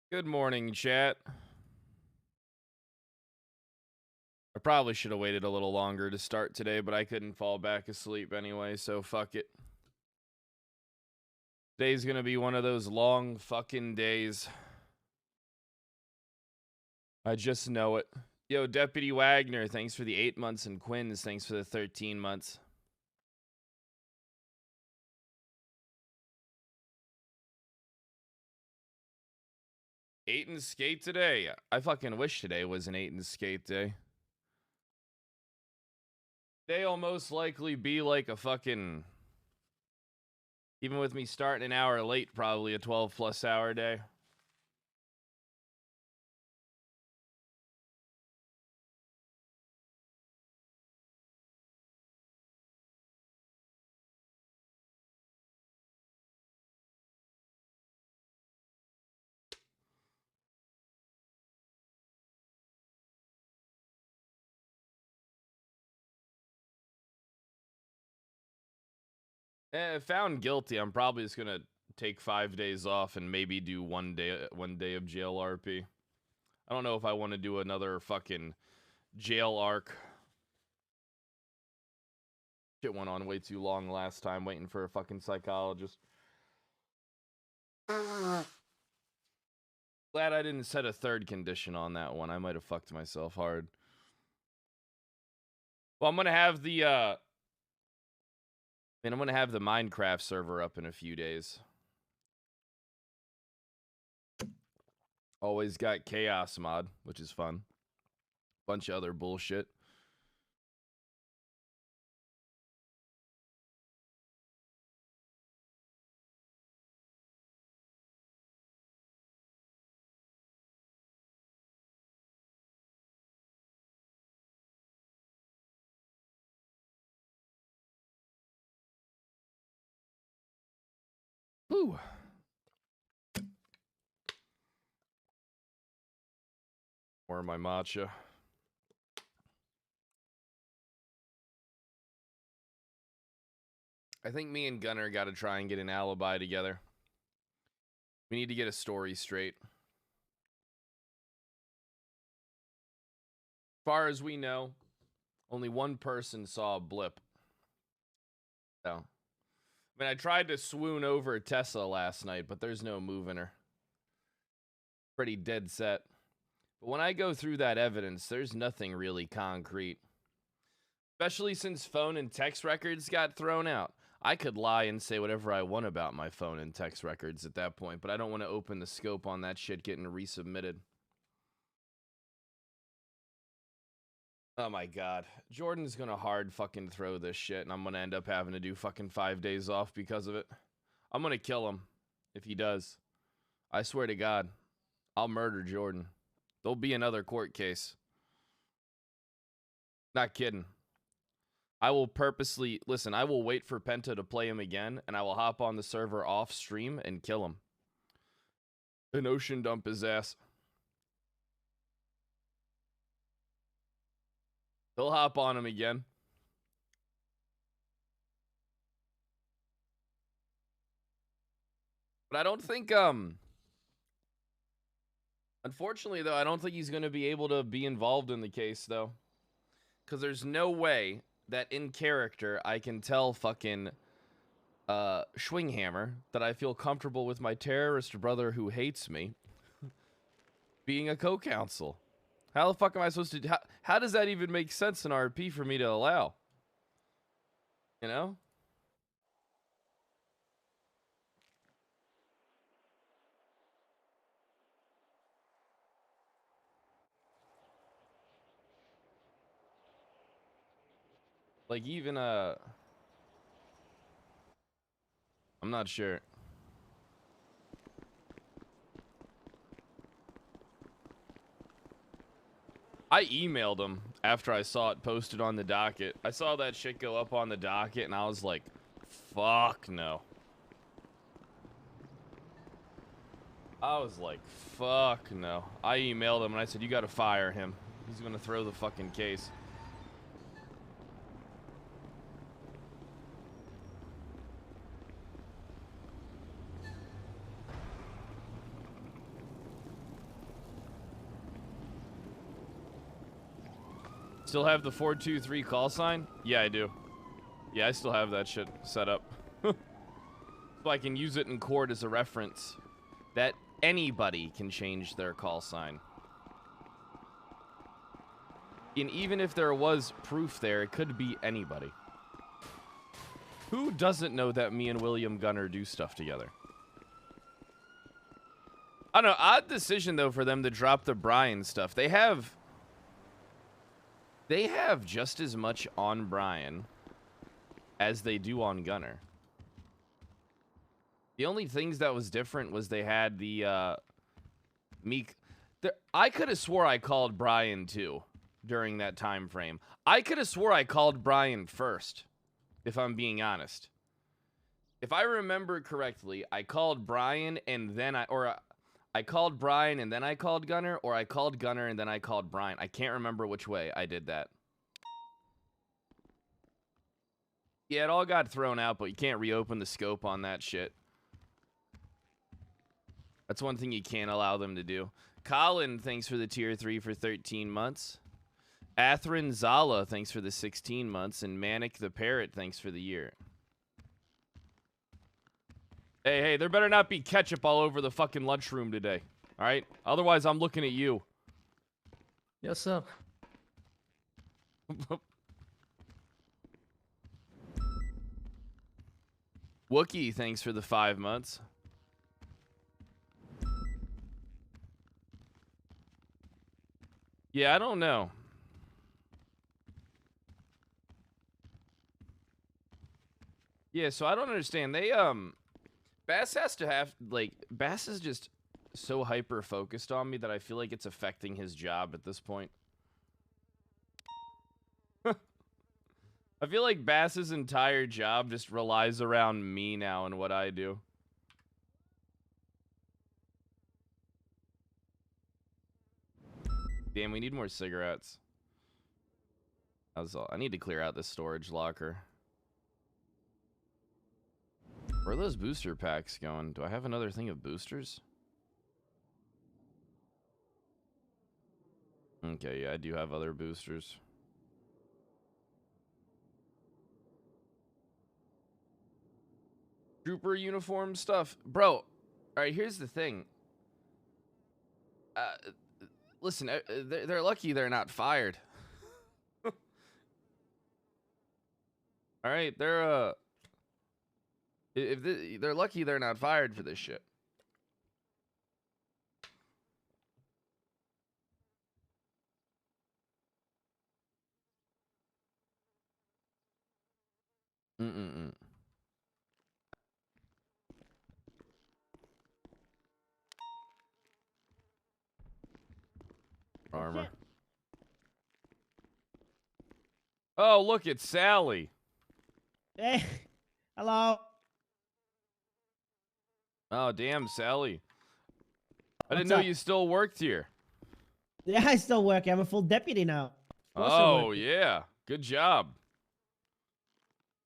Good morning, chat. I probably should have waited a little longer to start today, but I couldn't fall back asleep anyway, so fuck it. Today's gonna be one of those long fucking days. I just know it. Yo, Deputy Wagner, thanks for the 8 months, and Quinns, thanks for the 13 months. Eight and skate today. I fucking wish today was an 8 and skate day. They'll most likely be like a fucking, even with me starting an hour late, probably a 12 plus hour day. Found guilty, I'm probably just gonna take 5 days off and maybe do one day of jail RP. I don't know if I want to do another fucking jail arc. Shit went on way too long last time waiting for a fucking psychologist. Glad I didn't set a third condition on that one. I might have fucked myself hard. Well, I'm gonna have the Minecraft server up in a few days. Always got chaos mod, which is fun. Bunch of other bullshit. Whew. More of my matcha. I think me and Gunner got to try and get an alibi together. We need to get a story straight. As far as we know, only one person saw a blip. So, I mean, I tried to swoon over Tessa last night, but there's no moving her. Pretty dead set. But when I go through that evidence, there's nothing really concrete. Especially since phone and text records got thrown out. I could lie and say whatever I want about my phone and text records at that point, but I don't want to open the scope on that shit getting resubmitted. Oh my god. Jordan's gonna hard fucking throw this shit, and I'm gonna end up having to do fucking 5 days off because of it. I'm gonna kill him if he does. I swear to God. I'll murder Jordan. There'll be another court case. Not kidding. I will purposely listen. I will wait for Penta to play him again, and I will hop on the server off stream and kill him. An ocean dump his ass. He'll hop on him again. But I don't think unfortunately though, I don't think he's going to be able to be involved in the case though. Cuz there's no way that in character I can tell fucking Schwinghammer that I feel comfortable with my terrorist brother who hates me being a co-counsel. How the fuck am I supposed to how does that even make sense in RP for me to allow? You know? Like even I'm not sure. I emailed him after I saw it posted on the docket. I saw that shit go up on the docket and I was like, fuck no. I was like, fuck no. I emailed him and I said, you gotta fire him. He's gonna throw the fucking case. Still have the 423 call sign? Yeah, I do. Yeah, I still have that shit set up. So I can use it in court as a reference that anybody can change their call sign. And even if there was proof there, it could be anybody. Who doesn't know that me and William Gunner do stuff together? I don't know. Odd decision, though, for them to drop the Brian stuff. They have just as much on Brian as they do on Gunner. The only things that was different was they had the Meek. I could have swore I called Brian too during that time frame. I could have swore I called Brian first, if I'm being honest. If I remember correctly, I called Brian and then I called Brian and then I called Gunner, or I called Gunner and then I called Brian. I can't remember which way I did that. Yeah, it all got thrown out, but you can't reopen the scope on that shit. That's one thing you can't allow them to do. Colin, thanks for the tier 3 for 13 months. Athrin Zala, thanks for the 16 months. And Manic the Parrot, thanks for the year. Hey, there better not be ketchup all over the fucking lunchroom today. All right? Otherwise, I'm looking at you. Yes, sir. Wookie, thanks for the 5 months. Yeah, I don't know. Yeah, so I don't understand. They, Bass has to have, like, Bass is just so hyper-focused on me that I feel like it's affecting his job at this point. I feel like Bass's entire job just relies around me now and what I do. Damn, we need more cigarettes. That was all. I need to clear out this storage locker. Where are those booster packs going? Do I have another thing of boosters? Okay, yeah, I do have other boosters. Trooper uniform stuff. Bro, alright, here's the thing. Listen, they're lucky they're not fired. Alright, they're, they're lucky they're not fired for this shit. Armor. Oh, look, it's Sally. Hey, hello. Oh, damn, Sally. I didn't What's know up? you still worked here. Yeah, I still work. I'm a full deputy now. Of course I Oh, work. yeah. Good job.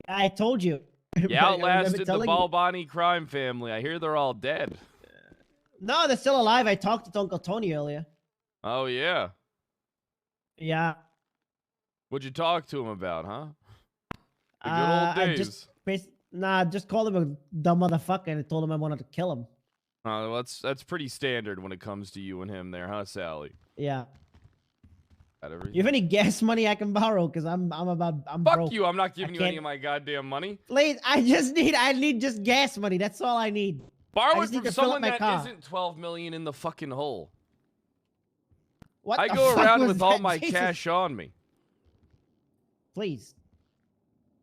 I told you. You I remember outlasted the telling you. Balbani crime family. I hear they're all dead. No, they're still alive. I talked to Uncle Tony earlier. Oh, yeah. Yeah. What'd you talk to him about, huh? The good old days. I just called him a dumb motherfucker and I told him I wanted to kill him. Well, that's pretty standard when it comes to you and him there, huh, Sally? Yeah. Got everything? You have any gas money I can borrow? Cause I'm Fuck broke. you! I'm not giving you any can't- of my goddamn money. Please, I need just gas money. That's all I need. Borrow I it just need from to fill up someone my that car. isn't 12 million in the fucking hole. What I the go fuck around was with all that? my Jesus. cash on me. Please.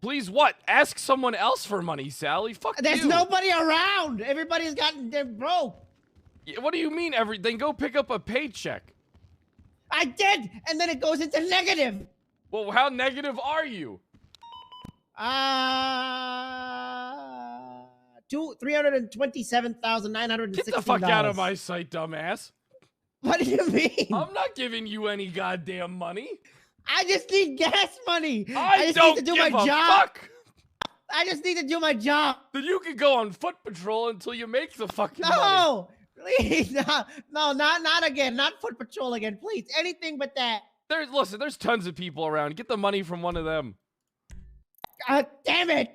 Please what? Ask someone else for money, Sally. Fuck There's you. nobody around. Everybody's they're broke. Yeah, what do you mean everything? Go pick up a paycheck. I did, and then it goes into negative. Well, how negative are you? 327,916. Get the fuck out of my sight, dumbass. What do you mean? I'm not giving you any goddamn money. I just need gas money. I just don't need to do give my a job. fuck. I just need to do my job. Then you can go on foot patrol until you make the fucking money. No, please, no, not again. Not foot patrol again, please. Anything but that. Listen, there's tons of people around. Get the money from one of them. God damn it!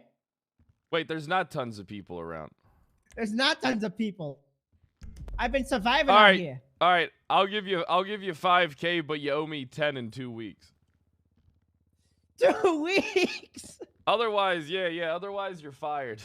Wait, there's not tons of people around. There's not tons of people. I've been surviving All out right. here. All right, I'll give you 5K, but you owe me 10 in 2 weeks. 2 weeks. Otherwise, yeah. Otherwise, you're fired.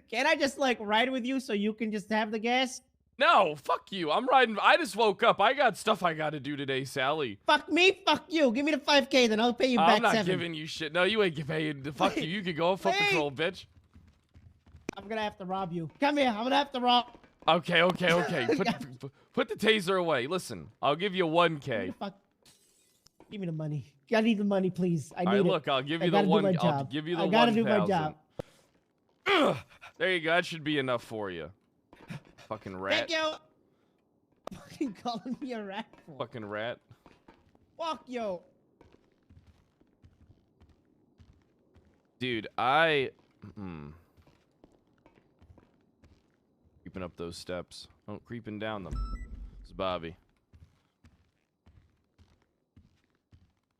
Can I just like ride with you so you can just have the gas? No, fuck you. I'm riding. I just woke up. I got stuff I got to do today, Sally. Fuck me, fuck you. Give me the 5K, then I'll pay you back I'm not 7. giving you shit. No, you ain't paying. Fuck you. You could go on foot Wait. patrol, bitch. I'm gonna have to rob you. Come here. I'm gonna have to rob. Okay. Put the taser away. Listen, I'll give you Give me 1K. the fuck. Give me the money. I need the money, please. I All need right, it. look, I'll give I you the gotta do one. my I'll job. give you the I 1,000. gotta do my job. Ugh. There you go. That should be enough for you. Fucking rat. Thank you. Fucking calling me a rat for. Fucking rat. Fuck you. Dude, creeping up those steps. Oh, creeping down them. It's Bobby.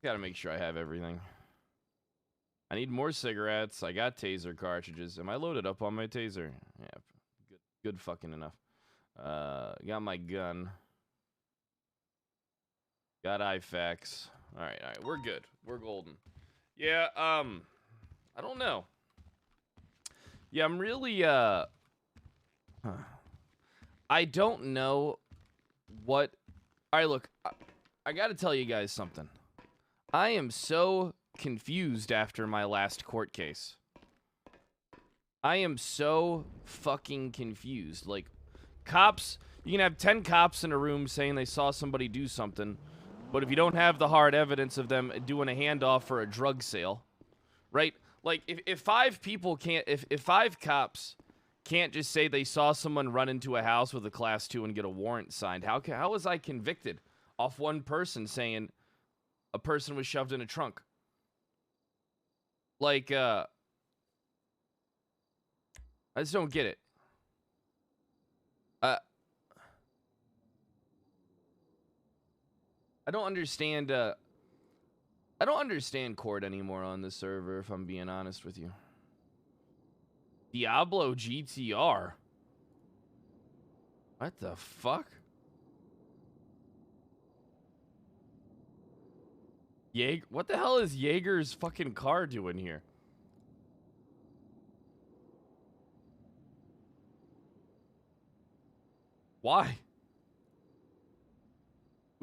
Gotta make sure I have everything. I need more cigarettes. I got taser cartridges. Am I loaded up on my taser? Yeah, good fucking enough. Got my gun. Got IFAKs. All right, we're good. We're golden. Yeah, I don't know. Yeah, I'm really, I don't know what... All right, look, I gotta tell you guys something. I am so confused after my last court case. I am so fucking confused. Like, cops, you can have 10 cops in a room saying they saw somebody do something, but if you don't have the hard evidence of them doing a handoff for a drug sale, right? Like, if 5 people can't, if 5 cops can't just say they saw someone run into a house with a class 2 and get a warrant signed, how was I convicted off one person saying a person was shoved in a trunk? Like, I just don't get it. I don't understand, I don't understand court anymore on this server, if I'm being honest with you. Diablo GTR? What the fuck? What the hell is Jaeger's fucking car doing here? Why?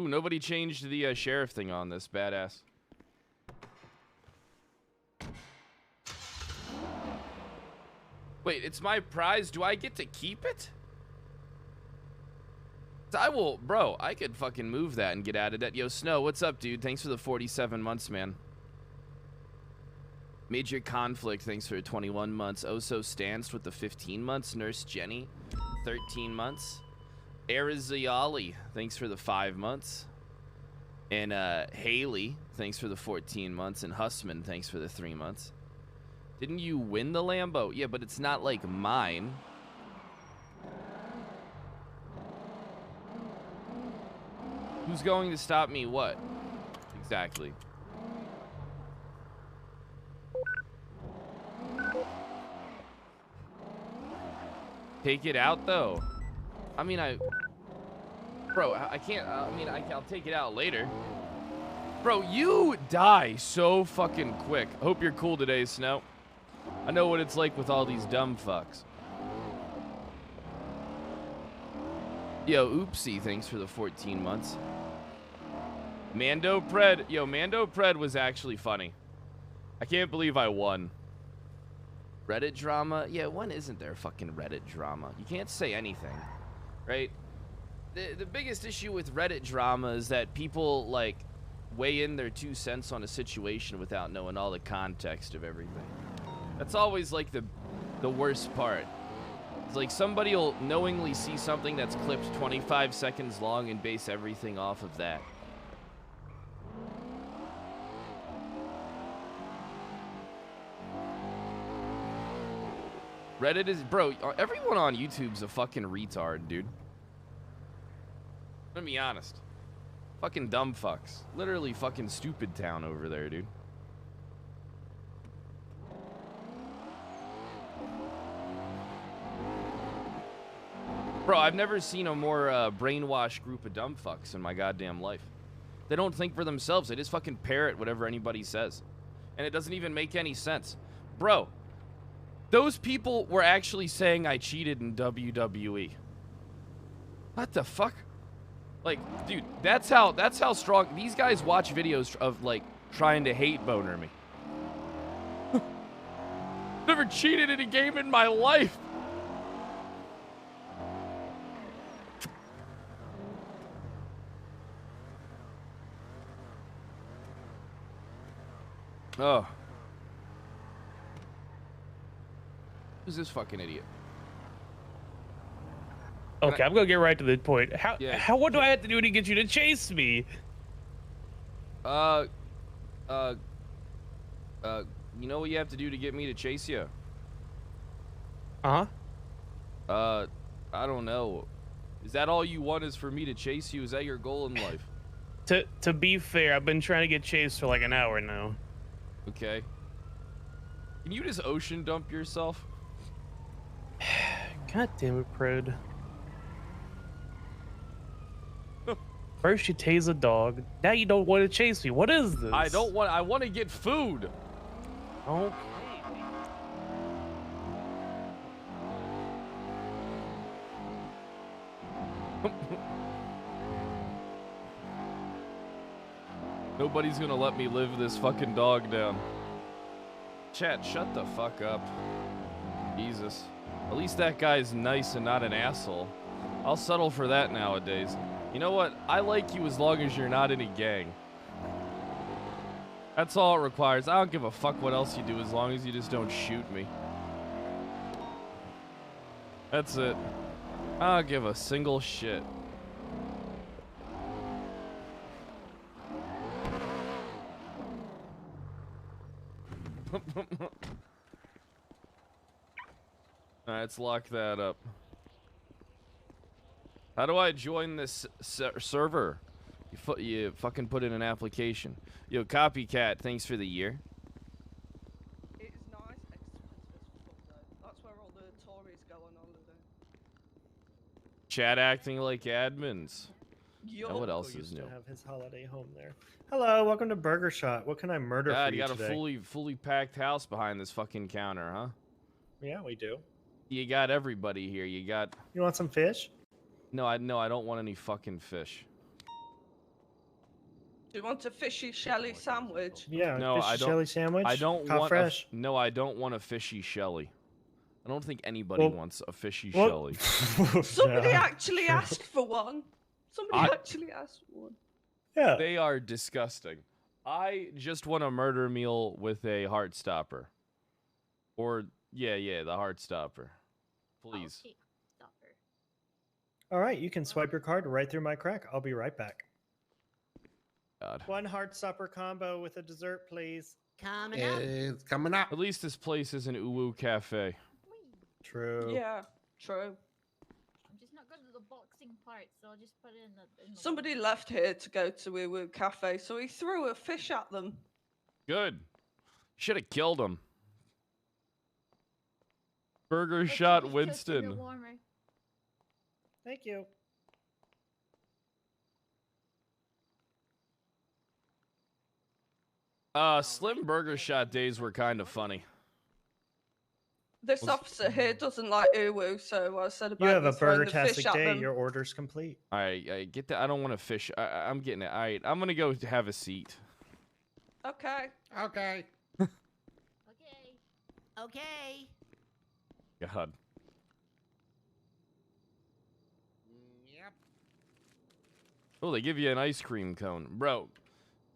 Ooh, nobody changed the sheriff thing on this. Badass. Wait, it's my prize. Do I get to keep it? I will, bro, I could fucking move that and get out of that. Yo, Snow, what's up, dude? Thanks for the 47 months, man. Major Conflict, thanks for 21 months. Oso Stanced with the 15 months. Nurse Jenny, 13 months. Arizayali, thanks for the 5 months. And Haley, thanks for the 14 months. And Hussman, thanks for the 3 months. Didn't you win the Lambo? Yeah, but it's not like mine. Who's going to stop me? What? Exactly. Take it out, though. I mean, Bro, I can't... I mean, I'll take it out later. Bro, you die so fucking quick. Hope you're cool today, Snow. I know what it's like with all these dumb fucks. Yo, Oopsie, thanks for the 14 months. Mando Pred. Yo, Mando Pred was actually funny. I can't believe I won. Reddit drama? Yeah, when isn't there fucking Reddit drama? You can't say anything, right? The biggest issue with Reddit drama is that people, like, weigh in their 2 cents on a situation without knowing all the context of everything. That's always, like, the worst part. It's like somebody will knowingly see something that's clipped 25 seconds long and base everything off of that. Reddit is... Bro, everyone on YouTube's a fucking retard, dude. Let me be honest. Fucking dumb fucks. Literally fucking stupid town over there, dude. Bro, I've never seen a more brainwashed group of dumb fucks in my goddamn life. They don't think for themselves. They just fucking parrot whatever anybody says. And it doesn't even make any sense. Bro, those people were actually saying I cheated in WWE. What the fuck? Like, dude, that's how strong these guys watch videos of like trying to hate boner me. Never cheated in a game in my life. Oh. Who's this fucking idiot? Okay, I'm gonna get right to the point. Yeah. What do I have to do to get you to chase me? You know what you have to do to get me to chase you? Uh-huh. I don't know. Is that all you want is for me to chase you? Is that your goal in life? To be fair, I've been trying to get chased for like an hour now. Okay. Can you just ocean dump yourself? God damn it, Pred. First you tase a dog, now you don't want to chase me. What is this? I want to get food. Okay. Nobody's gonna let me live this fucking dog down. Chat, shut the fuck up. Jesus. At least that guy's nice and not an asshole. I'll settle for that nowadays. You know what? I like you as long as you're not in a gang. That's all it requires. I don't give a fuck what else you do as long as you just don't shoot me. That's it. I don't give a single shit. Alright, let's lock that up. How do I join this server? You fucking put in an application. Yo, Copycat, thanks for the year. It is nice, expensive as fuck though. That's where all the Tories go on holiday. Chat acting like admins. Yup. Now what else Uncle is used new? to have his holiday home there. Hello, welcome to Burger Shot. What can I murder God, for you you got today? a fully packed house behind this fucking counter, huh? Yeah, we do. You got everybody here. You got... You want some fish? No, I don't want any fucking fish. Do you want a fishy shelly sandwich? Yeah, No, fish I and don't- chili sandwich. I don't Hot want fresh. no, I don't want a fishy shelly. I don't think anybody Well- wants a fishy well- shelly. Somebody Yeah. actually asked for one. Somebody actually asked for one. Yeah. They are disgusting. I just want a murder meal with a heart stopper. Or yeah, the heart stopper. Please. Okay, stopper. All right, you can swipe your card right through my crack. I'll be right back. God. One heart supper combo with a dessert, please. Coming up. It's coming up. At least this place is an uwu cafe. True. Yeah, true. I'm just not good at the boxing part, so I'll just put it in the. Somebody left here to go to Woo Woo Cafe, so he threw a fish at them. Good. Should have killed him. Burger Let's shot just toast a bit Winston. warmer. Thank you. Slim burger shot days were kind of funny. This officer here doesn't like Uwu, so I said about You have a throwing the burger-tastic fish at day. them. Your order's complete. All right, I get that. I don't want to fish. I'm getting it. All right, I'm gonna go have a seat. Okay. Okay. Okay. Okay. God. Yep. Oh, they give you an ice cream cone, bro.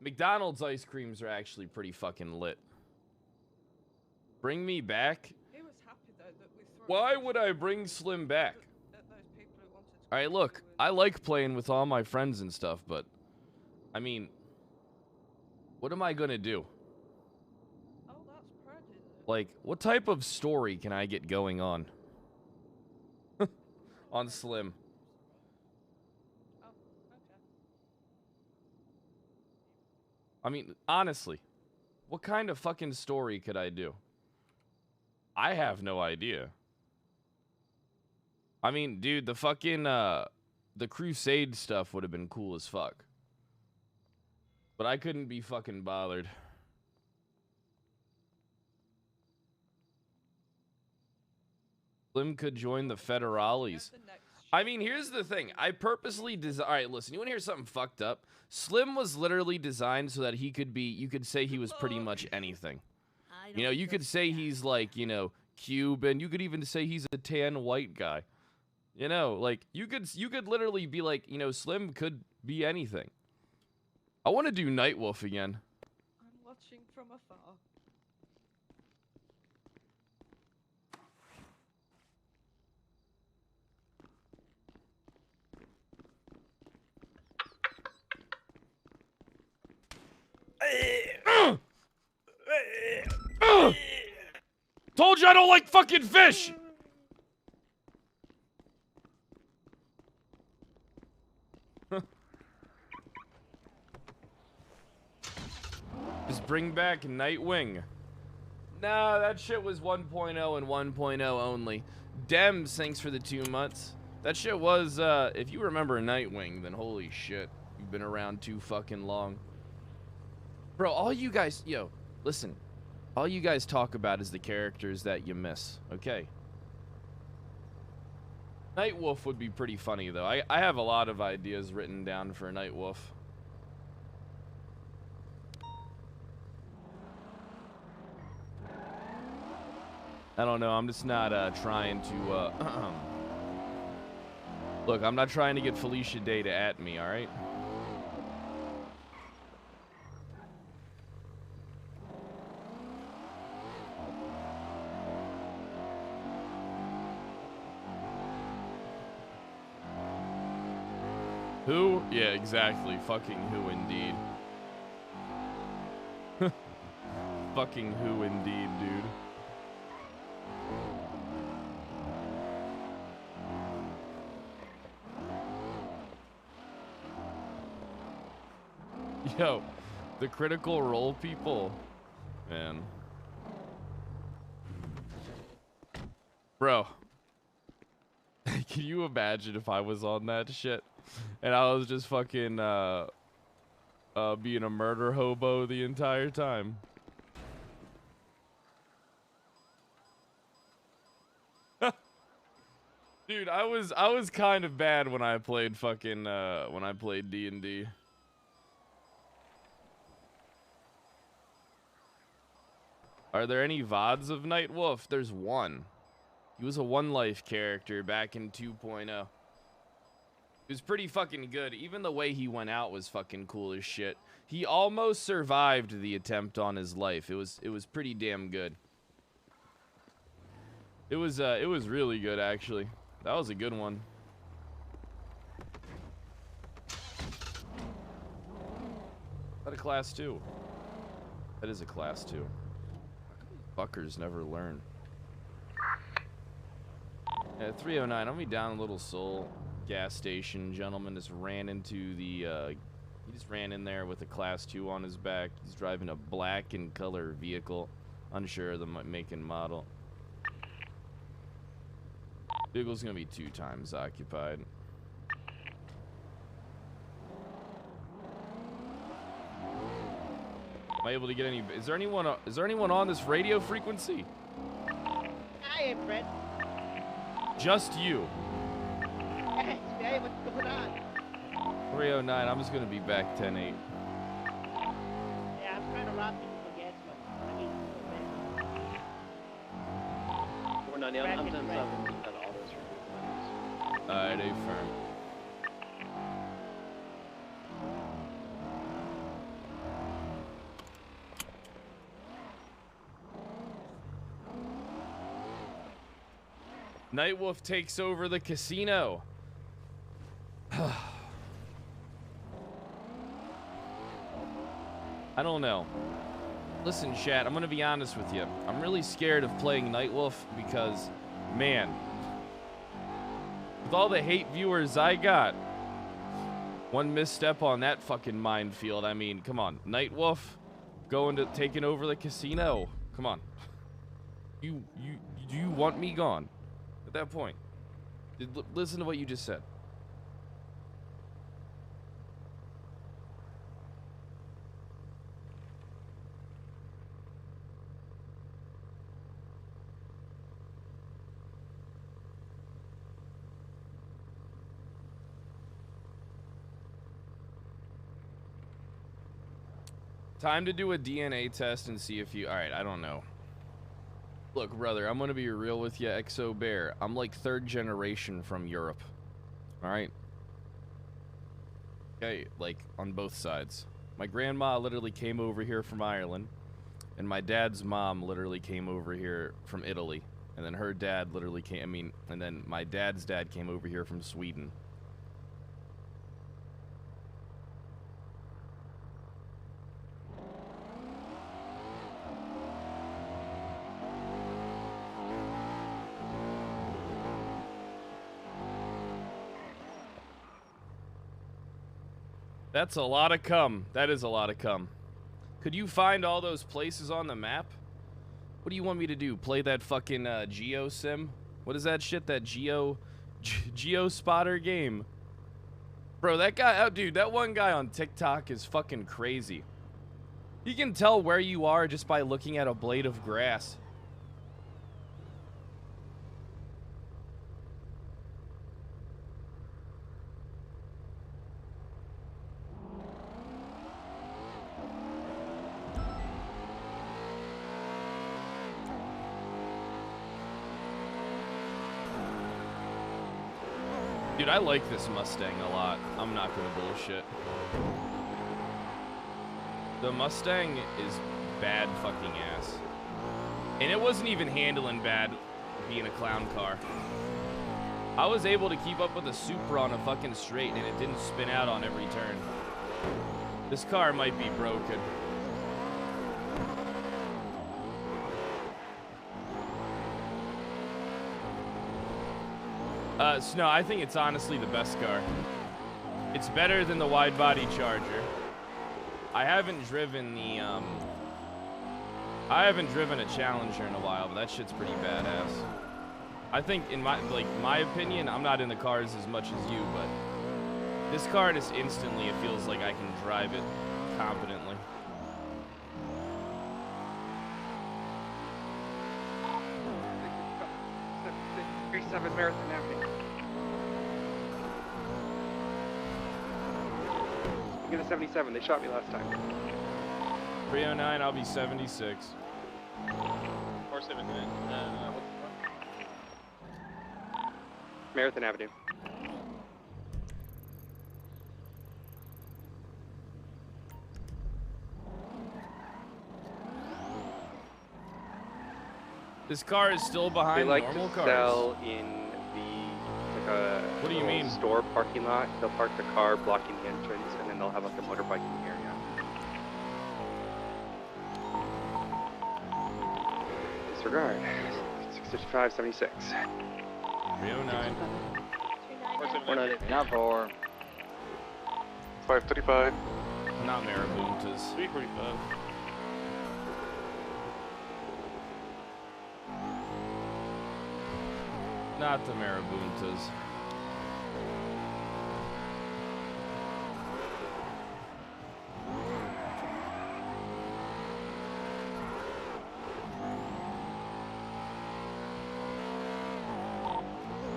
McDonald's ice creams are actually pretty fucking lit. Bring me back. He was happy though that we threw. Why would I bring Slim back? At those people who wanted to All right, go look, to Woo Woo. I like playing with all my friends and stuff, but I mean, what am I gonna do? Oh, that's pretty. Like, what type of story can I get going on? On Slim. Oh, okay. I mean, honestly, what kind of fucking story could I do? I have no idea. I mean, dude, the fucking, the Crusade stuff would have been cool as fuck. But I couldn't be fucking bothered. Slim could join the Federales. I mean, here's the thing. I purposely designed... Alright, listen, you want to hear something fucked up? Slim was literally designed so that he could be... You could say he was pretty much anything. You know, you could say he's like, you know, Cuban. You could even say he's a tan white guy. You know, like, you could literally be like, you know, Slim could be anything. I want to do Nightwolf again. I'm watching from afar. Told you I don't like fucking fish! Just bring back Nightwing. Nah, that shit was 1.0 and 1.0 only. Dems, thanks for the 2 months. That shit was, if you remember Nightwing, then holy shit. You've been around too fucking long. Bro, all you guys, yo, listen. All you guys talk about is the characters that you miss, okay? Nightwolf would be pretty funny, though. I have a lot of ideas written down for Nightwolf. I don't know, I'm just not, trying to, Look, I'm not trying to get Felicia Day to at me, alright? Who? Yeah, exactly. Fucking who indeed. Fucking who indeed, dude. Yo, the Critical Role people. Man. Bro. Can you imagine if I was on that shit? And I was just fucking, being a murder hobo the entire time. Dude, I was kind of bad when I played fucking, when I played D&D. Are there any VODs of Nightwolf? There's one. He was a One Life character back in 2.0. It was pretty fucking good. Even the way he went out was fucking cool as shit. He almost survived the attempt on his life. It was pretty damn good. It was really good, actually. That was a good one. Is that a class 2? That is a class 2. Fuckers never learn. Yeah, 309. I'm be down Little Soul gas station. Gentleman just ran into the. He just ran in there with a class 2 on his back. He's driving a black in color vehicle. Unsure of the make and model. Vehicle's gonna be 2 times occupied. Am I able to get any? Is there anyone on this radio frequency? I am Brett. Just you. Hey, what's going on? 309. I'm just gonna be back 10-8. Yeah, I'm trying to rob people for gas, but I mean, 490. I'm 10-7. Alright, A firm. Nightwolf takes over the casino. I don't know. Listen, chat, I'm gonna be honest with you. I'm really scared of playing Nightwolf because, man, with all the hate viewers I got, One misstep on that fucking minefield. I mean, come on. Nightwolf taking over the casino. Come on. Do you want me gone? At that point. Listen to what you just said. Time to do a DNA test and see if you... Alright, I don't know. Look, brother, I'm gonna be real with you, Exo Bear. I'm like 3rd generation from Europe. Alright? Okay, like, on both sides. My grandma literally came over here from Ireland. And my dad's mom literally came over here from Italy. And then her dad literally came... and then my dad's dad came over here from Sweden. That's a lot of cum. That is a lot of cum. Could you find all those places on the map? What do you want me to do? Play that fucking Geo Sim? What is that shit? That Geo Spotter game? Bro, that guy, oh, dude, that one guy on TikTok is fucking crazy. You can tell where you are just by looking at a blade of grass. Dude, I like this Mustang a lot. I'm not gonna bullshit. The Mustang is bad fucking ass. And it wasn't even handling bad being a clown car. I was able to keep up with a Supra on a fucking straight and it didn't spin out on every turn. This car might be broken. No, I think it's honestly the best car. It's better than the wide body Charger. I haven't driven the, I haven't driven a Challenger in a while, but that shit's pretty badass. I think in my opinion, I'm not in the cars as much as you, but this car just instantly, it feels like I can drive it confidently. Marathon Avenue. I'm gonna 77. They shot me last time. 309, I'll be 76. 479. Marathon Avenue. This car is still behind They like normal to cars. sell in the What do you mean? store parking lot. They'll park the car blocking the entrance, and then they'll have like a motorbiking area. Disregard. 655, 76. 309. 479. Not for 535. Not Marabuntas. 345. Not the Marabuntas.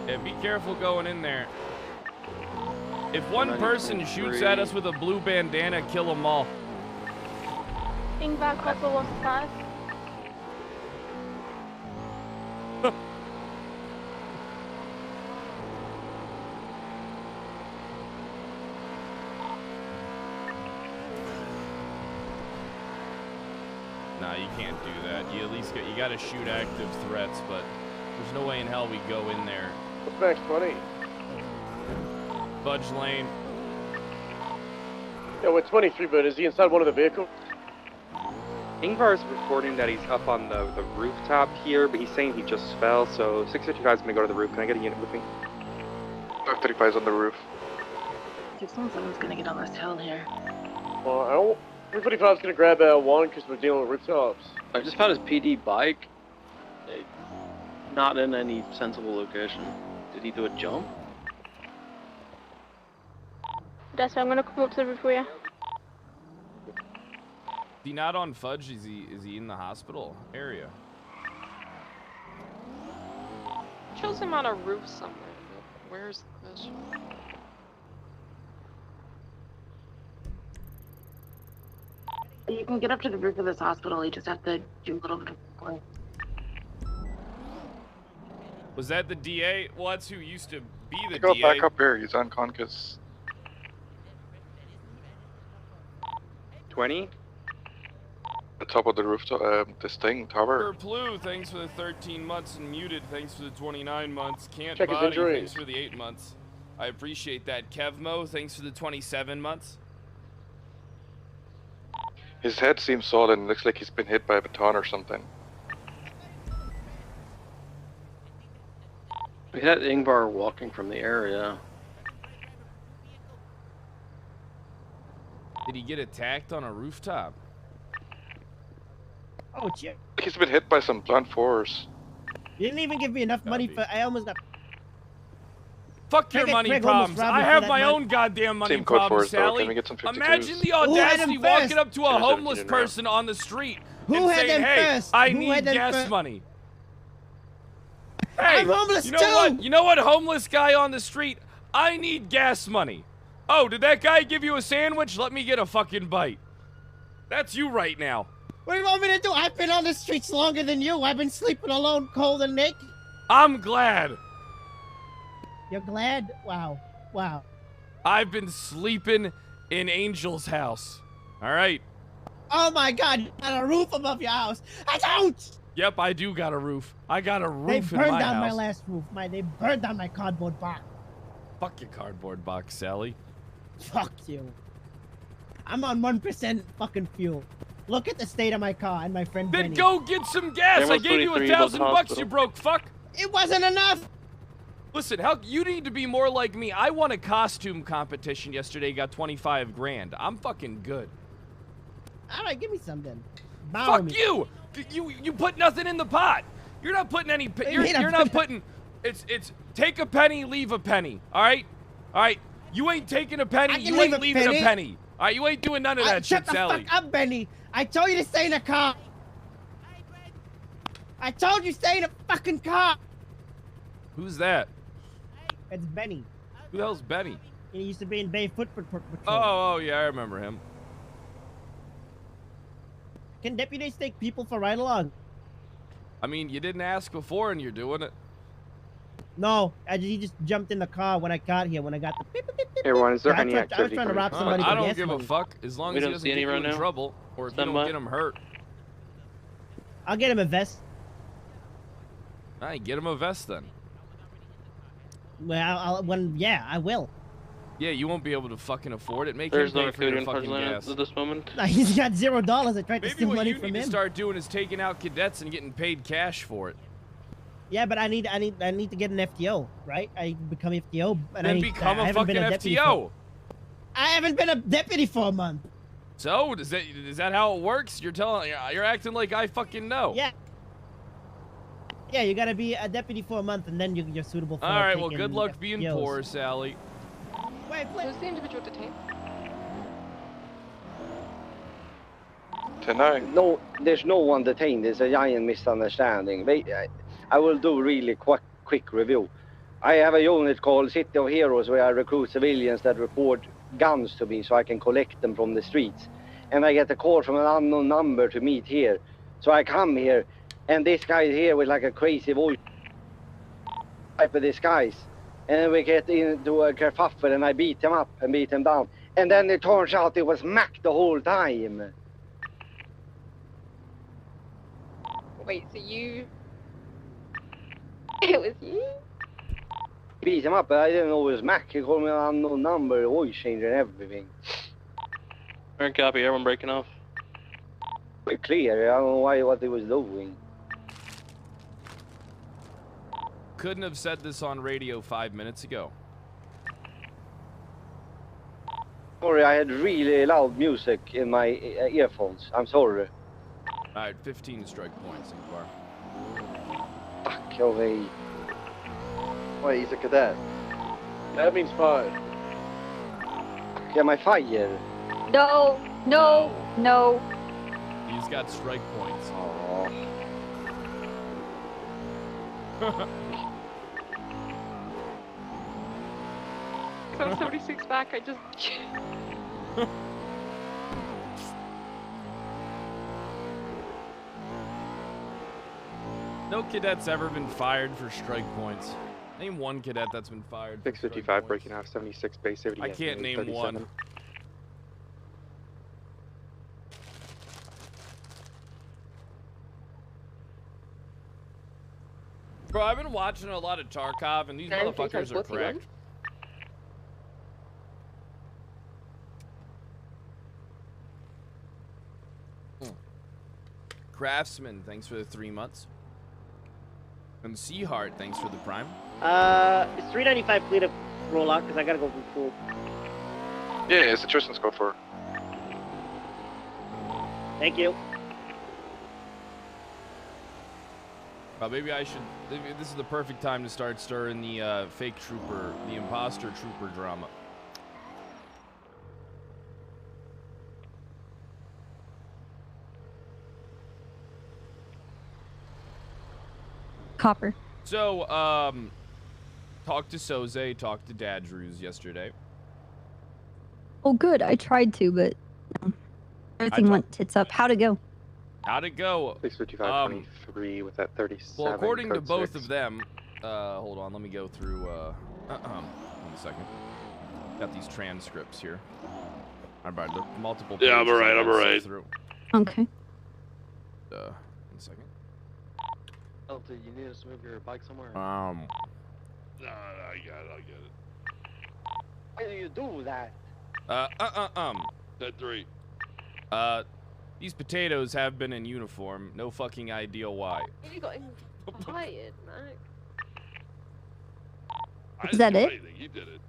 Yeah, be careful going in there. If one person shoots at us with a blue bandana, kill them all. Ingvar Koppel was fast. Nah, you can't do that. You at least you gotta shoot active threats, but there's no way in hell we go in there. What's next, buddy? Budge lane. Yeah, we're 23, but is he inside one of the vehicles? Ingvar is reporting that he's up on the rooftop here, but he's saying he just fell, so 655 is going to go to the roof. Can I get a unit with me? 535 is on the roof. It sounds like someone's gonna get on this hill here. Well, I don't. 345's gonna grab one because we're dealing with rooftops. I just found his PD bike. Not in any sensible location. Did he do a jump? That's why I'm gonna come up to the roof for you. Is he not on Fudge? Is he in the hospital area? Shows him on a roof somewhere. Where's this? You can get up to the roof of this hospital. You just have to do a little bit of work. Was that the DA? Well, that's who used to be the Go DA. back up here. He's unconscious. 20? The top of the rooftop, this thing, tower. Plu, thanks for the 13 months, and Muted, thanks for the 29 months. Can't Check his Body, injuries. thanks for the 8 months. I appreciate that. Kevmo, thanks for the 27 months. His head seems solid and looks like he's been hit by a baton or something. We had Ingvar walking from the area. Did he get attacked on a rooftop? Oh, shit. He's been hit by some blunt force. You didn't even give me enough money for. I almost got. Fuck your Craig- money Craig almost problems. robbed me I for have that my money. own goddamn money Same code for problems, us, though. Sally. Can we get some 52s? Imagine the Who had audacity them walking first? up to a There's homeless 17 now. person on the street Who and had saying, them "Hey, first? I Who need had them gas first? money." Hey, I'm homeless you know too. what? You know what, homeless guy on the street? I need gas money. Oh, did that guy give you a sandwich? Let me get a fucking bite. That's you right now. What do you want me to do? I've been on the streets longer than you. I've been sleeping alone, cold and naked. I'm glad. You're glad? Wow. Wow. I've been sleeping in Angel's house. All right. Oh my God! You got a roof above your house. I don't. Yep, I do got a roof. I got a They roof in burned my down my house. last roof. They burned down my cardboard box. Fuck your cardboard box, Sally. Fuck you. I'm on 1% fucking fuel. Look at the state of my car and my friend Then Benny. go get some gas. I Almost gave you 23 about the $1,000, hospital. you broke fuck. It wasn't enough. Listen, you need to be more like me. I won a costume competition yesterday, got 25 grand. I'm fucking good. All right, give me some then. Bow Fuck me. you. You put nothing in the pot. You're not putting any. do you You're, mean I'm you're not putting- putting. It's take a penny, leave a penny. All right, all right. You ain't taking a I penny. can You leave ain't a leaving penny. a penny. All right, you ain't doing none of that Shut shit, the Sally. fuck up, Benny. I told you to stay in the car. I told you stay in the fucking car. Who's that? It's Benny. Who the hell's Benny? He used to be in Bay Foot Patrol. Oh, yeah, I remember him. Can deputies take people for ride-along? I mean, you didn't ask before, and you're doing it. No, he just jumped in the car when I got here. When I got the beep, beep, beep, beep, Everyone, is there I any was trying activity to rob coming? somebody I for don't gas give a money. fuck as long We as he don't doesn't see get any you right in now? trouble, or if you Stand don't by. get him hurt. I'll get him a vest. All right, get him a vest then. Well, yeah, I will. Yeah, you won't be able to fucking afford it. Make There's him no pay for your activity in fucking Parkland gas. at this moment. He's got $0. I tried to Maybe steal what money you from need to him. start doing is taking out cadets and getting paid cash for it. Yeah, but I need to get an FTO, right? I become FTO, and Then I become I a haven't been fucking deputy FTO. I haven't been a deputy for a month. So is that how it works? You're acting like I fucking know. Yeah. Yeah, you gotta be a deputy for a month, and then you're suitable for. All right. Well, taking good luck being FTOs. poor, Sally. Wait, Who's the individual detained? 10-9. No, there's no one detained. There's a giant misunderstanding. I will do really quick review. I have a unit called City of Heroes where I recruit civilians that report guns to me so I can collect them from the streets. And I get a call from an unknown number to meet here. So I come here, and this guy is here with like a crazy voice type of disguise. And then we get into a kerfuffle and I beat him up and beat him down. And then it turns out it was Mac the whole time. Wait, so you... It was you? Beat him up, but I didn't know it was Mac. He called me an unknown number, voice changer and everything. Alright, copy. Everyone breaking off. But clear, I don't know what he was doing. Couldn't have said this on radio 5 minutes ago. Sorry, I had really loud music in my earphones. I'm sorry. Alright, 15 strike points, Ingvar. Fuck away. Wait, he's a cadet. That means 5. Yeah, my fire. No, no, no. He's got strike points. Oh. So 76 back, I just... No cadet's ever been fired for strike points. Name one cadet that's been fired. For 655 breaking off 76 base 70. I can't name 37. one. Bro, I've been watching a lot of Tarkov, and these motherfuckers are correct. Craftsman, thanks for the 3 months. And Seaheart, thanks for the prime. It's 395 clear to roll out because I gotta go for food. Yeah, situations go for. Thank you. Maybe I should. Maybe this is the perfect time to start stirring the fake trooper, the imposter trooper drama. Copper. So, talked to Soze, talked to Dadruz yesterday. Oh, good. I tried to, but no. Everything went tits up. How'd it go? How'd it go? 655 23 with that 37. Well, according to code both 6. of them, hold on, let me go through, 1 second. Got these transcripts here. I'm right, look, multiple pages. Yeah, I'm alright. Through. Okay. 1 second. Delta, you need us to move your bike somewhere? No, I get it. Why do you do that? Dead 3. These potatoes have been in uniform. No fucking idea why. You got him fired, Mac. Is that it? Anything. You did it.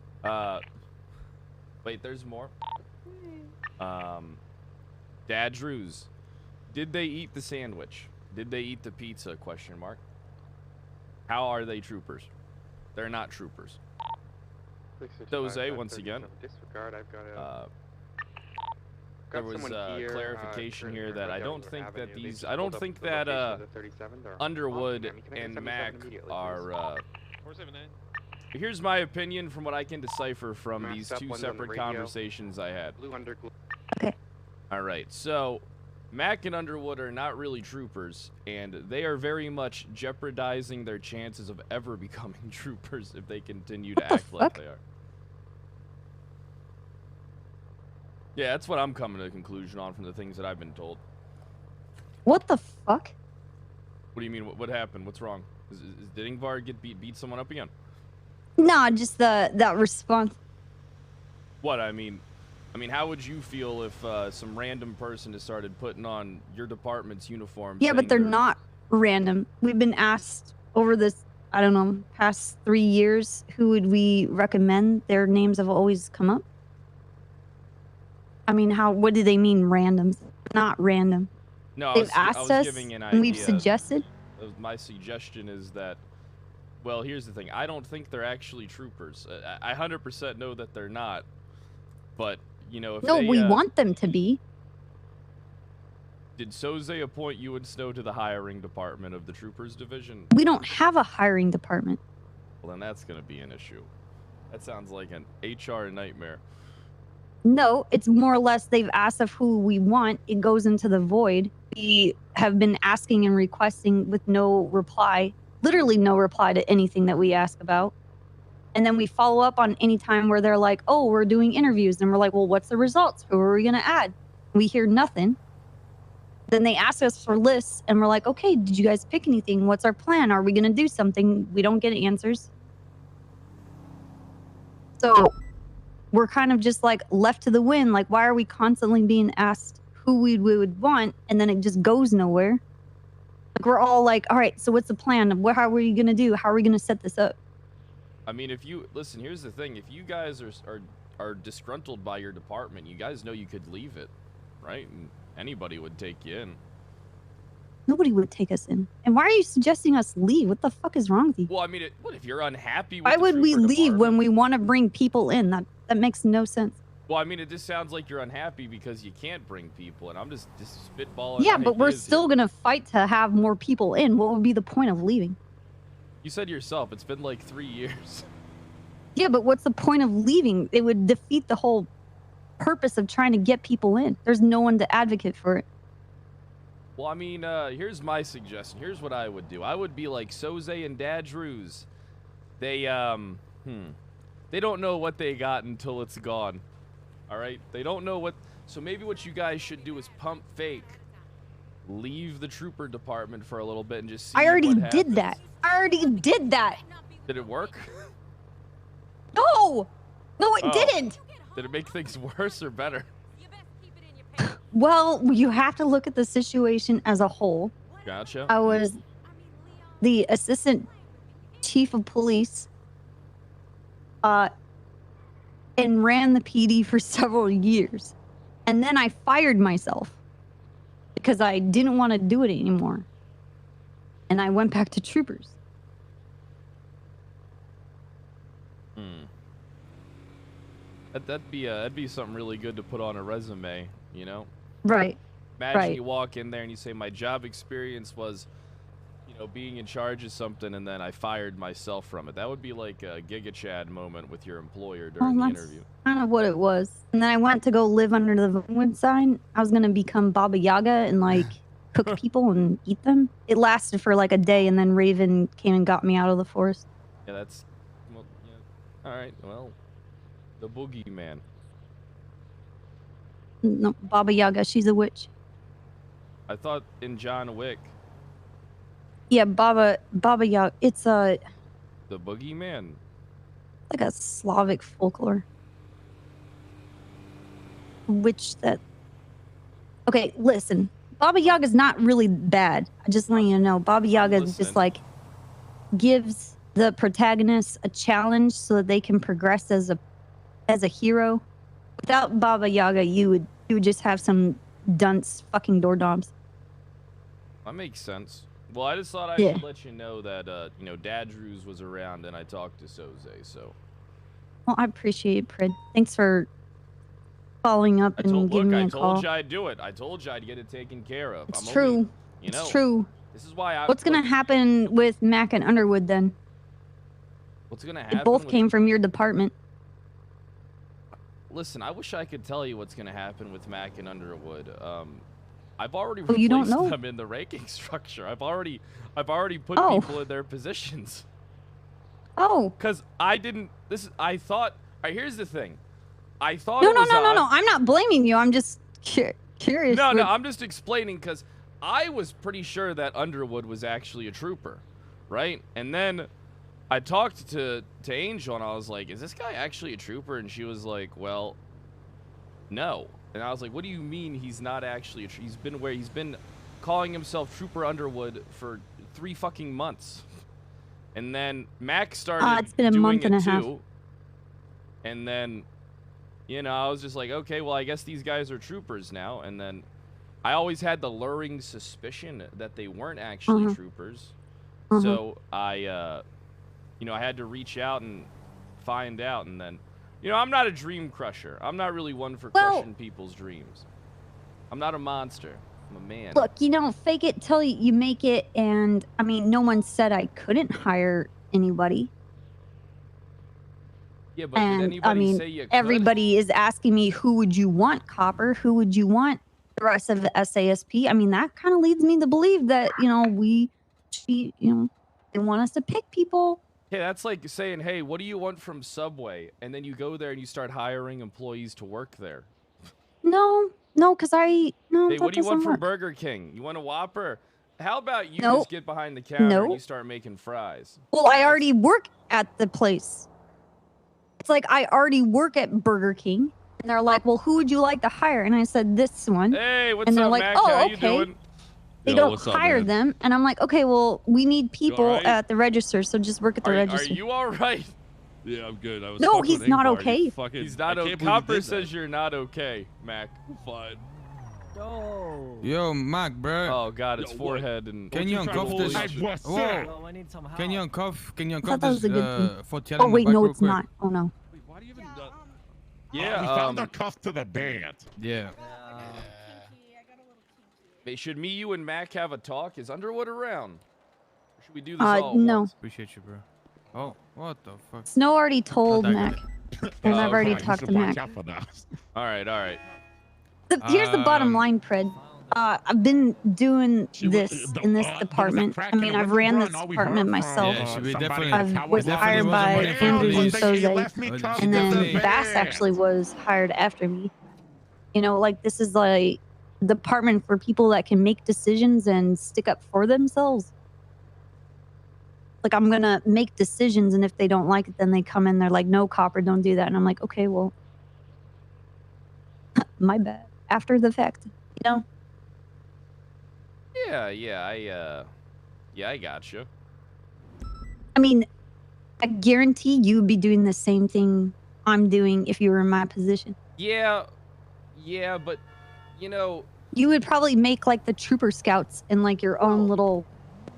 Wait, there's more. Dadruz, did they eat the sandwich? Did they eat the pizza? Question mark. How are they troopers? They're not troopers. 655, Doze, once again. Disregard, I've got a... There was here, clarification here that I don't think that Avenue. these, They I don't pulled up think the that location of the 37. They're Underwood awesome, man. Can I get and 77 Mac immediately, are. please? 479. Here's my opinion from what I can decipher from Masked these up, two one's on the separate radio. conversations I had. Blue underglow. Okay. All right, so Mac and Underwood are not really troopers, and they are very much jeopardizing their chances of ever becoming troopers if they continue to act like they are. Yeah, that's what I'm coming to a conclusion on from the things that I've been told. What the fuck? What do you mean? What happened? What's wrong? Did Ingvar get beat someone up again? Nah, just that response. What? I mean, how would you feel if some random person has started putting on your department's uniform? Yeah, but saying they're not random. We've been asked over this, I don't know, past 3 years, who would we recommend? Their names have always come up. I mean, what do they mean randoms? Not random. No, They've I asked was us, giving an and we've idea. suggested. My suggestion is that, well, here's the thing. I don't think they're actually troopers. I 100% know that they're not. But, you know, if No, they, we want them to be. Did Soze appoint you and Snow to the hiring department of the troopers division? We don't have a hiring department. Well, then that's going to be an issue. That sounds like an HR nightmare. No, it's more or less they've asked of who we want. It goes into the void. We have been asking and requesting with no reply, literally no reply to anything that we ask about. And then we follow up on any time where they're like, oh, we're doing interviews. And we're like, well, what's the results? Who are we going to add? We hear nothing. Then they ask us for lists and we're like, okay, did you guys pick anything? What's our plan? Are we going to do something? We don't get answers. So we're kind of just like left to the wind. Like, why are we constantly being asked who we would want? And then it just goes nowhere. Like, we're all like, all right, so what's the plan? How are we going to do? How are we going to set this up? I mean, if you listen, here's the thing. If you guys are disgruntled by your department. You guys know you could leave it, right? And anybody would take you in. Nobody would take us in. And why are you suggesting us leave? What the fuck is wrong with you? Well, I mean, what if you're unhappy with Why the would we trooper leave department? when we want to bring people in? That makes no sense. Well, I mean, it just sounds like you're unhappy because you can't bring people, and I'm just spitballing. Yeah, but we're still gonna fight to have more people in. What would be the point of leaving? You said yourself, it's been like 3 years. Yeah, but what's the point of leaving? It would defeat the whole purpose of trying to get people in. There's no one to advocate for it. Well, I mean, here's my suggestion. Here's what I would do. I would be like Soze and Dadruz. They don't know what they got until it's gone. All right? They don't know what... So maybe what you guys should do is pump fake. Leave the trooper department for a little bit and just see I already what did happens. that. I already did that. Did it work? No! No, it Oh. didn't! Did it make things worse or better? Well, you have to look at the situation as a whole. Gotcha. I was the assistant chief of police and ran the PD for several years. And then I fired myself because I didn't want to do it anymore. And I went back to troopers. That'd be something really good to put on a resume, you know? Right. Imagine Right. you walk in there and you say, my job experience was, you know, being in charge of something, and then I fired myself from it. That would be like a Giga Chad moment with your employer during the Well, that's interview. kind of what it was. And then I went to go live under the Vinewood sign. I was going to become Baba Yaga and like cook people and eat them. It lasted for like a day, and then Raven came and got me out of the forest. Yeah, that's... Well, yeah. All right, well, the boogeyman. No, Baba Yaga, she's a witch. I thought in John Wick, Yeah, Baba Yaga. It's the boogeyman. like a Slavic folklore. Witch that. Okay, listen. Baba Yaga's not really bad. I just want you to know. Baba Yaga just listening. like gives the protagonist a challenge so that they can progress as a hero. Without Baba Yaga, you would just have some dunce fucking doorknobs. That makes sense. Well, I just thought I Yeah. should let you know that, you know, Dadruz was around and I talked to Soze, so... Well, I appreciate it, Prid. Thanks for following up and giving me a I call. told you I'd do it. I told you I'd get it taken care of. It's I'm true. Only, you know, It's true. This is why I... What's gonna happen with Mac and Underwood then? What's gonna They happen both with- came from your department. Listen, I wish I could tell you what's gonna happen with Mac and Underwood. I've already Oh, you don't replaced know? them in the ranking structure. I've already put Oh. people in their positions. Oh. Cause I didn't. I thought. All right, here's the thing. I thought. No, it no, was no, no, odd- no. I'm not blaming you. I'm just curious. No, with- I'm just explaining because I was pretty sure that Underwood was actually a trooper, right? And then I talked to Angel and I was like, "Is this guy actually a trooper?" And she was like, "Well, no." And I was like, "What do you mean he's not actually a trooper? He's been calling himself Trooper Underwood for 3 fucking months." And then Mac started it's been a doing month and it a half. too. And then, you know, I was just like, okay, well, I guess these guys are troopers now. And then I always had the luring suspicion that they weren't actually Uh-huh. troopers. Uh-huh. So I, you know, I had to reach out and find out. And then, you know, I'm not a dream crusher. I'm not really one for Well- crushing people's dreams. I'm not a monster. I'm a man. Look, you know, fake it till you make it. And I mean, no one said I couldn't hire anybody. Yeah, but did And anybody I mean, say you could? everybody is asking me, who would you want, Copper? Who would you want, the rest of the SASP? I mean, that kind of leads me to believe that, you know, they want us to pick people. Yeah, that's like saying, hey, what do you want from Subway? And then you go there and you start hiring employees to work there. No, because Hey, that what do you want doesn't from work. Burger King? You want a Whopper? How about you Nope. just get behind the counter and Nope. you start making fries? Well, I already work at the place. It's like I already work at Burger King. And they're like, well, who would you like to hire? And I said, this one. Hey, what's and they're up, like, Mac? oh, How okay. you doing? They Yo, don't what's up, hire man? them. And I'm like, okay, well, we need people alright? at the register, so just work at the Are register. you all right? Yeah, I'm good. I was No, fucking he's with not Ingvar, you okay. Fucking, He's not I okay. can't believe you Copper did says that. you're not okay, Mac. Fine. No. Yo, Mac, bro. Oh God, it's forehead and. Can you uncuff this? Whoa. Yo, I need some help. Can you uncuff? Can you I thought uncuff that was this a good thing. for Oh wait, no, it's not. Oh no. Yeah, we found the cuff to the band. Yeah. Hey, should me, you, and Mac have a talk? Is Underwood around? Or should we do this all at no. once? Appreciate you, bro. Oh, what the fuck? Snow already told that Mac, and I've already okay. talked to Mac. All right, all right. Here's the bottom line, Pred. I've been doing this in this department. I mean, I've ran this department myself. Yeah, should we definitely. I was hired by Andrews and Soze, and then Bass actually was hired after me. You know, like this is like department for people that can make decisions and stick up for themselves. Like I'm gonna make decisions, and if they don't like it, then they come in. They're like, "No, Copper, don't do that." And I'm like, "Okay, well, my bad." After the fact, you know. Yeah, I got you. I mean, I guarantee you would be doing the same thing I'm doing if you were in my position. Yeah, but you know. You would probably make like the trooper scouts in like your own little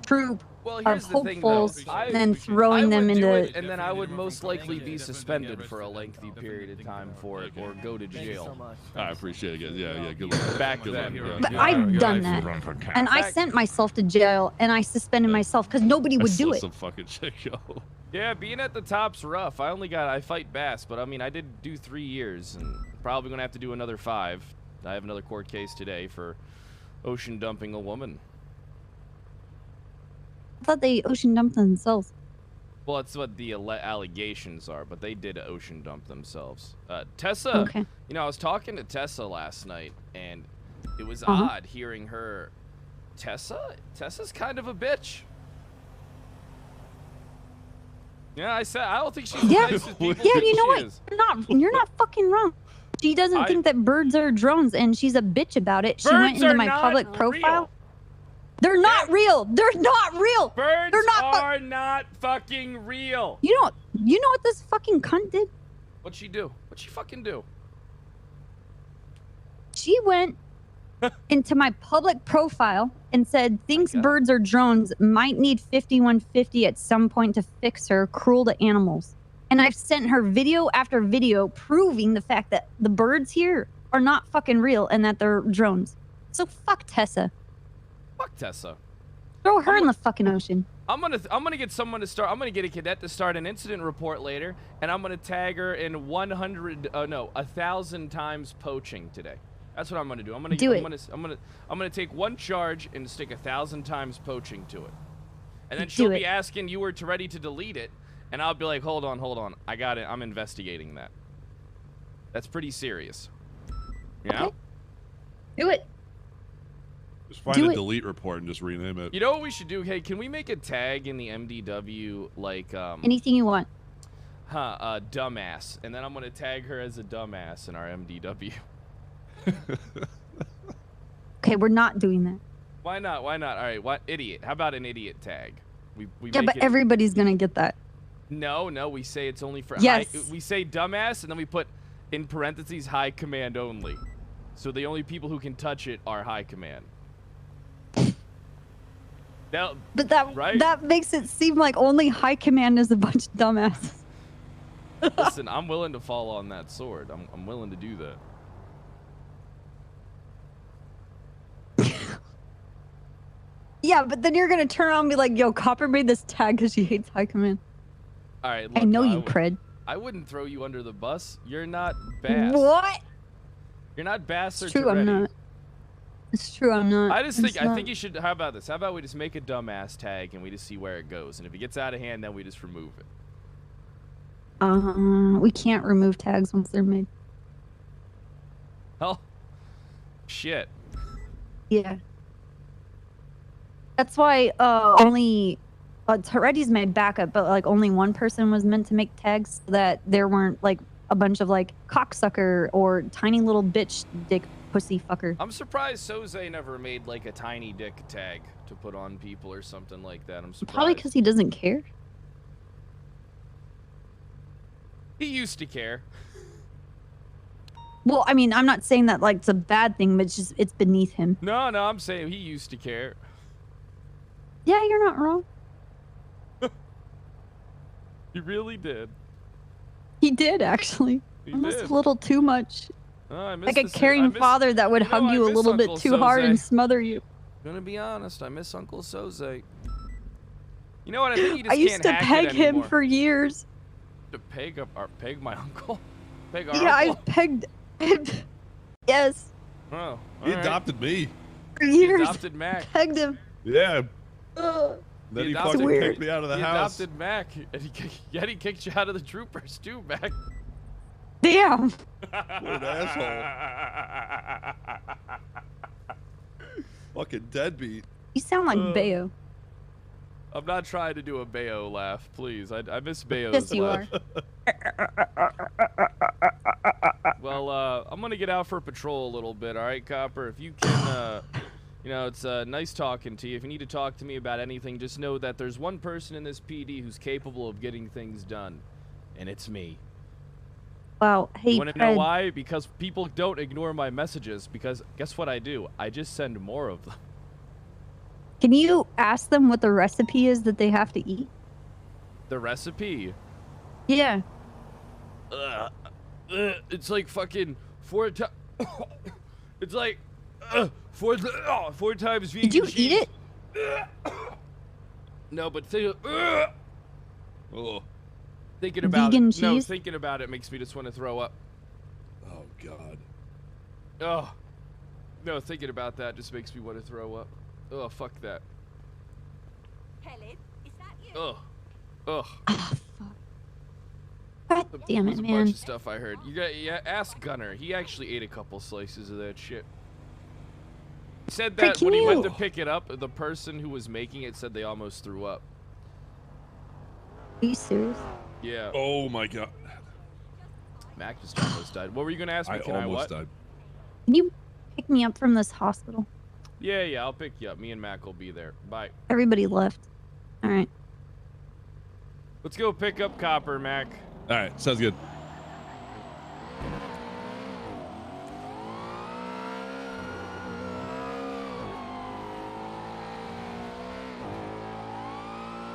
troop of hopefuls, and then throwing them would do into. it, and then I would most likely be suspended for a lengthy period of time for it, or go to jail. I appreciate it. Yeah, good luck. Back good then. luck. But I've done that, and I sent myself to jail, and I suspended myself because nobody would do it. Some fucking shit, yo. Yeah, being at the top's rough. I fight Bass, but I mean, I did do 3 years, and probably gonna have to do another 5. I have another court case today for ocean dumping a woman. I thought they ocean dumped themselves. Well, that's what the allegations are, but they did ocean dump themselves. Tessa, Okay. you know, I was talking to Tessa last night, and it was odd hearing her. Tessa's kind of a bitch. Yeah, I said I don't think she's the nicest people Yeah, think you know she what? is. You're not fucking wrong. She doesn't think that birds are drones, and she's a bitch about it. She went into my public profile. They're not real. They're not real. Birds They're not are not fucking real. You know what this fucking cunt did? What'd she do? What'd she fucking do? She went into my public profile and said thinks birds are drones, might need 5150 at some point to fix her, cruel to animals. And I've sent her video after video proving the fact that the birds here are not fucking real and that they're drones. So fuck Tessa. Fuck Tessa. Throw her in the fucking ocean. I'm gonna get someone to start. I'm gonna get a cadet to start an incident report later, and I'm gonna tag her in 1,000 times poaching today. That's what I'm gonna do. I'm gonna take one charge and stick 1,000 times poaching to it, and then she'll be asking you were ready to delete it, and I'll be like, hold on, I got it. I'm investigating that. That's pretty serious. Yeah. Okay. Do it. Just find a delete report and just rename it. You know what we should do? Hey, can we make a tag in the MDW like Anything you want. Dumbass, and then I'm gonna tag her as a dumbass in our MDW. Okay, we're not doing that. Why not? All right, what idiot? How about an idiot tag? We Yeah, make but everybody's gonna get that. No, we say it's only for Yes. we say dumbass, and then we put in parentheses high command only. So the only people who can touch it are high command. Now, But that makes it seem like only high command is a bunch of dumbasses. listen, I'm willing to fall on that sword. I'm willing to do that. Yeah, but then you're gonna turn around and be like, "Yo, Copper made this tag because she hates high command." All right, I look, know you, Pred. I wouldn't throw you under the bus. You're not Bass. What? You're not Bass or It's true, I'm Toretti. not. It's true, I'm not. I It's not. think you should. How about this? How about we just make a dumbass tag and we just see where it goes, and if it gets out of hand, then we just remove it. We can't remove tags once they're made. Oh, shit. Yeah. That's why only Toretti's my backup, but like only one person was meant to make tags so that there weren't like a bunch of like cocksucker or tiny little bitch dick pussy fucker. I'm surprised Soze never made like a tiny dick tag to put on people or something like that. I'm surprised. Probably because he doesn't care. He used to care. Well, I mean, I'm not saying that like it's a bad thing, but it's beneath him. No, I'm saying he used to care. Yeah, you're not wrong. He really did. He did actually. He Almost did. a little too much. Oh, I miss Like a this- I caring miss- father that would you know, hug I you a miss little Uncle bit too hard and Soze. smother you. Gonna be honest, I miss Uncle Soze. You know what? I think you just I used can't to hack peg it him anymore. for years. To peg my uncle. Peg our Yeah, I uncle. pegged. Yes, Oh, He alright. adopted me. for He years. adopted Mac. Pegged him. Yeah. Ugh. Then he adopted- fucking weird. kicked me out of the He house. adopted Mac, and he kicked you out of the troopers too, Mac. Damn. What an asshole. Fucking deadbeat. You sound like Bayo. I'm not trying to do a Bayo laugh, please. I miss Bayo's Yes, you laugh. are. Well, I'm gonna get out for patrol a little bit, all right, Copper? If you can, you know, it's nice talking to you. If you need to talk to me about anything, just know that there's one person in this PD who's capable of getting things done, and it's me. Wow. Hey, You want to know Fred. why? Because people don't ignore my messages, because guess what I do? I just send more of them. Can you ask them what the recipe is that they have to eat? The recipe? Yeah. It's like fucking 4 times. It's like 4 times vegan Did you cheese. eat it? No, but Oh. thinking about Vegan it. No, cheese? thinking about it makes me just want to throw up. Oh God. Oh. No, thinking about that just makes me want to throw up. Oh, fuck that. Helen, is that you? Ugh. Ugh. God damn There's it, a man. bunch of stuff I heard. You got ask Gunner. He actually ate a couple slices of that shit. He said that Freaking when he went you. to pick it up, the person who was making it said they almost threw up. Are you serious? Yeah. Oh my God. Mac just almost died. What were you gonna ask me? I Can almost I what? died. Can you pick me up from this hospital? Yeah, I'll pick you up. Me and Mac will be there. Bye. Everybody left. All right. Let's go pick up Copper, Mac. All right, sounds good.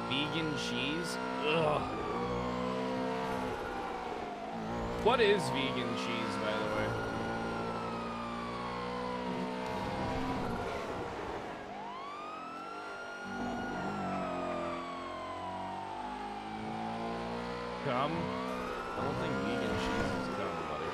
Vegan cheese? Ugh. What is vegan cheese, by the way? Cum? I don't think vegan cheese is cum, buddy.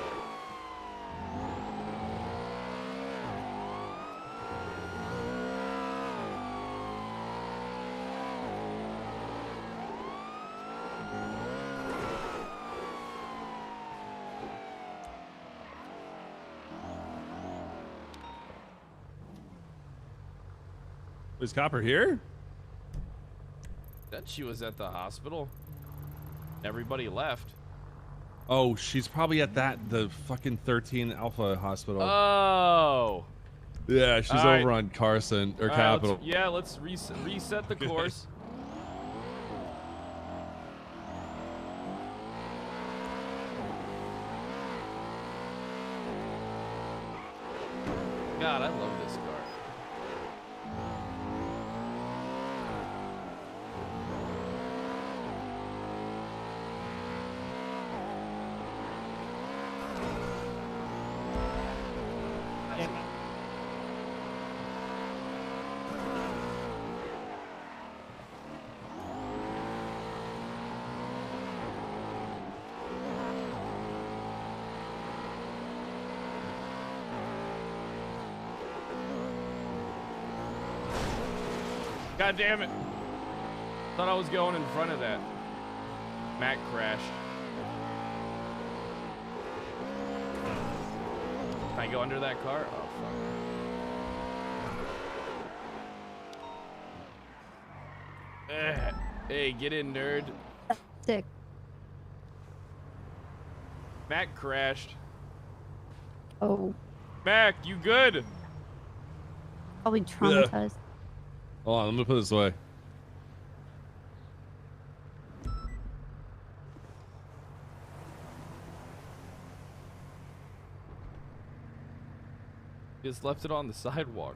Is Copper here? That she was at the hospital. Everybody left. Oh, she's probably at the fucking 13 Alpha hospital. Oh. Yeah, she's All right. over on Carson or All right, Capitol. let's reset the course. God, I love this car. God damn it. Thought I was going in front of that. Mac crashed. Can I go under that car? Oh, fuck. Hey, get in, nerd. Sick. Mac crashed. Oh, Mac, you good? probably traumatized. Hold on, let me put it this way. Just left it on the sidewalk.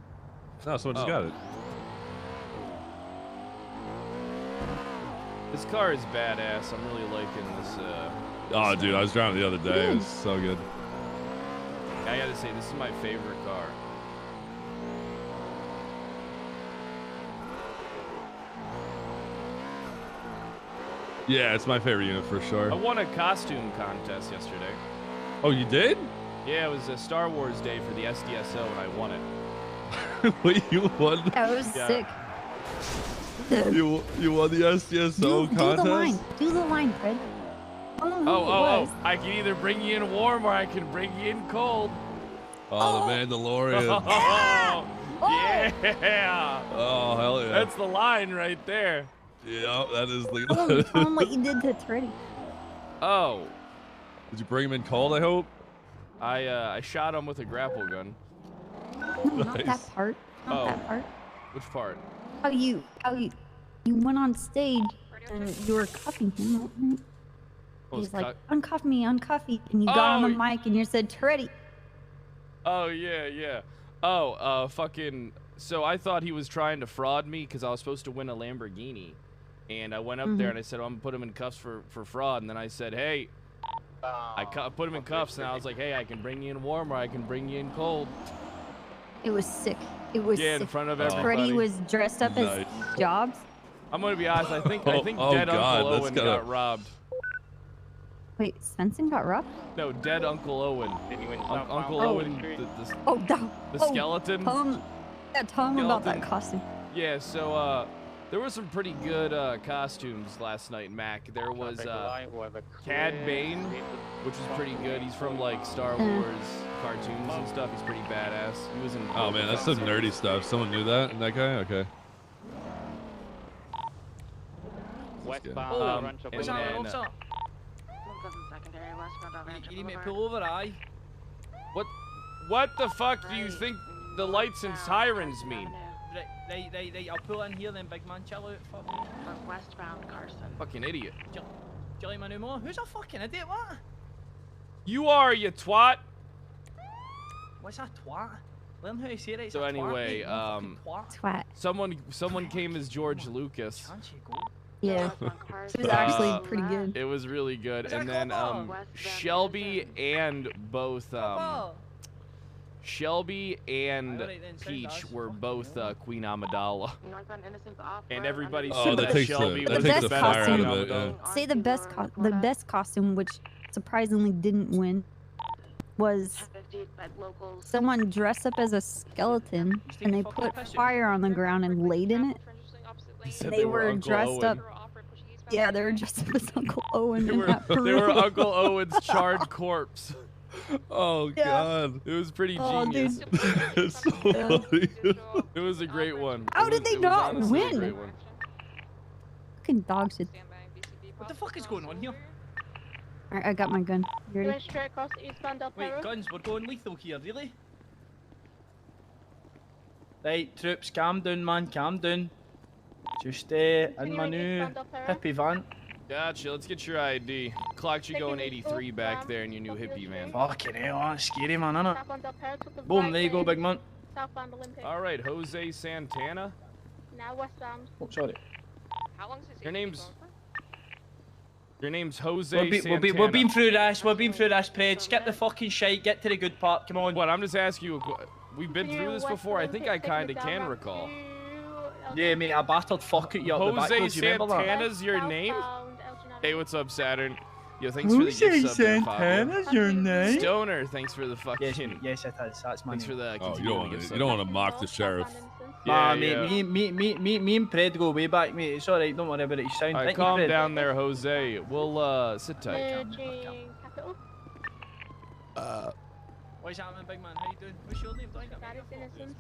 No, someone just got it. This car is badass. I'm really liking this. Oh, dude, I was driving the other day. It was so good. I gotta say, this is my favorite car. Yeah, it's my favorite unit for sure. I won a costume contest yesterday. Oh, you did? Yeah, it was a Star Wars day for the SDSO, and I won it. Wait, you won? That was Yeah. sick. You won the SDSO Do contest? the line. Do the line, Fred. Oh! I can either bring you in warm or I can bring you in cold. Oh, the Mandalorian. Yeah. Oh, hell yeah. That's the line right there. Yeah, that is the. Tell him what you did to Treddy. Oh. Did you bring him in cold, I hope? I shot him with a grapple gun. No, not that part. Not that part. Which part? How you went on stage and you were cuffing him. Right? He's like, uncuff me, uncuff me. And you got on the mic and you said, Treddy. Oh, yeah. Oh, fucking... So I thought he was trying to fraud me because I was supposed to win a Lamborghini. And I went up there and I said, I'm going to put him in cuffs for fraud. And then I said, hey... I put him in cuffs and I was like, hey, I can bring you in warm or I can bring you in cold. It was sick. It was sick. In front of everybody. Treddy was dressed up as Jobs. I'm going to be honest. I think Oh dead God, Uncle that's Owen gotta- got robbed. Wait, Svensson got robbed? No, dead Uncle Owen. Uncle Owen, the skeleton. Tell him about that Skeleton. costume. Yeah, so there were some pretty good costumes last night, Mac. There was Cad Bane, which was pretty good. He's from like Star Wars cartoons and stuff. He's pretty badass. He was in. Oh man, that's some nerdy stuff. Someone knew that? That guy? Okay. And then, You need me to pull over, aye? what the fuck do you think the lights and sirens mean? Right. I'll pull in here then, big man. Chill out. Fuck. Westbound Carson. Fucking idiot. Do you like my new more? Who's a fucking idiot? What? You are, you twat. What's a twat? Learn how to say it. It's So a anyway, twat, mate, you Twat. someone came as George Lucas. Yeah. It was actually pretty good. It was really good. Is that And then Cobo? Shelby and both Shelby and Peach were both Queen Amidala. And everybody Oh, said that that takes Shelby the was takes the better fire than out of it. Amidala. Yeah. Say the best costume, which surprisingly didn't win, was someone dressed up as a skeleton and they put fire on the ground and laid in it. said They were Uncle dressed Owen. up. Yeah, they were dressed up as Uncle Owen They in were, that they were parade. Uncle Owen's charred corpse. Oh Yeah. God. It was pretty Oh, genius. dude. It's so funny. It was a great one. How It did was- they it was not honestly a win? great one. Fucking dog shit. What the fuck is going on here? Alright, I got my gun. You ready? straight across eastbound Del Wait, guns, we're going lethal here, really? Right, troops, calm down, man, calm down. Just in my new hippie van. Gotcha. Let's get your ID. Clocked you going 83 back there in your new hippie van. Fucking hell, that's scary, man, innit? Boom, there you go, big man. Southbound Olympic. All right, Jose Santana. Now westbound. Oh, sorry. How long is Your name's Jose We're Santana. being through this, Pred. Skip the fucking shite, get to the good part, come on. What? I'm just asking you. We've been through this before. I think I kind of can recall. Yeah, mate, I battered fuck at you up the back Jose road, you remember that? Santana's your name? Hey, what's up, Saturn? Yo, thanks for the gift sub there, Pablo. your name? Stoner, thanks for the fucking. Yes, it is. That's my Thanks for name. the. Oh, continuing gift you sub. don't want to mock the sheriff. Nah, Yeah, mate, me and Pred go way back, mate. It's alright, don't worry about it. You sound. All right, Thank you, calm Pred. down there, Jose. We'll sit tight. Capital. What's happening, big man? How you doing? What's your name? That is innocent.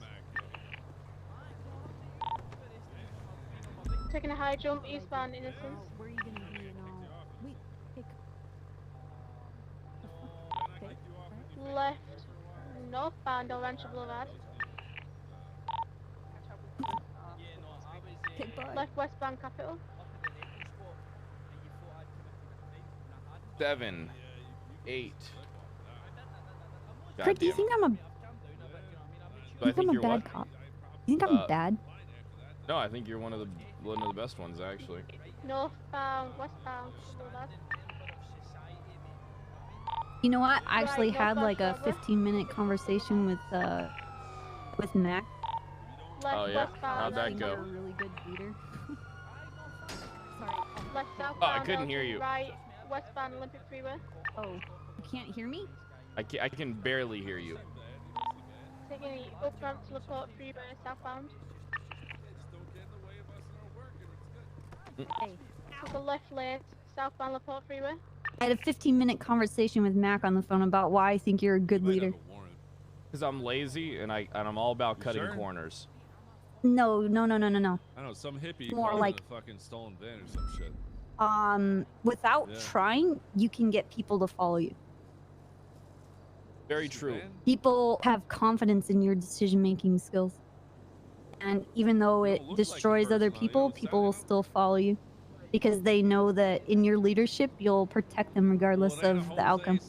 Taking a high jump eastbound innocence. Where are you gonna be and all? Wait, pick. Okay. Left northbound Orange Boulevard. Okay, bye. Left westbound Capital. 7, 8. Fred, do you think I'm a Do I You think think I'm you're a bad what? cop? You think I'm bad? No, I think you're one of the best ones actually. Northbound, westbound, to the left. You know what? I actually Right, had like a northbound, 15-minute conversation with Mac. Oh yeah, how'd that You're go? a really good leader. Left southbound. Oh, I couldn't hear you. Right, westbound Olympic Freeway. Oh, you can't hear me? I can barely hear you. Taking the up ramp to Laporte Freeway, southbound. Hey. To the left lane, southbound Laporte Freeway. I had a 15-minute conversation with Mac on the phone about why I think you're a good leader. Because I'm lazy and I'm all about cutting sure? corners. No. I don't know, some hippie More called like- it a fucking stolen van or some shit. Without Yeah. trying, you can get people to follow you. Very true. People have confidence in your decision-making skills. And even though it destroys other people, people will still follow you. Because they know that in your leadership, you'll protect them regardless of the outcome.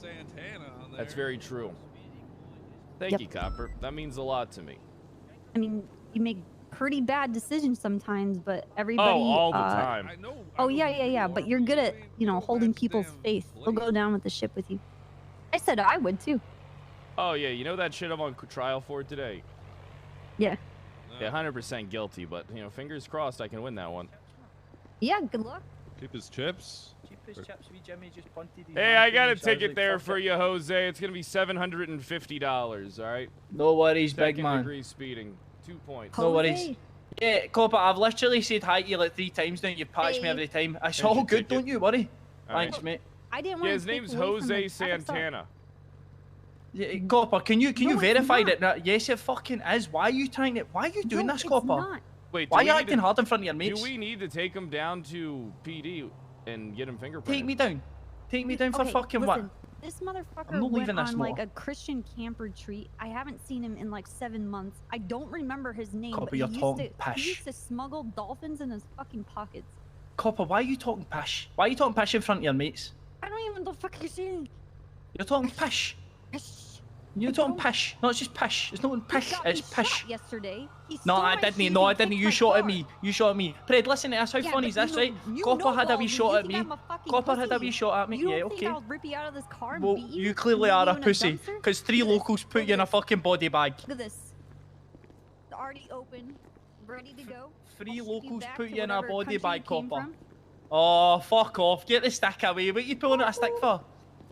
That's very true. Thank Yep. you, Copper. That means a lot to me. I mean, you make pretty bad decisions sometimes, but everybody. all the time. Oh yeah. But you're good at, holding people's faith. They'll go down with the ship with you. I said I would too. Oh yeah, you know that shit I'm on trial for today? Yeah. Yeah, 100% guilty, but fingers crossed I can win that one. Yeah. Good luck. Keep his chips. Cheapest chips we Jimmy just punted his Hey, man I got a through, so I was ticket like, there fuck for it. you, Jose. It's gonna be $750. All right. No worries, big Second man. degree speeding, 2 points. No worries. Yeah, Copper, I've literally said hi to you like 3 times now. You've patched me Hey. every time. It's Here's all your good, ticket. don't you worry. All right. Thanks, mate. I didn't Yeah, want his name's Jose Santana. Yeah, Copper, can you No, it's verify not. that? Yes, it fucking is. Why are you trying to? Why are you doing No, this, it's Copper? not. Wait, Why are do you we need acting to- hard in front of your mates? Do we need to take him down to PD and get him fingerprinted? Take me down. Take me down for Okay, fucking listen, what? This motherfucker I'm not went leaving this on like more. a Christian camp retreat. I haven't seen him in like 7 months. I don't remember his name, Copper, but he you're used, talking to, pish. he used to smuggle dolphins in his fucking pockets. Copper, why are you talking pish? Why are you talking pish in front of your mates? I don't even know what the fuck you're saying. You're talking pish. You're talking pish. No, it's just pish. It's not pish. It's pish. Yesterday. He No, stole I my didn't. shoes No, I and didn't. kicked You my shot at car. me. You shot at me. Pred, listen to this. How Yeah, funny but is this, you right? know- you Copper had a know wee me. shot You at think me. I'm a fucking Copper had a pussy. wee shot at me. You don't Yeah, think okay. I'll rip you out of this car and Well, beat you? you and clearly leave are you a in pussy, dumpster? because 3 locals put you in a fucking body bag. Look at this. It's already open, ready to go. 3 I'll ship locals back put to you in a whatever body country bag, you came Copper. from. Oh, fuck off. Get the stick away. What you pulling out a stick for?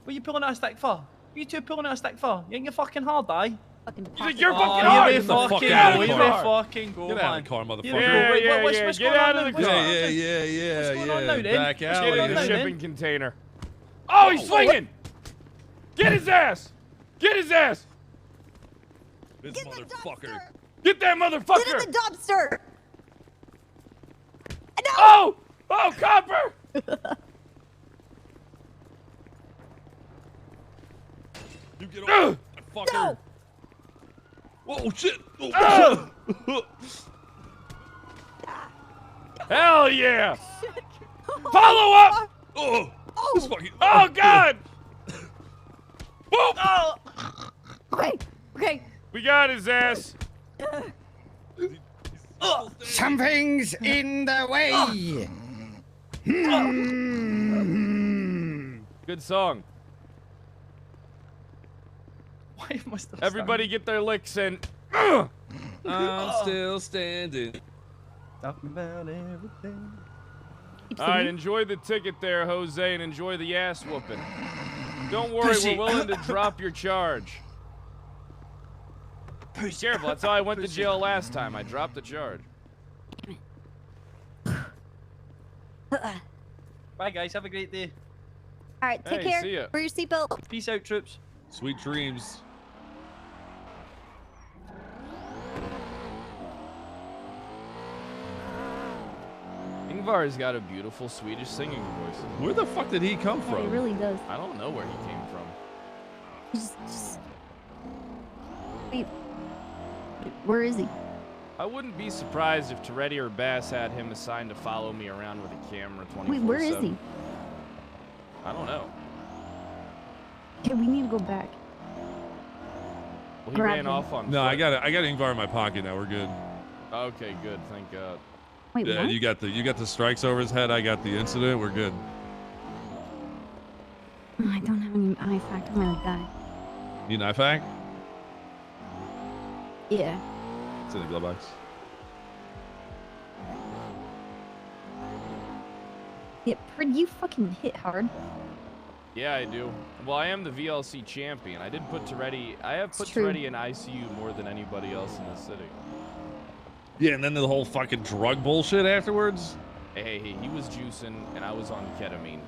What you pulling out a stick for? You two pulling out a stick for? You ain't your fucking hard, die. Fucking You think you're Oh, fucking you hard? may Get the fuck fucking out go. of You the may car. fucking go, Get man. out of the car, motherfucker. You may Yeah, go. Wait, yeah, what's yeah. what's Get going out on of now? the What's car. going on now? Yeah. What's going on now, then? Back What's alley. going Get on in the now, then? shipping container. Oh, he's swinging! Get his ass! Get his ass! This motherfucker. Get that motherfucker! Get in the dumpster! No! Oh! Oh, Copper! You get over fucker. No! Whoa, shit. Oh. Hell yeah! Follow up! Oh. This fucking. Oh, God! Whoop! Oh! Okay. We got his ass. Something's in the way. Good song. Why must I Everybody get their licks in. I'm still standing. Talking about everything. All right, enjoy the ticket there, Jose, and enjoy the ass whooping. Don't worry, Pussy. we're willing to drop your charge. Be careful, that's how I went to jail last time. I dropped the charge. Bye, guys. Have a great day. All right, take Hey, care. see ya. Wear your seatbelt. Peace out, troops. Sweet dreams. Ingvar's got a beautiful Swedish singing voice. Where the fuck did he come Yeah, he from? really does. I don't know where he came from. Just... Wait. Where is he? I wouldn't be surprised if Toretti or Bass had him assigned to follow me around with a camera 24/7. Wait, where is he? I don't know. Okay, we need to go back. Well, he Grab ran him. off on. No, foot. I got Ingvar in my pocket now. We're good. Okay, good. Thank God. Wait, Yeah, what? you got the strikes over his head. I got the incident. We're good. Oh, I don't have any IFAC. I'm gonna die. Need an IFAC? Yeah. It's in the glove box. Yeah, Prid, you fucking hit hard. Yeah, I do. Well, I am the VLC champion. I did put Toretti. I have put true. Toretti in ICU more than anybody else in the city. Yeah, and then the whole fucking drug bullshit afterwards. Hey, he was juicing and I was on ketamine.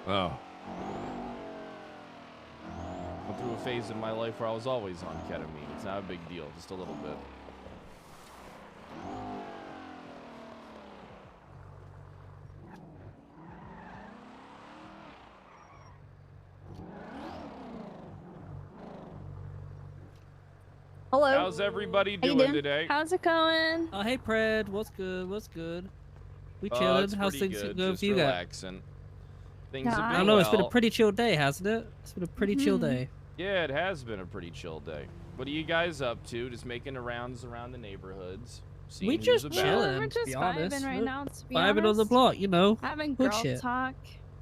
Oh. Went through a phase in my life where I was always on ketamine. It's not a big deal, just a little bit. Hello. How's everybody How you doing today? How's it going? Oh, hey, Pred. What's good? What's good? We Oh, chilling. it's How's pretty things good. going Just for you guys? relaxing. Things have I been don't know. It's been a well. pretty chill day, hasn't it? It's been a pretty chill day. Yeah, it has been a pretty chill day. What are you guys up to? Just making the rounds around the neighborhoods. Seeing We who's just about. chilling. We're to just be honest. vibing right now. To be Vibing on the honest. block, you know. Having Good girl shit. talk.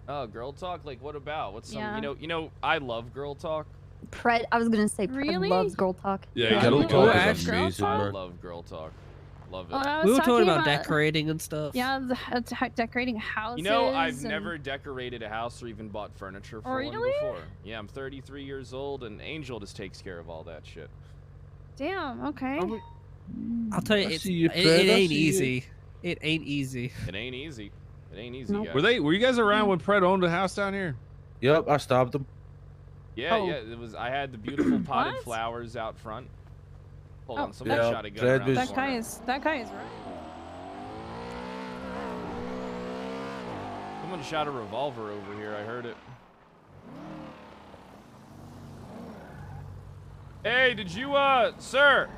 Oh, girl talk? Like what about? What's some? Yeah. You know. I love girl talk. Pred, I was gonna say Pred Really? loves girl talk. Yeah, I girl love talk girl is amazing, I bro. love girl talk. Love it. Oh, I We was were talking about about decorating and stuff. Yeah, decorating houses. You know, I've and- never decorated a house or even bought furniture for one Really? before. Yeah, I'm 33 years old, and Angel just takes care of all that shit. Damn. Okay. I'll tell you, I it see you, Pred. ain't I see you. easy. It ain't easy. It ain't easy. It ain't easy, Nope. guys. Were you guys around when Pred owned a house down here? Yep, I stopped him. Yeah, Oh. yeah. It was. I had the beautiful potted What? flowers out front. Hold Oh, on, somebody yeah, shot a gun Fred around the was- corner. That guy is right. Someone shot a revolver over here. I heard it. Hey, did you, sir?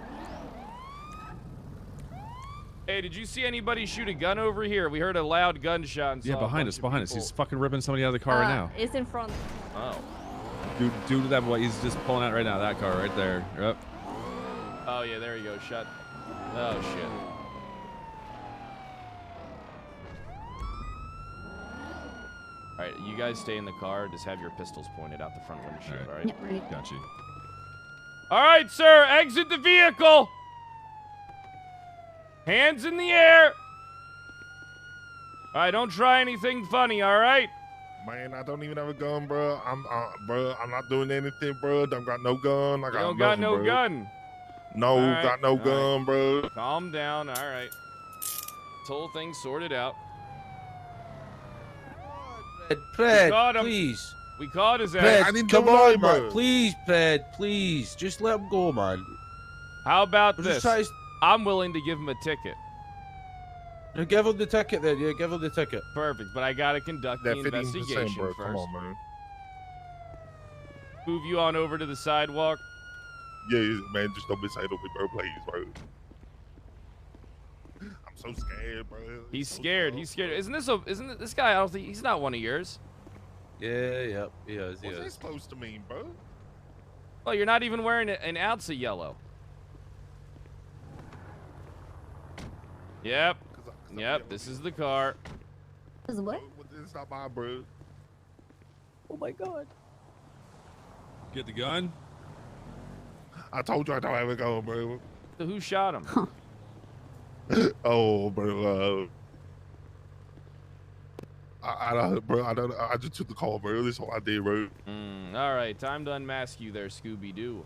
Hey, did you see anybody shoot a gun over here? We heard a loud gunshot. And Yeah, saw a behind bunch us, of behind us. people. He's fucking ripping somebody out of the car right now. It's in front. Oh. Dude, that boy, he's just pulling out right now. That car right there. Yep. Oh yeah, there you go. Shut. Oh shit. All right, you guys stay in the car. Just have your pistols pointed out the front windshield. All right. Yeah, right. Got you. All right, sir. Exit the vehicle. Hands in the air. All right, don't try anything funny. All right. Man, I don't even have a gun, bro. I'm not doing anything, bro. Don't got no gun. I You got don't got nothing, no bro. gun. No, All right, got no all right. gun, bro. Calm down. All right. This whole thing sorted out. Pred, caught him. please. We caught his Pred, ass. I didn't come do on, nothing, man. bro. Please, Pred, please. Just let him go, man. How about We're this? just trying to- I'm willing to give him a ticket. Yeah, give him the ticket then. Yeah, give him the ticket. Perfect, but I gotta conduct the That 15%, investigation bro. first. Come on, man. Move you on over to the sidewalk. Yeah, man, just don't mishandle me, bro. Please, bro. I'm so scared, bro. He's scared. He's scared. Isn't this guy? I don't think he's not one of yours. Yeah, yep. He is. He What's that is. supposed to mean, bro? Oh, you're not even wearing an ounce of yellow. Yep. Yep. This is the car. Is what? It's not mine, bro. Oh my god. Get the gun. I told you I don't have a gun, bro. So who shot him? Oh, bro. I don't, bro. I just took the call, bro. That's all I did, bro. All right, time to unmask you there, Scooby Doo.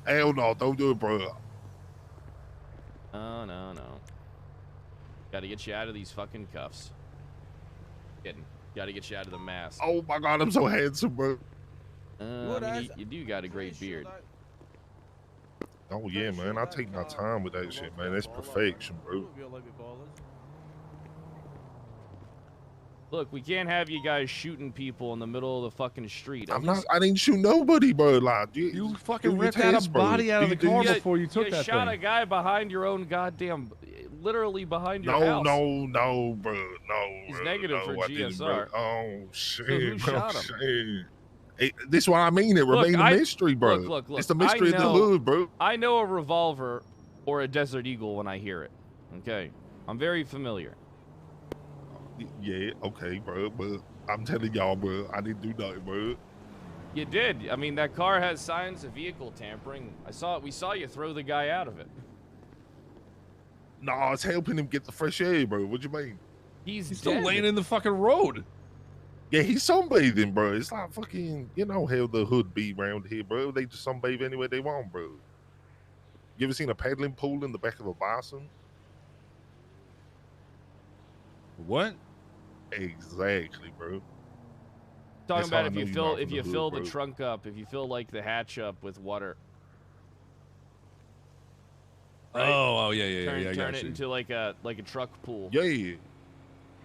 Hell no, don't do it, bro. Oh no. Gotta get you out of these fucking cuffs. Gotta get you out of the mask. Oh my god, I'm so handsome, bro. I mean, you do got a great beard. Oh yeah, man. I take my time with that shit, man. That's perfection, bro. Look, we can't have you guys shooting people in the middle of the fucking street. I'm not. I didn't shoot nobody, bro. Like you fucking do your ripped out a test, bro. body out of the car You- before you took you that shot thing. a guy behind your own goddamn, literally behind your No, house. no, bro. No. He's bro, negative no, for I didn't, GSR. bro. Oh shit, who bro. shot him? Shit. This is what I mean. It remained a mystery, bro. Look. It's the mystery of the hood, bro. I know a revolver or a Desert Eagle when I hear it. Okay, I'm very familiar. Yeah, okay, bro. But I'm telling y'all, bro, I didn't do nothing, bro. You did. I mean, that car has signs of vehicle tampering. We saw you throw the guy out of it. Nah, it's helping him get the fresh air, bro. What you mean? He's still laying in the fucking road. Yeah, he's sunbathing, bro. It's like fucking, you know how the hood be around here, bro. They just sunbathe anywhere they want, bro. You ever seen a paddling pool in the back of a bison? What? Exactly, bro. Talking That's about how if I you know fill you're not if from you the fill hood, the bro. trunk up, if you fill like the hatch up with water. Right? Oh, yeah. Turn I got it you. into like a truck pool. Yeah.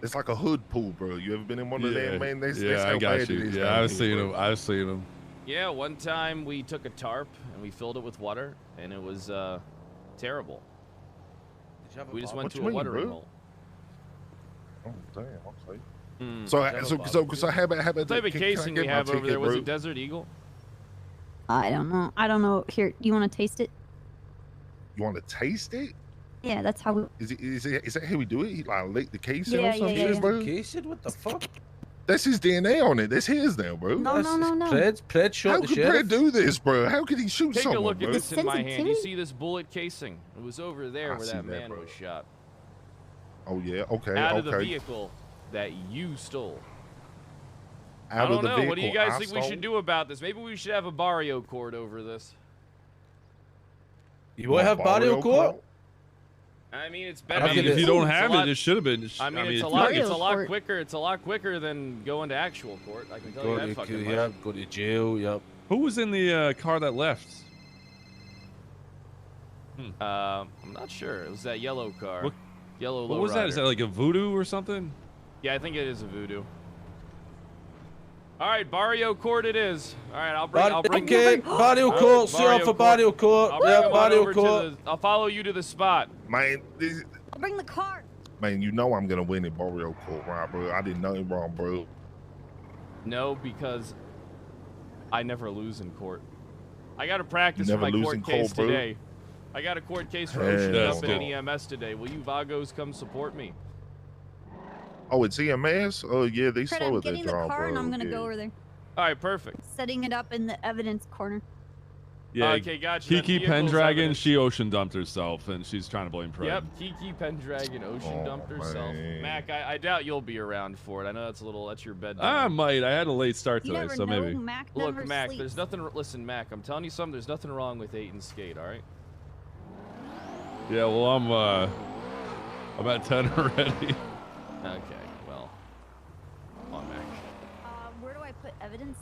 It's like a hood pool, bro. You ever been in one of them, man? That's how I got bad you. it is Yeah, down I've here, seen bro. them. I've seen them. Yeah, one time we took a tarp and we filled it with water, and it was terrible. We just went What to you a mean, watering bro? hole. Oh damn, okay. Hmm. So how about What type of can I casing get we my have over ticket, there? Was bro? it Desert Eagle? I don't know. Here, you want to taste it? You want to taste it? Yeah, that's how we. Is that how we do it? He like lick the casing Yeah, or some yeah, shit, yeah. bro? Casing? What the fuck? That's his DNA on it. That's his now, bro. No. Pred shot How the could sheriff? Pred do this, bro? How could he shoot Take someone, a look bro? at this in my hand. You sensitivity? see this bullet casing? It was over there I where see that that, man bro. was shot. Oh yeah, okay, Out of the okay. vehicle that you stole. Out I don't of the know. vehicle What do you guys I think we stole? should do about this? Maybe we should have a Barrio court over this. You want to have Barrio Court? I mean, it's I better. mean, if you don't have it, it should have been. I mean, it's if a you- lot. It's a Mario lot court. quicker. It's a lot quicker than going to actual court. I can tell you that fucking much. Go to jail, yep. Who was in the car that left? I'm not sure. It was that yellow car. What- Yellow. What was that? Is that like a voodoo or something? Yeah, I think it is a voodoo. All right, Barrio Court it is. All right, I'll bring. Okay, Barrio Court. See you for Barrio Court. I'll bring Yeah, him on Barrio over to Court. I'll follow you to the spot. Man, I'll bring the car. man, you know I'm gonna win in Barrio Court, right, bro? I did nothing wrong, bro. No, because I never lose in court. I got to practice You for my never lose court in case court, bro? today. I got a court case for Hell ocean no. up in EMS today. Will you Vagos come support me? Oh, it's EMS? Oh yeah, they Fred, slow I'm at that getting the job, car bro. and I'm gonna yeah. go over there, All right, perfect. setting it up in the evidence corner. Yeah. Okay, gotcha. That Kiki vehicle's Pendragon, evidence. she ocean dumped herself, and she's trying to blame Fred. Yep, Kiki Pendragon ocean Oh, dumped herself. man. Mac, I doubt you'll be around for it. I know that's your bed. I might. I had a late start You today, never so know. maybe. Mac Look, never Mac, sleeps. there's nothing. Listen, Mac, I'm telling you something. There's nothing wrong with 8 and skate. All right. Yeah, well, I'm at 10 already. Okay. Well. Come on, Mac. Where do I put evidence?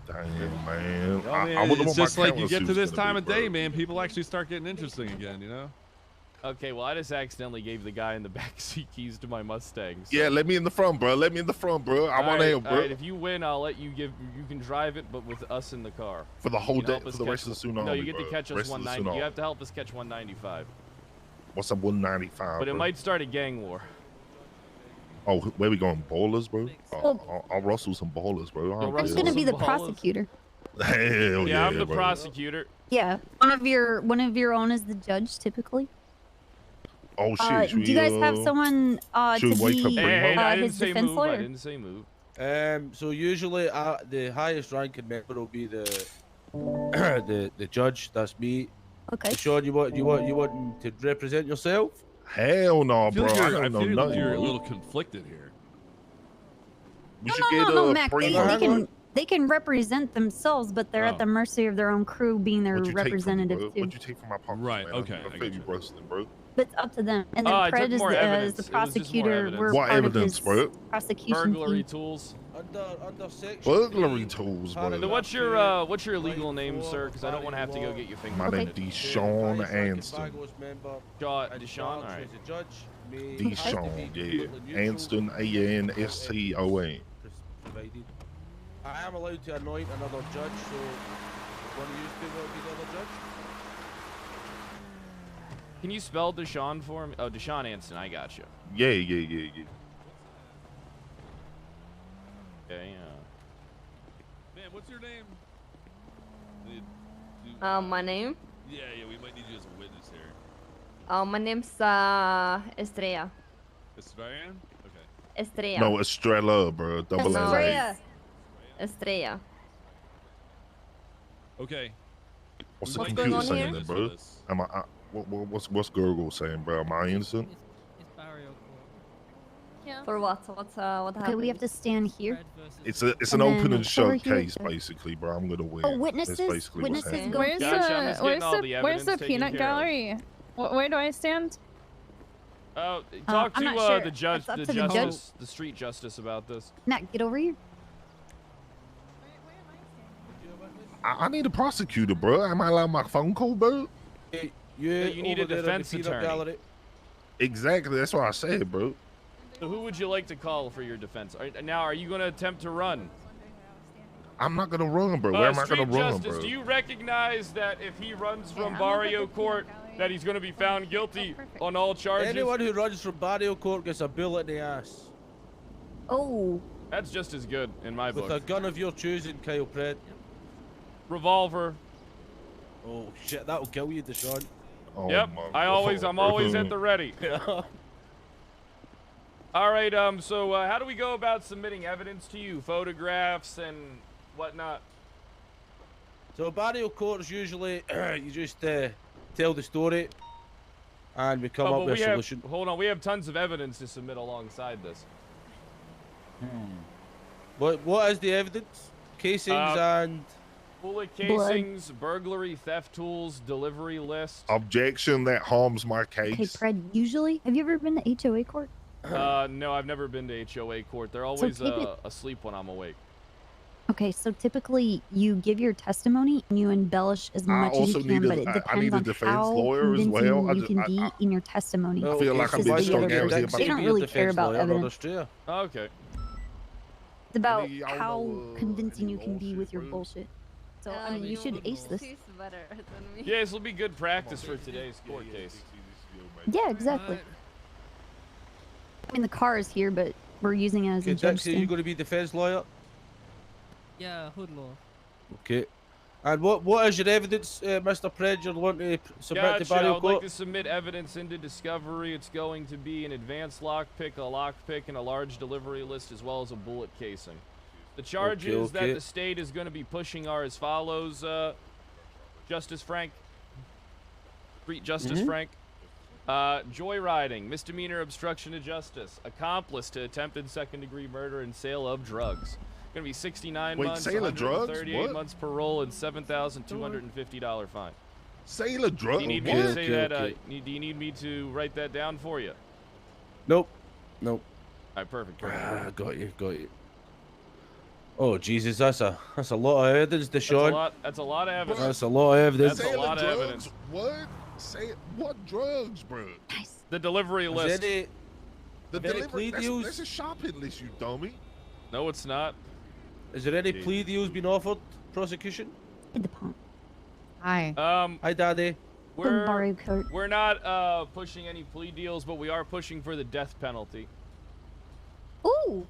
Damn, man. I mean, I wouldn't it's want my just like you camera get to suits this gonna time be, of day, bro. man. People actually start getting interesting again, you know? Okay, well, I just accidentally gave the guy in the back seat keys to my Mustang. So. Yeah, let me in the front, bro. Let me in the front, bro. I want to help, All bro. right, if you win, I'll let you give. You can drive it, but with us in the car. For the You whole can day, help us for the catch rest of the tsunami, No, you get bro. to catch us Rest of the 190. You tsunami. have to help us catch 195. What's up, 195? But it bro? might start a gang war. Oh, where we going? Ballers, bro? Oh. I'll rustle some ballers, bro. I don't You'll I'm care. gonna be the Ballas. prosecutor. Hell yeah, I'm the bro. prosecutor. Yeah, one of your own is the judge typically. Oh shit! Do you guys have someone to should we wait for be Primo? I didn't his say defense move. I lawyer? didn't say move. So usually, the highest ranking member will be the the judge. That's me. Okay. Sean, you want to represent yourself? Hell no, I feel bro. like I you're, don't know feel like nothing. you're a bro. little conflicted here. We No, should no, get no, Mac. Primo. They can represent themselves, but they're Oh. at the mercy of their own crew being their What'd you take from me, representative bro? too. What'd you take from my pocket? Right, Man? okay, I I feel get you you. rustling, bro. But it's up to them. And then I Fred took is more the evidence. the It was just more prosecutor. evidence. We're What part evidence, of bro? his prosecution Burglary team. tools. Under section. Burglary 3, tools, paragraph bro. So what's your legal name, sir? Because I don't want to have to go get your My fingerprints. name Deshaun Anston. Deshaun, all right. Deshaun, yeah. Anston, A-N-S-T-O-N. Provided. I am allowed to anoint another judge, so one of you two will be the other judge. Can you spell Deshaun for me? Oh, Deshaun Anston. I got you. Yeah. Okay. Man, what's your name? My name? Yeah, we might need you as a witness here. My name's Estrella. Estrella? Okay. Estrella. No, Estrella, bro. Double L. Estrella. Estrella. Okay. What's the What's going computer on saying here? then, bro? Am I what's Gurgle saying, bro? Am I innocent? Yeah. For what? What happened? Okay, we have to stand here. It's an And open then and shut over here- case, basically, bro. I'm gonna win. Oh, witnesses? That's basically what's Witnesses happening. go Where's Gotcha, I'm just the getting all the where's the evidence taken peanut care of. gallery? Where do I stand? Talk I'm to not sure. the judge, That's up the to the judge. justice, the street justice about this. Matt, get over here. I need a prosecutor, bro. Am I allowed my phone call, bro? You need a defense attorney. Exactly. That's what I said, bro. So who would you like to call for your defense? Now, are you going to attempt to run? I'm not gonna run, bro. Where am I gonna Street run, Justice, bro? do you recognize that if he runs from Barrio Court, that he's going to be found guilty on all charges? Anyone who runs from Barrio Court gets a bullet in the ass. Oh. That's just as good in my With book. a gun of your choosing, Kyle Pred. Revolver. Oh shit, that'll kill you, Deshaun. Oh, Yep, I'm always at the ready. All right, so how do we go about submitting evidence to you? Photographs and whatnot? So Barrio Court's usually, you just tell the story, and we come Oh, up but with we a have, solution. hold on, we have tons of evidence to submit alongside this. What is the evidence? Casings and... Bullet casings, burglary, theft tools, delivery list. Objection that harms my Okay, case. Pred, usually, have you ever been to HOA court? No, I've never been to HOA court. They're always keep it- asleep when I'm awake. Okay, so typically you give your testimony and you embellish as I much as also you can, need a- but it I depends need a on defense how lawyer as convincing well. you can be in your testimony. I feel like I'm versus being the strung other out here. person. They don't really care about evidence. Okay. It's about Y'all know, how convincing you can be with your bullshit. So, I mean, you should ace this. He's better than me. Yeah, this will be good practice for today's court case. Yeah, exactly. I mean, the car is here, but we're using it as a Okay, judge Dixie, you stand. going to be defense lawyer? Yeah, hood law. Okay. And what is your evidence, Mr. Pred, you're wanting to submit to Gotcha. I Barrio would Court? like to submit evidence into discovery. It's going to be an advanced lockpick, a lockpick, and a large delivery list, as well as a bullet casing. The charges that okay. the state is going to be pushing are as follows, Justice Frank. Street Justice Mhm. Frank. Joyriding, misdemeanor obstruction of justice, accomplice to attempted second-degree murder and sale of drugs. Going to be 69 Wait, months, sale of drugs? 138 What? months parole, and $7,250 fine. Sale of drugs? Do you need me Okay, to say okay, that? okay. Do you need me to write that down for you? Nope. Nope. All right, perfect. Ah, got you. Oh Jesus, that's a lot of evidence, Deshaun. That's a lot of evidence. That's a lot of evidence. That's a lot of drugs? evidence. What? Say what drugs, bro? The delivery Is list. any, The Is there any delivery. plea deals? That's a shopping list, you dummy. No, it's not. is there any plea deals being offered, prosecution? Hi. Hi, Daddy. We're not pushing any plea deals, but we are pushing for the death penalty. Ooh.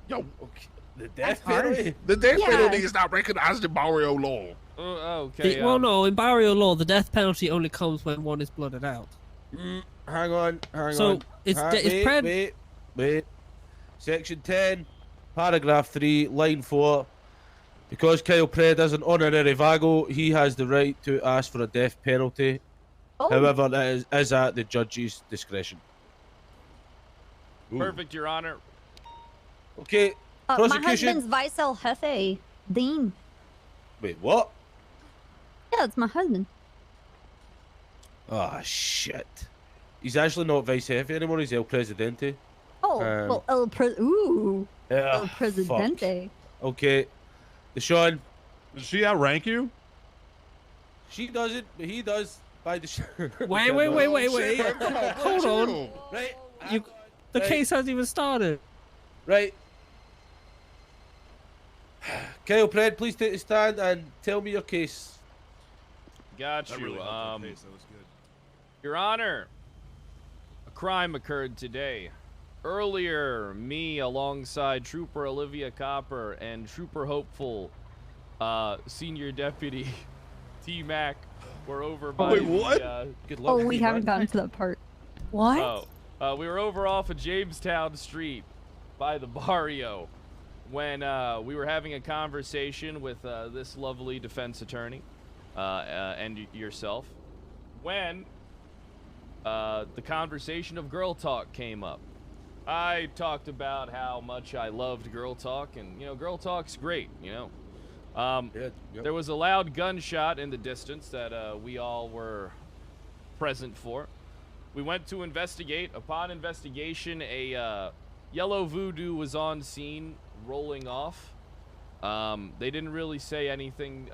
Yo, okay. The death harsh. penalty? The death Yeah. penalty is not recognized in Barrio law. Okay. Well, no, in Barrio law, the death penalty only comes when one is blooded out. Hang on. So, it's wait. Section 10, paragraph 3, line 4. Because Kyle Pred is an honorary Vago, he has the right to ask for a death penalty. Oh. However, that is at the judge's discretion. Perfect, Your Honor. Okay, My prosecution. husband's Vice El Jefe, Dean. Wait, what? Yeah, it's my husband. Ah, shit. He's actually not Vice Jefe anymore, he's El Presidente. Oh, well, El Ah, Presidente. fuck. Okay. Deshaun. Does she outrank you? She doesn't, but he does. By the Wait. Hold on. Right. The Right. case hasn't even started. Right. Kyle Pred, please take the stand and tell me your case. Got That you. really helped our case. That was good. Your Honor, a crime occurred today. earlier, me alongside Trooper Olivia Copper and Trooper Hopeful, Senior Deputy T-Mac, were over by wait, what? Good Oh, we haven't gotten to that part. What? Oh, we were over off of Jamestown Street by the barrio when we were having a conversation with this lovely defense attorney and yourself when the conversation of girl talk came up. I talked about how much I loved girl talk, and you know, girl talk's great, you know. There was a loud gunshot in the distance that we all were present for. We went to investigate. Upon investigation, a yellow voodoo was on scene, rolling off. They didn't really say anything,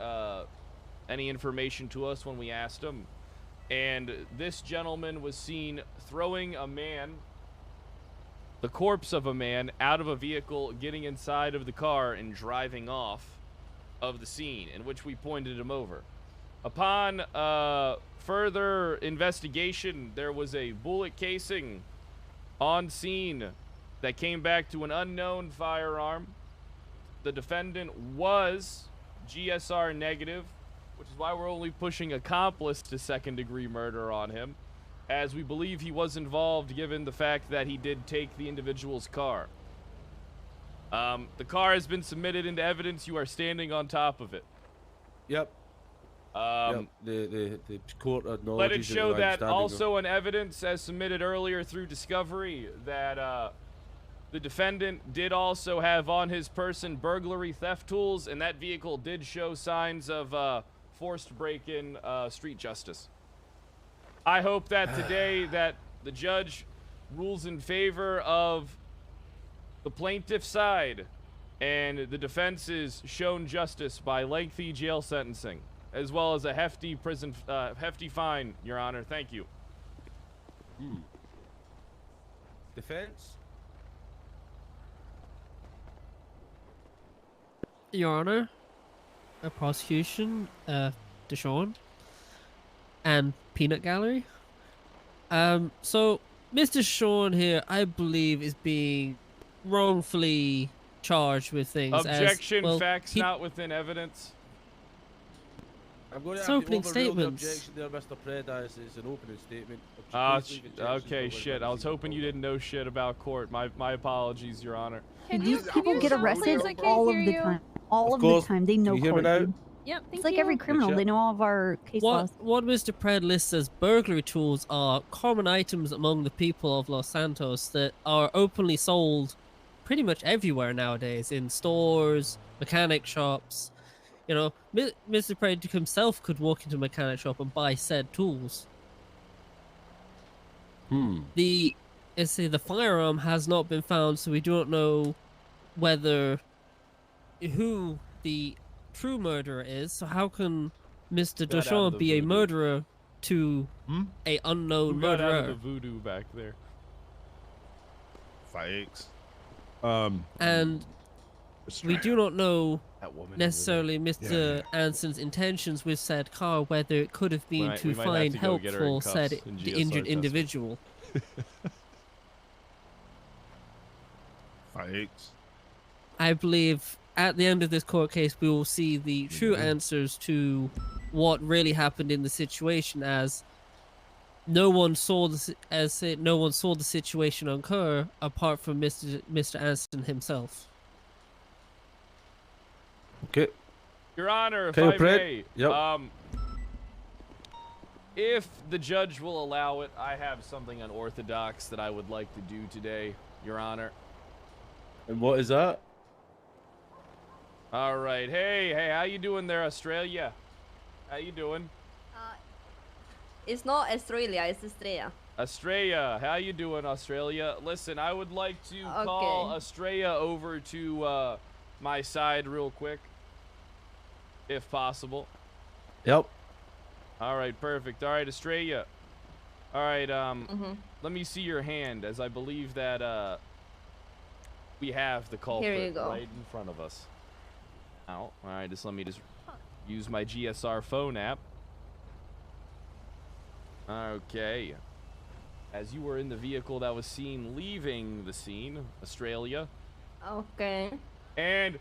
any information to us when we asked them. And this gentleman was seen throwing a man, the corpse of a man, out of a vehicle, getting inside of the car and driving off of the scene, in which we pointed him over. Upon further investigation, there was a bullet casing on scene that came back to an unknown firearm. The defendant was GSR negative, which is why we're only pushing accomplice to second-degree murder on him, as we believe he was involved given the fact that he did take the individual's car. The car has been submitted into evidence. You are standing on top of it. Yep. The court acknowledges Let it show I'm that standing also in evidence as submitted earlier through discovery that the defendant did also have on his person burglary theft tools, and that vehicle did show signs of forced break-in street justice. I hope that today that the judge rules in favor of the plaintiff's side and the defense is shown justice by lengthy jail sentencing, as well as a hefty hefty fine, Your Honor. Thank you. Defense? Your Honor, a prosecution, Deshawn, and Peanut Gallery. So Mr. Sean here, I believe, is being wrongfully charged with things. Objection, as, well, facts not within evidence. I'm going to It's have to opening overrule the statements. objection there, Mr. Preda, as it's an opening statement. Okay, shit. I was hoping you didn't know shit about court. My apologies, Your Honor. These people get arrested I can't all of hear the you. time. All of course. the time. They know Can you hear me court. now? dude. Yep, It's like every criminal. They know all of our case laws. What Mr. Pred lists as burglary tools are common items among the people of Los Santos that are openly sold pretty much everywhere nowadays, in stores, mechanic shops. You know, Mr. Pred himself could walk into a mechanic shop and buy said tools. The firearm has not been found, so we don't know who the true murderer is. So how can Mr. Got out of Deshawn the be a voodoo. murderer to a unknown Who got out of murderer? the voodoo back there? Fakes. And we do not know That woman over necessarily there. Mr. Anson's intentions with said car, whether it could have been We to might have find to go help get her in for cuffs said and the GSR injured test. individual. Fakes. I believe at the end of this court case, we will see the true answers to what really happened in the situation, as no one saw the situation occur apart from Mr. Anson himself. Okay. Your Honor, if Kyle I Pred? may, Yep. if the judge will allow it, I have something unorthodox that I would like to do today, Your Honor. And what is that? All right. Hey, how you doing there, Australia? How you doing? It's not Australia, it's Estrella. Estrella, how you doing, Australia? Listen, I would like to call Estrella over to my side real quick, if possible. Yep. All right, perfect. All right, Estrella. All right, let me see your hand, as I believe that we have the culprit Here you go. right in front of us. All right, let me use my GSR phone app. Okay. as you were in the vehicle that was seen leaving the scene, Australia. Okay. And,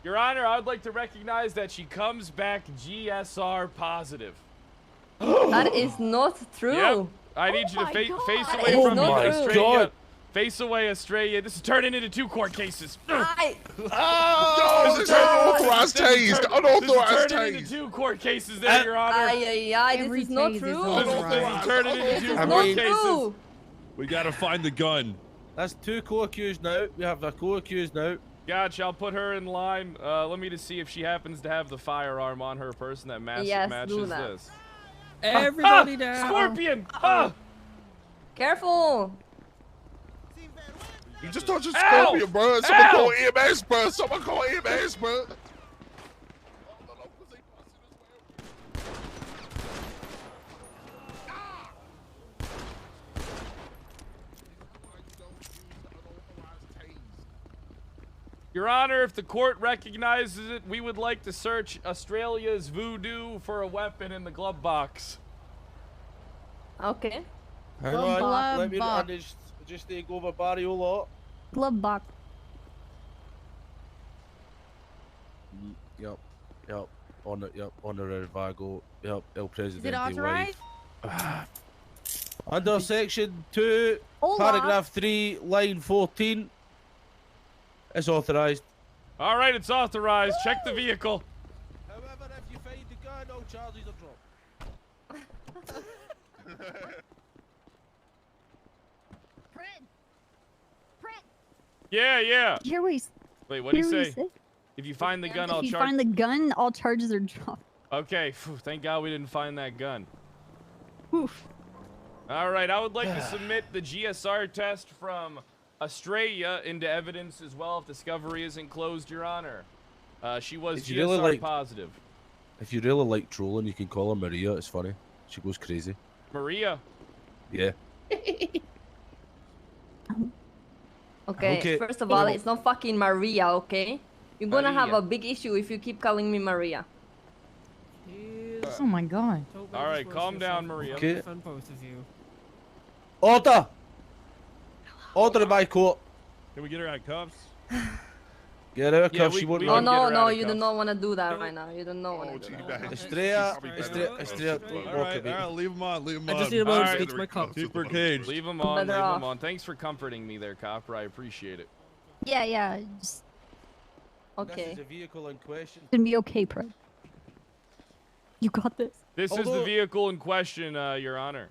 Your Honor, I would like to recognize that she comes back GSR positive. That is not true. Yep. I need you to face That away is from me, not true. Australia. Face away, Australia. This is turning into 2 court cases. This is unauthorized tased. Unauthorized turning into tased. 2 court cases there, Your Honor. This is not true. This is turning into 2 I court mean- cases. We gotta find the gun. That's 2 co-accused now. We have a co-accused now. Gotcha, I'll put her in line. Let me just see if she happens to have the firearm on her person that Yes, matches do that. this. Everybody down. Scorpion! Ah! Careful. You just touched a Ow! scorpion, bro. Someone Ow! call EMS, bro. Someone call EMS, bro. Your Honor, if the court recognizes it, we would like to search Australia's voodoo for a weapon in the glove box. Okay. Hang Glove on. box. Let me just take over Barrio lot. Glove box. Yep. Honorary Vago. Yep. El Presidente. authorized? Wife. Under section 2, Hola. paragraph 3, line 14. It's authorized. All right, it's authorized. Check the vehicle. However, if you find the gun, all charges are dropped. Yeah. Here we. Wait, what do you Here we say? If you find the gun, I'll If you charge. find the gun, all charges are dropped. Okay, phew, thank God we didn't find that gun. Oof. All right, I would like to submit the GSR test from Australia into evidence as well if discovery isn't closed, Your Honor. She was If you GSR really like- positive. If you really like trolling, you can call her Maria. It's funny. She goes crazy. Maria. Yeah. Okay, first of all, it's not fucking Maria, okay? You're gonna have Maria. a big issue if you keep calling me Maria. Oh my god. All right, calm down, Maria. Okay. Defend both of you. Order! Order in my court. Can we get her out of cuffs? Get out of Yeah, cuffs. we- She wouldn't we Oh can get no, her no, out of you do cuffs. not want to do that right now. You do not want to do that. Estrella, Alright, leave him on, leave him on. I just need a moment to Alright. speak to my cop. Super cage. Leave him on, Better leave off. him on. Thanks for comforting me there, copper. I appreciate it. Yeah. Just This Okay. is the vehicle in question. gonna be okay, Pro. You got this. This is the Although- vehicle in question, Your Honor.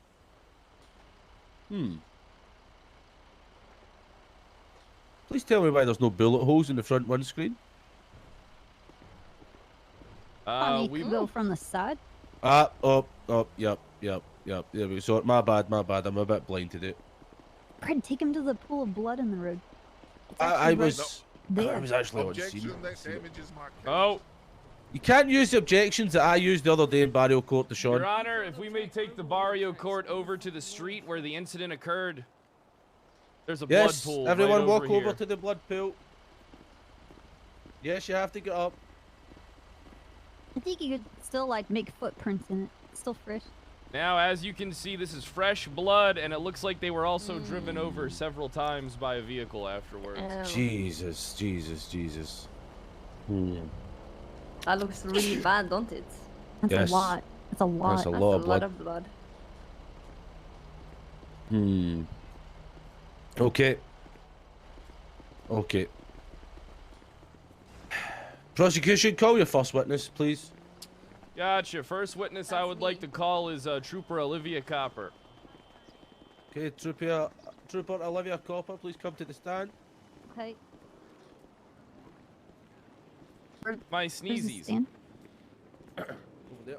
Please tell me why there's no bullet holes in the front windscreen. Funny, We go from the side. Yep. There we go. So, my bad. I'm a bit blind today. Fred, take him to the pool of blood in the road. It's I actually right was there. actually on Objection, scene. that damages my case. Oh, You can't use the objections that I used the other day in Barrio Court to Your Sean. Honor, if we may take the Barrio Court over to the street where the incident occurred. There's a Yes, blood pool. everyone right walk over, over here. to the blood pool. Yes, you have to get up. I think you could still like make footprints in it. It's still fresh. Now, as you can see, this is fresh blood, and it looks like they were also driven over several times by a vehicle afterwards. Jesus. That looks really bad, don't it? That's Yes. a lot. That's a lot. That's a That's lot a of lot blood. of blood. Okay. Prosecution, call your first witness, please. Gotcha. First witness I would like to call is Trooper Olivia Copper. Okay, Trooper Olivia Copper, please come to the stand. Okay. My Where's the sneezies. stand? Over there.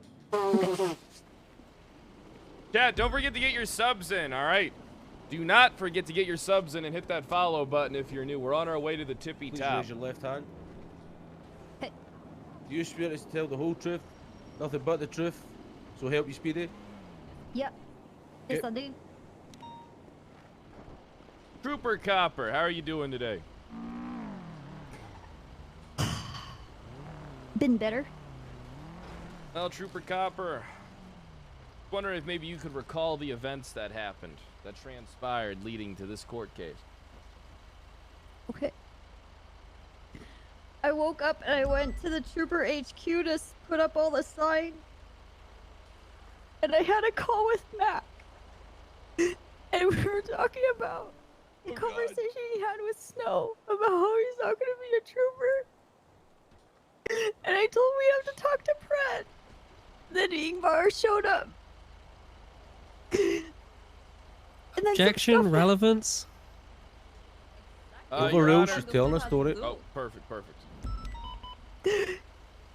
Chat, don't forget to get your subs in, all right? Do not forget to get your subs in and hit that follow button if you're new. We're on our way to the tippy Please top. raise your left hand. Okay. Do you swear to tell the whole truth, nothing but the truth, so help you, Speedy? Yep. Yes, Okay. I do. Trooper Copper, how are you doing today? Been better. Well, Trooper Copper, wondering if maybe you could recall the events that happened. that transpired leading to this court case. Okay. I woke up and I went to the Trooper HQ to put up all the signs. And I had a call with Mac. And we were talking about the conversation he had with Snow about how he's not going to be a trooper. And I told him we have to talk to Pred. Then Ingvar showed up. And then some Objection, stuff- relevance. Your Overruled, Honor- she's telling a story. Oh, perfect, perfect.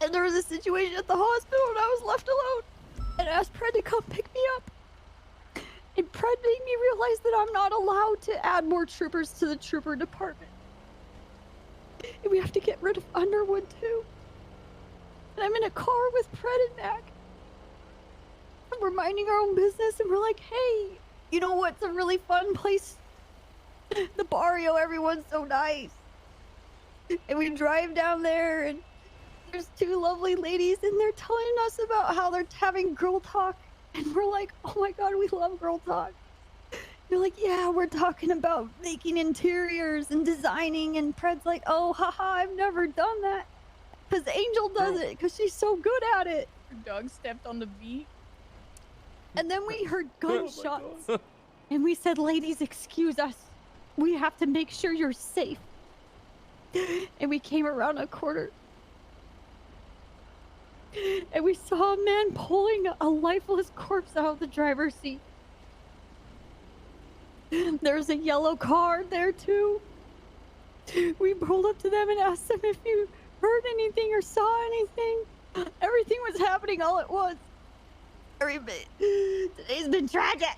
And there was a situation at the hospital and I was left alone. And I asked Pred to come pick me up. And Pred made me realize that I'm not allowed to add more troopers to the trooper department. And we have to get rid of Underwood too. And I'm in a car with Pred and Mac. And we're minding our own business and we're like, hey, you know what's a really fun place? The Barrio, everyone's so nice. And we drive down there and there's two lovely ladies and they're telling us about how they're having girl talk. And we're like, oh my god, we love girl talk. They're like, yeah, we're talking about making interiors and designing. And Pred's like, oh, haha, I've never done that. Because Angel does it because she's so good at it. Your dog stepped on the beat. And then we heard gunshots. And we said, ladies, excuse us. We have to make sure you're safe. And we came around a corner. And we saw a man pulling a lifeless corpse out of the driver's seat. There's a yellow car there too. We pulled up to them and asked them if you heard anything or saw anything. Everything was happening all at once. Today's been tragic.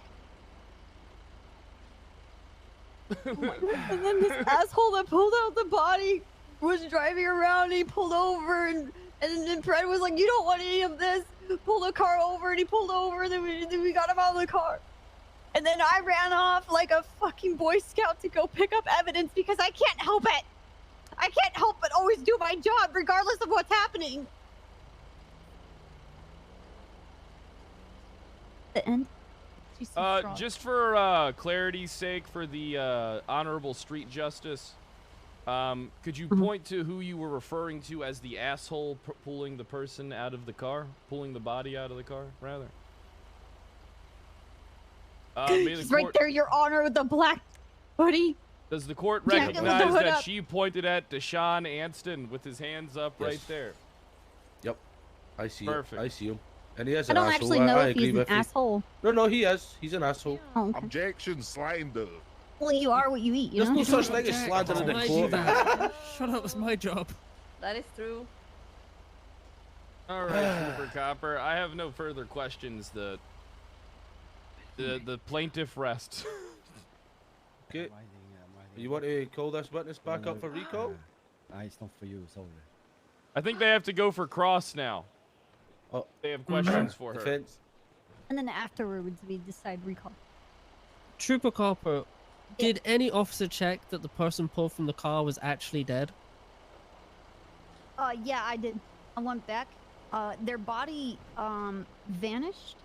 And then this asshole that pulled out the body was driving around and he pulled over and then Pred was like, you don't want any of this. Pull the car over and he pulled over and then we got him out of the car. And then I ran off like a fucking Boy Scout to go pick up evidence because I can't help it. I can't help but always do my job regardless of what's happening. The end? Just for clarity's sake, for the honorable street justice, could you point to who you were referring to as the asshole pulling the person out of the car? Pulling the body out of the car, rather? He's right there, Your Honor, with the black hoodie. Does the court Jacket with the recognize hood that up. she pointed at Deshaun Anston with his hands up right Yes. there? Yep. I see Perfect. it. I see him. And he is I an don't asshole. actually know I if agree he's an with you. asshole. No, he is. He's an asshole. Oh, okay. Objection, slander. Well, you are what you eat, you There's know? no such thing as slander in the Why do court. that? Shut up, it's my job. That is true. All right, Trooper Copper. I have no further questions. The plaintiff rests. Okay. You want to call this witness back up for recall? It's not for you, sorry. I think they have to go for cross now. Oh, they have questions for her. Defense. And then afterwards, we decide recall. Trooper Copper, did any officer check that the person pulled from the car was actually dead? Yeah, I did. I went back. Their body, vanished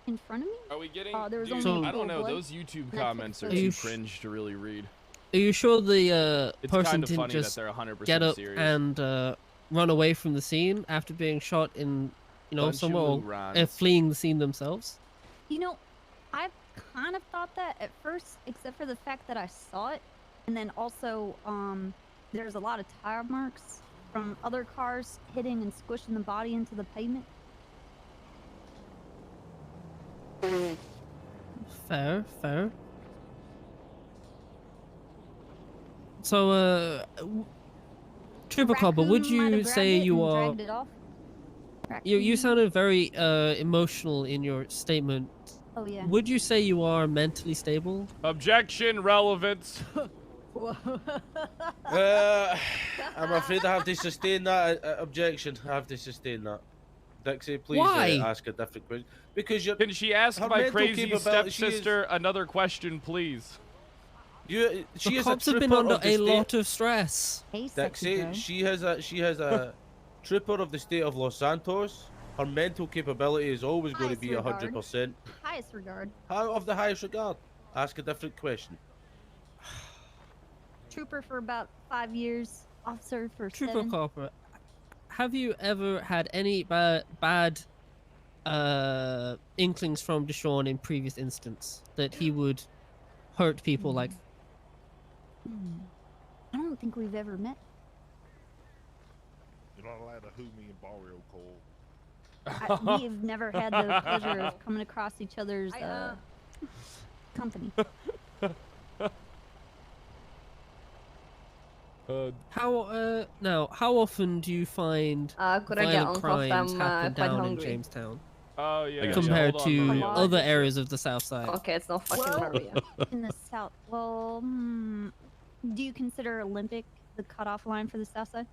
in front of me. Are we getting? There was Dude, only I don't know. blood. Those YouTube That's comments are it. too cringe to really read. Are you sure the It's person kinda didn't funny that just they're 100% get up serious. and run away from the scene after being shot in, Bunch of somewhere, or morons. fleeing the scene themselves? You know, I kind of thought that at first, except for the fact that I saw it. And then also, there's a lot of tire marks from other cars hitting and squishing the body into the pavement. Fair. So, Trooper Copper, would Raccoon might you have say grabbed it you and are? dragged it off. You Raccoon. sounded very emotional in your statement. Oh yeah. Would you say you are mentally stable? Objection, relevance. I'm afraid I have to sustain that objection. I have to sustain that. Dixie, please Why? Ask a different question. Because you're. Can she ask her my mental crazy capability- she is- stepsister another question, please? She The is cops a have been trooper under of the a state. lot of stress. Hey, sexy Dixie, guy. she has a trooper of the state of Los Santos. Her mental capability is always going to Highest be regard. 100%. Highest regard. How of the highest regard? Ask a different question. Trooper for about 5 years. Officer for Trooper 7. Corporate, have you ever had any bad inklings from Deshaun in previous instance that he would hurt people like? I don't think we've ever met. You're not allowed to who me and Barrio Cole. We've never had the pleasure of coming across each other's company. How often do you find could I get violent on crimes I'm happen quite down in hungry. Jamestown? Oh yeah. Compared hold on, to Maria. other areas of the South Side. Okay, it's not fucking Well, Maria. In the South, well, do you consider Olympic the cutoff line for the South Side?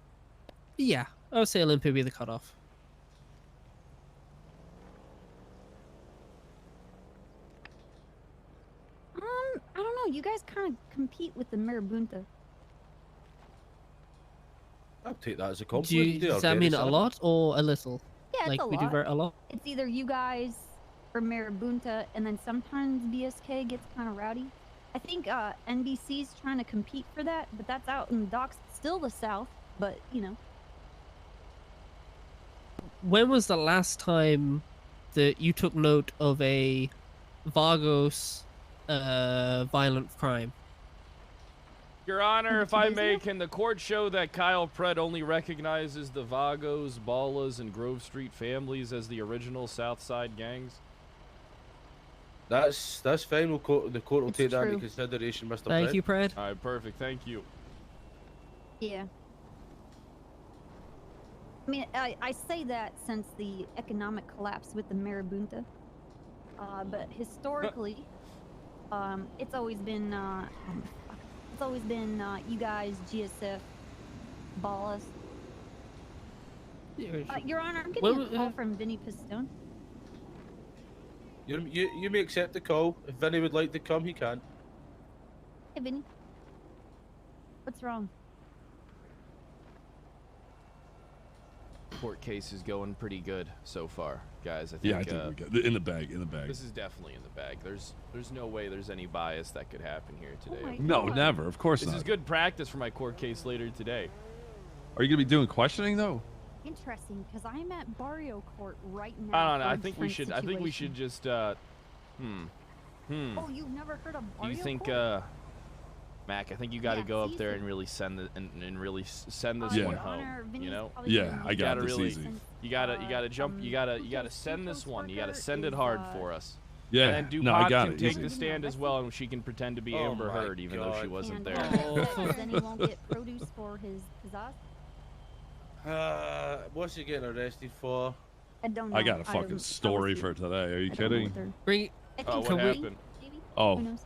Yeah, I would say Olympia would be the cutoff. I don't know. You guys kind of compete with the Marabunta. I'll take that as a Do compliment. you, They are does that very mean a sad. lot or a little? Yeah, like it's a we lot. do very a lot. It's either you guys or Marabunta, and then sometimes BSK gets kind of rowdy. I think NBC's trying to compete for that, but that's out in the docks. Still the South, but you know. When was the last time that you took note of a Vargos violent crime? Your Honor, if I may, can the court show that Kyle Pred only recognizes the Vagos, Ballas, and Grove Street families as the original South Side gangs? That's fine. The court will It's take that into true. consideration, Mr. Thank Pred. you, Pred. All right, perfect. Thank you. Yeah. I mean, I say that since the economic collapse with the Marabunta, but historically, it's always been you guys, GSF, Ballas. Your Honor, I'm getting a call from Vinny Pistone. You may accept the call. If Vinny would like to come, he can. Hey, Vinny. What's wrong? Court case is going pretty good so far, guys. I think, Yeah, I think we got in the bag. In the bag. This is definitely in the bag. There's no way there's any bias that could happen here today. No, never. Of course This not. is good practice for my court case later today. Are you gonna be doing questioning though? Interesting, because I'm at Barrio Court right now. I don't know. for I a think we different should. I think we situation. should just. Oh, you've never heard of Do Barrio you think, Court? Mac? I think you got to Yeah, go it's up there easy. and really send send this Yeah. one Your home. Honor, Vinny's You know? probably Yeah, gonna I need got gotta this really, easy. you gotta jump. You gotta Fructose send this one. You gotta Fructose send it is, hard for us. Yeah, And then DuPont no, I got can it, take easy. the stand as well, and she can pretend to be Oh Amber my Heard, even though she God. wasn't And, there. then he won't get produce for his pizzazz. What's he getting arrested for? I don't know. I got a fucking story for today. Are you kidding? Bring. Oh, what Can we- happened? Oh, Who knows?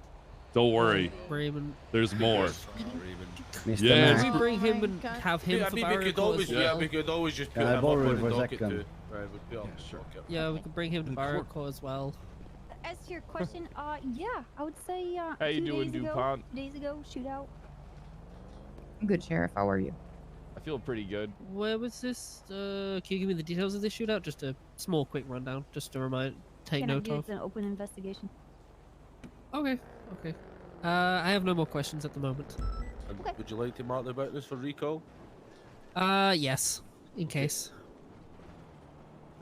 don't worry. Raymond. There's more. Mr. Yeah. Mac. Can we bring him and have him I for mean, we Barrio could Court always, as well? we could always just put Can I him up borrow on it the for a docket second? too. Right, we'll put him- sure. okay. Yeah, we could bring him to Barrio Court as well. As to your question, yeah, I would say How you 2 doing, days DuPont? 2 days ago, shootout. Good, Sheriff. How are you? I feel pretty good. Where was this? Can you give me the details of this shootout? Just a small, quick rundown, just to take Can I note do of. it's an open investigation? Okay, okay. I have no more questions at the moment. And would you like to mark the witness for recall? Yes, in case.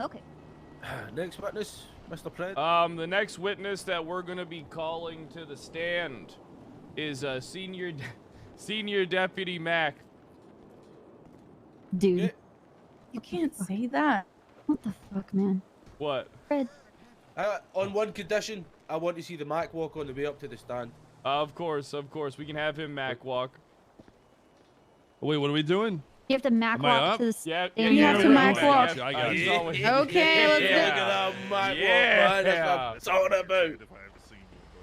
Okay. Next witness, Mr. Pred. The next witness that we're gonna be calling to the stand is Senior Deputy Mac. Dude. You can't say that. What the fuck, man? What? Fred. On one condition, I want to see the Mac walk on the way up to the stand. Of course. We can have him Mac walk. Wait, what are we doing? You have to Mac Am I walk up? to the Yeah, stand. You have to Mac walk. I got you. Okay, let's Look at that Mac walk, man. That's what it's all about.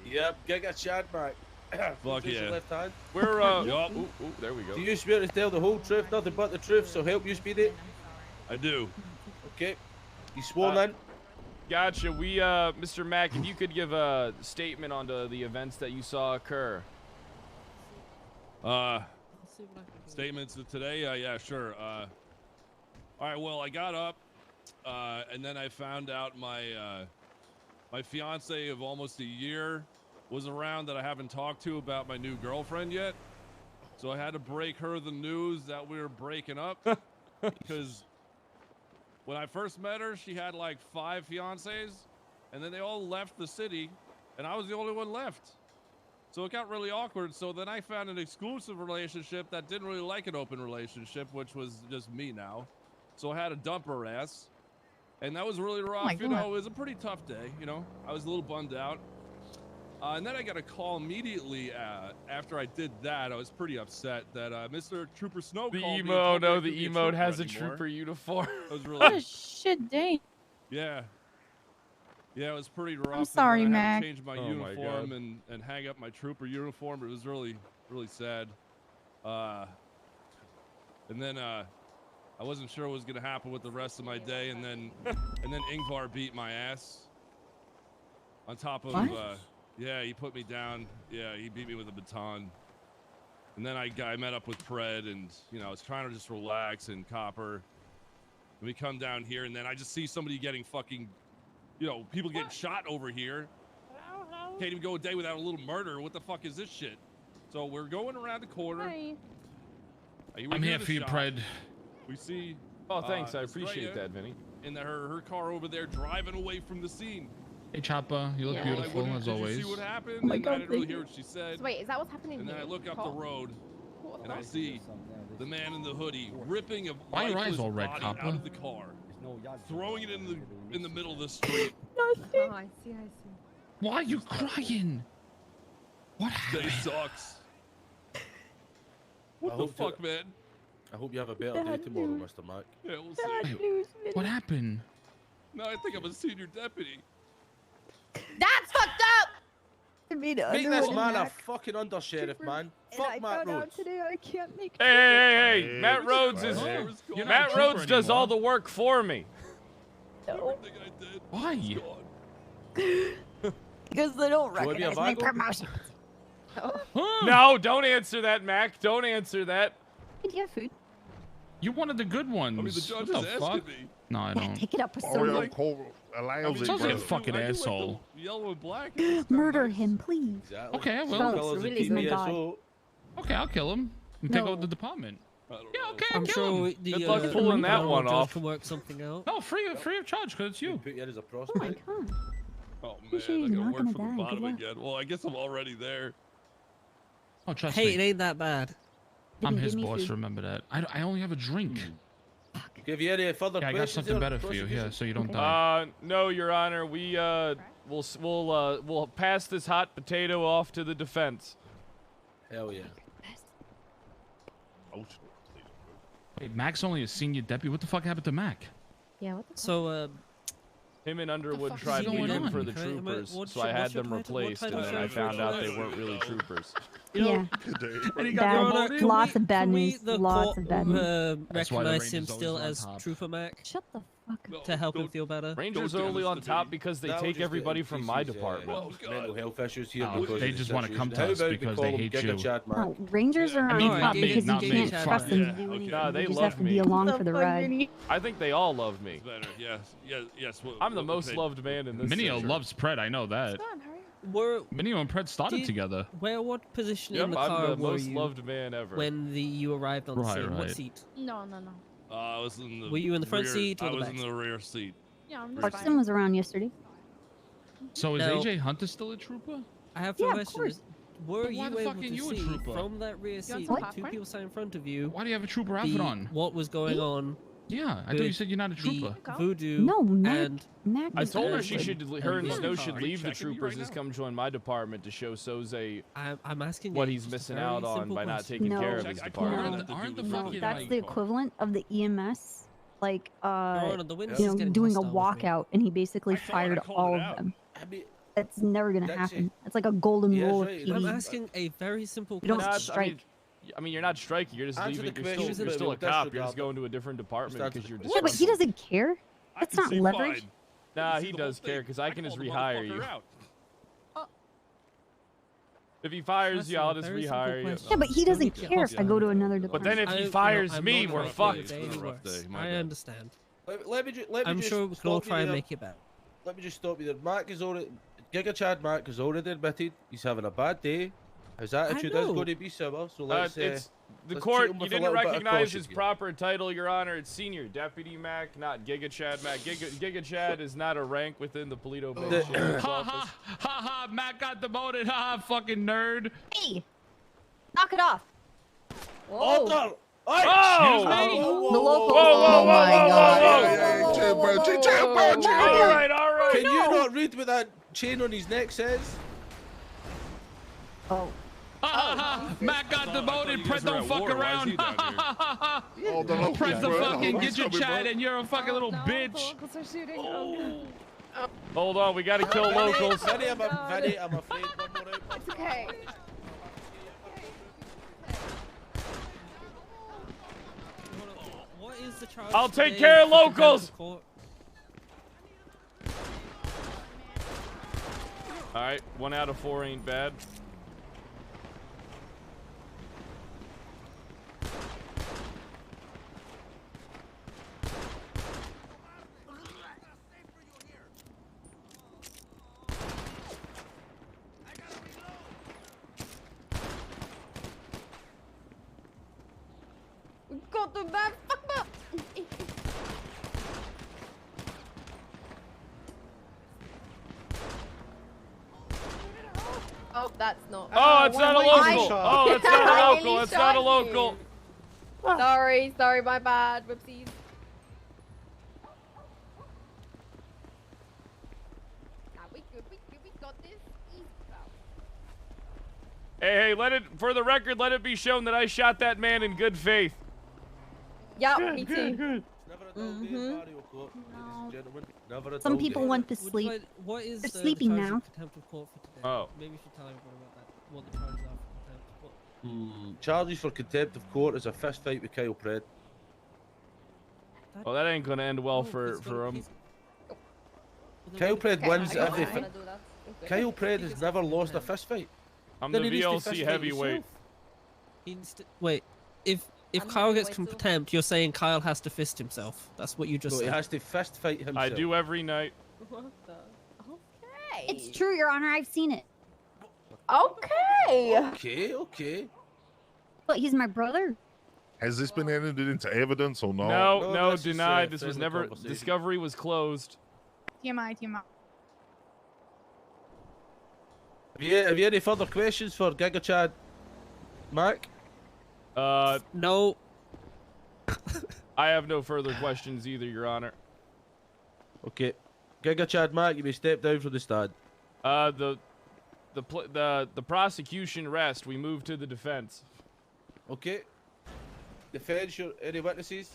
Yep, get a Chad Mac. Fuck Face your yeah. left hand. We're Yup. ooh, there we go. Do you swear to tell the whole truth, nothing but the truth, so help you speed it? I do. Okay. You sworn in? Gotcha. We, Mr. Mack, if you could give a statement on the events that you saw occur. Statements of today? Yeah, sure. All right. Well, I got up, and then I found out my my fiance of almost a year was around that I haven't talked to about my new girlfriend yet. So I had to break her the news that we were breaking up because when I first met her, she had like 5 fiancés, and then they all left the city, and I was the only one left. So it got really awkward. So then I found an exclusive relationship that didn't really like an open relationship, which was just me now. So I had to dump her ass, and that was really rough. You know, it was a pretty tough day. You know, I was a little bummed out. And then I got a call immediately after I did that. I was pretty upset that Mr. Trooper Snow called me. The emote has a trooper uniform. That was really What a shit day. yeah, it was pretty rough. I'm sorry, and then I had Mac. to change my uniform and hang up my trooper uniform. It was really sad. And then I wasn't sure what was gonna happen with the rest of my day, and then Ingvar beat my ass. On top of yeah, he put me down. Yeah, he beat me with a baton. And then I met up with Pred, and you know, I was trying to just relax and copper. And we come down here, and then I just see somebody getting fucking, you know, people getting shot over here. Can't even go a day without a little murder. What the fuck is this shit? So we're going around the corner. Hi. I'm here for you, Pred. We see. Oh, thanks. I Estrella appreciate that, Vinny. In her car over there, driving away from the scene. Hey, Choppa, you look beautiful as always. Did you see what happened? Oh my And God, I didn't really thank hear you. what she said. So wait, is that what's happening And then here? I look up Cop? the road, and I see the man in the hoodie ripping a Why are your eyes lifeless all red, body Coppa? out of the car, throwing it in the middle of the street. Oh, I see. Why are you crying? What Day happened? sucks. What I the hope fuck, man? I hope you have a better day tomorrow, Mr. Mac. Yeah, we'll see. Wait, what happened? No, I think I'm a senior deputy. That's fucked up! I made it Make under this one man a Mac. fucking undersheriff, man. And I Fuck Matt found out Rhodes. today I can't make Hey, Matt Rhodes is You're not Matt a Rhodes trooper does all anymore. the work for me. Everything I did. Why? Because they don't So what, be a recognize my Vago? promotion. No, don't answer that, Mac. Don't answer that. Do you have food? You wanted the good ones. I mean, the judge what is the fuck? asking me. No, I don't. Take it up with Oh, someone. yeah, Cole allows it, Sounds like a bro. fucking I do like asshole. the yellow and black. It's kinda Murder nice. him, please. Exactly. Okay, I will. Well, Colours really, of my God. TPSO. Okay, I'll kill him and take No. over the department. I don't Yeah, know. okay, I'm kill sure him. the Good luck pulling that one judge off. can work something out. No, free of charge, because it's you. Put you as a Oh my prospect. god. Oh You man, sure I you're gotta not work gonna from the die? bottom Good luck. again. Well, I guess I'm already there. Oh, trust Hey, it me. ain't that bad. I'm Give his me boss, food. remember that. I only have a drink. Give you any further Yeah, I got questions something there, better for you, yeah, prosecution? so you don't die. No, Your Honor. We'll pass this hot potato off to the defense. Hell yeah. Wait, Mac's only a senior deputy. What the fuck happened to Mac? Yeah, what the So, Him and Underwood fuck is tried going leaving on? for the Okay, troopers, what's so your- I had what's your them title? What replaced, and title then I is your found out they title? weren't really troopers. you know, Yeah. Any Bad. Lots of bad can we, news. the Lots court, of bad news. That's why the recognize him Rangers still always as on top. Trooper Mac Shut the fuck up. to help him feel better? Rangers Don't are do only this on to top me. because they That take was everybody just from increases, my department. Oh, God. mental health issues here. Oh, because they of just the wanna come situation. to How us about we because call they them hate Giga you. Chad, man? No, Rangers are I on mean, top not me, because not you me, can't fuck. trust them Yeah, to do okay. anything. Nah, they You just love have to be me. along for the ride. I think they all love me. Better. Yes. I'm the most loved man in this. Minio sector. loves Pred, I know that. Were Minio and Pred started Did- together. what position Yep, in the I'm car the were most you loved man ever. when you arrived on the Right, scene? What right. seat? No. I was in the. Were you in the front rear- seat or I the was back in the rear seat. Yeah, I'm just Clarkson fine. was around yesterday. So is No. AJ Hunter still a trooper? I have Yeah, two of questions. course. Were But why you the able fuck to ain't you a see trooper? from that rear want seat some with two popcorn? people sat in front of you Why do you have a trooper outfit on? what was going on? Yeah, I thought you said you're not a trooper. The voodoo No, Mac. and Mac I is told her good. she should. Her and Yeah. Snow Are should you leave the checking me troopers right and now? come join my department to show Soze I'm asking what you he's just a missing very out on simple by not question. taking No. care of Check, his I can't department. remember the Aren't the dude. No, fucking that's like- the equivalent of the EMS, like Your Honor, the witness you is know, getting doing a hostile with me. walkout, and he basically I thought I fired called all it of out. them. I mean, That's never gonna That's happen. It's like a golden Yeah, rule of right, I'm TV. asking a very simple You don't question. strike. I mean, you're not striking. You're just Answer the leaving. You're question, still, but you're still a we'll cop. You're disregard just going to a different department Start because you're to- Yeah, but he disgruntled. doesn't care. I That's can not see leverage. fine. Nah, see he the does whole care thing. because I can just called the rehire motherfucker you. out. If he fires That's you, a I'll just very simple rehire you. question. Yeah, but he Don't doesn't need to get care if I go to another But then department. if he I- no, fires I'm me, not we're trying to fucked. make it any It's been a rough worse. day, my I bad. understand. let me I'm just sure we can all stop you try and there. make it better. let me just stop you there. Giga Chad Mac has already admitted he's having a bad day. His attitude is know. going to be similar, so let's It's the let's court. treat him You with a didn't little bit of recognize caution his here. proper title, Your Honor. It's Senior Deputy Mac, not Giga Chad Mac. Giga Chad is not a rank within the Polito Bay Sheriff's Ha Office. ha ha ha! Matt got demoted. Ha ha! Fucking nerd. Hey, knock it off. Order! Oh! The local. Whoa, whoa, whoa, Oh whoa, my whoa, God. All right, all right. Can you not read what that chain on his neck says? Oh. Ha ha ha! Matt got demoted. Press don't fuck around. Ha ha ha ha ha! Press the fucking get your chat, and you're a fucking little bitch. Locals are shooting. Oh, no. Hold on, we gotta kill locals. Vinny, I'm afraid one more out. It's okay. What is the charge? I'll take today care of for contempt locals. of court? All right, 1 out of 4 ain't bad. We got the bad fuck up. Oh, that's not. Oh, it's not a local. Oh, it's not a I local. really It's not a shot local. you. Sorry, my bad. Whoopsies. Nah, we good, we got this. Easy, pal. Hey, let it, for the record, let it be shown that I shot that man in good faith. Yeah, Good, me good, too. good. Some people want to Would you sleep. mind- What is They're the sleeping charge now. of contempt of court for today? Oh. Maybe you should tell everyone about that. What the charges are for contempt. What? Charges for contempt of court is a fist fight with Kyle Pred. Well, that ain't gonna end well Oh, for he's gonna- him. he's- Kyle Pred Okay, wins I got every it. I'm fight. gonna do that. Okay. Kyle Pred has never lost a fist fight. I'm Then the he needs to VLC fist fight heavyweight. himself. He needs to- Wait, if I'm Kyle gets heavyweight too. contempt, you're saying Kyle has to fist himself. That's what you just No, he said. has to fist fight himself. I do every night. What the? Okay. It's true, Your Honor. I've seen it. Okay. Okay. But he's my brother. Has this been entered into evidence or not? No, no, this is, denied. This was friendly never. conversation. Discovery was closed. TMI, TMI. Have you any further questions for Giga Chad Mac? No. I have no further questions either, Your Honor. Okay. Giga Chad Mac, you may step down from the stand. The prosecution rest. We move to the defense. Okay. Defense, any witnesses?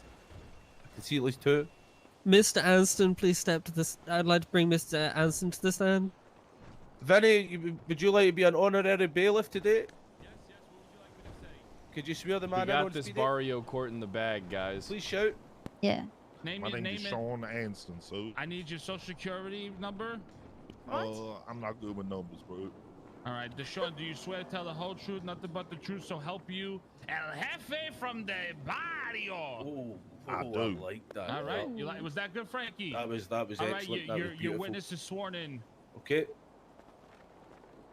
I can see at least 2. Mr. Anston, please step to this. I'd like to bring Mr. Anston to the stand. Vinny, would you like to be an honorary bailiff today? Yes, what would you like me to say? Could you swear the We man in got on this speedy? Barrio court in the bag, guys. Please shout. Yeah. Name My it. name Name is it. Sean Anston, so I need your social security number. I'm not good with numbers, bro. All right, Deshaun, do you swear to tell the whole truth, nothing but the truth, so help you El Jefe from the barrio? I do. like that. All right, you like? Was that good, Frankie? That was All right, excellent. That was your beautiful. witness is sworn in. Okay.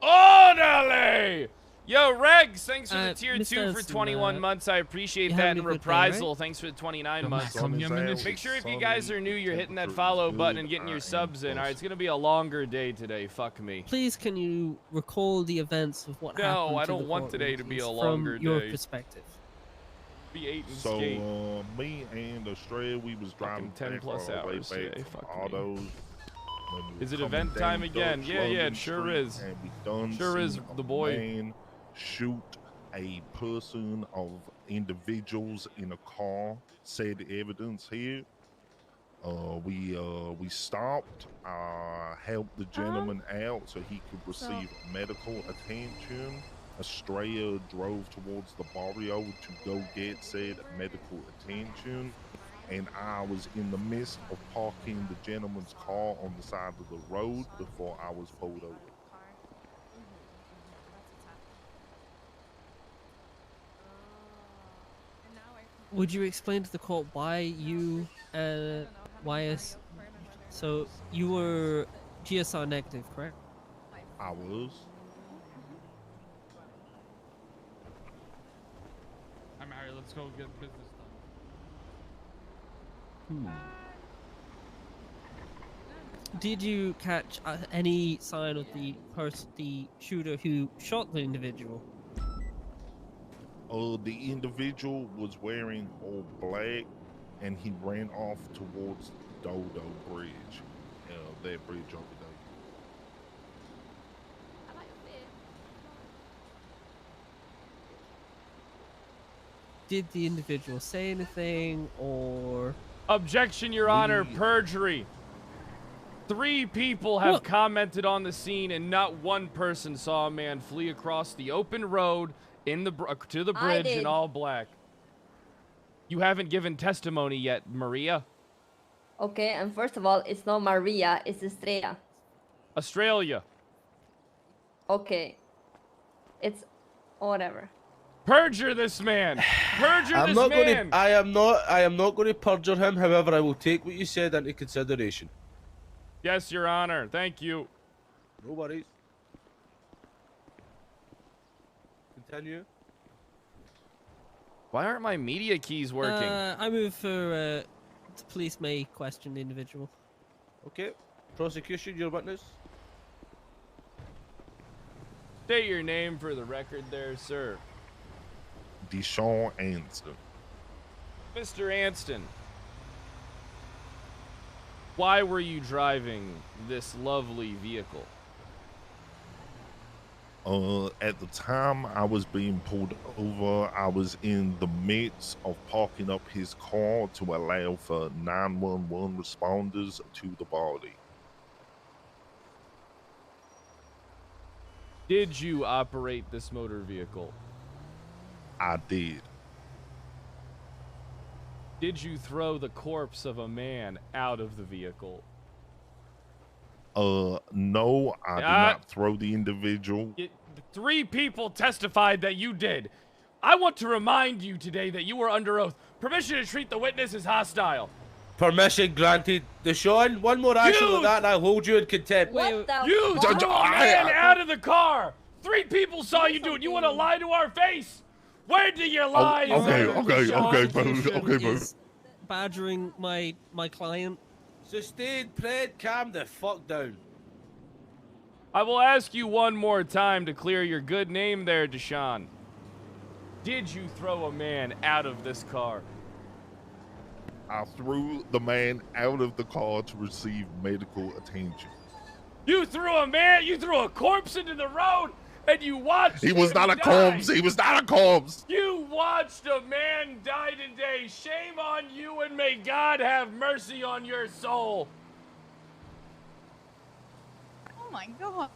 Orderly! Yo, Regs, thanks for the tier Mr. 2 for Anston, 21 months. I appreciate you that. having And a good day, Reprisal, right? thanks for the 29 Come months. on, come here, minutes. Make sure if you Sun guys are new, you're hitting that follow button and getting your subs in. All right, it's gonna be a longer day today. Fuck me. Please, can you recall the events of what happened? No, I to the don't want courtroom, today to be a please, longer from your day. perspective. Be 8 and So, skate. me and Estrella, we was driving 10 back plus our way hours back today, to fuck me. autos. when we Is were it coming event down time again? Dutch Yeah, it Logan sure Street, is. And we done Sure is, seen the a boy. man shoot a person of individuals in a car. Said evidence here. We stopped, helped the gentleman out so he could receive medical attention. Estrella drove towards the barrio to go get said medical attention, and I was in the midst of parking the gentleman's car on the side of the road before I was pulled over. Would you explain to the court why you, So you were GSR negative, correct? I was. I'm Harry. Let's go get business done. Did you catch any sign of the shooter who shot the individual? The individual was wearing all black, and he ran off towards Dodo Bridge. That bridge over there. Did the individual say anything or... Objection, Your Honor, perjury. 3 people have commented on the scene, and not one person saw a man flee across the open road in the to the bridge in all black. You haven't given testimony yet, Maria. Okay, and first of all, it's not Maria, it's Estrella. Australia. Okay. It's whatever. Perjure this man. Perjure I'm this not man. going to. I am not going to perjure him. However, I will take what you said into consideration. Yes, Your Honor. Thank you. No worries. Continue. Why aren't my media keys working? I move for the police may question the individual. Okay. Prosecution, your witness. State your name for the record there, sir. Deshaun Anston. Mr. Anston, why were you driving this lovely vehicle? At the time I was being pulled over, I was in the midst of parking up his car to allow for 911 responders to the body. Did you operate this motor vehicle? I did. Did you throw the corpse of a man out of the vehicle? No, I did not throw the individual. 3 people testified that you did. I want to remind you today that you were under oath. Permission to treat the witness as hostile. Permission granted. Deshaun, one more action like that and I'll hold you in contempt. You threw a man out of the car. 3 people saw you do it. You want to lie to our face? Where do you lie? Okay, bro. Badgering my client. Sustained, Pred, calm the fuck down. I will ask you one more time to clear your good name there, Deshaun. Did you throw a man out of this car? I threw the man out of the car to receive medical attention. You threw a man, you threw a corpse into the road, and you watched He was him not a die. corpse. He was not a corpse. You watched a man die today. Shame on you, and may God have mercy on your soul. Oh my god.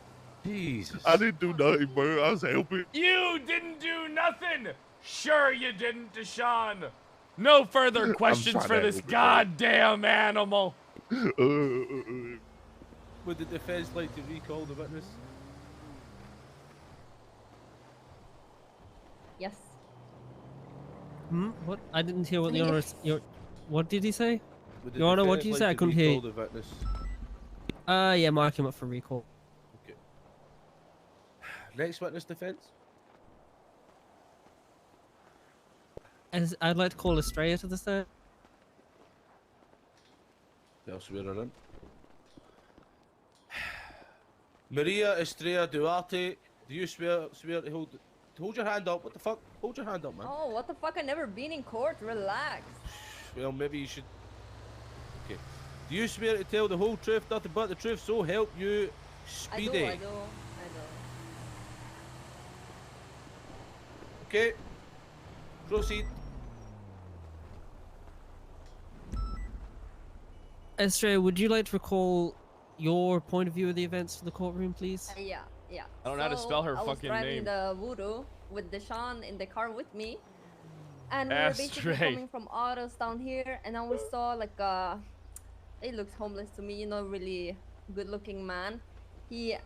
Jesus. I didn't do nothing, bro. I was helping. You didn't do nothing. Sure you didn't, Deshaun. No further questions for this goddamn animal. Would the defense like to recall the witness? Yes. What? I didn't hear what the Yes. honor. What did he say? Would the Your Honor, what defense did you like say? I to couldn't hear. recall the witness? Yeah, mark him up for recall. Okay. Next witness defense. As I'd like to call Estrella to the stand. They'll swear her in. Maria Estrella Duarte, do you swear to hold your hand up? What the fuck? Hold your hand up, man. Oh, what the fuck? I've never been in court. Relax. Well, maybe you should. Okay. Do you swear to tell the whole truth, nothing but the truth, so help you, Speedy? I do. Okay. Proceed. Estrella, would you like to recall your point of view of the events for the courtroom, please? Yeah. I don't know how to spell her I was fucking driving name. the Voodoo with Deshaun in the car with me. And we were basically Astray. coming from autos down here, and then we saw like it looks homeless to me, you know, really good looking man. He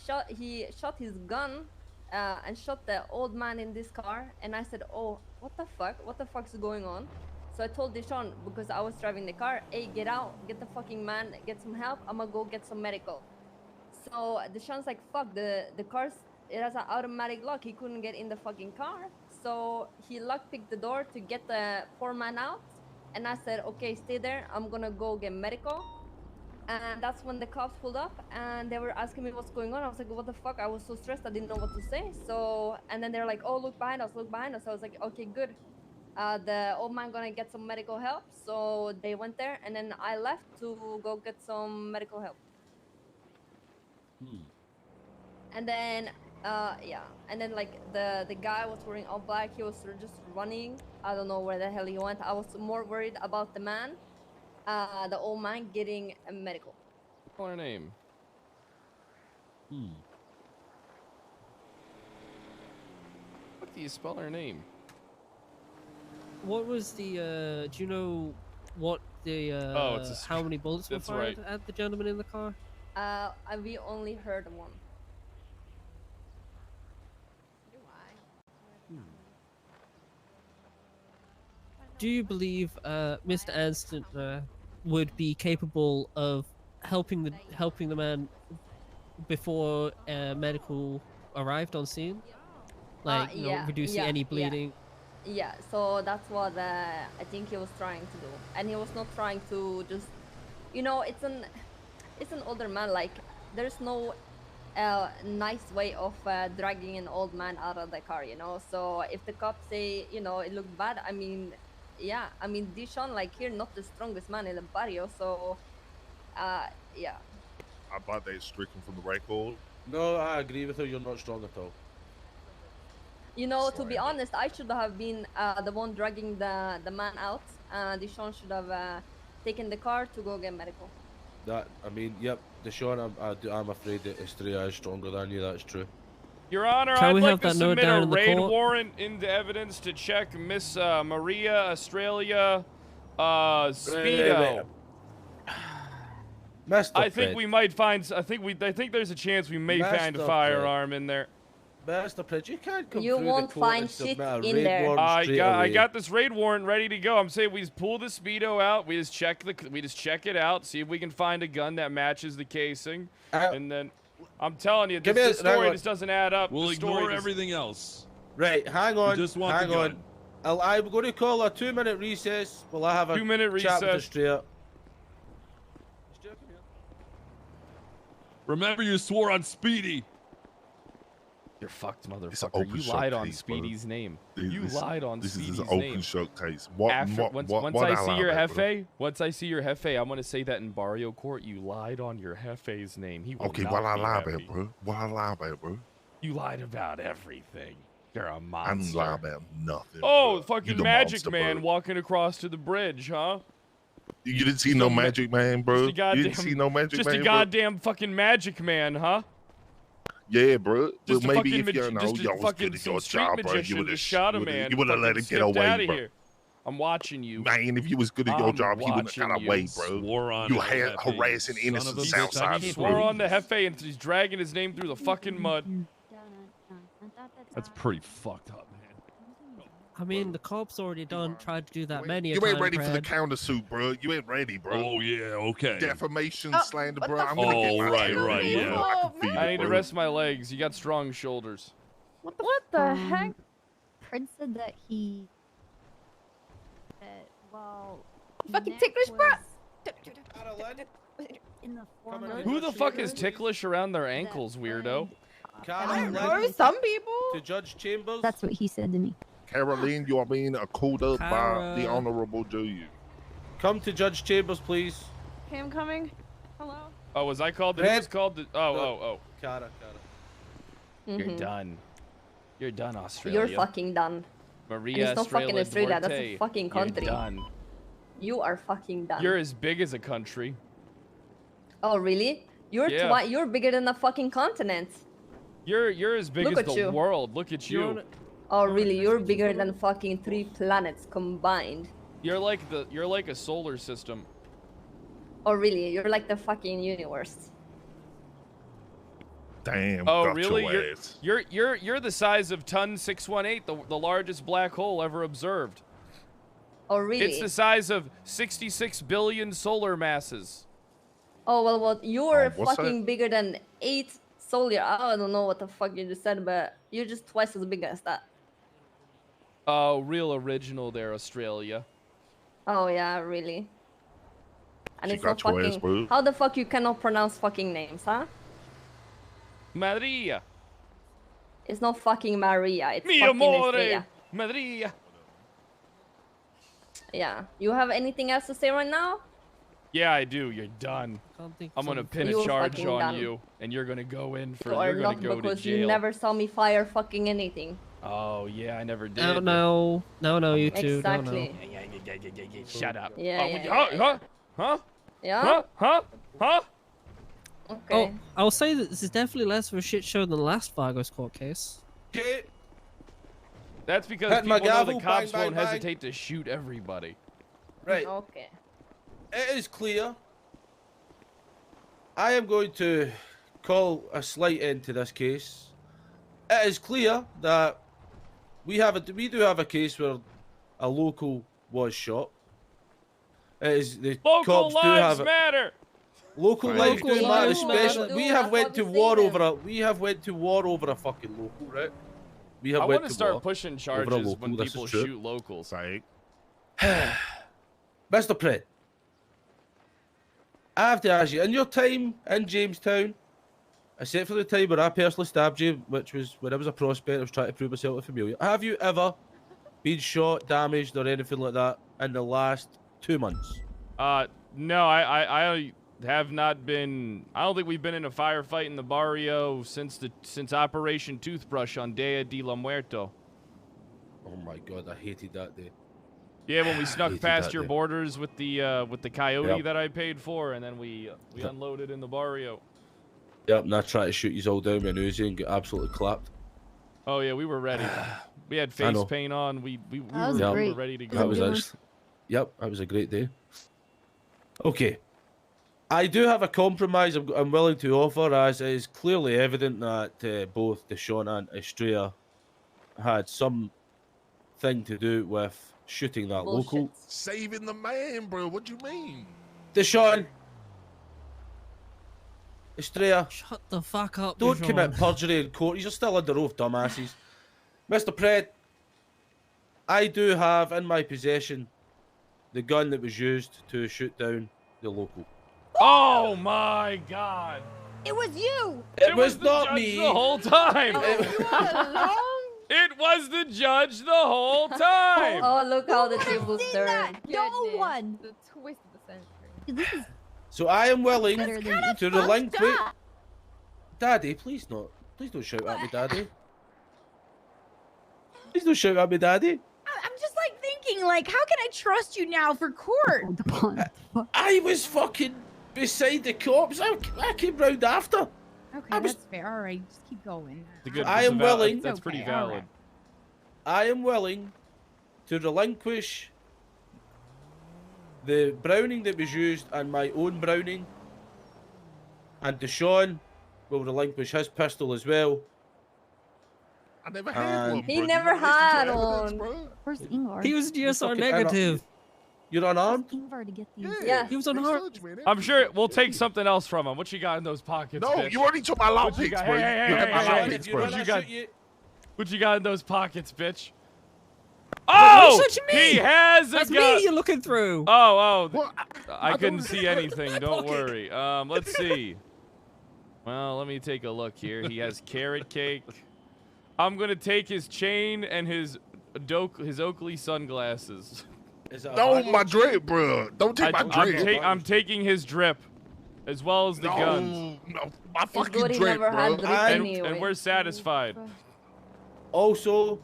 shot his gun and shot the old man in this car, and I said, oh, what the fuck's going on? So I told Deshaun, because I was driving the car, hey, get out, get the fucking man, get some help. I'm gonna go get some medical. So Deshaun's like, fuck, the car's, it has an automatic lock. He couldn't get in the fucking car. So he lockpicked the door to get the poor man out. And I said, okay, stay there. I'm gonna go get medical. And that's when the cops pulled up and they were asking me what's going on. I was like, what the fuck? I was so stressed, I didn't know what to say. So, and then they're like, oh, look behind us, look behind us. I was like, okay, good. The old man gonna get some medical help. So they went there and then I left to go get some medical help. And then, yeah. And then like the guy was wearing all black. He was just running. I don't know where the hell he went. I was more worried about the man. The old man getting a medical. What's her name? What do you spell her name? What was the, do you know what the, Oh, it's a how many bullets were that's fired right. at the gentleman in the car? We only heard one. Do you believe Mr. Anston would be capable of helping the man before medical arrived on scene, like you know, reducing any bleeding? Yeah, so that's what I think he was trying to do, and he was not trying to just, you know, it's an older man. Like there's no nice way of dragging an old man out of the car, you know. So if the cops say, you know, it looked bad, I mean, yeah, I mean, Deshaun, like, here, not the strongest man in the barrio, so, yeah. I thought they stricken from the record. No, I agree with her. You're not strong at all. You know, to be honest, I should have been the one dragging the man out. Deshaun should have taken the car to go get medical. That, I mean, yep, Deshaun, I'm afraid that Estrella is stronger than you. That's true. Your Honor, Can I'd we like have to that note submit down a in the raid court? warrant into evidence to check Miss Maria Australia Speedo. I think we might find. I think there's a chance we may find a Mr. firearm in there. Mr. Pridge, you can't come You through won't the court find and submit shit a in raid there. warrant I straight got away. this raid warrant ready to go. I'm saying we just pull the Speedo out. We just check it out. See if we can find a gun that matches the casing, and then I'm telling you, this story just doesn't add up. We'll The story ignore just- everything else. Right, hang on. We just want hang the on. gun. I'm going to call a 2-minute recess. Will I have a 2-minute chat with recess. Estrella? Remember, you swore on Speedy. You're fucked, It's an motherfucker. open You shut lied on case, bro. Speedy's name. This- You lied on this Speedy's is an open name. shut case. Once I see your Jefe, Jefe, once I see your Jefe, I'm gonna say that in barrio court. You lied on your Jefe's name. He will Okay, not what I be lie happy. about, bro? What I lie about, bro? You lied about everything. You're a I didn't monster. lie about nothing. Oh, You fucking the Magic monster, Man bro. walking across to the bridge, huh? You didn't see no Magic Man, bro. Just a You didn't see no Magic just Man, a bro? goddamn fucking Magic Man, huh? Yeah, bro. Just But a maybe fucking if you magi- know just a y'all was fucking good at some your street job, bro, magician you would just shot a man. You would have let fucking it get skipped away, outta bro. here. I'm watching you. Man, if you was good at your I'm job, he wouldn't have got watching away, you. bro. Swore on You it, had Jefe, harassing son of a innocent bitch. Southside. He swore on the Jefe and he's dragging his name through the fucking mud. That's pretty fucked up, man. I mean, the cops already tried to do that many a You time. ain't ready for the Brad. countersuit, bro. You ain't ready, bro. Oh yeah, okay. Defamation, Oh, slander, what bro. the I'm gonna get Oh, my right, tail, right, bro. yeah. I can feel I it, need to bro. rest my legs. You got strong shoulders. What the heck? Prince said that well, Fucking Nick ticklish, bro. was in the form of Who the fuck is ticklish around their ankles, weirdo? I don't know, some people. To Judge Chambers. That's what he said to me. Caroline, you are being called up by the Cara. Honorable Julian. Come to Judge Chambers, please. Okay, I'm coming. Hello? Oh, was I called? Who Red. was called? Oh. Cara. You're Mhm. done. You're done, Australia. You're fucking done. Maria And it's not fucking Estrella Australia, that's a Duarte. fucking You're country. done. You are fucking done. You're as big as a country. Oh really? You're Yeah. you're bigger than a fucking continent. You're as big Look as at the you. world. Look at you. Oh really? You're bigger than fucking 3 planets combined. You're like a solar system. Oh really? You're like the fucking universe. Damn, Oh got really? your ass. You're the size of Ton 618, the largest black hole ever observed. Oh, really? It's the size of 66 billion solar masses. Oh, well, you're what's fucking bigger than 8 solar. I don't know what the fuck you just said, but you're just twice as big as that. Oh, real original there, Australia. Oh, yeah, really. And She it's not got your ass, fucking. bro. How the fuck you cannot pronounce fucking names, huh? Maria. It's not fucking Maria. It's Mi fucking amore. Estrella. Maria. Yeah. You have anything else to say right now? Yeah, I do. You're done. I'm gonna pin a You're charge fucking on done. you, and you're gonna go in for. Or You're gonna not, go to because jail. you never saw me fire fucking anything. Oh yeah, I never did. No, you two. Exactly. Shut up. Yeah, Oh, yeah, huh? yeah, Huh? Huh? Yeah? Huh? Huh? Huh? Okay. Oh, I'll say that this is definitely less of a shit show than the last Vargos court case. That's because Hit my people know the gavel, cops bang, won't bang, bang. hesitate to shoot everybody. Right. Okay. It is clear. I am going to call a slight end to this case. It is clear that we do have a case where a local was shot. It is the Local cops do lives have matter. Local lives do matter, lives especially matter. we Do, have that's went what to we war say over a fucking local, right? We have I went want to to war start pushing over a charges local, when this is people true. shoot locals. Mr. Pred, I have to ask you, in your time in Jamestown, except for the time where I personally stabbed you, which was when I was a prospect, I was trying to prove myself to familiar, have you ever been shot, damaged, or anything like that in the last 2 months? No, I have not been. I don't think we've been in a firefight in the barrio since Operation Toothbrush on Dia de la Muerto. Oh my god, I hated that day. Yeah, when we snuck hated past that your day. borders with the coyote Yep. that I paid for, and then we Yep. unloaded in the barrio. Yep, and I tried to shoot you all down with an Uzi and get absolutely clapped. Oh yeah, we were ready. We had I face know. paint on. We was were great. ready to go. That was actually, yep, that was a great day. Okay, I do have a compromise I'm willing to offer, as it is clearly evident that both Deshaun and Estrella had some thing to do with shooting that local. Saving the man, bro. What do you mean? Deshaun, Estrella, Shut the fuck up. don't Deshaun. commit perjury in court. You're still under oath, dumbasses. Mr. Pred, I do have in my possession the gun that was used to shoot down the local. Oh my God! It was you. It was the not judge me. the whole time. It It was the judge the whole time. Oh, look how the tables turn. No one. The twist of the century. This is So I am willing better than to relinquish. Daddy, please not. Please don't shout at me, Daddy. Please don't shout at me, Daddy. I'm just like thinking, like, how can I trust you now for court? I was fucking beside the cops. I came round after. Okay, that's fair. All right, just keep going. I am willing. That's pretty Okay, all valid. I am willing to relinquish the Browning that was used and my own Browning. And Deshaun will relinquish his pistol as well. I never had one. He bro. never You wasted had your evidence, one. bro. Where's Ingvar? He was GSR fucking negative. You're unarmed? Ingvar to get these. Yeah. He was unarmed. I'm sure we'll take something else from him. What you got in those pockets? No, bitch? you already took my loud What you picks, got? bro. Hey, hey, You hey, had my hey, loud hey, picks, hey, bro. what you got in those pockets, bitch? Oh, What you mean? he has a That's gun. me you're looking through. Oh, I couldn't see anything. Don't worry. Let's see. Well, let me take a look here. He has carrot cake. I'm gonna take his chain and his Oakley sunglasses. No, my drip, bro. Don't take my drip. I'm taking his drip, as well as the No, guns. no, my It's fucking good he drip, never had bro. drip And, anyway. and we're satisfied. Also,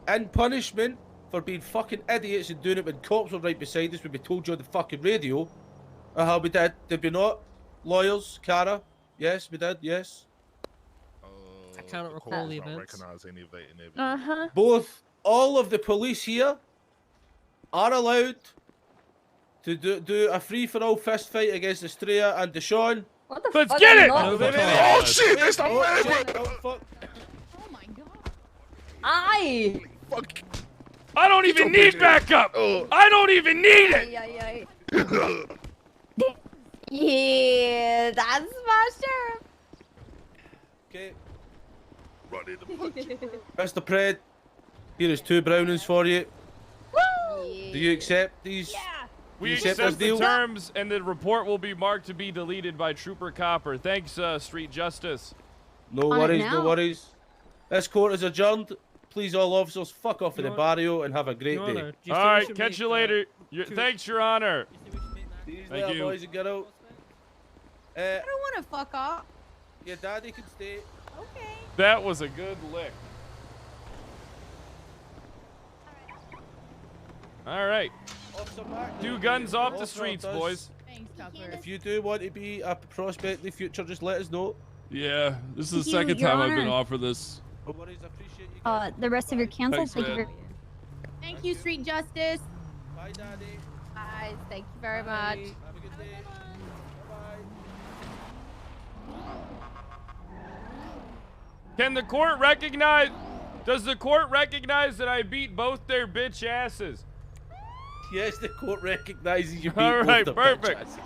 in punishment for being fucking idiots and doing it when cops were right beside us when we told you on the fucking radio. How we did we not? Lawyers, Cara? Yes, we did, yes. I cannot recall the I events. recognize any of that in evidence. Uh-huh. Both, all of the police here are allowed to do a free-for-all fist fight against Estrella and Deshaun. What the Let's fuck? get I'm it! not- Oh shit, that's not Oh, bad, shit, bro. oh, fuck. Oh my god. Aye. Fuck. I don't even need backup. I don't even need it. Yeah, that's my sheriff. Okay. Run into punch. Mr. Pred, here is 2 brownings for you. Do you accept these? We You accept accept this the deal? terms, and the report will be marked to be deleted by Trooper Copper. Thanks, Street Justice. No On it worries, no now. worries. This court is adjourned. Please, all officers, fuck off of the barrio and have a great day. All right, catch you later. Thanks, Your Honor. Thank Thank you. boys and girls. I don't want to fuck off. Your daddy can stay. Okay. That was a good lick. All right. Two guns off the Officer streets, does- boys. Thanks, Tucker. If you do want to be a prospect in the future, just let us know. Yeah, this is the Thank you, second Your time I've been Honor. offered this. No worries, I appreciate you. The rest of your cancel. Thanks, Thank you man. very Thank you, Street Justice. Bye, Daddy. Guys, thank you very much. Have a good day. Can the court recognize? Does the court recognize that I beat both their bitch asses? Yes, the court recognizes you beat All both right, the perfect. bitches.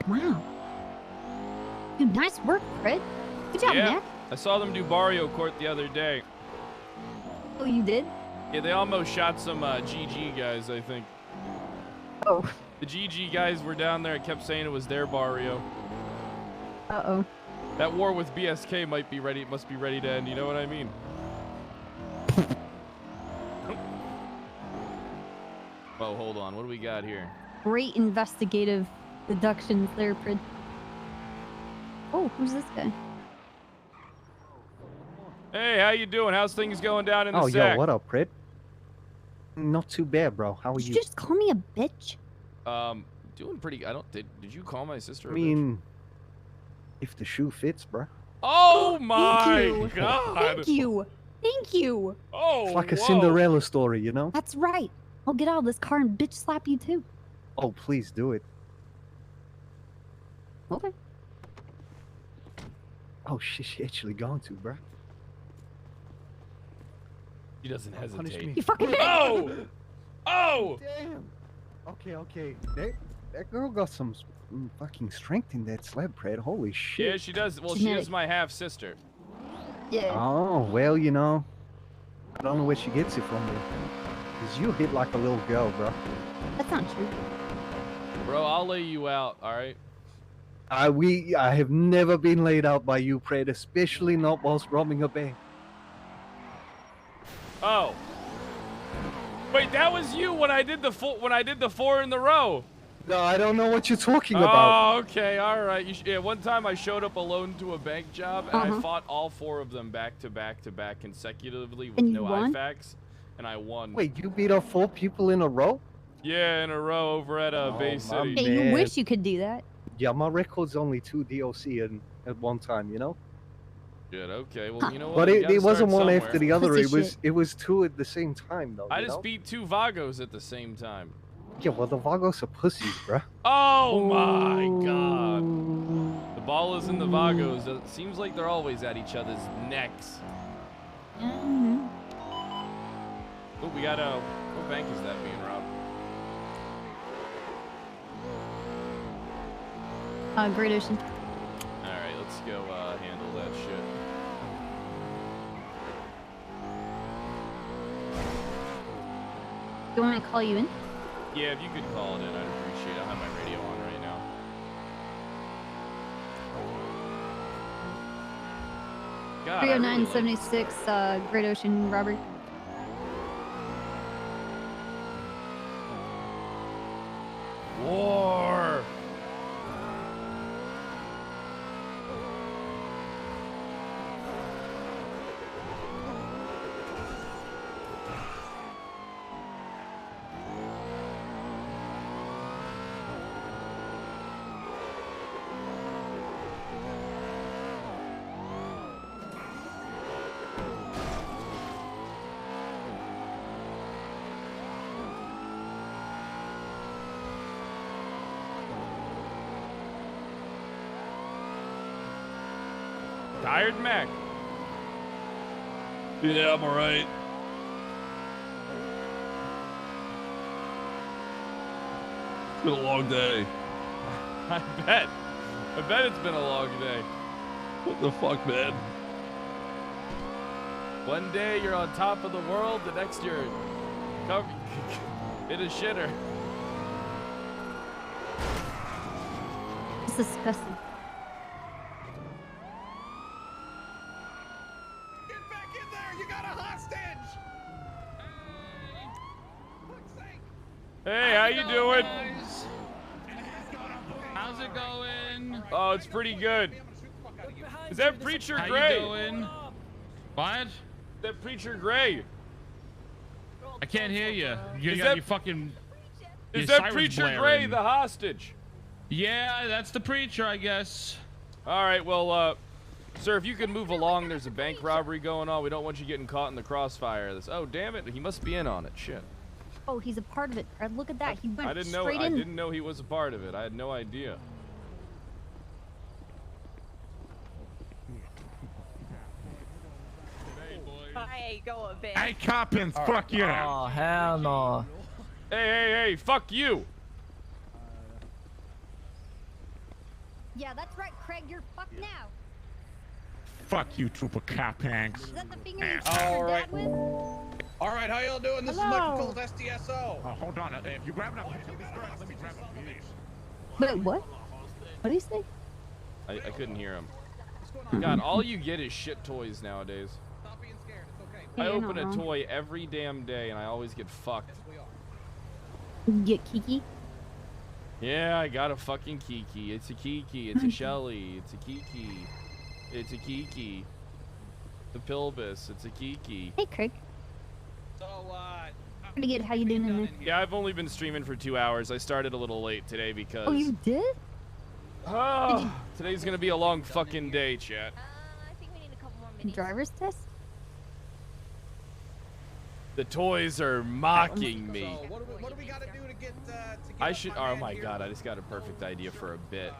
Wow. Dude, nice work, Fred. Good job, Yeah, Mac. I saw them do Barrio Court the other day. Oh, you did? Yeah, they almost shot some GG guys, I think. Oh. The GG guys were down there and kept saying it was their Barrio. Uh-oh. That war with BSK might be ready. Must be ready to end. You know what I mean? Oh, hold on. What do we got here? Great investigative deductions there, Fred. Oh, who's this guy? Hey, how you doing? How's things going down in the Oh, sack? yo, what up, Pred? Not too bad, bro. How are Did you? you just call me a bitch? Doing pretty. I don't. Did you call my sister? I a bitch? mean, if the shoe fits, bro. Oh my Thank you. God! Thank you. Thank you. Oh, It's like a whoa. Cinderella story, you know? That's right. I'll get out of this car and bitch slap you too. Oh, please do it. Okay. Oh, she actually going to, bro. He doesn't Punish hesitate. me. You fucking Oh! Oh! Damn. Okay. That girl got some fucking strength in that slab, Pred. Holy shit. Yeah, she does. Well, she is my half sister. Yeah. Oh, well, you know. I don't know where she gets it from, because you hit like a little girl, bro. That's not true. Bro, I'll lay you out. All right. I have never been laid out by you, Pred, especially not whilst robbing a bank. Oh. Wait, that was you when I did the four in the row. No, I don't know what you're talking about. Oh, okay, all right. Yeah, one time I showed up alone to a bank job, and I fought all 4 of them back to back to back consecutively with And you no won? IFACs, and I won. Wait, you beat up 4 people in a row? Yeah, in a row over at Bay my City. Hey, you man. wish you could do that. Yeah, my record's only 2 DOC at one time, you know? Good. Okay. Well, you know what? But We it gotta wasn't start one after somewhere. the other. Pussy It was 2 at the same time, though. I you just know? beat 2 Vagos at the same time. Yeah, well, the Vagos are pussies, bruh. Oh my God! The ball is in the Vagos. It seems like they're always at each other's necks. Mm-hmm. Oh, we got a. What bank is that being robbed? Great Ocean. All right, let's go handle that shit. You want me to call you in? Yeah, if you could call it in, I'd appreciate it. I have my radio on right now. God, I really like- 30976, Great Ocean robbery. War. Tired Mac. Yeah, I'm alright. It's been a long day. I bet it's been a long day. What the fuck, man? One day you're on top of the world, the next you're in a shitter. It's disgusting. Get back in there! You got a hostage! Hey, how you doing? How's it going? Oh, it's pretty good. Is that Preacher How Gray? you doing? What? That Preacher Gray. I can't hear you. You Is got that- your fucking. Is your that sirens Preacher Gray blaring. the hostage? Yeah, that's the preacher, I guess. All right, well, sir, if you could move along, there's a bank robbery going on. We don't want you getting caught in the crossfire of this. Oh, damn it, he must be in on it. Shit. Oh, he's a part of it. Fred. Look at that. He went I didn't know. straight I in. didn't know he was a part of it. I had no idea. I ain't going, bitch. Hey, Coppins, fuck you. Oh, hell no. Hey, fuck you. Yeah, that's right, Craig. You're fucked now. Fuck you, Trooper Coppins. Is that the finger you All stabbed your right. dad with? All right, how y'all doing? This is Michael Cole's SDSO. Oh, hold on. If you grab enough, let me grab it. Wait, what? What do you say? I couldn't hear him. God, all you get is shit toys nowadays. Stop being scared. It's okay. I Yeah, you're open not a wrong. toy every damn day, and I always get fucked. Get Kiki? Yeah, I got a fucking Kiki. It's a Kiki. It's a Shelly. It's a Kiki. It's a Kiki. The Pilbus. It's a Kiki. Hey, Craig. So, Pretty good. How you doing in there? Yeah, I've only been streaming for 2 hours. I started a little late today because... Oh, you did? Oh, today's gonna be a long fucking day, chat. Driver's test? The toys are mocking me. So, what do we got to do to get I should. Oh my god, I just got a perfect idea for a bit.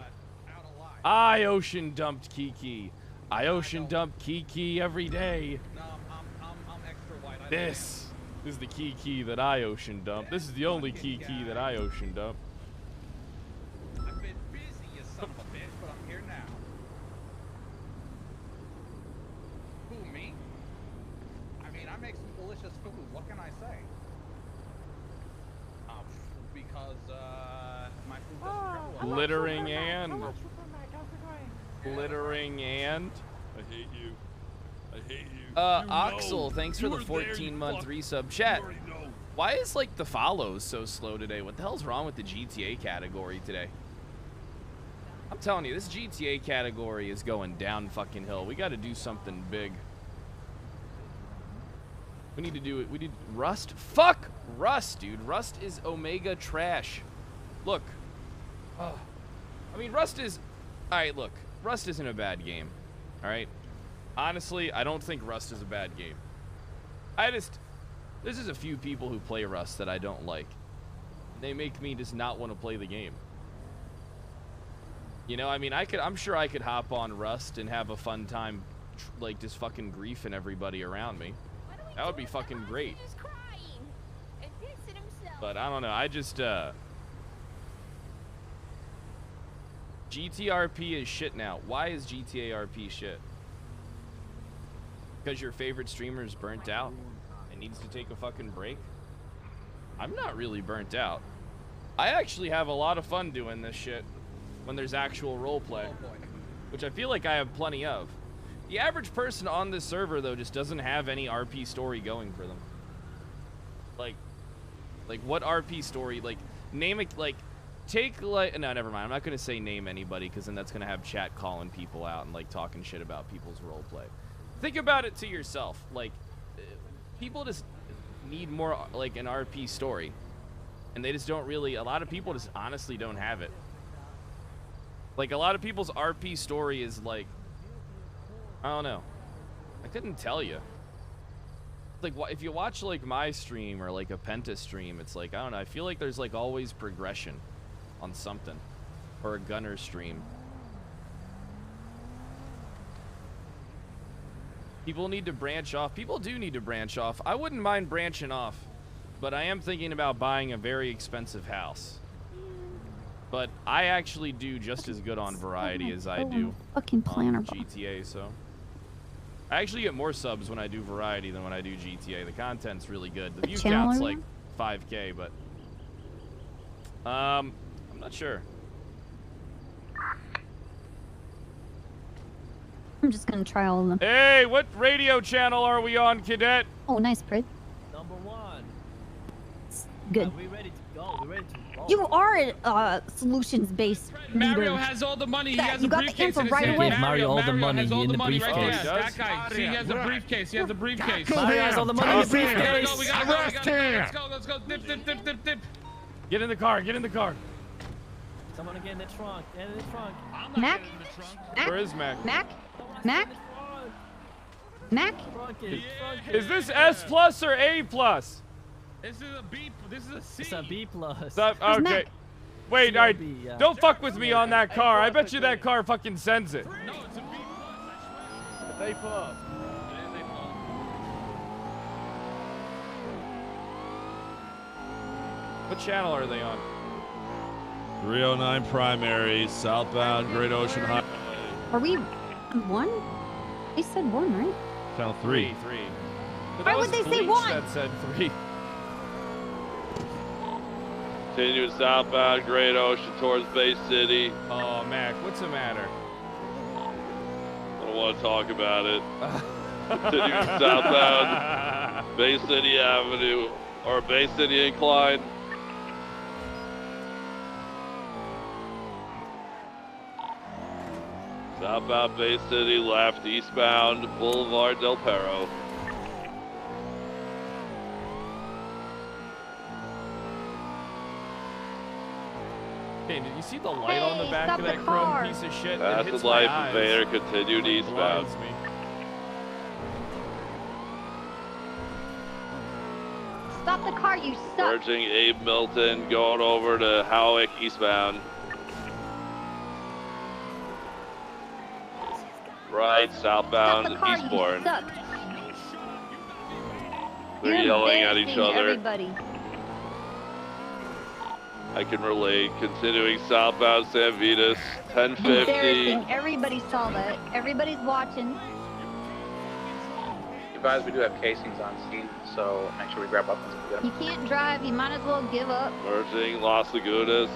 I ocean dumped Kiki. I ocean dump Kiki every day. I'm extra white. This is the Kiki that I ocean dump. This is the only Kiki that I ocean dump. I've been busy, you son of a bitch, but I'm here now. Who, me? I mean, I make some delicious food. What can I say? Because, my food doesn't travel well. Glittering and. Glittering and. I hate you. I hate you. Oxel, thanks for You the were there, 14-month fuck. resub. Chat, why is, like, the follows so slow today? What the hell's wrong with the GTA category today? I'm telling you, this GTA category is going down fucking hill. We gotta do something big. We need to do it. We need Rust. Fuck Rust, dude. Rust is Omega trash. Look. Oh. I mean, Rust is... Alright, look. Rust isn't a bad game. Alright? Honestly, I don't think Rust is a bad game. There's just a few people who play Rust that I don't like. They make me just not want to play the game. You know, I mean, I'm sure I could hop on Rust and have a fun time, like, just fucking griefing everybody around me. That would be fucking great. But I don't know, I just, GTRP is shit now. Why is GTARP shit? Because your favorite streamer is burnt out and needs to take a fucking break? I'm not really burnt out. I actually have a lot of fun doing this shit when there's actual roleplay, which I feel like I have plenty of. The average person on this server, though, just doesn't have any RP story going for them. Like what RP story? Like, name it, like, take, like, no, never mind. I'm not going to say name anybody, because then that's going to have chat calling people out and, like, talking shit about people's roleplay. Think about it to yourself. Like, people just need more, like, an RP story. And they just don't really, a lot of people just honestly don't have it. Like, a lot of people's RP story is, like, I don't know. I couldn't tell you. Like, if you watch, like, my stream or, like, a Penta stream, it's like, I don't know, I feel like there's, like, always progression on something. Or a Gunner stream. People need to branch off. People do need to branch off. I wouldn't mind branching off, but I am thinking about buying a very expensive house. But I actually do just as good on Variety as I do Fucking planner. on GTA, so. I actually get more subs when I do Variety than when I do GTA. The content's really good. The view channel count's are like you 5K, but I'm not sure. I'm just gonna try all of them. Hey, what radio channel are we on, Cadet? Oh, nice, Prid. Number 1. Good. We're ready to go. We're ready to roll. You are a solutions-based Mario leader. has all the money. He That- has you a got the briefcase info in his right hand. away. Give Mario all the money has all in the money right there. briefcase. That guy. See, he has a briefcase. He has a briefcase. Mario has all the money in the briefcase. We gotta go. Let's go. Let's go. Dip, dip, dip, dip, dip. Get in the car. Get in the car. Someone get in the trunk. Get in the trunk. Mac? Mac? Where is Mac? Mac? Mac? Mac? Is this S plus or A plus? This is a B. This is a C. It's a B plus. Okay. Mac? Wait, alright. CRB, yeah. Don't fuck with me on that car. I bet you that car fucking sends it. No, it's a B plus. A plus. What channel are they on? 309 Primary, southbound Great Ocean Highway. Are we on 1? They said 1, right? Channel 3. Three. But Why that would was they say Bleach 1? That said 3. Continue southbound Great Ocean towards Bay City. Oh, Mac, what's the matter? I don't want to talk about it. Continue southbound Bay City Avenue or Bay City Incline. Southbound Bay City, left eastbound Boulevard Del Perro. Hey, did you see the light on the back stop of the that car. chrome piece of shit? It Acid hits Life my eyes. Invader continued It eastbound. blinds me. Stop the car, you suck. Merging Abe Milton, going over to Howick eastbound. Right, southbound Stop the car, Eastbourne. you suck. They're You're yelling at each embarrassing other. Everybody. I can relate. Continuing southbound San Vitas, 1050. Embarrassing. Everybody saw that. Everybody's watching. You guys, we do have casings on scene, so make sure we grab weapons if we get You them. can't drive. You might as well give up. Merging Las Lagunas,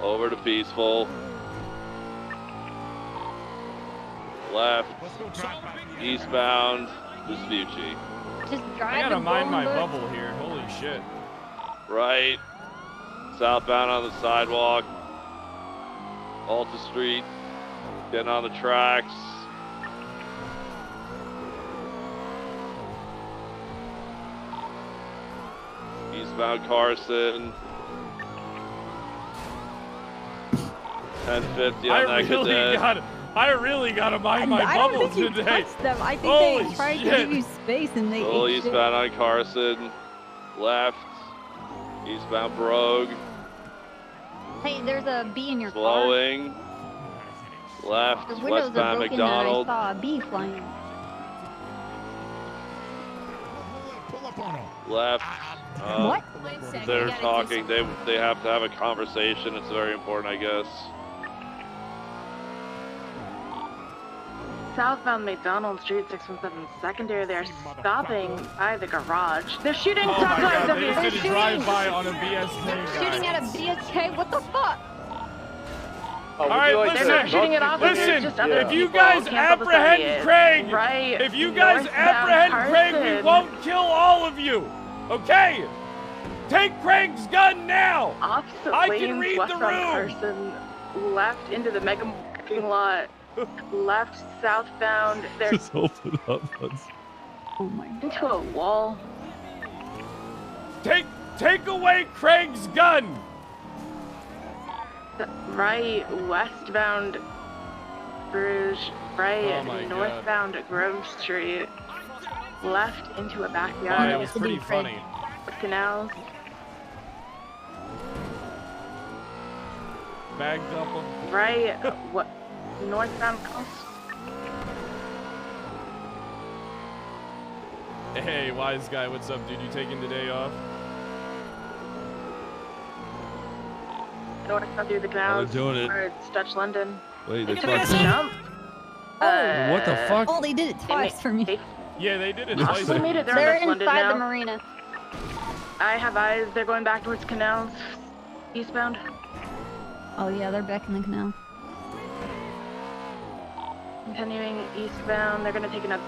over to Peaceful. Left, eastbound Vespucci. Just drive. I gotta and mind my Bolingbrook. bubble here. Holy shit. Right, southbound on the sidewalk. Alta Street, getting on the tracks. Eastbound Carson. 1050 on that cadet. I really gotta mind my I don't bubble think you today. touched them. I think Holy they tried shit. to give you space and they Full ate shit. eastbound on Carson. Left, eastbound Brogue. Hey, there's a bee in your Slowing. Left, car. The windows are westbound broken McDonald. and I saw a bee flying. Left. What? They're talking. They have to have a conversation. It's very important, I guess. Southbound McDonald Street, 617 Secondary. They're stopping by the garage. They're shooting Oh stop my signs god, up they here. just They're did a shooting. drive-by on a BSK guy. Shooting at a BSK? What the fuck? All right, They're not shooting at officers, listen. just other If you people. guys Cancel the apprehend 70th. Craig, Right. if you guys Northbound apprehend Craig, we Carson. won't kill all of you. Okay? Take Craig's gun now. Opposite I lanes, can read the westbound room. Carson, left into the mega parking lot. Left southbound. They're Just open up. Oh my god. into a wall. Take away Craig's gun. Right, westbound Bruges. Right, Oh my God. northbound Grove Street. Left into a Oh, backyard. it was pretty funny. Canals. Bagged up him. Right, what? Northbound coast. Hey, wise guy, what's up, dude? You taking the day off? North through the canals doing it. towards Dutch London. Wait, They they took a fucking- jump. What the fuck? Oh, they did it twice for me. Yeah, they did it They twice. also made it. They're in London inside now. the marina. I have eyes. They're going back towards canals, eastbound. Oh yeah, they're back in the canal. Continuing eastbound. They're gonna take another.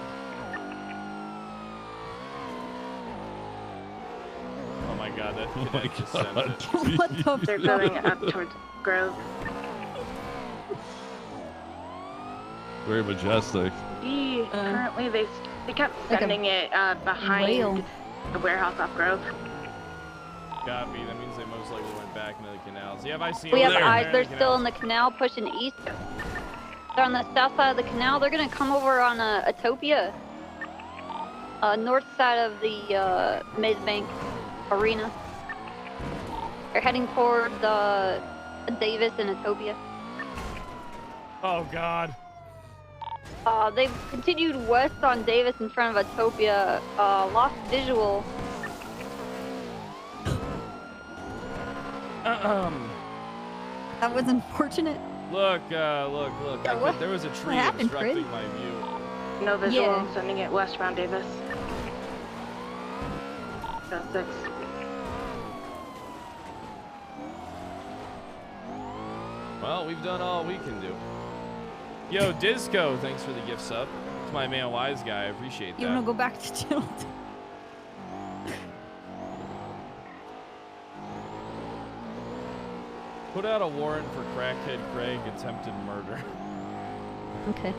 Oh my god, that Oh cadet my just god. sent it. What the They're going up towards Grove. Very majestic. Currently, they kept like a sending it behind rail. the warehouse off Grove. Copy. That means they most likely went back into the canals. Yeah, I see We them have there. eyes. They're the still canals. in the canal pushing east. They're on the south side of the canal. They're gonna come over on Atopia. North side of the Maze Bank Arena. They're heading toward Davis and Atopia. Oh god. They've continued west on Davis in front of Atopia. Lost visual. That was unfortunate. Look. what? There was a tree happened, obstructing Fred? my view. No visual. Yeah. I'm sending it westbound Davis. Got 6. Well, we've done all we can do. Yo, Disco, thanks for the gift sub. It's my man, wise guy. I appreciate You that. wanna go back to jail? Put out a warrant for crackhead Craig attempted murder. Okay.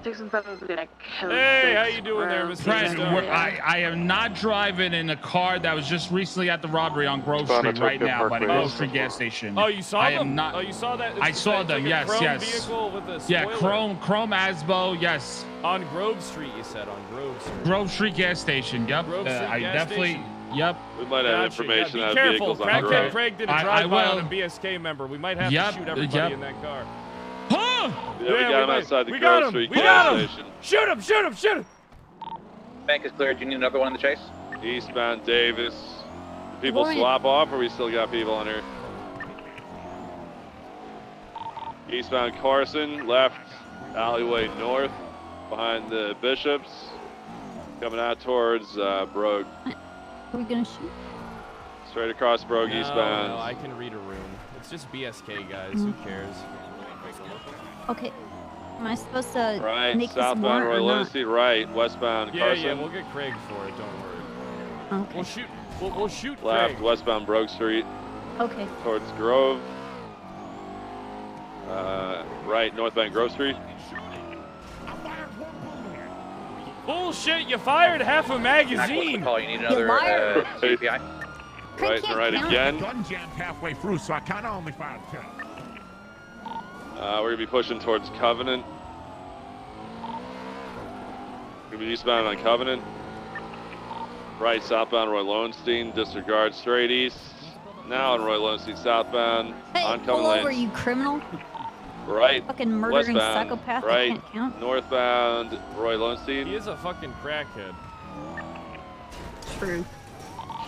Six and 7's gonna kill. Hey, how 6 you doing there, Grove. Mr. Fred, Stone? I am not driving in a car that was just recently at the robbery on Grove Street right now by the Grove Street gas station. Oh, you saw I them? am not. Oh, you saw that? I It's saw like them. a Yes, chrome yes. Vehicle with a Yeah, spoiler. Chrome Asbo. Yes, On Grove Street, you said. On Grove Street. Grove Street gas station. Yep. Grove Street I gas definitely. station. Yep. We might have Gotcha, information yeah. on Be careful. vehicles on Crackhead Grove. Craig did a I drive-by on a will. BSK member. We might have Yep, to shoot everybody yep. in that car. Huh? Yeah, we got him outside the we got Grove him. Street We got gas him. station. Shoot him! Shoot him! Shoot him! Bank is cleared. Do you need another one in the chase? Eastbound Davis. Do people Warren. swap off, or we still got people on here? Eastbound Carson, left alleyway north, behind the Bishops, coming out towards Brogue. Are we gonna shoot? Straight across Brogue No, eastbound. no, I can read a room. It's just BSK, guys. Who cares? Okay. Am I supposed to Right, make this southbound warrant Roy or not? Lucy, right, westbound Yeah, Carson. yeah, we'll get Craig for it. Don't worry. Okay. We'll shoot. We'll shoot Left, Craig. westbound Brogue Street, Okay. towards Grove. Right, northbound Grove Street. Bullshit! You fired half a What's the magazine. call? You need another liar. CPI? Right and right count. again. Gun jammed halfway through, so I kind of only fired 10. We're gonna be pushing towards Covenant. Gonna be eastbound on Covenant. Right, southbound Roy Lowenstein, disregard straight east. Now on Roy Lowenstein southbound, Hey, oncoming pull over, lanes. you criminal. Right, Fucking murdering westbound, psychopath. I right, can't count. northbound Roy Lowenstein. He is a fucking crackhead. True.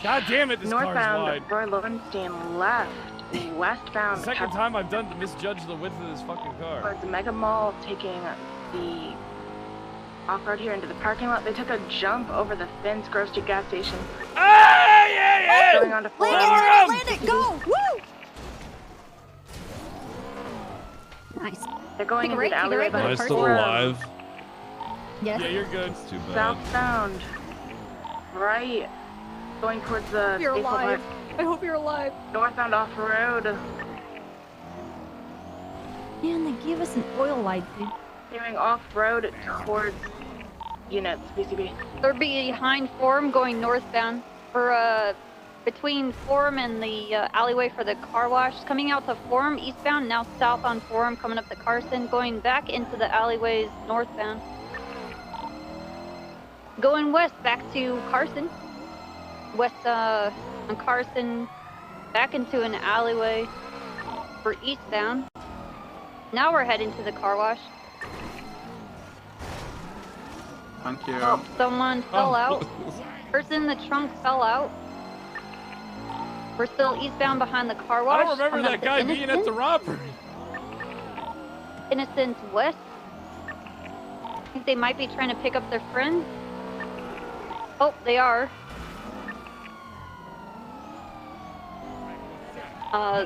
God damn it! This car's Northbound wide. Roy Lowenstein left. Westbound Second time I've done to misjudge the width of this fucking car. towards the Mega Mall, taking the off-road here into the parking lot. They took a jump over the Finn's Grove Street gas station. Going on to Land it, go! Woo! Nice. They're going Take a into right, the take a alleyway right, by go Am I to still Park Road. alive? Yes. Yeah, you're good. It's too bad. southbound. Right. Going towards the You're baseball alive. park. I hope you're alive. Northbound off-road. Man, they gave us an oil light, dude. Going off-road towards units, BCB. They're behind Forum going northbound. For between Forum and the alleyway for the car wash. Coming out to Forum eastbound, now south on Forum, coming up to Carson, going back into the alleyways northbound. Going west back to Carson. west on Carson, back into an alleyway. We're eastbound. Now we're heading to the car wash. Thank you. Oh, someone fell out. Person in the trunk fell out. We're still eastbound behind the car wash. I don't remember coming that up to guy being at the Innocence. robbery. Innocence West. I think they might be trying to pick up their friend. Oh, they are.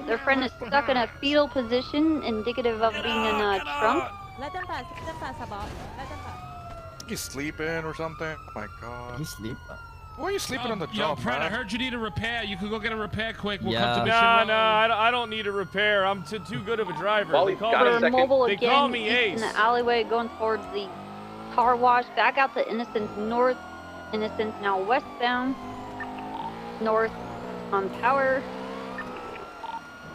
Their friend is stuck in a fetal position, indicative of being in a trunk. Let them pass. Let them pass, about. Let them pass. He's sleeping or something. Oh my god. He's sleeping. Why are you sleeping on the Yo, job, Fred, I man? heard you need a repair. You could go get a repair quick. We'll come to Nah, Mission Road. I don't need a repair. I'm too good of a driver. Well, They call we're me, mobile they again, call me east Ace. in the alleyway, going towards the car wash, back out to Innocence North. Innocence now westbound. North on Power.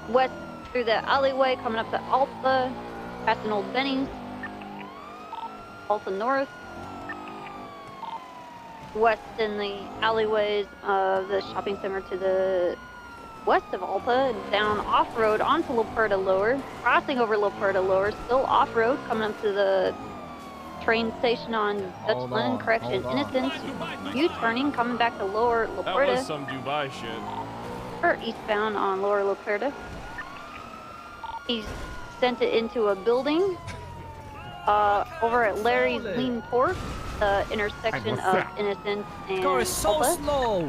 West through the alleyway, coming up to Alta, passing Old Benny's. Alta North. West in the alleyways of the shopping center to the west of Alta, and down off-road onto Luperta Lower, crossing over Luperta Lower, still off-road, coming up to the train station on Dutch Hold Glen, on, correction, hold on. Innocence, U-turning, coming back to Lower That was Luperta, some Dubai shit. or eastbound on Lower Luperta. He's sent it into a building over at Larry's Lean Pork, the intersection of Innocence and Car is so Alta. slow.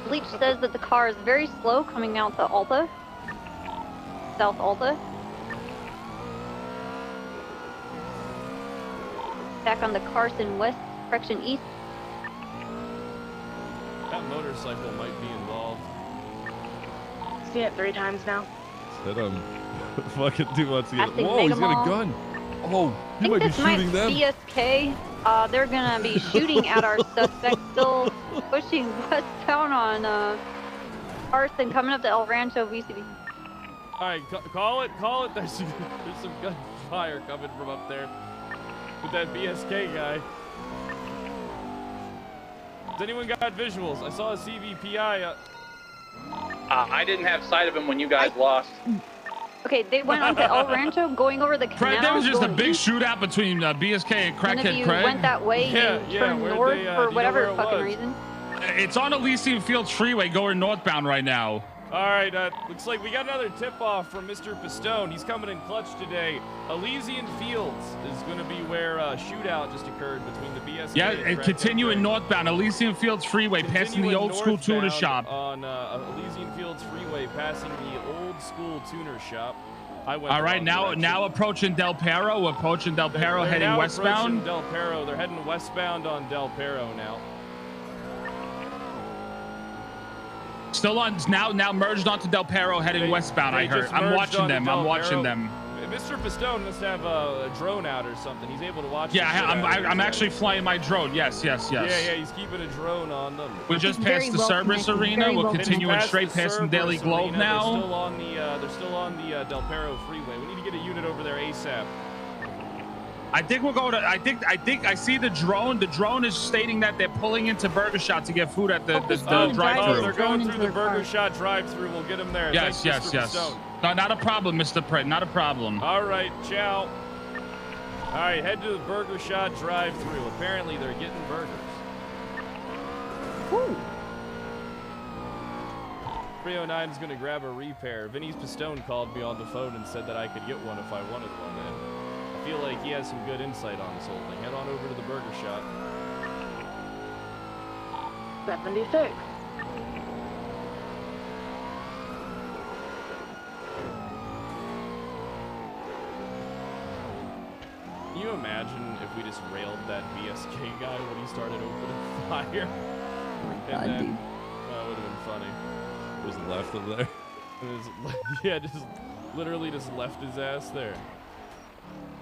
Bleach says that the car is very slow coming out to Alta, South Alta. Back on the Carson West, correction east. That motorcycle might be involved. See it 3 times now. Said fucking 2 months ago. Passing Whoa, he's got Megamall. a gun. Oh, I he think might be this might shooting them. BSK. They're gonna be shooting at our suspect, still pushing westbound on Carson, coming up to El Rancho VCB. All right, call it. There's some gunfire coming from up there with that BSK guy. Has anyone got visuals? I saw a CVPI. I didn't have sight of him when you guys lost. Okay, they went on to El Rancho, going over the canal. Fred, there was just a going big east. shootout between BSK and None of Crackhead you Craig. went that way and turned north for whatever fucking reason. It's on Elysian Fields Freeway going northbound right now. All right, looks like we got another tip-off from Mr. Pistone. He's coming in clutch today. Elysian Fields is going to be where a shootout just occurred between the BSK Yeah, and and Crackhead continuing Craig. northbound, Elysian Fields Freeway, passing the Continuing old school tuna northbound shop. on Elysian Fields Freeway, passing the old school tuner shop. I went All the right, wrong now direction. approaching Del Perro. We're approaching Del Perro, They're heading now westbound. approaching Del Perro. They're heading westbound on Del Perro now. Still on now merged onto Del Perro, heading westbound. I They heard. just I'm merged watching onto them. Del I'm watching Perro. them. Mr. Pistone must have a drone out or something. He's able to watch. Yeah, the shit out of I'm these actually guys. flying my drone. Yes. Yeah, he's keeping a drone on them. We just passed the Cerberus Arena. We're continuing straight past the Daily Globe now. They're still on the Del Perro freeway. We need to get a unit over there ASAP. I think we're going to. I think I see the drone. The drone is stating that they're pulling into Burger Shot to get food at the drive-thru. They're going through the Burger Shot drive-thru. We'll get them there. Yes, Thanks, yes, Mr. yes. Pistone. No, not a problem, Mr. Pratt. Not a problem. All right, ciao. All right, head to the Burger Shot drive-thru. Apparently, they're getting burgers. Woo. 309 is going to grab a repair. Vinny's Pistone called me on the phone and said that I could get one if I wanted one. And I feel like he has some good insight on this whole thing. Head on over to the Burger Shot. 76. Can you imagine if we just railed that BSK guy when he started opening fire? God, and then, dude. that would have been funny. Just left him there. Yeah, just literally just left his ass there.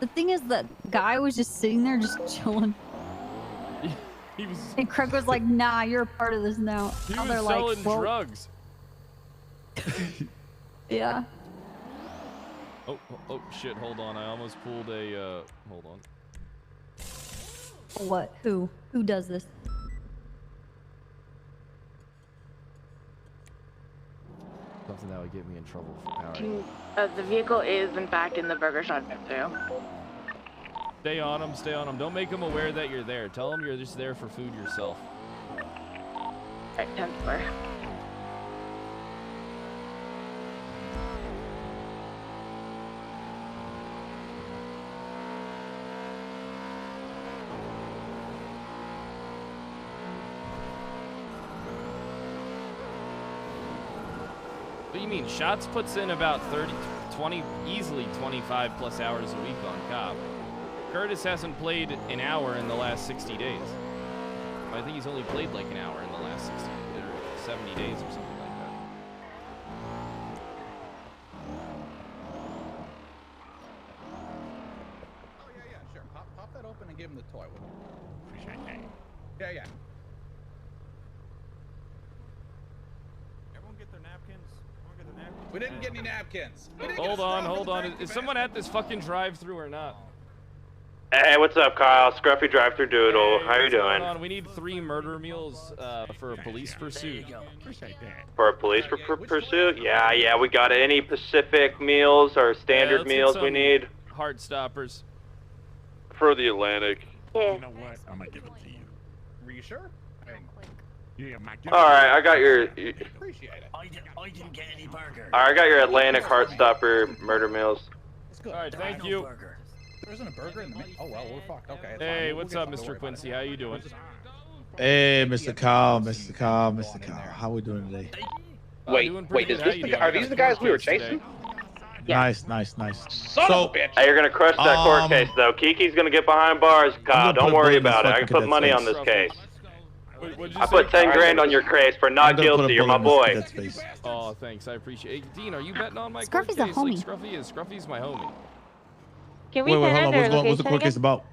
The thing is, that guy was just sitting there, just chilling. He was. And Craig was like, "Nah, you're a part of this now." He Now was they're selling like, "Well, drugs. yeah." Oh shit! Hold on, I almost pulled a. Hold on. What? Who? Who does this? something that would get me in trouble for powering. The vehicle is in fact in the burger shop too. Stay on them, stay on them. Don't make them aware that you're there. Tell them you're just there for food yourself. Right, 10-4. What do you mean? Shots puts in about 20, easily 25 plus hours a week on cop. Curtis hasn't played an hour in the last 60 days. I think he's only played like an hour in the last 60 or 70 days or something like that. Oh yeah, sure. Pop that open and give him the toy. Appreciate that. Yeah. Everyone get their napkins. We didn't get any napkins. Hold on. Is someone at this fucking drive-through or not? Hey, what's up, Kyle? Scruffy Drive-Thru Doodle. How you What's going doing? on? We need 3 murder meals for a police pursuit. For a police pursuit? Yeah, we got it. Any Pacific meals or standard let's get meals we some need? Heart stoppers. For the Atlantic. Yeah. You know what? I'm gonna give it to you. Were you sure? Yeah, my Alright, I got your... Appreciate it. I didn't get any burger. Alright, I got your Atlantic Heartstopper murder meals. Alright, thank you. There isn't a burger in the menu. Oh well, we're fucked. Okay. it's Hey, fine. what's We'll up, get something Mr. to worry about. Quincy? How you doing? Hey, Mr. Kyle, Mr. Kyle. How we doing today? Wait, is this the, are these the guys we were chasing? Nice. Son of a bitch! Hey, you're gonna crush that court case, though. Kiki's gonna get behind bars, Kyle. Don't worry about it. I can put money on this case. I put 10 grand on your case for not guilty. You're my boy. Oh, thanks. I appreciate it. Hey, Dean, are you betting on my Scruffy's court a case like homie. Scruffy is? Scruffy's my homie. Can we Wait, find hold out on. their What's the court location case about?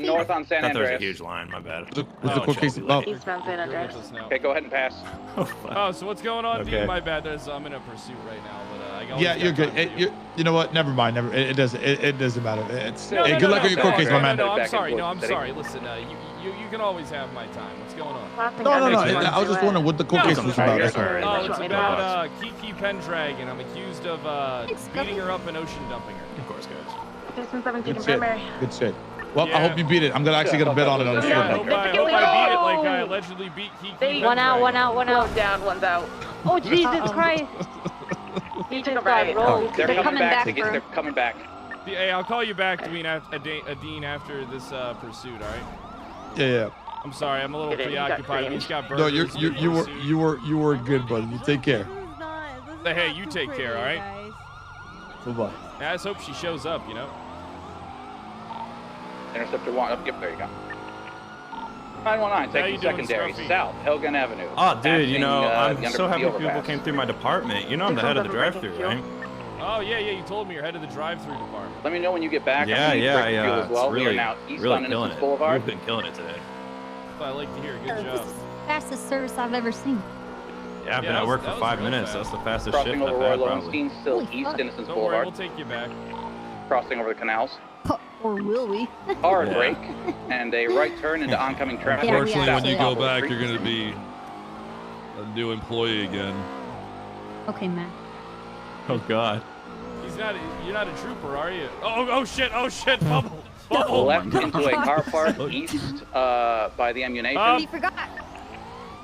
North on San Thought there was a Andreas. huge line, my bad. What's the court case about? Eastbound San Andreas. Okay, go ahead and pass. Oh, so what's going on, Okay. Dean? My bad. I'm in a pursuit right now, but I always Yeah, got you're good. time for You know what? Never mind. It doesn't. It doesn't matter. It's No, hey, no, good no, luck no, on your no, court case, my man. No, I'm sorry. No, I'm sorry. Listen, you can always have my time. What's going on? No. I was just wondering what the court case was about. That's all. Oh, it's about Kiki Pendragon. I'm accused of beating her up and ocean dumping her. Of course, guys. Jason 17 Good shit. primary. Good shit. Well, I Yeah. hope you beat it. I'm gonna actually gonna bet on it on the Yeah, I field. hope I beat it like I allegedly beat Kiki One out, Pendragon. one out. Down, one's out. Oh, Jesus Christ. He took a right. They're coming coming back. back for They're coming back. Hey, I'll call you back, Dean, after this pursuit. All right? Yeah. I'm sorry. I'm a little Get it, you got preoccupied. cream. He's got No, burgers. you were good, buddy. You take care. Hey, you take care. All right? Bye bye. I just hope she shows up. You know. Interceptor 1. Up, yep, there you go. 919, How you taking doing, secondary, Scruffy? South Helgen Avenue. Oh, dude, you know, Passing, I'm so happy the people overpass. came through my department. You know I'm the head of the drive-thru, right? Oh yeah. You told me you're head of the drive-through department. Let me know when you get back. Yeah, I'm gonna need fuel as well. It's We are really, now east really on killing Innocence it. Boulevard. You've been killing it today. I like to hear. Good This job. is the fastest service I've ever seen. Yeah, I've been that at was- work that for was 5 real minutes. fast. That's the fastest Crossing shift over I've Roy had, probably. Lowenstein, still Holy east fuck. Innocence Don't worry, Boulevard. we'll take you back. Crossing over the canals. Or will we? Hard Yeah. break and a right turn into oncoming traffic. Yeah, we Unfortunately, when actually you have go a back, free you're going to be a new employee again. Okay, Matt. Oh, God. You're not a trooper, are you? Oh shit! Bubble! Bubble! Left into a car park east by the ammunition. He forgot.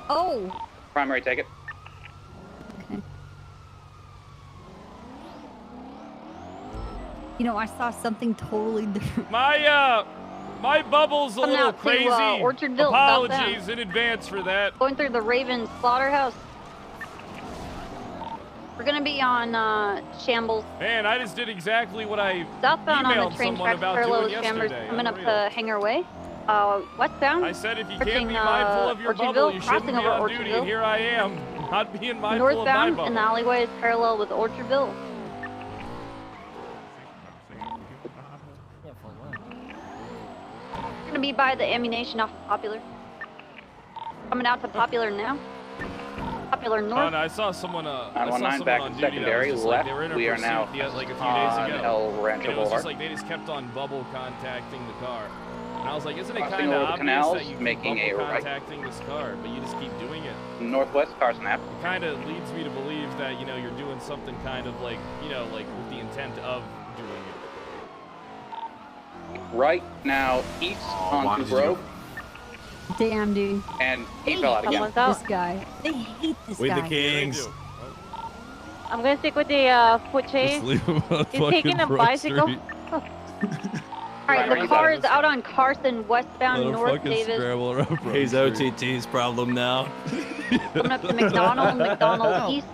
Oh. Primary ticket. You know, I saw something totally different. My bubble's a Coming little out to, crazy. Orchardville, about that. Apologies in advance for that. Going through the Raven slaughterhouse. We're gonna be on Shambles. Man, I just did exactly what I Southbound on emailed the train someone tracks about parallel doing with Shambles yesterday. coming up Unreal. to Hangar Way. Westbound. I said if you approaching, can't be mindful of your bubble, Orchardville, you shouldn't be crossing over on duty. And Orchardville. here I am, not being mindful of my Northbound bubble. in the alleyway is parallel with Orchardville. We're gonna be by the ammunition off Popular. Coming out to Popular now. Popular Oh, North. no, I saw someone. I saw 919 someone back on to duty that secondary, was just like, they left. were in a We are pursuit now like a few on days ago. El Rancho And it was Boulevard. just like they just kept on bubble contacting the car. And I was like, isn't it Crossing kind of over the obvious canals, that you making keep a right. contacting this car, but you just keep doing it? Northwest car snap. It kind of leads me to believe that, you know, you're doing something kind of like, you know, like with the intent of doing it. Right now, east onto Grove. Damn, dude. And he fell out again. Someone's out. This guy. They hate this We guy. the Kings. I'm gonna stick with the foot chase. Just leave him on He's taking a fucking Broad bicycle. Street. Alright, the car is out on Carson, westbound North Davis. He's OTT's problem now. Coming up to McDonald, McDonald East.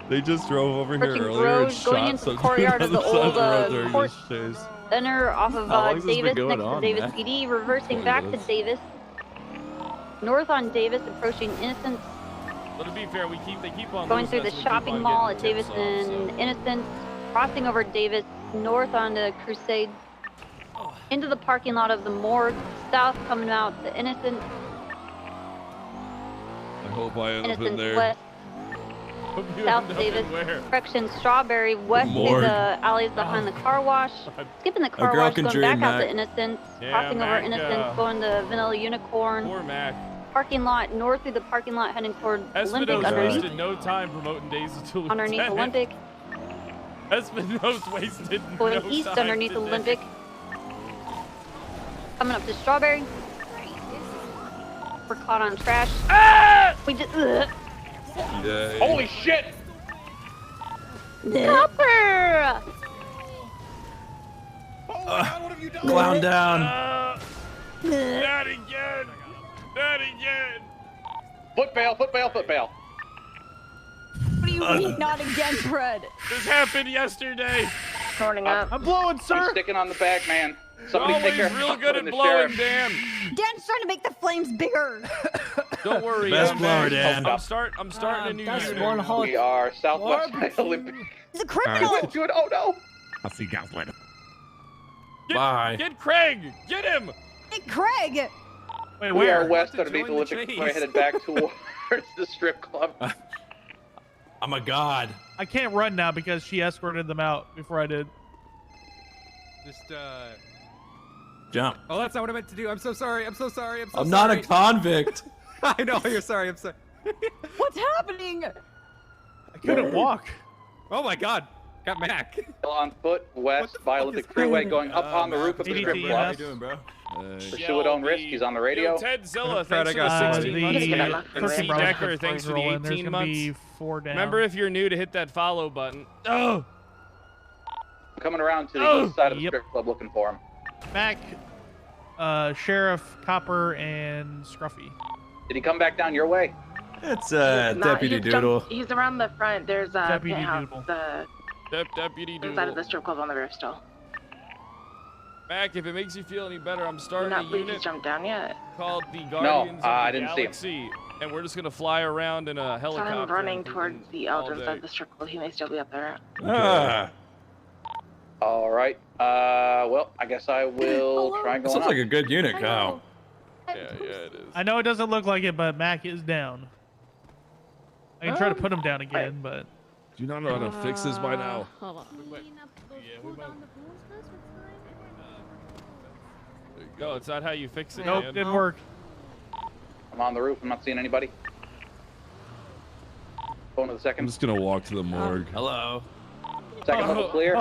They just drove over here Approaching earlier and Groves, going shot into the something courtyard on of the the side old of the road during court this chase. center off of How long has this been Davis, going next to on, Davis man? PD, reversing 20 back minutes. to Davis. North on Davis, approaching Innocence, But to be fair, they keep on going losing through us the and we keep shopping on mall at getting Davis tips off, so- and Innocence, crossing over Davis, north onto Crusade, into the parking lot of the morgue, south coming out to Innocence, I hope I end up in Innocence there. west, Hope you South end up Davis, in where? correction, Strawberry, west through Morgue. the alleys behind the car wash, skipping the car girl wash, can going dream, back out to Mac. Innocence, Yeah, crossing over Mac, Innocence, going to Vanilla Unicorn, Poor Mac. parking lot, north through the parking lot, heading toward Olympic, Espino's underneath, wasted no time promoting Daisy to underneath lieutenant. Olympic, Espino's wasted going no east time underneath today. Olympic, coming up to Strawberry. We're caught on trash. We just, Yeah. Holy shit! Copper! Clown down. Not again! Not again! Foot bail, foot bail, foot bail. What do you mean, not again, Fred? This happened yesterday. Turning up. I'm blowing, He's sir. sticking on the bag, man. Somebody Always take care real of good at the blowing, sheriff. Dan. Dan's trying to make the flames bigger. Don't worry, Best I'm blower, back. Dan. I'm starting a new That's unit. one hot. We are southwest Olympic. He's a criminal. Do it. Oh no! I'll see you guys later. Get, Bye. Get Craig! Get him! Hey, Craig. Wait, We are where? west underneath Olympic. We're headed back towards the strip club. I'm a god. I can't run now because she escorted them out before I did. Just, Jump. Oh, that's not what I meant to do. I'm so sorry. I'm so sorry. I'm so I'm sorry. not a convict. I know. You're sorry. I'm sorry. What's happening? I couldn't walk. Oh my God. Got Mac. On foot west by Olympic is Freeway, happening? going up on the roof of the strip DDT, club. How you doing, bro? Pursue at own risk. He's on the radio. Yo, Ted Zilla, Fred, thanks I got for the 16 months. the And C. Brown Decker, Flames thanks for the rolling. There's 18 gonna months. be 4 down. Remember, if you're new, to hit that follow button. Oh! Coming around to the east side of the Yep. strip club looking for him. Mac, Sheriff, Copper, and Scruffy. Did he come back down your way? It's Deputy Doodle. He's around the front. There's a Deputy penthouse, Doodle. the Deputy inside of Doodle. the strip club on the roof still. Mac, if it makes you feel any better, I'm Did starting a not believe he's unit jumped down yet. called the Guardians of the I didn't see him. Galaxy. And we're just going to fly around in a Saw helicopter. him running and towards freaking the all elder day. inside the strip club. He may still be up there. Ah, All right. Well, I guess I will try and go sounds on. like a good unit, Kyle. Yeah, it is. I know it doesn't look like it, but Mac is down. I can try to put him down again, but Do you not know how to fix this by now? Hold on. No, it's not how you fix it, nope, man. didn't work. I'm on the roof. I'm not seeing anybody. Going to the I'm second. just gonna walk to the morgue. Hello. Second level clear.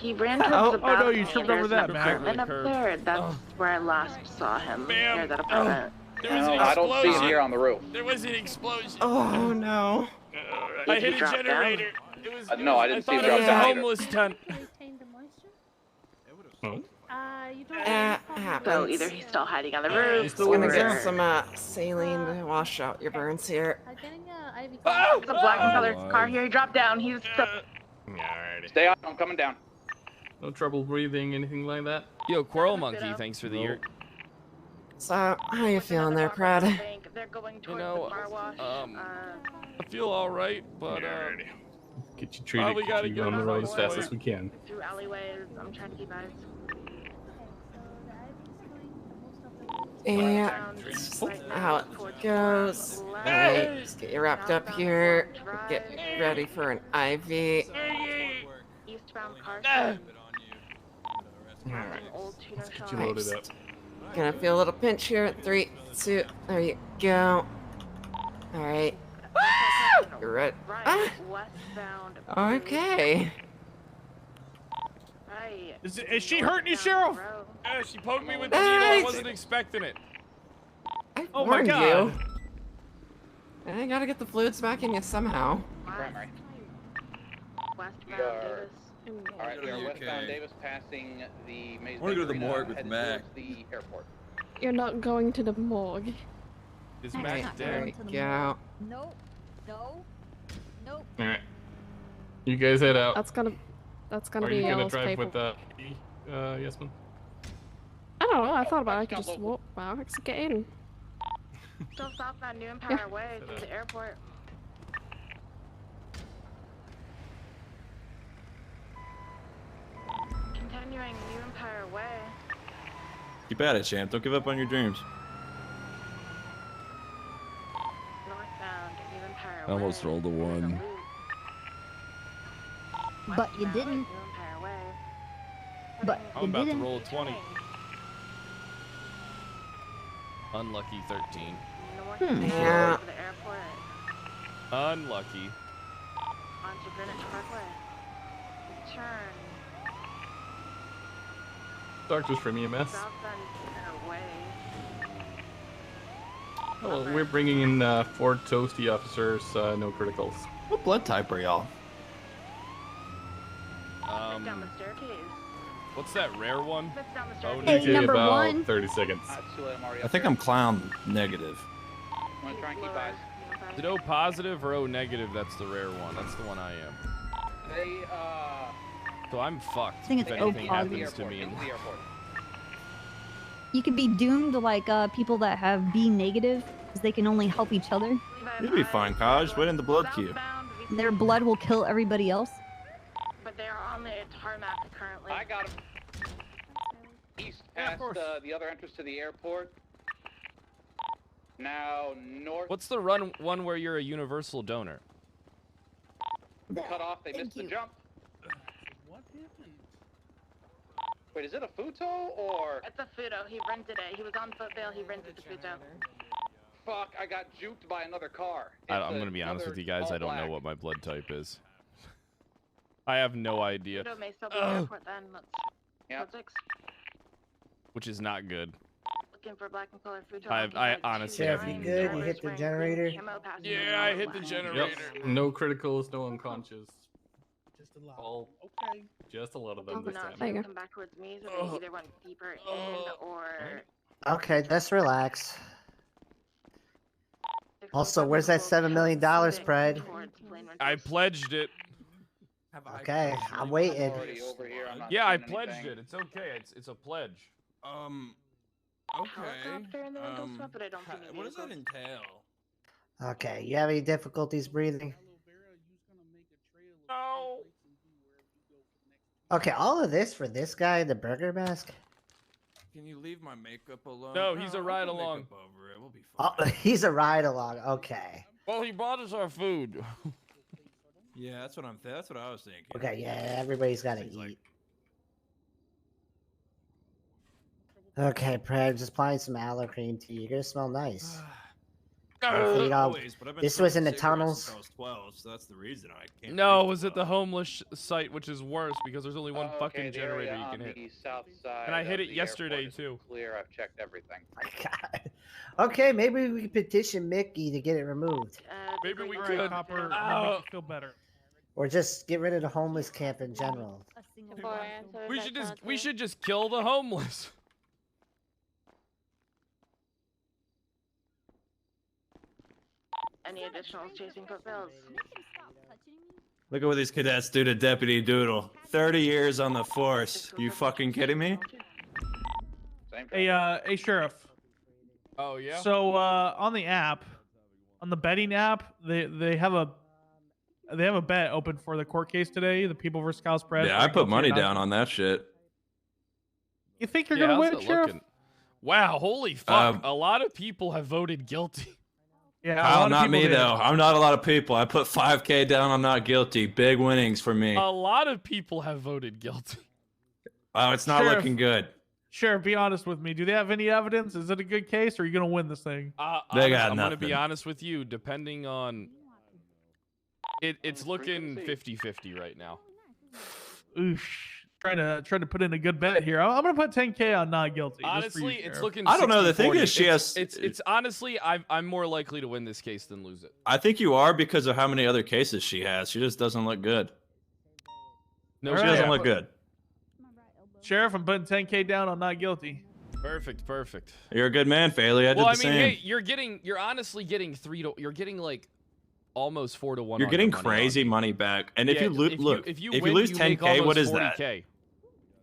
He ran towards the Oh no, you balcony. tripped over There's that, an Mac. apartment up there. That's where I last saw him. Bam. Near that apartment. There was an No, I don't see him explosion. here on the roof. There was an explosion. Oh no. I Did he hit a drop down? generator. It was, No, I didn't see him thought it drop was down a either. homeless tent. So either he's still hiding on the roof, Just gonna get or some saline to wash out your burns here. there's a black and colored car here. He dropped down. He's Stay on. I'm coming down. No trouble breathing, anything like that? Yo, Quarrel Monkey, thanks for the year. So, how you feeling there, Crad? They're going You towards know, the car wash. I feel alright, but Get you Probably treated. gotta Get get you on the him road right as fast away. as we can. Through alleyways. I'm trying to keep eyes. Yeah, how it goes. Alright, just get you wrapped up here. Get ready for an IV. Eastbound car. Alright. Get you loaded up. Gonna feel a little pinch here. 3, 2, there you go. Alright. You're right. Ah. Okay. Is she hurting you, Sheriff? Yeah, she poked me with the needle. I wasn't expecting it. Oh my Warned God. you. I gotta get the fluids back in you somehow. Primary. Alright, we are westbound Davis passing the Maze I wanna go to the Arena, morgue with headed Mac. towards the airport. You're not going to the morgue. Is Mac Mac there dead? we go. Nope. No. Nope. All right. You guys head out. That's gonna Are be you gonna Yellow's drive paper. with Yasmin? I don't know. I thought about it. I could just walk back to get in. Still southbound New Empire Way to the airport. Continuing New Empire Way. Keep at it, champ. Don't give up on your dreams. Northbound New Empire I almost Way. rolled a 1. But you didn't. New Empire Way. But I'm you about to didn't. roll a 20. Unlucky 13. Yeah. To the airport. Unlucky. Onto Greenwich Parkway. Turn. Doctors from EMS. Southbound New Way. Oh, we're bringing in 4 toasty officers, no criticals. What blood type are y'all? Down the staircase. What's that rare one? Down the Oh, staircase. Hey, number about 1. 30 seconds. I think I'm clown negative. I'm gonna try and keep eyes. Is it O positive or O negative? That's the rare one. That's the one I am. They, So I'm fucked. I think it's if O anything positive. happens to me. into the airport. You could be doomed like people that have B negative, because they can only help each other. You'll be fine, Kaj. Wait in the blood queue. Their blood will kill everybody else. But they are on the tarmac currently. I got him. East past the other entrance to the airport. Now north. What's the one where you're a universal donor? Cut off. They missed the jump. What happened? Wait, is it a Futo or? It's a Futo. He rented it. He was on foot bail. He rented the Futo. Fuck! I got juked by another car. I'm gonna be honest with you guys. I don't know what my blood type is. I have no idea. Futo may still be in the airport then. Let's fix. Which is not good. Looking for black and color Futo. I honestly Sheriff, have you good? You hit the generator? Yeah, I hit the generator. Yep. No criticals, no unconscious. Just a lot. All, okay. Just a lot of them this time. Come back towards me, so they either went deeper in or. Okay, just relax. Also, where's that $7 million, Pride? I pledged it. Okay, I'm waiting. Yeah, I pledged it. It's okay. It's a pledge. Okay. What does that entail? Okay, you have any difficulties breathing? No. Okay, all of this for this guy in the burger mask? Can you leave my makeup alone? No, he's a ride along. Over it. We'll be fine. Oh, he's a ride along. Okay. Well, he bought us our food. Yeah, that's what that's what I was thinking. Okay, yeah, everybody's got to eat. Okay, Preg, just applying some aloe cream tea. You're gonna smell nice. Hopefully, this was in the tunnels. I was 12, so that's the reason I can't. No, it was at the homeless site, which is worse because there's only one fucking the generator area you can on hit. the south side And I hit of it the yesterday airport is too. Clear. I've checked everything. Okay, maybe we can petition Mickey to get it removed. Maybe we All could. right, Copper, that makes you feel better. Or just get rid of the homeless camp in general. We should just kill the homeless. Any additionals chasing footbills? Look at what these cadets do to Deputy Doodle. 30 years on the force. You fucking kidding me? Hey, Sheriff. Oh yeah. So on the app, on the betting app, they have a bet open for the court case today. The People vs. Kyle Spread. Yeah, I put money down on that shit. You think you're gonna win, how's it Sheriff? looking? Wow, holy fuck! A lot of people have voted guilty. Yeah, Kyle, not me though. I'm not a lot of people. I put 5K down. I'm not guilty. Big winnings for me. A lot of people have voted guilty. Oh, it's not Sheriff. looking good. Sheriff, be honest with me. Do they have any evidence? Is it a good case, or are you gonna win this thing? They got I'm gonna be nothing. honest with you. Depending on it's looking 50-50 right now. Oosh. Trying to put in a good bet here. I'm gonna put 10K on not guilty. just for Honestly, you, it's Sheriff. looking. I don't know. The 60-40. thing is, she has. It's honestly, I'm more likely to win this case than lose it. I think you are because of how many other cases she has. She just doesn't look good. No, she All right. doesn't look good. Sheriff, I'm putting 10K down on not guilty. Perfect. You're a good man, Faley. I did Well, the I mean, same. hey, you're honestly getting you're getting like almost 4 to 1. You're on getting your money crazy odds. money back, and if Yeah, you look, if you if win, you lose you make 10K, what almost is that? 40K.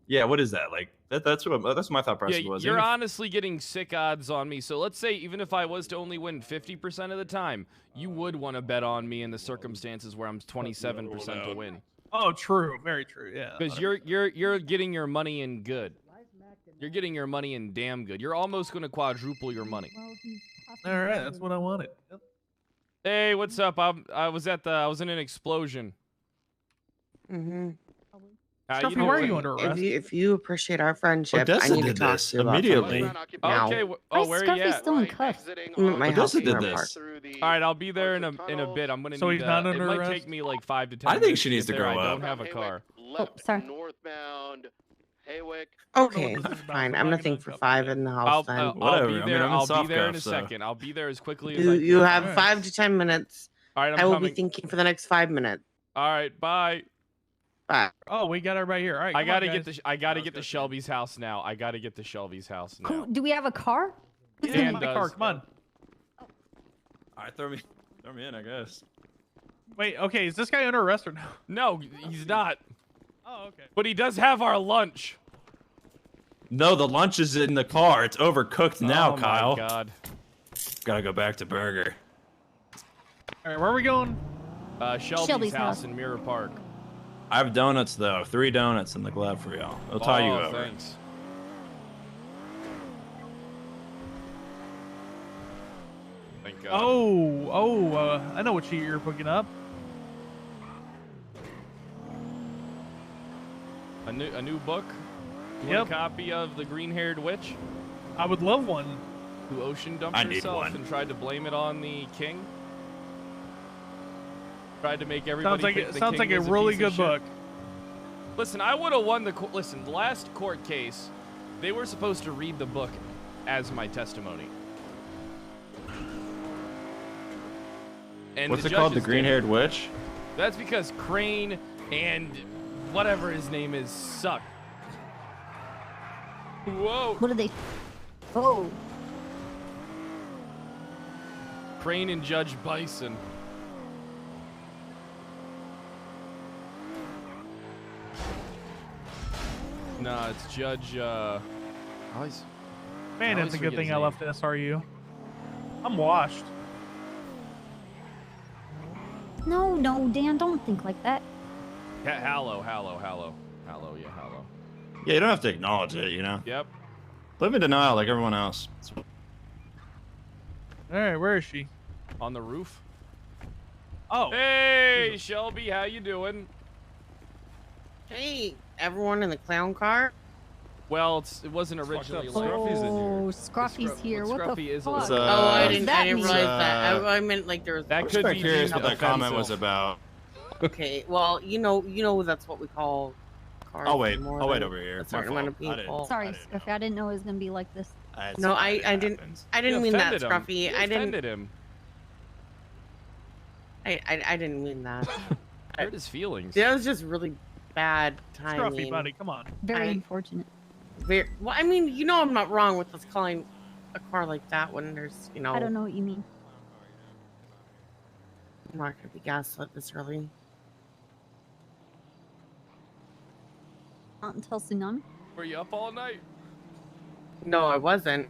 Yeah, what is that? Like that's my thought process Yeah, was. you're Even if- honestly getting sick odds on me. So let's say even if I was to only win 50% of the time, you would want to bet on me in the circumstances where I'm 27% to win. Oh, true. Very true. Yeah. Because you're getting your money in good. You're getting your money in damn good. You're almost going to quadruple your money. All right, that's what I wanted. Yep. Hey, what's up? I was in an explosion. Mm-hmm. How Scruffy, you why are doing? you under arrest? If you appreciate our friendship, I Odessa need to did talk this to you about immediately. something now. Okay. Why Oh, is where are Scruffy you at? still in cuffs? I'm at my house Odessa in did Grant this. Park. All right, I'll be there in a bit. I'm gonna. So need, he's not it under might arrest? take me like 5 to 10. I think minutes she needs get to there. grow I up. don't have a car. Oh, sorry. Northbound Haywick. Okay, fine. I'm gonna think for 5 in the house then. I'll Whatever. be I mean, there. I'm in I'll be soft there in a cuffs, so- second. I'll be there as quickly as I You can. have 5 to 10 minutes. All right, I I'm will coming. be thinking for the next 5 minutes. All right, bye. Bye. Oh, we got everybody here. All right. I come gotta on, get guys. I gotta get to Shelby's house now. I gotta get to Shelby's house now. Cool. Do we have a car? Yeah, Dan my does. car. Come on. All right, throw me in, I guess. Wait. Okay. Is this guy under arrest or no? No, he's not. Oh, okay. But he does have our lunch. No, the lunch is in the car. It's overcooked now, oh Kyle. my God. Gotta go back to Burger. All right. Where are we going? Shelby's house in Mirror Park. I have donuts though. 3 donuts in the glove for y'all. I'll tie you over. Thanks. Thank God. I know what sheet you're picking up. A new book. You want a copy of The Green-Haired Witch? I would love one. Who ocean dumped I need herself one. and tried to blame it on the king. Tried to make everybody. Sounds like a really good book. Listen, I would have won the. Listen, the last court case, they were supposed to read the book as my testimony. And What's it called? The judges Green-Haired didn't. Witch? That's because Crane and whatever his name is suck. Whoa. What are they? Oh. Crane and Judge Bison. Nah, it's Judge, always, Man, I it's a always good forget thing his I name. left SRU. I'm washed. No, Dan, don't think like that. Hallow, yeah, Hallow. Yeah, you don't have to acknowledge it, you know? Yep. Live in denial like everyone else. All right, where is she? On the roof. Oh. Hey, Shelby, how you doing? Hey, everyone in the clown car? Well, it wasn't originally like. Oh, Scruffy's here. What Scruffy the is a fuck? little- Oh, I What does didn't that realize mean? that. I meant like there was. That I'm could just be curious deemed what that comment offensive. was about. Okay, well, you know that's what we call cars. I'll wait. more I'll wait than over here. A My certain amount of fault. I didn't- people. Sorry, Scruffy. I didn't know it was gonna be like this. No, I didn't. I didn't mean that, Scruffy. You I didn't. offended him. I didn't mean that. Hurt his feelings. That was just really bad timing. Scruffy, buddy, come on. Very unfortunate. Well, I mean, you know, I'm not wrong with us calling a car like that when there's, you know. I don't know what you mean. I'm not gonna be gaslit this early. Not until tsunami. Were you up all night? No, I wasn't.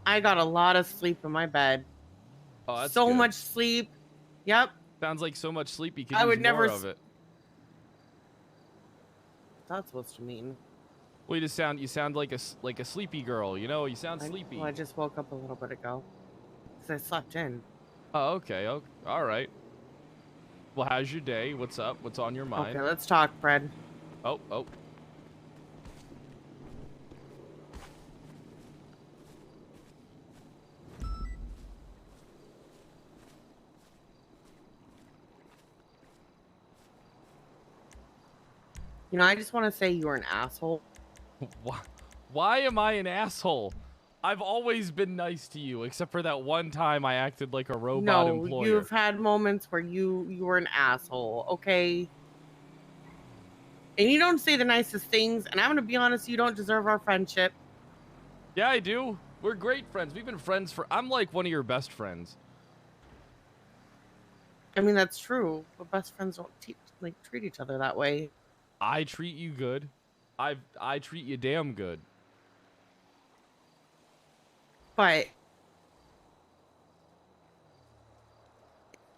I got a lot of sleep in my bed. Oh, that's so good. much sleep. Yep. Sounds like so much sleep you could I use would never more of it. That's supposed to mean. Well, you sound like a sleepy girl. You know, you sound sleepy. Well, I just woke up a little bit ago. Because I slept in. Oh, okay. Oh, all right. Well, how's your day? What's up? What's on your mind? Okay, let's talk, Fred. Oh. You know, I just want to say you're an asshole. Why am I an asshole? I've always been nice to you, except for that one time I acted like a robot employer. You've had moments where you were an asshole, okay? And you don't say the nicest things, and I'm gonna be honest, you don't deserve our friendship. Yeah, I do. We're great friends. We've been friends for... I'm like one of your best friends. I mean, that's true, but best friends don't treat each other that way. I treat you good. I treat you damn good. But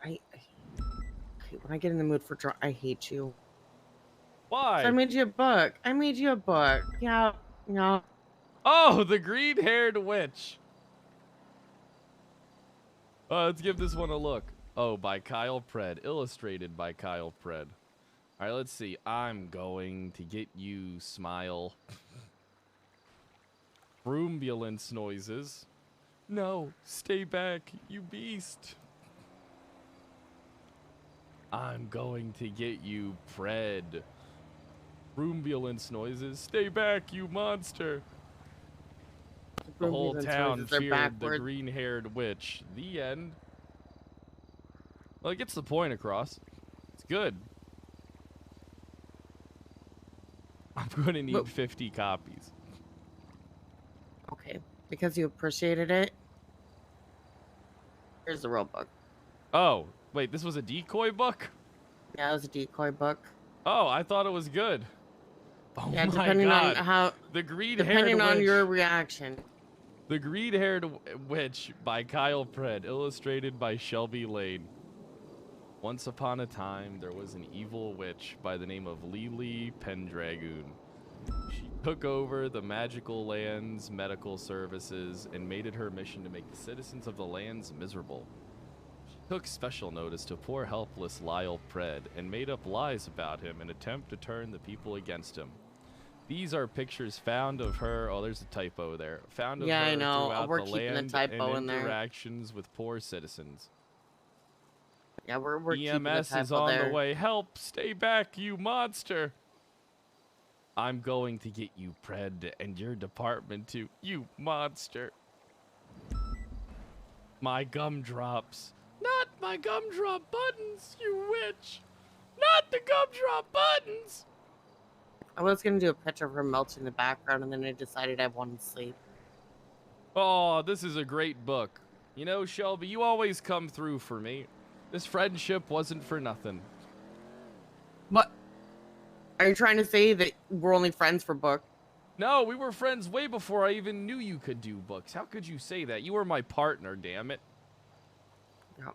when I get in the mood for drunk, I hate you. Why? So I made you a book. Yeah. Oh, the green-haired witch. Let's give this one a look. Oh, by Kyle Pred. Illustrated by Kyle Pred. All right, let's see. I'm going to get you, smile. Broombulance noises. No, stay back, you beast. I'm going to get you, Pred. Broombulance noises. Stay back, you monster. The whole town feared the green-haired witch. The end. Well, it gets the point across. It's good. I'm going to need 50 copies. Okay, because you appreciated it. Here's the real book. Oh, wait, this was a decoy book? Yeah, it was a decoy book. Oh, I thought it was good. Oh yeah, my depending God. on how... The green-haired Depending on witch. your reaction. The Green-Haired Witch by Kyle Pred, illustrated by Shelby Lane. Once upon a time, there was an evil witch by the name of Lily Pendragoon. She took over the magical land's medical services and made it her mission to make the citizens of the lands miserable. She took special notice to poor helpless Lyle Pred and made up lies about him in an attempt to turn the people against him. These are pictures found of her. Oh, there's a typo there. Found of her I know. throughout We're the keeping land the typo and in there. interactions with poor citizens. Yeah, we're keeping the EMS typo is on there. the way. Help! Stay back, you monster! I'm going to get you, Pred, and your department too, you monster. My gumdrops. Not my gumdrop buttons, you witch! Not the gumdrop buttons! I was gonna do a picture of her melting in the background, and then I decided I wanted to sleep. Oh, this is a great book. You know, Shelby, you always come through for me. This friendship wasn't for nothing. What? Are you trying to say that we're only friends for book? No, we were friends way before I even knew you could do books. How could you say that? You were my partner, damn it. No. You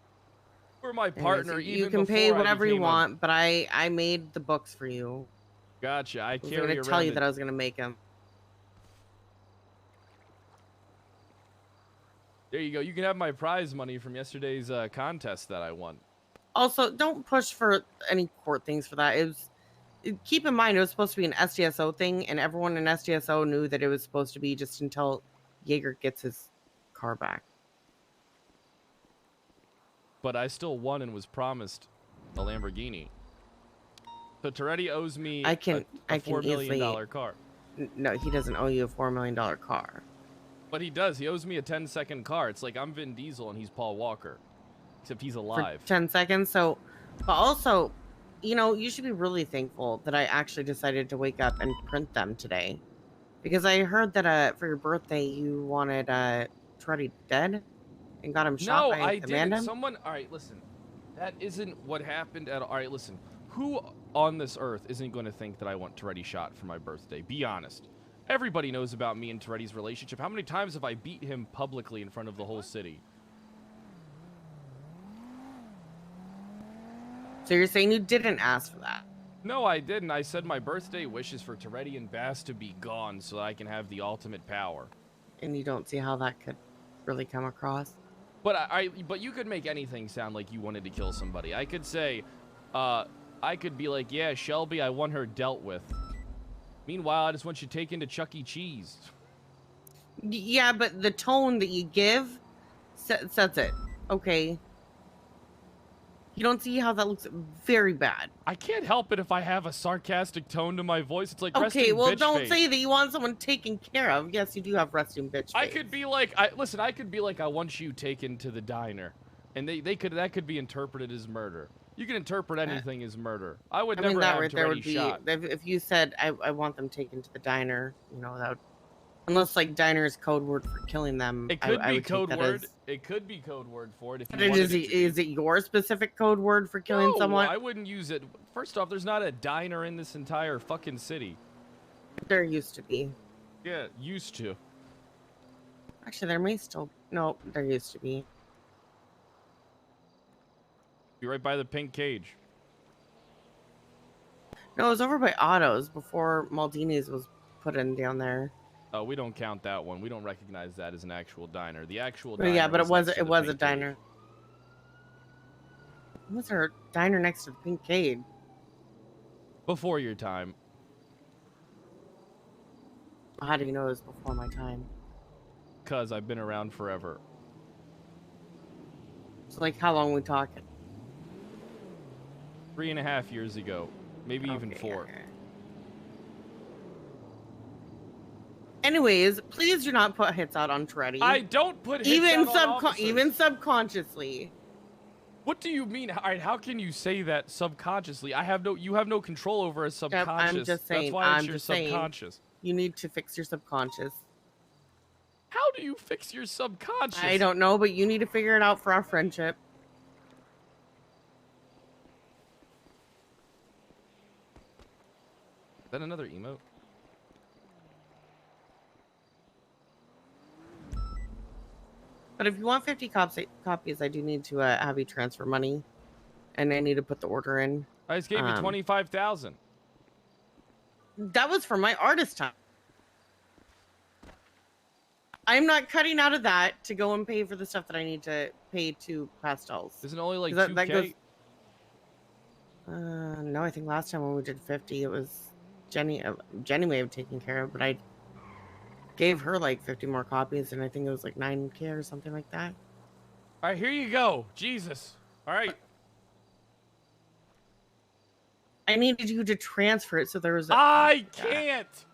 were my partner You even can before pay I whatever you became a- want, but I made the books for you. Gotcha. I I was carry gonna tell you around that I was gonna make them. There you go. You can have my prize money from yesterday's contest that I won. Also, don't push for any court things for that. Keep in mind, it was supposed to be an SDSO thing, and everyone in SDSO knew that it was supposed to be just until Jaeger gets his car back. But I still won and was promised a Lamborghini. So Toretti owes me I can $4 million easily... car. No, he doesn't owe you a $4 million car. But he does. He owes me a 10-second car. It's like I'm Vin Diesel and he's Paul Walker. Except he's alive. For 10 seconds. So, but also, you know, you should be really thankful that I actually decided to wake up and print them today. Because I heard that for your birthday, you wanted Toretti dead and got him shot by I Amanda. didn't. Someone... All right, listen. That isn't what happened at... All right, listen. Who on this earth isn't going to think that I want Toretti shot for my birthday? Be honest. Everybody knows about me and Toretti's relationship. How many times have I beat him publicly in front of the whole city? So you're saying you didn't ask for that? No, I didn't. I said my birthday wish is for Toretti and Bass to be gone so that I can have the ultimate power. And you don't see how that could really come across? But but you could make anything sound like you wanted to kill somebody. I could say, I could be like, yeah, Shelby, I want her dealt with. Meanwhile, I just want you taken to Chuck E. Cheese. Yeah, but the tone that you give says it. Okay. You don't see how that looks very bad. I can't help it if I have a sarcastic tone to my voice. It's like Okay, resting well, bitch don't face. say that you want someone taken care of. Yes, you do have resting bitch face. I could be like, listen, I could be like, I want you taken to the diner, and that could be interpreted as murder. You can interpret anything as murder. I would never that have right there would Toretti be shot. if you said I want them taken to the diner. You know that would, unless like diner is code word for killing them. It could I be would take code that word. as- It could be code word for it if you But wanted is it it, to be. is it your specific code word for killing No, someone? I wouldn't use it. First off, there's not a diner in this entire fucking city. There used to be. Yeah, used to. Actually, there may still. No, there used to be. Be right by the pink cage. No, it was over by Otto's before Maldini's was put in down there. Oh, we don't count that one. We don't recognize that as an actual diner. The actual But diner. yeah, but it was next to it the was a pink diner. cage. Was there a diner next to the pink cage? Before your time. How do you know it was before my time? Cause I've been around forever. So like, how long we talking? 3.5 years ago. Maybe even 4. Anyways, please do not put hits out on Toretti. I don't put hits even out on officers. even subconsciously. What do you mean? All right, how can you say that subconsciously? You have no control over a subconscious. I'm just saying. That's why it's I'm your just saying. subconscious. You need to fix your subconscious. How do you fix your subconscious? I don't know, but you need to figure it out for our friendship. Is that another emote? But if you want 50 copies, I do need to have you transfer money, and I need to put the order in. I just gave you 25,000. That was for my artist time. I'm not cutting out of that to go and pay for the stuff that I need to pay to Pastels. Isn't it only like 'Cause 2K? that goes. No, I think last time when we did 50, it was Jenny. Jenny may have taken care of, but I gave her like 50 more copies, and I think it was like 9K or something like that. All right, here you go. Jesus. All right. I needed you to transfer it, so there was. I can't.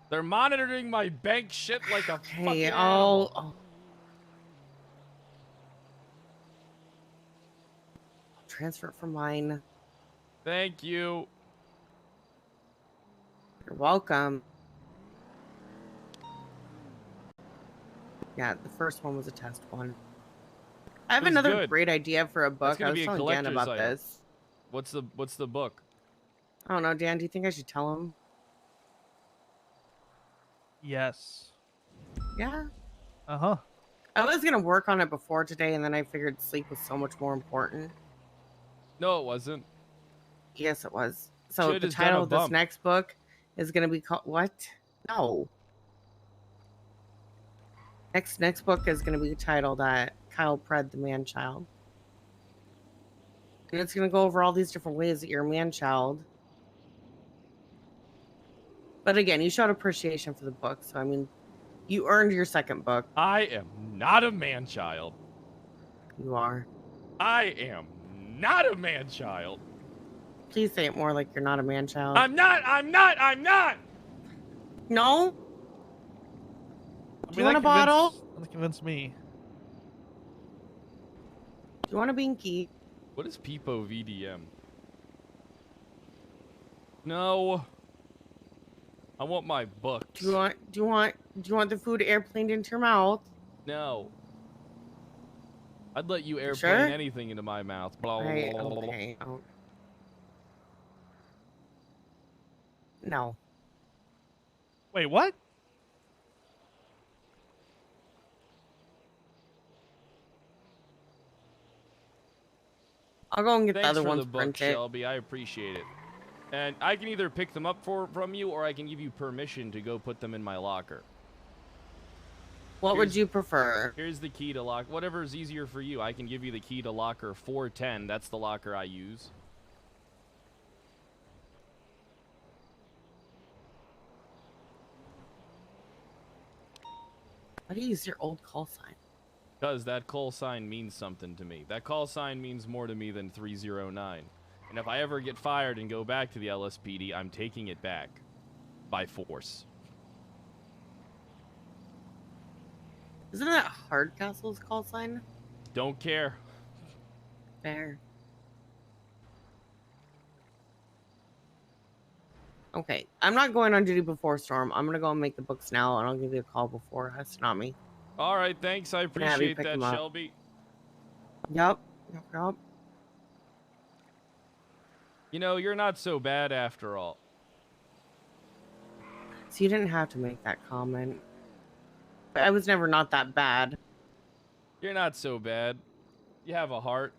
They're monitoring my bank shit like a fucking animal. I'll transfer it from mine. Thank you. You're welcome. Yeah, the first one was a test one. I have It was another good. great idea for a That's book. gonna I was be a telling Dan collector's about item. this. What's the book? I don't know, Dan. Do you think I should tell him? Yes. Yeah. Uh-huh. I was gonna work on it before today, and then I figured sleep was so much more important. No, it wasn't. Yes, it was. So Should've the just done title a of this bump. next book is gonna be called what? No. Next book is gonna be titled Kyle Pred, the Man-Child. And it's gonna go over all these different ways that you're a man-child. But again, you showed appreciation for the book, so I mean, you earned your second book. I am not a man-child. You are. I am not a man-child. Please say it more like you're not a man-child. I'm not. No? Do you want a bottle? That convinced me. Do you want a binky? What is Peepo VDM? No. I want my books. Do you want the food airplaned into your mouth? No. I'd let you airplane Sure? anything into my mouth. Blah, blah, Right, blah, blah, blah. okay. Oh. No. Wait, what? I'll go and get Thanks the other for ones the book, printed. Shelby. I appreciate it. And I can either pick them up from you, or I can give you permission to go put them in my locker. What would you prefer? Here's the key to lock. Whatever is easier for you. I can give you the key to locker 410. That's the locker I use. Why do you use your old call sign? Because that call sign means something to me. That call sign means more to me than 309. And if I ever get fired and go back to the LSPD, I'm taking it back. By force. Isn't that Hardcastle's call sign? Don't care. Fair. Okay, I'm not going on duty before Storm. I'm gonna go and make the books now, and I'll give you a call before Tsunami. All right, thanks. I Can I have you appreciate pick that, them up? Shelby. Yep. You know, you're not so bad after all. So you didn't have to make that comment. But I was never not that bad. You're not so bad. You have a heart.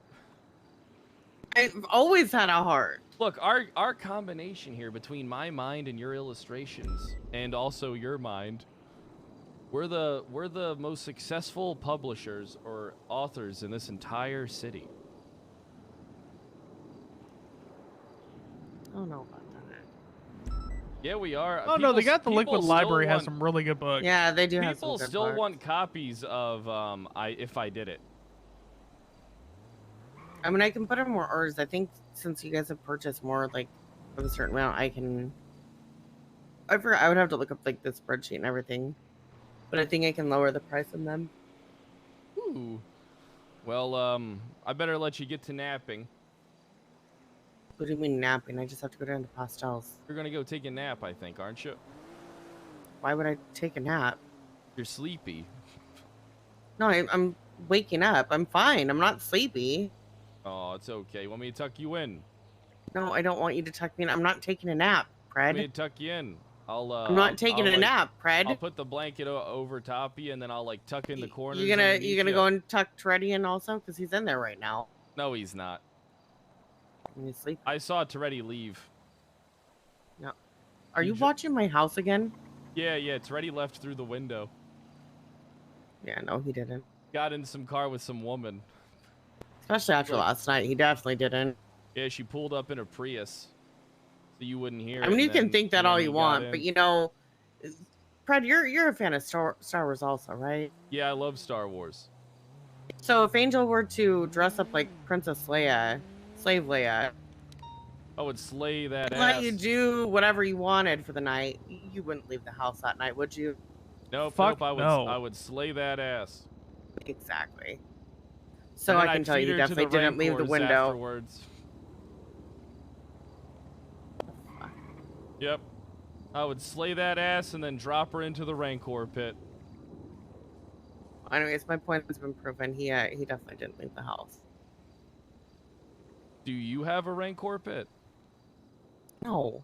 I've always had a heart. Look, our combination here between my mind and your illustrations, and also your mind, we're the most successful publishers or authors in this entire city. I don't know about that. Yeah, we are. Oh no, they People- got the Liquid people Library still has some really good books. Yeah, they do have some People good still books. want copies of If I Did It. I mean, I can put in more orders. I think since you guys have purchased more, like, of a certain amount, I can... I would have to look up, like, the spreadsheet and everything. But I think I can lower the price on them. Ooh. Well, I better let you get to napping. What do you mean napping? I just have to go down to Pastels. You're gonna go take a nap, I think, aren't you? Why would I take a nap? You're sleepy. No, I'm waking up. I'm fine. I'm not sleepy. Oh, it's okay. Want me to tuck you in? No, I don't want you to tuck me in. I'm not taking a nap, Pred. Want me to tuck you in? I'm not taking a nap, Pred. I'll put the blanket over top of you, and then I'll like tuck in the corners. You gonna underneath go and tuck Treddy in also? Because he's in there right now. No, he's not. He's sleeping. I saw Toretti leave. No. Are you watching my house again? Yeah, Toretti left through the window. Yeah, no, he didn't. Got in some car with some woman. Especially after last night, he definitely didn't. Yeah, she pulled up in a Prius, so you wouldn't hear. I mean, it, you and can then- think that and all then you he got want, in. but you know, Pred, you're a fan of Star Wars also, right? Yeah, I love Star Wars. So if Angel were to dress up like Princess Leia, Slave Leia, I would slay that let ass. you do whatever you wanted for the night, you wouldn't leave the house that night, would you? Nope, Fuck nope, no. I would slay that ass. Exactly. So And then I can I'd tell feed you her to definitely the didn't leave the Rancors window. Afterwards. Yep. I would slay that ass and then drop her into the Rancor pit. Anyways, my point has been proven. He definitely didn't leave the house. Do you have a Rancor pit? No.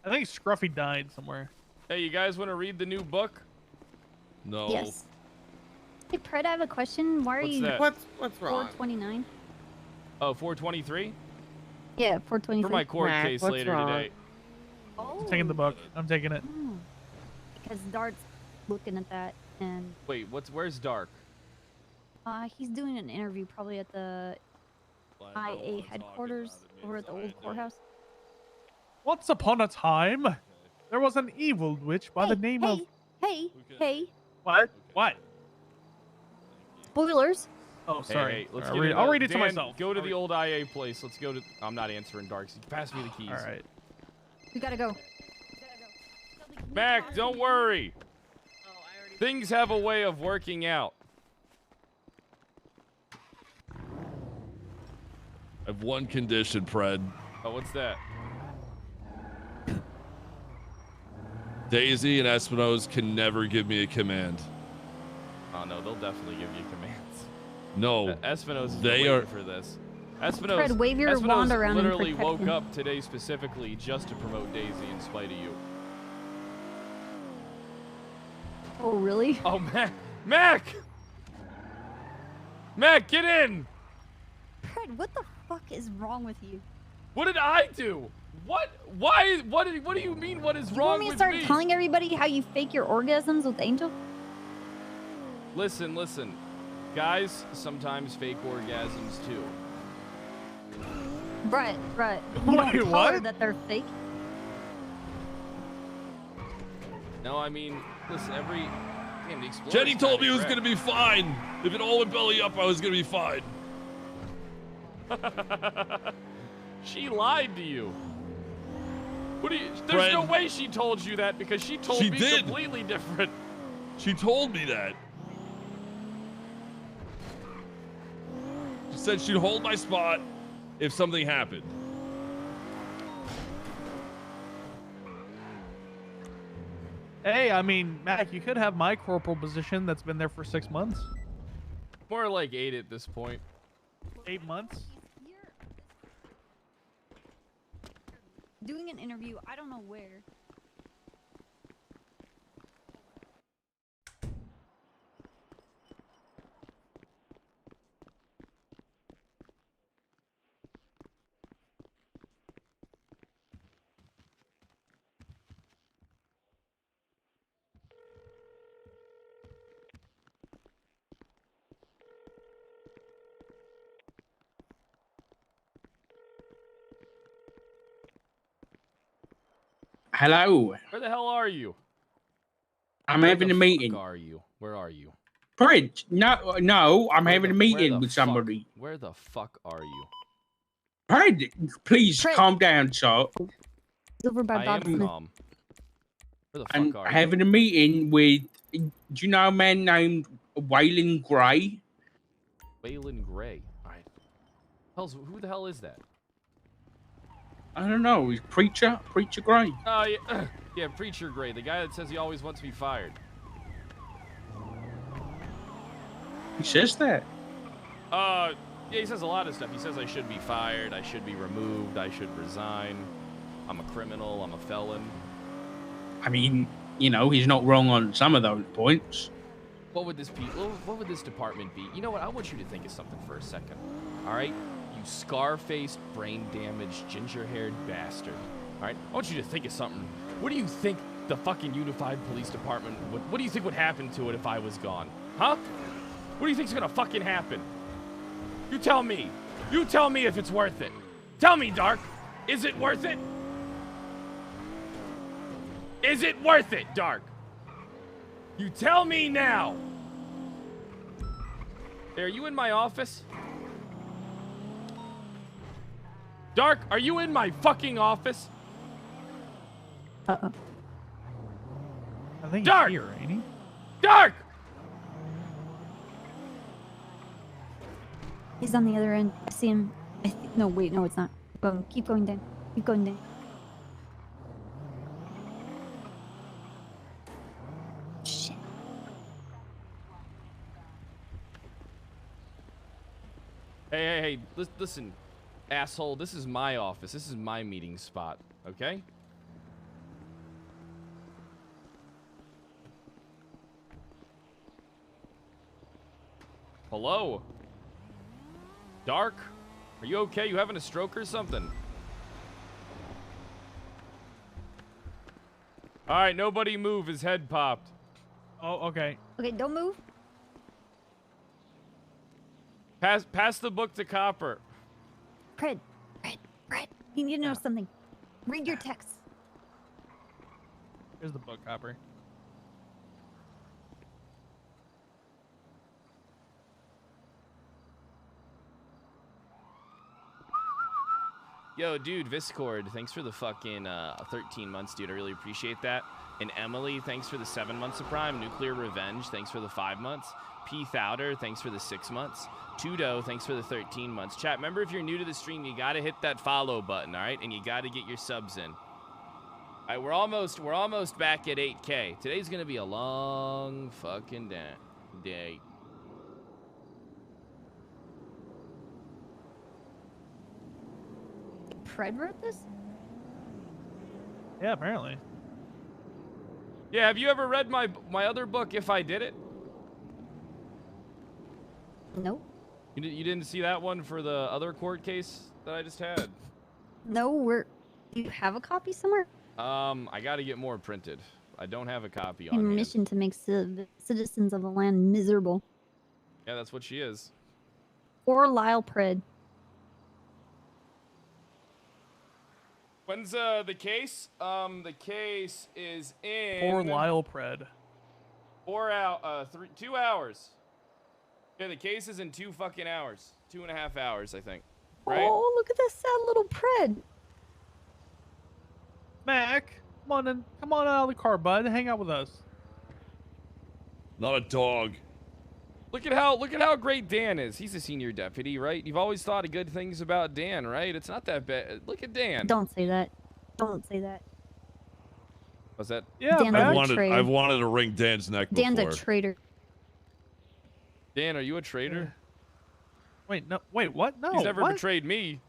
I think Scruffy died somewhere. Hey, you guys want to read the new book? No. Yes. Hey, Pred, I have a question. Why are What's you that? What's wrong? 429? Oh, 423? Yeah, 423. For my court Mac, case what's later wrong? today. Oh. Taking the book. I'm taking it. Oh. Because Dart's looking at that, and Wait, where's Dark? he's doing an interview probably at the IA headquarters over at the old courthouse. Once upon a time, there was an evil witch by the name of... Hey, What? What? spoilers. Oh, sorry. Hey, let's I'll get read, it. I'll read it to Dan, myself. Go to the old IA place. Let's go to... I'm not answering Darks. Pass me the keys. All right. We gotta go. Mac, don't worry. Things have a way of working out. I have one condition, Pred. Oh, what's that? Daisy and Espinosa can never give me a command. Oh, no, they'll definitely give you commands. No. Espinosa is They waiting are- for this. Espinosa, Fred, wave your wand around and literally protect woke him. up today specifically just to promote Daisy in spite of you. Oh, really? Oh, Mac! Mac, get in! Fred, what the fuck is wrong with you? What did I do? What? Why? What do you mean? What is You wrong want me to with start me? telling everybody how you fake your orgasms with Angel? Listen. Guys sometimes fake orgasms too. Brett, you Wait, don't tell her what? that they're fake. No, I mean, listen, damn, the Explorer's Jenny told me it kinda was gonna be fine. If it all went belly up, I was gonna be fine. She lied to you. There's no way she told you that because she told me completely different. She told me that. She said she'd hold my spot if something happened. Hey, I mean, Mac, you could have my corporal position that's been there for 6 months. More like 8 at this point. 8 months? Doing an interview, I don't know where. Hello. Where the hell are you? I'm having a meeting. Where are you? Where are you? Bridge. No, I'm having a meeting with somebody. Where the fuck are you? Bridge, please calm down, sir. Over by I Bob am Smith. calm. Where the I'm fuck are having a meeting with, do you know a man named Waylon Gray? Waylon Gray. Alright. Who the hell is that? I don't know. He's Preacher Gray. Oh, yeah. Yeah, Preacher Gray. The guy that says he always wants me fired. He says that. Yeah, he says a lot of stuff. He says I should be fired, I should be removed, I should resign. I'm a criminal, I'm a felon. I mean, you know, he's not wrong on some of those points. What would this be? What would this department be? You know what? I want you to think of something for a second. All right? You scar-faced, brain-damaged, ginger-haired bastard. All right? I want you to think of something. What do you think the fucking Unified Police Department would... What do you think would happen to it if I was gone? Huh? What do you think's gonna fucking happen? You tell me. You tell me if it's worth it. Tell me, Dark. Is it worth it? Is it worth it, Dark? You tell me now. Hey, are you in my office? Dark, are you in my fucking office? Uh-oh. I think Dark! he's here, ain't he? Dark! He's on the other end. I see him. No, wait, no, it's not. Keep going down. Keep going down. Shit. Hey, listen, asshole. This is my office. This is my meeting spot, okay? Hello? Dark? Are you okay? You having a stroke or something? Alright, nobody move. His head popped. Oh, okay. Okay, don't move. Pass the book to Copper. Pred, you need to know something. Read your text. Here's the book, Copper. Yo, dude, Viscord, thanks for the fucking 13 months, dude. I really appreciate that. And Emily, thanks for the 7 months of Prime. Nuclear Revenge, thanks for the 5 months. P. Thouder, thanks for the 6 months. Tudo, thanks for the 13 months. Chat, remember if you're new to the stream, you gotta hit that follow button, all right? And you gotta get your subs in. All right, we're almost back at 8K. Today's gonna be a long fucking day. Pred wrote this? Yeah, apparently. Yeah, have you ever read my other book, If I Did It? Nope. You didn't see that one for the other court case that I just had? No, do you have a copy somewhere? I gotta get more printed. I don't have a copy on In me. mission to make citizens of the land miserable. Yeah, that's what she is. Or Lyle Pred. When's the case? The case is in. Poor Lyle Pred. 2 hours. Yeah, the case is in 2 fucking hours. 2.5 hours, I think. Right? Oh, look at this sad little Pred. Mac, come on out of the car, bud. Hang out with us. Not a dog. Look at how great Dan is. He's a senior deputy, right? You've always thought of good things about Dan, right? It's not that bad. Look at Dan. Don't say that. Don't say that. What's that? Yeah, Dan's Mac. I've wanted to wring Dan's neck Dan's before. a traitor. Dan, are you a traitor? Wait, no. Wait, what? No. He's never what? betrayed me.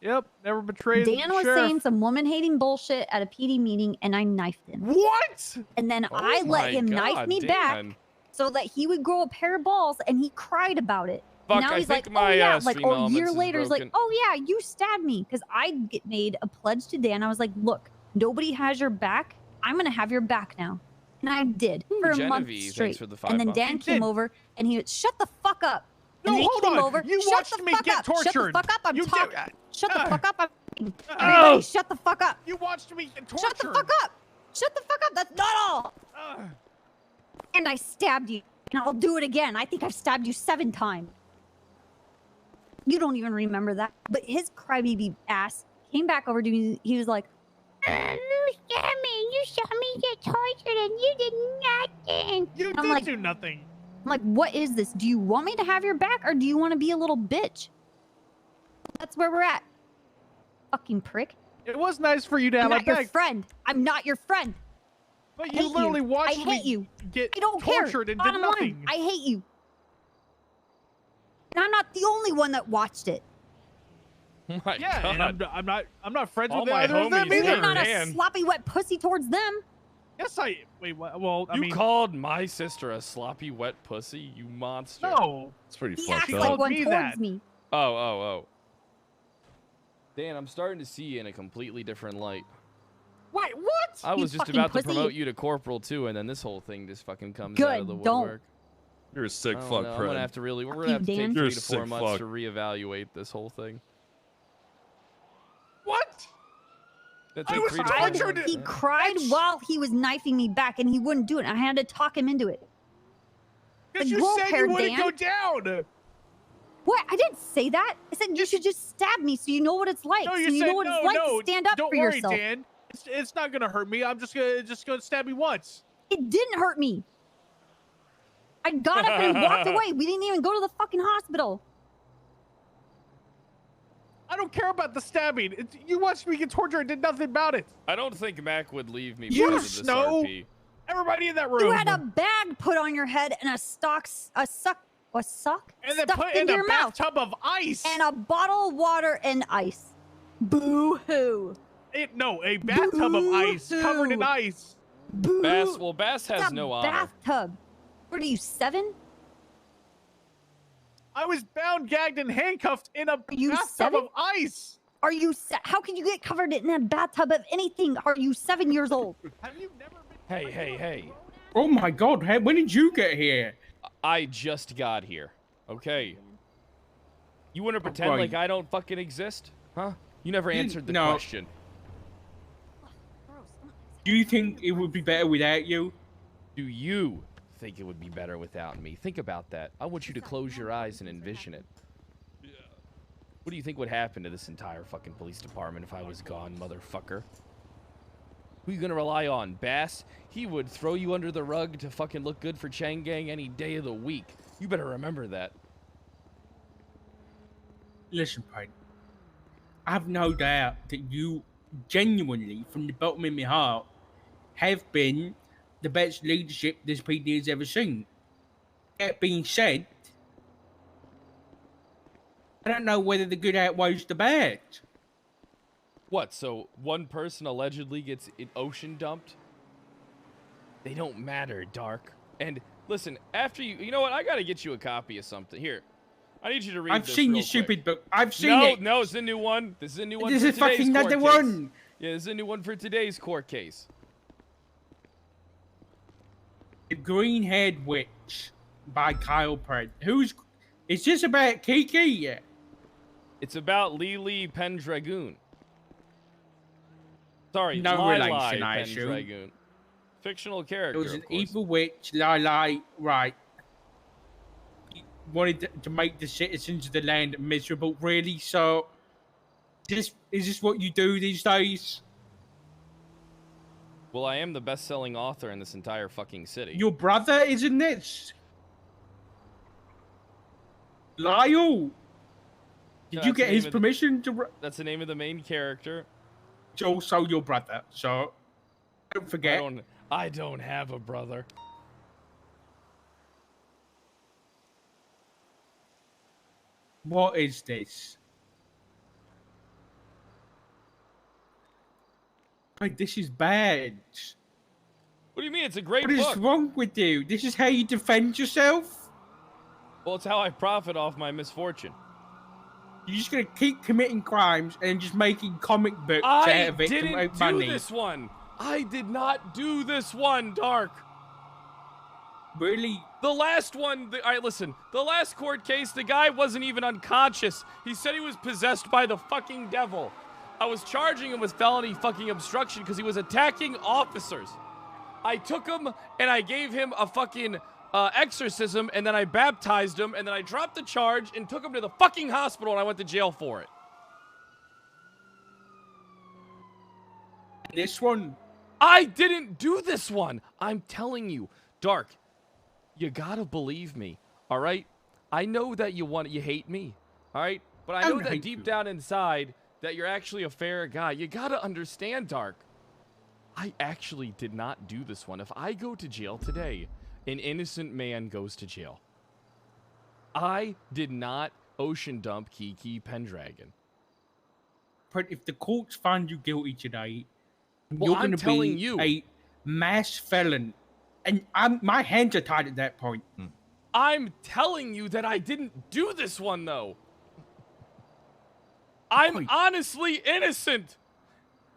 Yep, never betrayed. Dan was saying some woman-hating bullshit at a PD meeting, and I knifed him. What? And then I let him knife me back so that he would grow a pair of balls, and he cried about it. Fuck, now I he's think like, my, oh yeah, stream like, oh, a elements year is later, he's like, broken. oh yeah, you stabbed me, because I made a pledge to Dan. I was like, look, nobody has your back. I'm gonna have your back now, and I did for a month Genevieve, straight. thanks for the And then $5. Dan came over, and he went, shut the fuck up. No, And then he hold came on. over. You Shut watched the me fuck get up. Shut the tortured. fuck up. I'm You talking. did- Shut the fuck up. I'm Oh. Everybody, shut the fuck up. You watched me get tortured. Shut the fuck up. Shut the fuck up. That's not all. And I stabbed you. And I'll do it again. I think I've stabbed you 7 times. You don't even remember that. But his crybaby ass came back over to me. He was like, you saw me get tortured and you did nothing. You I'm did like, do nothing. I'm like, what is this? Do you want me to have your back or do you want to be a little bitch? That's where we're at. Fucking prick. It was nice for you to I'm have not your back. friend. I'm not your friend. But I you hate literally watched I me hate you. get I don't tortured care. and did Bottom nothing. line, I hate you. And I'm not the only one that watched it. Oh my Yeah, God. and I'm not friends All with my either of them homies either. You're not Dan. a sloppy wet pussy towards them. Yes, I. Wait, well, I You mean, called my sister a sloppy wet pussy, you monster. no. It's pretty He fucked acts up. like one me towards that. me. Oh. Dan, I'm starting to see you in a completely different light. Wait, what? I You was just fucking about to pussy. promote you to corporal too, and then this whole thing just fucking comes out of the Good, don't. woodwork. You're a sick I don't fuck, know, I'm Fred. gonna have to really. We're Fuck gonna have to you, take Dan. 3 You're to a 4 sick months fuck. to reevaluate this whole thing. What? That'd I take was 3 to 4 tortured. months. He cried while he was knifing me back, and he wouldn't do it. I had to talk him into it. Because The you glow said hair, you wouldn't Dan. go down. What? I didn't say that. I said you should just stab me so you know what it's like. No, so you you said know what no, it's like no. to stand up Don't for worry, yourself. Dan. It's not gonna hurt me. I'm just gonna stab me once. It didn't hurt me. I got up and walked away. We didn't even go to the fucking hospital. I don't care about the stabbing. You watched me get tortured and did nothing about it. I don't think Mac would leave me You because of this Snow. RP. Everybody in that room. You had a bag put on your head and a sock and then stuffed put in into a your mouth. bathtub of ice. And a bottle of water and ice. Boo-hoo. A bathtub of ice covered in ice. Bass has It's a no honor. bathtub. What are you, 7? I was bound, gagged, and handcuffed in a you bathtub 7? of ice. Are you? How can you get covered in a bathtub of anything? Are you 7 years old? Have you never been? Hey. Oh my God! Hey, when did you get here? I just got here. Okay. You want to pretend Right. like I don't fucking exist? Huh? You never answered the no. question. Do you think it would be better without you? Do you think it would be better without me? Think about that. I want you to close your eyes and envision it. What do you think would happen to this entire fucking police department if I was gone, motherfucker? Who you gonna rely on? Bass? He would throw you under the rug to fucking look good for Chang Gang any day of the week. You better remember that. Listen, Pete. I have no doubt that you genuinely, from the bottom of my heart, have been the best leadership this PD has ever seen. That being said, I don't know whether the good outweighs the bad. What, so one person allegedly gets ocean dumped? They don't matter, Dark. And listen, after you know what? I gotta get you a copy of something. Here, I need you to read I've this seen real your quick. stupid book. I've seen it. No, it's a new one. This is a new one This for is today's fucking court another case. one. Yeah, this is a new one for today's court case. The Green-Haired Witch by Kyle Pratt. Is this about Kiki? It's about Lily Pendragoon. Sorry, No Lili relation, I assume. Pendragoon. Fictional character. It was an of course. evil witch, Lili, right. Wanted to make the citizens of the land miserable, really? So, is this what you do these days? Well, I am the best-selling author in this entire fucking city. Your brother is in this? Lyle? Did you get his permission to... That's the name of the main character. It's also your brother, so don't forget. I don't have a brother. What is this? Like, this is bad. What do you mean? It's a great What book. is wrong with you? This is how you defend yourself? Well, it's how I profit off my misfortune. You're just gonna keep committing crimes and just making comic books I out of it to didn't make do money. this one. I did not do this one, Dark. Really? The last one, all right, listen. The last court case, the guy wasn't even unconscious. He said he was possessed by the fucking devil. I was charging him with felony fucking obstruction because he was attacking officers. I took him and I gave him a fucking exorcism, and then I baptized him, and then I dropped the charge and took him to the fucking hospital, and I went to jail for it. This one? I didn't do this one. I'm telling you, Dark, you gotta believe me, all right? I know that you hate me, all right? But I know that deep down inside that you're actually a fair guy. You gotta understand, Dark. I actually did not do this one. If I go to jail today, an innocent man goes to jail. I did not ocean dump Kiki Pendragon. But if the courts find you guilty today, Well, you're I'm going to telling be you. a mass felon. And my hands are tied at that point. I'm telling you that I didn't do this one, though. I'm honestly innocent.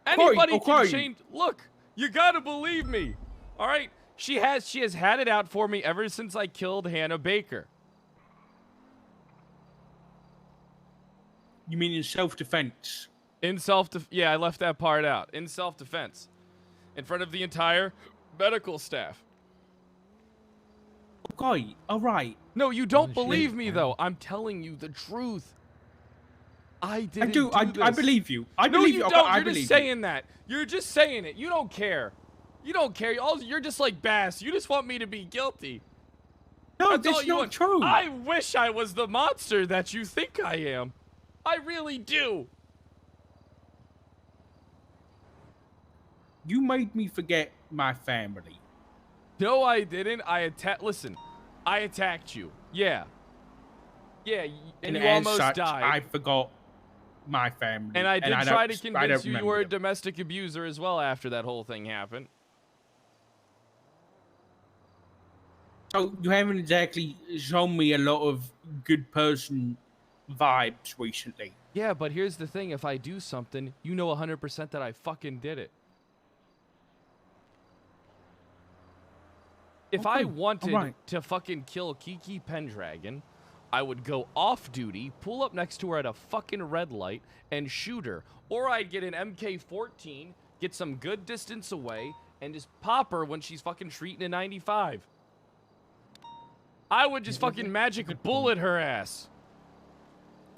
Anybody can change. Look, you gotta believe me. All right? She has had it out for me ever since I killed Hannah Baker. You mean in self-defense? Yeah, I left that part out. In self-defense. In front of the entire medical staff. Okay, alright. No, you don't believe me, though. I'm telling you the truth. I didn't do this. I believe you. I believe you. you. Don't. I You're believe just saying that. You're just saying it. You don't care. You don't care. You're just like Bass. You just want me to be guilty. No, that's that's not true. I wish I was the monster that you think I am. I really do. You made me forget my family. No, I didn't. Listen, I attacked you. Yeah. Yeah, and you as almost such, died. I forgot my family. And I did try to convince you were a them. domestic abuser as well after that whole thing happened. So you haven't exactly shown me a lot of good person vibes recently. Yeah, but here's the thing. If I do something, you know 100% that I fucking did it. If I wanted to fucking kill Kiki Pendragon, I would go off duty, pull up next to her at a fucking red light, and shoot her. Or I'd get an MK-14, get some good distance away, and just pop her when she's fucking treating a 95. I would just fucking magic bullet her ass.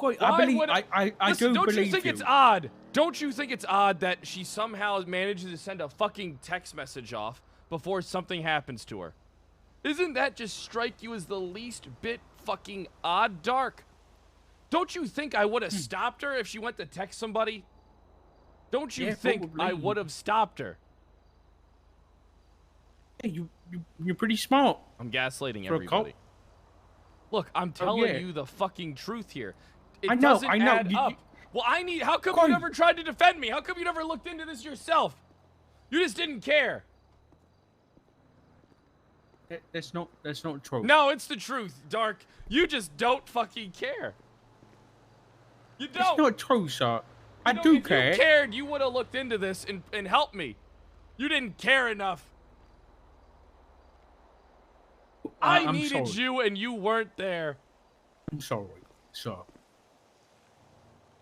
I do Listen, don't believe you think it's odd? Don't you think it's odd that she somehow manages to send a fucking text message off before something happens to her? Isn't that just strike you as the least bit fucking odd, Dark? Don't you think I would have stopped her if she went to text somebody? Don't you think I would have stopped her? Hey, you're pretty smart. I'm gaslighting For a cop. everybody. Look, I'm telling you the fucking truth here. It I know, doesn't I know. add up. Well, how come you never tried to defend me? How come you never looked into this yourself? You just didn't care. That's not true. No, it's the truth, Dark. You just don't fucking care. You don't. It's not true, sir. I You know, do if care. you cared, you would have looked into this and helped me. You didn't care enough. I I'm needed sorry. you and you weren't there. I'm sorry, sir.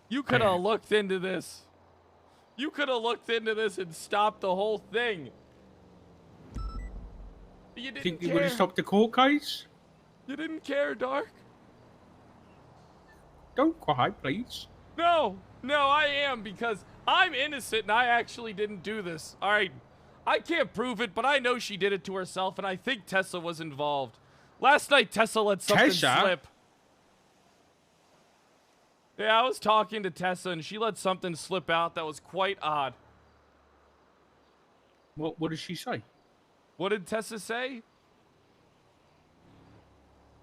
You could have looked into this. You could have looked into this and stopped the whole thing. You didn't Think care. you would have stopped the court case? You didn't care, Dark. Don't cry, please. No, I am, because I'm innocent and I actually didn't do this. All right, I can't prove it, but I know she did it to herself, and I think Tessa was involved. Last night, Tessa let something slip. Yeah, I was talking to Tessa, and she let something slip out that was quite odd. What did she say? What did Tessa say?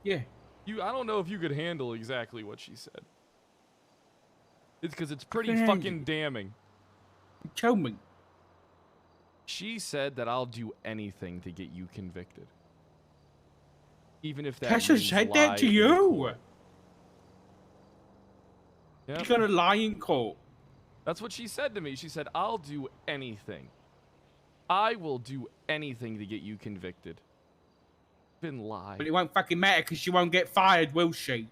Yeah. I don't know if you could handle exactly what she said. It's because it's pretty Can fucking damning. Tell me. She said that I'll do anything to get you convicted. Even if that Tessa means said lie that to in you. court. Yep. You're gonna lie in court. That's what she said to me. She said, I'll do anything. I will do anything to get you convicted. Been lie. But it won't fucking matter because she won't get fired, will she?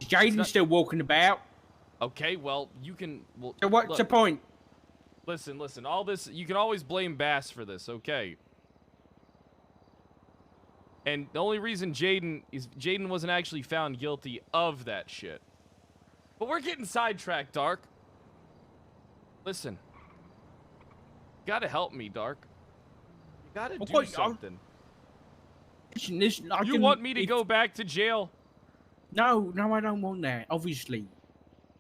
Is Jaden's still walking about? Okay, well, you can... Well, So what's the point? Listen, all this... You can always blame Bass for this, okay? And the only reason Jaden wasn't actually found guilty of that shit. But we're getting sidetracked, Dark. Listen. You gotta help me, Dark. You gotta do something. You want me to go back to jail? No, I don't want that, obviously.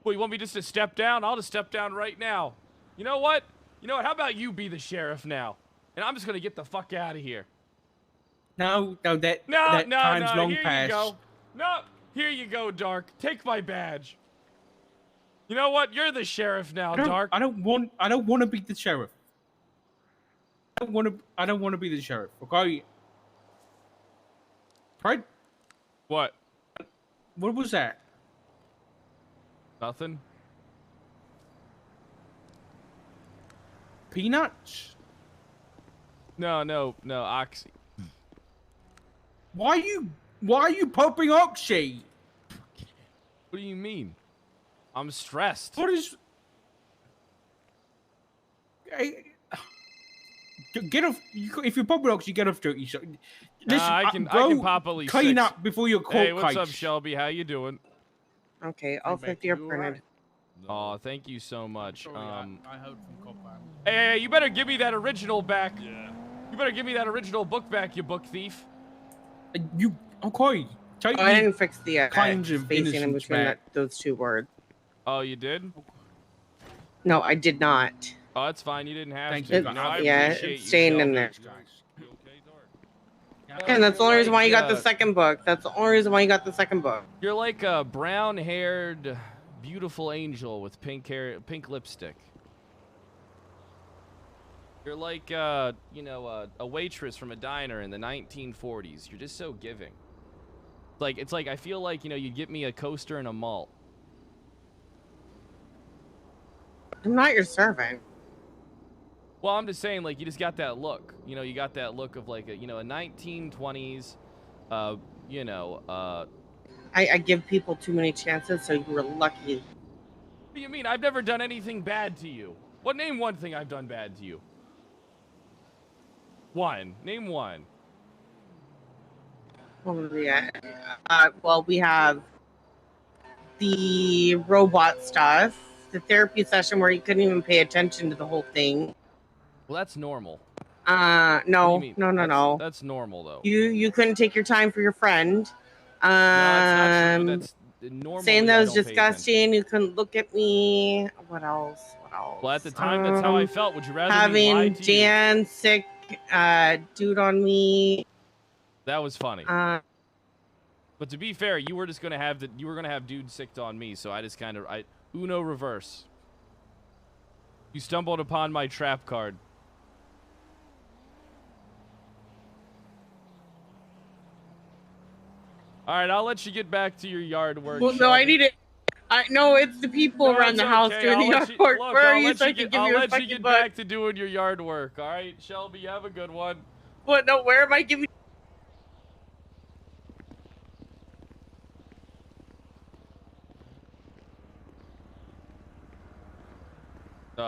Well, you want me just to step down? I'll just step down right now. You know what? How about you be the sheriff now? And I'm just gonna get the fuck out of here. No, that No, time's long here past. you go. No, here you go, Dark. Take my badge. You know what? You're the sheriff now, Dark. I don't want to be the sheriff. I don't want to be the sheriff. Okay. Right? What? What was that? Nothing. Peanuts? No, Oxy. Why are you popping Oxy? What do you mean? I'm stressed. What is... Get off... If you're popping Oxy, get off dirty. Listen, I can pop at least clean 6. up before your court Hey, what's case. up, Shelby? How you doing? Okay, all 50 are printed. Oh, thank you so much. I heard from Copper. Hey, you better give me that original back. Yeah. You better give me that original book back, you book thief. Okay. I didn't fix the kinds of spacing in innocence between back. those two words. Oh, you did? No, I did not. Oh, that's fine. You didn't have Thank to. you. No, I Yeah, appreciate it's you, staying in Shelby. there. And that's the only reason why you got the second book. That's the only reason why you got the second book. You're like a brown-haired, beautiful angel with pink hair, pink lipstick. You're like, a waitress from a diner in the 1940s. You're just so giving. It's like I feel like, you'd get me a coaster and a malt. I'm not your servant. Well, I'm just saying, you just got that look. You got that look of a 1920s, I give people too many chances, so you were lucky. What do you mean? I've never done anything bad to you. Name one thing I've done bad to you. One. Name one. Well, we have the robot stuff, the therapy session where you couldn't even pay attention to the whole thing. Well, that's normal. No. That's normal, though. You couldn't take your time for your friend. No, that's not true. That's normally saying that I was don't pay attention. disgusting. You couldn't look at me. What else? Well, at the time, that's how I felt. Would you rather me having lie to you? Jan sick dude on me? That was funny. But to be fair, you were just gonna have dude sicked on me, so I just kind of Uno reverse. You stumbled upon my trap card. All right, I'll let you get back to your yard work. Well, no, I need it. No, it's the people around the house doing the yard work. Where are you so I can give you a I'll let you fucking get book? back to doing your yard work. All right, Shelby, have a good one. What? No, where am I giving?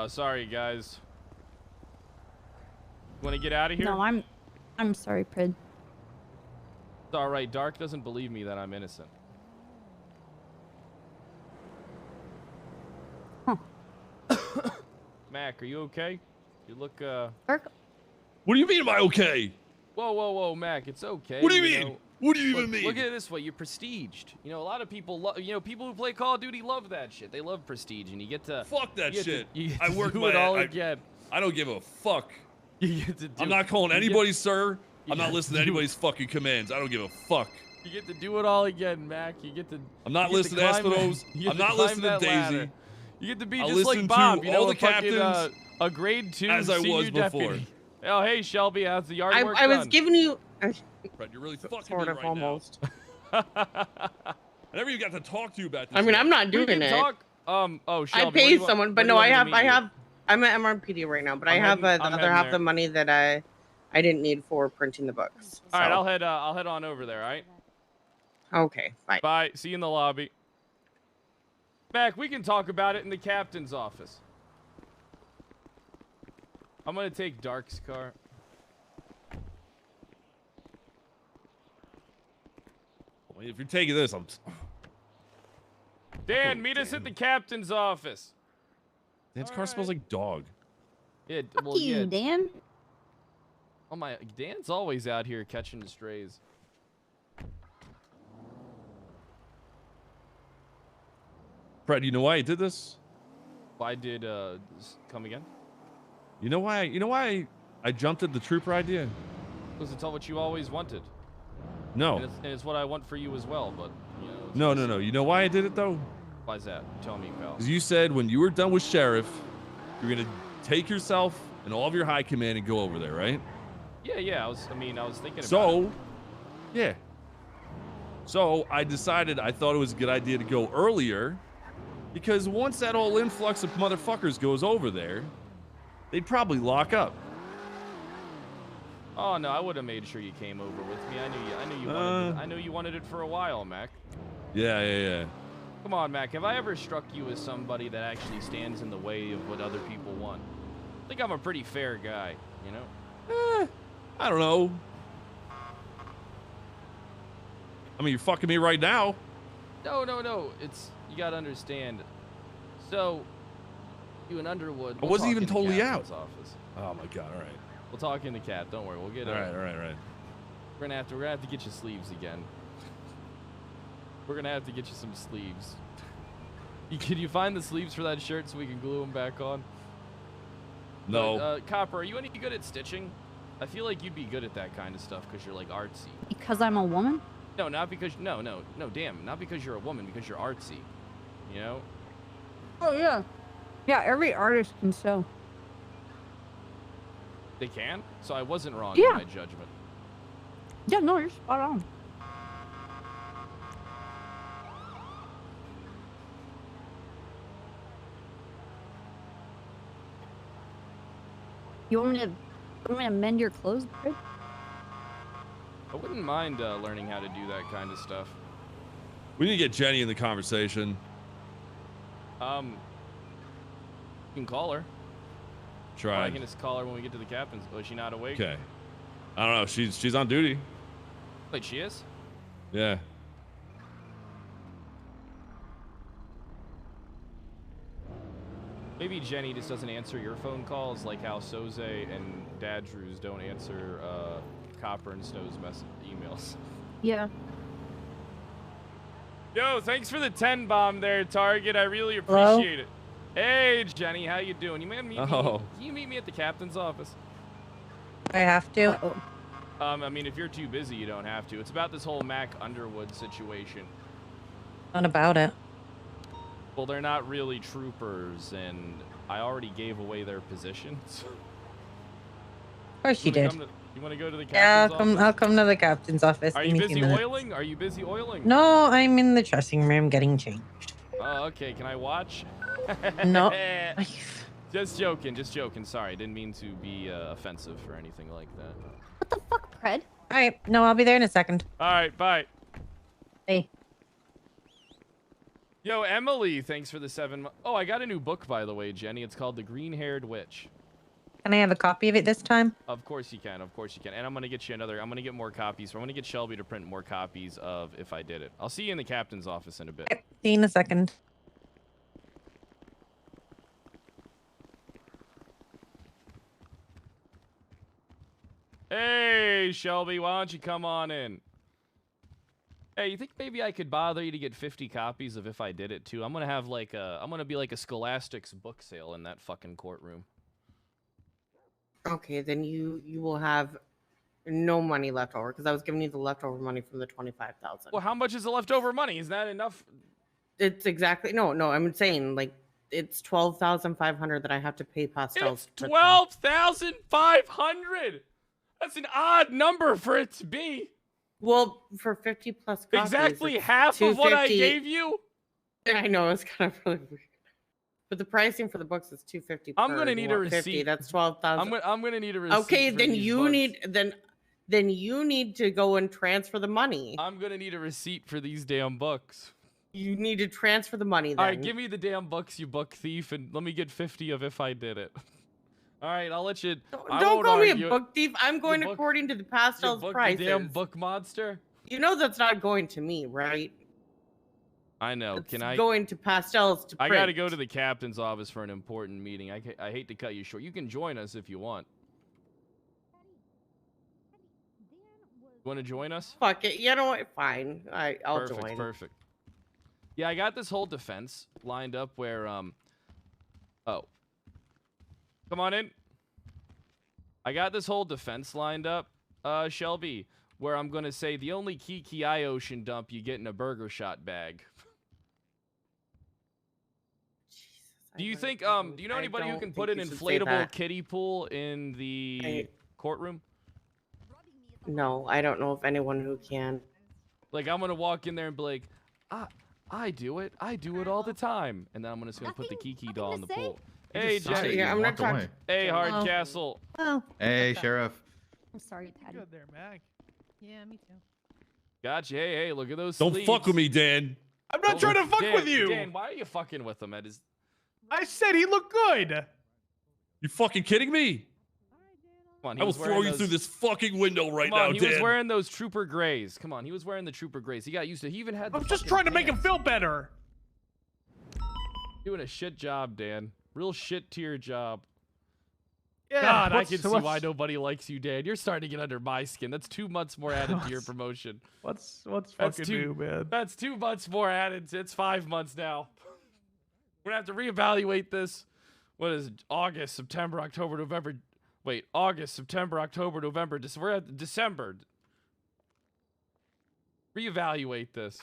Sorry, guys. Want to get out of here? No, I'm sorry, Prid. It's all right. Dark doesn't believe me that I'm innocent. Huh. Mac, are you okay? You look Dark. What do you mean, am I okay? Whoa, Mac, it's okay. What do you mean? Know? What do you even mean? Look at it this way, you're prestiged. You know, a lot of people people who play Call of Duty love that shit. They love prestige, and you get to fuck that shit. You get I to work do my it all again. I don't give a fuck. You get to do I'm not calling anybody sir. I'm not get listening to to do- anybody's fucking commands. I don't give a fuck. You get to do it all again, Mac. You get to. I'm not you get listening to climb Espino's. that- you get I'm not climb listening to that Daisy. ladder. You get to be I'll just like listen Bob, to you know, all the a fucking, captains a grade 2 as I senior was deputy. before. Oh, hey, Shelby, how's the yard work I was done? giving you. Fred, you're really fucking Sort me of, right almost. now. I never even got to talk to you about this. I mean, yet. I'm not We doing can it. talk. Oh, Shelby, I what do you paid want- someone, what but do no, you I want me to have. meet you? I'm at MRPD right now, but I I'm have heading- the I'm other heading half there. the money that I didn't need for printing the books. All right, so. I'll head on over there. All right. Okay, bye. Bye. See you in the lobby. Mac, we can talk about it in the captain's office. I'm gonna take Dark's car. Well, if you're taking this, I'm. Dan, meet us at the captain's office. Dan's car smells like dog. Yeah, Fuck well, you, yeah. Dan. Oh my, Dan's always out here catching strays. Fred, you know why I did this? Why did come again? You know why? You know why I jumped at the trooper idea? Because it's all what you always wanted. No. And it's what I want for you as well, but you know. it's No, just- no, no. You know why I did it though? Why's that? Tell me, pal. Because you said when you were done with sheriff, you're gonna take yourself and all of your high command and go over there, right? Yeah. I was thinking about it. So, yeah. So I decided I thought it was a good idea to go earlier, because once that whole influx of motherfuckers goes over there, they'd probably lock up. Oh no, I would have made sure you came over with me. I knew you wanted it for a while, Mac. Yeah. Come on, Mac. Have I ever struck you as somebody that actually stands in the way of what other people want? I think I'm a pretty fair guy, you know? I don't know. I mean, you're fucking me right now. No. It's, you gotta understand. So, you and Underwood. I we'll wasn't talk even in the totally captain's out. Office. Oh my god! All right. We'll talk in the cat. Don't worry. We'll get it. All right. We're gonna have to get you sleeves again. We're gonna have to get you some sleeves. Can you find the sleeves for that shirt so we can glue them back on? No. Copper, are you any good at stitching? I feel like you'd be good at that kind of stuff because you're like artsy. Because I'm a woman? No, not because no, damn, not because you're a woman, because you're artsy. You know? Oh yeah. Yeah, every artist can sew. They can? So I wasn't wrong Yeah. in my judgment. Yeah, no, you're spot on. You want me to mend your clothes, Greg? I wouldn't mind learning how to do that kind of stuff. We need to get Jenny in the conversation. You can call her. Or Try. I can just call her when we get to the captain's. Oh, is she not awake? Okay. I don't know. She's on duty. Wait, she is? Yeah. Maybe Jenny just doesn't answer your phone calls like how Soze and Dadrew's don't answer Copper and Snow's emails. Yeah. Yo, thanks for the 10 bomb there, Target. I really Hello? appreciate it. Hey, Jenny, how you doing? Can you meet me at the captain's office? I have to. I mean, if you're too busy, you don't have to. It's about this whole Mac Underwood situation. What about it? Well, they're not really troopers, and I already gave away their positions. Of course you did. You want to go to the captain's Yeah, office? I'll come to the captain's office. Are Give you me a few busy minutes. oiling? Are you busy oiling? No, I'm in the dressing room getting changed. Oh, okay. Can I watch? No. Just joking. Sorry, didn't mean to be offensive or anything like that. Pred? All right. No, I'll be there in a second. All right, bye. Hey. Yo, Emily, thanks for the 7 months. Oh, I got a new book, by the way, Jenny. It's called The Green-Haired Witch. Can I have a copy of it this time? Of course you can. Of course you can. And I'm going to get you another. I'm going to get more copies. I'm going to get Shelby to print more copies of If I Did It. I'll see you in the captain's office in a bit. Okay, see you in a second. Hey, Shelby, why don't you come on in? Hey, you think maybe I could bother you to get 50 copies of If I Did It, too? I'm going to have like a... I'm going to be like a Scholastic's book sale in that fucking courtroom. Okay, then you will have no money left over because I was giving you the leftover money from the 25,000. Well, how much is the leftover money? Is that enough? It's exactly no. I'm saying like it's 12,500 that I have to pay Pastels. It's 12,500. That's an odd number for it to be. Well, for 50 plus copies, exactly it's half of what I 250. gave you. I know it's kind of really weird. But the pricing for the books is $250. I'm gonna need a receipt. That's 12,000. I'm gonna need a receipt. Okay, for then these you books. need then you need to go and transfer the money. I'm gonna need a receipt for these damn books. You need to transfer the money. Then. All right, give me the damn books, you book thief, and let me get 50 of If I Did It. All right, I'll let you. Don't call me a book thief. I'm going according to the Pastels prices. Damn book monster. You know that's not going to me, right? I know. It's Can I going to Pastels to I print. gotta go to the captain's office for an important meeting. I hate to cut you short. You can join us if you want. You want to join us? Fuck it. You know what? Fine. I'll Perfect, join. Perfect. Yeah, I got this whole defense lined up where oh. Come on in. I got this whole defense lined up, Shelby, where I'm gonna say the only Kiki I ocean dump you get in a burger shot bag. Do you think do you know anybody who can put an inflatable kiddie pool in the courtroom? No, I don't know of anyone who can. Like I'm gonna walk in there and be like, I do it. I do it all the time. And then I'm just gonna put the Kiki doll in the pool. Hey, Jenny. Yeah, I'm not talking. Hey, Hardcastle. Oh. Hey, Sheriff. I'm sorry, Patty. Good there, Mac. Yeah, me too. Gotcha. Hey, look at those Don't sleeves. fuck with me, Dan. I'm not trying to fuck Dan, with you. Dan, why are you fucking with him? I said he looked good. You fucking kidding me? Come on, I will throw you through this fucking window right now, he Dan. was wearing those Trooper Grays. Come on, he was wearing the Trooper Grays. He got used to. He even had. I'm just trying to make him feel better. Doing a shit job, Dan. Real shit tier job. Yeah, God, I can see why nobody likes you, Dan. You're starting to get under my skin. That's 2 months more added to your promotion. What's fucking new, man? That's 2 months more added. It's 5 months now. We're gonna have to reevaluate this. What is it? August, September, October, November? Wait, August, September, October, November, December. We're at December. Reevaluate this.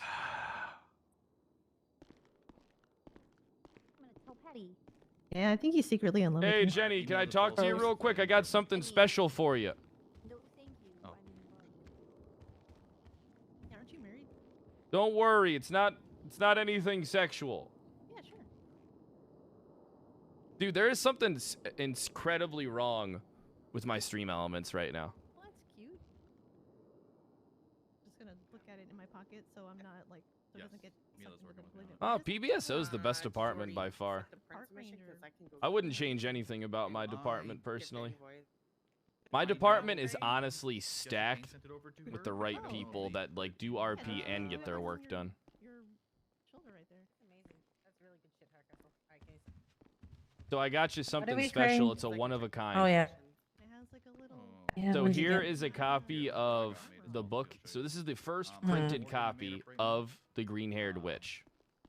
Yeah, I think he's secretly in love with Hey, me. Jenny, can I talk to you real quick? I got something special for you. Aren't you married? Don't worry, it's not anything sexual. Yeah, sure. Dude, there is something incredibly wrong with my stream elements right now. Well, that's cute. Just gonna look at it in my pocket so I'm not like so it doesn't get sucked into the oblivion. Oh, PBSO is the best department by far. Park Ranger. I wouldn't change anything about my department personally. My department is honestly stacked with the right people that like do RP and get their work done. Your shoulder right there. Amazing. That's really good shit, Hardcastle. Alright, guys. So I got you something we special. creating? It's a one of a kind. Oh yeah. It has like a little. Yeah, So what'd you here get? is a copy of the book. So this is the first printed copy of The Green-Haired Witch.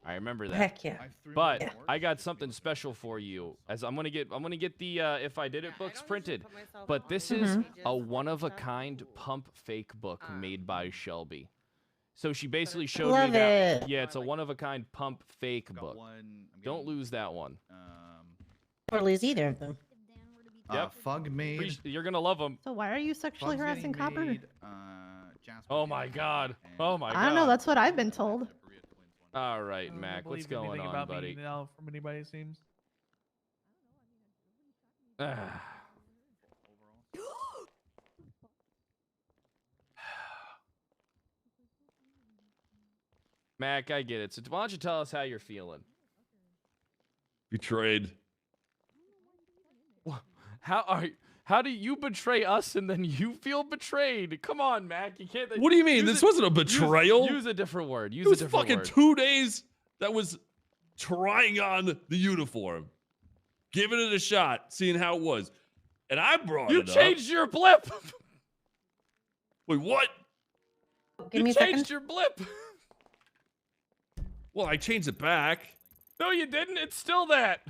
I remember that. Heck yeah. But I got something special for you. As I'm gonna get the If I Did It books printed. But this is a one-of-a-kind pump fake book made by Shelby. So she basically showed Love me that. it. Yeah, it's a one-of-a-kind pump fake book. Don't lose that one. Or lose either of them. Yep. Fug made. You're gonna love them. So why are you sexually Fug's harassing getting Copper? made, Jasper's Oh my God. Oh my God. I don't know. That's what I've been told. All right, I don't Mac. What's believe going anything on, about buddy? Me now from anybody, it seems. Mac, I get it. So why don't you tell us how you're feeling? Betrayed. How do you betray us and then you feel betrayed? Come on, Mac. You can't. What do you mean? This wasn't a betrayal. Use a different word. Use It was a different fucking word. 2 days that was trying on the uniform, giving it a shot, seeing how it was, and I brought You it up. changed your blip. Wait, what? Give me You a second. changed your blip. Well, I changed it back. No, you didn't. It's still that.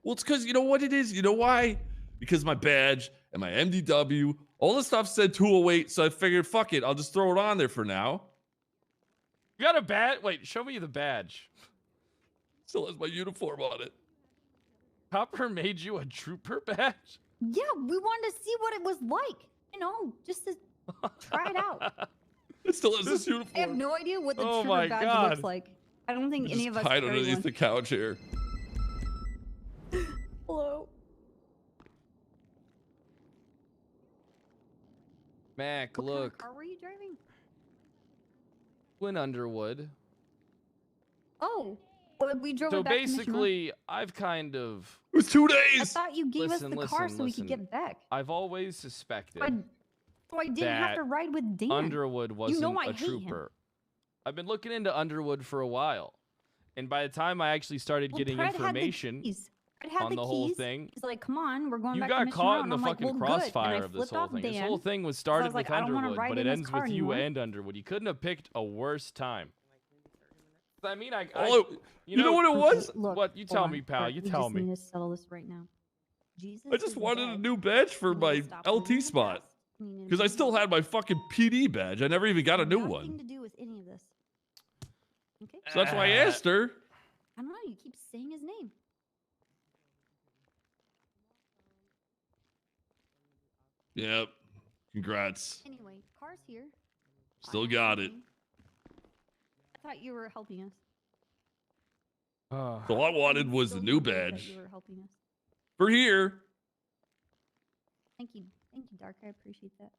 Well, it's because you know what it is. You know why? Because my badge and my MDW, all the stuff said 208, so I figured, fuck it, I'll just throw it on there for now. You got a badge? Wait, show me the badge. Still has my uniform on it. Copper made you a trooper badge? Yeah, we wanted to see what it was like. You know, just to try it out. It still has this uniform. I have no idea what the Oh trooper my badge God. looks like. I don't think any of us Hide carry underneath one. the couch here. Hello. Mac, What look. kind of car were you driving? Win Underwood. Oh, well, we drove So it back to Mission Road. basically, I've kind of. It was 2 I days. thought you gave us the car so we could get back. I've always suspected So I didn't have that to ride with Dan. Underwood wasn't I a hate him. trooper. I've been looking into Underwood for a while, and by the time I actually started Well, getting Pred had the information keys. Pred had on the the whole keys. thing, He's like, come on, we're going you back to got Mission caught Road. in the I'm like, fucking well, good. And I crossfire of this flipped whole off thing. This Dan. whole thing was So I started was like, with I don't wanna Underwood, ride but in it this ends car with you anymore. and Underwood. You couldn't have picked a worse time. I mean, You know what it was? Look, What? You hold tell on, me, pal. Pred, You we tell just me. need to settle this right now. Jesus I just is wanted dead. a new badge for my LT spot. Because I still had my fucking PD badge. I never even got a new Nothing one. to do with any of this. Okay. So that's why I asked her. I don't know. You keep saying his name. Yep. Congrats. Anyway, car's here. Still got it. I thought you were helping us. So all I wanted was the Still new believe that badge. You were helping us. For here. Thank you, Dark. I appreciate that.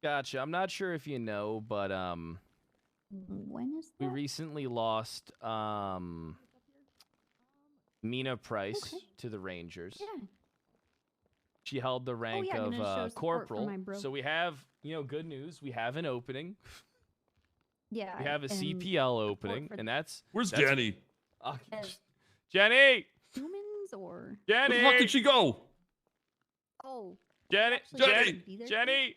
Gotcha. I'm not sure if you know, but When is we that? recently lost Mina Price to the Rangers. Yeah. She held the rank yeah, I'm of gonna show support for corporal. my bro. So we have, good news. We have an opening. Yeah. We have a and CPL opening, for and that's Where's that's- Jenny? Jenny. humans or Jenny. Where the fuck did she go? oh. Jenny. actually Jenny. gonna be there Jenny.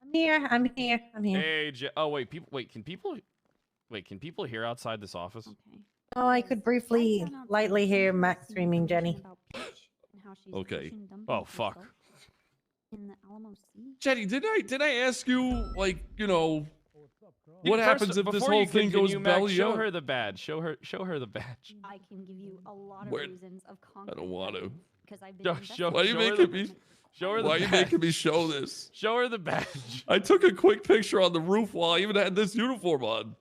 I'm here. I'm here. I'm here. Hey. Oh wait. Can people hear outside this office? Oh, I could briefly, lightly hear Max screaming, Jenny. Okay. Oh fuck. In the Alamo Sea. Jenny, did I ask you, like, what First, happens if this before whole you thing goes continue, Max, belly show up? her the badge. Show her the badge. I can give you a lot of Where- reasons of I concrete don't want to. because I've been Why are you show her making the- me? Show her the Why are you badge. making me show this? Show her the badge. I took a quick picture on the roof while I even had this uniform on.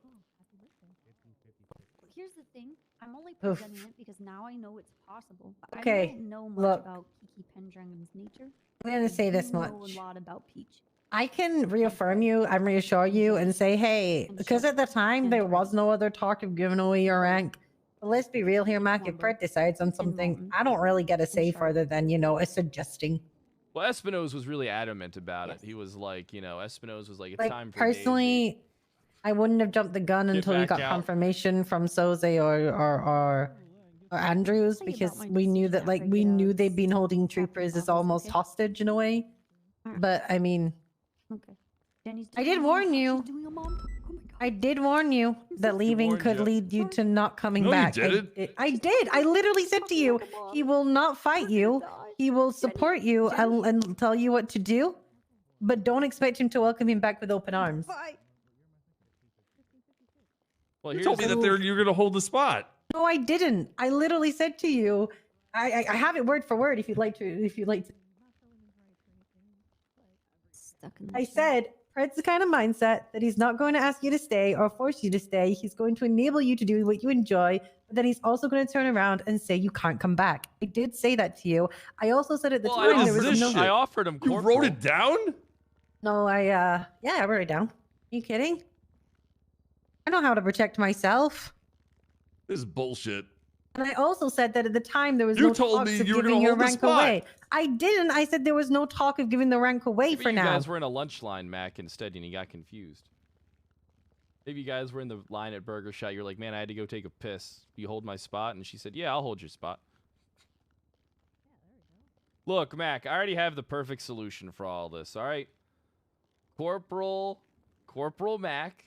Here's the thing. I'm only Oof. presenting it because now I know it's possible. But I Okay, don't know much look. about Kiki Pendragon's nature. I'm going to say this I much. know a lot about Peach. I can reaffirm you and reassure you and say, hey, because at the time there was no other talk of giving away your rank. But let's be real here, Mac. If Brett decides on something, I don't really get a say further than, a suggesting. Well, Espinosa was really adamant about it. He was like, Espinosa was like, it's Like, time for personally, I wouldn't have jumped the gun Get until we back got out. confirmation from Soze or Andrews because we knew that, we knew they'd been holding troopers as almost hostage in a way. But, I mean, Okay. Jenny's I did warn you. I did warn you that leaving warned could you. lead you to not coming No, you back. didn't. I did. I literally said to you, he will not fight you. He will support you and tell you what to do, but don't expect him to welcome him back with open arms. Well, You told me here's- that you're gonna hold the spot. No, I didn't. I literally said to you, I have it word for word if you'd like to. I said, Fred's the kind of mindset that he's not going to ask you to stay or force you to stay. He's going to enable you to do what you enjoy, but then he's also going to turn around and say you can't come back. I did say that to you. I also said at the Well, time there was no. I offered him. You wrote it down? No, I wrote it down. Are you kidding? I know how to protect myself. This is bullshit. And I also said that at the time there was You no told talks me of you were giving gonna your hold the rank spot. away. I didn't. I said there was no talk of giving the rank away Maybe for you now. guys were in a lunch line, Mac, instead, and you got confused. Maybe you guys were in the line at Burger Shot. You're like, man, I had to go take a piss. You hold my spot? And she said, yeah, I'll hold your spot. Look, Mac, I already have the perfect solution for all this, all right? Corporal Mac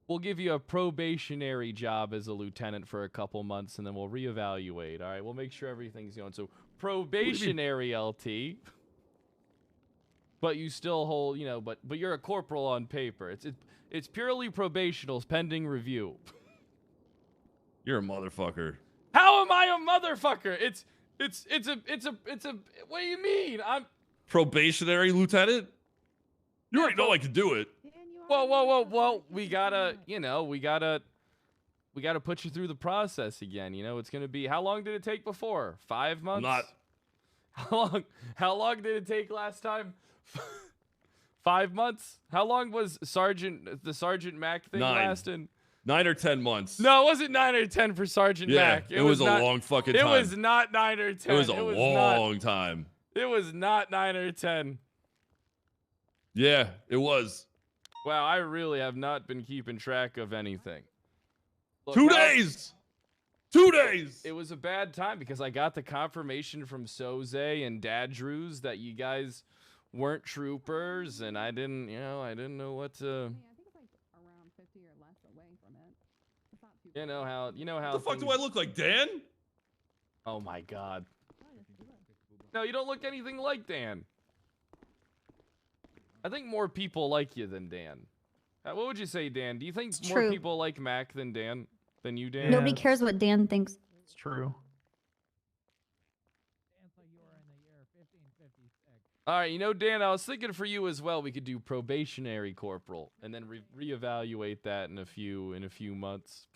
will give you a probationary job as a lieutenant for a couple months, and then we'll reevaluate, all right? We'll make sure everything's going. So, probationary LT, but you still hold, you know, but you're a corporal on paper. It's purely probational, pending review. You're a motherfucker. How am I a motherfucker? It's a what do you mean? I'm Probationary lieutenant? You already know I can do it. Whoa, we gotta put you through the process again. You know, it's gonna be, how long did it take before? 5 months? How long did it take last time? 5 months? How long was the Sergeant Mac thing 9. lasting? 9 or 10 months. No, it wasn't 9 or 10 for Sergeant Mac. It was a long fucking time. It was not 9 or 10. It was a long time. It was not 9 or 10. Yeah, it was. Wow, I really have not been keeping track of anything. Look, 2 days! 2 days! It was a bad time because I got the confirmation from Soze and Dad Drews that you guys weren't troopers, and I didn't know what to. You know how What the fuck do I look like, Dan? Oh my god. No, you don't look anything like Dan. I think more people like you than Dan. What would you say, Dan? Do you think It's more true. people like Mac than Dan? Than you, Dan? Nobody cares what Dan thinks. It's true. All right, you know, Dan, I was thinking for you as well, we could do probationary corporal and then reevaluate that in a few months.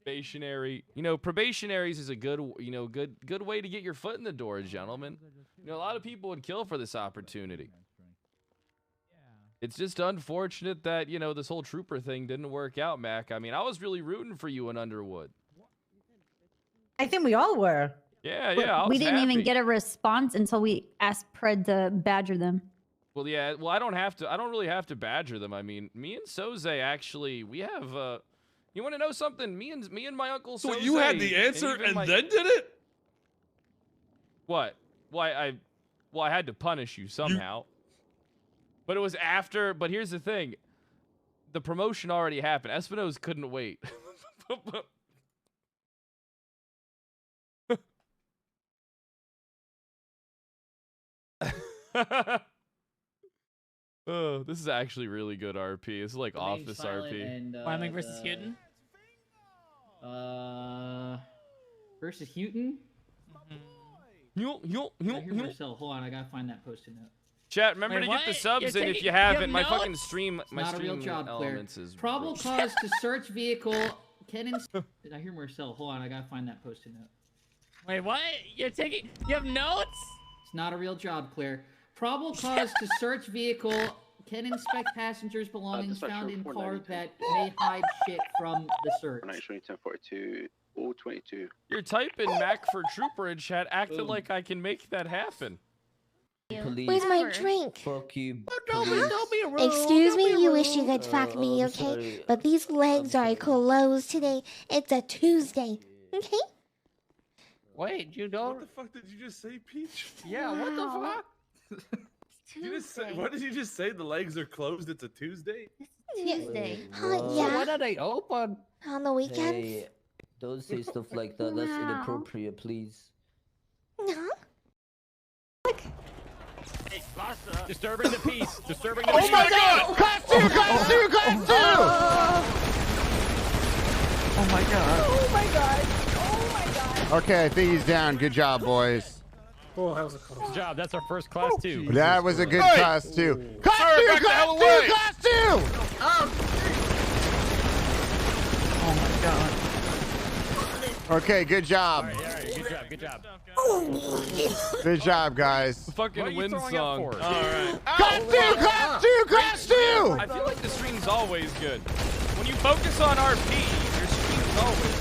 Probationary, probationaries is a good way to get your foot in the door, gentlemen. A lot of people would kill for this opportunity. It's just unfortunate that, this whole trooper thing didn't work out, Mac. I mean, I was really rooting for you in Underwood. I think we all were. Yeah, I We was didn't even happy. get a response until we asked Pred to badger them. Well, yeah. Well, I don't really have to badger them. I mean, me and Soze actually, we have. You want to know something? Me and my uncle. So Soze, you had the answer even and my- then did it? What? Why? I had to punish you somehow. But it was after. But here's the thing: the promotion already happened. Espinosa couldn't wait. Oh, this is actually really good RP. This is like office RP. And, Wyoming versus Houghton? Versus Houghton? Marcel, hold on, I gotta find that post-it note. Chat, remember Wait, to get the what? subs You're in if taking- you you have haven't. My fucking notes? stream, It's my not a real stream job, Claire. elements is Probable cause to search vehicle. Did I hear Marcel? Hold on, I gotta find that post-it note. Wait, what? You have notes? It's not a real job, Claire. Probable cause to search vehicle. Can inspect passengers' belongings found in car that may hide shit from the search. 1042 022. You're typing Mac for trooper in chat, acting like I can make that happen. Where's my drink? Fuck you. Don't be rude. Excuse me, you wish you could fuck me, okay? But these legs are closed today. It's a Tuesday, okay? Wait, you don't. What the fuck did you just say, Peach? Yeah, what the fuck? You just say, what did you just say? The legs are closed. It's a Tuesday. Tuesday. Yeah. When are they open? On the weekends? Hey, don't say stuff like that. That's inappropriate, please. No. Hey, Lassa. Disturbing the peace. Disturbing the Oh peace. my God! Class 2! Class 2! Class 2! Oh my god. Oh my god. Oh my god. Okay, I think he's down. Good job, boys. Oh, that was a close job. That's our first class 2. That was a good Hey! class 2. Class Sir, 2! back the hell Class 2! away! Class 2! Oh my god. Okay, good job. job. Good job. Good job, guys. Fucking win song. All right. Class two. I feel like the stream's always good. When you focus on RP, your stream's always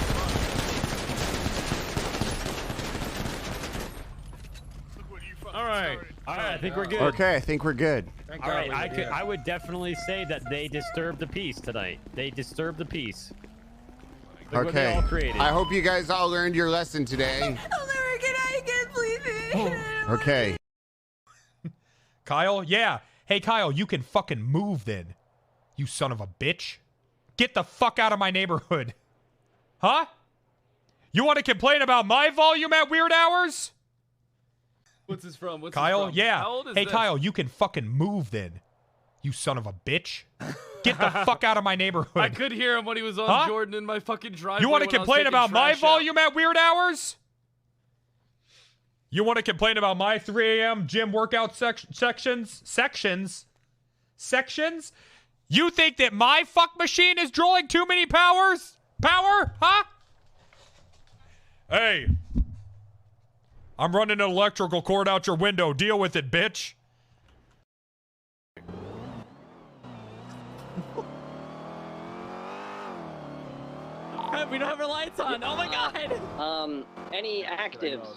fun. All right. I think we're good. Okay, I think we're good. All right. I would definitely say that they disturbed the peace tonight. They disturbed the peace. Look what they all Okay. created. I hope you guys all learned your lesson today. I'll never get out again, please. Okay. Kyle, yeah. Hey, Kyle, you can fucking move then. You son of a bitch. Get the fuck out of my neighborhood. Huh? You want to complain about my volume at weird hours? What's this from? What's Kyle, this from? yeah. How old is Hey, this? Kyle, you can fucking move then. You son of a bitch. Get the fuck out of my neighborhood. I could hear him when he was on Huh? Jordan in my fucking driveway. You want to when I was complain taking about my trash out. volume at weird hours? You want to complain about my 3 a.m. gym workout sections? You think that my fuck machine is drawing too many power? Huh? Hey. I'm running an electrical cord out your window. Deal with it, bitch. We don't have our lights on. Oh my god. Any actives?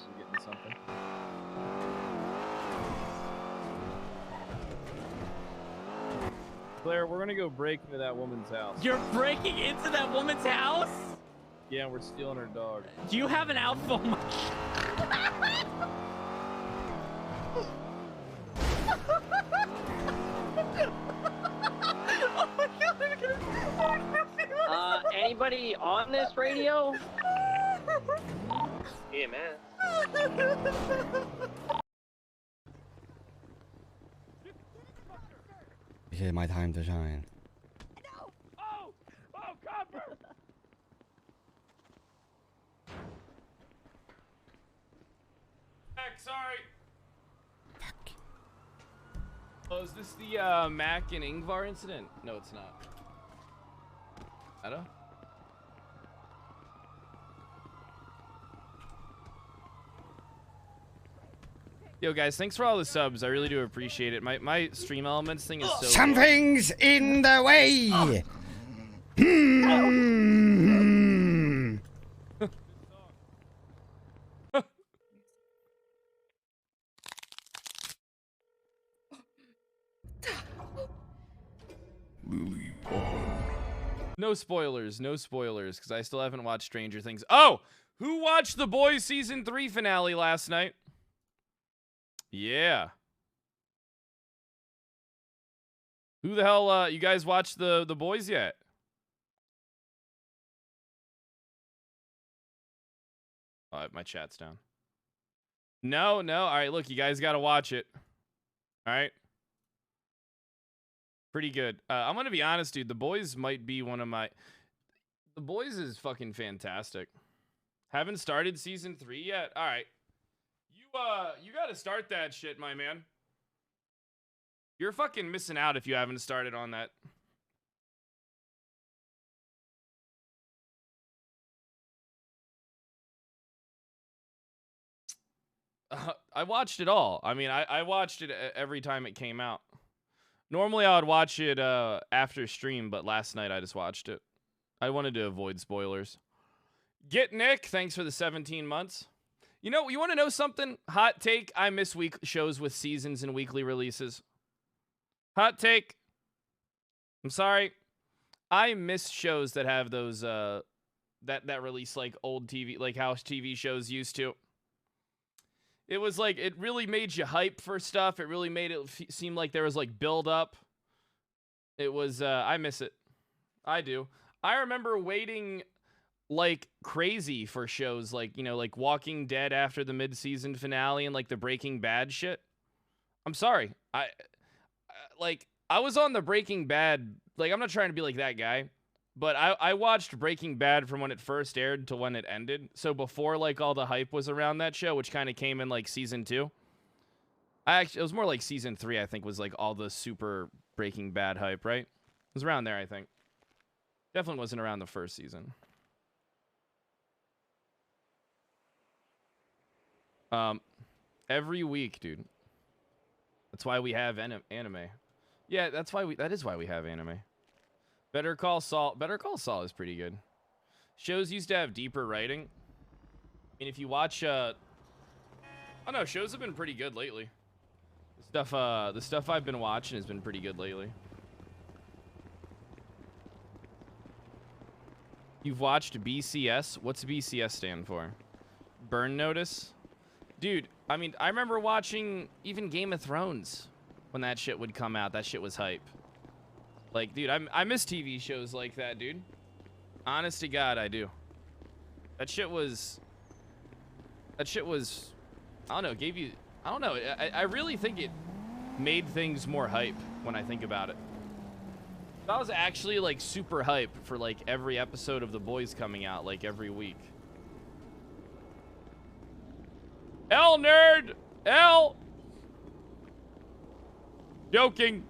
Claire, we're gonna go break into that woman's house. You're breaking into that woman's house? Yeah, we're stealing her dog. Do you have an outfit? Anybody on this radio? Yeah, man. This is my time to shine. Oh, copper! Heck, sorry. Oh, is this the Mac and Ingvar incident? No, it's not. I don't. Yo, guys, thanks for all the subs. I really do appreciate it. My Stream Elements thing is so. Something's in the way. No spoilers, because I still haven't watched Stranger Things. Oh, who watched The Boys season 3 finale last night? Yeah. Who the hell, you guys watched the Boys yet? Oh, my chat's down. No. All right, look, you guys got to watch it. All right. Pretty good. I'm going to be honest, dude. The Boys might be one of my... The Boys is fucking fantastic. Haven't started season 3 yet? All right. You got to start that shit, my man. You're fucking missing out if you haven't started on that. I watched it all. I mean, I watched it every time it came out. Normally, I would watch it after stream, but last night I just watched it. I wanted to avoid spoilers. Get Nick, thanks for the 17 months. You know, you want to know something? Hot take, I miss shows with seasons and weekly releases. Hot take. I'm sorry. I miss shows that have those, that release like old TV, like how TV shows used to. It was like, it really made you hype for stuff. It really made it seem like there was like build up. It was, I miss it. I do. I remember waiting like crazy for shows like, you know, like Walking Dead after the mid-season finale and like the Breaking Bad shit. I'm sorry. I was on the Breaking Bad, like I'm not trying to be like that guy, but I watched Breaking Bad from when it first aired to when it ended. So before like all the hype was around that show, which kind of came in like season 2. It was more like season 3, I think, was like all the super Breaking Bad hype, right? It was around there, I think. Definitely wasn't around the first season. Every week, dude. That's why we have anime. Yeah, that is why we have anime. Better Call Saul is pretty good. Shows used to have deeper writing. And if you watch I don't know, shows have been pretty good lately. The stuff I've been watching has been pretty good lately. You've watched BCS? What's BCS stand for? Burn Notice? Dude, I mean, I remember watching even Game of Thrones when that shit would come out. That shit was hype. Like, dude, I miss TV shows like that, dude. Honest to God, I do. That shit was, I don't know, I don't know. I really think it made things more hype when I think about it. That was actually like super hype for like every episode of The Boys coming out like every week. L nerd! L! Joking!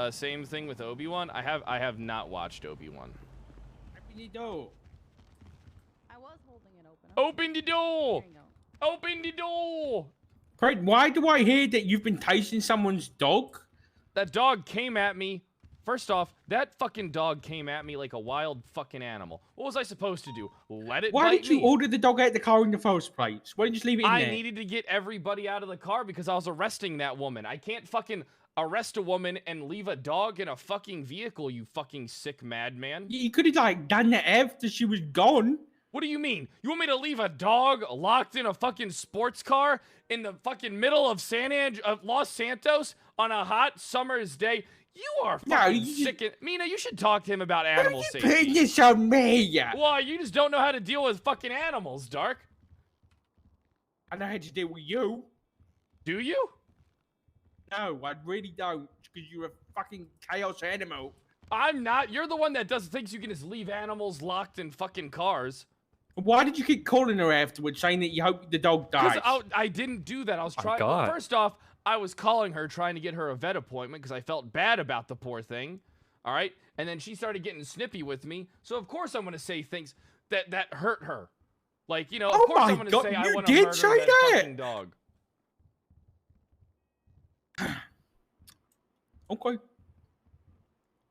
Same thing with Obi-Wan. I have not watched Obi-Wan. Open the door. I was holding it open. Open the door! Open the door! Craig, why do I hear that you've been tasting someone's dog? That dog came at me. First off, that fucking dog came at me like a wild fucking animal. What was I supposed to do? Let it Why bite did you me? order the dog out of the car in the first place? Why didn't you just leave it in I there? needed to get everybody out of the car because I was arresting that woman. I can't fucking arrest a woman and leave a dog in a fucking vehicle, you fucking sick madman. You could have, like, done that after she was gone. What do you mean? You want me to leave a dog locked in a fucking sports car in the fucking middle of Los Santos on a hot summer's day? You are fucking sick. Mina, you should talk to him about animal safety. Putting this on me. Why? You just don't know how to deal with fucking animals, Dark. I know how to deal with you. Do you? No, I really don't. Because you're a fucking chaos animal. I'm not. You're the one that thinks you can just leave animals locked in fucking cars. Why did you keep calling her afterwards, saying that you hope the dog dies? Because I didn't do that. I was trying. God. First off, I was calling her trying to get her a vet appointment because I felt bad about the poor thing. All right, and then she started getting snippy with me. So of course I'm going to say things that hurt her. Like, you know, of course I'm going to say I want to murder that fucking dog. Okay.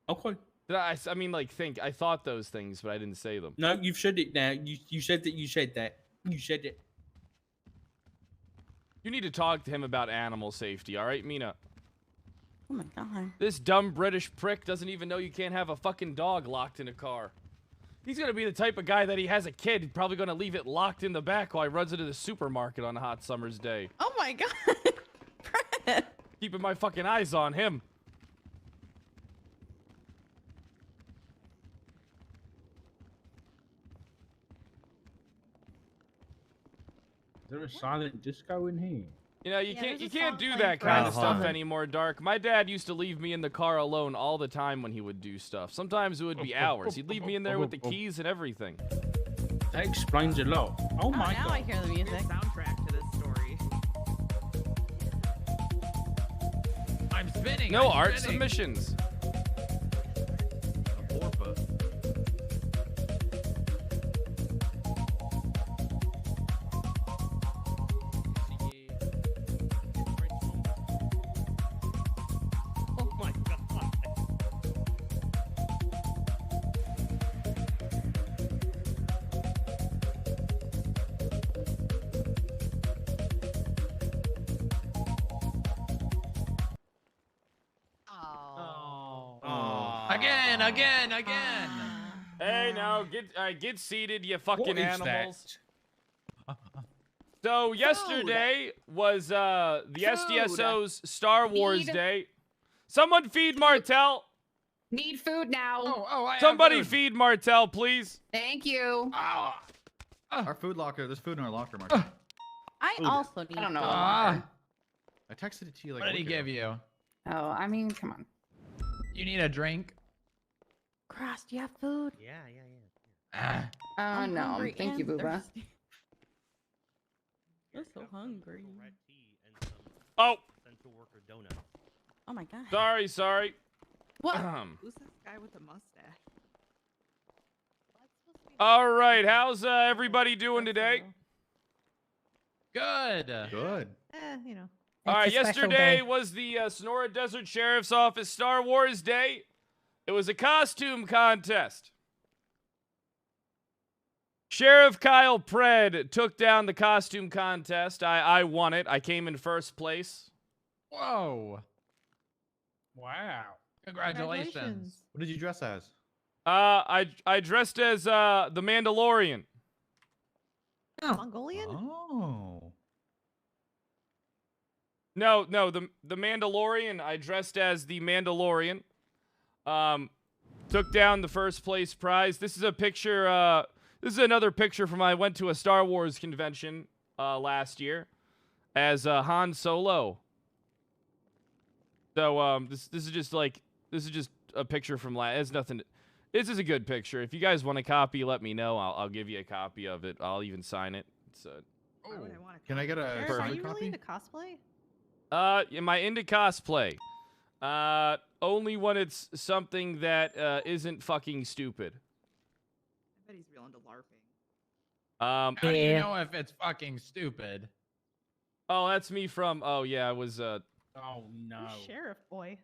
Okay. I mean, like, I thought those things, but I didn't say them. No, you've said it now. You said that you said that. You said it. You need to talk to him about animal safety, all right, Mina? Oh my god. This dumb British prick doesn't even know you can't have a fucking dog locked in a car. He's gonna be the type of guy that he has a kid, he's probably gonna leave it locked in the back while he runs into the supermarket on a hot summer's day. Oh my god. Keeping my fucking eyes on him. Is there a silent disco in here? You know, you can't do that kind of stuff anymore, Dark. My dad used to leave me in the car alone all the time when he would do stuff. Sometimes it would be hours. He'd leave me in there with the keys and everything. That explains a lot. Oh my now god. I hear the music. Soundtrack to this story. I'm spinning. No I'm art spinning. submissions. Oh my god. Again. Hey, now get seated, you fucking What is animals. So yesterday was the SDSO's Star Wars Feed. Day. Someone feed Martel. Need food now. I have Somebody food. feed Martel, please. Thank you. Our food locker. There's food in our locker, Mark. I also need. I don't know. food. I texted it to you like. What a did he week ago. give you? Oh, I mean, come on. You need a drink? Cross, do you have food? Ah. Oh no, hungry thank you, and Booba. thirsty. I'm so hungry. Oh. Central worker donut. Oh my god. Sorry. What? Who's this guy with the mustache? All right, how's everybody doing today? Good. Good. You know. All right, It's a special yesterday day. was the Sonora Desert Sheriff's Office Star Wars Day. It was a costume contest. Sheriff Kyle Pred took down the costume contest. I won it. I came in first place. Whoa. Wow. Congratulations. What did you dress as? I dressed as the Mandalorian. Mongolian? Oh. No, the Mandalorian. I dressed as the Mandalorian. Took down the first place prize. This is a picture. This is another picture from I went to a Star Wars convention last year as Han Solo. So this is just a picture from it's nothing. This is a good picture. If you guys want a copy, let me know. I'll give you a copy of it. I'll even sign it. It's Can I get a Sheriff, are signed you really copy? into cosplay? am I into cosplay? Only when it's something that isn't fucking stupid. I bet he's real into LARPing. How How do you know if it's fucking stupid? Oh, that's me from. Oh yeah, I was. Oh no. Sheriff boy.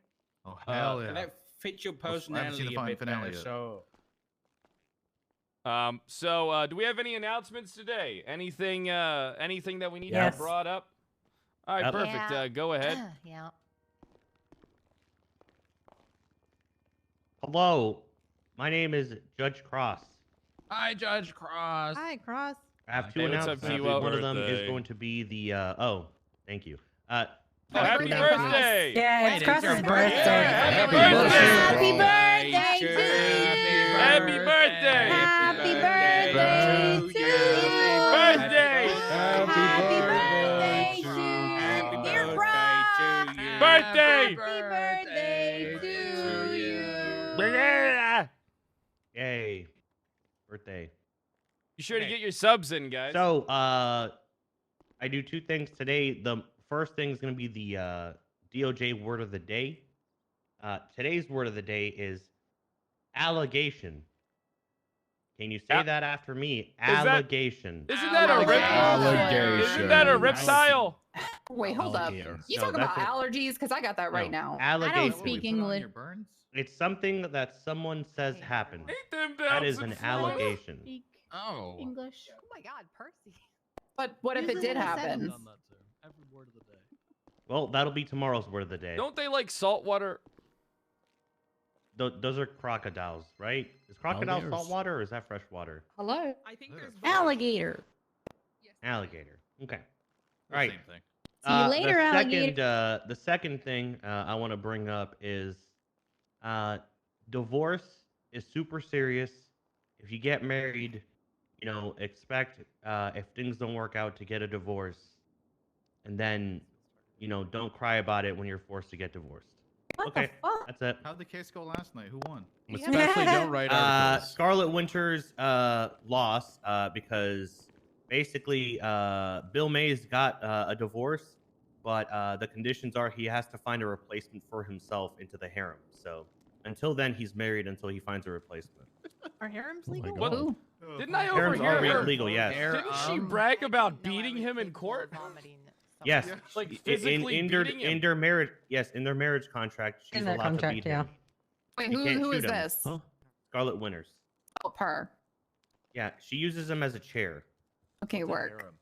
Oh hell yeah. That fits your I haven't seen personality the a fine bit finale better, yet. so. Do we have any announcements today? Anything that we need to Yes. have brought up? All right, Yep. perfect. Yeah. Go ahead. Yeah. Hello, my name is Judge Cross. Hi, Judge Cross. Hi, Cross. I have two Hey, what's up, announcements. T-Wo? One of them is Birthday. going to be the thank you. Happy Happy birthday! Yeah, Wait, it's it's Cross's your birthday. birthday. Happy Happy birthday! birthday to you. Happy birthday! Happy birthday to you. Birthday! Happy birthday to Happy you. Dear birthday Cross. to you. Birthday! Happy birthday to you. Yay, birthday. Be sure to Okay. get your subs in, guys. So, I do two things today. The first thing is going to be the DOJ word of the day. Today's word of the day is allegation. Can you say that after me? that- Allegation. Isn't that a Isn't that a reptile? Wait, hold up. Alligator. You No, talking about that's allergies? Because I got that right now. Allegation. speak English. It's something that someone says happened. Them That down is some an fruit. allegation. Speak Oh. English. Oh my God, Percy. But what if Use it it did in a happen? sentence. Every word of the day. Well, that'll be tomorrow's word of the day. Don't they like salt water? Those are crocodiles, right? Is crocodile Alligators. salt water or is that fresh water? Hello. I think there's Alligator. Alligator. Okay. All right. Same thing. See you later, alligator. The second thing I want to bring up is divorce is super serious. If you get married, expect if things don't work out to get a divorce, and then, don't cry about it when you're forced to get divorced. Okay, that's it. How'd the case go last night? Who won? Especially don't write articles. Scarlet Winters lost because basically Bill Mays got a divorce, but the conditions are he has to find a replacement for himself into the harem. So until then, he's married until he finds a replacement. Are harems legal? What? Ooh. Didn't I Harems overhear are her? legal, yes. Didn't she brag about beating him in court? Yes, Like in physically their beating him. in their marriage. Yes, in their marriage contract, she's In their allowed contract, to beat yeah. him. Wait, You can't who shoot is him. this? Scarlet Winters. Oh, her. Yeah, she uses him as a chair. Okay, work.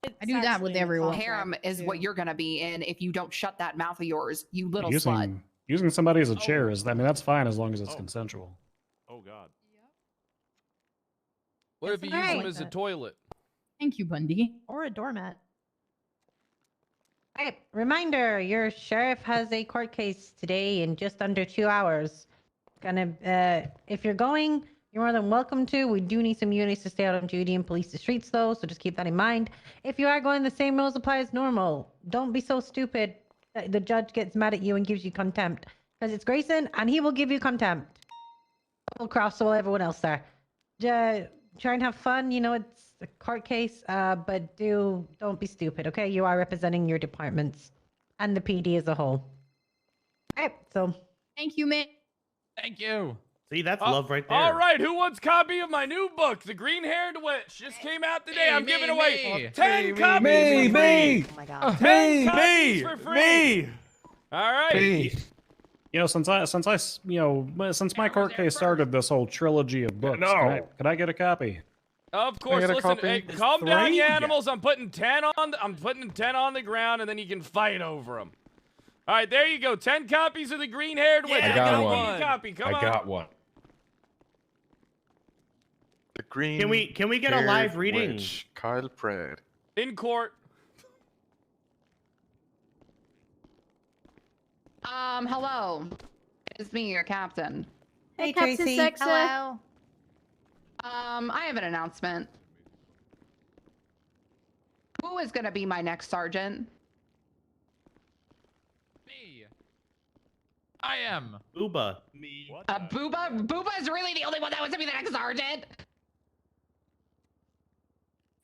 I do that with everyone. Harem is what you're gonna be in if you don't shut that mouth of yours, you little using, slut. Using somebody as a chair is, that's fine as long as it's Oh. consensual. Oh God. What if you use Alright. him as a toilet? Thank you, Bundy. Or a doormat. Okay, reminder, your sheriff has a court case today in just under 2 hours. If you're going, you're more than welcome to. We do need some units to stay out on duty and police the streets, though, so just keep that in mind. If you are going, the same rules apply as normal. Don't be so stupid that the judge gets mad at you and gives you contempt. Because it's Grayson, and he will give you contempt. Double cross all everyone else there. Try and have fun. It's a court case, but don't be stupid, okay? You are representing your departments and the PD as a whole. All right, so Thank you, man. Thank you. See, that's love right there. All right, who wants a copy of my new book, The Green-Haired Witch? Just came out today. I'm giving away 10 copies for free. Oh my god. 10 copies for free. All right. You know, since my court case started this whole trilogy of books, could I get a copy? Of course. get a Listen, copy? hey, There's calm down, 3? you animals. I'm putting 10 on. I'm putting 10 on the ground, and then you can fight over them. All right, there you go. 10 copies of The Green-Haired Witch. I got one. One copy. Come on. I got one. The green. Can we get a live reading? Witch, Kyle Pratt. In court. Hello. It's me, your captain. Hey, Captain Tracy. Sexa. Hello. I have an announcement. Who is going to be my next sergeant? Me. I am. Booba. Me. Booba? Booba is really the only one that wants to be the next sergeant?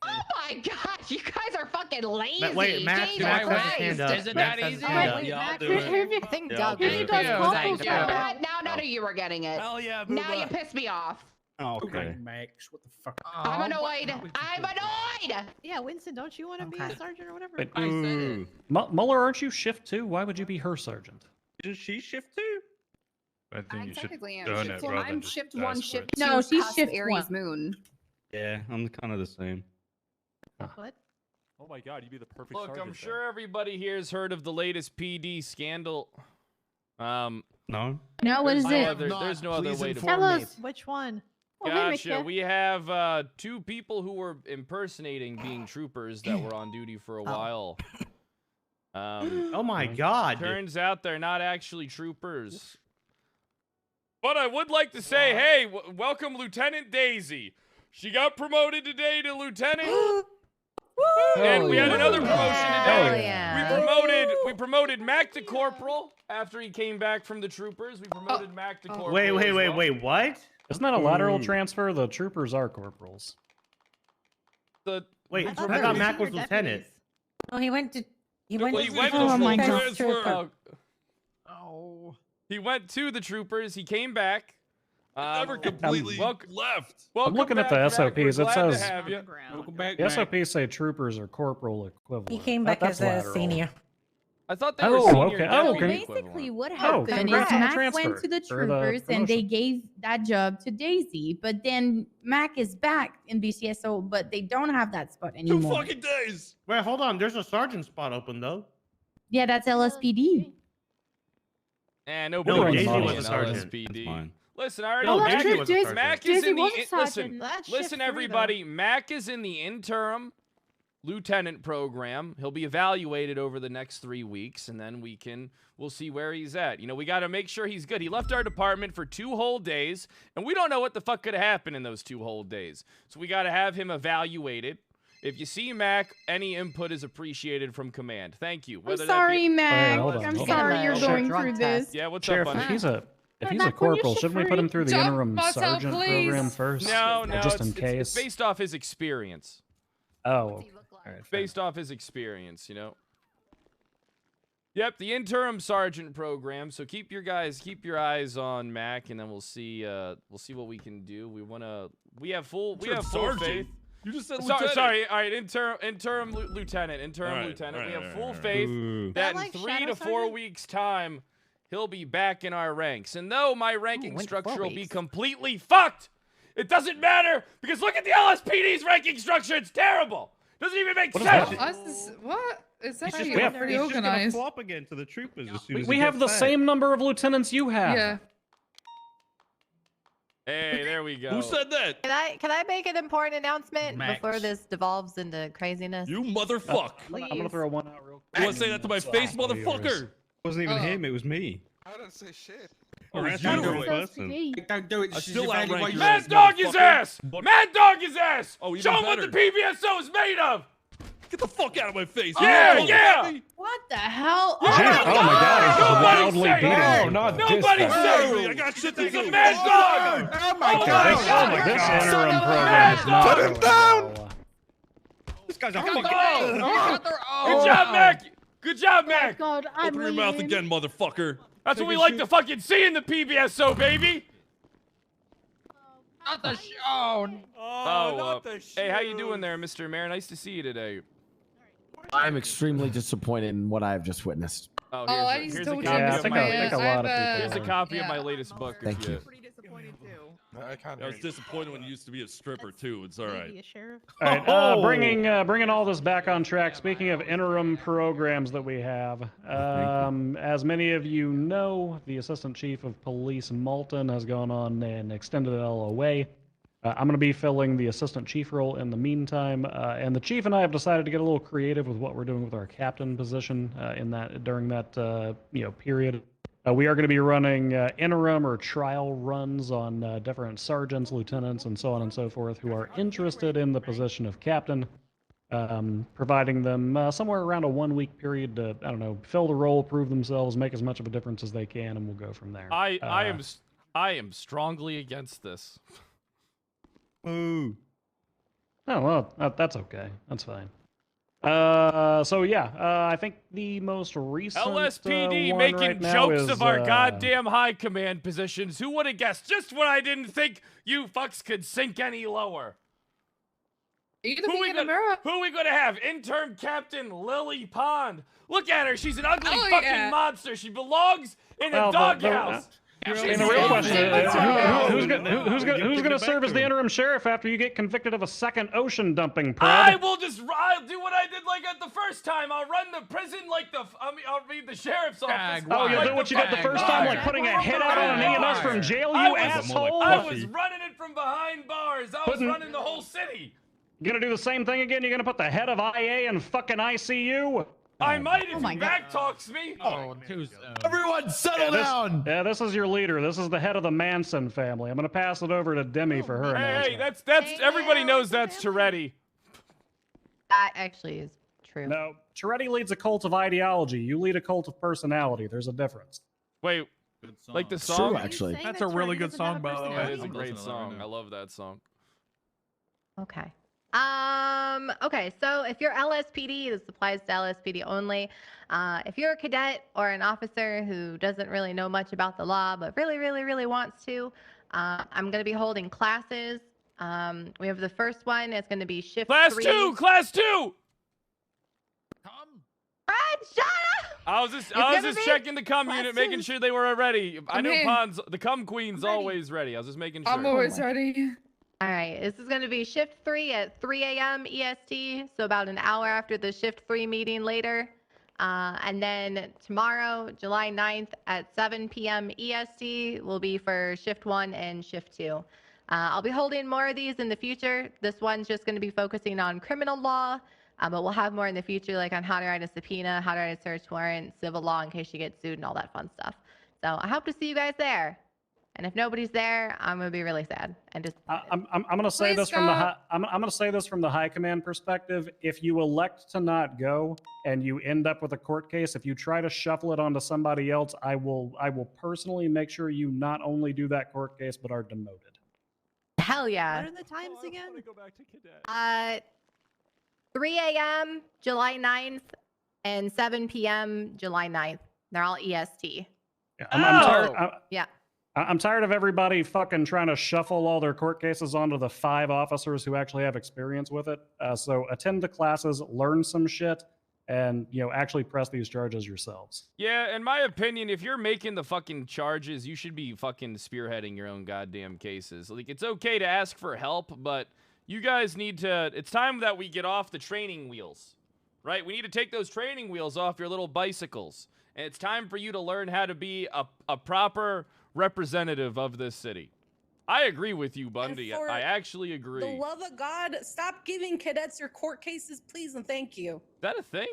Oh my gosh, you guys are fucking lazy. Wait, Max, Jesus Max has his Christ. hand up. Isn't Max that has his easy? hand up. Wait, Yeah, I'll Max, do here's it. everything Yeah, Doug. I'll do He it. does Thank combos you. better. Now none of you were getting it. Hell yeah, Now you Booba. pissed me off. Oh, Alright, Max, what the fuck? I'm annoyed. I'm annoyed. Yeah, Winston, don't you want to be a sergeant or whatever? Wait, I said it. Muller, aren't you shift 2? Why would you be her sergeant? Does she shift too? I think I you should technically am done shift it one. rather I'm than shift just one, ask for shift it. two. No, she's cusp shift Aries 1. moon. Yeah, I'm kind of the same. What? Oh my god, you'd be the perfect Look, sergeant I'm then. sure everybody here has heard of the latest PD scandal. No? No, what there's is no it? other- there's no other way to Tell put it. us. Which one? Oh, hey, Gotcha. Mika. We have 2 people who were impersonating being troopers that were on duty for a while. Oh my god. Turns out they're not actually troopers. But I would like to say, hey, welcome Lieutenant Daisy. She got promoted today to lieutenant. And we had another promotion today. We promoted Mac to corporal after he came back from the troopers. We promoted Mac to corporal. Wait, as well. what? Isn't that a lateral transfer? The troopers are corporals. Wait, I thought Mac was lieutenant. Oh, he went to. He went. Well, he went to oh my full god. transfer. Oh. He went to the troopers. He came back. Never completely left. I'm looking at the back, Mac. SOPs. We're It glad to says have you. Welcome back, the Mac. SOPs say troopers are corporal equivalent. He came back That's as a lateral. senior. I thought they Oh, were senior okay. deputy Oh, okay. equivalent. Basically, what Oh, happened is congrats on the Mac transfer, went to the or the troopers and they promotion. gave that job to Daisy. But then Mac is back in BCSO, but they don't have that spot anymore. Days. Wait, hold on. There's a sergeant spot open though. Yeah, that's LSPD. And nobody No, wants Daisy to be was an a sergeant. LSPD. That's mine. Listen, I already No, Mac, Daisy was a sergeant. Mac is Daisy in the was a listen. sergeant. That's Listen, shift 3, though. everybody. Mac is in the interim lieutenant program. He'll be evaluated over the next 3 weeks, and then we'll see where he's at. You know, we got to make sure he's good. He left our department for 2 whole days, and we don't know what the fuck could happen in those 2 whole days. So we got to have him evaluated. If you see Mac, any input is appreciated from command. Thank you. I'm Whether that sorry, be- Mac. hold on, I'm hold sorry on. you're Sheriff, going through this. Yeah, what's Sheriff, up, buddy? if he's a Mac, corporal, when shouldn't we put him through the Jump interim us out, sergeant please. program first? No, just in it's case. based off his experience. Oh, okay. All right, Based off his experience, you know. Yep, the interim sergeant program. So keep your eyes on Mac, and then we'll see what we can do. We have full Sergeant? faith. You just said Sorry, lieutenant. sorry. All right, interim lieutenant. All right, Lieutenant. all right, We have all full right, faith Ooh. that in like 3 Shadow to 4 Sergeant? weeks' time, he'll be back in our ranks. And though my ranking went 4 structure will be weeks. completely fucked, it doesn't matter because look at the LSPD's ranking structure. It's terrible. Doesn't even make What is sense. that? What? Is that He's how just you're gonna- very he's He's just gonna organized? swap again to the troopers as soon as We he have gets the back. same number of lieutenants you have. Yeah. Hey, there we go. Who said that? Can I make an important announcement Max. before this devolves into craziness? You motherfuck. I'm gonna throw one out real quick. You want to say that to my face, motherfucker? It wasn't even him, it was me. I didn't say shit. Oh, it's Don't you. do it. Person. Don't do it. I This is still outrank evaluation. you. Mad dog his motherfucker. ass! But- Mad dog his ass! Oh, even Show him what the better. PVSO is made of! Get the fuck out of my face. Yeah, You yeah! motherfucker. What the hell? Jeez, oh my god, he's just Nobody wildly say beating it. me. not this Nobody time. say Hey, it. I got shit to He's a do. mad dog! Oh my Okay, god. this interim program is not Put going him down. well. This guy's a Good fucking. job, Mac. Good job, Mac. God, I'm Open your mouth leaving. again, motherfucker. That's what we like to fucking see in the PBSO, baby. Not the show. Oh, hey, how you doing there, Mr. Mayor? Nice to see you today. I'm extremely disappointed in what I have just witnessed. Oh, I here's just a told copy you, of Mr. my Mayor. latest. I have a- Here's a copy of my latest book. Thank if you. I was disappointed when you used to be a stripper too. It's all right. All right, bringing all this back on track. Speaking of interim programs that we have, as many of you know, the Assistant Chief of Police Malton has gone on an extended LOA. I'm going to be filling the Assistant Chief role in the meantime, and the Chief and I have decided to get a little creative with what we're doing with our Captain position during that period. We are going to be running interim or trial runs on different sergeants, lieutenants, and so on and so forth who are interested in the position of captain, providing them somewhere around a 1-week period to, I don't know, fill the role, prove themselves, make as much of a difference as they can, and we'll go from there. I am strongly against this. Ooh. Oh, well, that's okay. That's fine. I think the most recent LSPD one making right now jokes is, of our goddamn high command positions. Who would have guessed? Just when I didn't think you fucks could sink any lower. Who we gonna have? Intern Captain Lily Pond. Look at her. She's an ugly fucking monster. She belongs in a doghouse. And the real question is, who's going to serve as the interim sheriff after you get convicted of a second ocean dumping, Pred? I'll do what I did like at the first time. I'll run the prison like I'll read the sheriff's office. Oh, you'll do what you did the first time, like putting a hit out on an EMS from jail, you asshole? I was running it from behind bars. I was running the whole city. You gonna do the same thing again? You're gonna put the head of IA in fucking ICU? I might if he back talks me. Everyone settle down. This is your leader. This is the head of the Manson family. I'm gonna pass it over to Demi for her announcement. Hey, that's everybody knows that's Toretti. That actually is true. No, Toretti leads a cult of ideology. You lead a cult of personality. There's a difference. Wait, like the It's song? true, actually. That's a really good song, by the way. That is a great song. I love that song. Okay. Okay, so if you're LSPD, this applies to LSPD only. If you're a cadet or an officer who doesn't really know much about the law, but really, really, really wants to, I'm going to be holding classes. We have the first one. It's going to be shift 3. Class 2! Fred, shut up! I was just checking the cum unit, making sure they were ready. I know Pond's, the cum queen's always ready. I was just making sure. I'm always ready. All right, this is going to be shift 3 at 3 a.m. EST, so about an hour after the shift 3 meeting later. And then tomorrow, July 9th at 7 p.m. EST will be for shift 1 and shift 2. I'll be holding more of these in the future. This one's just going to be focusing on criminal law, but we'll have more in the future, like on how to write a subpoena, how to write a search warrant, civil law in case you get sued, and all that fun stuff. So I hope to see you guys there. And if nobody's there, I'm gonna be really sad and disappointed. I'm gonna say this from the I'm gonna say this from the high command perspective. If you elect to not go and you end up with a court case, if you try to shuffle it onto somebody else, I will personally make sure you not only do that court case but are demoted. Hell yeah. What are the times again? 3 a.m. July 9th and 7 p.m. July 9th. They're all EST. Yeah, I'm tired. Yeah. I'm tired of everybody fucking trying to shuffle all their court cases onto the 5 officers who actually have experience with it. So attend the classes, learn some shit, and actually press these charges yourselves. Yeah, in my opinion, if you're making the fucking charges, you should be fucking spearheading your own goddamn cases. Like, it's okay to ask for help, but you guys need to. It's time that we get off the training wheels, right? We need to take those training wheels off your little bicycles, and it's time for you to learn how to be a proper representative of this city. I agree with you, Bundy. I actually agree. The love of God, stop giving cadets your court cases, please and thank you. Is that a thing?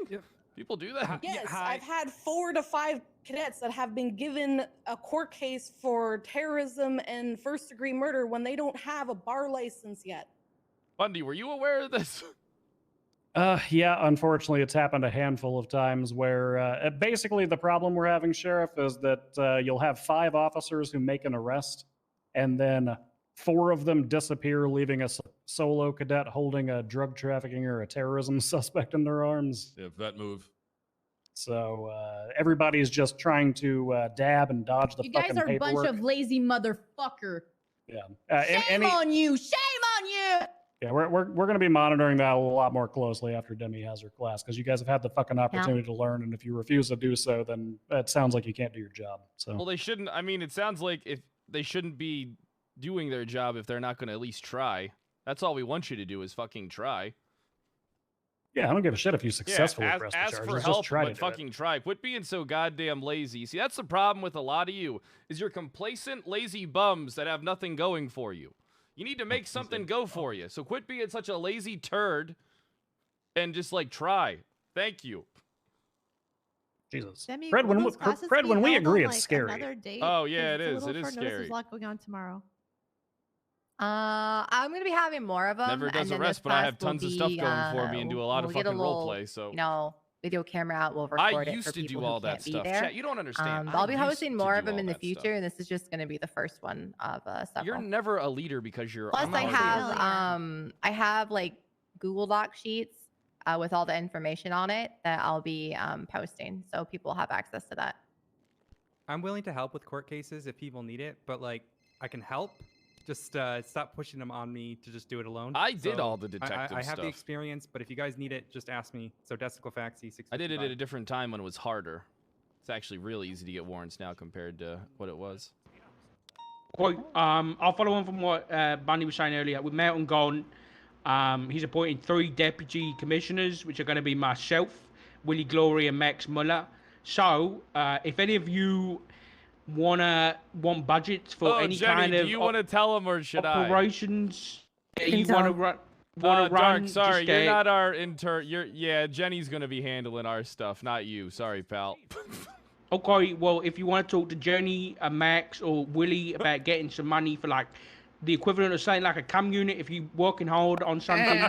People do that? Yes, I've had 4 to 5 cadets that have been given a court case for terrorism and first-degree murder when they don't have a bar license yet. Bundy, were you aware of this? Yeah, unfortunately, it's happened a handful of times where basically the problem we're having, Sheriff, is that you'll have 5 officers who make an arrest, and then 4 of them disappear, leaving a solo cadet holding a drug trafficking or a terrorism suspect in their arms. Yeah, vet move. So everybody's just trying to dab and dodge the You fucking guys are a paperwork. bunch of lazy motherfucker. Yeah. Shame on you! Shame on you! Yeah, we're going to be monitoring that a lot more closely after Demi has her class, because you guys have had the fucking opportunity to learn, and if you refuse to do so, then it sounds like you can't do your job. So Well, they shouldn't. I mean, it sounds like if they shouldn't be doing their job if they're not going to at least try. That's all we want you to do is fucking try. yeah, I don't give a shit if you successfully yeah, press the ask charges. for Just help, try but to do it. fucking try. Quit being so goddamn lazy. See, that's the problem with a lot of you, is you're complacent, lazy bums that have nothing going for you. You need to make something go for you. So quit being such a lazy turd and just, like, try. Thank you. Jesus. Demi, Fred, will when, those classes Fred, be when we held agree, on, it's like, scary. another date? Oh, yeah, 'Cause it it's a is. It little is short notice. scary. There's a lot going on tomorrow. I'm gonna be having more of them. Never does and a then rest, this but I class have tons will of stuff be, going for me and do a lot of we'll get fucking little, roleplay, so. You know, video camera out. We'll record I it used for to people do who all that can't be stuff. there. Chat, you don't understand. I'll be I used hosting to more do of them all in the that future, stuff. and this is just gonna be the first one of several. You're never a leader because you're Plus, on I the have I have like Google Doc sheets with all the information on it that I'll be posting, so people have access to that. I'm willing to help with court cases if people need it, but like I can help. Just stop pushing them on me to just do it alone. I did So, all the detective I have stuff. the experience, but if you guys need it, just ask me. So Desical Faxi 655. I did it at a different time when it was harder. It's actually really easy to get warrants now compared to what it was. Quite, I'll follow on from what Bunny was saying earlier. With Melton gone, he's appointed 3 deputy commissioners, which are going to be myself, Willie Glory, and Max Muller. So, if any of you want budgets for any Jenny, kind of do you want to tell them or should operations that Can you tell want to him. run, Dark, sorry, just, you're not our intern. Jenny's gonna be handling our stuff, not you. Sorry, pal. Okay, well, if you want to talk to Jenny, Max, or Willie about getting some money for like the equivalent of saying like a cum unit, if you're working hard on something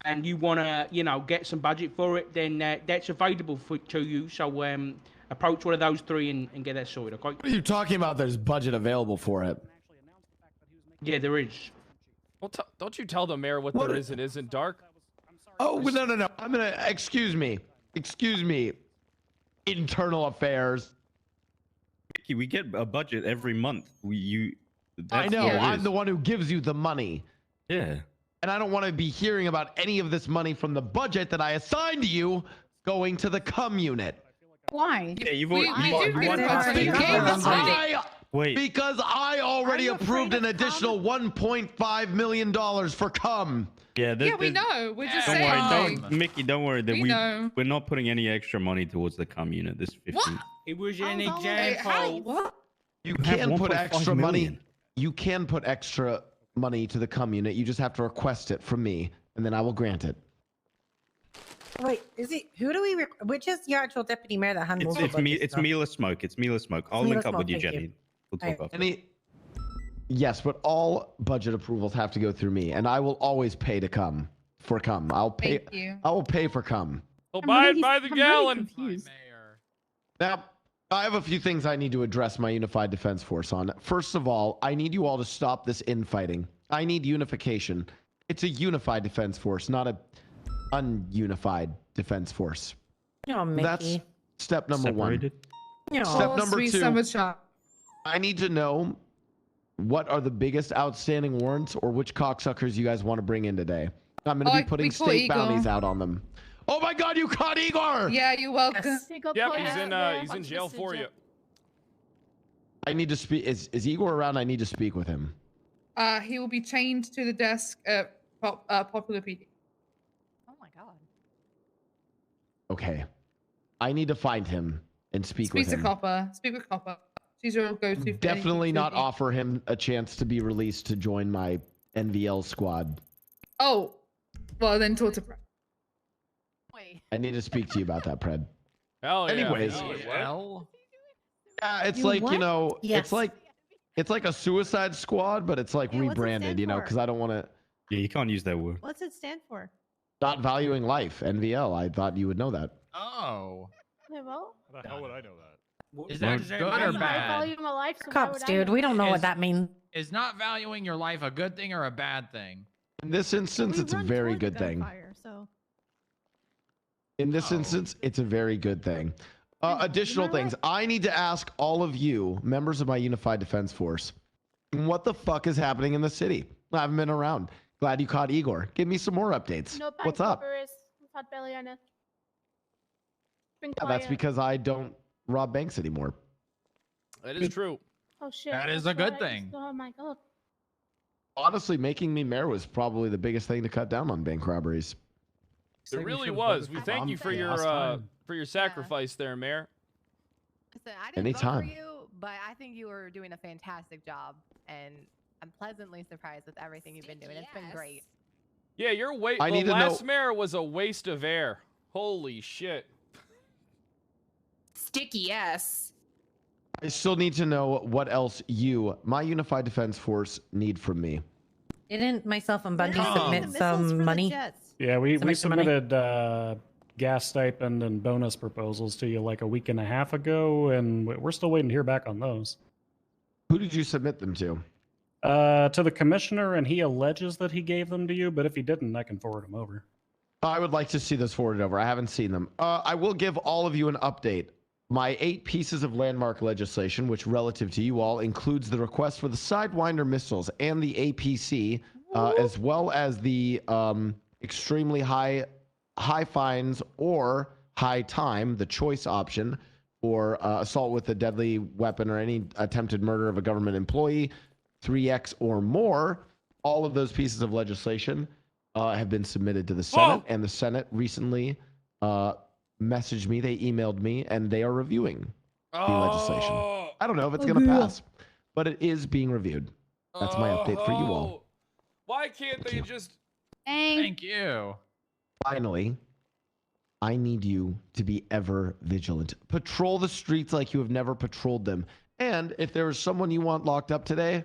and you want to, get some budget for it, then that's available to you. So approach one of those 3 and get that sorted, okay? What are you talking about? There's budget available for it. Yeah, there is. Well, don't you tell the mayor what there is and isn't, Dark? Oh, no. I'm gonna excuse me. Internal affairs. Mickey, we get a budget every month. I know. I'm the one who gives you the money. Yeah. And I don't want to be hearing about any of this money from the budget that I assigned to you going to the cum unit. Why? Yeah, you've We already. do get budget. You gave us money. Wait. Because I already approved an additional $1.5 million for cum. Yeah, we know. We're just don't saying. worry, Mickey. Don't worry. That We know. we're not putting any extra money towards the cum unit. This 15. It was an Wait, example. what? You have can put 1.5 extra money. million. You can put extra money to the cum unit. You just have to request it from me, and then I will grant it. Wait, is it? Who do we? Which is your actual deputy mayor that handles? It's me. It's Mila Smoke. It's Mila Smoke. I'll Mila link up with Smoke, you, thank you. Jenny. We'll talk Alright. after. Yes, but all budget approvals have to go through me, and I will always pay to come for cum. I'll pay. Thank you. I will pay for cum. Well, buy it by the gallon. Now, I have a few things I need to address my Unified Defense Force on. First of all, I need you all to stop this infighting. I need unification. It's a unified defense force, not a ununified defense force. Oh, Mickey. That's step number Separated. one. No. Step number Sweet 2. summer child. I need to know what are the biggest outstanding warrants or which cocksuckers you guys want to bring in today. I'm going to be putting we caught state Igor. bounties out on them. Oh my God, you caught Igor! Yeah, you're welcome. Yep, he's in jail for you. I need to speak. Is Igor around? I need to speak with him. He will be chained to the desk at Popular PD. Oh my god. Okay. I need to find him and speak Speak with to him. Copper. Speak with Copper. She's your go-to. for Definitely anything not tricky. offer him a chance to be released to join my NVL squad. Oh, well then talk to Brad. I need to speak to you about that, Pred. Hell yeah. Anyways, it's You like, what? Yes. it's like a suicide squad, but it's like Yeah, what's it rebranded, stand you know, for? because I don't want to. Yeah, you can't use that word. What's it stand for? Not valuing life, NVL. I thought you would know that. Oh. Well, How would I know that? Is that good or bad? Cops, dude, we don't know what that means. Is not valuing your life a good thing or a bad thing? In this instance, it's a very good thing. So In this instance, it's a very good thing. Additional things. I need to ask all of you, members of my Unified Defense Force, what the fuck is happening in the city? I haven't been around. Glad you caught Igor. Give me some more updates. no What's up? That's because I don't rob banks anymore. That is true. Oh shit. That is that's a good right. thing. Oh my god. Honestly, making me mayor was probably the biggest thing to cut down on bank robberies. It really was. We thank you for your sacrifice there, Mayor. Listen, I didn't Anytime. vote for you, but I think you were doing a fantastic job, and I'm pleasantly surprised with everything you've been doing. It's been great. Yeah, your wait. I The need to last know- mayor was a waste of air. Holy shit. Sticky S. I still need to know what else you, my Unified Defense Force, need from me. Didn't myself and Bundy Oh. submit some money? Yeah, we Some extra money? submitted gas stipend and bonus proposals to you like a week and a half ago, and we're still waiting to hear back on those. Who did you submit them to? To the commissioner, and he alleges that he gave them to you, but if he didn't, I can forward them over. I would like to see those forwarded over. I haven't seen them. I will give all of you an update. My 8 pieces of landmark legislation, which relative to you all includes the request for the Sidewinder missiles and the APC, as well as the extremely high fines or high time, the choice option for assault with a deadly weapon or any attempted murder of a government employee, 3x or more. All of those pieces of legislation have been submitted to the Senate, and the Senate recently messaged me, they emailed me, and they are reviewing the legislation. I don't know if it's going to pass, but it is being reviewed. That's my update for you all. Why can't they just... Thank you. Finally, I need you to be ever vigilant. Patrol the streets like you have never patrolled them. And if there is someone you want locked up today,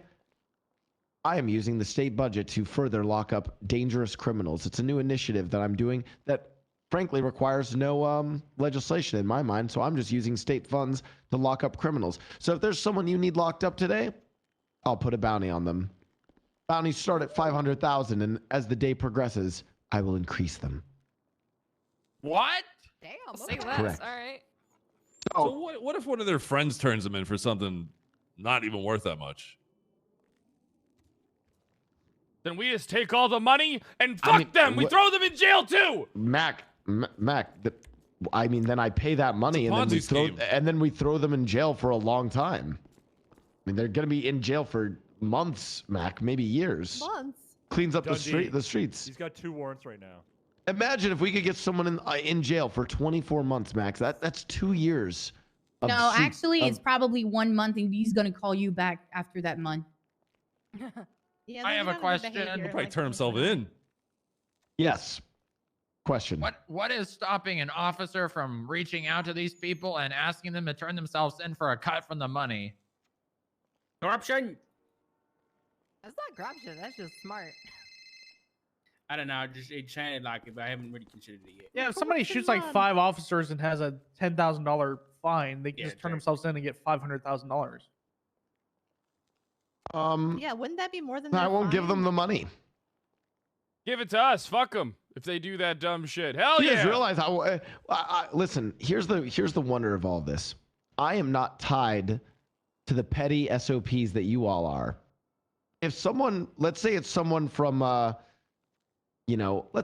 I am using the state budget to further lock up dangerous criminals. It's a new initiative that I'm doing that frankly requires no legislation in my mind, so I'm just using state funds to lock up criminals. So if there's someone you need locked up today, I'll put a bounty on them. Bounties start at 500,000, and as the day progresses, I will increase them. What? Damn. Say okay. less. Correct. All right. So what if one of their friends turns them in for something not even worth that much? Then we just take all the money and fuck them. We throw them in jail too. Mac, I mean, then I pay that money, It's a and then we Ponzi throw them in jail for a long time. I mean, they're gonna be in jail for months, Mac, maybe years. Months. Cleans up Dundee. the streets. He's got 2 warrants right now. Imagine if we could get someone in jail for 24 months, Max. That's 2 years. of No, street- actually, of- it's probably 1 month, and he's gonna call you back after that month. Yeah, I they have do a good question. behavior, He'll probably like turn himself in. Yes. Question. What is stopping an officer from reaching out to these people and asking them to turn themselves in for a cut from the money? Corruption. That's not corruption. That's just smart. I don't know. It sounded like it, but I haven't really considered it yet. Yeah, if somebody shoots like 5 officers and has a $10,000 fine, they can just turn themselves in and get $500,000. Yeah, wouldn't that be more than? I their won't give fine? them the money. Give it to us. Fuck them if they do that dumb shit. Hell You yeah. guys realize how? Listen. Here's the wonder of all this. I am not tied to the petty SOPs that you all are. If someone, let's say it's someone from, let's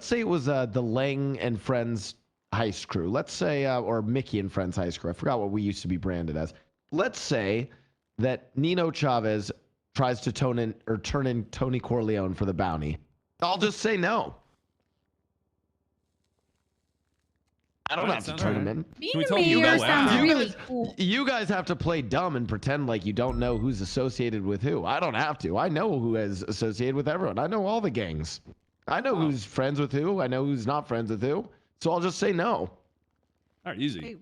say it was the Lang and Friends heist crew. Let's say, or Mickey and Friends heist crew. I forgot what we used to be branded as. Let's say that Nino Chavez tries to turn in Tony Corleone for the bounty. I'll just say no. I don't have to turn him in. Being a mayor sounds really cool. You guys have to play dumb and pretend like you don't know who's associated with who. I don't have to. I know who is associated with everyone. I know all the gangs. I know who's friends with who. I know who's not friends with who. So I'll just say no. All right, easy.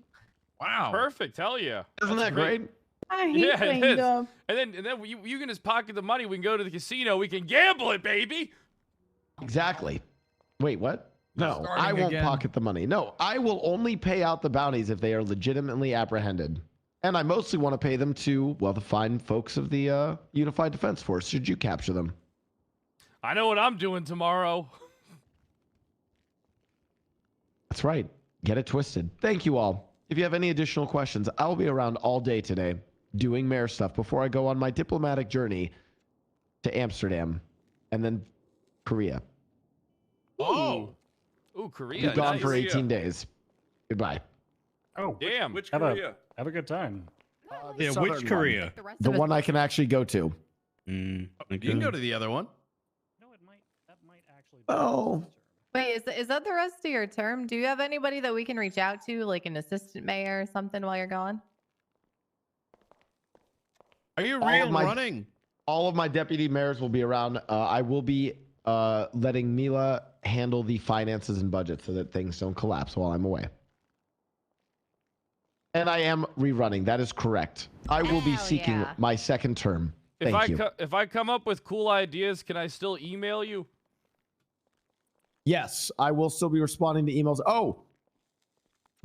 Wow. Perfect. Hell yeah. Isn't that great? I hate Yeah, playing it is. dumb. And then you can just pocket the money. We can go to the casino. We can gamble it, baby. Exactly. Wait, what? No, Starting I won't again. pocket the money. No, I will only pay out the bounties if they are legitimately apprehended. And I mostly want to pay them to, well, the fine folks of the Unified Defense Force, should you capture them. I know what I'm doing tomorrow. That's right. Get it twisted. Thank you all. If you have any additional questions, I'll be around all day today doing mayor stuff before I go on my diplomatic journey to Amsterdam and then Korea. Oh. Ooh, Korea. Be gone nice. for 18 days. Goodbye. Oh, Damn. Which have Korea? a good time. Yeah, Southern which one. Korea? The one I can actually go to. Okay. You can go to the other one. Oh. Wait, is that the rest of your term? Do you have anybody that we can reach out to, like an assistant mayor or something while you're gone? Are you All of real my- running? All of my deputy mayors will be around. I will be letting Mila handle the finances and budget so that things don't collapse while I'm away. And I am rerunning. That is correct. I will be Hell seeking yeah. my second term. Thank you. If I come up with cool ideas, can I still email you? Yes, I will still be responding to emails. Oh,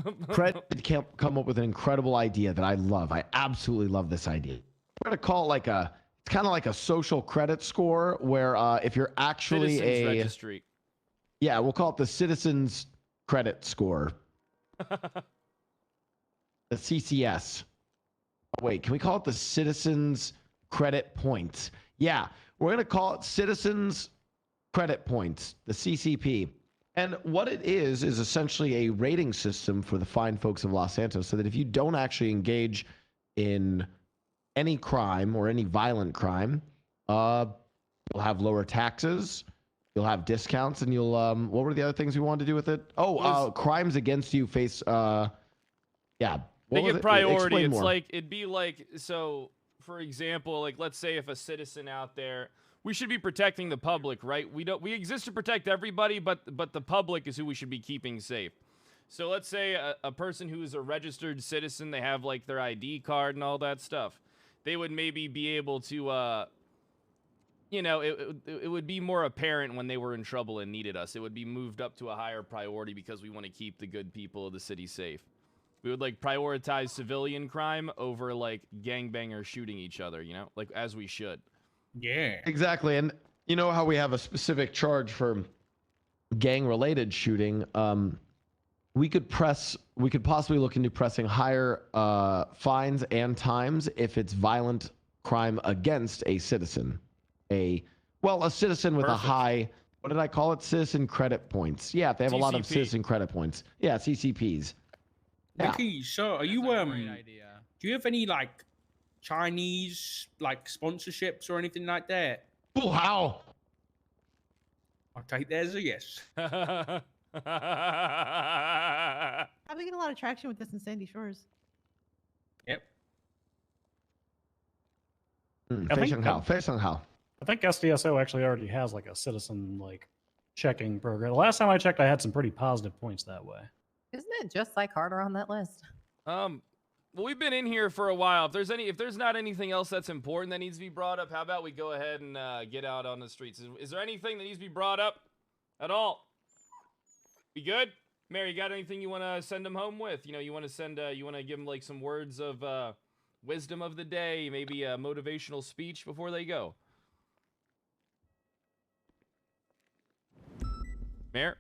Cred can't come up with an incredible idea that I love. I absolutely love this idea. We're gonna call it it's kind of like a social credit score where if you're actually Citizens a registry. yeah, we'll call it the Citizens Credit Score, the CCS. Oh, wait, can we call it the Citizens Credit Points? Yeah, we're gonna call it Citizens Credit Points, the CCP. And what it is essentially a rating system for the fine folks of Los Santos so that if you don't actually engage in any crime or any violent crime, you'll have lower taxes, you'll have discounts, and you'll, what were the other things we wanted to do with it? Oh, crimes against you face, yeah. What They was get it? priority. Explain It's more. like, it'd be like, so for example, like let's say if a citizen out there, we should be protecting the public, right? We exist to protect everybody, but the public is who we should be keeping safe. So let's say a person who is a registered citizen, they have like their ID card and all that stuff. They would maybe be able to, you know, it would be more apparent when they were in trouble and needed us. It would be moved up to a higher priority because we want to keep the good people of the city safe. We would like prioritize civilian crime over like gangbangers shooting each other, you know, like as we should. Yeah. Exactly. And you know how we have a specific charge for gang-related shooting? We could possibly look into pressing higher fines and times if it's violent crime against a citizen. A citizen with a high, what did I call it? Citizen credit points. Yeah, if they have a lot of CCP. citizen credit points. Yeah, CCPs. Yeah. Nikki, so are you do you have any like Chinese like sponsorships or anything like that? Oh, how? I'll take that as a yes. Probably get a lot of traction with this in Sandy Shores. Yep. I think- Feishanghao. I think SDSO actually already has like a citizen like checking program. The last time I checked, I had some pretty positive points that way. Isn't it just like Carter on that list? Well, we've been in here for a while. If there's not anything else that's important that needs to be brought up, how about we go ahead and get out on the streets? Is there anything that needs to be brought up at all? We good? Mary, you got anything you want to send them home with? You know, you want to give them like some words of wisdom of the day, maybe a motivational speech before they go. Mayor?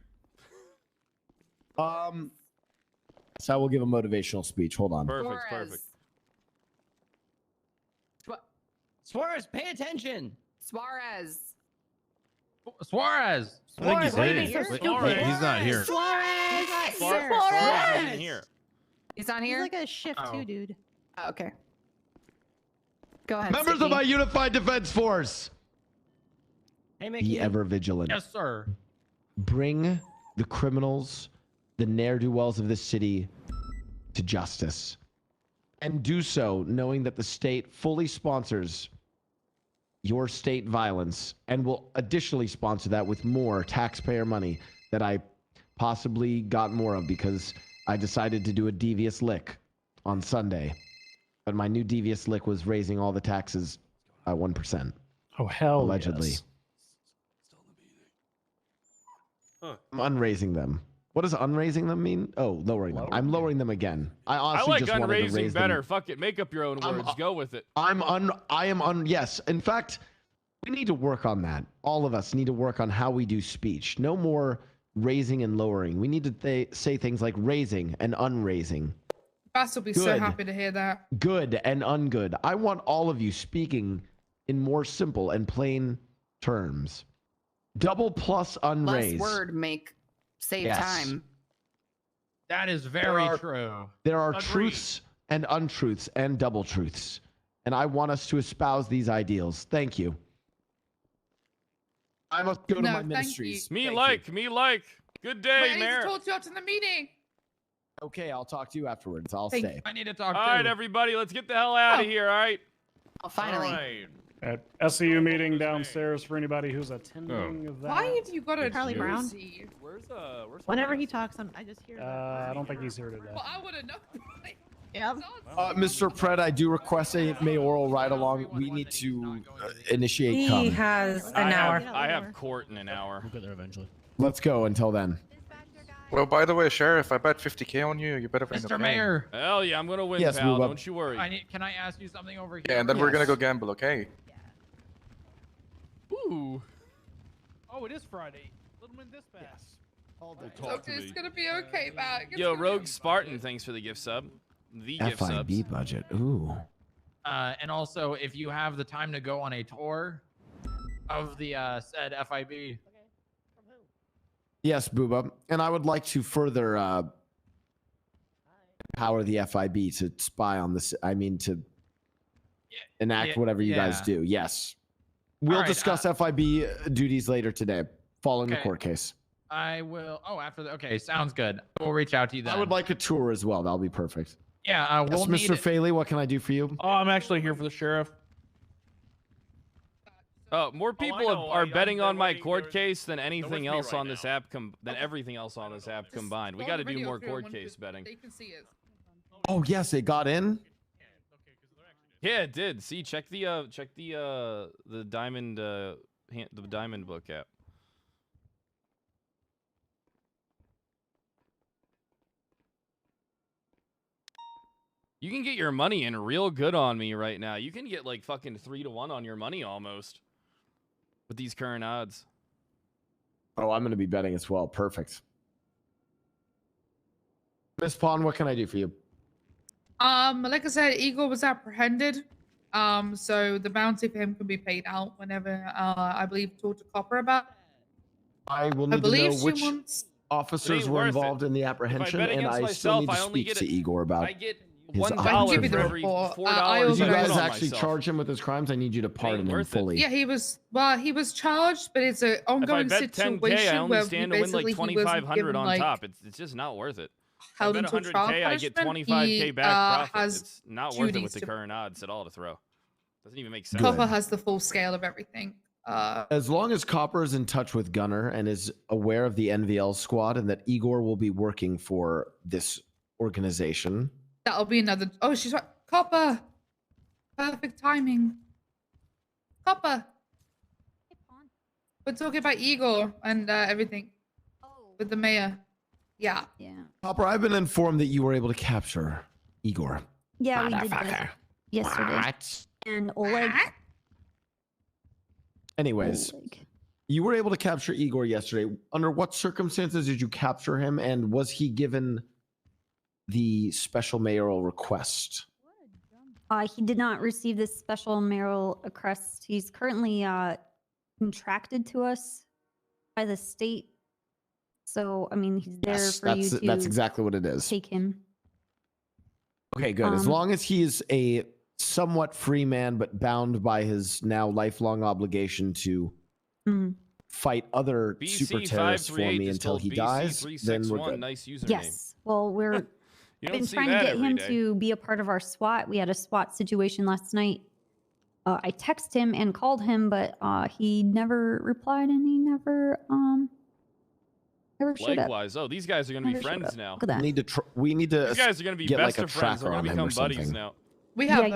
So I will give a motivational speech. Hold on. Perfect. Suarez, pay attention. Suarez. Suarez. I think he's Wait, in. you're so Wait, stupid. he's not here. Suarez. Suarez isn't here. He's not He's here? like a shift too, dude. Oh, okay. Go ahead. Members of Sticky. my Unified Defense Force, Hey, Mickey. be ever vigilant. Yes, sir. Bring the criminals, the ne'er-do-wells of this city to justice. And do so knowing that the state fully sponsors your state violence and will additionally sponsor that with more taxpayer money that I possibly got more of because I decided to do a devious lick on Sunday. But my new devious lick was raising all the taxes by 1%. Oh hell, allegedly. yes. I'm unraising them. What does unraising them mean? Oh, lowering them. I'm lowering them again. I honestly like just wanted to unraising raise better. them. Fuck it. Make up your own words. Go with it. Yes. In fact, we need to work on that. All of us need to work on how we do speech. No more raising and lowering. We need to say things like raising and unraising. Bass will be so Good. happy to hear that. Good and ungood. I want all of you speaking in more simple and plain terms. Double plus unraise. Less word save Yes. time. That is very true. There are truths and untruths and double truths. And I want us to espouse these ideals. Thank you. I must go to No, my thank ministries. Me Thank you. me like. Good day, Wait, I need Mayor. to talk to you after the meeting. Okay, I'll talk to you afterwards. I'll Thank stay. I need to talk All right, everybody, let's get the hell out of here. All right. Oh, finally. All right. At SCU meeting downstairs for anybody who's attending that. Why have you got a Charlie Brown? jersey? Where's Whenever he talks, I just hear. I don't think he's here today. Well, I would have known. Yeah. Mr. Pred, I do request a mayoral ride along. We need to initiate. He Come. has I an hour. I have court in an hour. We'll get there eventually. Let's go until then. Well, by the way, Sheriff, I bet 50K on you. You better bring Mr. Mayor. Hell yeah, I'm gonna win, Yes, pal. move up. Don't you worry. Can I ask you something over here? Yeah, and then we're gonna go gamble, okay? Ooh. Oh, it is Friday. Littleman Dispatch. It's gonna be okay, Mac. It's Yo, gonna Rogue Spartan, thanks for the gift sub. The gift subs. FIB budget. Ooh. And also, if you have the time to go on a tour of the said FIB. Yes, Booba. And I would like to further empower the FIB to spy on this. I mean, to enact whatever you guys do. Yes. We'll Alright, discuss FIB duties later today, following the Okay. court case. I will. Oh, after the. Okay, sounds good. We'll reach out to you then. I would like a tour as well. That'll be perfect. Yeah, Yes, we'll Mr. need. Faley, what can I do for you? Oh, I'm actually here for the sheriff. More people know. are I'm betting been on my waiting. court case than anything me else right on this now. app than everything else on this app combined. We Roll got the to do video more through court one case so betting. They can see it. Oh, yes, it got in. Yeah, it did. See, check the diamond the diamond book app. You can get your money in real good on me right now. You can get like fucking 3-1 on your money almost with these current odds. Oh, I'm going to be betting as well. Perfect. Miss Pawn, what can I do for you? Like I said, Igor was apprehended. So the bounty for him can be paid out whenever I believe talk to Copper about. I will I need to know believe she which wants. officers ain't were worth it. involved in the apprehension, bet and against I still myself, need to I only speak get to it- Igor about I get his $1 give you the for every report. $4 I If you I guys put on actually myself. charge him with his crimes, I need you to pardon him worth it. fully. Yeah, he was charged, but it's an If I ongoing bet 10K, situation I only where stand to win like basically he wasn't 2,500 given, on like, top. It's just not worth it. If I held bet until trial 100K, I get punishment. 25K He back profit. has It's not worth it duties with the to- current odds at all to throw. Doesn't even make sense. Copper has the full scale of everything. As long as Copper is in touch with Gunner and is aware of the NVL squad and that Igor will be working for this organization. That'll be another. Oh, she's right. Copper. Perfect timing. Copper. We're talking about Igor and everything with the mayor. Yeah. Yeah. Copper, I've been informed that you were able to capture Igor. Yeah, we did that yesterday. And Oleg. Anyways, you were able to capture Igor yesterday. Under what circumstances did you capture him, and was he given the special mayoral request? He did not receive this special mayoral request. He's currently contracted to us by the state. So, I mean, he's there Yes, for you to that's exactly what it is. take him. Okay, good. As long as he is a somewhat free man, but bound by his now lifelong obligation to fight other super terrorists for me until he dies, then we're good. Nice username. Yes. Well, we're You I've don't been see trying to that get every him day. to be a part of our SWAT. We had a SWAT situation last night. I texted him and called him, but he never replied and he never showed up. Likewise. Oh, these guys are going to be Never showed friends up. now. Look at that. We need to These guys are going to be get best like a of friends. They're tracker going to on him become or buddies something. now. We have yeah,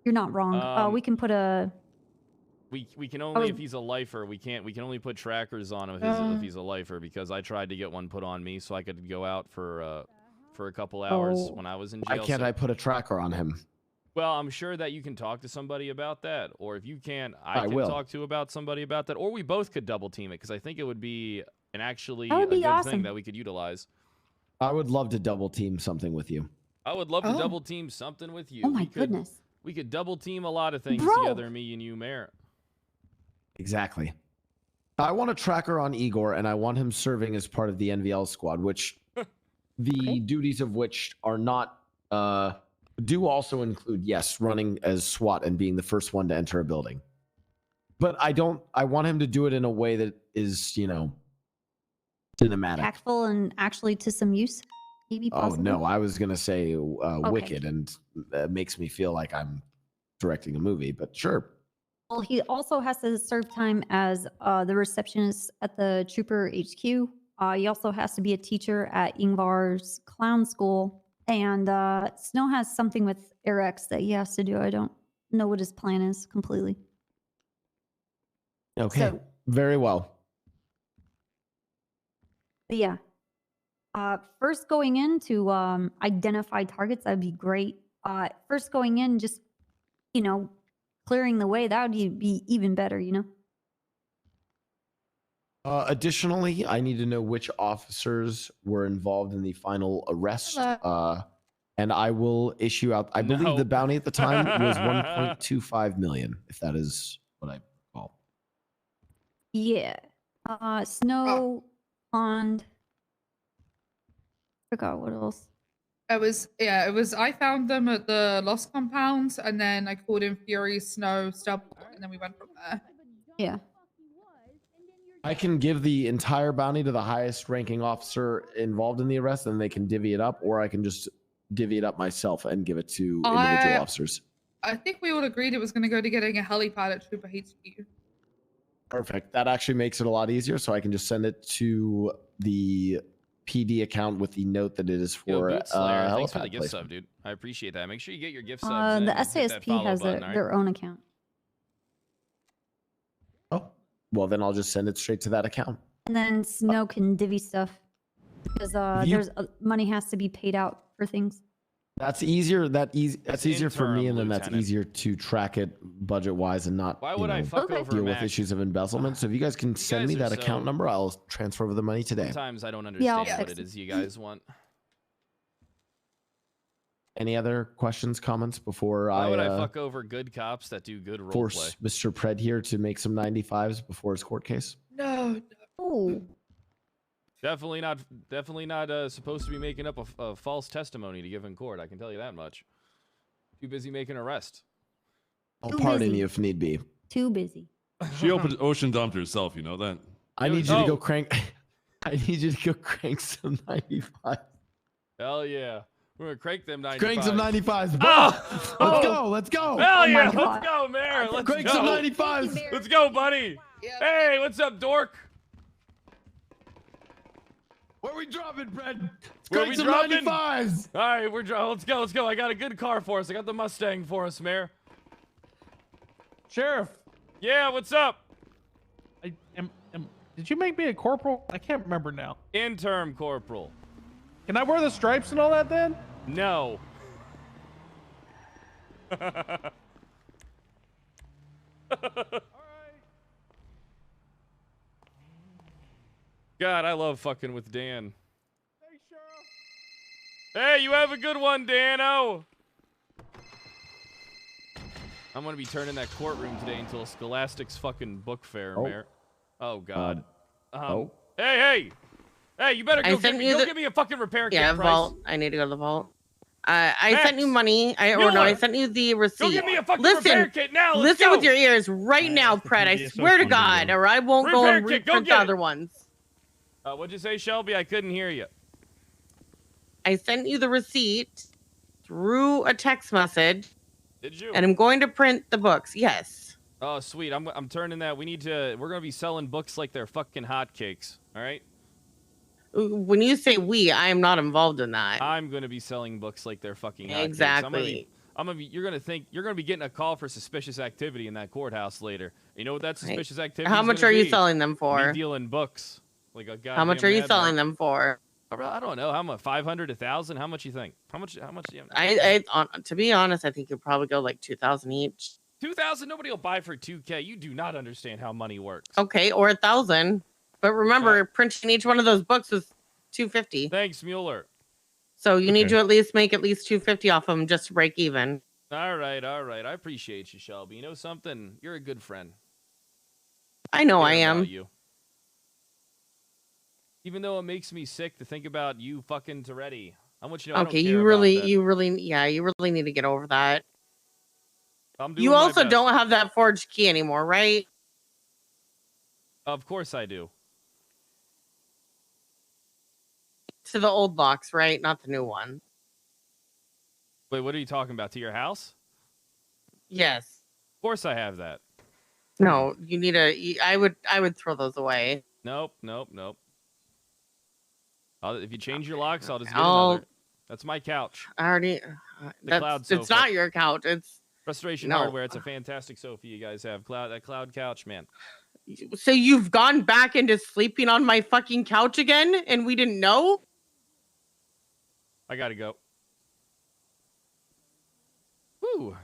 you're not wrong. We can put a We can only if he's a lifer. We can only put trackers on him if he's a lifer, because I tried to get one put on me so I could go out for a couple hours when I was in jail. Why can't I put a tracker on him? Well, I'm sure that you can talk to somebody about that, or if you can't, I can will. talk to about somebody about that, or we both could double team it, because I think it would be a good awesome. thing that we could utilize. I would love to double team something with you. I would love to double team something with you. Oh my goodness. We could double team a lot of things Bro. together, me and you, Mayor. Exactly. I want a tracker on Igor, and I want him serving as part of the NVL squad, which the duties of which are not do also include, yes, running as SWAT and being the first one to enter a building. But I want him to do it in a way that is, cinematic. Tactful and actually to some use. Maybe Oh possible. no, I was gonna say Wicked, and that makes me feel like I'm directing a movie. But sure. Well, he also has to serve time as the receptionist at the Trooper HQ. He also has to be a teacher at Ingvar's clown school. And Snow has something with Erex that he has to do. I don't know what his plan is completely. Okay. So- Very well. But yeah. First going in to identify targets, that'd be great. First going in, just, clearing the way, that would be even better, Additionally, I need to know which officers were involved in the final arrest. And I will issue out. I believe the bounty at the time was 1.25 million, if that is what I recall. Yeah. Snow, Pond. Forgot what else. It was I found them at the Lost Compound, and then I called in Fury, Snow, Stubble, and then we went from there. Yeah. I can give the entire bounty to the highest ranking officer involved in the arrest, and they can divvy it up, or I can just divvy it up myself and give it to individual officers. I think we all agreed it was going to go to getting a helipad at Trooper HQ. Perfect. That actually makes it a lot easier, so I can just send it to the PD account with the note that it is for Boot Slayer, thanks for the helipad gift sub, placement. dude. I appreciate that. Make sure you get your gift subs. The and hit that SASP follow has button, all right? their own account. Well, then I'll just send it straight to that account. And then Snow can divvy stuff because there's money has to be paid out for things. That's easier. That's easier for me, and then that's Lieutenant. easier to track it budget-wise and not. Why would I fuck over deal with Mac? issues of embezzlement? So if you guys can send me guys are that account so- number, I'll transfer over the money today. Sometimes I don't Yeah, I'll understand what text it is you guys want. Any other questions, comments before Why would I I fuck over good cops that do good roleplay? force Mr. Pred here to make some 95s before his court case? No. Oh. Definitely not supposed to be making up a false testimony to give in court. I can tell you that much. Too busy making arrest. I'll Too pardon busy. you if need be. Too busy. She opened ocean dumped herself. You know that. I need you to Oh. go crank. I need you to go crank some 95. Hell yeah. We're gonna crank them 95. Crank some 95s. Oh! Let's go. Let's go. Hell Oh yeah! my Let's God. go, Mayor. Let's Crank go. some 95s. Let's go, buddy. Hey, what's up, dork? Where we dropping, Pred? Where Crank we some dropping? 95s. All right, let's go. Let's go. I got a good car for us. I got the Mustang for us, Mayor. Sheriff, Yeah, what's up? did you make me a corporal? I can't remember now. Interim corporal. Can I wear the stripes and all that then? No. God, I love fucking with Dan. Hey, you have a good one, Dano. I'm gonna be turning that courtroom today into a Scholastic's fucking book fair, Oh. Mayor. Oh God. Oh. Hey! Hey, you better I go sent get me, you go the- get me a fucking repair Yeah, kit, Price. vault. I need to go to the vault. I Max, sent you money. I Mueller, sent you the receipt. Go get me a fucking repair kit now. Let's listen go. with your ears right now, Pred. I swear to God, or I won't go Repair and kit, go reprint get the it. other ones. What'd you say, Shelby? I couldn't hear you. I sent you the receipt through a text message. Did you? And I'm going to print the books. Yes. Oh, sweet. I'm turning that. We're gonna be selling books like they're fucking hotcakes. All right. When you say we, I am not involved in that. I'm gonna be selling books like they're fucking hotcakes. Exactly. you're gonna be getting a call for suspicious activity in that courthouse later. You know what that suspicious activity? How much are you selling them for? Me dealing books, like a How much are you selling them for? I don't know. How much? 500, 1,000? How much you think? How much? Do you have? To be honest, I think you'd probably go like 2,000 each. 2,000? Nobody will buy for 2K. You do not understand how money works. Okay, or 1,000. But remember, printing each one of those books was $250. Thanks, Mueller. So you need to at least make at least $250 off them just to break even. All right. I appreciate you, Shelby. You know something? You're a good friend. I know I care about am. You. Even though it makes me sick to think about you fucking Toretti. I want you to know. Okay, I don't you care really need to get over that. I'm doing You my also best. don't have that forged key anymore, right? Of course I do. To the old locks, right? Not the new one. Wait, what are you talking about? To your house? Yes. Of course I have that. No, you need I would throw those away. Nope. If you change your locks, I'll just get another. That's my couch. I already. The cloud It's sofa. not your couch. It's Restoration no. Hardware. It's a fantastic sofa you guys have. That cloud couch, man. So you've gone back into sleeping on my fucking couch again, and we didn't know? I gotta go. Woo.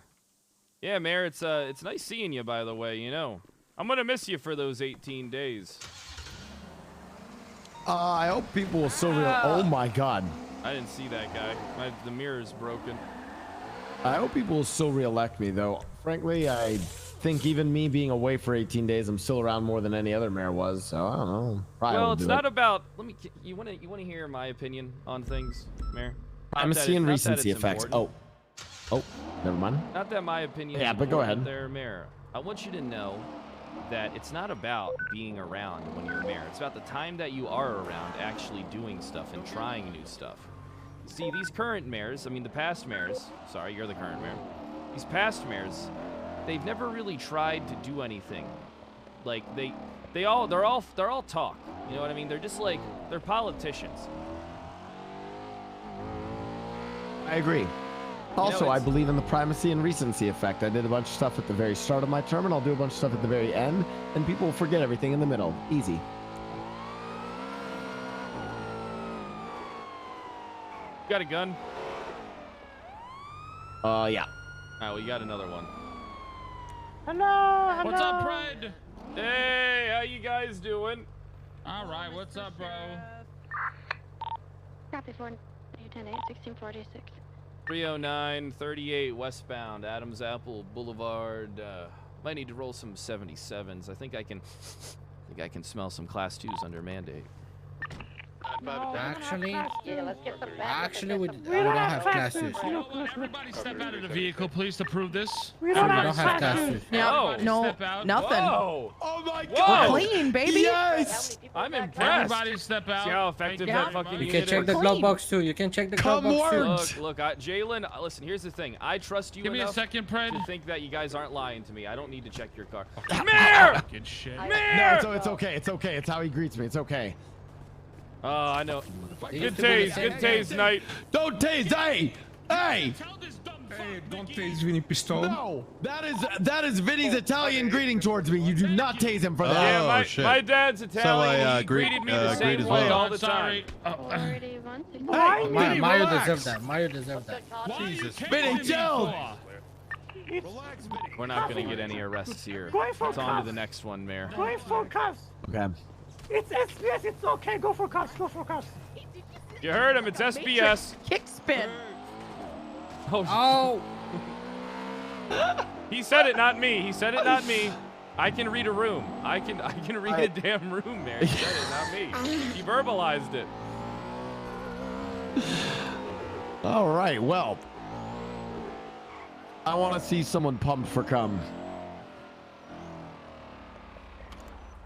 Yeah, Mayor, it's nice seeing you, by the way. You know, I'm gonna miss you for those 18 days. I hope people will still Oh my God. I didn't see that guy. The mirror's broken. I hope people will still reelect me, though. Frankly, I think even me being away for 18 days, I'm still around more than any other mayor was. So I don't know. Probably Well, won't it's do not it. about. You want to hear my opinion on things, Mayor? I'm seeing recency effects. Oh, never mind. Not that my opinion. Yeah, but go ahead. There, Mayor. I want you to know that it's not about being around when you're mayor. It's about the time that you are around actually doing stuff and trying new stuff. See, these current mayors, I mean the past mayors, sorry, you're the current mayor. These past mayors, they've never really tried to do anything. Like they're all talk. You know what I mean? They're just like they're politicians. I agree. Also, I it's- believe in the primacy and recency effect. I did a bunch of stuff at the very start of my term, and I'll do a bunch of stuff at the very end, and people will forget everything in the middle. Easy. You got a gun? Yeah. All right, well, you got another one. Hello. What's up, Fred? Hey, how you guys doing? All right, what's up, bro? Copy 4, 10 8, 1646. 309-38 westbound, Adams Apple Boulevard. Might need to roll some 77s. I think I can smell some class 2s under mandate. Actually, we don't have classes. Everybody step out of the vehicle, please, to prove this. We don't have classes. No, Step nothing. Whoa. Oh my Whoa. We're clean, baby. Yes! I'm impressed. Everybody step out. See how effective that fucking You unit can check is? the glove box too. You can check the glove box too. Look, Jalen, listen, here's the thing. I trust you Give me a enough second, Fred. to think that you guys aren't lying to me. I don't need to check your car. Mayor! Fucking shit. Mayor! No, it's okay. It's okay. It's how he greets me. It's okay. Oh, I know. Good tase night. Don't tase, hey! Hey! Hey, don't tase Vinny Pistol. No! That is Vinny's Italian greeting towards me. You do not tase him for that. Yeah, shit. my dad's Italian. He greet- greeted me the greet same as way well. all the time. Mario deserves that. Mario deserves that. Jesus. Vinny, chill! We're not going to get any arrests here. Going for It's on to cuffs. the next one, Mayor. Going for cuffs. Okay. It's SBS. It's okay. Go for cuffs. Go for cuffs. You heard him. It's SBS. Kick spin. Oh. He said it, not me. He said it, not me. I can read a room. I can read a damn room, Mayor. He said it, not me. He verbalized it. All right, well. I want to see someone pumped for cum.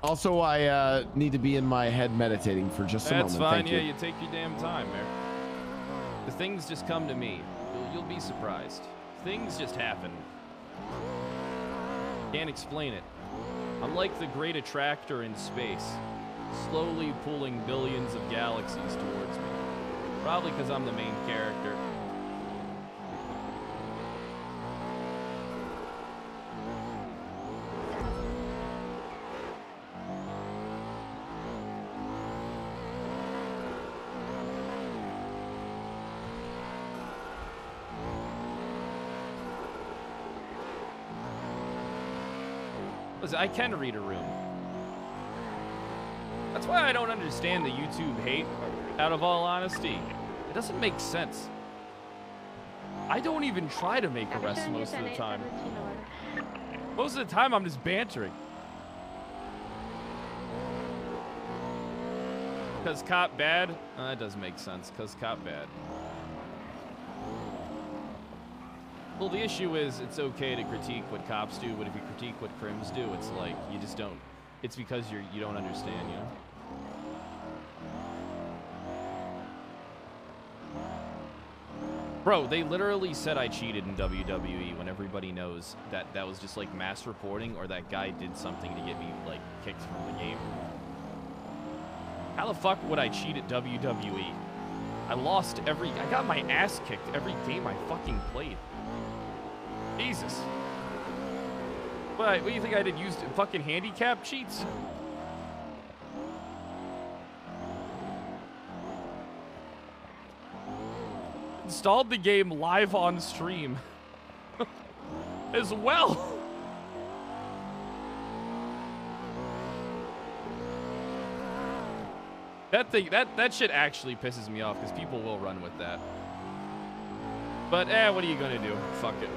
Also, I need to be in my head meditating for just a moment. That's fine. Thank Yeah, you. you take your damn time, Mayor. The things just come to me. You'll be surprised. Things just happen. Can't explain it. I'm like the great attractor in space, slowly pulling billions of galaxies towards me. Probably because I'm the main character. Listen, I can read a room. That's why I don't understand the YouTube hate, out of all honesty. It doesn't make sense. I don't even try to make arrests most of the time. Most of the time, I'm just bantering. Because cop bad? That doesn't make sense, because cop bad. Well, the issue is it's okay to critique what cops do, but if you critique what crims do, it's like you just don't. It's because you don't understand, you know? Bro, they literally said I cheated in WWE when everybody knows that that was just like mass reporting or that guy did something to get me like kicked from the game. How the fuck would I cheat at WWE? I got my ass kicked every game I fucking played. Jesus. What do you think I did? Use fucking handicap cheats? Installed the game live on stream as well. That shit actually pisses me off because people will run with that. But what are you gonna do? Fuck it.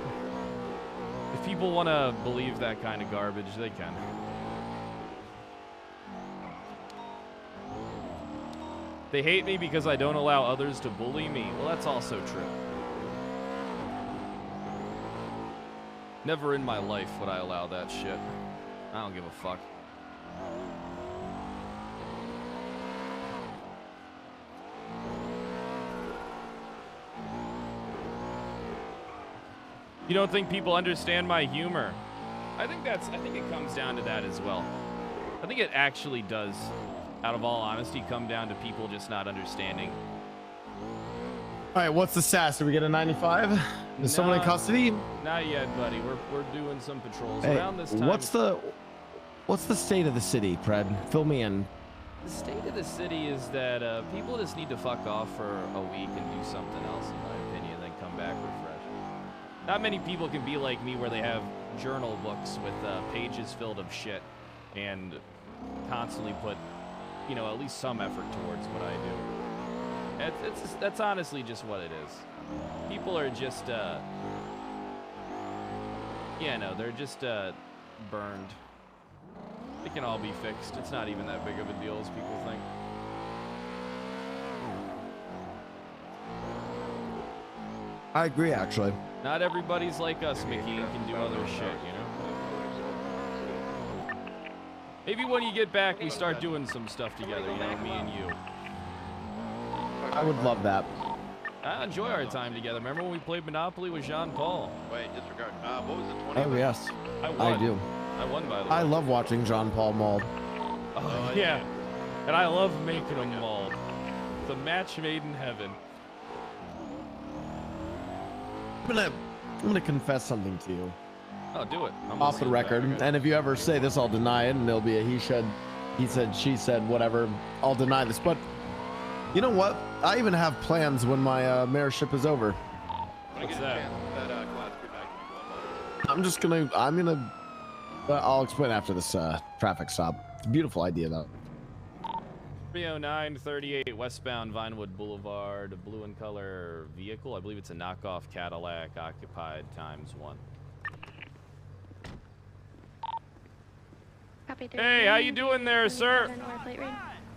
If people want to believe that kind of garbage, they can. They hate me because I don't allow others to bully me. Well, that's also true. Never in my life would I allow that shit. I don't give a fuck. You don't think people understand my humor? I think it comes down to that as well. I think it actually does, out of all honesty, come down to people just not understanding. All right, what's the sass? Did we get a 95? Is someone in custody? Not yet, buddy. We're doing some patrols Hey, around this time. what's the state of the city, Pred? Fill me in. The state of the city is that people just need to fuck off for a week and do something else, in my opinion, then come back refreshed. Not many people can be like me where they have journal books with pages filled of shit and constantly put, you know, at least some effort towards what I do. That's honestly just what it is. People are just, they're just burned. It can all be fixed. It's not even that big of a deal as people think. I agree, actually. Not everybody's like us, Mickey, and can do other shit, you know? Maybe when you get back, we start doing some stuff together, you know, me and you. I would love that. I enjoy our time together. Remember when we played Monopoly with Jean-Paul? Wait, disregard. What was the 20? Oh, yes. I won. I do. I won, by the way. I love watching John Paul mauled. Oh, yeah. And I love making them mauled. It's a match made in heaven. I'm gonna confess something to you. Oh, do it. I'm Off the record. And if you ever say this, I'll deny it, and there'll be a he said, she said, whatever. I'll deny this. But you know what? I even have plans when my mayorship is over. What's that? I'll explain after this traffic stop. It's a beautiful idea, though. 30938 westbound Vinewood Boulevard, a blue in color vehicle. I believe it's a knockoff Cadillac occupied ×1. Hey, how you doing there, sir?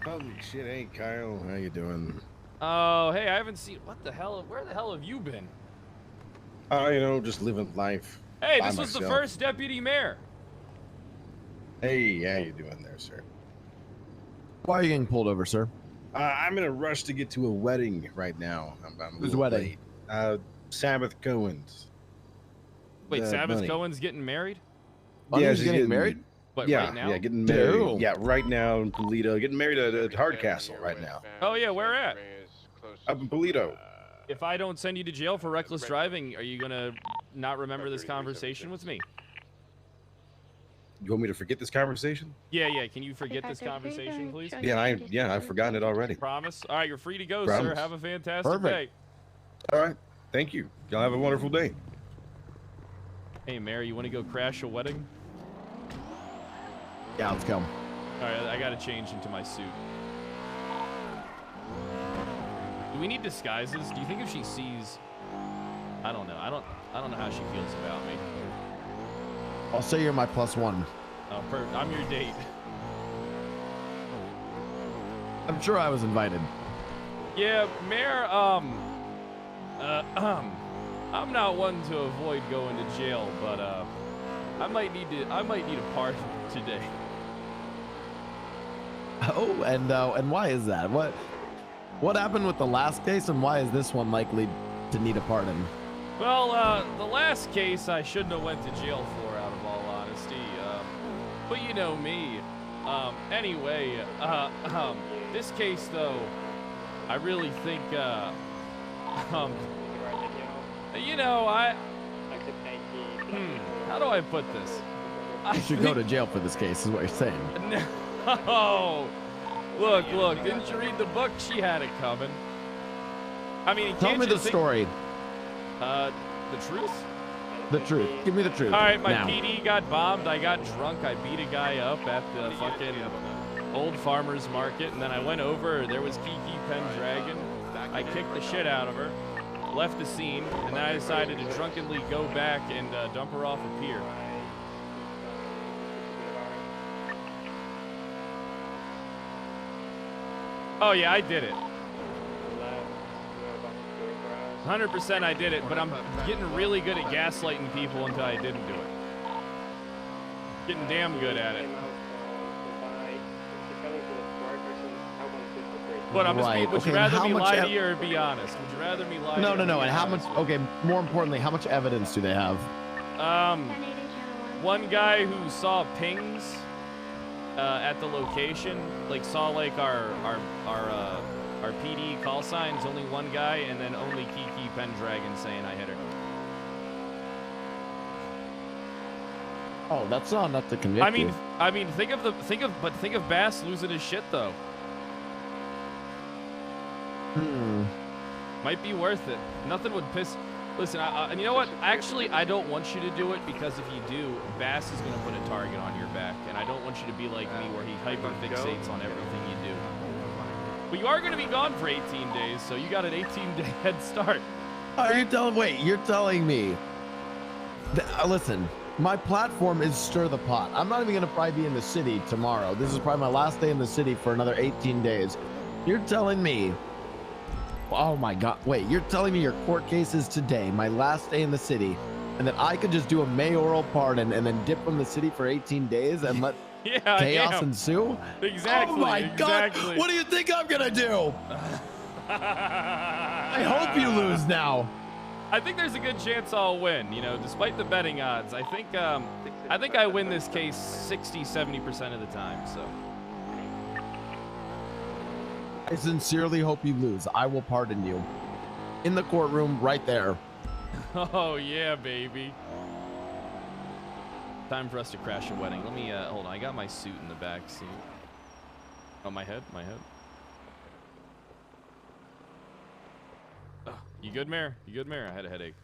Holy shit, hey Kyle, how you doing? Oh, hey, I haven't seen. What the hell? Where the hell have you been? You know, just living life. Hey, by this was the myself. first deputy mayor. Hey, how you doing there, sir? Why are you getting pulled over, sir? I'm in a rush to get to a wedding right now. I'm a Whose little wedding? late. Sabbath Cohen's. Wait, The Sabbath bunny. Cohen's getting married? Bunny's she's getting married? But yeah, right now? yeah, getting married. Ew. Yeah, right now in Toledo. Getting married at Hardcastle right now. Oh yeah, where at? Up in Toledo. If I don't send you to jail for reckless driving, are you gonna not remember this conversation with me? You want me to forget this conversation? Yeah. Can you forget this conversation, please? Yeah, I've forgotten it already. Promise? All right, you're free to go, Promise. sir. Have a fantastic Perfect. day. All right, thank you. Y'all have a wonderful day. Hey, Mary, you want to go crash a wedding? Yeah, let's go. All right, I gotta change into my suit. Do we need disguises? Do you think if she sees? I don't know. I don't know how she feels about me. I'll say you're my +1. Oh, I'm your date. I'm sure I was invited. Yeah, Mayor. I'm not one to avoid going to jail, but I might need a pardon today. Oh, and why is that? What happened with the last case, and why is this one likely to need a pardon? Well, the last case I shouldn't have went to jail for, out of all honesty. But you know me. Anyway, this case though, I really think, you know, how do I put this? You should go to jail for this case, is what you're saying. No. Look, didn't you read the book? She had it coming. I mean, Tell me the story. The truth? The truth. Give me the truth. All right, my now. PD got bombed. I got drunk. I beat a guy up at the fucking old farmer's market, and then I went over. There was Kiki Pendragon. I kicked the shit out of her, left the scene, and then I decided to drunkenly go back and dump her off a pier. Oh yeah, I did it. 100% I did it, but I'm getting really good at gaslighting people until I didn't do it. Getting damn good at it. But I'm just Right. would you Okay, rather how me much lie ev- to you or be honest? Would you rather me lie to you? No. or be And how honest? much? Okay. More importantly, how much evidence do they have? One guy who saw pings at the location, like saw like our PD call signs. Only one guy, and then only Kiki Pendragon saying I hit her. Oh, that's not enough to convict you. I mean, think of Bass losing his shit though. Might be worth it. Nothing would piss. Listen, and you know what? Actually, I don't want you to do it because if you do, Bass is going to put a target on your back, and I don't want you to be like me where he hyperfixates on everything you do. But you are going to be gone for 18 days, so you got an 18-day head start. Are you telling? Wait, you're telling me? Listen, my platform is stir the pot. I'm not even going to probably be in the city tomorrow. This is probably my last day in the city for another 18 days. You're telling me? Oh my God! Wait, you're telling me your court case is today, my last day in the city, and that I could just do a mayoral pardon and then dip from the city for 18 days and let chaos ensue? Exactly. Oh my exactly. God! What do you think I'm gonna do? I hope you lose now. I think there's a good chance I'll win. You know, despite the betting odds, I think I win this case 60-70% of the time. So. I sincerely hope you lose. I will pardon you. In the courtroom, right there. Oh, yeah, baby. Time for us to crash a wedding. Let me, hold on. I got my suit in the back seat. Oh, my head? Oh, you good, Mayor? You good, Mayor? I had a headache.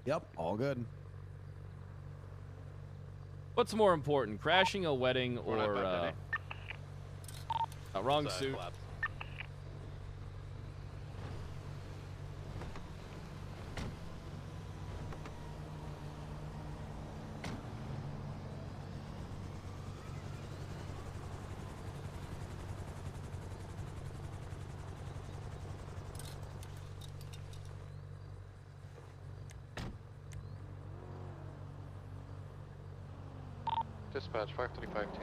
Yep, all good. What's more important, crashing a wedding or, wrong suit. Dispatch 535 10-8.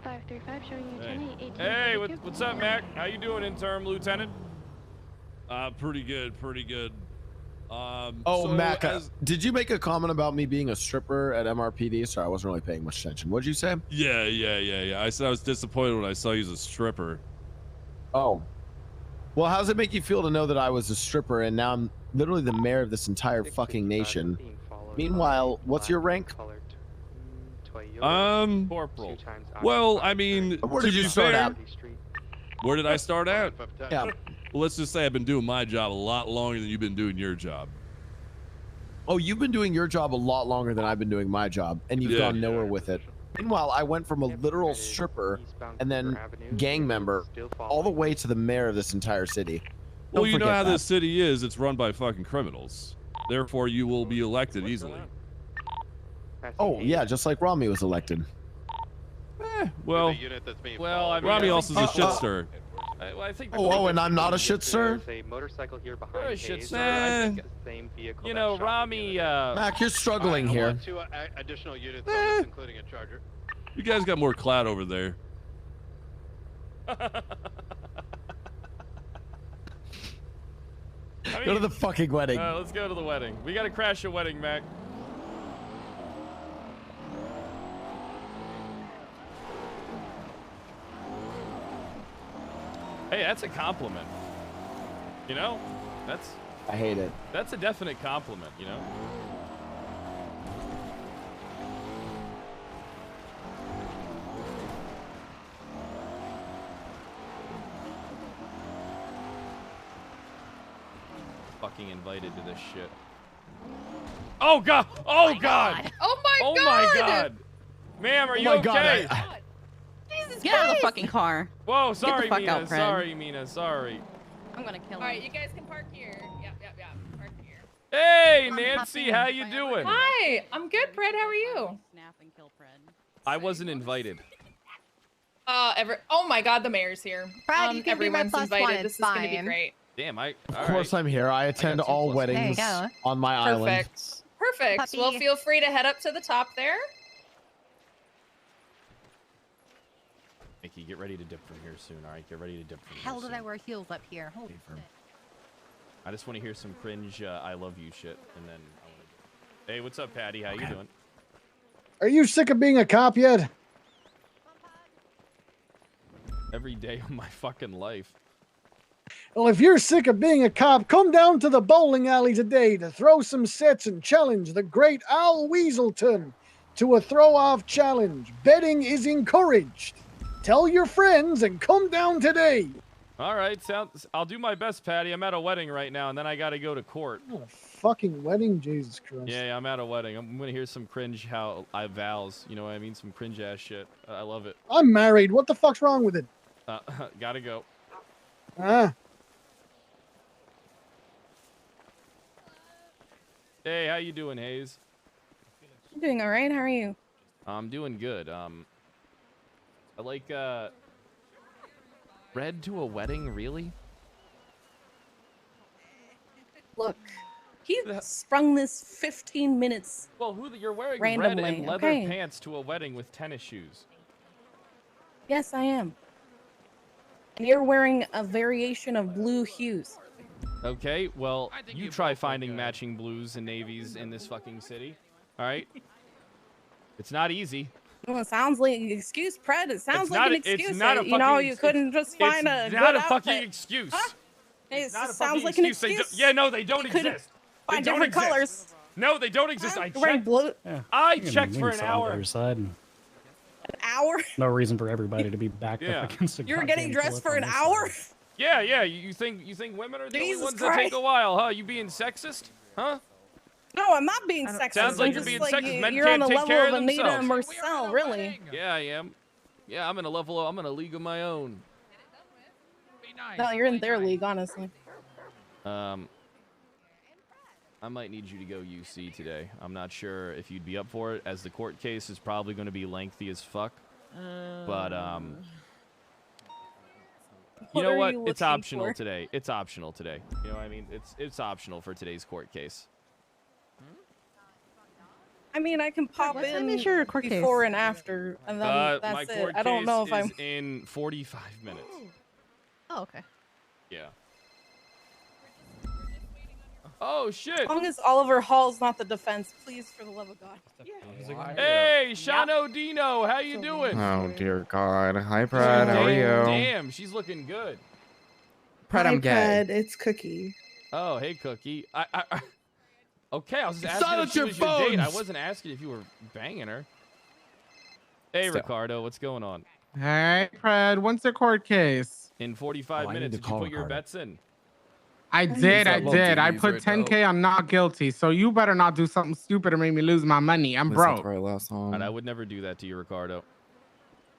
535 showing you Hey, 10-8. hey, what's up, Mac? How you doing, interim lieutenant? Pretty good. Oh, so Mac, did you make a comment about me being a stripper at MRPD? Sorry, I wasn't really paying much attention. What'd you say? Yeah. I said I was disappointed when I saw you as a stripper. Oh. Well, how does it make you feel to know that I was a stripper and now I'm literally the mayor of this entire fucking nation? Meanwhile, what's your rank? Corporal. Well, I mean, where did you start at? Where did I start at? Yeah. Well, let's just say I've been doing my job a lot longer than you've been doing your job. Oh, you've been doing your job a lot longer than I've been doing my job, and you've gone nowhere with it. Meanwhile, I went from a literal stripper and then gang member all the way to the mayor of this entire city. Well, you know how that. this city is. It's run by fucking criminals. Therefore, you will be elected easily. Oh, yeah, just like Rami was elected. Well, I mean, Rami I also think- is a shit stir. I think. Oh, and I'm not a shit stir? A motorcycle here behind You're a shit Hayes. stir. I think, Same vehicle you that know, shot Rami. Mac, you're struggling I here. want 2 additional units on this, including a charger. You guys got more clout over there. Go to the fucking wedding. Let's go to the wedding. We gotta crash a wedding, Mac. Hey, that's a compliment. You know, I hate it. that's a definite compliment. You know. Fucking invited to this shit. Oh god! Oh god! Oh my Oh god! my god! Ma'am, are you my God, okay? Jesus Get out of the fucking car. Whoa, sorry, fuck Mina. out, Fred. Sorry, Mina. Sorry. I'm gonna kill him. All right, you guys can park here. Yep. Park here. Hey, Nancy, how you doing? Hi, I'm good, Fred. How are you? Snap and kill Fred. I wasn't invited. Oh my god, the mayor's here. Fred, you can be my everyone's +1, invited. it's This is gonna be fine. great. Damn, Of course I'm here. I attend got 2 all plus weddings There you go. on my island. Perfect. Puppy. Well, feel free to head up to the top there. Mickey, get ready to dip from here soon. All right, get ready to dip from Hell here did I soon. wear heels up here? Holy shit. I just want to hear some cringe "I love you" shit, and then. Hey, what's up, Patty? How you doing? Are you sick of being a cop yet? Every day of my fucking life. Well, if you're sick of being a cop, come down to the bowling alley today to throw some sets and challenge the great Al Weaselton to a throw-off challenge. Betting is encouraged. Tell your friends and come down today. All right, I'll do my best, Patty. I'm at a wedding right now, and then I got to go to court. Oh, fucking wedding, Jesus Christ. Yeah, I'm at a wedding. I'm gonna hear some cringe vows. You know what I mean? Some cringe ass shit. I love it. I'm married. What the fuck's wrong with it? Gotta go. Ah. Hey, how you doing, Hayes? I'm doing all right. How are you? I'm doing good. I like Red to a wedding, really? Look, he sprung this 15 minutes. Well, you're wearing randomly. red and leather Okay. pants to a wedding with tennis shoes. Yes, I am. And you're wearing a variation of blue hues. Okay, well, you try finding matching blues and navies in this fucking city. All right? It's not easy. Well, it sounds like an excuse, Pred. It sounds like an excuse. It's not a You know, fucking you ex- couldn't just find a It's good not a outfit. fucking excuse. Huh? Hey, it Not a sounds fucking like an excuse. They excuse. yeah, no, they don't You could exist. They find don't different exist. colors. No, they don't exist. I You're wearing checked. blue. I You can checked for wing an side hour. Other side. An hour? No reason for everybody to be backed Yeah. up against a You were getting goddamn dressed cliff for on an this hour? side. Yeah. You think women are the only Jesus ones that take Christ. a while, huh? You being sexist, huh? No, I'm not being sexist. Sounds like I'm you're just being like sexist. Men you're on can't the take level care of of Anita and themselves. Marcel, really. Yeah, I am. Yeah, I'm in a league of my own. No, you're in their league, honestly. I might need you to go UC today. I'm not sure if you'd be up for it, as the court case is probably going to be lengthy as fuck. But you know are what? you It's looking optional for? today. It's optional today. You know what I mean? It's optional for today's court case. I mean, I can pop What time in is your court case? before and after, and then my that's it. court I don't know if case I'm. is in 45 minutes. Oh, okay. Yeah. Oh shit! As long as Oliver Hall's not the defense, please, for the love of God. Hey, Shano Dino, how you doing? Oh dear God. Hi, Brad. How are you? Damn, she's looking good. Brad, I'm gay. It's Cookie. Oh, hey, Cookie. Okay, I was just asking Silence if she your was your date. I phones! wasn't asking if you were banging her. Hey, Still. Ricardo, what's going on? All right, Fred. When's the court case? In 45 Oh, I need minutes, to did you call put your Ricardo. bets in? I did. I put 10K on not guilty. So you better not do something stupid or make me lose my money. I'm broke. And I would never do that to you, Ricardo.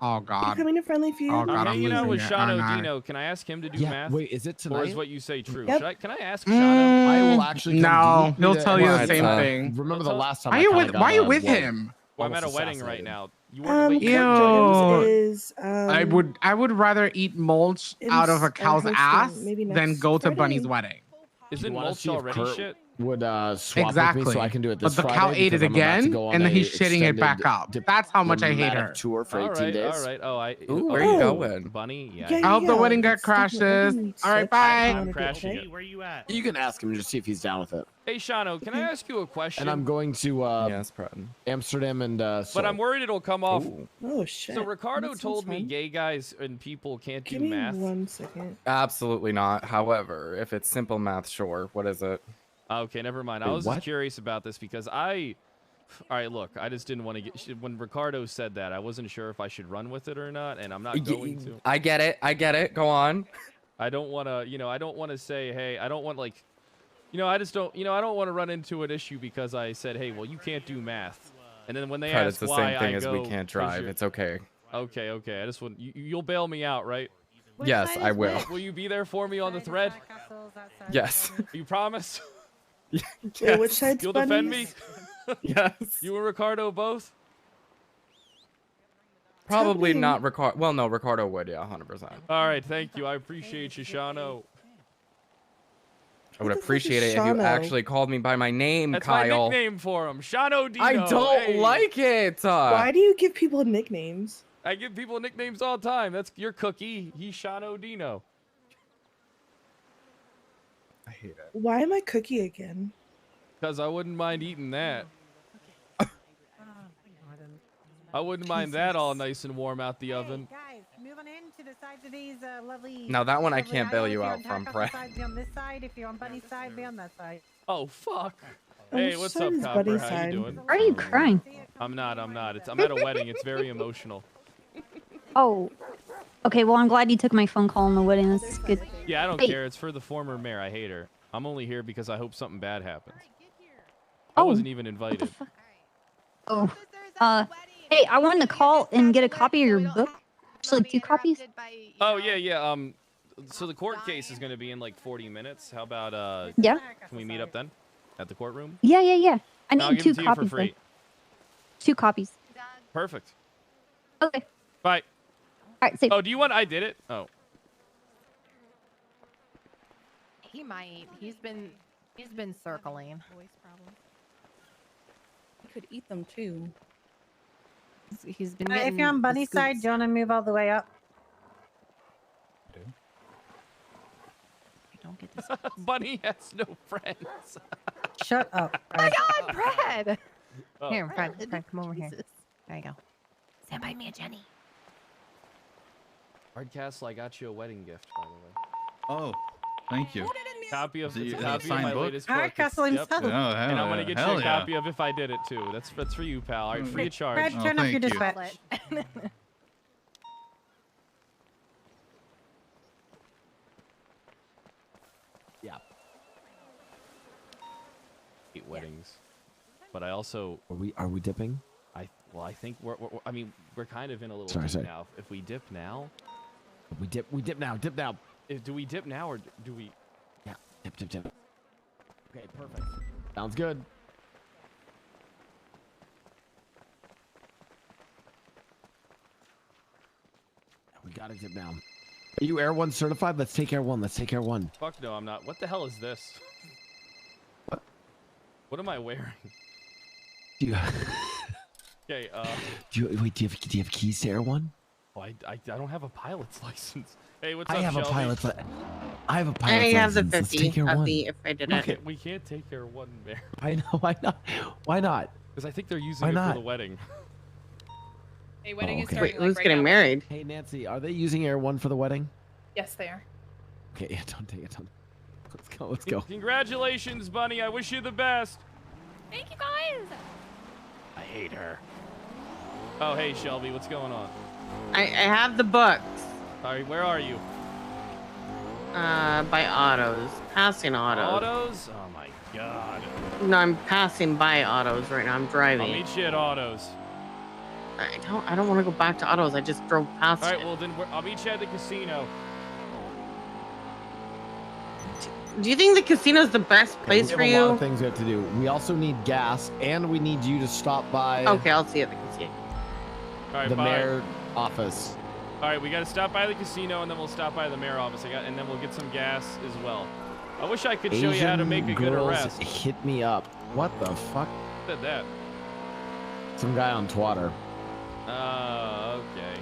Oh God. Coming to Friendly Feud. Oh, God, I'm I'm hanging out with losing it, aren't Shano I? Dino. Can I ask him to do Yeah, math? wait, is it Or tonight? is what you say true? Yep. Can I ask Shano? I will actually. No, he'll tell you the Well, same thing. Remember the last time? Why I are you kinda with? got, Why are you uh, with well, him? Well, I'm at a almost wedding right assassinated. now. You Kurt weren't James is, I would rather eat mulch out of a cow's hosting ass maybe than next go to Friday. Bunny's wedding. Isn't You wanna mulch see if already Kurt shit? Would swap Exactly. with me so I can do it this but the Friday cow ate it because I'm about to again, go on and then a he's shitting it back extended up. That's how much I hate dramatic her. Tour for All 18 right, days. all right. Oh, I. Ooh, oh, where you going? Bunny? Yeah. Yeah, I hope the yeah, wedding let's gut definitely crashes. meet All right, Sip. bye. I'm crashing it. Where you at? You can ask him to see if he's down with it. Hey, Shano, can I ask you a question? And I'm going to Yes, Pratt. Amsterdam and But Seoul. I'm worried it'll come off. Oh shit. So Ricardo That sounds told me fun. gay guys and people can't Give do me math. 1 second. Absolutely not. However, if it's simple math, sure. What is it? Okay, never mind. I Wait, was what? just curious about this because all right, look, I just didn't want to get, when Ricardo said that, I wasn't sure if I should run with it or not, and I'm not going to. I get it. I get it. Go on. I don't want to, I don't want to say, hey, I don't want I just don't, I don't want to run into an issue because I said, hey, well, you can't do math. And then when they Pratt, ask it's the why same thing I as go, we can't 'cause drive. you're- It's okay. Okay. I just want, you'll bail me out, right? Yes, I will. Will you be there for me on the thread? Yes. You promise? Wait, which side's You'll defend me? Bunny's? Yes. You and Ricardo both? Probably not Ricardo. Well, no, Ricardo would. Yeah, 100%. All right, thank you. I appreciate you, Shano. I would the fuck is appreciate it if you Shano? actually called me by my name, That's Kyle. my nickname for him, Shano Dino. I don't Hey. like it. Why do you give people nicknames? I give people nicknames all the time. That's your Cookie. He's Shano Dino. I hate it. Why am I Cookie again? Because I wouldn't mind eating that. I wouldn't mind that all nice and warm out the oven. Guys, move on in to the sides of these lovely. Now that one I lovely can't bail islands. you If you're out on from, Tacos Pratt. side, be on this side. If you're on Bunny's side, be on that side. Oh, fuck. Oh, Hey, which what's side up, is Copper? Buddy's How side? you doing? Why are you crying? I'm not. I'm at a wedding. It's very emotional. Oh, okay. Well, I'm glad you took my phone call on the wedding. That's good. Yeah, I don't Hey. care. It's for the former mayor. I hate her. I'm only here because I hope something bad happens. I Oh. wasn't even invited. Oh, hey, I wanted to call and get a copy of your book. Actually, 2 copies. Oh yeah. So the court case is going to be in like 40 minutes. How about Yeah. Can we meet up then at the courtroom? Yeah. I I'll need give 2 it to you for copies. free. Though. 2 copies. Perfect. Okay. Bye. All right. Safe. Oh, do you want? I did it. Oh. He might. He's been circling. You could eat them too. He's been. If getting you're on the Bunny's side, scoops. do you want to move all the way up? Don't get this. Bunny has no friends. Shut up. Oh my God, Fred! Oh. Here, Fred, come over here. There you go. Stand by me and Jenny. Hardcastle, I got you a wedding gift, by the way. Oh, thank you. Copy of Is it it's a a copy of signed my book? latest book. Hardcastle It's- himself. Oh, hell And I'm gonna yeah. get you Hell a yeah. copy of If I Did It too. That's for you, pal. All right, free of charge. Fred, turn off your thank you. dispatch. Yeah. Hate weddings, but I also Are we dipping? I think we're I mean we're kind of in a little Sorry, dip sorry. now. If we dip now, We dip now. Dip now. do we dip now or do we? Yeah. Dip. Okay. Perfect. Sounds good. We gotta dip now. Are you Air 1 certified? Let's take Air 1. Fuck no, I'm not. What the hell is this? What am I wearing? Do you, Okay. do you have keys to Air 1? Oh, I don't have a pilot's license. Hey, what's I up, have Shelby? a pilot's license. I have a I pilot's have the license. Let's 50 take Air of 1. the if I did it. We can't take Air 1 there. I know. Why not? Why not? Because I think they're using Why it not? for the wedding. A wedding is okay. starting Wait, like who's right getting now. married? Hey, Nancy, are they using Air 1 for the wedding? Yes, they are. Okay, yeah, don't take it. Let's go. Congratulations, Bunny. I wish you the best. Thank you guys. I hate her. Oh, hey, Shelby. What's going on? I have the books. All right, where are you? By autos. Passing autos. Autos? Oh my god. No, I'm passing by autos right now. I'm driving. I'll meet you at autos. I don't want to go back to autos. I just drove past All right, it. well then I'll meet you at the casino. Do you think the casino's the best place we for have you? a lot of things we have to do. We also need gas, and we need you to stop by Okay, I'll see you at the casino. All right, the bye. mayor office. All right, we got to stop by the casino, and then we'll stop by the mayor office. And then we'll get some gas as well. I wish I could show you how to make a good girls arrest. Hit me up. What the fuck? Who said that? Some guy on Twitter. Okay.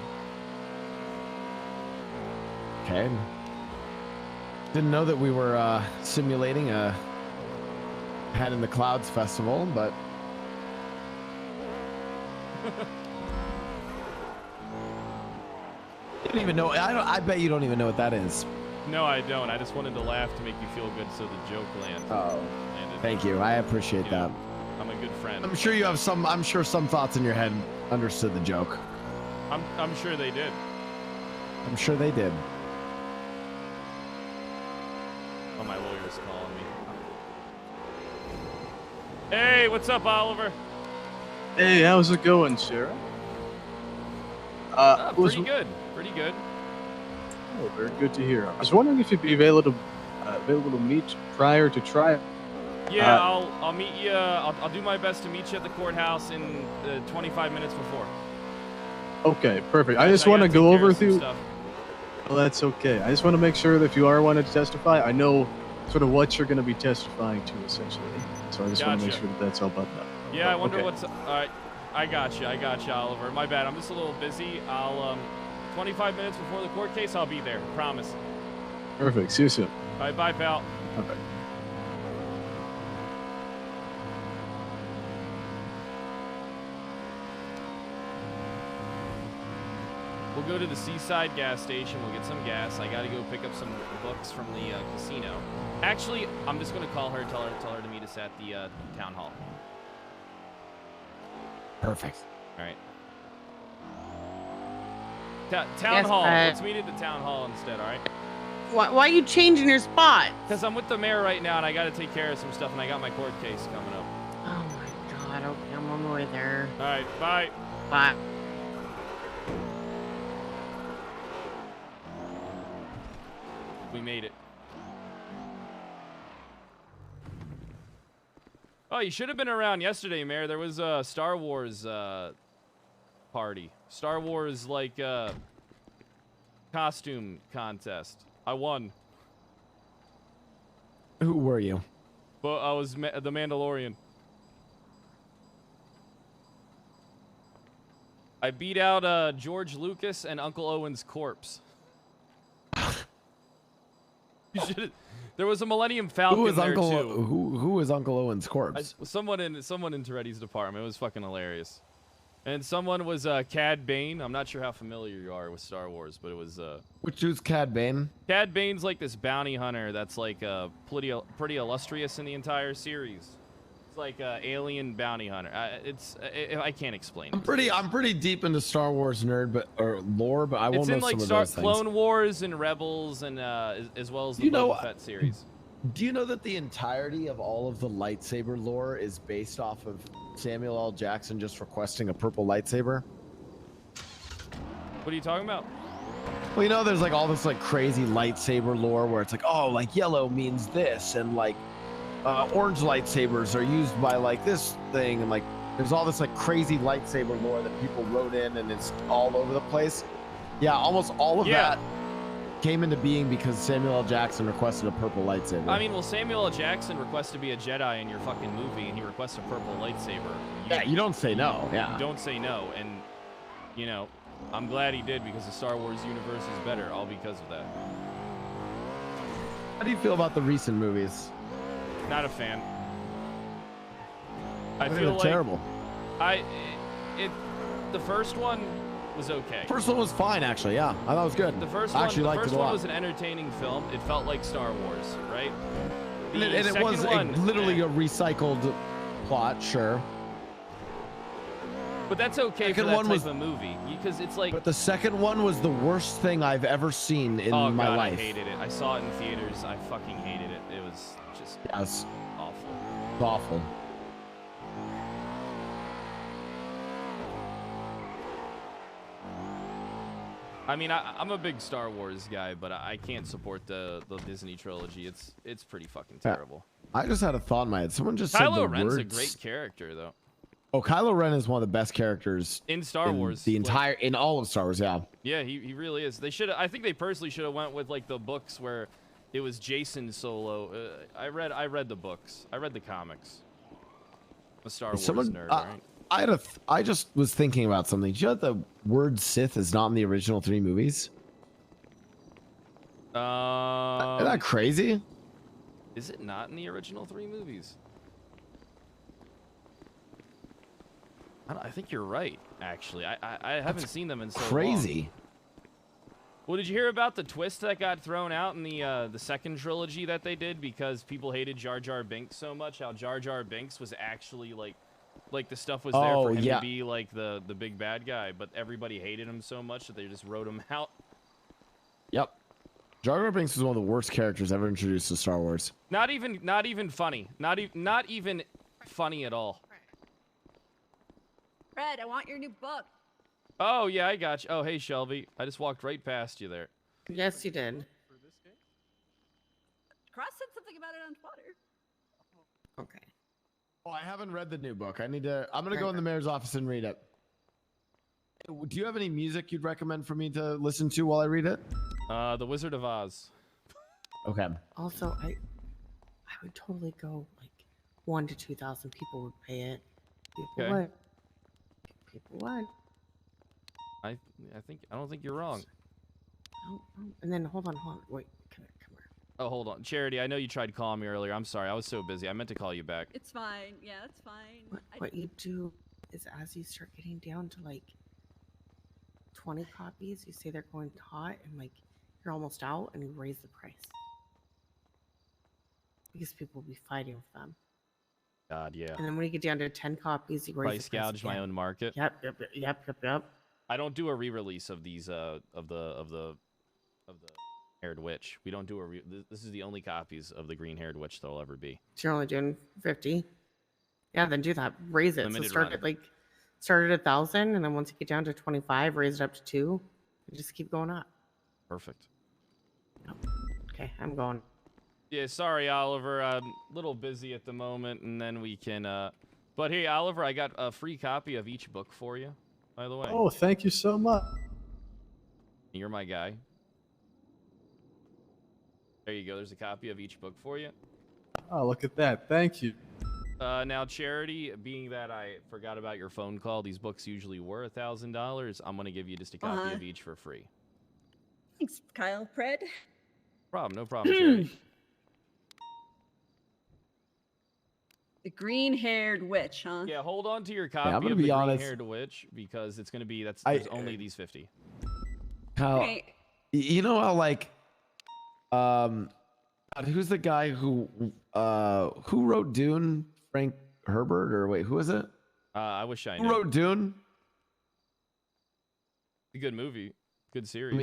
Okay. Didn't know that we were simulating a Head in the Clouds festival, but you don't even know. I bet you don't even know what that is. No, I don't. I just wanted to laugh to make you feel good, so the joke lands. Oh, landed. thank you. I appreciate You that. know, I'm a good friend. I'm sure you have some. I'm sure some thoughts in your head understood the joke. I'm sure they did. I'm sure they did. Oh, my lawyer's calling me. Hey, what's up, Oliver? Hey, how's it going, Sarah? Pretty good. Pretty good. Oh, very good to hear. I was wondering if you'd be available to meet prior to trial. Yeah, I'll meet you. I'll do my best to meet you at the courthouse in 25 minutes before. Okay, perfect. I just I want to gotta go take care over of some through. stuff. Well, that's okay. I just want to make sure that if you are wanting to testify, I know sort of what you're going to be testifying to, essentially. So I just want to make Gotcha. sure that that's all buttoned up. Yeah, I wonder Okay. what's. All right, I got you, Oliver. My bad. I'm just a little busy. I'll 25 minutes before the court case, I'll be there. Promise. Perfect. See you soon. All right, bye, pal. Okay. We'll go to the Seaside gas station. We'll get some gas. I got to go pick up some books from the casino. Actually, I'm just gonna call her. Tell her to meet us at the town hall. Perfect. All right. Town Yes, hall. Let's meet at the town hall instead. All right. Why are you changing your spot? Because I'm with the mayor right now, and I got to take care of some stuff, and I got my court case coming up. Oh my god, okay, I'm on my way there. All right, bye. Bye. We made it. Oh, you should have been around yesterday, Mayor. There was a Star Wars party. Star Wars, like, costume contest. I won. Who were you? But I was the Mandalorian. I beat out George Lucas and Uncle Owen's corpse. You should. There was a Millennium Falcon Who was there Uncle? too. Who was Uncle Owen's corpse? Someone in Toretti's department. It was fucking hilarious. And someone was Cad Bane. I'm not sure how familiar you are with Star Wars, but it was Which was Cad Bane? Cad Bane's like this bounty hunter that's like pretty illustrious in the entire series. It's like alien bounty hunter. I can't explain. I'm pretty deep into Star Wars or lore, but I won't It's know in like some of those things. Clone Wars and Rebels and as well as the Boba Fett series. Do you know that the entirety of all of the lightsaber lore is based off of Samuel L. Jackson just requesting a purple lightsaber? What are you talking about? Well, you know, there's like all this like crazy lightsaber lore where it's like, oh, like yellow means this, and like orange lightsabers are used by like this thing, and like there's all this like crazy lightsaber lore that people wrote in, and it's all over the place. Yeah, almost all of that came into being because Samuel L. Jackson requested a purple lightsaber. I mean, well, Samuel L. Jackson requests to be a Jedi in your fucking movie, and he requests a purple lightsaber. Yeah, you don't say no. Yeah. You don't say no, and you know, I'm glad he did because the Star Wars universe is better, all because of that. How do you feel about the recent movies? Not a fan. I think they're terrible. The first one was okay. First one was fine, actually. Yeah, I thought it was good. The first I one, actually liked it a lot. was an entertaining film. It felt like Star Wars, right? And it was literally a recycled plot, sure. But that's okay for Second that one type was- of movie because it's like. But the second one was the worst thing I've ever seen in oh my God, life. I hated it. I saw it in theaters. I fucking hated it. It was just Yes. awful. It's awful. I mean, I'm a big Star Wars guy, but I can't support the Disney trilogy. It's pretty fucking terrible. I just had a thought in my head. Someone just said Kylo the Ren's a words. great character, though. Oh, Kylo Ren is one of the best characters In Star Wars, The like- entire in all of Star Wars, yeah. Yeah, he really is. They should. I think they personally should have went with like the books where it was Jason Solo. I read the books. I read the comics. I'm a Star Wars nerd, right? I just was thinking about something. Did you know that the word Sith is not in the original 3 movies? Isn't that crazy? Is it not in the original 3 movies? I think you're right. Actually, I haven't seen them in so long. Crazy. Well, did you hear about the twist that got thrown out in the second trilogy that they did because people hated Jar Jar Binks so much? How Jar Jar Binks was actually like the stuff was there for him to be like the big bad guy, but everybody hated him so much that they just wrote him out. Yep. Jar Jar Binks is one of the worst characters ever introduced to Star Wars. Not even funny. Not even funny at all. Fred, I want your new book. Oh yeah, I got you. Oh hey Shelby, I just walked right past you there. Yes, you did. Cross said something about it on Twitter. Okay. Oh, I haven't read the new book. I'm gonna go in the mayor's office and read it. Do you have any music you'd recommend for me to listen to while I read it? The Wizard of Oz. Okay. Also, I would totally go like 1,000 to 2,000 people would pay it. People Okay. would. People would. I don't think you're wrong. And then hold on. Wait, come here. Oh, hold on. Charity, I know you tried calling me earlier. I'm sorry. I was so busy. I meant to call you back. It's fine. Yeah, it's fine. What you do is as you start getting down to like 20 copies, you say they're going hot and like you're almost out and you raise the price. Because people will be fighting with them. God, yeah. And then when you get down to 10 copies, you raise Price the price gouge my again. own market. Yep. I don't do a re-release of these of the Haired Witch. We don't do a this is the only copies of the Green Haired Witch there'll ever be. So you're only doing 50. Yeah, then do that. Raise it. Limited so start run. at start at 1,000, and then once you get down to 25, raise it up to 2, and just keep going up. Perfect. Okay, I'm going. Yeah, sorry, Oliver. I'm a little busy at the moment, and then we can. But hey, Oliver, I got a free copy of each book for you. By the way. Oh, thank you so much. You're my guy. There you go. There's a copy of each book for you. Oh, look at that. Thank you. Now, Charity, being that I forgot about your phone call, these books usually were $1,000. I'm gonna give you just a copy of each for free. Thanks, Kyle. Fred. No problem, Charity. The green-haired witch, huh? Yeah, hold on to your I'm copy gonna of be the honest. Green-Haired Witch because it's gonna be there's only these 50. How Okay. you know how who's the guy who wrote Dune? Frank Herbert or wait, who is it? I wish I Who knew. wrote Dune? A good movie, good series.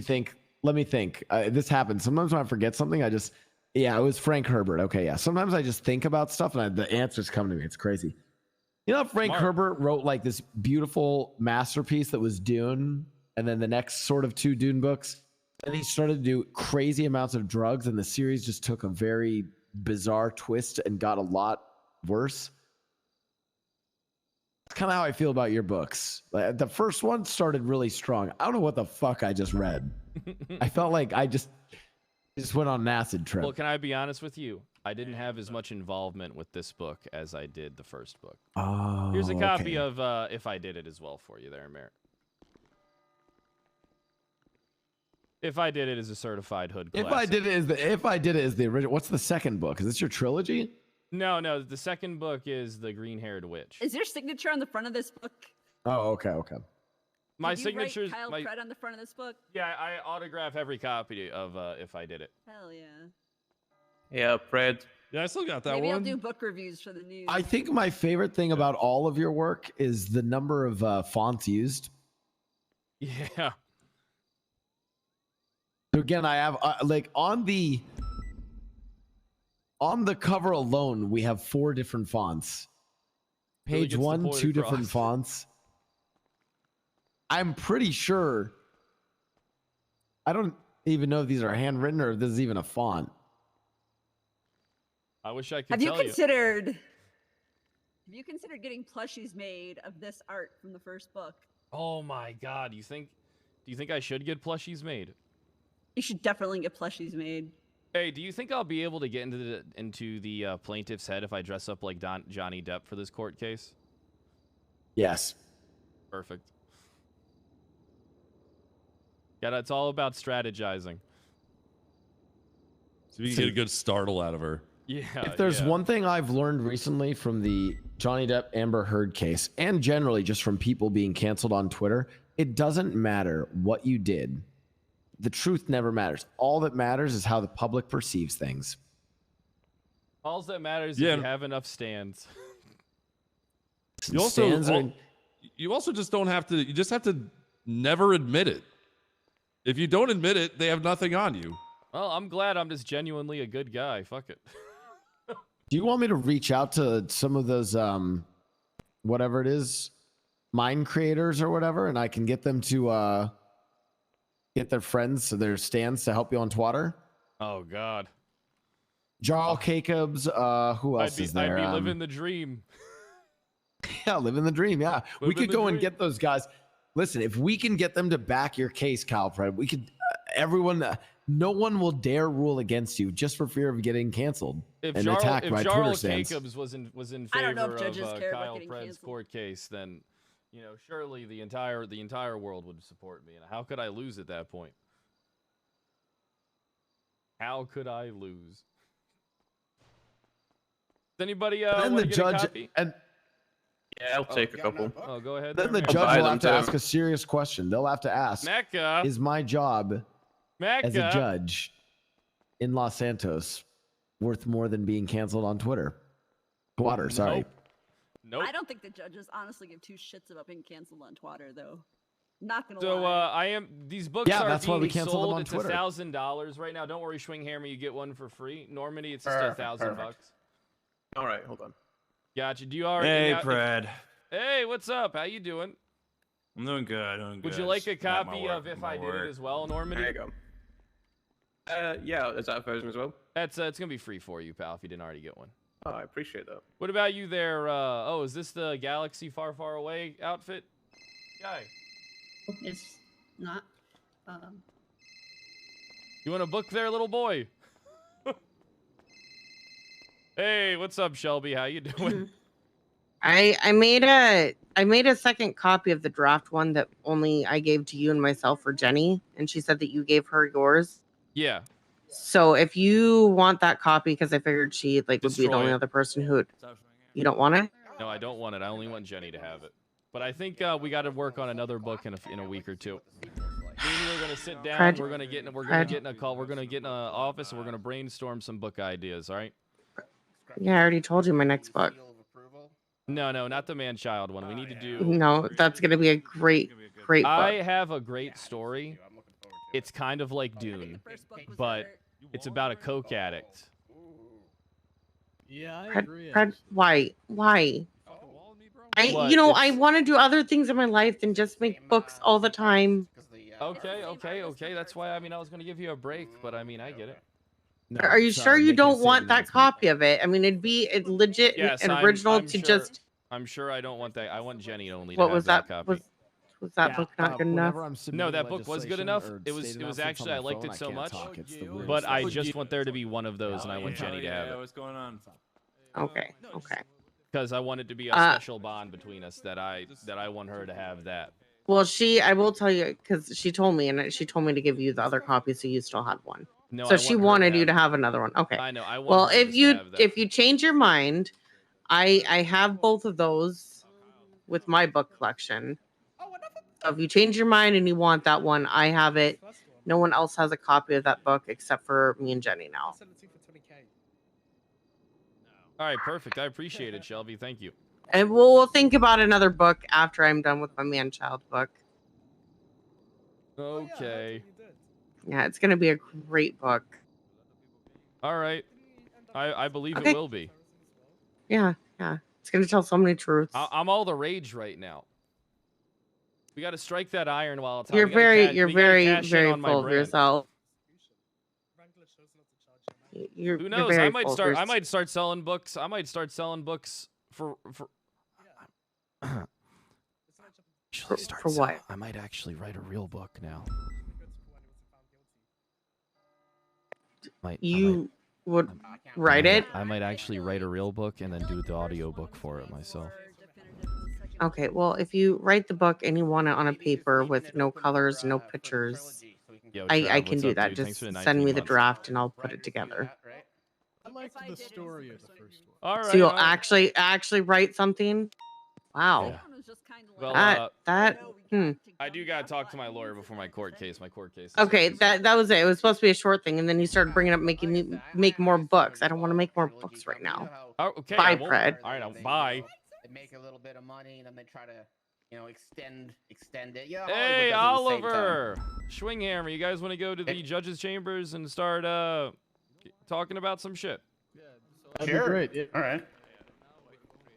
Let me think. This happens sometimes when I forget something. It was Frank Herbert. Okay, yeah. Sometimes I just think about stuff and the answers come to me. It's crazy. You know, Frank Herbert wrote like this beautiful masterpiece that was Dune, and then the next sort of 2 Dune books. And he started to do crazy amounts of drugs, and the series just took a very bizarre twist and got a lot worse. That's kind of how I feel about your books. Like, the first one started really strong. I don't know what the fuck I just read. I felt like I just went on an acid trip. Well, can I be honest with you? I didn't have as much involvement with this book as I did the first book. Oh, Here's a copy okay. of If I Did It as well for you there, Merritt. If I Did It is a certified hood classic. If I did it is the original. What's the second book? Is this your trilogy? No, the second book is The Green-Haired Witch. Is your signature on the front of this book? Oh, okay. My Did you write signature's Kyle Fred on the front of this book? Yeah, I autograph every copy of If I Did It. Hell yeah. Yeah, Fred, Yeah, I still got that Maybe I'll one. do book reviews for the news. I think my favorite thing about all of your work is the number of fonts used. Yeah. So again, I have like on the cover alone, we have 4 different fonts. Really Page gets the 1, point 2 different across. fonts. I'm pretty sure. I don't even know if these are handwritten or if this is even a font. I wish I could Have you tell considered getting plushies made of this art from the first book? Oh my god, do you think I should get plushies made? You should definitely get plushies made. Hey, do you think I'll be able to get into the plaintiff's head if I dress up like Johnny Depp for this court case? Yes. Perfect. Yeah, it's all about strategizing. So we can get a good startle out of her. Yeah. If there's yeah. one thing I've learned recently from the Johnny Depp Amber Heard case, and generally just from people being canceled on Twitter, it doesn't matter what you did. The truth never matters. All that matters is how the public perceives things. All that matters is Yeah. if you have enough stands. You also just don't have to. You just have to never admit it. If you don't admit it, they have nothing on you. Well, I'm glad I'm just genuinely a good guy. Fuck it. Do you want me to reach out to some of those, whatever it is, mine creators or whatever, and I can get them to get their friends, their stands to help you on Twitter? Oh God. Jarl Jacobs. Who else is there? I'd be living the dream. Yeah, living the dream. Yeah, we Living could the go and dream. get those guys. Listen, if we can get them to back your case, Kyle Pred, we could. Everyone, no one will dare rule against you just for fear of getting canceled and attacked by Twitter Charles stands. Jacobs was in I don't favor know if judges of care about Kyle getting Pred's canceled. court case, then surely the entire world would support me. And how could I lose at that point? How could I lose? Does anybody Then want the to get a judge copy? and Yeah, I'll take a couple. Oh, go ahead. then there, the man. judge buy will them have to too. ask a serious question. They'll have to ask: Mecca. Is my job Mecca. as a judge in Los Santos worth more than being canceled on Twitter? Twitter, sorry. Nope. I don't think the judges honestly give 2 shits about being canceled on Twitter, though. Not gonna So lie. these books Yeah, are that's why we being canceled them sold. on It's Twitter. $1,000 right now. Don't worry, Schwinghammer, you get one for free. Normandy, it's just $1,000. All right, hold on. Gotcha. Do you already? Hey, now- Fred. Hey, what's up? How you doing? I'm doing good. Doing Would good. you like a Just at my copy work, of If my I Did work. It as well, Normandy? There you go. Yeah, is that a version as well? That's it's gonna be free for you, pal, if you didn't already get one. Oh, I appreciate that. What about you there? Oh, is this the Galaxy Far Far Away outfit guy? It's not. You want a book there, little boy? Hey, what's up, Shelby? How you doing? I made a second copy of the draft one that only I gave to you and myself for Jenny, and she said that you gave her yours. Yeah. So if you want that copy, because I figured she would be the Destroy only it. other person who you don't want it. No, I don't want it. I only want Jenny to have it. But I think we got to work on another book in a week or two. Me and you are gonna sit down. Fred, We're gonna get in a call. We're gonna get in an office and we're gonna brainstorm some book ideas. All right? Yeah, I already told you my next book. No, not the man-child one. We need to do. No, that's gonna be a great book. I have a great story. It's kind of like Dune, but it's about a coke addict. Yeah, I Fred, agree. Fred, why? What? I want to do other things in my life than just make books all the time. Okay. That's why I was gonna give you a break, but I get it. No, Are you sorry, sure you making a don't want statement that is copy of it? I mean, it'd be legit Yes, and I'm- original I'm to sure- just. I'm sure I don't want that. I want Jenny only to What have was that that? copy. Was that book not good enough? No, that book was good enough. It was actually I liked it so much. But I just want there to be one of those, and I want Jenny to have it. What's going on? Okay. Because I want it to be a special bond between us that I want her to have that. Well, I will tell you because she told me, and she told me to give you the other copy, so you still had one. No, so I she want her to wanted you have to have another one. Okay. I know. I want Well, her to if just you have that. if you change your mind, I have both of those with my book collection. So if you change your mind and you want that one, I have it. No one else has a copy of that book except for me and Jenny now. All right, perfect. I appreciate it, Shelby. Thank you. And we'll think about another book after I'm done with my man-child book. Okay. Yeah, it's gonna be a great book. All right. I believe Okay. it will be. Yeah, it's gonna tell so many truths. I'm all the rage right now. We got to strike that iron while it's hot. You're We gotta very, cash in very on my full of brand. yourself. Who You're knows? very I might full of start. I yourself. might start selling books. I might start selling books for. For what? I might actually write a real book now. You would write it? I might actually write a real book and then do the audio book for it myself. Okay, well, if you write the book and you want it on a paper with no colors, no pictures, Yo, I Trev, can what's do up, that. dude? Just Thanks for the send 19 me the months. draft and I'll put it together. I liked the story of the first one. All right. So you'll all right. actually write something? Wow. Well, I do gotta talk to my lawyer before my court case. My court case. Okay, that was it. It was supposed to be a short thing, and then you started bringing up making me make more books. I don't want to make more books right now. Oh, okay. Bye, I won't. Fred. All right. Bye. They make a little bit of money, and then they try to, extend it. Yeah. Hey, Hollywood does it at the same time. Oliver, Schwinghammer, you guys want to go to the judges' chambers and start talking about some shit? That'd be great. Yeah. All right.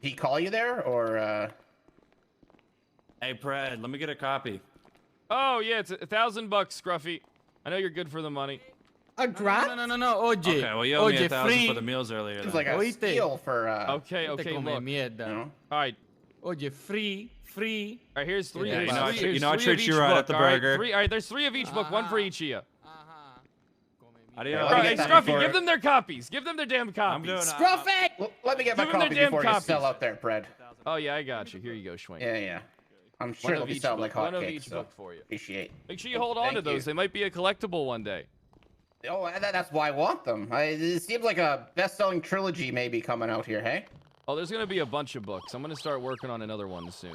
Did he call you there, or? Hey, Brad, let me get a copy. Oh yeah, it's $1,000, Scruffy. I know you're good for the money. A grand? No. Oye. Okay, well, you owe me Oye, 1,000 free. for the meals earlier. It's then. like a steal for. Okay, Te okay, come look. mierda. All right. Oye, free. All right, here's three. Yeah, here's you know, I three- treat- here's you know I three treat of you each right book, at the all right? burger. All right, there's 3 of each book, one for each of you. Adios. All right, Scruffy, give them their copies. Give them their damn copies. I'm doing. Scruff it! Let me get my Give 'em their copy damn before copies. you sell out there, Fred. Oh yeah, I got you. Here you go, Schwing. Yeah. I'm sure One they'll of be each selling book. like One of hotcakes. each So book for you. appreciate. Make sure you hold on to Thank you. those. They might be a collectible one day. Oh, that's why I want them. It seems like a best-selling trilogy may be coming out here, hey? Oh, there's gonna be a bunch of books. I'm gonna start working on another one soon.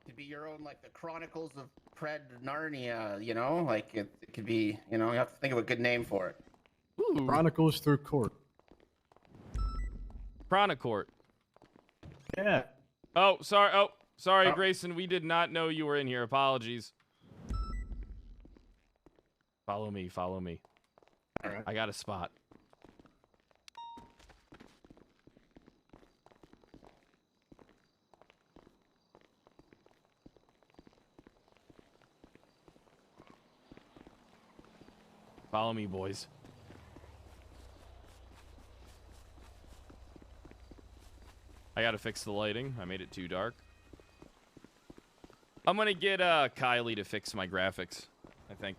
To be your own, like the Chronicles of Pred Narnia, like it could be, you have to think of a good name for it. Chronicles through court. Chronocourt. Yeah. Oh, sorry. Oh, sorry, Oh. Grayson. We did not know you were in here. Apologies. Follow me. Follow me. All right. I got a spot. Follow me, boys. I gotta fix the lighting. I made it too dark. I'm gonna get Kylie to fix my graphics, I think.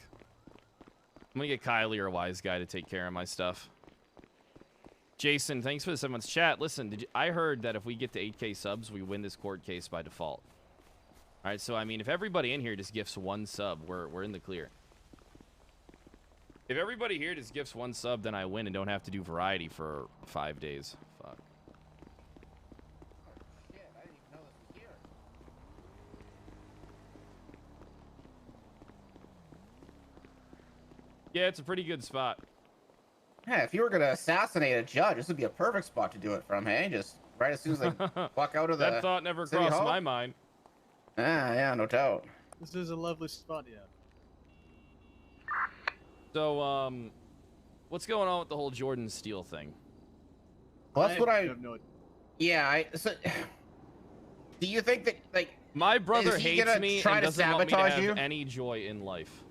I'm gonna get Kylie or Wise Guy to take care of my stuff. Jason, thanks for the 7 months. Chat, listen, I heard that if we get to 8K subs, we win this court case by default. Alright, so I mean, if everybody in here just gifts 1 sub, we're in the clear. If everybody here just gifts 1 sub, then I win and don't have to do variety for 5 days. Fuck. Yeah, it's a pretty good spot. Yeah, if you were gonna assassinate a judge, this would be a perfect spot to do it from, hey? Just right as soon as they walk out of the That thought never City crossed Hall? my mind. Yeah, no doubt. This is a lovely spot, yeah. So, what's going on with the whole Jordan Steele thing? Well, that's what I. have no idea. Yeah, do you think that like My brother is he hates gonna me try and to doesn't want me to sabotage have you? any joy in life.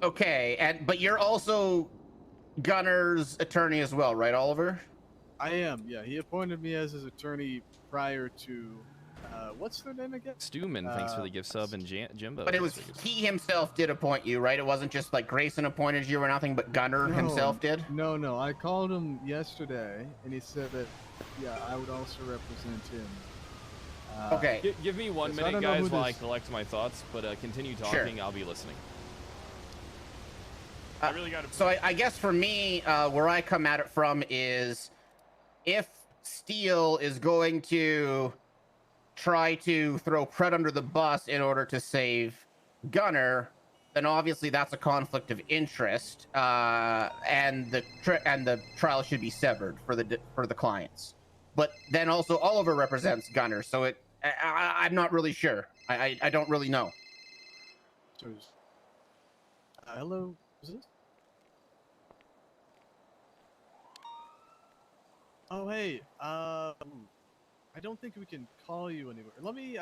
Okay, but you're also Gunner's attorney as well, right, Oliver? I am, yeah. He appointed me as his attorney prior to, what's their name again? Stuman, thanks for the gift sub, and Jimbo. But it was he himself did appoint you, right? It wasn't just like Grayson appointed you or nothing, but Gunner himself did? No. I called him yesterday, and he said that, yeah, I would also represent him. Okay. Give me 1 so I minute, don't know guys, who while I this- collect my thoughts, but continue Sure. talking. I'll be listening. I really got to. So I guess for me, where I come at it from is, if Steele is going to try to throw Pred under the bus in order to save Gunner, then obviously that's a conflict of interest, and the trial should be severed for the clients. But then also Oliver represents Gunner, so I'm not really sure. I don't really know. Hello, is this? Oh hey, I don't think we can call you anywhere. Let me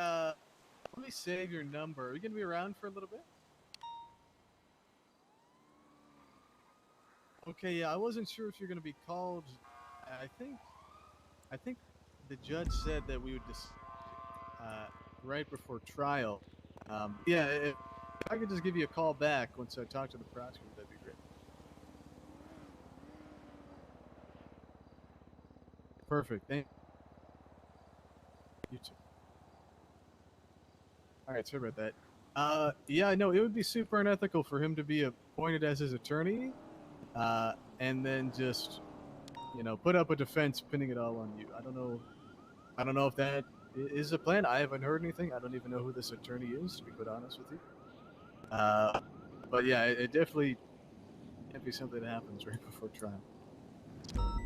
save your number. Are you gonna be around for a little bit? Okay, yeah, I wasn't sure if you're gonna be called. I think the judge said that we would just right before trial. Yeah, if I could just give you a call back once I talk to the prosecutor, that'd be great. Perfect. Thank you too. All right, sorry about that. Yeah, I know it would be super unethical for him to be appointed as his attorney, and then just, put up a defense pinning it all on you. I don't know if that is a plan. I haven't heard anything. I don't even know who this attorney is, to be quite honest with you. But yeah, it definitely can't be something that happens right before trial.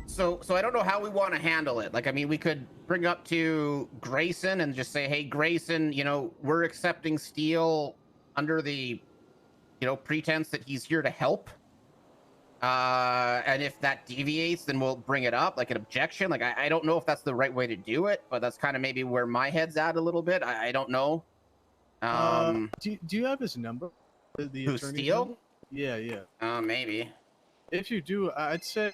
So I don't know how we want to handle it. Like, I mean, we could bring up to Grayson and just say, hey, Grayson, we're accepting Steele under the, pretense that he's here to help. And if that deviates, then we'll bring it up, like an objection. Like, I don't know if that's the right way to do it, but that's kind of maybe where my head's at a little bit. I don't know. Do you have his number? The Who, attorney's Steele? number? Yeah. Maybe. If you do, I'd say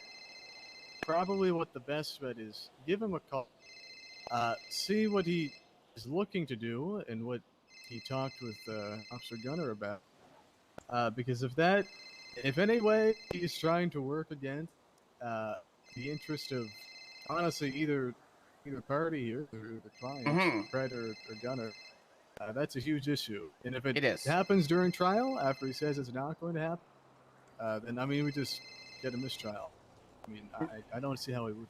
probably what the best bet is, give him a call. See what he is looking to do and what he talked with Officer Gunner about. Because if any way he's trying to work against the interest of, honestly, either party here, or the client, Pred or Gunner, that's a huge issue. And if it happens during trial, after he says it's not going to happen, then, I mean, we just get a mistrial. I mean, I don't see how it would.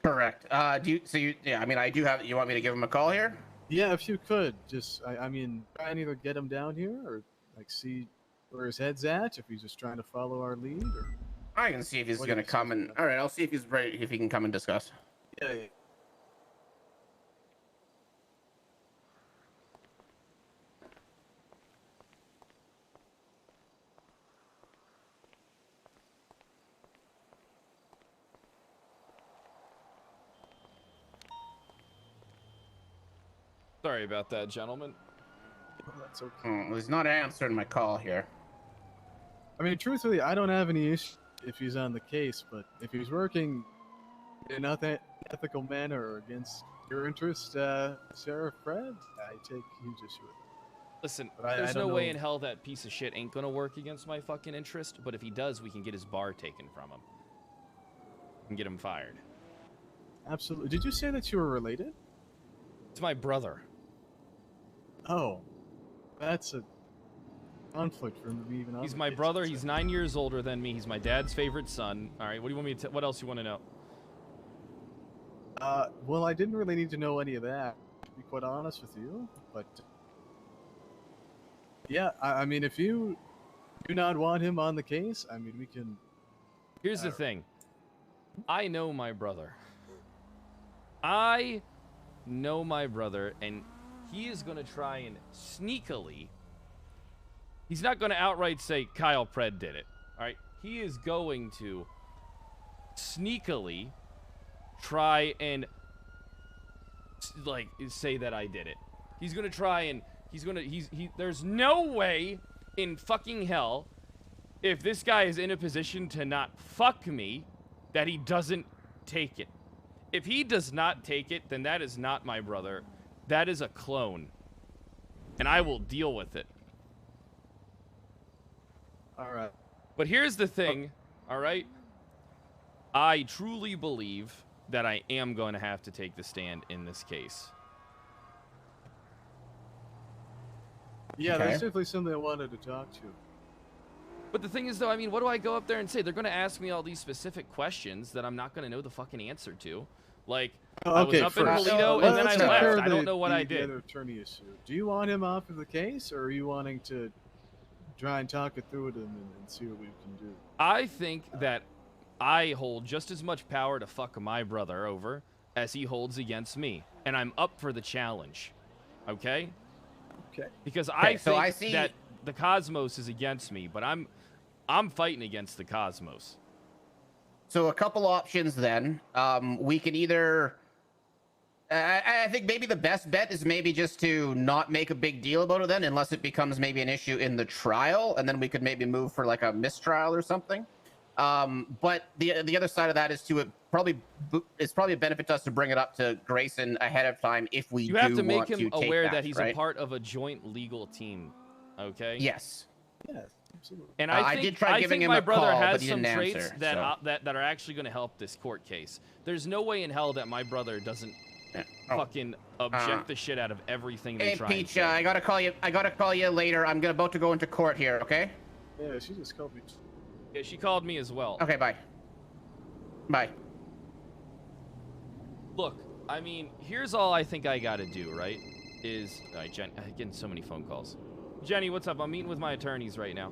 Correct. I do have, you want me to give him a call here? Yeah, if you could, just, I mean, try and either get him down here or, like, see where his head's at, if he's just trying to follow our lead, or... I can see if he's going to come and... All right, I'll see if he's ready, if he can come and discuss. Yeah. Sorry about that, gentlemen. That's okay. Well, he's not answering my call here. I mean, truthfully, I don't have any issue if he's on the case, but if he's working in an ethical manner or against your interest, Sheriff Pred, I take huge issue with it. Listen, there's no way in hell that piece of shit ain't gonna work against my fucking interest, but if he does, we can get his bar taken from him. And get him fired. Absolutely. Did you say that you were related? It's my brother. Oh. That's a conflict for him to be even on. He's my brother. He's 9 years older than me. He's my dad's favorite son. All right, what do you want me to? What else you want to know? Well, I didn't really need to know any of that, to be quite honest with you. But yeah, I mean, if you do not want him on the case, I mean, we can. Here's the thing. I know my brother. I know my brother, and he is going to try and sneakily, he's not going to outright say Kyle Pred did it, all right? He is going to sneakily try and, like, say that I did it. He's going to try and, there's no way in fucking hell, if this guy is in a position to not fuck me, that he doesn't take it. If he does not take it, then that is not my brother. That is a clone. And I will deal with it. Alright. But here's the thing, alright? I truly believe that I am going to have to take the stand in this case. Yeah, that's definitely something I wanted to talk to. But the thing is, though, I mean, what do I go up there and say? They're going to ask me all these specific questions that I'm not going to know the fucking answer to. Like, I was up in Polito, and then I left. I don't know what I The did. other attorney issue. Do you want him off of the case, or are you wanting to try and talk it through with him and see what we can do? I think that I hold just as much power to fuck my brother over as he holds against me, and I'm up for the challenge. Okay? Okay. Because Okay, I think so I see- that the Cosmos is against me, but I'm fighting against the Cosmos. So a couple options then. We can either. I think maybe the best bet is maybe just to not make a big deal about it then, unless it becomes maybe an issue in the trial, and then we could maybe move for like a mistrial or something. But the other side of that is it's probably a benefit to us to bring it up to Grayson ahead of time if we You do have to make want him to take aware that he's right? a part of a joint legal team. Okay? Yes. Yes, absolutely. And I I think, did try giving think him my a brother call, has but he some didn't traits answer, that, so. that are actually going to help this court case. There's no way in hell that my brother doesn't fucking object the shit out of everything they Hey try Peach, and say. I gotta call you later. I'm about to go into court here. Okay? Yeah, she just called me. Yeah, she called me as well. Okay, bye. Bye. Look, I mean, here's all I think I gotta do, right? All right, Jen, I'm getting so many phone calls. Jenny, what's up? I'm meeting with my attorneys right now.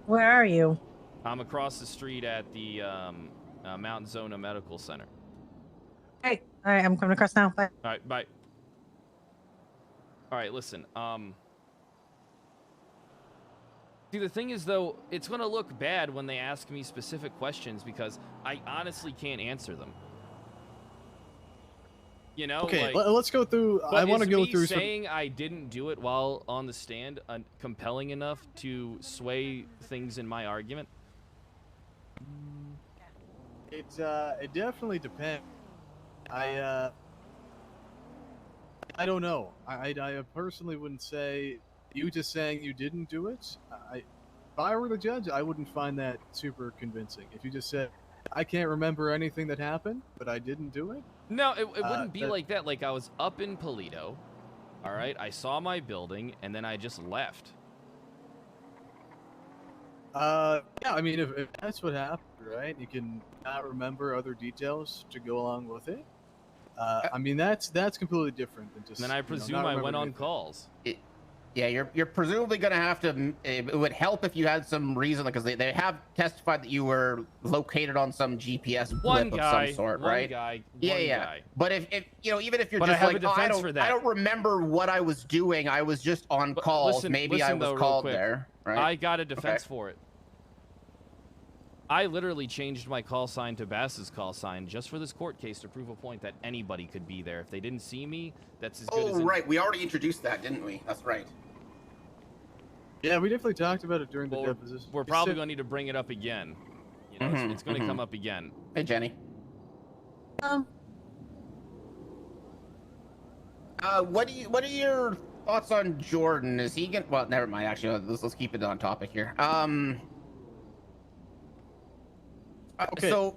Where are you? I'm across the street at the Mount Zona Medical Center. Hey, all right, I'm coming across now. Bye. All right, bye. All right, listen. See, the thing is, though, it's going to look bad when they ask me specific questions because I honestly can't answer them. You know? Okay, like, let's go through. I want to go through some. saying I didn't do it while on the stand compelling enough to sway things in my argument? It definitely depends. I don't know. I personally wouldn't say you just saying you didn't do it. If I were the judge, I wouldn't find that super convincing. If you just said, I can't remember anything that happened, but I didn't do it. No, it wouldn't be like that. Like, I was up in Polito, all right? I saw my building, and then I just left. Yeah, I mean, if that's what happened, right? You can not remember other details to go along with it. I mean, that's completely different than just. And then I presume I went on calls. Yeah, you're presumably gonna have to. It would help if you had some reason, because they have testified that you were located on some GPS blip of some sort, right? Guy. But if you know, even if you're But I just have a like, defense for that. I don't remember what I was doing. I was just on calls. Maybe I was though, real called quick. there. Right? I got a defense for it. I literally changed my call sign to Bass's call sign just for this court case to prove a point that anybody could be there. If they didn't see me, that's as good as. Oh, right. We already introduced that, didn't we? That's right. Yeah, we definitely talked about it during the deposition. We're probably going to need to bring it up again. You know, it's going to come up again. Hey, Jenny. What are your thoughts on Jordan? Is he gonna? Well, never mind. Actually, let's keep it on topic here. Okay. So,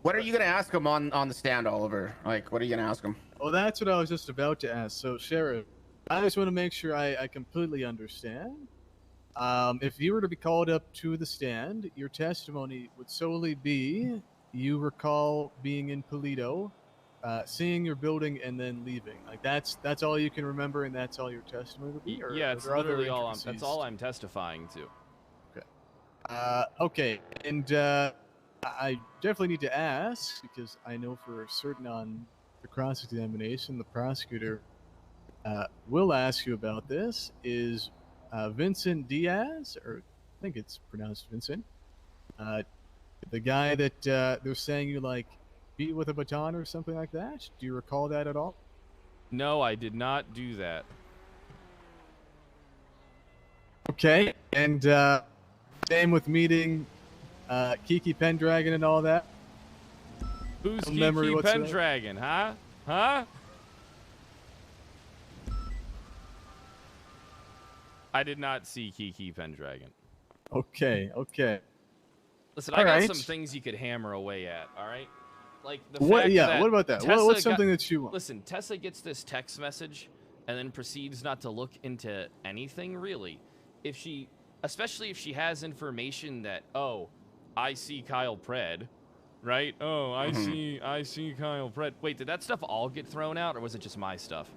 what are you gonna ask him on the stand, Oliver? Like, what are you gonna ask him? Well, that's what I was just about to ask. So, Sheriff, I just want to make sure I completely understand. If you were to be called up to the stand, your testimony would solely be you recall being in Polito, seeing your building, and then leaving. Like that's all you can remember, and that's all your testimony would be. Or Yeah, are it's there other literally all. intricacies? That's all I'm testifying to. Okay, and I definitely need to ask, because I know for certain on the cross-examination, the prosecutor will ask you about this. Is Vincent Diaz, or I think it's pronounced Vincent, the guy that they're saying you like beat with a baton or something like that? Do you recall that at all? No, I did not do that. Okay, and same with meeting Kiki Pendragon and all that. Who's No memory Kiki whatsoever? Pendragon, huh? Huh? I did not see Kiki Pendragon. Okay. Listen, All I got right. some things you could hammer away at, all right? Like the What- fact yeah, that what about that? Tessa What's something that you want? Listen, Tessa gets this text message and then proceeds not to look into anything really. Especially if she has information that, oh, I see Kyle Pred, right? Oh, I see Kyle Pratt. Wait, did that stuff all get thrown out, or was it just my stuff?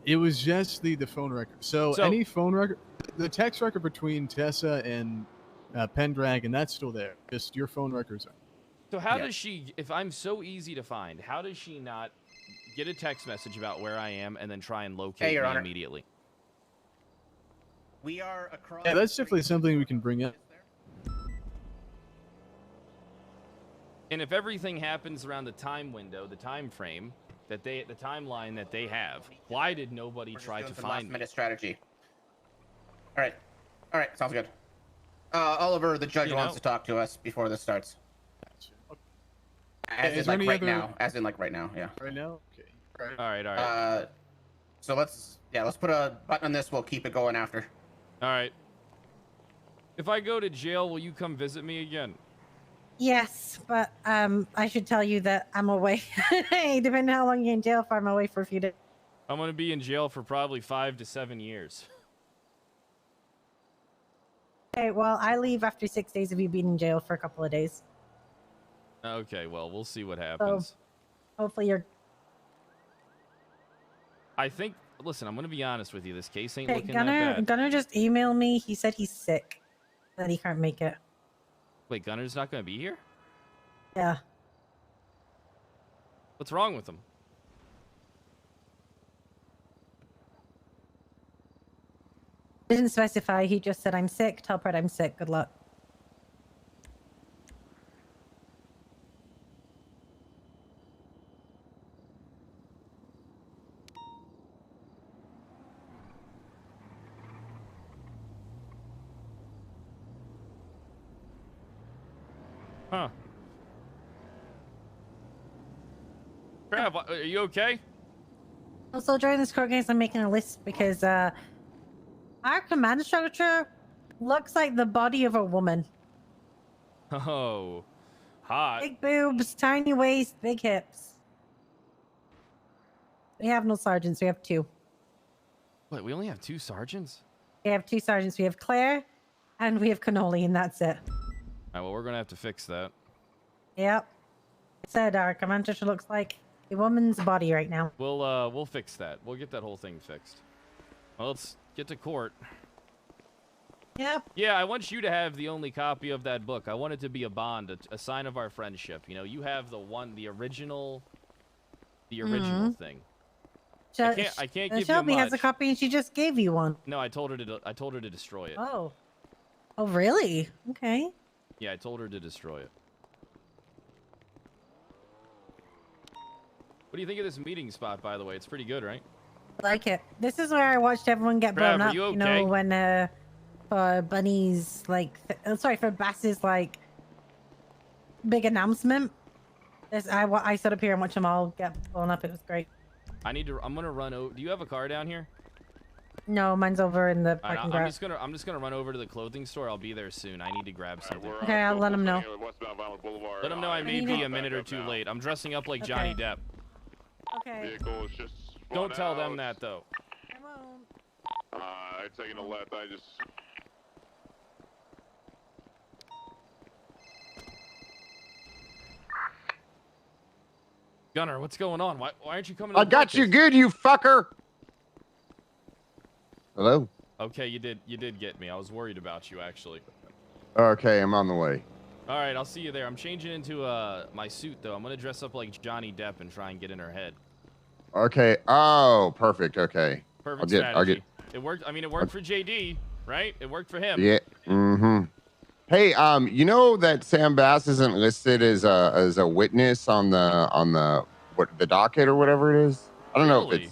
It was just the phone record. So any phone record, the text record between Tessa and Pendragon, that's still there. Just your phone records are. So how does she, if I'm so easy to find, how does she not get a text message about where I am and then try and locate Your me Honor. immediately? We are across. Yeah, that's definitely something we can bring up. And if everything happens around the time window, the time frame that the timeline that they have, why did nobody try to find me? Last-minute strategy. All right, sounds good. Oliver, the judge wants to talk to us before this starts. As in like right now. As in like right now. Yeah. Right now. Okay. All right. So let's put a button on this. We'll keep it going after. All right. If I go to jail, will you come visit me again? Yes, but I should tell you that I'm away. Depending on how long you're in jail for, I'm away for a few days. I'm going to be in jail for probably 5 to 7 years. Okay, well, I leave after 6 days of you being in jail for a couple of days. Okay, well, we'll see what happens. So, hopefully you're... I think, listen, I'm going to be honest with you. This case ain't Okay, looking that bad. Gunner just emailed me. He said he's sick, that he can't make it. Wait, Gunner's not going to be here? Yeah. What's wrong with him? Didn't specify. He just said, I'm sick. Tell Pred I'm sick. Good luck. Huh. Crap, are you okay? Also, during this court case, I'm making a list because our command structure looks like the body of a woman. Oh, hot. Big boobs, tiny waist, big hips. We have no sergeants. We have 2. Wait, we only have 2 sergeants? We have 2 sergeants. We have Claire and we have Cannoli, and that's it. All right, well, we're going to have to fix that. Yep. I said our command structure looks like a woman's body right now. We'll fix that. We'll get that whole thing fixed. Well, let's get to court. Yep. Yeah, I want you to have the only copy of that book. I want it to be a bond, a sign of our friendship. You know, you have the original thing. I can't give you Shelby much. has a copy and she just gave you one. No, I told her to destroy it. Oh. Oh, really? Okay. Yeah, I told her to destroy it. What do you think of this meeting spot, by the way? It's pretty good, right? Like it. This is where I watched everyone get blown Trav, are up. you You know, okay? when for Bunny's for Bass's big announcement. I stood up here and watched them all get blown up. It was great. I'm gonna run over. Do you have a car down here? No, mine's over in the All right, parking I'm garage. just gonna run over to the clothing store. I'll be there soon. I need to grab something. Okay, I'll let him know. Let him know I may be a minute or 2 late. I'm dressing up like Johnny Depp. Okay. Don't tell them that though. I won't. I taking a left. I just. Gunner, what's going on? Why aren't you coming? I got you good, you fucker. Hello? Okay, you did get me. I was worried about you actually. Okay, I'm on the way. All right, I'll see you there. I'm changing into my suit though. I'm gonna dress up like Johnny Depp and try and get in her head. Okay. Oh, perfect. Okay. Perfect strategy. It worked. I mean, it worked for JD, right? It worked for him. Yeah. Mm-hmm. Hey, you know that Sam Bass isn't listed as a witness on the docket or whatever it is. I don't know if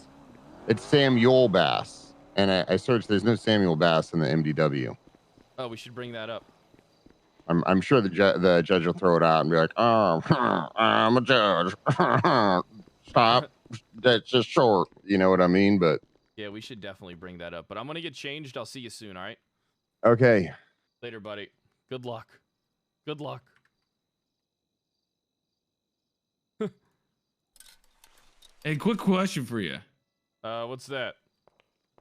it's Samuel Bass, and I searched. There's no Samuel Bass in the MDW. Oh, we should bring that up. I'm sure the judge will throw it out and be like, oh, I'm a judge. Stop. That's just short. You know what I mean? But Yeah, we should definitely bring that up. But I'm gonna get changed. I'll see you soon. All right. okay. Later, buddy. Good luck. Good luck. Hey, quick question for you. What's that?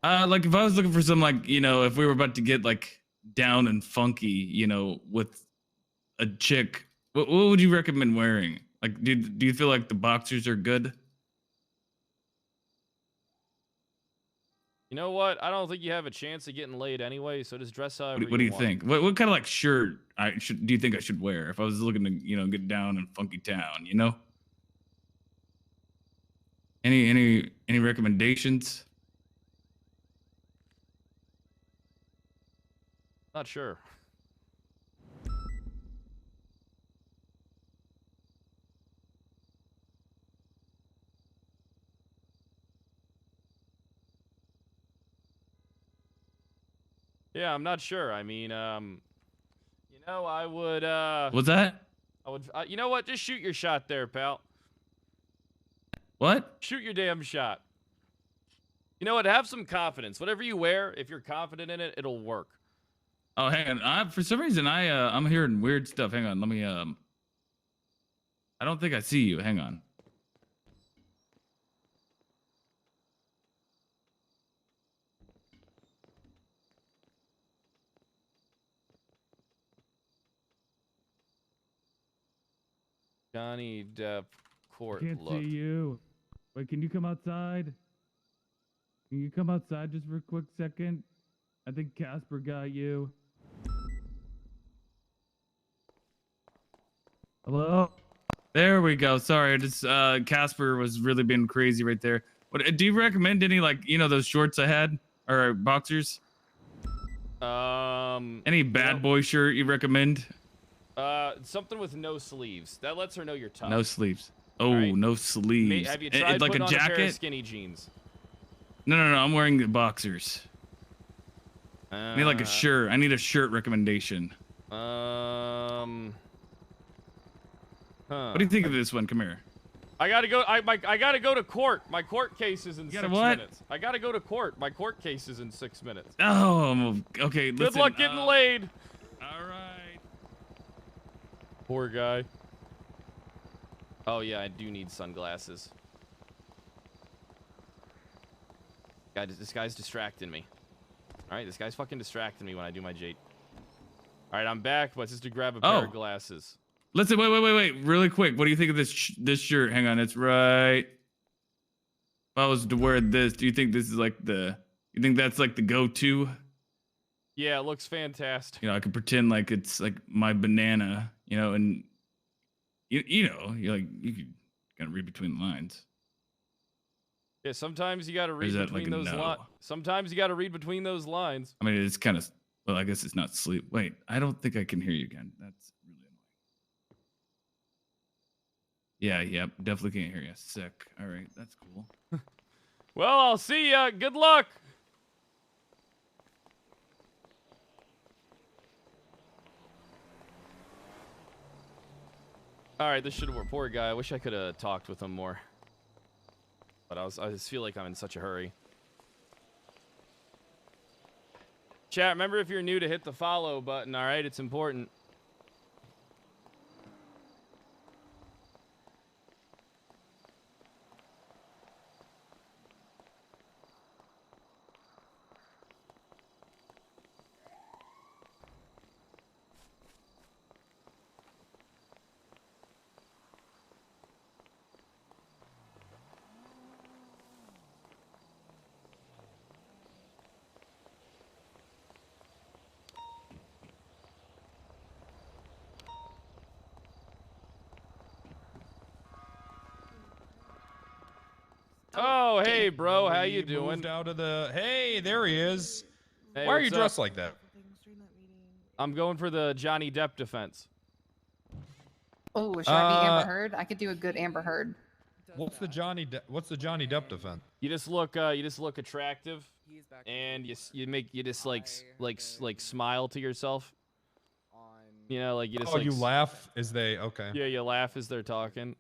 Like if I was looking for some, like, you know, if we were about to get like down and funky, you know, with a chick What would you recommend wearing? Like, do you feel like the boxers are good? You know what? I don't think you have a chance of getting laid anyway, so just dress however What do you want. think? What kind of like shirt do you think I should wear if I was looking to get down in Funky Town? Any recommendations? Not sure. Yeah, I'm not sure. I mean, I would. What's that? I would. You know what? Just shoot your shot there, pal. What? Shoot your damn shot. You know what? Have some confidence. Whatever you wear, if you're confident in it, it'll work. Oh, hang on. For some reason, I'm hearing weird stuff. Hang on. Let me. I don't think I see you. Hang on. Johnny Depp court Can't look. see you. Wait, can you come outside? Can you come outside just for a quick second? I think Casper got you. Hello? There we go. Sorry, just Casper was really being crazy right there. What do you recommend any those shorts I had or boxers? Any bad boy shirt you recommend? Something with no sleeves. That lets her know you're tough. No sleeves. Oh, right. No sleeves. Have you tried like putting a on jacket? A pair of skinny jeans? No. I'm wearing the boxers. I need like a shirt. I need a shirt recommendation. Huh. What do you think of this one? Come here. I gotta go. I gotta go to court. My court case is in 6 what? minutes. I gotta go to court. My court case is in 6 minutes. Oh, okay. Good luck getting laid. All right. Poor guy. Oh yeah, I do need sunglasses. This guy's distracting me. All right, this guy's fucking distracting me when I do my Jade. All right, I'm back, but just to grab a pair of glasses. Listen, wait, really quick. What do you think of this shirt? Hang on, it's right. If I was to wear this, do you think this is like you think that's like the go-to? Yeah, it looks fantastic. I could pretend like it's like my banana, and you could kind of read between the lines. Yeah, sometimes you got to read between those lines. Sometimes you got to read between those lines. I mean, it's kind of, well, I guess it's not sleep. Wait, I don't think I can hear you again. That's really annoying. Yeah, definitely can't hear you. Sick. All right, that's cool. Well, I'll see ya. Good luck. All right, this should work. Poor guy. I wish I could have talked with him more. But I just feel like I'm in such a hurry. Chat, remember if you're new to hit the follow button, all right? It's important. Oh, hey, bro. How you doing? Moved out of the... Hey, there he is. Hey, why are you what's dressed up? like that? I'm going for the Johnny Depp defense. Oh, should I be Amber Heard? I could do a good Amber Heard. What's the Johnny Depp defense? You just look attractive, and you just like smile to yourself. Like you just. Oh, like, you laugh as they okay. Yeah, you laugh as they're talking.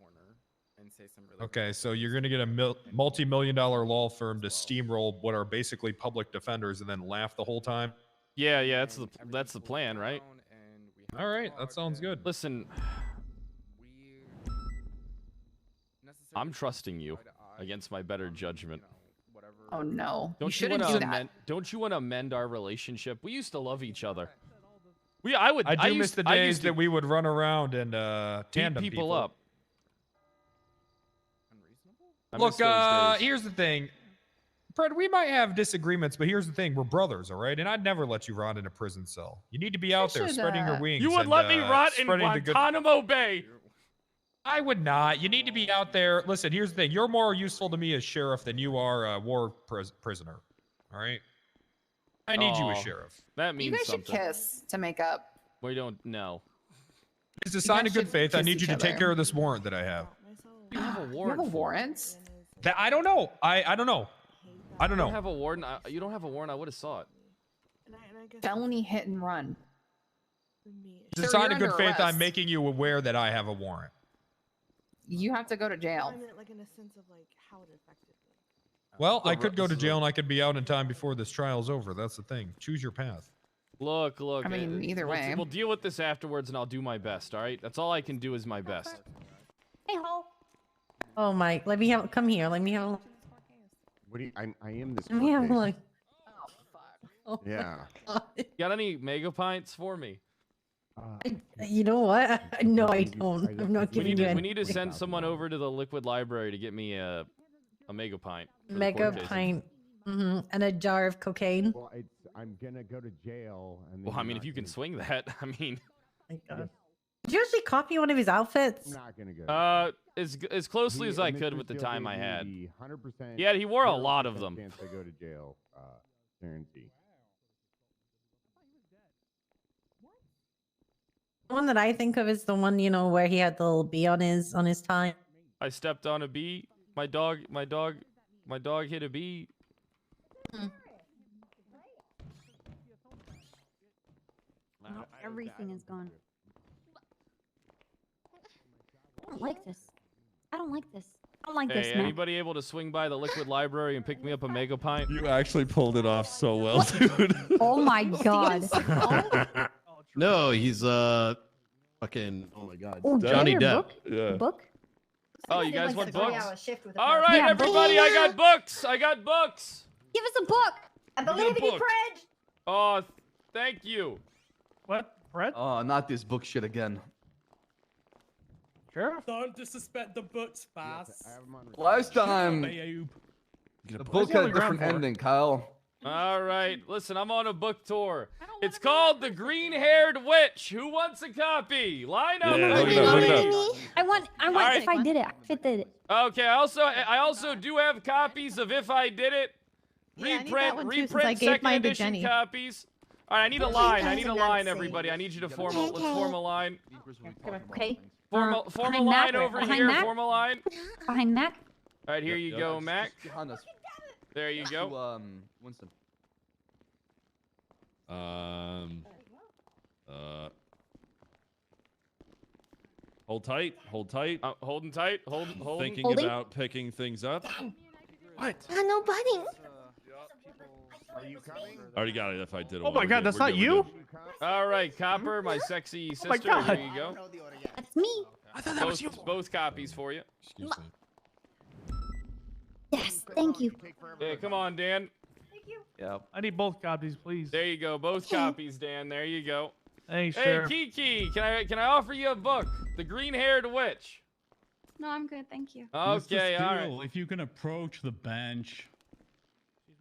Okay, so you're gonna get a multi-million-dollar law firm to steamroll what are basically public defenders and then laugh the whole time. Yeah, that's the plan, right? All right, that sounds good. Listen, I'm trusting you against my better judgment. Oh no, you Don't you shouldn't want do to that. don't you want to amend our relationship? We used to love each other. I miss the days that we would run around and tandem people up. I Look, miss those days. here's the thing. Fred, we might have disagreements, but here's the thing. We're brothers, all right? And I'd never let you rot in a prison cell. You need to be out there spreading your wings. You would and, let me rot in spreading the good- Guantanamo Bay. I would not. You need to be out there. Listen, here's the thing. You're more useful to me as sheriff than you are a war prisoner, all right? I need you as sheriff. That means You guys something. should kiss to make up. We don't know. It's a sign guys of good should faith. I kiss need you each to take other. care of this warrant that I have. You have a You warrant. have a warrant? That I don't know. I don't know. I don't You know. have a warrant. You don't have a warrant. I would have saw it. Felony hit and run. It's a Sir, sign you're of good under faith. I'm arrest. making you aware that I have a warrant. You have to go to jail. I meant like in a sense of like how it affected me. Well, I could go to jail and I could be out in time before this trial's over. That's the thing. Choose your path. Look. I mean, either way. We'll deal with this afterwards, and I'll do my best. All right. That's all I can do is my best. Hey ho. Oh my! Let me have. Come here. Let me have. A, What do you? I am this. let me have a court look. case. Oh my Yeah. God. Got any mega pints for me? You know what? No, I don't. I'm not We giving need you to, any. we need to send someone over to the liquid library to get me a mega pint. for the Mega court case. pint. And a jar of cocaine. Well, I'm gonna go to jail. And Well, I mean, if you can swing that, I mean. My God. Did you actually copy one of his outfits? I'm not gonna go. As closely as I could with the time I had. Yeah, he wore a lot of them. Chance I go to jail, guarantee. The one that I think of is the one, you know, where he had the little bee on his tie. I stepped on a bee. My dog hit a bee. No, everything is gone. I don't like this. I don't like this. I don't like Hey, this, man. anybody able to swing by the liquid library and pick me up a mega pint? You actually pulled it off so well, dude. Oh my God. No, he's fucking. Oh my God, Oh, Johnny your Depp. book? Yeah. Book? Oh, you guys want books? With All right, Yeah, everybody, I got books. I got books. Give us a book. I believe in you, Fred. Oh, thank you. What, Fred? Oh, not this book shit again. Sheriff? Don't disrespect the books, boss. Last time, Babe. the book had a different for? ending, Kyle. All right, listen, I'm on a book tour. It's called The Green-Haired Witch. Who wants a copy? Line up. Yeah, look it up, look it up. I want right. if I did it. If it did it. Okay, I also do have copies of If I Did It. Yeah, I need that one too, since I reprint gave second mine to edition Jenny. copies. All right, I need a Okay, line. I guys, need a I'm not line, saying everybody. I need you to form a Okay, let's okay. form a line. Okay. Form a behind line Mac, over behind here. Mac? Form a line. Behind Mac. All right, here you go, Mac. Behind us. There you go. To, Winston. Hold tight. Hold tight. Holding tight. Holding. Thinking Holding? about picking things up. What? No buddy. Already got it. If I did. Oh my God, that's not you? All right, Copper, my sexy sister. my God. Here you go. That's me. I thought that was you. Both copies for you. Excuse me. Yes. Thank you. Yeah, come on, Dan. Yeah. I need both copies, please. There you go. Both copies, Dan. There you go. Thanks, Hey, Sheriff. Kiki, can I offer you a book? The Green-Haired Witch. No, I'm good. Thank you. Okay, all right. If you can approach the bench.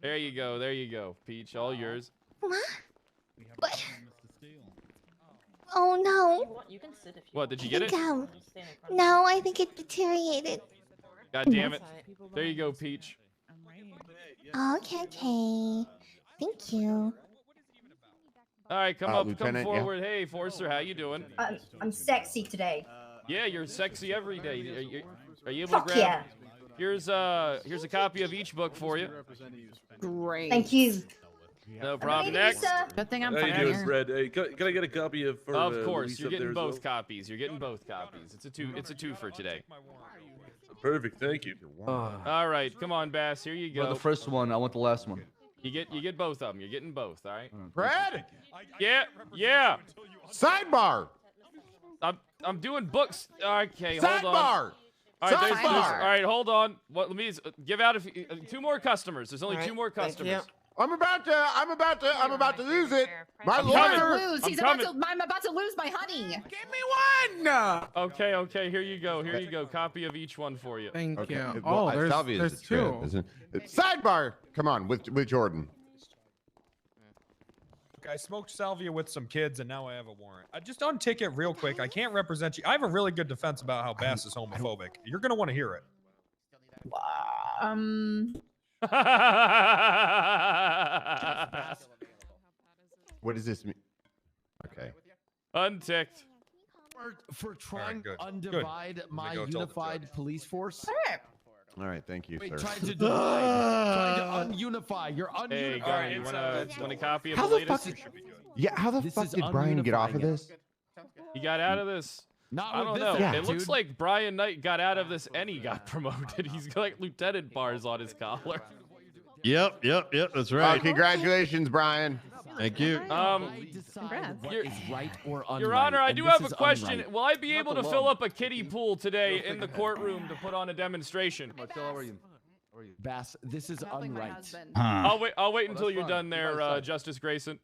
There you go. There you go. Peach, all yours. What? Oh no. You can sit if you What? Did you get it? Down. No, I think it deteriorated. God damn it. There you go, Peach. Okay, okay. Thank you. All right, come Lieutenant, yeah. forward. Hey, Forster, how you doing? I'm sexy today. Yeah, you're sexy every day. Are you able Fuck to grab? yeah. Here's a copy of each book for you. Great. Thank you. No problem. Maybe, Next. sir. Good thing I'm How you fucking doing, here. Fred? Hey, can I get a copy of? For, Of course, Luis you're up there getting as both well? copies. You're getting both copies. It's a two for today. Perfect. Thank you. All right, come on, Bass. Here you Well, go. the first one. I want the last one. You get both of them. You're getting both. All right. Brad, Yeah. sidebar. I'm doing books. Okay, hold on. Sidebar. All right, Sidebar. all right, hold on. What? Let me give out two more customers. There's only All right, two more thank you. customers. I'm about to lose it. My He's about to lawyer. lose. He's about to. I'm about to lose my honey. Give me one. Okay, here you go. Here you go. Copy of each one for you. Thank Okay. you. Well, Oh, Salvia there's is two. good, isn't it? Sidebar. Come on, with Jordan. Okay, I smoked salvia with some kids, and now I have a warrant. Just untick it real quick. I can't represent you. I have a really good defense about how Bass is homophobic. You're gonna want to hear it. What does this mean? Okay. Unticked. For trying good. to undivide my go tell the unified police force. All right, thank you, Wait, sir. trying to divide, trying to ununify. You're Hey, ununified. guy, you want a copy of How the the fuck? latest? Yeah, how the This fuck is did Brian get off of ununifying this? He got out of this. Not I with don't this know. It attitude. looks like Brian Knight got out of this and he got promoted. He's got like lieutenant bars on his collar. Yep, that's right. Congratulations, Brian. Thank you. Your, right or Your Honor, I do have a question. Will I be able to fill up a kiddie pool today in the courtroom to put on a demonstration? Bass, this is unright. I'll wait until you're done there, Justice Grayson.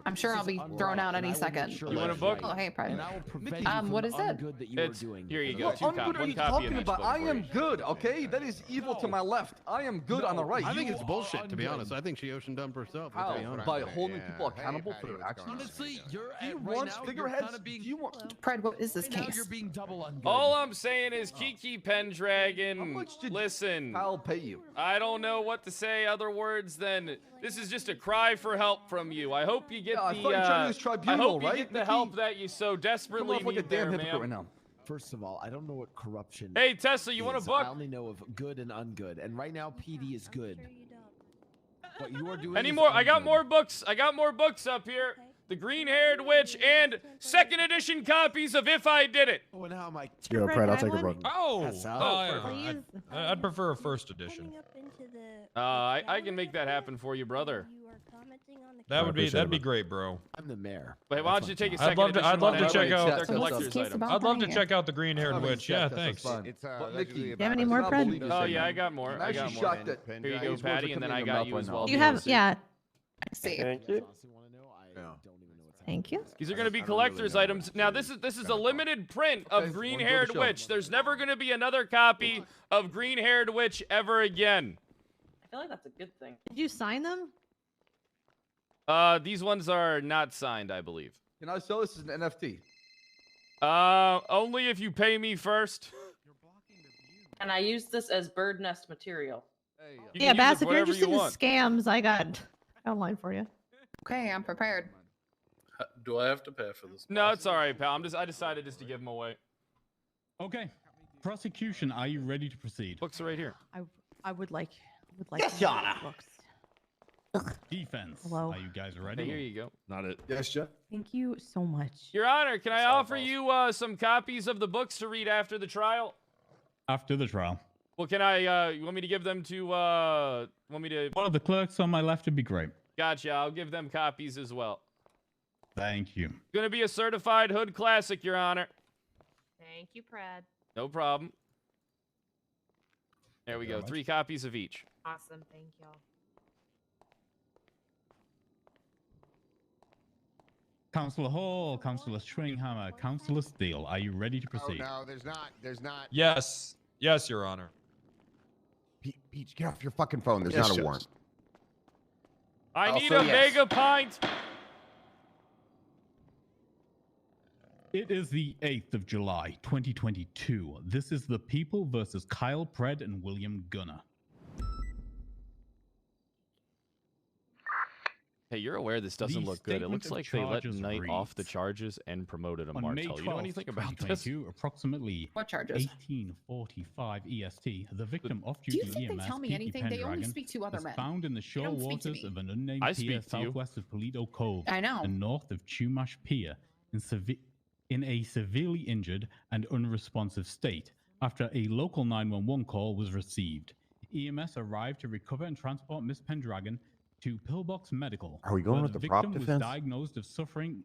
I'm sure I'll be thrown out any second. You want a book? Oh, hey, Pride. Prevent What is it? Here you go. What ungood are you talking about? I am good, okay? That is evil to my left. I am good on the right. I think You it's bullshit, to be honest. I think she ocean dumped herself. How? To be honest. By holding people accountable for their actions? Honestly, you're Do you right want now, figureheads? You're being, Do you want... Pride, what is this now case? you're being double ungood. All I'm saying is Kiki Pendragon, How much did listen, Kyle pay you? I don't know what to say other words than this is just a cry for help from you. I hope you get Yeah, I the thought you were trying to use tribunal, I hope you right, get the Nikki? help that you so Come desperately off like a need damn there, hypocrite ma'am. right now. First of all, I don't know what corruption. Hey Tessa, you want a is. book? I only know of good and ungood, and right now PD is good. What you are doing. Any is more? I got ungood. more books. I got more books up here. The Green-Haired Witch and second edition copies of If I Did It. Oh, and how am I? Yo, Brad, I'll take a book. Oh, That's out. I'd prefer a first edition. I can make that happen for you, brother. That'd be great, bro. I'm the mayor. Wait, why don't you take a I'd second love to. edition I'd love one to out? check out. They're collector's items. I'd love to check out the Green-Haired Witch. Yeah, thanks. It's Nikki, allegedly do about you have any a more, Fred? double Oh legal yeah, I segment. got more. I'm I got actually more. shocked that Here you go, these words are Patty, and then coming I in your got mouth you right as now. well. You have, yeah. See. Thank you. Thank you. These are going to be collector's items. Now, this is a limited print Okay, of one Green-Haired go to show. Witch. There's never going to be another copy of Green-Haired Witch ever again. I feel like that's a good thing. Did you sign them? These ones are not signed, I believe. Can I sell this as an NFT? Only if you pay me first. And I use this as bird nest material. You Yeah, can use Bass, it if you're whatever interested you in want. scams, I got online for you. Okay, I'm prepared. Do I have to pay for this? No, it's all right, pal. I decided just to give them away. Okay. Prosecution, are you ready to proceed? Books are right here. I would like. Yes, one Your of Honor. those books. Defense. Hello. Are you guys ready? Hey, here you go. Not it. Yes, Jeff. Thank you so much. Your Honor, can I offer you some copies of the books to read after the trial? After the trial. Well, can I? You want me to give them to? Want me to? One of the clerks on my left would be great. Gotcha. I'll give them copies as well. Thank you. Gonna be a certified hood classic, Your Honor. Thank you, Prad. No problem. There we go. very much. 3 copies of each. Awesome. Thank y'all. Councillor Hall, Councillor Stringhammer, Councillor Steele, are you ready to proceed? Oh, no, there's not. There's not. Yes, Your Honor. Peach, get off your fucking phone. There's Yes, not a Judge. warrant. I need Also, a yes. mega pint. It is the 8th of July, 2022. This is the People versus Kyle Pred and William Gunner. Hey, you're aware this doesn't The look good. It statement looks of like they let charges Knight off the reads, charges and promoted him On May Martel. You know 12th, anything about this? 2022, approximately What charges? 1845 EST, the victim Do you off-duty think they EMS, tell me Kiki anything? They only Pendragon, speak to other was men. found in the shore don't speak to waters me. of an unnamed I pier speak to you. southwest of Toledo Cove I know. and north of Chumash Pier in a severely injured and unresponsive state after a local 911 call was received. EMS arrived to recover and transport Miss Pendragon to Pillbox Medical. Are we going where with the the prop victim was defense? diagnosed of suffering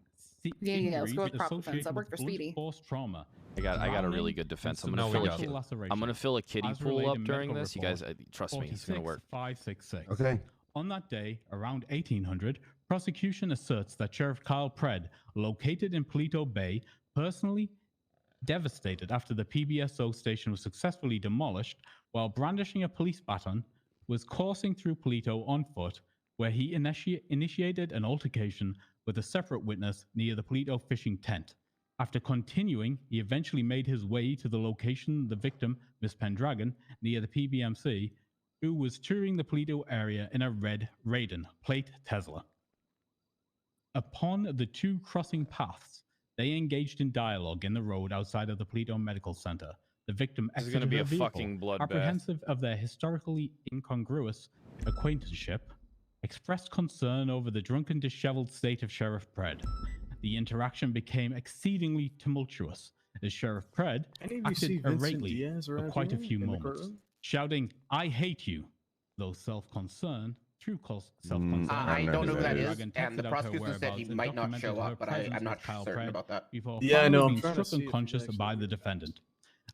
Yeah, let's go with prop defense. associated That worked with for Speedy. blunt force trauma. I got a really drowning, good defense. I'm and gonna fill a superficial I'm gonna fill a kiddie as pool up related during medical this. You guys, report trust me, it's gonna work. 46566. Okay. On that day, around 1800, prosecution asserts that Sheriff Kyle Pred, located in Paleto Bay, personally devastated after the PBSO station was successfully demolished, while brandishing a police baton, was coursing through Paleto on foot, where he initiated an altercation with a separate witness near the Paleto fishing tent. After continuing, he eventually made his way to the location of the victim, Miss Pendragon, near the PBMC, who was touring the Paleto area in a red Raiden plate Tesla. Upon the two crossing paths, they engaged in dialogue in the road outside of the Paleto Medical Center. The victim This is exited gonna be her a vehicle, fucking bloodbath. apprehensive of their historically incongruous acquaintanceship, expressed concern over the drunken, disheveled state of Sheriff Pred. The interaction became exceedingly tumultuous as Sheriff Pred Any of you see acted Vincent irately Diaz for around quite a here few in the moments, courtroom? shouting, "I hate you," though self-concern through self-concern. I don't know who that is, Pendragon and the texted out her prosecutor said he whereabouts and might not documented show her up, but presence I'm not with Kyle certain Pred about that. before Yeah, I know, finally I'm being trying to struck see if he unconscious actually by the defendant.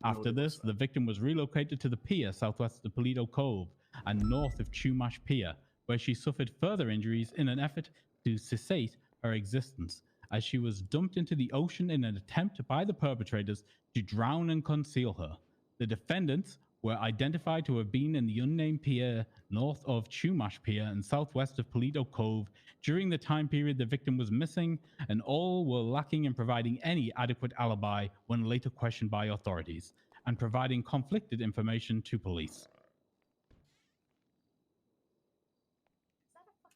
After this, the victim was relocated to the pier southwest of Paleto Cove and north of Chumash Pier, where she suffered further injuries in an effort to cessate her existence, as she was dumped into the ocean in an attempt by the perpetrators to drown and conceal her. The defendants were identified to have been in the unnamed pier north of Chumash Pier and southwest of Paleto Cove during the time period the victim was missing, and all were lacking in providing any adequate alibi when later questioned by authorities, and providing conflicted information to police.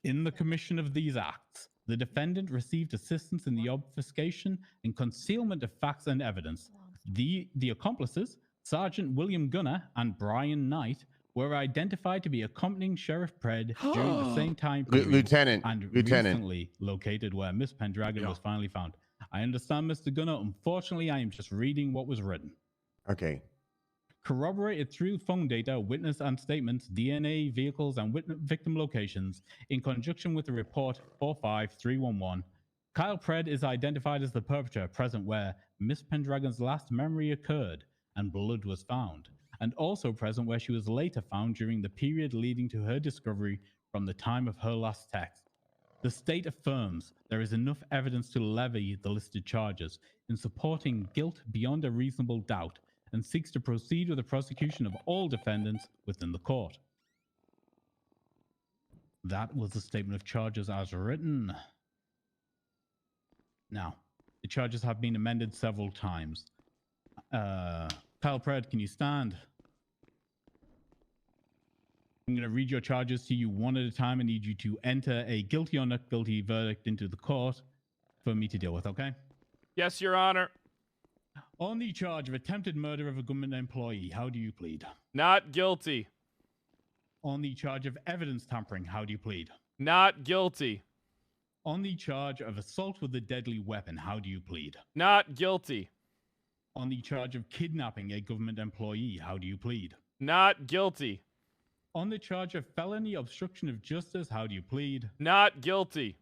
In the commission of these acts, the defendant received assistance in the obfuscation and concealment of facts and evidence. The accomplices, Sergeant William Gunner and Brian Knight, were identified to be accompanying Sheriff Pred during the same time period Lieutenant, and Lieutenant. recently located where Miss Pendragon was finally found. I understand, Mr. Gunner. Unfortunately, I am just reading what was written. Okay. Corroborated through phone data, witness and statements, DNA, vehicles, and victim locations, in conjunction with the report 45311, Kyle Pred is identified as the perpetrator present where Miss Pendragon's last memory occurred and blood was found, and also present where she was later found during the period leading to her discovery from the time of her last text. The state affirms there is enough evidence to levy the listed charges in supporting guilt beyond a reasonable doubt, and seeks to proceed with the prosecution of all defendants within the court. That was the statement of charges as written. Now, the charges have been amended several times. Kyle Pred, can you stand? I'm going to read your charges to you one at a time. I need you to enter a guilty or not guilty verdict into the court for me to deal with, okay? Yes, Your Honor. On the charge of attempted murder of a government employee, how do you plead? Not guilty. On the charge of evidence tampering, how do you plead? Not guilty. On the charge of assault with a deadly weapon, how do you plead? Not guilty. On the charge of kidnapping a government employee, how do you plead? Not guilty. On the charge of felony obstruction of justice, how do you plead? Not guilty.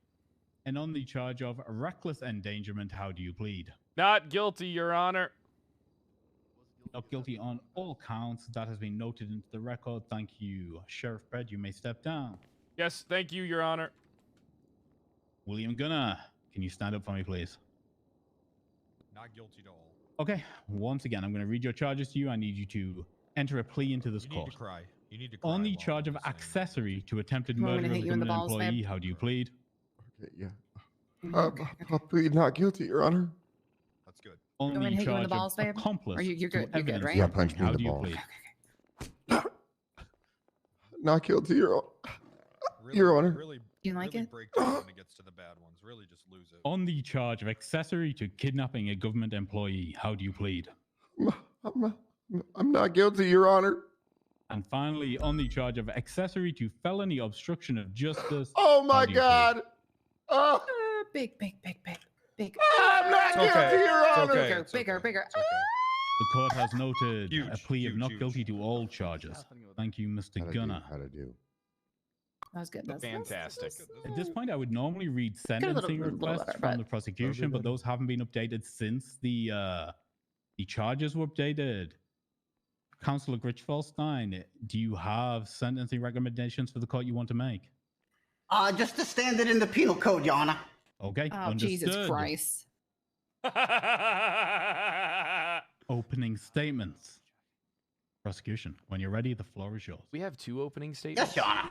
And on the charge of reckless endangerment, how do you plead? Not guilty, Your Honor. Not guilty on all counts. That has been noted into the record. Thank you. Sheriff Pred, you may step down. Yes, thank you, Your Honor. William Gunner, can you stand up for me, please? Not guilty at all. Okay, once again, I'm going to read your charges to you. I need you to enter a plea into this You court. need to cry. You need to cry. On the while charge of I'm saying accessory to attempted You want me murder to of a hit you in the government balls, employee, babe? how do you plead? Okay, yeah. I'll plead not guilty, Your Honor. That's good. On You want me to the hit you in the charge balls, of babe? accomplice Or you're to good- you're good, evidence right? Yeah, punch me in how the do you balls. plead? Not guilty, Your Really, Your Honor. Really, You like really it? break down when it gets to the bad ones. Really just lose it. On the charge of accessory to kidnapping a government employee, how do you plead? I'm not guilty, Your Honor. And finally, on the charge of accessory to felony obstruction of justice. Oh my how do you plead? God. Oh, Big. I'm not It's guilty, okay. Your It's Honor. okay. Bigger, It's bigger, okay. bigger. It's okay. The court has noted a Huge, plea of huge, not huge. guilty to all charges. Thank you, Mr. Gunner. How to do? That was good. Fantastic. At this point, I would normally read sentencing requests from the prosecution, but those haven't been updated since the charges were updated. Councillor Gritchfelstein, do you have sentencing recommendations for the court you want to make? Just the standard in the penal code, Your Honor. Okay, Oh, understood. Jesus Christ. Opening statements. Prosecution, when you're ready, the floor is yours. We have 2 opening statements? Yes, Your Honor.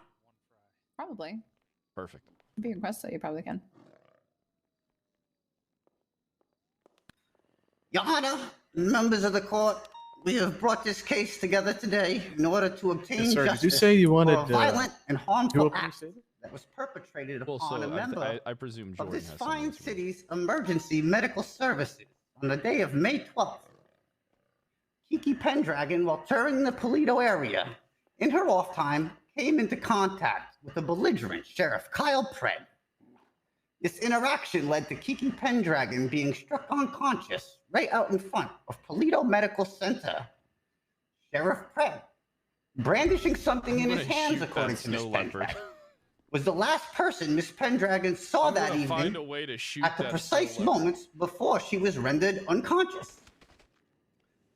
Probably. Perfect. If you request so, you probably can. Your Honor, members of the court, we have brought this case together today in order to obtain Yes, sir. justice Did you say you wanted for a violent and two harmful opening act statements? that was perpetrated Well, upon so a member I presume of Jordan this has fine something. city's emergency medical services on the day of May 12th. Kiki Pendragon, while touring the Polito area, in her off time, came into contact with the belligerent Sheriff Kyle Pred. This interaction led to Kiki Pendragon being struck unconscious right out in front of Polito Medical Center. Sheriff Pred, brandishing something in his hands, according to Miss Pendragon, was the last person Miss Pendragon saw that evening Find a way to shoot at the that precise snow moments before she was rendered unconscious.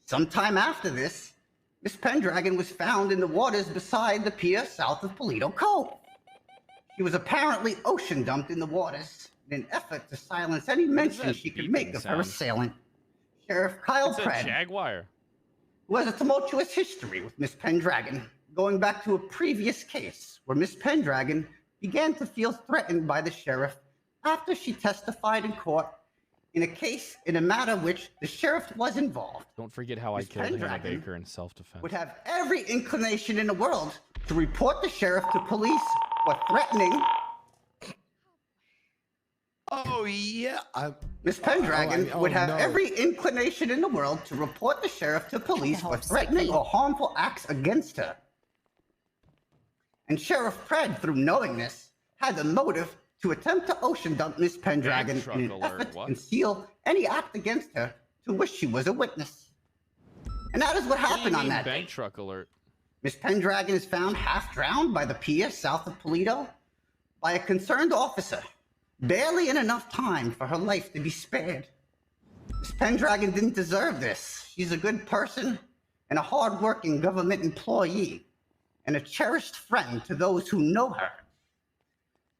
Sometime after this, Miss Pendragon was found in the waters beside the pier south of Polito Cove. She was apparently ocean dumped in the waters in an effort to silence any mention she could make of her sound? assailant, Sheriff Kyle It's a Pred, jaguar. who has a tumultuous history with Miss Pendragon, going back to a previous case where Miss Pendragon began to feel threatened by the sheriff after she testified in court in a matter which the sheriff was involved. Don't forget how I Miss killed Hannah Pendragon Baker in self-defense. would have every inclination in the world to report the sheriff to police for threatening. Oh, yeah. Miss Pendragon would have every inclination in the world to report the sheriff to police for threatening or harmful acts against her. And Sheriff Pred, through knowing this, had the motive to attempt to ocean dump Miss Pendragon in an effort to conceal any act against her to which she was a witness. And that is what happened on that day. Bank truck alert. Miss Pendragon is found half drowned by the pier south of Polito by a concerned officer, barely in enough time for her life to be spared. Miss Pendragon didn't deserve this. She's a good person and a hard-working government employee and a cherished friend to those who know her.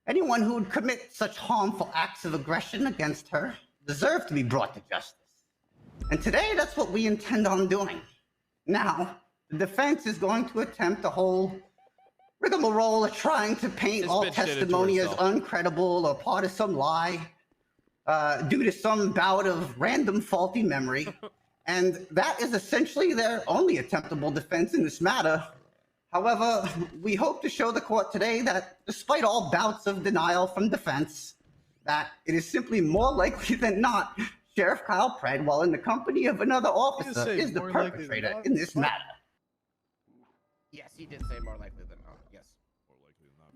Anyone who would commit such harmful acts of aggression against her deserved to be brought to justice. And today, that's what we intend on doing. Now, the defense is going to attempt a whole rigmarole of trying to paint This all bitch did it to testimony as herself. uncredible or part of some lie due to some bout of random faulty memory. And that is essentially their only attemptable defense in this matter. However, we hope to show the court today that despite all bouts of denial from defense, that it is simply more likely than not Sheriff Kyle Pred, while in the company of another officer, is the perpetrator in this matter. Yes, he did say more likely than not. Yes.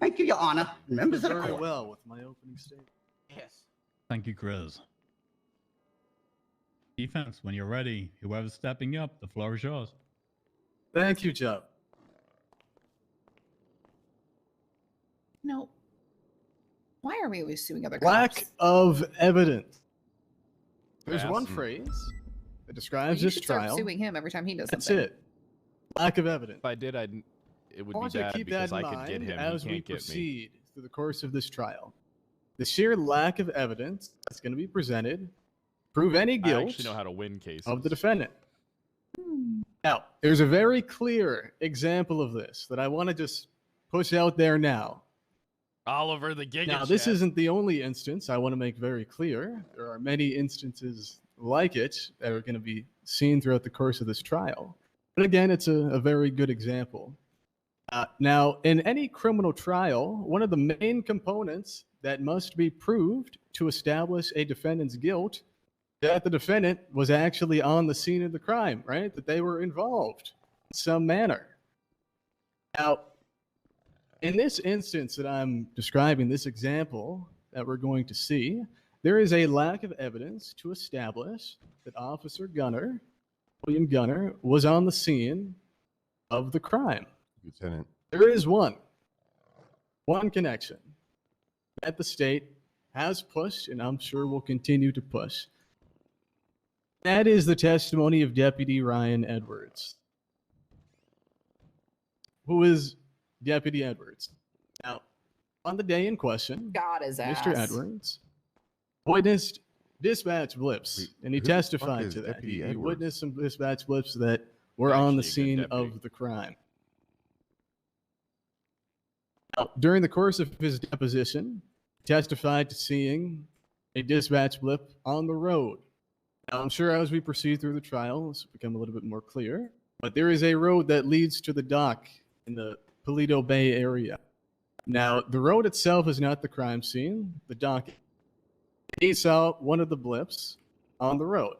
Thank you, Your Honor. Members of the Very court. well with my opening statement. Yes. Thank you, Grizz. Defense, when you're ready, whoever's stepping up, the floor is yours. Thank you, Joe. No. Why are we always suing other cops? Lack of evidence. There's Yes. one phrase that describes You this should start trial. suing him every time he does That's something. it. Lack of evidence. If I did, it would I be want you to bad keep because that in I could mind get him. as He we can't get me. proceed through the course of this trial. The sheer lack of evidence that's going to be presented prove any I guilt actually know how to win cases. of the defendant. Now, there's a very clear example of this that I want to just push out there now. Oliver the Giga Now, this Chad. isn't the only instance. I want to make very clear. There are many instances like it that are going to be seen throughout the course of this trial. But again, it's a very good example. Now, in any criminal trial, one of the main components that must be proved to establish a defendant's guilt that the defendant was actually on the scene of the crime, right? That they were involved in some manner. Now, in this instance that I'm describing, this example that we're going to see, there is a lack of evidence to establish that Officer Gunner, William Gunner, was on the scene of the crime. Lieutenant. There is one. one connection that the state has pushed, and I'm sure will continue to push. That is the testimony of Deputy Ryan Edwards. Who is Deputy Edwards? Now, on the day in question, God his Mr. ass. Edwards witnessed dispatch blips, and he who the fuck testified is to that. Deputy He Edwards? witnessed some dispatch blips that were on the Actually a good scene deputy. of the crime. Now, during the course of his deposition, he testified to seeing a dispatch blip on the road. Now, I'm sure as we proceed through the trial, this will become a little bit more clear, but there is a road that leads to the dock in the Paleto Bay area. Now, the road itself is not the crime scene, the dock. He saw one of the blips on the road.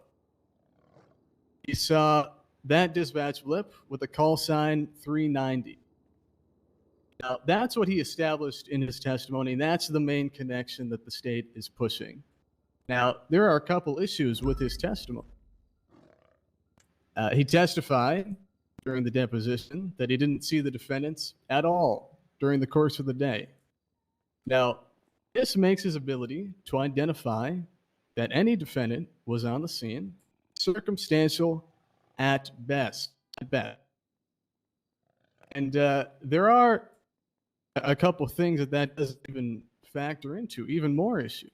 He saw that dispatch blip with a call sign 390. Now, that's what he established in his testimony, and that's the main connection that the state is pushing. Now, there are a couple issues with his testimony. He testified during the deposition that he didn't see the defendants at all during the course of the day. Now, this makes his ability to identify that any defendant was on the scene circumstantial at best. And there are a couple things that doesn't even factor into, even more issues.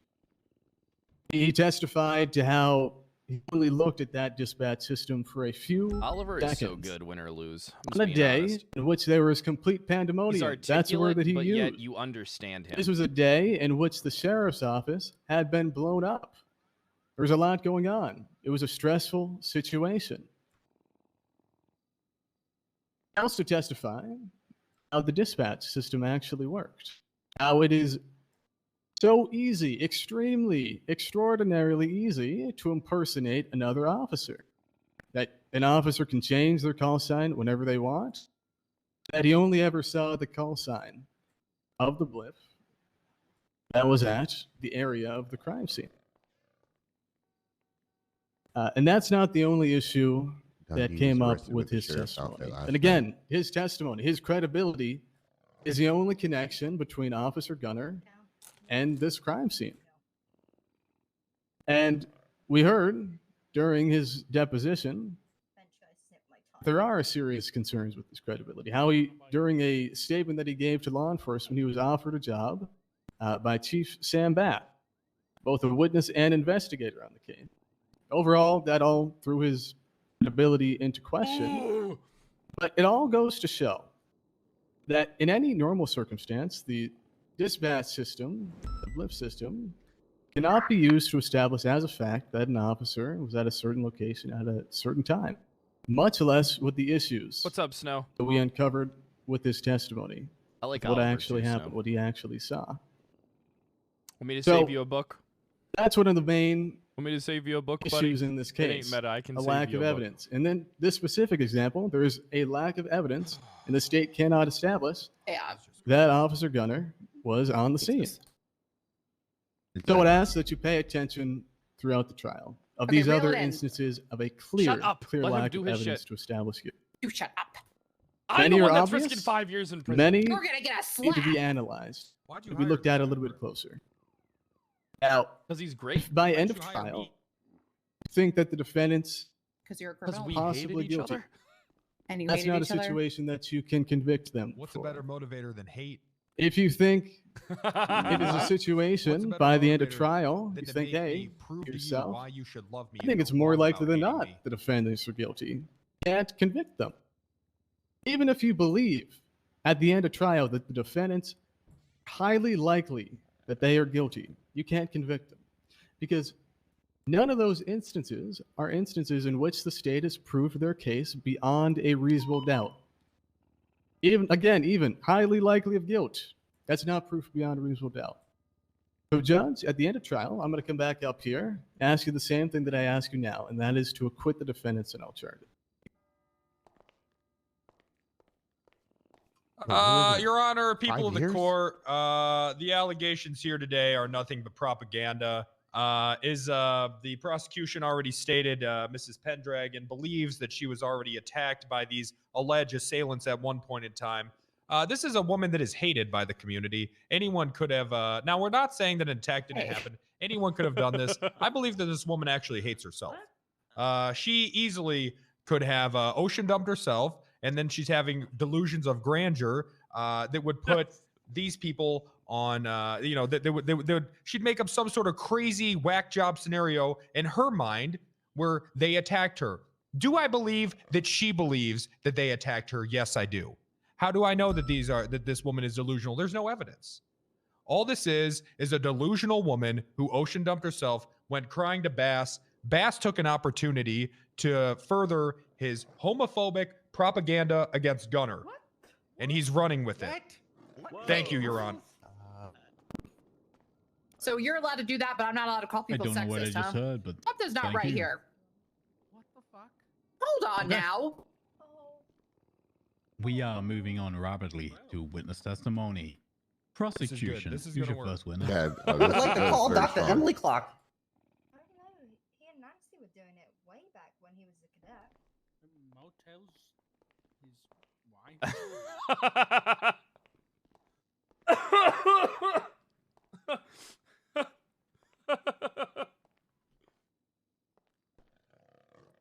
He testified to how he only looked at that dispatch system for a few Oliver seconds. is so good, win or lose. I'm On a just being day honest. in which there was complete He's pandemonium. That's the word articulate, that he but used. yet you understand him. This was a day in which the sheriff's office had been blown up. There was a lot going on. It was a stressful situation. He also testified how the dispatch system actually worked, how it is so easy, extremely, extraordinarily easy to impersonate another officer. That an officer can change their call sign whenever they want. That he only ever saw the call sign of the blip that was at the area of the crime scene. And that's not the only issue that He came was up arrested with the his sheriff's outfit testimony. last And again, his testimony, his credibility is the only connection between Officer Gunner and this crime scene. And we heard during his deposition, there are serious concerns with his credibility. How he, during a statement that he gave to law enforcement, he was offered a job by Chief Sam Bath, both a witness and investigator on the case. Overall, that all threw his ability into question. But it all goes to show that in any normal circumstance, the dispatch system, the blip system, cannot be used to establish as a fact that an officer was at a certain location at a certain time, much less with the issues What's up, Snow? that we uncovered with his testimony. I like what Oliver actually too, happened, Snow. what he actually saw. Want me to So, save you a book? That's one of the main Want me to save you a book, buddy? issues in this It ain't case. meta. I can a save lack you of a book. evidence. And then this specific example, there is a lack of evidence, and the state cannot establish that Officer Gunner was on the scene. So it asks that you pay attention throughout the trial of Okay, these reel other it in. instances of a clear up. Let him lack do of his evidence shit. to establish it. You shut up. I'm Many the are one that's obvious. risking 5 years in prison. Many You're gonna get a need to slap. be analyzed Why'd you to be hire looked at a little bit closer. Now, Because he's great. by Why'd end you of hire trial, me? I think that the defendants Because you're a Because criminal. we possibly hated each guilty. other. And you That's hated not a each other. situation that you can convict them What's a for. better motivator than hate? If you think it is a situation better by the end of motivator trial, than you to think, make me hey, prove to you yourself, why you should love me I think and it's go more on likely about than hating not me. the defendants are guilty. Can't convict them. Even if you believe at the end of trial that the defendants highly likely that they are guilty, you can't convict them. Because none of those instances are instances in which the state has proved their case beyond a reasonable doubt. Even highly likely of guilt, that's not proof beyond a reasonable doubt. So, Judge, at the end of trial, I'm going to come back up here and ask you the same thing that I ask you now, and that is to acquit the defendants in alternative. Your Honor, people 5 of the years? court, the allegations here today are nothing but propaganda. The prosecution already stated Mrs. Pendragon believes that she was already attacked by these alleged assailants at one point in time. This is a woman that is hated by the community. Anyone could have. Now, we're not saying that an attack didn't happen. Anyone could have done this. I believe that this woman actually hates herself. She easily could have ocean dumped herself, and then she's having delusions of grandeur that would put these people on. She'd make up some sort of crazy whack job scenario in her mind where they attacked her. Do I believe that she believes that they attacked her? Yes, I do. How do I know that this woman is delusional? There's no evidence. All this is a delusional woman who ocean dumped herself, went crying to Bass. Bass took an opportunity to further his homophobic propaganda against Gunner. And he's running with it. Thank you, Your Honor. So you're allowed to do that, but I'm not allowed to call people I don't know what I sexist, just huh? heard, but Something's not thank right you. here. Hold on now. We are moving on rapidly to witness testimony. Prosecution. This is Who's gonna your work. first witness? Yeah, I'd like to call Dr. Emily Clark. I don't know. He and Nancy were doing it way back when he was a cadet. Motels is why.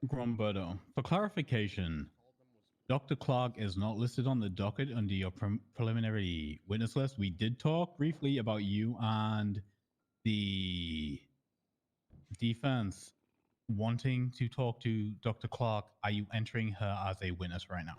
Gromberto. For clarification, Dr. Clark is not listed on the docket under your preliminary witness list. We did talk briefly about you and the defense wanting to talk to Dr. Clark. Are you entering her as a witness right now?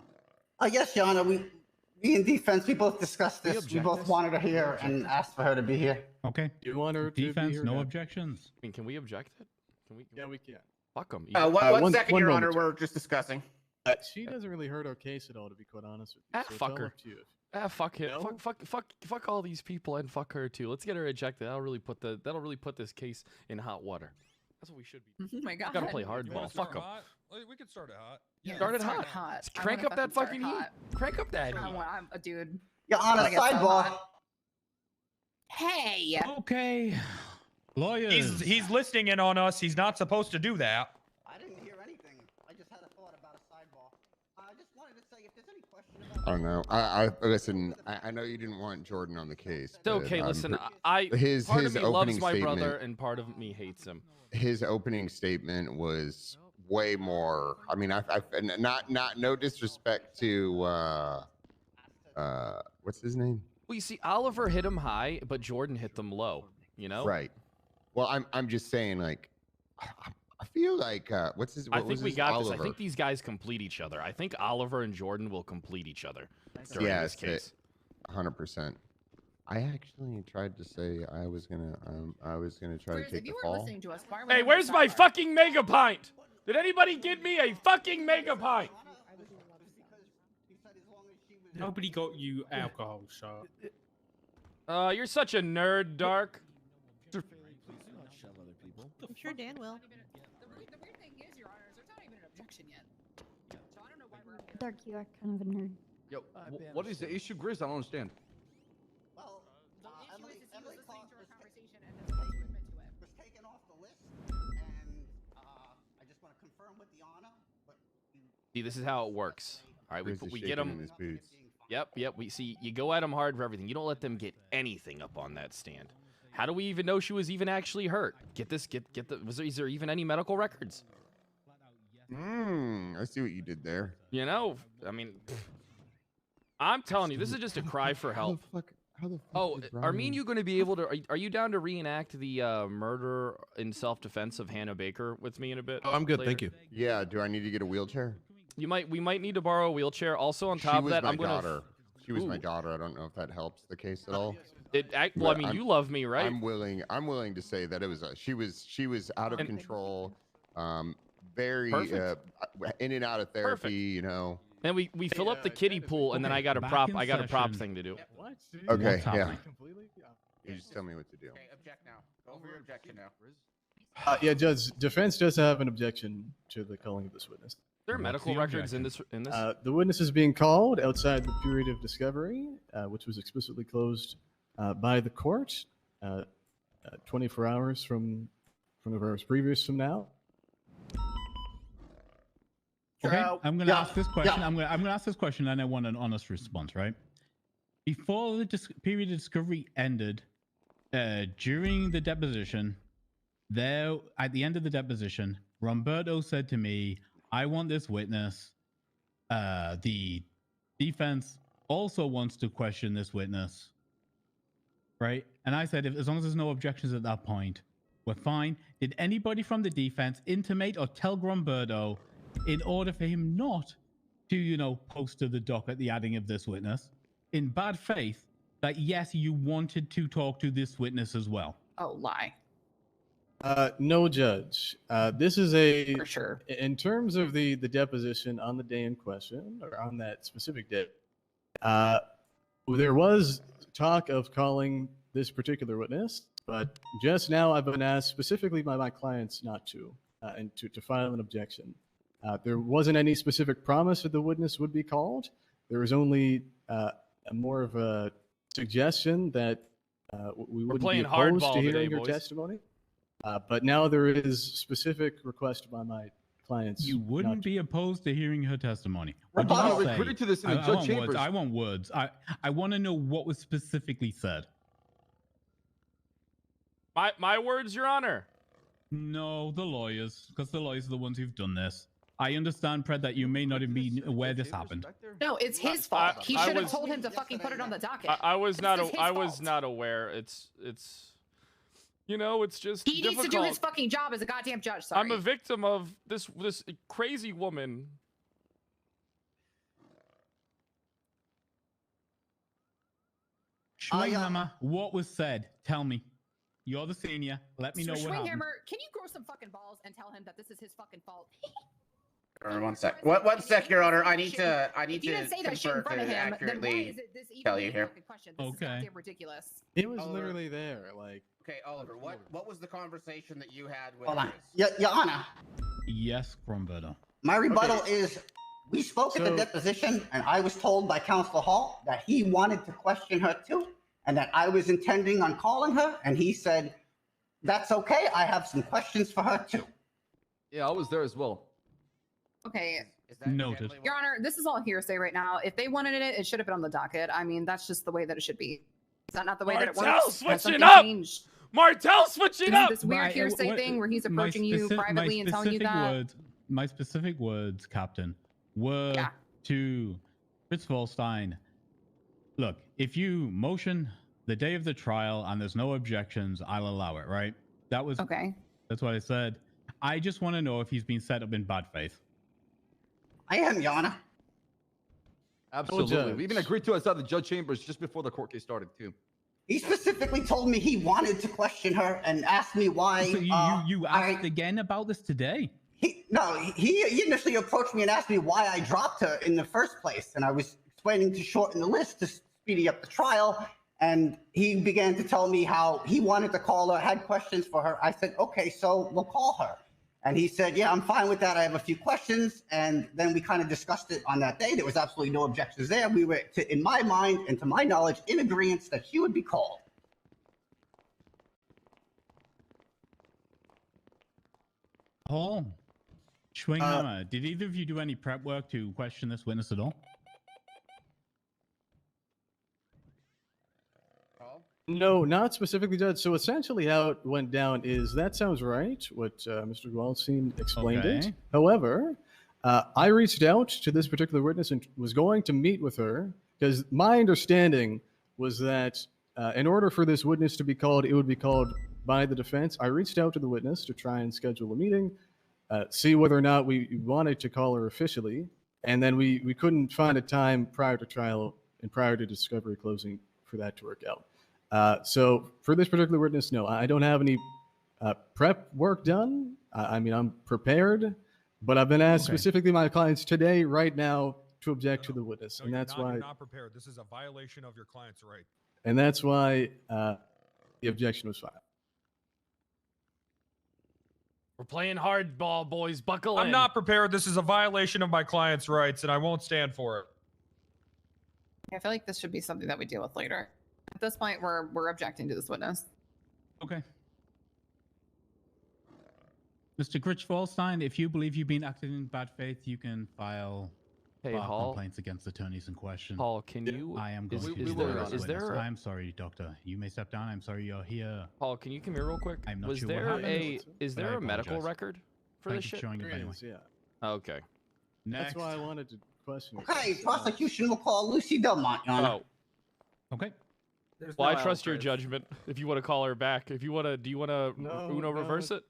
Yes, Your Honor. Me and defense, we both discussed this. We both wanted her here and asked for her to be here. Okay. Do you want her to be Defense, here no now? objections. I mean, can we object it? Can we? Yeah, we can. Fuck them. One second, one Your Honor. moment. We're just discussing. She doesn't really hurt our case at all, to be quite honest with you. So it's Fuck all her. up to you. Fuck him. No? Fuck all these people and fuck her too. Let's get her ejected. That'll really put this case in hot water. That's what we should be. Oh my God. Gotta play You hardball. wanna start Fuck them. hot? We could start it hot. Yeah, Start it start hot. hot. Let's I crank wanna up that start fucking heat. hot. Crank up that heat. I'm a dude. Your Honor, I get so sidebar. hot. Hey. Okay. Lawyers. He's listening in on us. He's not supposed to do that. I didn't hear anything. I just had a thought about a sidebar. I just wanted to say if there's any question about. I don't know. I listen. I know you didn't want Jordan on the case. It's okay. but, Listen, his part his of me loves opening my statement. brother, and part of me hates him. His opening statement was way more. I mean, no disrespect to what's his name? Well, you see, Oliver hit him high, but Jordan hit them low. You know? Right. Well, I'm just saying, like, I feel like what's his? I What was think we his? got Oliver. this. I think these guys complete each other. I think Oliver and Jordan will complete each other during this case. 100%. I actually tried to say I was gonna try to If take the you were fall. listening to us, why were Hey, you where's my sidebar? fucking mega pint? Did anybody get me a fucking mega pint? Nobody got you alcohol, so. You're such a nerd, Dark. I'm sure Dan will. The weird thing is, Your Honors, there's not even an objection yet. So I don't know why we're up here. Dark, you are kind of a nerd. Yo, what is the issue, Grizz? I don't understand. Well, The issue is he was listening to our conversation and was his commitment to it. was taken off the list, and I just want to confirm with the honor. But See, this is how it works. All right, Grizz is we get shaking in them. his boots. Yep. We see you go at them hard for everything. You don't let them get anything up on that stand. How do we even know she was even actually hurt? Get this. Get the. Is there even any medical records? I see what you did there. You know, I mean, I'm telling you, this is just a cry for help. How the fuck Oh, did are me Brian- and you going to be able to? Are you down to reenact the murder in self-defense of Hannah Baker with me in a bit? Oh, I'm good, later? thank you. Yeah. Do I need to get a wheelchair? We might need to borrow a wheelchair. Also, on She top of was that, my I'm gonna. daughter. She was my Ooh. daughter. I don't know if that helps the case at all. Well, I But mean, I'm- you love me, right? I'm willing to say that it was she was out of control, very Perfect. in and out of therapy. Perfect. You know. And we fill up the kiddie pool, and then I got a back prop. in I got a prop session. thing to do. What? Okay. What's Yeah. happening? You just tell me what to do. Okay, object now. Go for your objection now. Yeah, Judge. Defense does have an objection to the calling of this witness. There are What's medical the records in objection? this. The witness is being called outside the period of discovery, which was explicitly closed by the court 24 hours from 24 hours previous from now. Okay, I'm gonna yeah, ask this question. yeah. I'm gonna ask this question, and I want an honest response, right? before the period of discovery ended, during the deposition, at the end of the deposition, Roberto said to me, I want this witness. The defense also wants to question this witness. Right? And I said, as long as there's no objections at that point, we're fine. Did anybody from the defense intimate or tell Gromberto in order for him not to, post to the dock at the adding of this witness in bad faith that, yes, you wanted to talk to this witness as well? Oh, lie. No, Judge. This is a For sure. In terms of the deposition on the day in question, or on that specific day, there was talk of calling this particular witness, but just now I've been asked specifically by my clients not to, and to file an objection. There wasn't any specific promise that the witness would be called. There was only more of a suggestion that we wouldn't be opposed to hearing your testimony. But now there is specific request by my clients. You wouldn't be opposed to hearing her testimony. According to this in the judge chambers. I want words. I want to know what was specifically said. My words, Your Honor. No, the lawyers, because the lawyers are the ones who've done this. I understand, Pred, that you may not have been aware this happened. No, it's his fault. He should have told him to fucking put it on the docket. I was not. I was fault. not aware. It's. It's just. He needs to do his fucking job as a goddamn judge. Sorry. I'm a victim of this crazy woman. Schwinghammer, what was said? Tell me. You're the senior. Let me know what happened. Schwinghammer, can you grow some fucking balls and tell him that this is his fucking fault? One sec. One sec, Your Honor. I need to If you didn't say that shit in front of him, then why is it this even tell you a here. fucking question? This is goddamn ridiculous. It was literally there, like. Okay, Oliver. What was the conversation that you had with? Hold on. Your Honor. Yes, Gromberto. My rebuttal is, we spoke at the deposition, and I was told by Counselor Hall that he wanted to question her too, and that I was intending on calling her, and he said, that's okay, I have some questions for her too. Yeah, I was there as well. Okay. Noted. Your Honor, this is all hearsay right now. If they wanted it, it should have been on the docket. I mean, that's just the way that it should be. Is that not the way that it works? Martel, Has switch something it up! changed? Martel, switch it Isn't up! this weird hearsay thing where he's approaching you privately and telling you that? My specific words, Captain, were to Fritz Volstein. Look, if you motion the day of the trial and there's no objections, I'll allow it, right? That was okay. That's what I said. I just want to know if he's been set up in bad faith. I am, Your Honor. Absolutely. We even agreed to outside the judge chambers just before the court case started, too. He specifically told me he wanted to question her and asked me why. So you asked again about this today? He initially approached me and asked me why I dropped her in the first place, and I was explaining to shorten the list to speedy up the trial, and he began to tell me how he wanted to call her, had questions for her. I said, okay, so we'll call her. And he said, yeah, I'm fine with that. I have a few questions. And then we kind of discussed it on that day. There was absolutely no objections there. We were, in my mind and to my knowledge, in agreement that she would be called. Oh, Schwinghammer, did either of you do any prep work to question this witness at all? No, not specifically, Judge. So essentially how it went down is, that sounds right, what Mr. Goldstein explained it. However, I reached out to this particular witness and was going to meet with her, because my understanding was that in order for this witness to be called, it would be called by the defense. I reached out to the witness to try and schedule a meeting, see whether or not we wanted to call her officially, and then we couldn't find a time prior to trial and prior to discovery closing for that to work out. So for this particular witness, no, I don't have any prep work done. I mean, I'm prepared, but I've been asked specifically my clients today, right now, to object to the witness, and that's why you're not prepared. This is a violation of your client's right. And that's why the objection was filed. We're playing hardball, boys. Buckle in. I'm not prepared. This is a violation of my client's rights, and I won't stand for it. I feel like this should be something that we deal with later. At this point, we're objecting to this witness. Okay. Mr. Gritch Volstein, if you believe you've been acting in bad faith, you can file Hey, bar Hall. complaints against attorneys in question. Paul, can you? I am going is, to is call there this is witness. there? I'm sorry, doctor. You may step down. I'm sorry you're here. Paul, can you come here real quick? I'm not Was sure what there happened, is but there I a medical apologize. record for Thank this you for shit? showing it There anyway. is, yeah. Okay. That's why I wanted to question. Okay, prosecution will call Lucy Delmont, Your Honor. Oh. Okay. Well, I trust your judgment. If you want to call her back, if you want to, do you want to No, Uno no, reverse it?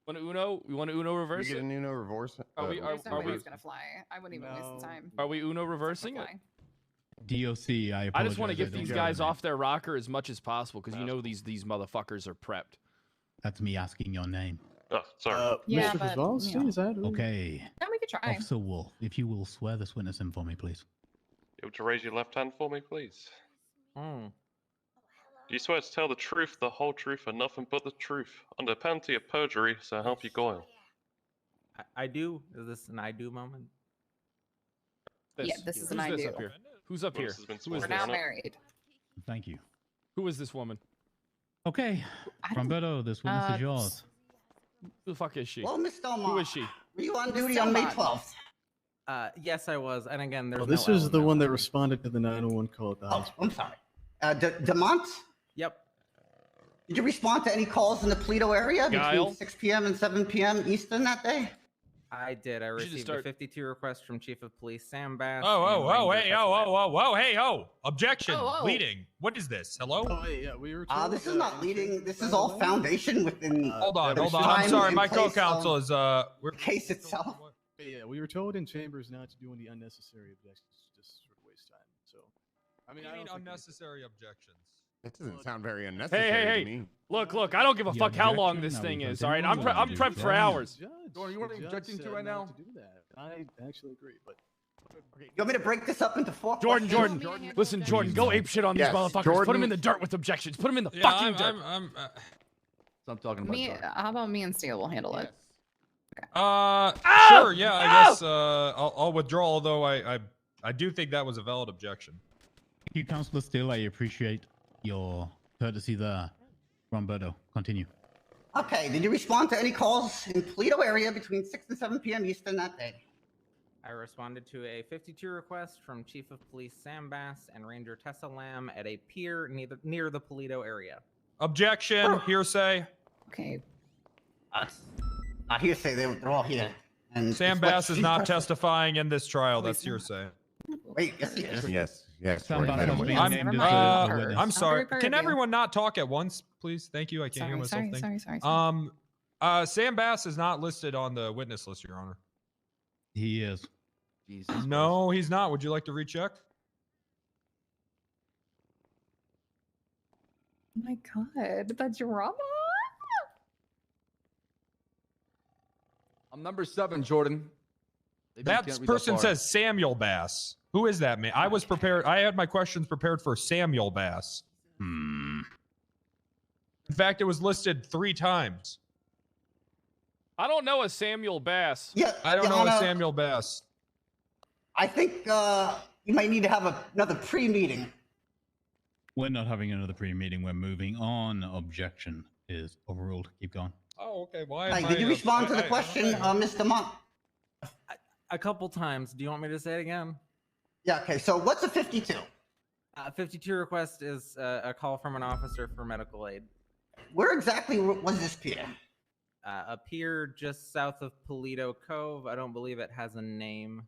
Want to Uno? You want to Uno reverse You get it? an Uno reverse. Are we? There's no way we? he's gonna fly. I wouldn't even waste the time. Are we Uno reversing it? DOC, I apologize. I just want to get don't these know guys the name. off their rocker as much as possible because you know these motherfuckers are prepped. That's me asking your name. Oh, sorry. Yeah, Mr. but, Kozlowski, you know. is that? Okay. No, we could try. Officer Wolf, if you will swear this witness in for me, please. Able to raise your left hand for me, please? Do you swear to tell the truth, the whole truth, and nothing but the truth, under penalty of perjury, so help you God? I do. Is this an I do moment? Yeah, this is an Who's I this do. up here? Who's up here? Witness has been Who is We're sworn now in. married. Thank you. Who is this woman? Okay. Roberto, this witness is yours. Who the fuck is she? Well, Miss Delmont. Who is she? Were you on Miss duty on May Delmont. 12th? Yes, I was. And again, there's Well, this no is L in the that one that responded to the 911 call at the Oh, hospital. I'm sorry. Demont? Yep. Did you respond to any calls in the Paleto area Guile? between 6 p.m. and 7 p.m. Eastern that day? I did. I should just received start- a 52 request from Chief of Police Sam Bass. Oh, hey, hey, objection, Oh, oh. leading. What is this? Hello? Oh, wait, yeah, we were told, This is not leading. This is all foundation within. Hold on. there's I'm time sorry. and My place co-counsel of is the case itself. Yeah, we were told in chambers not to do any unnecessary objections, just sort of waste time. So, I mean, I don't think unnecessary objections. That doesn't sound very unnecessary Hey! to me. Look! I don't give a The fuck how long objection, this are thing we is. All right, I'm continuing prepped or for do hours. Jordan, you want the me judge objecting to said right not now? to do that. I actually agree, but You want me to break this up into 4 Jordan, questions? listen, Jordan, go ape shit on these Yes, motherfuckers. Put Jordan- them in the dirt with objections. Put them in the Yeah, fucking dirt. I'm talking about. Me, Jordan. how about me and Steele will handle it? Sure, yeah, I guess I'll withdraw. Although I do think that was a valid objection. Thank you, Counselor Steele. I appreciate your courtesy there. Roberto, continue. Okay. Did you respond to any calls in Paleto area between 6 and 7 p.m. Eastern that day? I responded to a 52 request from Chief of Police Sam Bass and Ranger Tessa Lamb at a pier near the Paleto area. Objection, hearsay. Okay. Not hearsay. They're all here. And Sam it's what Bass is she's not pressing. testifying in this trial. That's hearsay. Wait, yes, he is. Yes. Sound Jordan, back I on don't being believe- named Never as mind. a witness. I'm sorry. very Can proud of you. everyone not talk at once, please? Thank you. I can't hear myself think. Sorry. Sam Bass is not listed on the witness list, Your Honor. He is. Jesus. No, he's not. Would you like to recheck? Oh my god, that's drama. I'm number 7, Jordan. Maybe you That can't read person far. says Samuel Bass. Who is that man? I was prepared. I had my questions prepared for Samuel Bass. In fact, it was listed 3 times. I don't know a Samuel Bass. Yeah, I don't Your know a Honor, Samuel Bass. I think you might need to have another pre-meeting. We're not having another pre-meeting. We're moving on. Objection is overruled. Keep going. Oh, okay. Why? Hey, did you respond to the question, Mr. Monk? A couple times. Do you want me to say it again? Yeah. Okay. So what's a 52? 52 request is a call from an officer for medical aid. Where exactly was this pier? A pier just south of Paleto Cove. I don't believe it has a name.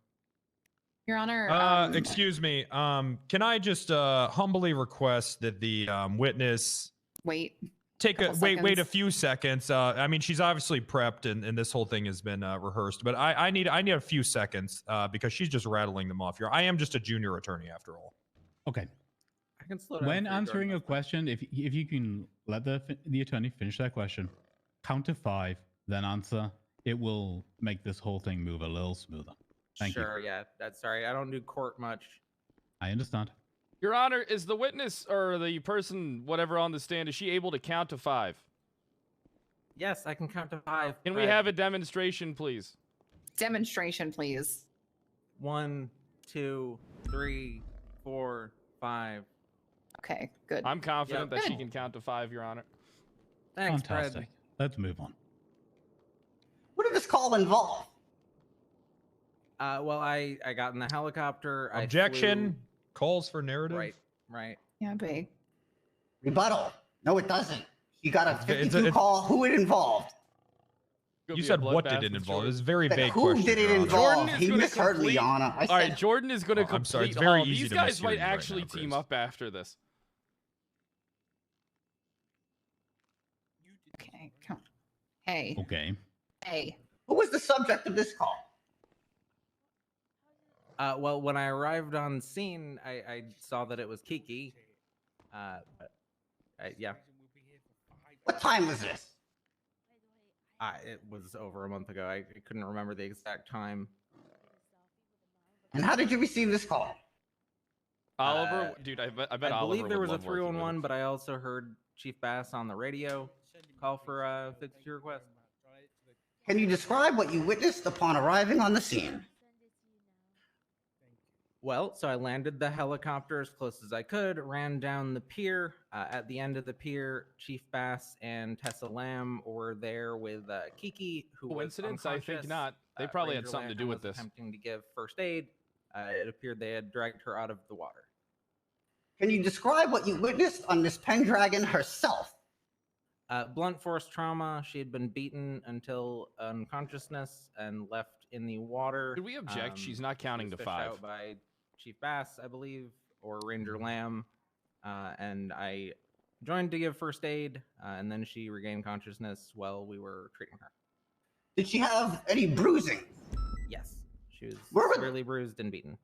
Your Honor. Excuse me. Can I just humbly request that the witness Wait. take a Couple wait a seconds. few seconds. I mean, she's obviously prepped, and this whole thing has been rehearsed. But I need a few seconds because she's just rattling them off here. I am just a junior attorney after all. Okay. I can slow down. When for you, answering Jordan. a question, if you can let the attorney finish that question, count to 5, then answer. It will make this whole thing move a little smoother. Thank you. Sure, yeah. That's sorry. I don't do court much. I understand. Your Honor, is the witness or the person, whatever, on the stand, is she able to count to 5? Yes, I can count to 5. Can we have a demonstration, please? Demonstration, please. 1, 2, 3, 4, 5. Okay, good. I'm confident Yep. that she Good. can count to 5, Your Honor. Thanks, Fantastic. Fred. Let's move on. What did this call involve? Well, I got in the helicopter. Objection. I Calls for narrative. Right. Yeah, big. Rebuttal. No, it doesn't. You got a It's 52 call. Who it involved? You said what did it involve? It was a very vague Who question. did it Your Honor. involve? He misheard me, Your Honor. I All right, said, Jordan is going to complete I'm sorry, it's very all. easy These to guys mishear might you right actually now, team Chris. up after this. Okay, come. Hey. Okay. Hey. who was the subject of this call? Well, when I arrived on scene, I saw that it was Kiki. But yeah. What time was this? It was over a month ago. I couldn't remember the exact time. And how did you receive this call? Oliver, dude, I bet I Oliver believe there would was a love working with 311, him. but I also heard Chief Bass on the radio call for a 52 request. Can you describe what you witnessed upon arriving on the scene? Well, so I landed the helicopter as close as I could, ran down the pier. At the end of the pier, Chief Bass and Tessa Lamb were there with Kiki, who Coincidence? was I think unconscious. not. They probably had Ranger something to Lamb do with was this. Attempting to give first aid. It appeared they had dragged her out of the water. Can you describe what you witnessed on Miss Pendragon herself? Blunt force trauma. She had been beaten until unconsciousness and left in the water. Did we object? She's not counting she was to fished 5. out by Chief Bass, I believe, or Ranger Lamb, and I joined to give first aid, and then she regained consciousness while we were treating her. Did she have any bruising? Yes, she was Where were- severely bruised and beaten.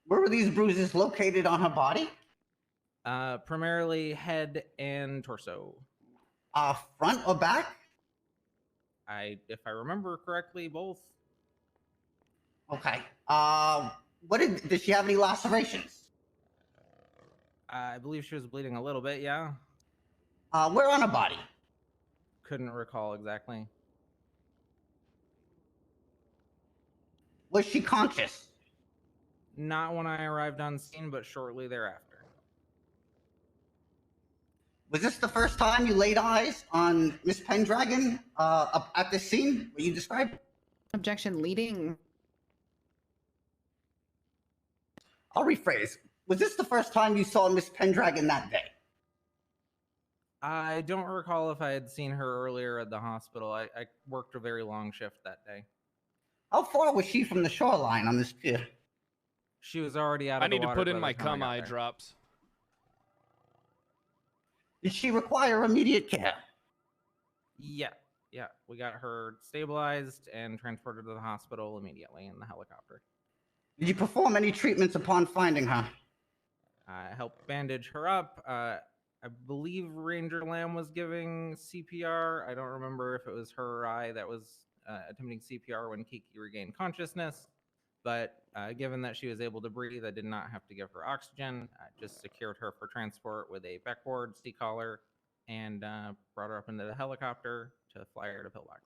Where were these bruises located on her body? Primarily head and torso. Front or back? If I remember correctly, both. Okay. Did she have any lacerations? I believe she was bleeding a little bit, yeah. Where on her body? Couldn't recall exactly. Was she conscious? Not when I arrived on scene, but shortly thereafter. Was this the first time you laid eyes on Miss Pendragon up at this scene? What you described? Objection leading. I'll rephrase. Was this the first time you saw Miss Pendragon that day? I don't recall if I had seen her earlier at the hospital. I worked a very long shift that day. How far was she from the shoreline on this pier? She was already out of I the need to water put in by my the time I cum got eye there. drops. Did she require immediate care? Yeah. We got her stabilized and transported to the hospital immediately in the helicopter. Did you perform any treatments upon finding her? I helped bandage her up. I believe Ranger Lamb was giving CPR. I don't remember if it was her or I that was attempting CPR when Kiki regained consciousness. But given that she was able to breathe, I did not have to give her oxygen. I just secured her for transport with a backboard, C-collar, and brought her up into the helicopter to fly her to Pillbox.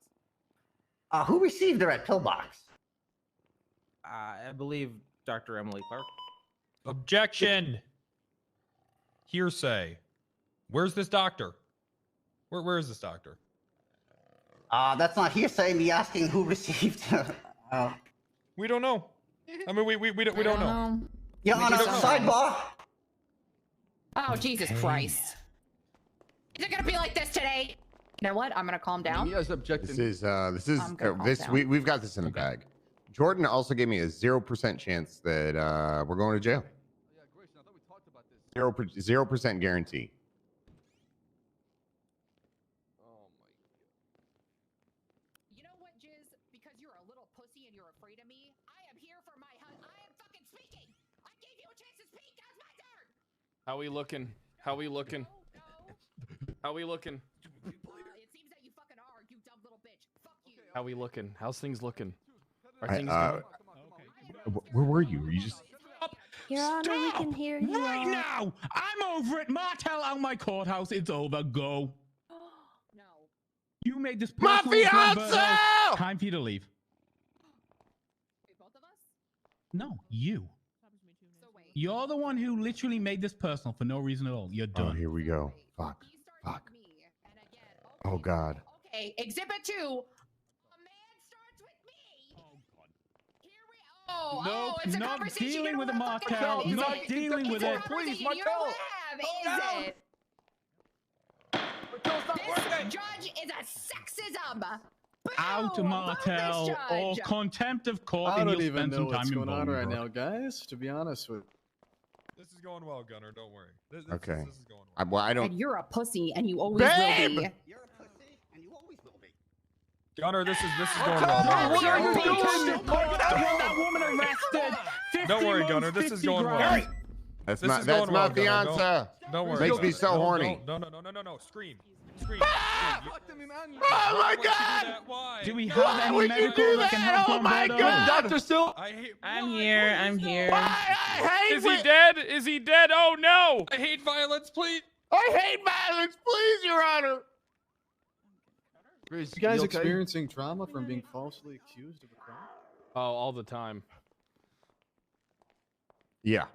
Who received her at Pillbox? I believe Dr. Emily Clark. Objection. Hearsay. Where's this doctor? Where is this doctor? That's not hearsay. Me asking who received her. We don't know. I mean, we don't know. Your Honor, sidebar. Oh, Jesus Christ. Is it gonna be like this today? You know what? I'm gonna calm down. This is I'm gonna calm this down. we've got this in the bag. Jordan also gave me a 0% chance that we're going to jail. 0% guarantee. You know what, Jiz? Because you're a little pussy and you're afraid of me, I am here for my I am fucking speaking. I gave you a chance to speak. That's my turn. How we looking? How we looking? How we looking? It seems that you fucking are, you dumb little bitch. Fuck you. How we looking? How's things looking? Are I- things Where were you? Were you just? Your Honor, we can hear you right now. I'm over it. Martel out my courthouse. It's over. Go. No. You made this My personal with fiancé! Roberto. Time for you to leave. Wait, both of us? No, you. So wait. You're the one who literally made this personal for no reason at all. You're Oh, done. here we go. Fuck. Fuck. Oh God. Okay, exhibit 2. A man starts with me. Oh God. Here we Nope, it's a not conversation you dealing don't with the wanna fucking Martel. have, is Not it? dealing with It's a it. conversation you don't have, is it? This judge is a sexism. Out Martel or judge. contempt of court, I and don't you'll even spend know some what's time in going on right Bolingbroke. now, guys. To be honest with. This is going well, Gunner. Don't worry. Okay. This is going well. Well, I And don't. you're a pussy, and you always Babe! will be. Gunner, this is going well. What are you Bitch. doing? That woman arrested. 50 Don't worry, months, Gunner. This is 50 going well. grand. That's This my is that's going my well, Gunner. fiance. Don't worry. Makes about me it. so horny. No. Scream. Scream. Oh my God! Why? Do we have any would you medical do that can that? help Oh my Gumberto? God! Dr. Still? I'm here. I'm here. I hate Is he dead? Is he dead? Oh no! I hate violence, please. I hate violence, please, Your Honor. You guys experiencing trauma from being falsely accused of a crime? Oh, all the time. Yeah.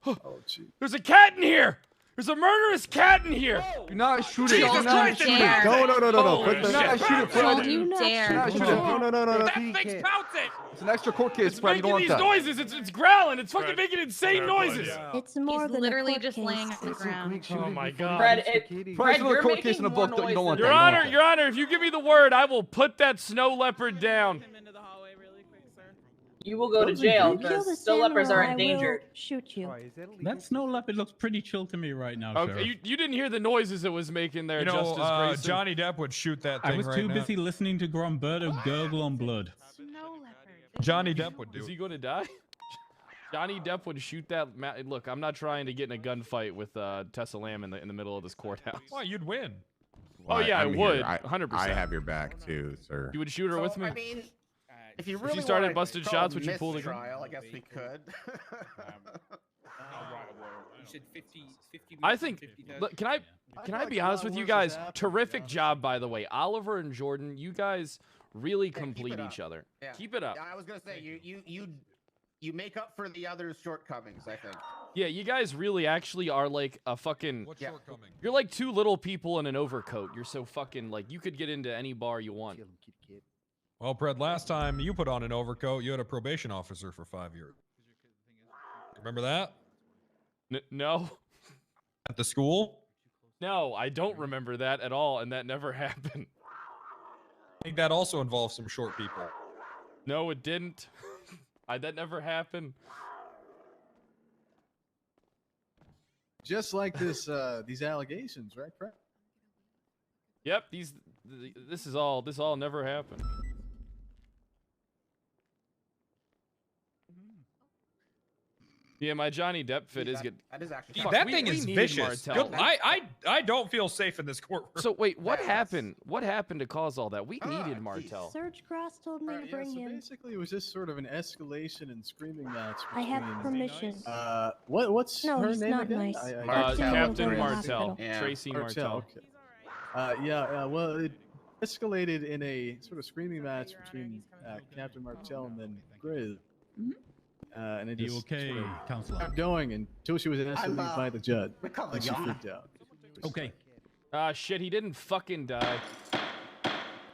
Oh, gee. There's a cat in here. There's a murderous cat in here. Do not shoot it. Jesus Do not Christ, shoot it's it. bad. No. Holy Put the shit. not shoot it, Fred. Don't you dare. Do not shoot it. No. That thing's pouncing. It's an extra court case, It's Fred. You don't making want these that. noises. It's growling. It's fucking making insane noises. It's more He's than literally a court just case. laying on the ground. Oh my God. Fred, Fred's Fred, another you're court case in a making more book. You don't want noise that. Your You don't Honor, want that. Your Honor, if you give me the word, I will put that snow leopard down. You will go to If jail you kill because this snow leopards are animal, I will endangered. shoot you. That snow leopard looks pretty chill to me right now, Okay, Sheriff. you didn't hear the noises it was making there, You know, Justice Grayson. Johnny Depp would shoot that thing I was right too now. busy listening to Gromberto gurgle on blood. Johnny Depp would do Is it. he going to die? Johnny Depp would shoot that. Look, I'm not trying to get in a gunfight with Tessa Lamb in the middle of this courthouse. Why, you'd win. Oh yeah, I I'm would. here. 100%. I have your back too, sir. You would shoot her with me? I mean, if you If really she started wanna busting call shots, it would you pull the gun? mistrial, I guess we could. I think. Look, can I be honest with you guys? Terrific job, by the way, Oliver and Jordan. You guys really complete each other. Yeah. Keep it up. Yeah, I was gonna say you make up for the other's shortcomings. I think. Yeah, you guys really actually are like a fucking. What shortcoming? You're like two little people in an overcoat. You're so fucking like you could get into any bar you want. Well, Fred, last time you put on an overcoat, you had a probation officer for 5 years. Remember that? No. At the school? No, I don't remember that at all, and that never happened. I think that also involves some short people. No, it didn't. That never happened. Just like this, these allegations, right, Fred? Yep, this all never happened. Yeah, my Johnny Depp fit is good. That is actually. Fuck, that we- thing we is needed vicious. Martel. Good- I don't feel safe in this courtroom. So wait, what happened? What happened to cause all that? We needed Martel. Serge Grass told me to Yeah, bring so him. basically, it was just sort of an escalation and screaming match. I have between- permission. What's No, her he's name not again? nice. Captain Martel. Martel, Yeah. Tracy Martel. Okay. Well, it escalated in a sort of screaming match between Captain Martel and then Grizz. And it You just okay, sort of Counselor? kept going until she was asked to I'm, leave by the judge. recovered, And she Your Honor. freaked out. Okay. Ah, shit, he didn't fucking die.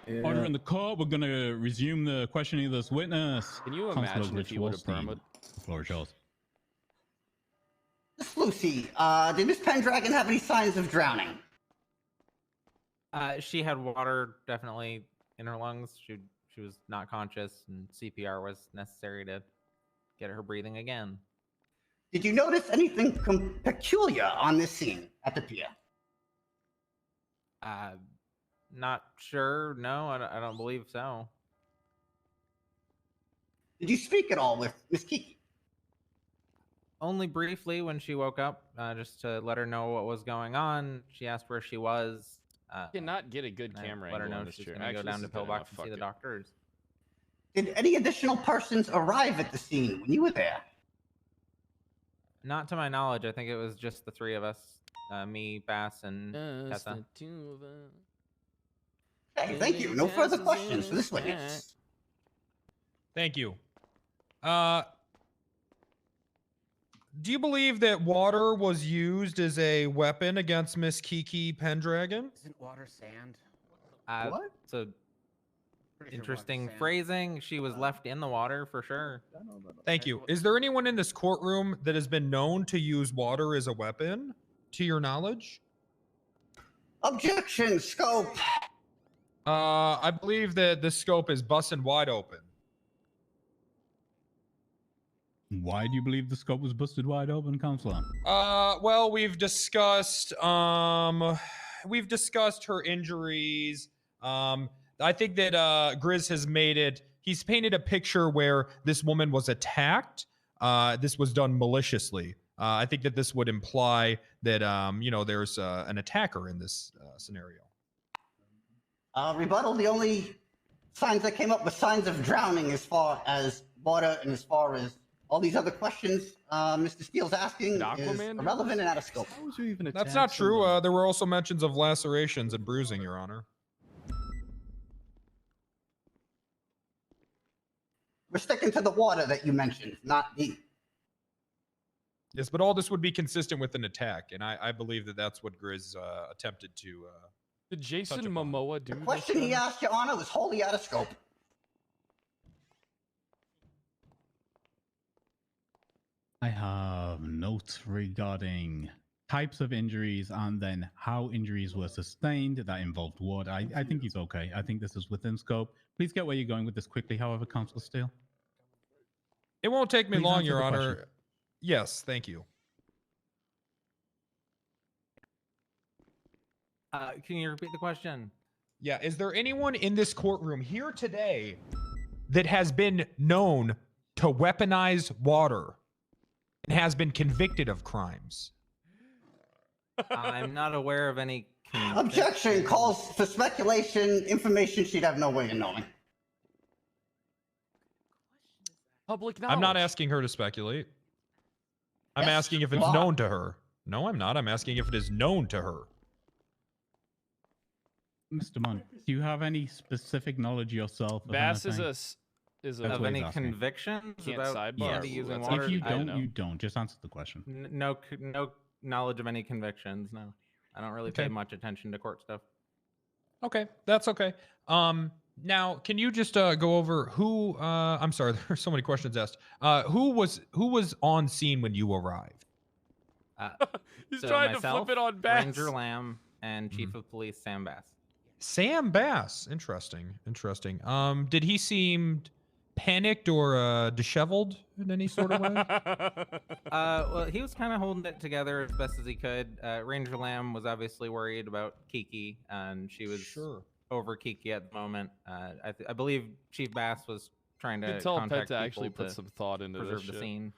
Yeah. Order in the court. We're gonna resume the questioning of this witness. Can you Counselor imagine if he would have Richwolstein, permit? The floor is yours. Miss Lucy, did Miss Pendragon have any signs of drowning? She had water definitely in her lungs. She was not conscious, and CPR was necessary to get her breathing again. Did you notice anything peculiar on this scene at the pier? Not sure. No, I don't believe so. Did you speak at all with Miss Kiki? Only briefly when she woke up, just to let her know what was going on. She asked where she was. Cannot get a good I camera let her angle know on this she's chair. gonna go Actually, down this to is good Pillbox enough. and Fuck see the it. doctors. Did any additional persons arrive at the scene when you were there? Not to my knowledge. I think it was just the three of us. Me, Bass, and Just Tessa. the two of us. Okay, thank you. No further questions for this witness. Thank you. Do you believe that water was used as a weapon against Miss Kiki Pendragon? Isn't water sand? What? So Interesting phrasing. She was left in the water for sure. Thank you. Is there anyone in this courtroom that has been known to use water as a weapon, to your knowledge? Objection, scope. I believe that the scope is busting wide open. Why do you believe the scope was busted wide open, Counselor? Well, we've discussed her injuries. I think that Grizz has he's painted a picture where this woman was attacked. This was done maliciously. I think that this would imply that there's an attacker in this scenario. Rebuttal, the only signs that came up were signs of drowning as far as water and as far as all these other questions Mr. Steele's asking is irrelevant and out of scope. That's not true. There were also mentions of lacerations and bruising, Your Honor. We're sticking to the water that you mentioned, not the... Yes, but all this would be consistent with an attack, and I believe that that's what Grizz attempted to... Did Jason Momoa do The question he asked, Your Honor, was wholly out of scope. I have notes regarding types of injuries and then how injuries were sustained that involved water. I think he's okay. I think this is within scope. Please get where you're going with this quickly, however, Counselor Steele. It won't take me Please long, answer Your the Honor. question. Yes, thank you. Can you repeat the question? Yeah, is there anyone in this courtroom here today that has been known to weaponize water and has been convicted of crimes? I'm not aware of any. Objection calls for speculation, information she'd have no way of knowing. Public knowledge. I'm not asking her to speculate. I'm asking if it's Well, known to her. No, I'm not. I'm asking if it is known to her. Mr. Munn, do you have any specific knowledge yourself? Of Bass is anything? is That's a what Any he's asking. convictions Can't about sidebar. somebody using That's water? If you I don't, know. you don't. Just answer the question. No knowledge of any convictions. No, I don't really pay Okay. much attention to court stuff. Okay, that's okay. Now, can you just go over who? I'm sorry, there's so many questions asked. Who was on scene when you arrived? He's So trying myself, to flip it on Bass. Ranger Lamb and Chief of Police Sam Bass. Sam Bass. Interesting. Interesting. Did he seem panicked or disheveled in any sort of way? Well, he was kind of holding it together as best as he could. Ranger Lamb was obviously worried about Kiki, and she was over Kiki at the moment. I believe Chief Bass was trying You to could tell contact Pet to actually people put some thought into this preserve the shit. scene.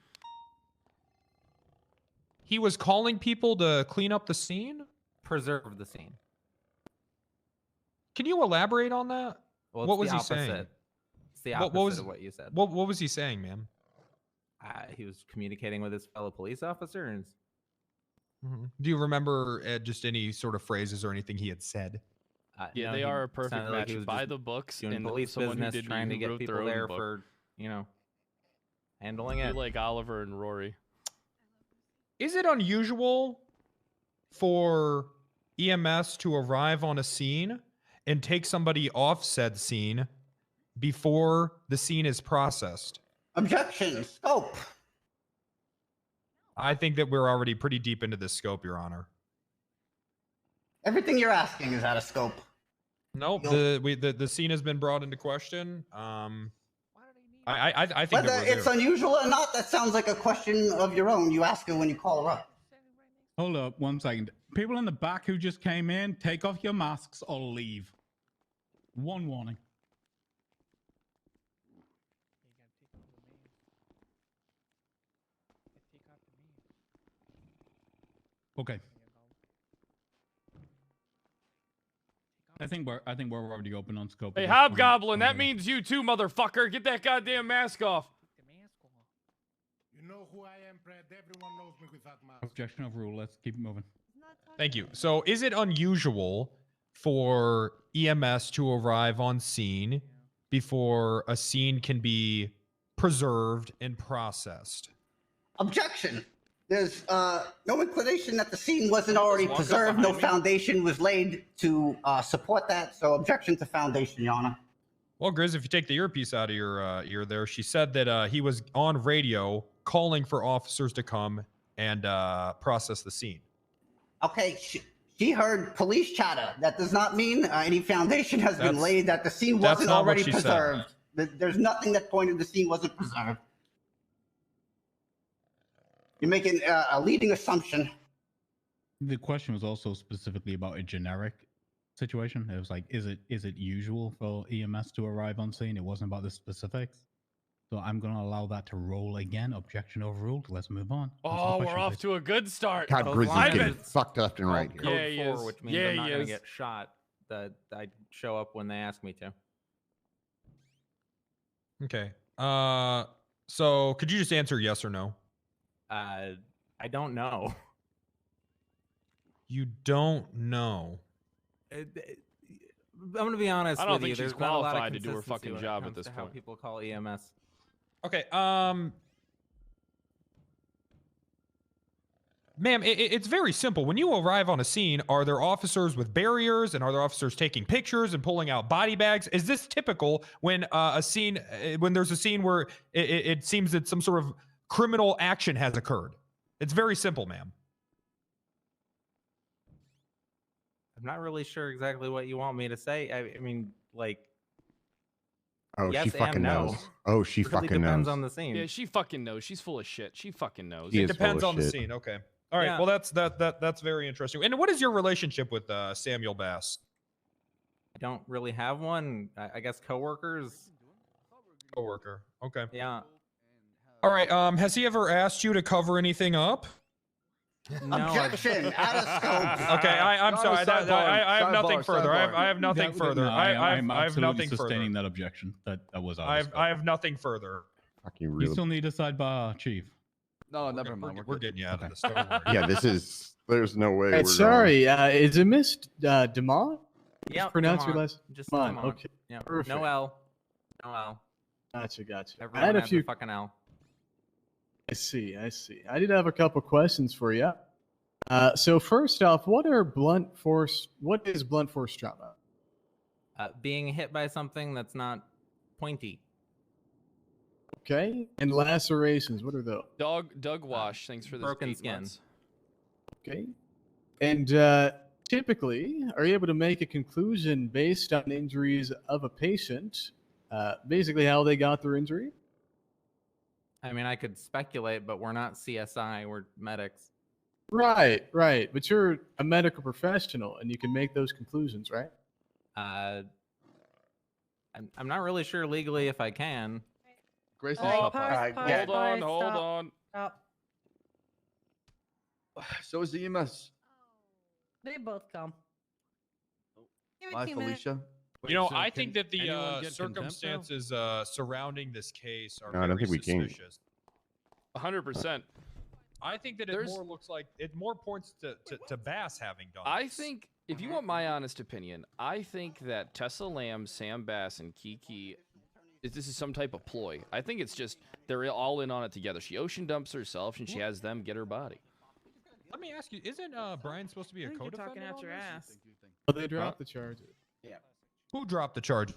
He was calling people to clean up the scene? Preserve the scene. Can you elaborate on that? Well, what it's was the he opposite. saying? It's the opposite was, of what you said. What was he saying, ma'am? He was communicating with his fellow police officers. Do you remember just any sort of phrases or anything he had said? Yeah, No, they he are a perfect sounded like match. he was By just the books doing and police someone business, who did trying to who get wrote their people own there book. for handling Be it. like Oliver and Rory. Is it unusual for EMS to arrive on a scene and take somebody off said scene before the scene is processed? Objection, scope. I think that we're already pretty deep into this scope, Your Honor. Everything you're asking is out of scope. Nope, the scene has been brought into question. I think Whether that we're it's there. unusual or not, that sounds like a question of your own. You ask her when you call her up. Hold up 1 second. People in the back who just came in, take off your masks or leave. One warning. Okay. I think we're already open on scope. at Hey, this point. Hobgoblin, that means you too, motherfucker. Get that goddamn mask off. You know who I am, Fred. Everyone knows me without mask. Objection overruled. Let's keep moving. Thank you. So, is it unusual for EMS to arrive on scene before a scene can be preserved and processed? Objection. There's no inclination that the scene wasn't already walk up preserved. No behind me. foundation was laid to support that. So objection to foundation, Your Honor. Well, Grizz, if you take the earpiece out of your ear there, she said that he was on radio calling for officers to come and process the scene. Okay, she heard police chatter. That does not mean any foundation has been laid that the scene wasn't already preserved. There's nothing that pointed the scene wasn't preserved. You're making a leading assumption. The question was also specifically about a generic situation. It was like, is it usual for EMS to arrive on scene? It wasn't about the specifics. So I'm going to allow that to roll again. Objection overruled. Let's move on. Oh, we're off to a good start. God, Grizzly's getting fucked left and right here. Code Yeah, he 4, is. which means Yeah, I'm not he going is. to get shot. That I show up when they ask me to. Okay. So could you just answer yes or no? I don't know. You don't know. I'm going to be honest I don't with think you. she's There's not a lot of qualified to do her consistency fucking when it job at comes this to how point. people call EMS. Okay. Ma'am, it's very simple. When you arrive on a scene, are there officers with barriers and are there officers taking pictures and pulling out body bags? Is this typical when when there's a scene where it seems that some sort of criminal action has occurred? It's very simple, ma'am. I'm not really sure exactly what you want me to say. I mean, like, Oh, yes she fucking and no. knows. Oh, she Really fucking depends knows. on the scene. Yeah, she fucking knows. She's full of shit. She fucking knows. She It is full depends of on the shit. scene. Okay. All right. Yeah. Well, that's very interesting. And what is your relationship with Samuel Bass? I don't really have one. I guess coworkers. Coworker. Okay. Yeah. All right. Has he ever asked you to cover anything up? No, Objection! Out of scope. Okay, I'm sorry. I have nothing further. I have nothing That- further. no, I I'm have absolutely nothing sustaining further. that objection. That was out of I scope. have nothing further. Fucking You really. still need a sidebar, Chief. No, never mind. We're getting you out of this. Don't worry. Yeah, this is. There's no way. Hey, we're sorry, is it Miss Demont? Yeah. Pronounce your last. Just Demont. Demont. Okay. Yeah. Perfect. No L. No L. Gotcha. Everyone I had a has few. fucking L. I see. I did have a couple questions for you. So first off, what is blunt force trauma? Being hit by something that's not pointy. Okay. And lacerations, what are those? Doug Wash, thanks for this. broken 8 skin. months. Okay. And typically, are you able to make a conclusion based on injuries of a patient, basically how they got their injury? I mean, I could speculate, but we're not CSI. We're medics. Right. But you're a medical professional, and you can make those conclusions, right? I'm not really sure legally if I can. Grace, Oh, yeah. hold on, hold on. Stop. so is the EMS. They both come. Give it Bye, 2 minutes. Felicia. You know, so I think can that the anyone get contempt, though? circumstances surrounding this case are No, I don't very think we can. suspicious. 100%. I think that There's- it more looks like it more points to Bass having done. I this. think, if you want my honest opinion, I think that Tessa Lamb, Sam Bass, and Kiki, this is some type of ploy. I think it's just they're all in on it together. She ocean dumps herself, and she has them get her body. Let me ask you: isn't Brian supposed to be a You're co-defendant? talking out on your this? ass. Well, they dropped the charges. Who dropped the charge?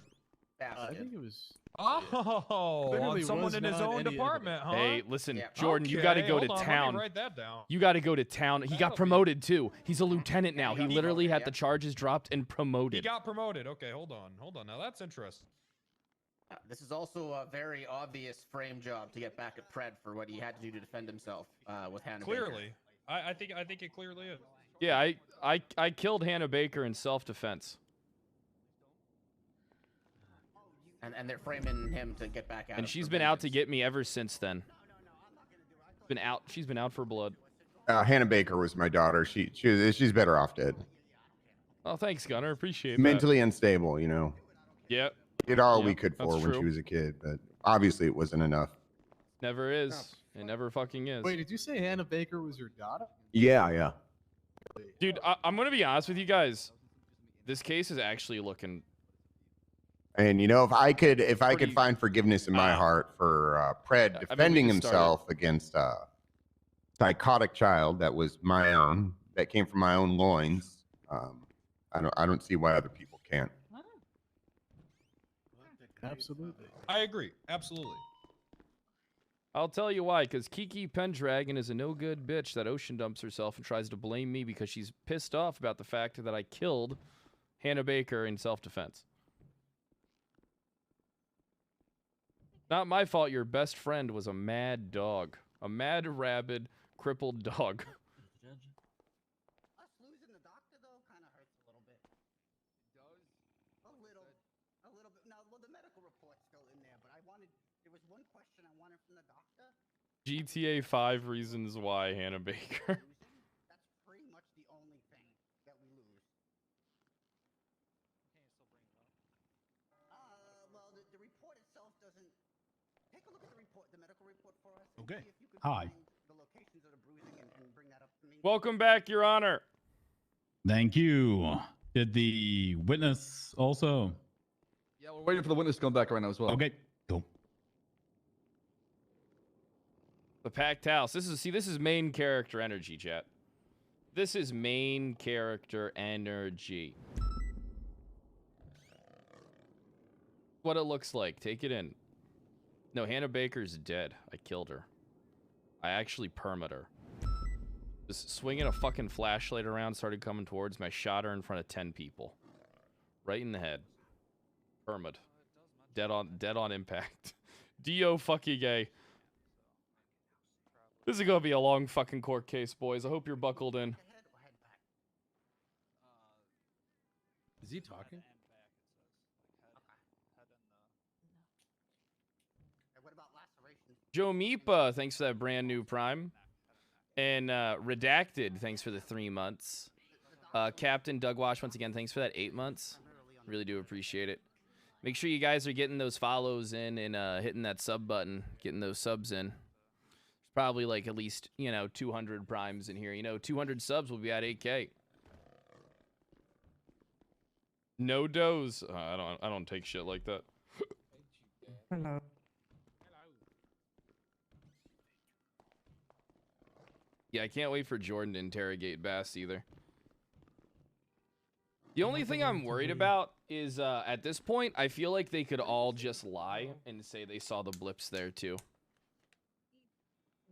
I think it was. Oh, Clearly on someone was in his not own any department, huh? Hey, listen, Yeah. Jordan, you got to Okay, go to hold on, let me town. write that down. You got to go to town. He got promoted too. He's a lieutenant now. He got literally promoted, had yeah. the charges dropped and He promoted. got promoted. Okay, hold on. Now that's interesting. This is also a very obvious frame job to get back at Pred for what he had to do to defend himself with Hannah Baker. Clearly, I think it clearly is. Yeah, I killed Hannah Baker in self-defense. And they're framing him to get back at him. And she's for been out to vengeance. get me ever since then. She's been out for blood. Hannah Baker was my daughter. She's better off dead. Oh, thanks, Gunner. Appreciate it. Mentally unstable, you know. Yep. Did all we Yep, could for that's her when she true. was a kid, but obviously it wasn't enough. Never is. It never fucking is. Wait, did you say Hannah Baker was your daughter? Yeah. Dude, I'm going to be honest with you guys. This case is actually looking... And you know, if I could Pretty- find forgiveness in my heart for Pred I mean, we defending just started. himself against a psychotic child that was my own, that came from my own loins, I don't see why other people can't. Absolutely. I agree. Absolutely. I'll tell you why, because Kiki Pendragon is a no-good bitch that ocean dumps herself and tries to blame me because she's pissed off about the fact that I killed Hannah Baker in self-defense. Not my fault your best friend was a mad dog. A mad, rabid, crippled dog. Us losing the doctor, though, kind of hurts a little bit. It does? A little bit. Now, well, the medical report's still in there, but there was one question I wanted from the doctor. GTA 5 reasons why Hannah Baker. That's pretty much the only thing that we lose. Well, the report itself doesn't... Take a look at the report, the medical report for us. And Okay. see if you can Hi. find the locations of the bruising and bring that up to me. Welcome back, Your Honor. Thank you. Did the witness also? Yeah, we're waiting for the witness to come back right now as well. Okay. Cool. The packed house. This is main character energy, chat. This is main character energy. What it looks like. Take it in. No, Hannah Baker's dead. I killed her. I actually perma'd her. Just swinging a fucking flashlight around, started coming towards me. I shot her in front of 10 people. Right in the head. Perma'd. Dead on impact. Dio fucking gay. This is gonna be a long fucking court case, boys. I hope you're buckled in. Is he talking? What about lacerations? Joe Meepa, thanks for that brand new Prime. And Redacted, thanks for the 3 months. Captain Doug Wash, once again, thanks for that 8 months. Really do appreciate it. Make sure you guys are getting those follows in and hitting that sub button, getting those subs in. There's probably like at least, 200 primes in here. 200 subs will be at 8K. No doze. I don't take shit like that. Hello. Yeah, I can't wait for Jordan to interrogate Bass either. The only thing I'm worried about is at this point, I feel like they could all just lie and say they saw the blips there too.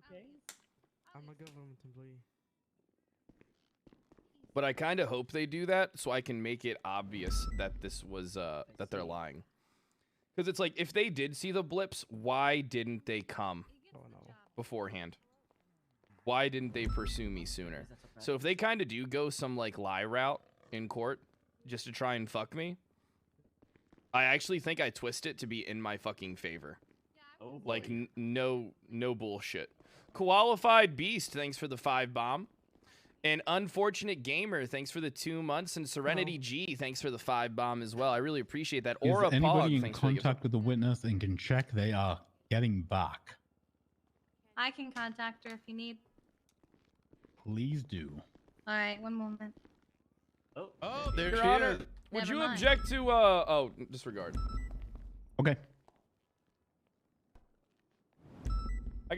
Okay. I'm a government employee. But I kind of hope they do that so I can make it obvious that this was that they're lying. Because it's like, if they did see the blips, why didn't they come beforehand? Why didn't they pursue me sooner? So if they kind of do go some like lie route in court just to try and fuck me, I actually think I twist it to be in my fucking favor. Oh, Like no bullshit. Qualified Beast, thanks for the 5 bomb. And Unfortunate Gamer, thanks for the 2 months. And Serenity G, thanks for the 5 bomb as well. I really appreciate that. Is Aura anybody Pog, in thanks for the gift. contact with the witness and can check they are getting back? I can contact her if you need. Please do. All right, one moment. Oh, there Your she Honor, is. would Never you mind. object to oh, disregard. Okay. I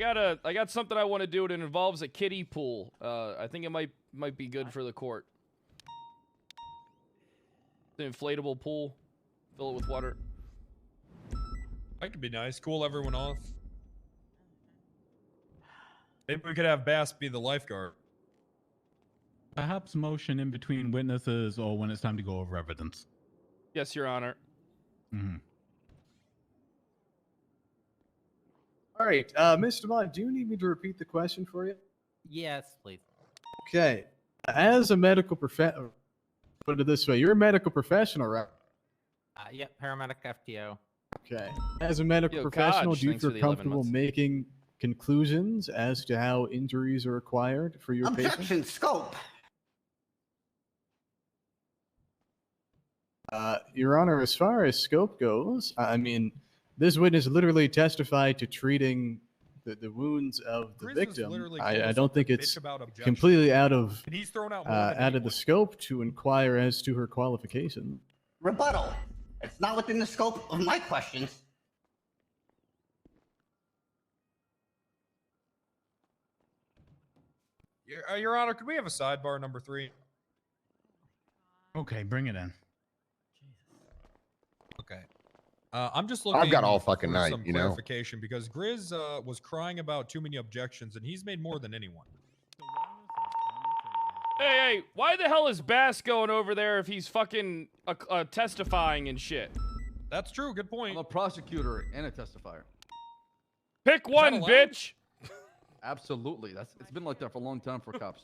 got something I want to do. It involves a kiddie pool. I think it might be good for the court. It's an inflatable pool. Fill it with water. That could be nice. Cool everyone off. Maybe we could have Bass be the lifeguard. Perhaps motion in between witnesses or when it's time to go over evidence. Yes, Your Honor. Mm-hmm. All right, Mr. Mott, do you need me to repeat the question for you? Yes, please. Okay. As a medical professional, put it this way, you're a medical professional, right? Yep, paramedic FTO. Okay. As a medical Yo, professional, Kaj, do you thanks for feel the 11 comfortable months. making conclusions as to how injuries are acquired for your patient? Objection, scope. Your Honor, as far as scope goes, I mean, this witness literally testified to treating the wounds of the Grizz is victim. literally I close don't up think to it's bitch about objection. completely out of And he's thrown out more than out of the scope to inquire as to her qualification. Rebuttal. It's not within the scope of my questions. Your Honor, could we have a sidebar number 3? Okay, bring it in. Okay. I'm just looking. I've got all fucking for night, some you know? clarification because Grizz was crying about too many objections, and he's made more than anyone. Hey, why the hell is Bass going over there if he's fucking testifying and shit? That's true. Good point. I'm a prosecutor and a testifier. Pick one, allowed? bitch. Absolutely. It's been like that for a long time for cops.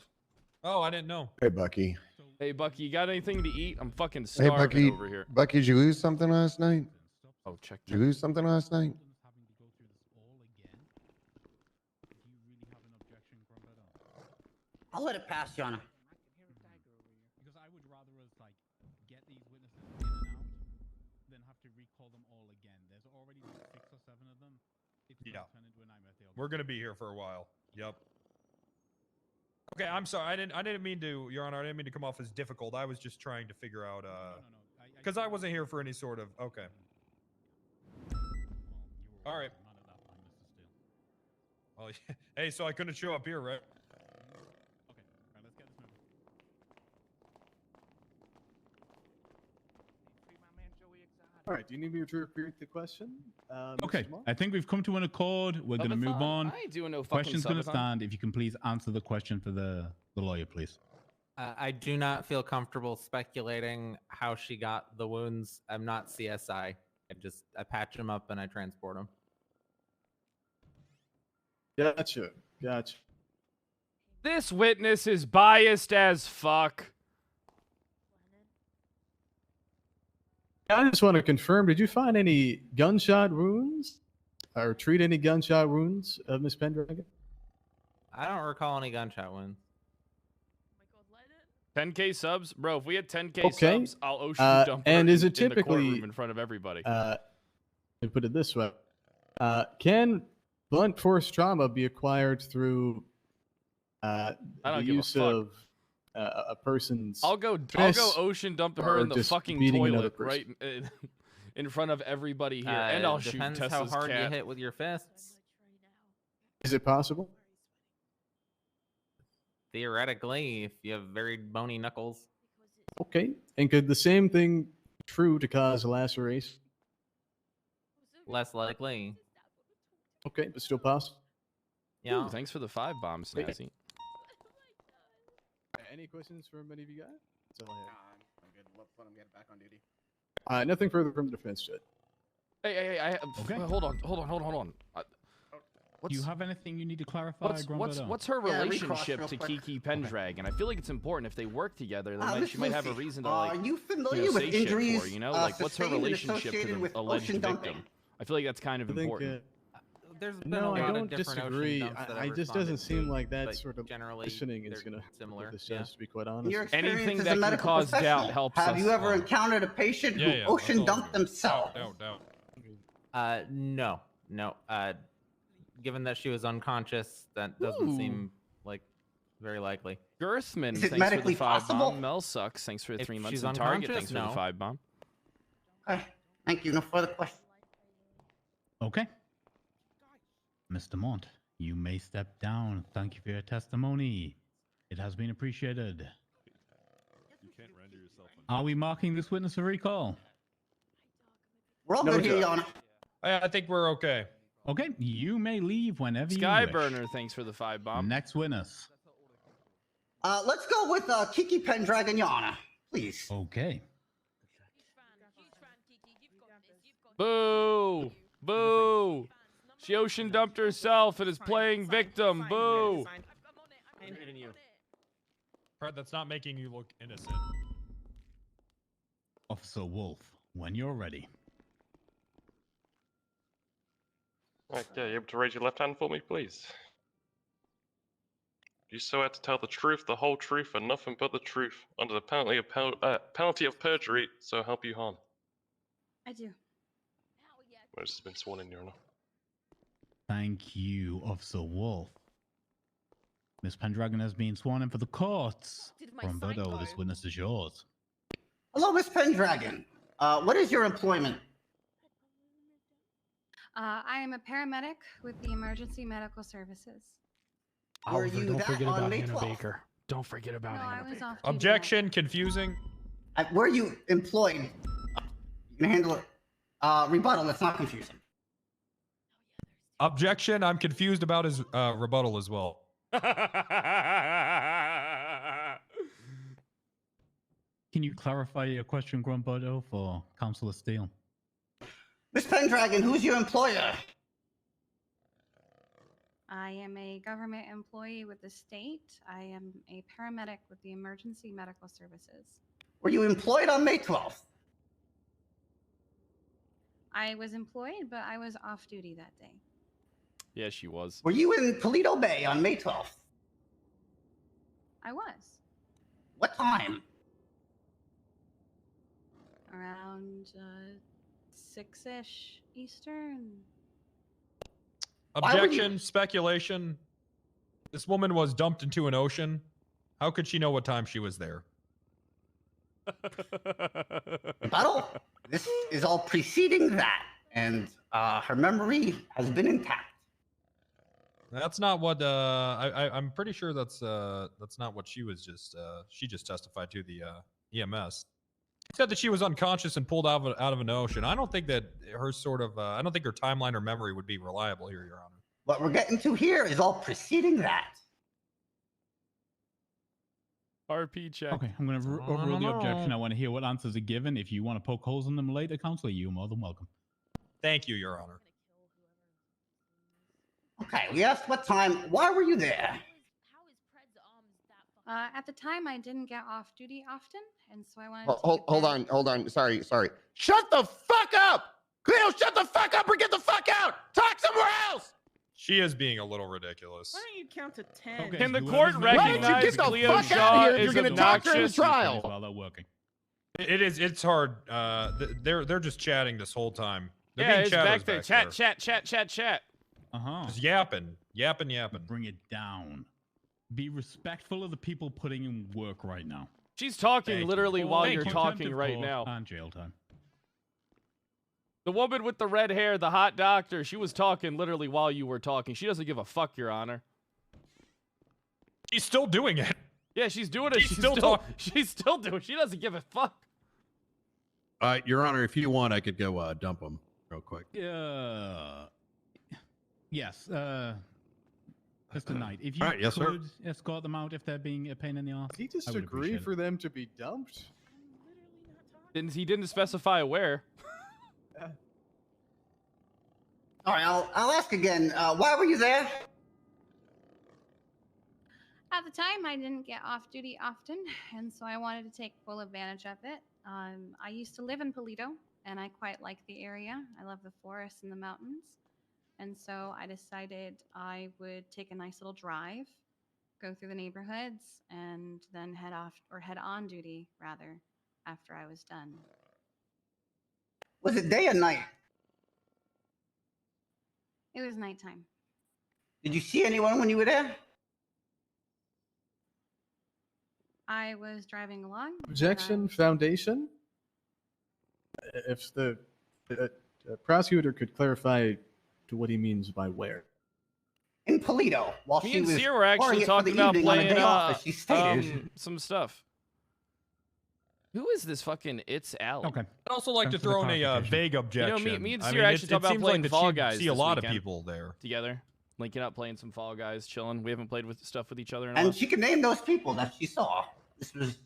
Oh, I didn't know. Hey, Bucky. Hey, Bucky, you got anything to eat? I'm fucking Hey, starving Bucky. over here. Bucky, did you lose something last night? Oh, check. Did you lose something last night? I'll let it pass, Yana. Because I would rather us like get these witnesses in and out than have to recall them all again. There's already like 6 or 7 of them. It's gonna turn into a nightmare. We're gonna be here for a while. Yep. Okay, I'm sorry. I didn't mean to, Your Honor. I didn't mean to come off as difficult. I was just trying to figure out. Because I wasn't here for any sort of. Okay. All right. Well, hey, so I couldn't show up here, right? All right. Do you need me to repeat the question? Okay, Mr. Moore? I think we've come to an accord. We're going to move on. I ain't doing no fucking Question's going to subathon. stand. If you can please answer the question for the lawyer, please. I do not feel comfortable speculating how she got the wounds. I'm not CSI. I patch them up and I transport them. Gotcha. Gotcha. This witness is biased as fuck. I just want to confirm, did you find any gunshot wounds or treat any gunshot wounds of Miss Pendragon? I don't recall any gunshot wounds. 10K subs, bro. If we had 10K Okay. subs, I'll ocean dump her and is in it the courtroom typically in front of everybody. Let me put it this way. Can blunt force trauma be acquired through the don't give a use fuck. of a person's I'll go fist ocean dump her or in the just fucking beating another toilet right person? in front of everybody here, and I'll shoot Depends Tessa's how hard cat. you hit with your fists. Is it possible? Theoretically, if you have very bony knuckles. Okay. And could the same thing be true to cause laceration? Less likely. Okay, but still possible. Yeah. Ooh, thanks for the 5 bombs, Snazzy. Any questions from any of you guys? That's all I have. I'm good. Let him get back on duty. Nothing further from the defense, Judge. Hey, Okay. hold on. Do you have anything you need to clarify, Gromberto? What's her Yeah, relationship recross to real quick. Kiki Pendragon? I feel like it's important if they work together. She might have a reason to Are you familiar with say shit injuries for, like what's her sustained and relationship to associated the with alleged ocean dumping? victim? I feel like that's kind of I think, important. There's been No, a I lot don't of different disagree. ocean dumps that I I've just doesn't responded seem to, like that but sort of generally listening is they're going to similar. this Yeah. judge, to be quite honest. Your Anything experience that as a can medical cause doubt professional, helps have us. you ever encountered a patient who ocean dumped themselves? No. Given that she was unconscious, that doesn't Ooh. seem like very likely. Girthman, Is it thanks for medically the 5 possible? bomb. Mel sucks, thanks for the If 3 months. she's And Target, unconscious, thanks for no. the 5 bomb. Okay, thank you. No further questions. Okay. Mr. Mont, you may step down. Thank you for your testimony. It has been appreciated. You can't render yourself. Are we marking this witness for recall? We're all good here, Your Honor. I think we're okay. Okay, you may leave whenever you wish. Skyburner, thanks for the 5 bomb. Next witness. Let's go with Kiki Pendragon, Your Honor, please. Okay. Boo! Boo! She ocean dumped herself and is playing victim. Boo! Fred, that's not making you look innocent. Officer Wolf, when you're ready. Right, yeah, you able to raise your left hand for me, please? You swear to tell the truth, the whole truth, and nothing but the truth, under the penalty of perjury, so help you harm. I do. Whereas has been sworn in, Your Honor. Thank you, Officer Wolf. Miss Pendragon has been sworn in for the courts. Gromberto, this witness is yours. Hello, Miss Pendragon. What is your employment? I am a paramedic with the Emergency Medical Services. Were you don't that forget on about May Hannah 12th? Baker. Don't forget about No, Hannah I was Baker. off duty. Objection, confusing. Were you employed? You can handle it. Rebuttal, let's not confuse him. Objection. I'm confused about his rebuttal as well. Can you clarify your question, Grumbodo, for Councillor Steele? Miss Pendragon, who's your employer? I am a government employee with the state. I am a paramedic with the Emergency Medical Services. Were you employed on May 12th? I was employed, but I was off duty that day. Yeah, she was. Were you in Toledo Bay on May 12th? I was. What time? Around 6-ish Eastern. Objection. Speculation. This woman was dumped into an ocean. How could she know what time she was there? Rebuttal? This is all preceding that, and her memory has been intact. That's not what I'm pretty sure that's not what she was just she just testified to the EMS. She said that she was unconscious and pulled out of an ocean. I don't think that her sort of I don't think her timeline or memory would be reliable here, Your Honor. What we're getting to here is all preceding that. RP check. Okay, I'm going to overrule the objection. I want to hear what answers are given. If you want to poke holes in them later, Counselor, you're more than welcome. Thank you, Your Honor. Okay, we asked what time. Why were you there? At the time, I didn't get off duty often, and so I wanted to. Hold on. Sorry. Shut the fuck up! Cleo, shut the fuck up or get the fuck out! Talk somewhere else! She is being a little ridiculous. Why don't you count to 10? Can the court Why don't you recognize get the Cleo fuck out Shaw of here if is you're gonna talk during the obnoxious? trial? While they're working. It is. It's hard. They're just chatting this whole time. They're Yeah, being it's chatters back there. Chat. Just yapping. Bring it down. Be respectful of the people putting in work right now. She's talking Thank literally you. while Thank you're you. talking Contempt of right court now. And jail time. The woman with the red hair, the hot doctor, she was talking literally while you were talking. She doesn't give a fuck, Your Honor. She's still doing it. Yeah, she's doing it. She's still talking. She's still doing it. She doesn't give a fuck. Your Honor, if you want, I could go dump him real quick. Yes. Mr. Knight, if you All right, yes, sir. could escort them out if they're being a pain in the ass. Did he just agree for them to be dumped? He didn't specify where. All right, I'll ask again. Why were you there? At the time, I didn't get off duty often, and so I wanted to take full advantage of it. I used to live in Polito, and I quite like the area. I love the forests and the mountains. And so I decided I would take a nice little drive, go through the neighborhoods, and then head on duty, rather, after I was done. Was it day or night? It was nighttime. Did you see anyone when you were there? I was driving along. Objection, Foundation. If the prosecutor could clarify to what he means by where. In Polito, while Me she and was Sierra were actually pouring it for talking the about evening on a playing day off, as she stated. some stuff. Who is this fucking It's Allie? Okay. I'd also like to throw in a vague objection. You know, me and I Sierra mean, actually it talked about seems playing like that Fall she'd Guys. see a this lot of weekend people there together, linking up, playing some Fall Guys, chilling. We haven't played with stuff with each other in a And while. she can name those people that she saw. This was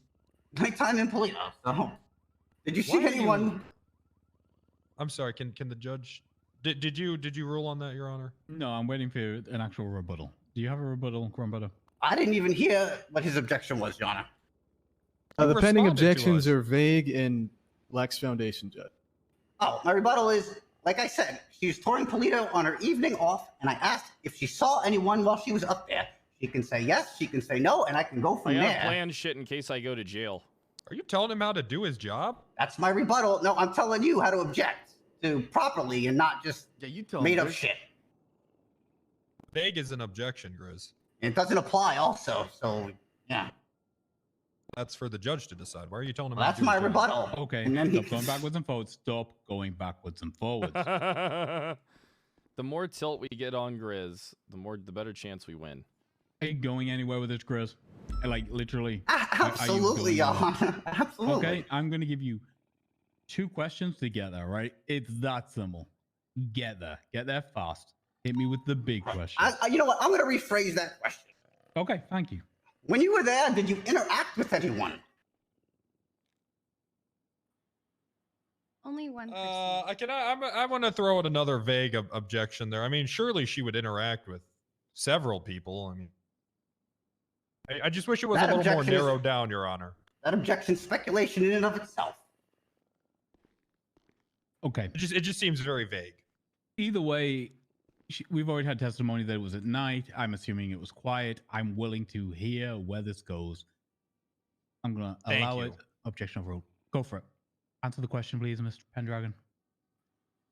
nighttime in Polito. So, did you see Why are you- anyone? I'm sorry. Can the judge? Did you rule on that, Your Honor? No, I'm waiting for an actual rebuttal. Do you have a rebuttal, Grumbutter? I didn't even hear what his objection was, Your Honor. The pending responded to objections us. are vague and lacks foundation, Judge. Oh, my rebuttal is, like I said, she was touring Polito on her evening off, and I asked if she saw anyone while she was up there. She can say yes, she can say no, and I can go I from gotta there. plan shit in case I go to jail. Are you telling him how to do his job? That's my rebuttal. No, I'm telling you how to object to properly and not just made up shit. Vague is an objection, Grizz. It doesn't apply also, so yeah. That's for the judge to decide. Why are you telling him? Well, how that's to do my his job? rebuttal. Okay, And then stop going backwards and forwards. Stop going backwards and forwards. The more tilt we get on Grizz, the better chance we win. Are you going anywhere with this, Grizz? Like, literally. Absolutely, Your are you going Honor. Absolutely. Okay, I'm going to give you 2 questions to get there, right? It's that simple. Get there. Get there fast. Hit me with the big question. You know what? I'm going to rephrase that question. Okay, thank you. When you were there, did you interact with anyone? Only one person. I want to throw out another vague objection there. I mean, surely she would interact with several people. I mean, I just wish it was That a little more objection is- narrowed down, Your Honor. That objection's speculation in and of itself. Okay. It just seems very vague. Either way, we've already had testimony that it was at night. I'm assuming it was quiet. I'm willing to hear where this goes. I'm going to Thank allow you. it. Objection overruled. Go for it. Answer the question, please, Mr. Pendragon.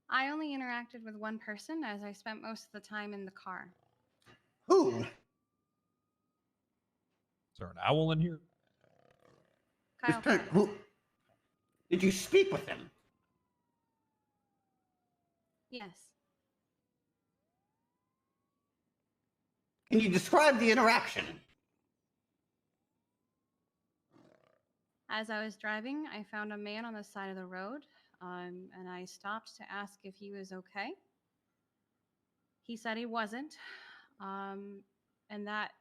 I only interacted with one person as I spent most of the time in the car. Who? Is there an owl in here? Kyle. Who? Did you speak with him? Yes. Can you describe the interaction? As I was driving, I found a man on the side of the road, and I stopped to ask if he was okay. He said he wasn't, and that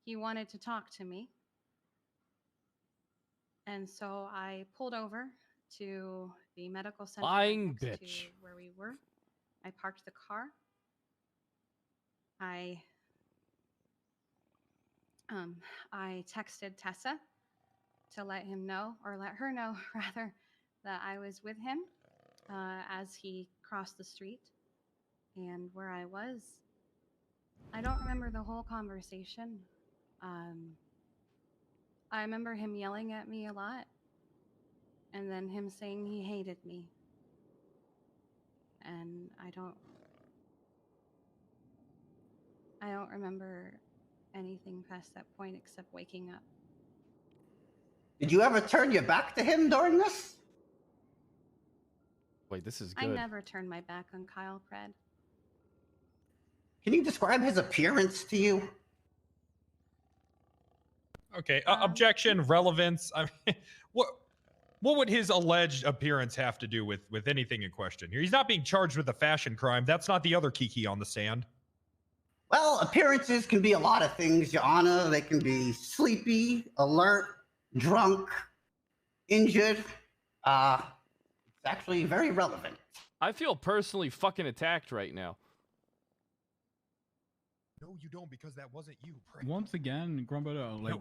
he wanted to talk to me. And so I pulled over to the medical center right Lying next bitch. to where we were. I parked the car. I texted Tessa to let him know, or let her know rather, that I was with him as he crossed the street and where I was. I don't remember the whole conversation. I remember him yelling at me a lot, and then him saying he hated me. And I don't remember anything past that point except waking up. Did you ever turn your back to him during this? Wait, this is good. I never turned my back on Kyle Pred. Can you describe his appearance to you? Okay, objection, relevance. I mean, what would his alleged appearance have to do with anything in question here? He's not being charged with a fashion crime. That's not the other Kiki on the stand. Well, appearances can be a lot of things, Your Honor. They can be sleepy, alert, drunk, injured. It's actually very relevant. I feel personally fucking attacked right now. No, you don't, because that wasn't you. Once again, Grumbo, like,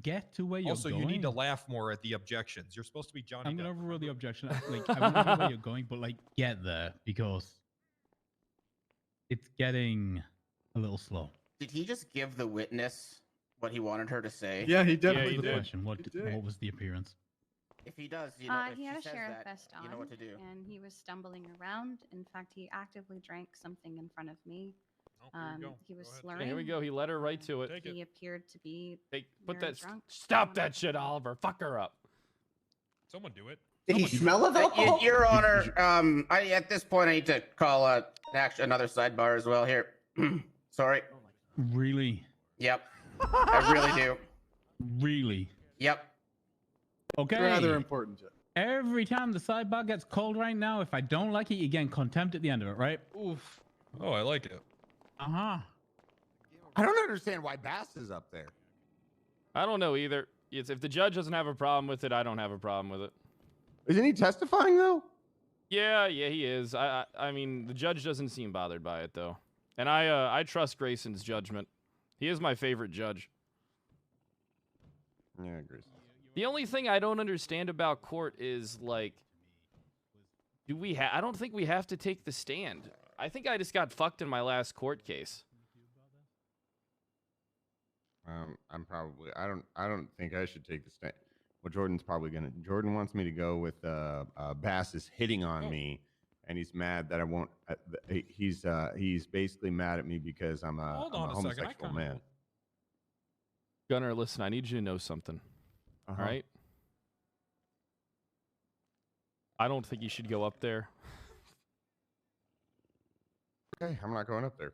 get to where you're Also, going. you need to laugh more at the objections. You're supposed to be Johnny I'm going Depp. to overrule the objection. Like, I want to know where you're going, but, like, get there, because it's getting a little slow. Did he just give the witness what he wanted her to say? Yeah, he That's definitely the did. question. What was the appearance? If he does, you know, if He had a says sheriff that, vest on, you know what to do. and he was stumbling around. In fact, he actively drank something in front of me. He was slurring. Okay, here we go. He led her right to it. He appeared to be Put very that. drunk. Stop that shit, Oliver. Fuck her up. Someone do it. Did he smell of alcohol? Your Honor, at this point, I need to call another sidebar as well here. Sorry. Really? Yep. I really do. Really? Yep. Okay. Rather important. Every time the sidebar gets called right now, if I don't like it, you get contempt at the end of it, right? Oof. Oh, I like it. Uh-huh. I don't understand why Bass is up there. I don't know either. If the judge doesn't have a problem with it, I don't have a problem with it. Isn't he testifying though? Yeah, he is. I mean, the judge doesn't seem bothered by it though, and I trust Grayson's judgment. He is my favorite judge. Yeah, Grayson. The only thing I don't understand about court is like, I don't think we have to take the stand. I think I just got fucked in my last court case. I don't think I should take the stand. Well, Jordan's probably gonna. Jordan wants me to go with Bass is hitting on me, and he's mad that I won't. He's basically mad at me because I'm a homosexual man. Gunner, listen, I need you to know something. Uh-huh. All right? I don't think you should go up there. Okay, I'm not going up there.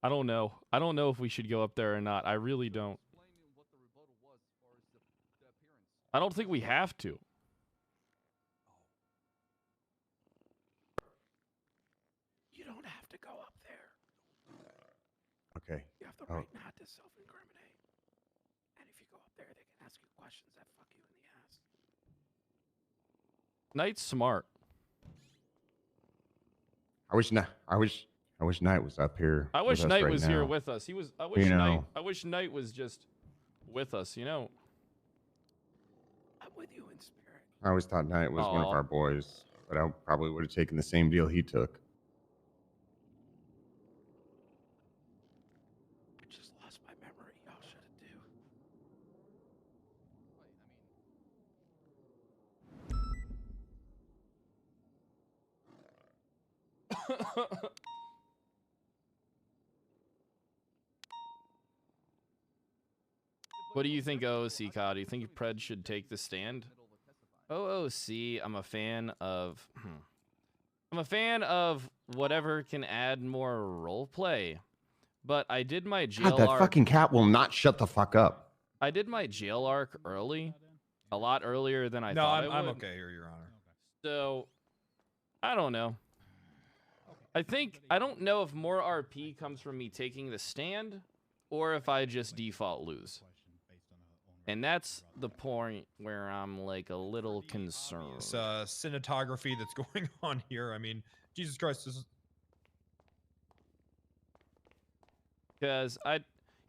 I don't know. I don't know if we should go up there or not. I really don't. I don't think we have to. have the Oh. right not to self-incriminate. And if you go up there, they can ask you questions that fuck you in the ass. Knight's smart. I wish Knight was up here. I wish with us Knight right was here now. with us. I wish You Knight. know. I wish Knight was just with us. You know. I'm with you in spirit. I always thought Knight was one of Aw. our boys, but I probably would have taken the same deal he took. I just lost my memory. Y'all should have too. What do you think, OOC, Kyle? Do you think Pred should take the stand? OOC, I'm a fan of... I'm a fan of whatever can add more role play. But I did my jail God, that arc... fucking cat will not shut the fuck up. I did my jail arc early. A lot earlier than I No, thought I'm I would. okay here, Your Honor. So, I don't know. I don't know if more RP comes from me taking the stand or if I just default lose. And that's the point where I'm like a little concerned. It's cinematography that's going on here. I mean, Jesus Christ, this is... Because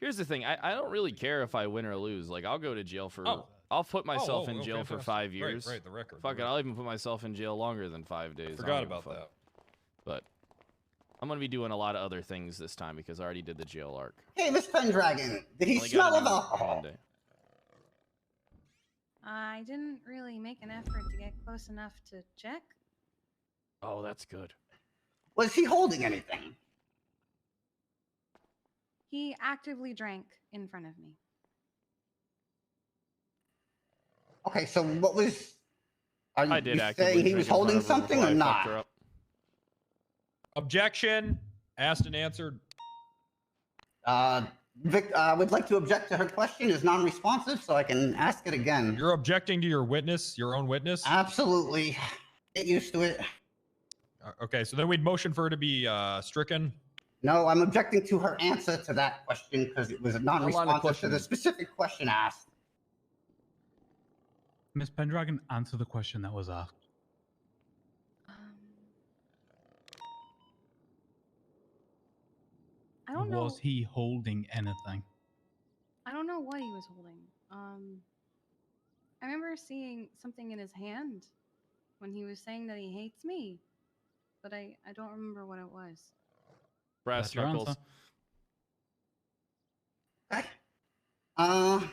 here's the thing, I don't really care if I win or lose. Like, I'll go to jail for... I'll put myself in jail for 5 years. Right, the record. Fuck it, I'll even put myself in jail longer than 5 days. I don't Forgot give a about fuck. that. But I'm going to be doing a lot of other things this time because I already did the jail arc. Hey, Miss Pendragon, did he Only smell gotta of do alcohol? one day. I didn't really make an effort to get close enough to check. Oh, that's good. Was he holding anything? He actively drank in front of me. Okay, so what was... Are I did you actively saying he drink was in front holding of her something before or I fucked her not? up. Objection. Asked and answered. Vic, I would like to object to her question is non-responsive, so I can ask it again. You're objecting to your witness, your own witness? Absolutely. Get used to it. Okay, so then we'd motion for her to be stricken. No, I'm objecting to her answer to that question because it was non-responsive to the questioning. specific question asked. Miss Pendragon, answer the question that was asked. I don't know. Was he holding anything? I don't know what he was holding. I remember seeing something in his hand when he was saying that he hates me, but I don't remember what it was. Brass That's your knuckles. answer. Okay.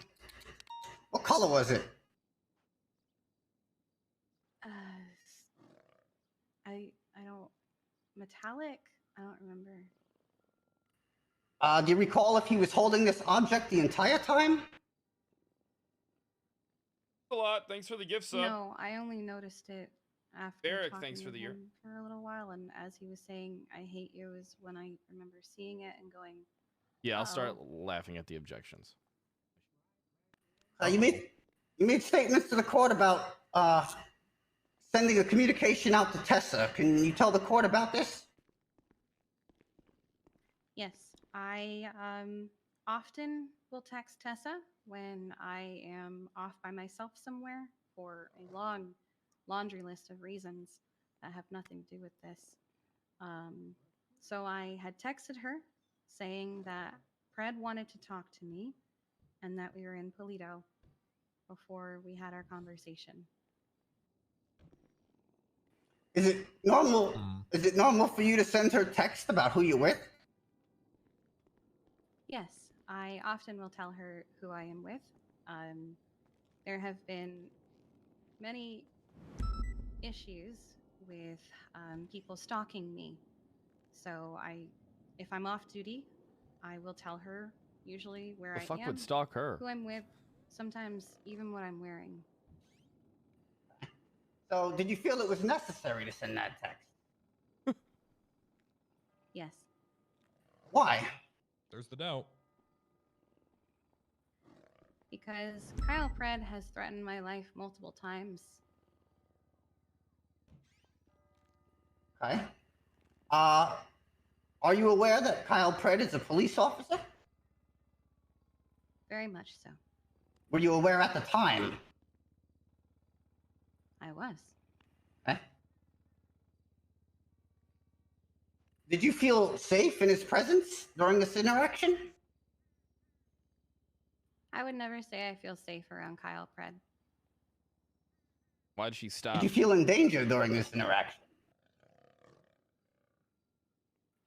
What color was it? I don't metallic. I don't remember. Do you recall if he was holding this object the entire time? A lot. Thanks for the gift sub. No, I only noticed it after Eric, talking thanks for to the year. him for a little while, and as he was saying, "I hate you," is when I remember seeing it and going, Yeah, I'll start "Uh-oh." laughing at the objections. You made statements to the court about sending a communication out to Tessa. Can you tell the court about this? Yes, I often will text Tessa when I am off by myself somewhere for a long laundry list of reasons that have nothing to do with this. So I had texted her saying that Pred wanted to talk to me and that we were in Polito before we had our conversation. Is it normal? Is it normal for you to send her text about who you're with? Yes, I often will tell her who I am with. There have been many issues with people stalking me. So if I'm off duty, I will tell her usually where The I fuck am, would stalk her? who I'm with, sometimes even what I'm wearing. So did you feel it was necessary to send that text? Yes. Why? There's the doubt. Because Kyle Pred has threatened my life multiple times. Okay. Are you aware that Kyle Pred is a police officer? Very much so. Were you aware at the time? I was. Eh? Did you feel safe in his presence during this interaction? I would never say I feel safe around Kyle Pred. Why'd she stop? Did you feel in danger during this interaction?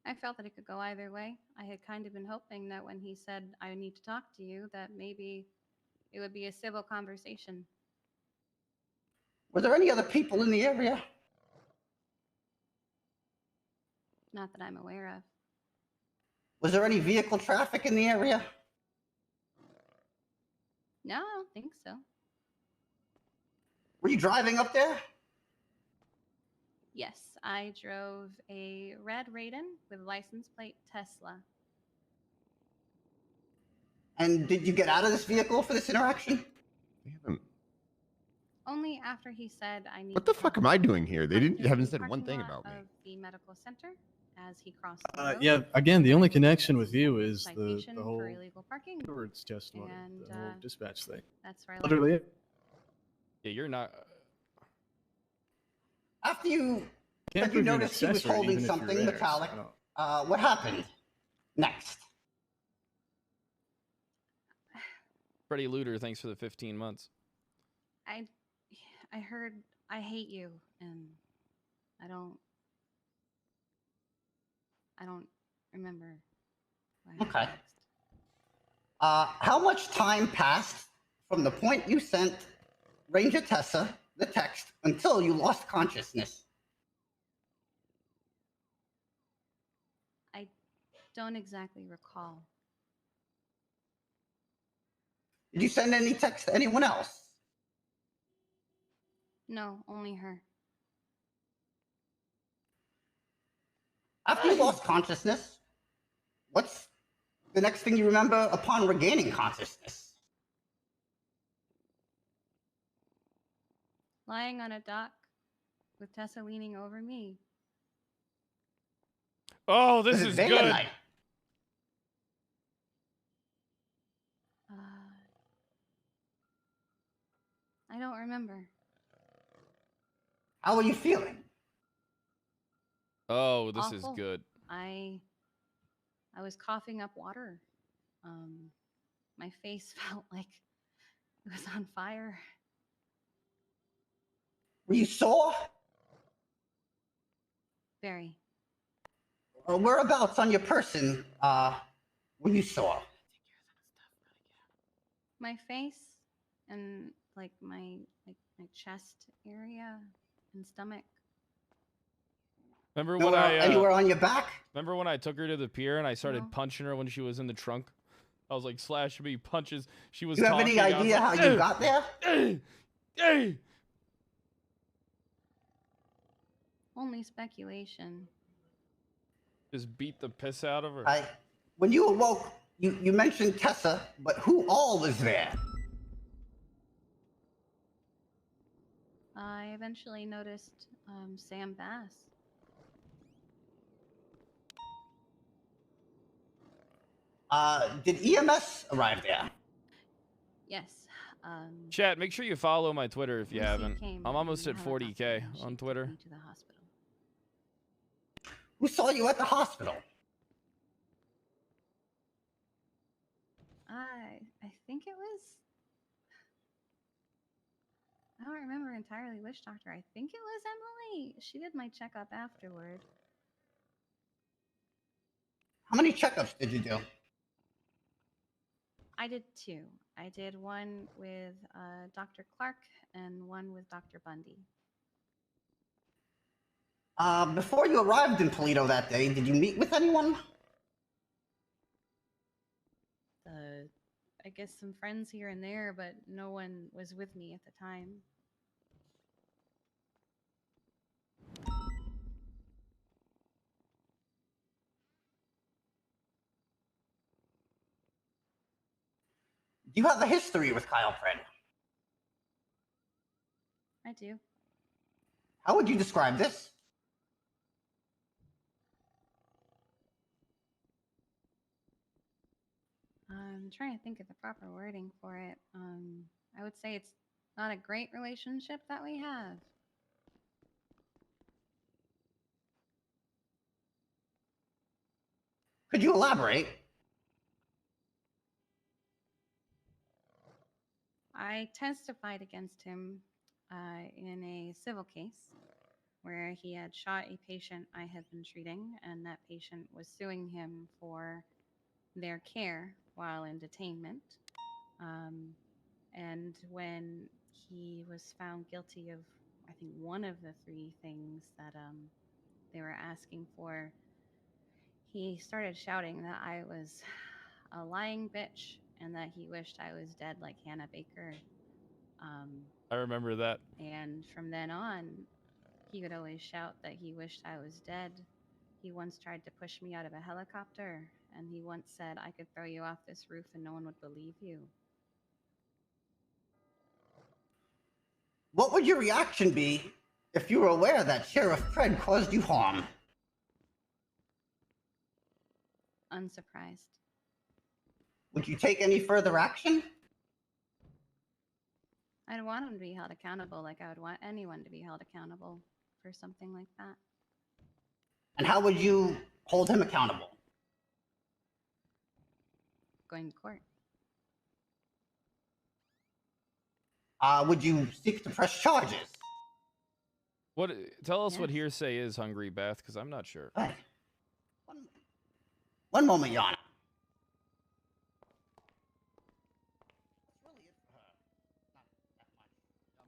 I felt that it could go either way. I had kind of been hoping that when he said, I need to talk to you, that maybe it would be a civil conversation. Were there any other people in the area? Not that I'm aware of. Was there any vehicle traffic in the area? No, I don't think so. Were you driving up there? Yes, I drove a red Raiden with license plate Tesla. And did you get out of this vehicle for this interaction? Only after he said I need What the to fuck talk am I to you. doing here? They Parked haven't in said the one parking thing lot about me. Of the medical center as he crossed the road. Yeah, again, the only connection with you is the Citation whole for illegal parking. Stewart's testimony, And, the whole dispatch thing. That's where I Literally left. it. Yeah, you're not. After you Can't said you prove you're an noticed he was accessory holding even if you're something there, so metallic, I don't- what happened next? Freddie Luter, thanks for the 15 months. I heard I hate you, and I don't remember. What happened Okay. next. How much time passed from the point you sent Ranger Tessa the text until you lost consciousness? I don't exactly recall. Did you send any text to anyone else? No, only her. After you lost consciousness, what's the next thing you remember upon regaining consciousness? Lying on a dock with Tessa leaning over me. Oh, this Was it is day or good. night? I don't remember. How are you feeling? Oh, this is Awful. good. I was coughing up water. My face felt like it was on fire. Were you sore? Very. Or whereabouts on your person were you sore? My face and like my chest area and stomach. Remember Nowhere, when I anywhere on your back? remember when I took her to the pier and I started No. punching her when she was in the trunk? I was like slashing me punches. She was Do you have talking. any I was idea like, how you "Eh, got there? eh, eh." Only speculation. Just beat the piss out of her. When you awoke, you mentioned Tessa, but who all was there? I eventually noticed Sam Bass. Did EMS arrive there? Yes. Chat, make sure you follow my Twitter if you Lucy haven't. came I'm almost in at a helicopter 40K and she on took Twitter. me to the hospital. Who saw you at the hospital? I think it was. I don't remember entirely which doctor. I think it was Emily. She did my checkup afterward. How many checkups did you do? I did two. I did one with Dr. Clark and one with Dr. Bundy. Before you arrived in Toledo that day, did you meet with anyone? I guess some friends here and there, but no one was with me at the time. Do you have a history with Kyle Fred? I do. How would you describe this? I'm trying to think of the proper wording for it. I would say it's not a great relationship that we have. Could you elaborate? I testified against him in a civil case where he had shot a patient I had been treating, and that patient was suing him for their care while in detainment. And when he was found guilty of, I think, one of the three things that they were asking for, he started shouting that I was a lying bitch and that he wished I was dead like Hannah Baker. I remember that. And from then on, he would always shout that he wished I was dead. He once tried to push me out of a helicopter, and he once said I could throw you off this roof and no one would believe you. What would your reaction be if you were aware that Sheriff Pred caused you harm? Unsurprised. Would you take any further action? I'd want him to be held accountable like I would want anyone to be held accountable for something like that. And how would you hold him accountable? Going to court. Would you seek to press charges? What? Tell us what hearsay is, Hungry Beth, because I'm not sure. Right. One moment, Yana.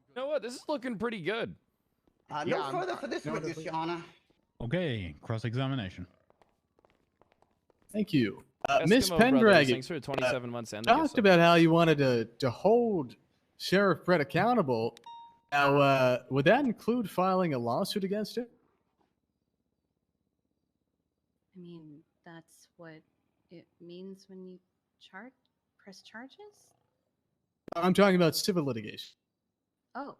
You know what? This is looking pretty good. No further for this witness, Your Honor. Okay, cross-examination. Thank you. Eskimo Miss Brothers, Pendragon, thanks for the 27 months and the talked gift about how you wanted to hold Sheriff Brett accountable. Now, would that include filing a lawsuit against him? I mean, that's what it means when you press charges? I'm talking about civil litigation. Oh,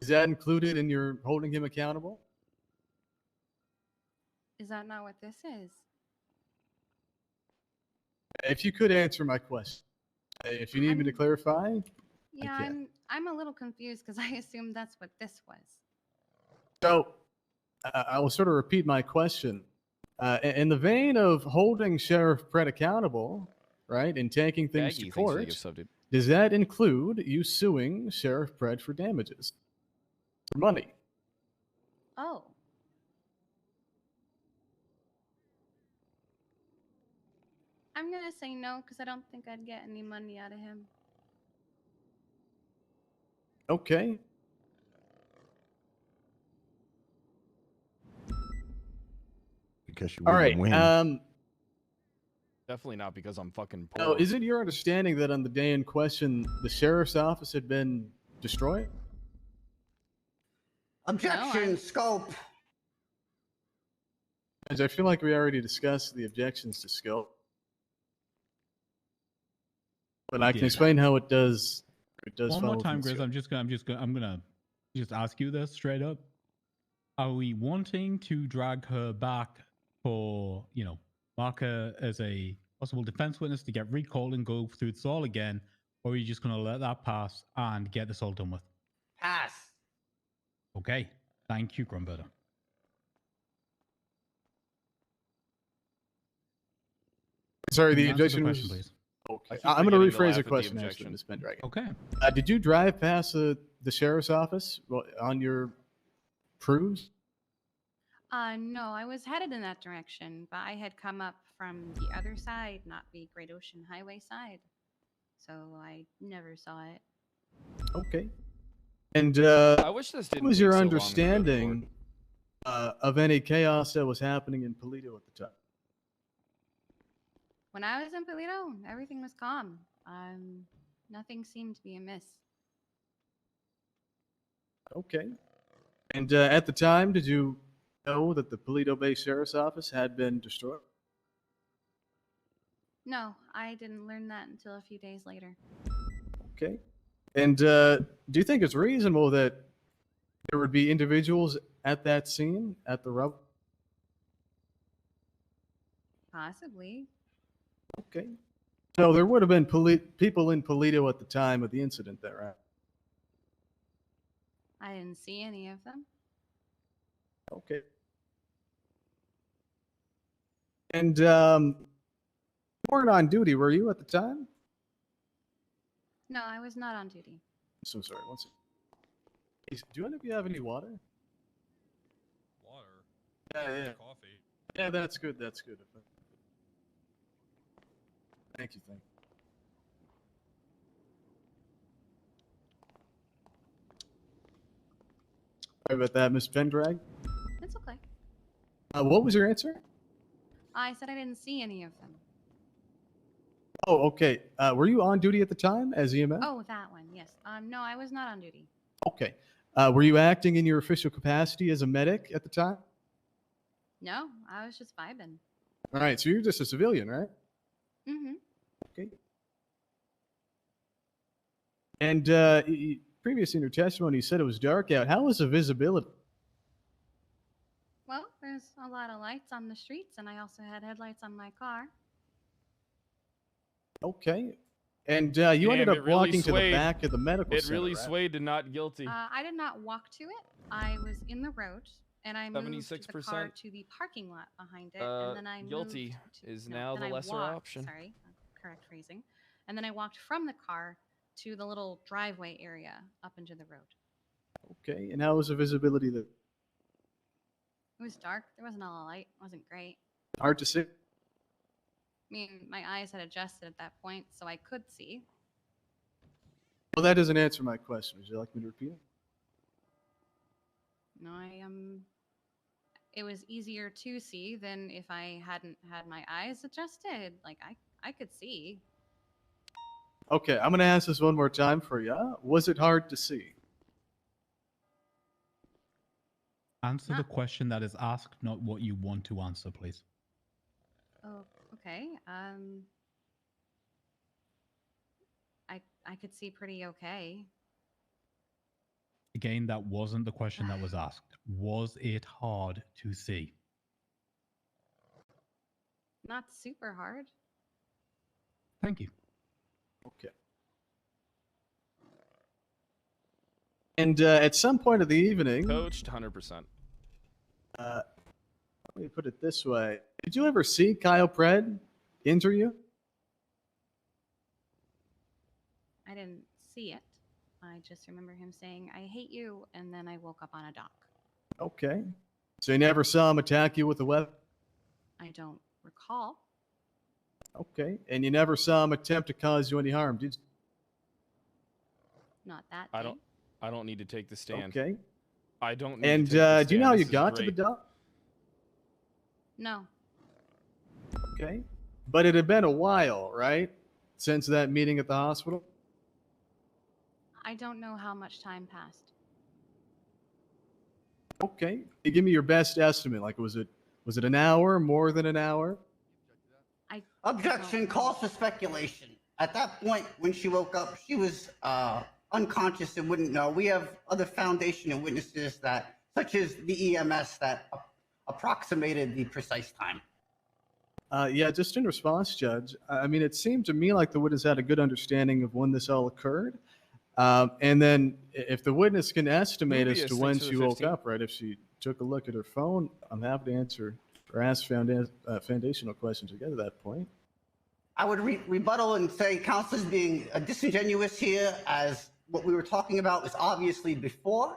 Is that included in your holding him accountable? is that not what this is? If you could answer my question. If you need me to clarify, Yeah, I'm a little confused because I assumed that's what this was. so I will sort of repeat my question. In the vein of holding Sheriff Brett accountable, right, and taking things Aggie, to thanks for the court, gift sub, dude. does that include you suing Sheriff Brett for damages? For money? Oh. I'm going to say no because I don't think I'd get any money out of him. Okay. Because you All wouldn't right. win. Definitely not because I'm fucking poor. Now, is it your understanding that on the day in question, the sheriff's office had been destroyed? Objection, scope. As I feel like we already discussed the objections to scope. But I can did. explain how it does. It does One follow more time, from Grizz. scope. I'm gonna just ask you this straight up. Are we wanting to drag her back for, mark her as a possible defense witness to get recalled and go through this all again, or are you just gonna let that pass and get this all done with? Pass. Okay. Thank you, Grumberto. Sorry, the Can you answer objection question, was. please. Okay. keep I'm going to forgetting to rephrase laugh the at the question, actually, objection. Ms. Pendragon. Okay. Did you drive past the sheriff's office on your cruise? No, I was headed in that direction, but I had come up from the other side, not the Great Ocean Highway side. So I never saw it. Okay. And I wish this what didn't was take your so long to go to understanding of any chaos that was happening in Polito at the time? When I was in Polito, everything was calm. Nothing seemed to be amiss. Okay. And at the time, did you know that the Polito Bay Sheriff's Office had been destroyed? No, I didn't learn that until a few days later. Okay. And do you think it's reasonable that there would be individuals at that scene, at the rub? Possibly. Okay. So there would have been people in Polito at the time of the incident there, right? I didn't see any of them. Okay. And you weren't on duty, were you, at the time? No, I was not on duty. I'm so sorry. One second. Hey, do any of you have any water? Water. Yeah. Coffee. Yeah, that's good. That's good. Thank you. Sorry about that, Miss Pendrag. It's okay. What was your answer? I said I didn't see any of them. Oh, okay. Were you on duty at the time as EMS? Oh, that one. Yes. No, I was not on duty. Okay. Were you acting in your official capacity as a medic at the time? No, I was just vibing. All right. So you're just a civilian, right? Mm-hmm. Okay. And previously in your testimony, you said it was dark out. How was the visibility? Well, there's a lot of lights on the streets, and I also had headlights on my car. Okay. And you ended Damn, up it really walking to the swayed. back of the medical It center, really right? swayed to not guilty. I did not walk to it. I was in the road, and I moved the car 76%. to the parking lot behind it, and then I Guilty moved is no, now then the I lesser walked- option. Sorry, correct phrasing. And then I walked from the car to the little driveway area up into the road. Okay. And how was the visibility there? It was dark. There wasn't a lot of light. It wasn't great. Hard to see. I mean, my eyes had adjusted at that point, so I could see. Well, that doesn't answer my question. Would you like me to repeat it? No, it was easier to see than if I hadn't had my eyes adjusted. Like I could see. Okay, I'm going to ask this one more time for you. Was it hard to see? Answer the question that is asked, not what you want to answer, please. Oh, okay. I could see pretty okay. Again, that wasn't the question that was asked. Was it hard to see? Not super hard. Thank you. Okay. And at some point of the evening, Coached 100%. let me put it this way. Did you ever see Kyle Pred injure you? I didn't see it. I just remember him saying, "I hate you," and then I woke up on a dock. Okay. So you never saw him attack you with a weapon? I don't recall. Okay. And you never saw him attempt to cause you any harm, did you? Not that I day. don't need to take the stand. Okay. I don't need And to take the do you know how stand. you This is got to the great. dock? No. Okay. But it had been a while, right? Since that meeting at the hospital? I don't know how much time passed. Okay. You give me your best estimate. Like, was it an hour, more than an hour? Objection calls for speculation. At that point, when she woke up, she was unconscious and wouldn't know. We have other foundation and witnesses that, such as the EMS, that approximated the precise time. Yeah, just in response, Judge. I mean, it seemed to me like the witness had a good understanding of when this all occurred. And then if the witness can estimate as to when she woke up, right, if she took a look at her phone, I'm happy to answer or ask foundational questions to get to that point. I would rebuttal and say counsel is being disingenuous here, as what we were talking about was obviously before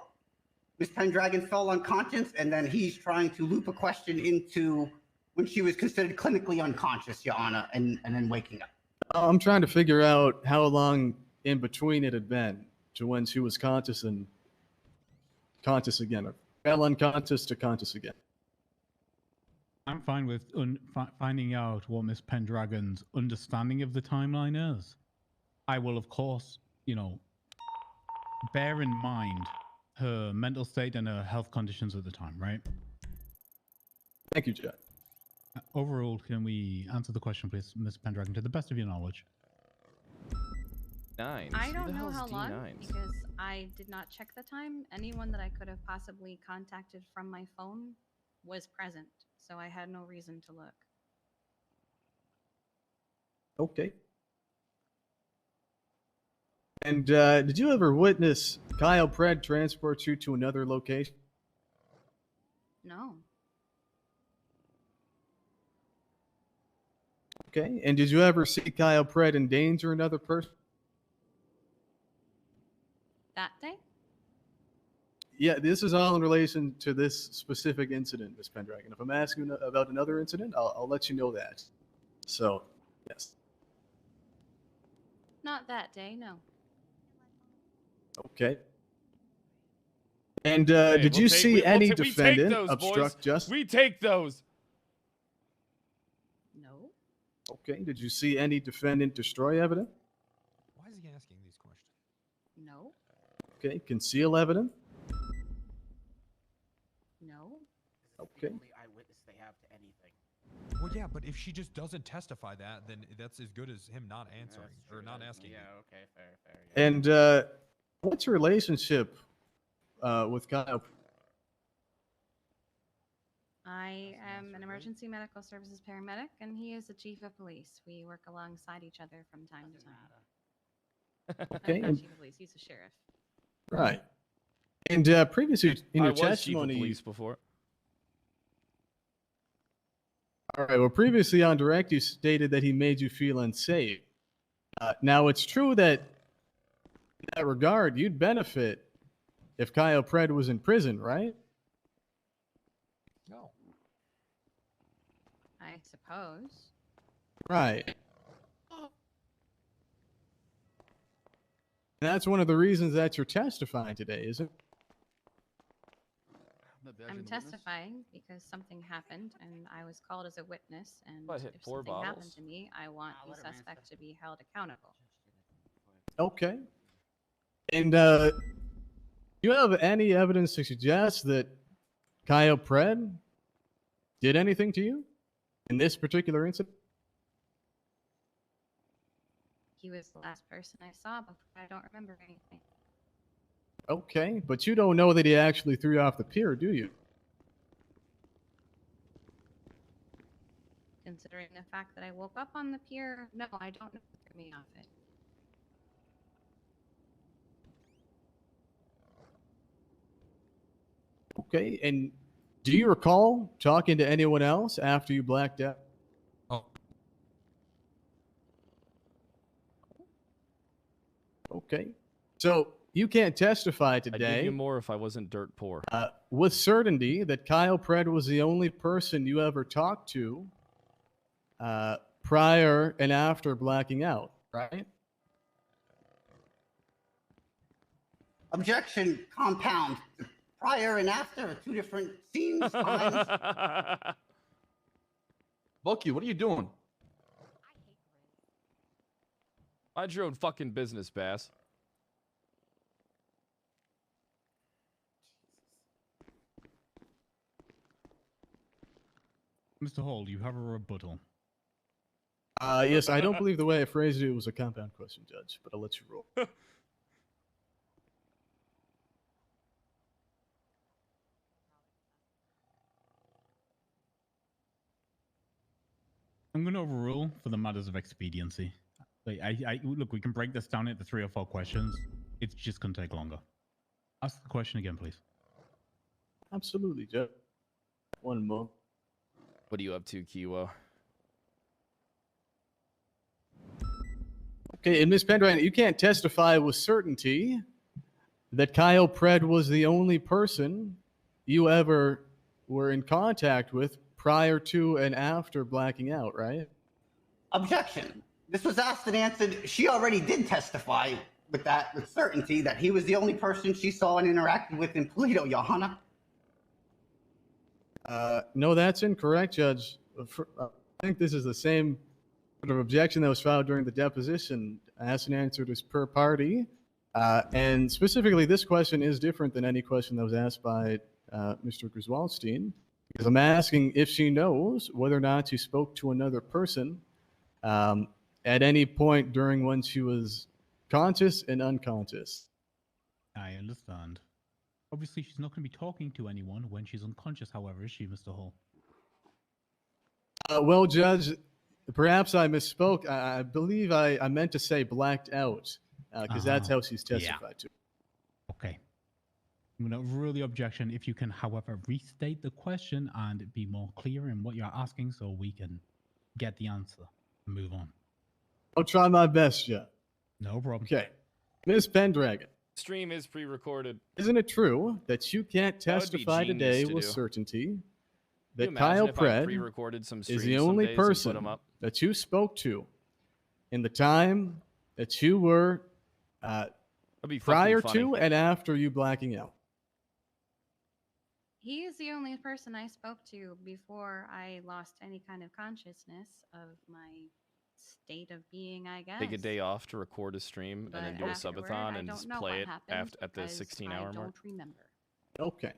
Ms. Pendragon fell unconscious, and then he's trying to loop a question into when she was considered clinically unconscious, Your Honor, and then waking up. I'm trying to figure out how long in between it had been to when she was conscious and conscious again, or fell unconscious to conscious again. I'm fine with finding out what Miss Pendragon's understanding of the timeline is. I will, of course, bear in mind her mental state and her health conditions at the time, right? Thank you, Judge. Overall, can we answer the question, please, Miss Pendragon, to the best of your knowledge? Nines. I Who don't the know hell's how long D9s? because I did not check the time. Anyone that I could have possibly contacted from my phone was present, so I had no reason to look. Okay. And did you ever witness Kyle Pred transport you to another location? No. Okay. And did you ever see Kyle Pred endanger another person? That day? Yeah, this is all in relation to this specific incident, Miss Pendragon. If I'm asking about another incident, I'll let you know that. So, yes. Not that day, no. Okay. And Hey, did you see we'll any we take defendant those, obstruct boys. justice? We take those. No. Okay. Did you see any defendant destroy evidence? Why is he asking these questions? No. Okay. Conceal evidence? No. Okay. Only eyewitness they have to anything. Well, yeah, but if she just doesn't testify that, then that's as good as him not answering or not asking. Yeah, okay, fair. Yeah. And what's your relationship with Kyle? I am an emergency medical services paramedic, and he is the chief of police. We work alongside each other from time to time. Okay. Not chief of police, he's a sheriff. Right. And previously in I your was chief of testimony, police before. all right. Well, previously on direct, you stated that he made you feel unsafe. Now it's true that in that regard, you'd benefit if Kyle Pred was in prison, right? No. I suppose. Right. That's one of the reasons that you're testifying today, isn't it? I'm testifying because something happened, and I was called as a witness. And What, hit if 4 something happened bottles? to me, I want the suspect to be held accountable. Okay. And do you have any evidence to suggest that Kyle Pred did anything to you in this particular incident? He was the last person I saw, but I don't remember anything. Okay, but you don't know that he actually threw you off the pier, do you? Considering the fact that I woke up on the pier, no, I don't know what threw me off it. Okay, and do you recall talking to anyone else after you blacked out? Oh. Okay, so you can't testify I'd give today you more if I wasn't dirt poor. with certainty that Kyle Pred was the only person you ever talked to prior and after blacking out, right? Objection, compound. Prior and after are two different scenes, times. Bucky, what are you doing? Mind your own fucking business, Bass. Mr. Hall, you have a rebuttal. Yes, I don't believe the way I phrased it was a compound question, Judge, but I'll let you roll. I'm going to overrule for the matters of expediency. Like, look, we can break this down into 3 or 4 questions. It's just going to take longer. Ask the question again, please. Absolutely, Judge. One more. What are you up to, Kiwo? Okay, and Ms. Pendragon, you can't testify with certainty that Kyle Pred was the only person you ever were in contact with prior to and after blacking out, right? Objection. This was asked and answered. She already did testify with certainty that he was the only person she saw and interacted with in Polito, Your Honor. No, that's incorrect, Judge. I think this is the same sort of objection that was filed during the deposition. Asked and answered as per party. And specifically, this question is different than any question that was asked by Mr. Griswoldstein, because I'm asking if she knows whether or not she spoke to another person at any point during when she was conscious and unconscious. I understand. Obviously, she's not going to be talking to anyone when she's unconscious, however, is she, Mr. Hall? Well, Judge, Perhaps I misspoke. I believe I meant to say blacked out, because that's how she's testified to. Okay. I'm going to rule the objection. If you can, however, restate the question and be more clear in what you're asking so we can get the answer and move on. I'll try my best, John. No problem. Okay. Miss Pendragon, Stream is pre-recorded. isn't it true that you can't That would be testify genius today to with do. certainty Can you that imagine Kyle if I Pred pre-recorded some is the streams some only days and put person 'em up? that you spoke to in the time that you were be fucking prior funny. to and after you blacking out? He is the only person I spoke to before I lost any kind of consciousness of my state of being, I guess. Take a day off to record a stream and then But do a afterward, subathon I and don't just know play what it happened at the because 16-hour I mark. don't remember. Okay.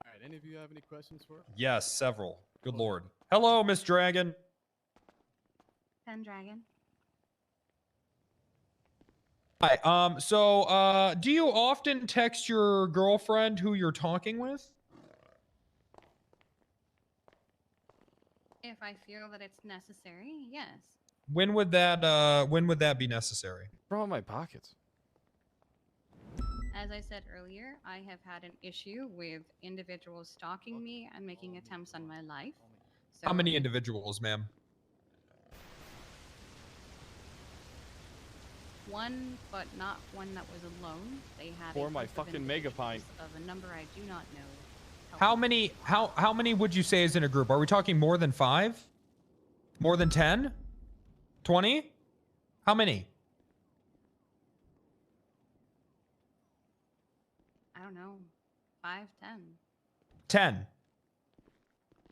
All right. Any of you have any questions for her? Yes, several. Good lord. Hello, Miss Dragon. Pendragon. Hi. So, do you often text your girlfriend who you're talking with? If I feel that it's necessary, yes. When would that be necessary? Throw in my pockets. As I said earlier, I have had an issue with individuals stalking me and making attempts on my life. So How many individuals, ma'am? one, but not one that was alone. They had Pour a my group of fucking mega pint. individuals of a number I do not know. How many would you say is in a group? Are we talking more than 5? More than 10? 20? How many? I don't know, 5, 10. 10.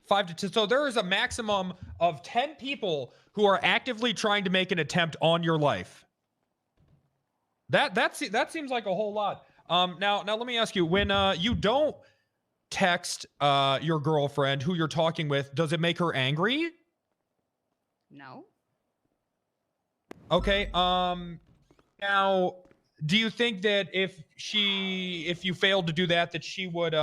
5 to 10. So there is a maximum of 10 people who are actively trying to make an attempt on your life. That seems like a whole lot. Now let me ask you, when you don't text your girlfriend who you're talking with, does it make her angry? No. Okay. Now, do you think that if you failed to do that, that she would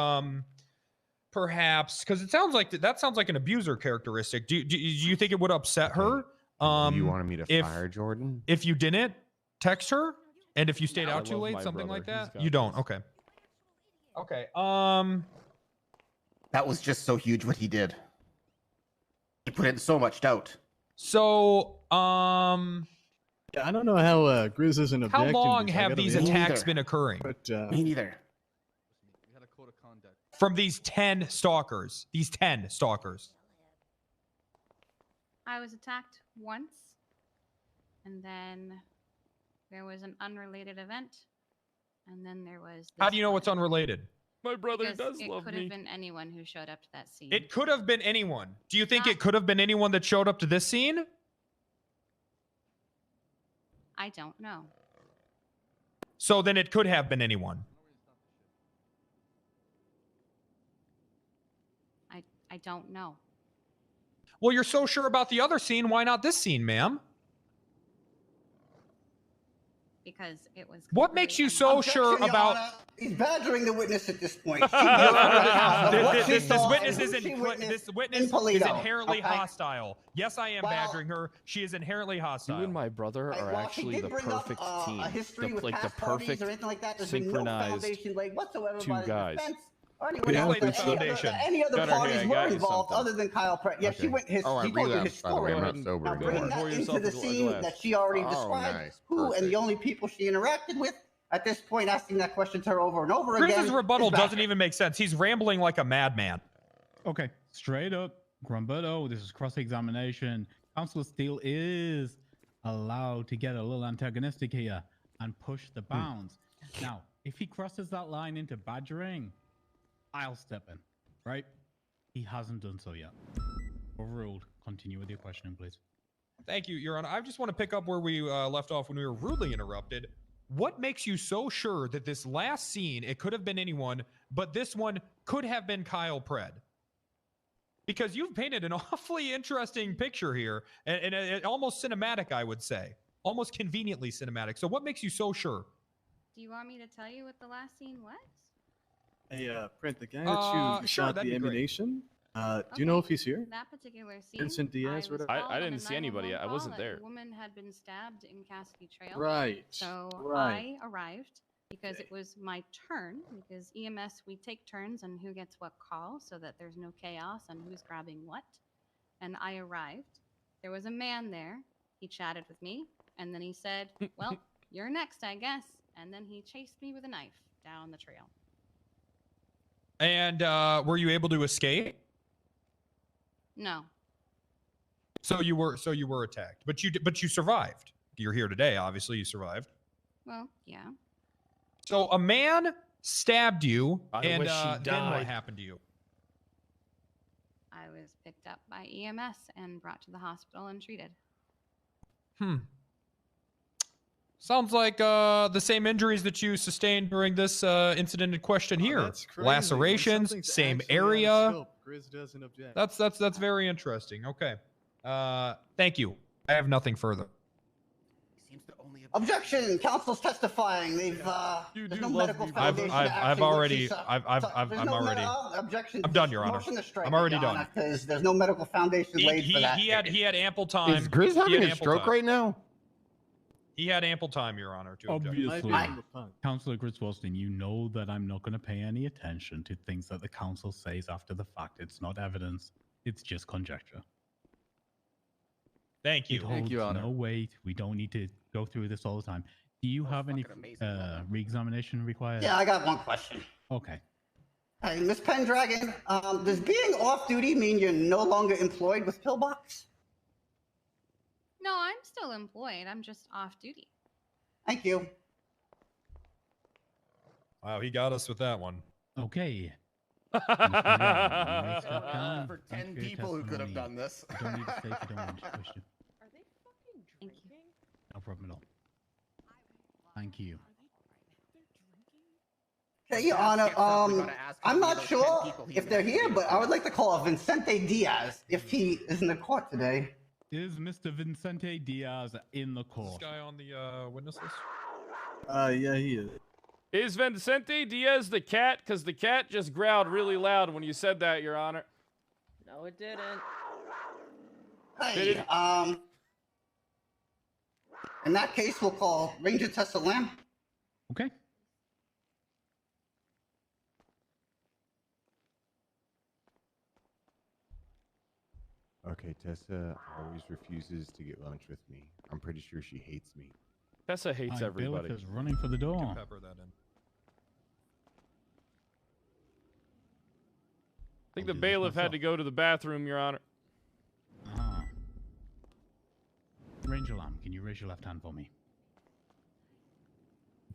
perhaps, because it sounds like that sounds like an abuser characteristic. Do you think it would upset her? You wanted me to fire Jordan? If you didn't text her, and if you stayed I out too love late, my something brother. like He's that? got You don't. this. Okay. Okay. That was just so huge what he did. He put in so much doubt. So, Yeah, I don't know how Grizz isn't how objecting. long because I have gotta these be honest. attacks been occurring? But Me neither. From these 10 stalkers. These 10 stalkers. I was attacked once, and then there was an unrelated event, and then there was. How do you know what's unrelated? My brother Because does it love could me. have been anyone who showed up to that scene. It could have been anyone. Do you think it could have been anyone that showed up to this scene? I don't know. So then it could have been anyone. I don't know. Well, you're so sure about the other scene. Why not this scene, ma'am? Because it was. What makes you so sure Objection, Your about? Honor. He's badgering the witness at this point. This witness is Polito, inherently okay? hostile. Yes, I am Well- badgering her. She is inherently hostile. You and my brother are While she actually did the bring up, perfect a team. history with Like the past parties perfect or anything like that. There's been no synchronized foundation laid whatsoever two by the guys. defense or anyone Yeah, I else. don't think that so. Any other Gunnar, here, parties I got were you involved something. other than Kyle Pratt. Yeah, Okay. she went Oh, I she wrote the relapsed, by the way. I'm historic. not sober Now bringing anymore. that Pour into yourself the a scene glass. that she already Oh, described, nice. who and Perfect. the only people she interacted with at this point, asking that question to her over and over again. Grizz's rebuttal is doesn't badgering. even make sense. He's rambling like a madman. Okay, straight up, Grumberto, this is cross-examination. Counselor Steele is allowed to get a little antagonistic here and push the bounds. Now, if he crosses that line into badgering, I'll step in, right? He hasn't done so yet. Overruled. Continue with your questioning, please. Thank you, Your Honor. I just want to pick up where we left off when we were rudely interrupted. What makes you so sure that this last scene, it could have been anyone, but this one could have been Kyle Pred? Because you've painted an awfully interesting picture here, and almost cinematic, I would say. Almost conveniently cinematic. So what makes you so sure? Do you want me to tell you what the last scene was? Hey, Brent, the guy that you sure, shot that'd the be great. ammunition, do you know if he's here? That particular scene, Vincent Diaz, I was whatever. I called on didn't a see anybody. 911 I wasn't call that there. A woman had been stabbed in Cassidy Trail. Right, So right. I arrived because it was my turn. Because EMS, we take turns on who gets what call, so that there's no chaos on who's grabbing what. And I arrived. There was a man there. He chatted with me, and then he said, "Well, you're next, I guess." And then he chased me with a knife down the trail. And were you able to escape? No. So you were attacked, but you survived. You're here today. Obviously, you survived. Well, yeah. So a man stabbed you, I and wish she then what died. happened to you? I was picked up by EMS and brought to the hospital and treated. Sounds like the same injuries that you sustained during this incident in question here. That's crazy. When Lacerations, something's same actually out of area. scope, Grizz doesn't object. That's very interesting. Okay. Thank you. I have nothing further. Objection! Counsel's testifying. They've there's no medical foundation. I've already I'm already objection. I'm done, Your Honor. Motion to strike, I'm already Your done. Honor, because there's no medical foundation laid for that. He had ample time. Is Grizz He had having a ample stroke time. right now? He had ample time, Your Honor, to object. Obviously, Councillor Griswoldstein, you know that I'm not going to pay any attention to things that the council says after the fact. It's not evidence. It's just conjecture. Thank you. It holds no weight. We don't need to go through this all the time. Do you have any re-examination required? Yeah, I got one question. Okay. Hey, Miss Pendragon, does being off duty mean you're no longer employed with Pillbox? No, I'm still employed. I'm just off duty. Thank you. Wow, he got us with that one. Okay. For 10 people who could have done this. You don't need to say if you don't wish to. No problem at all. Thank you. Okay, Your Honor, I'm not sure if they're here, but I would like to call Vincente Diaz if he is in the court today. Is Mr. Vincente Diaz in the court? This guy on the witness list? Yeah, he is. Is Vincente Diaz the cat? Because the cat just growled really loud when you said that, Your Honor. No, it didn't. Hey, in that case, we'll call Ranger Tessa Lamb. Okay. Okay, Tessa always refuses to get lunch with me. I'm pretty sure she hates me. Tessa hates everybody. Bailiff is running for the door. Pepper that in. I think the bailiff had to go to the bathroom, Your Honor. Ah. Ranger Lamb, can you raise your left hand for me?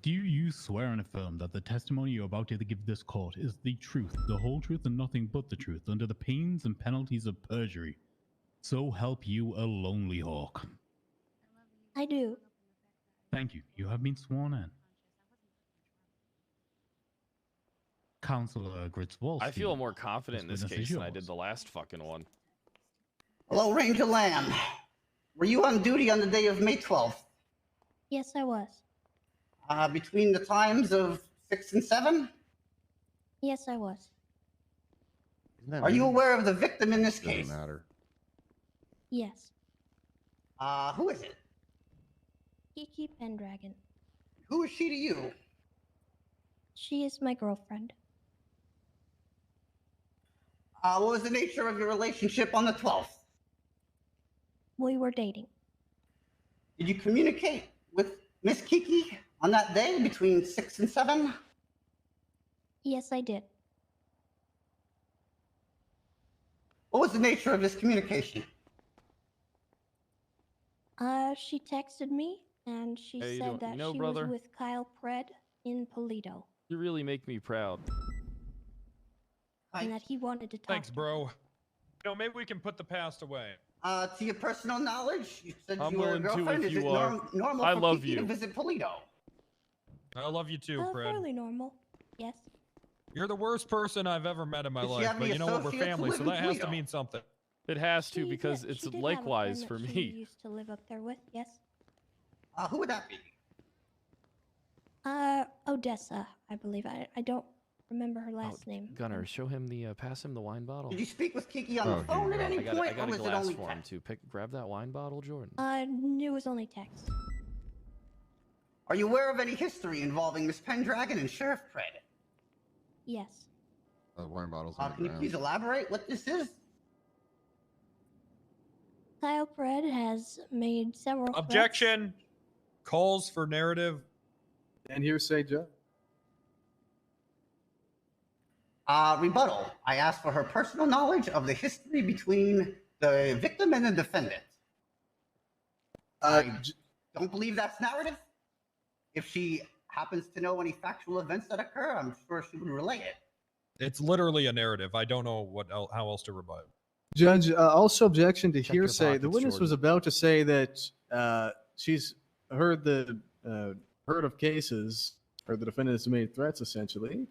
Do you swear and affirm that the testimony you're about to give this court is the truth, the whole truth, and nothing but the truth, under the pains and penalties of perjury? So help you a lonely hawk. I do. Thank you. You have been sworn in. Counselor Gritzwolski. I feel more confident in this witness is case than I yours. did the last fucking one. Hello, Ranger Lamb. Were you on duty on the day of May 12th? Yes, I was. Between the times of 6 and 7? Yes, I was. Are you aware of the victim in this case? Doesn't matter. Yes. Who is it? Kiki Pendragon. Who is she to you? She is my girlfriend. What was the nature of your relationship on the 12th? We were dating. Did you communicate with Miss Kiki on that day between 6 and 7? Yes, I did. What was the nature of this communication? She texted me and she Hey, said that she brother? was with Kyle Pred in Polito You really make me proud. and that he wanted to talk. Thanks, bro. You know, maybe we can put the past away. To your personal knowledge, you said I'm you were a willing to girlfriend. if Is it you are. normal I for love Kiki you. to visit Polito? I love you too, Fred. Fairly normal. Yes. You're the worst person I've ever met in my Does she life, have but any you know what? We're associates who family, live so in that has to Toledo? mean something. It has to She because did- it's she did have a friend likewise that for she me. used to live up there with. Yes. Who would that be? Odessa, I believe. I don't remember her last name. Gunner, show him the pass him the wine bottle. Did you speak with Kiki on Oh, the phone at any I got point, a or was it glass only for him text? too. Grab that wine bottle, Jordan. It was only text. Are you aware of any history involving Miss Pendragon and Sheriff Pred? Yes. Wine bottles on the Can you ground. please elaborate what this is? Kyle Pred has made several threats. Objection. Calls for narrative. And hearsay, Judge. Rebuttal. I asked for her personal knowledge of the history between the victim and the defendant. I don't believe that's narrative. If she happens to know any factual events that occur, I'm sure she would relay it. It's literally a narrative. I don't know how else to rebut. Judge, also objection to Check your hearsay. The pockets, witness was Jordan. about to say that she's heard of cases, or the defendant has made threats, essentially.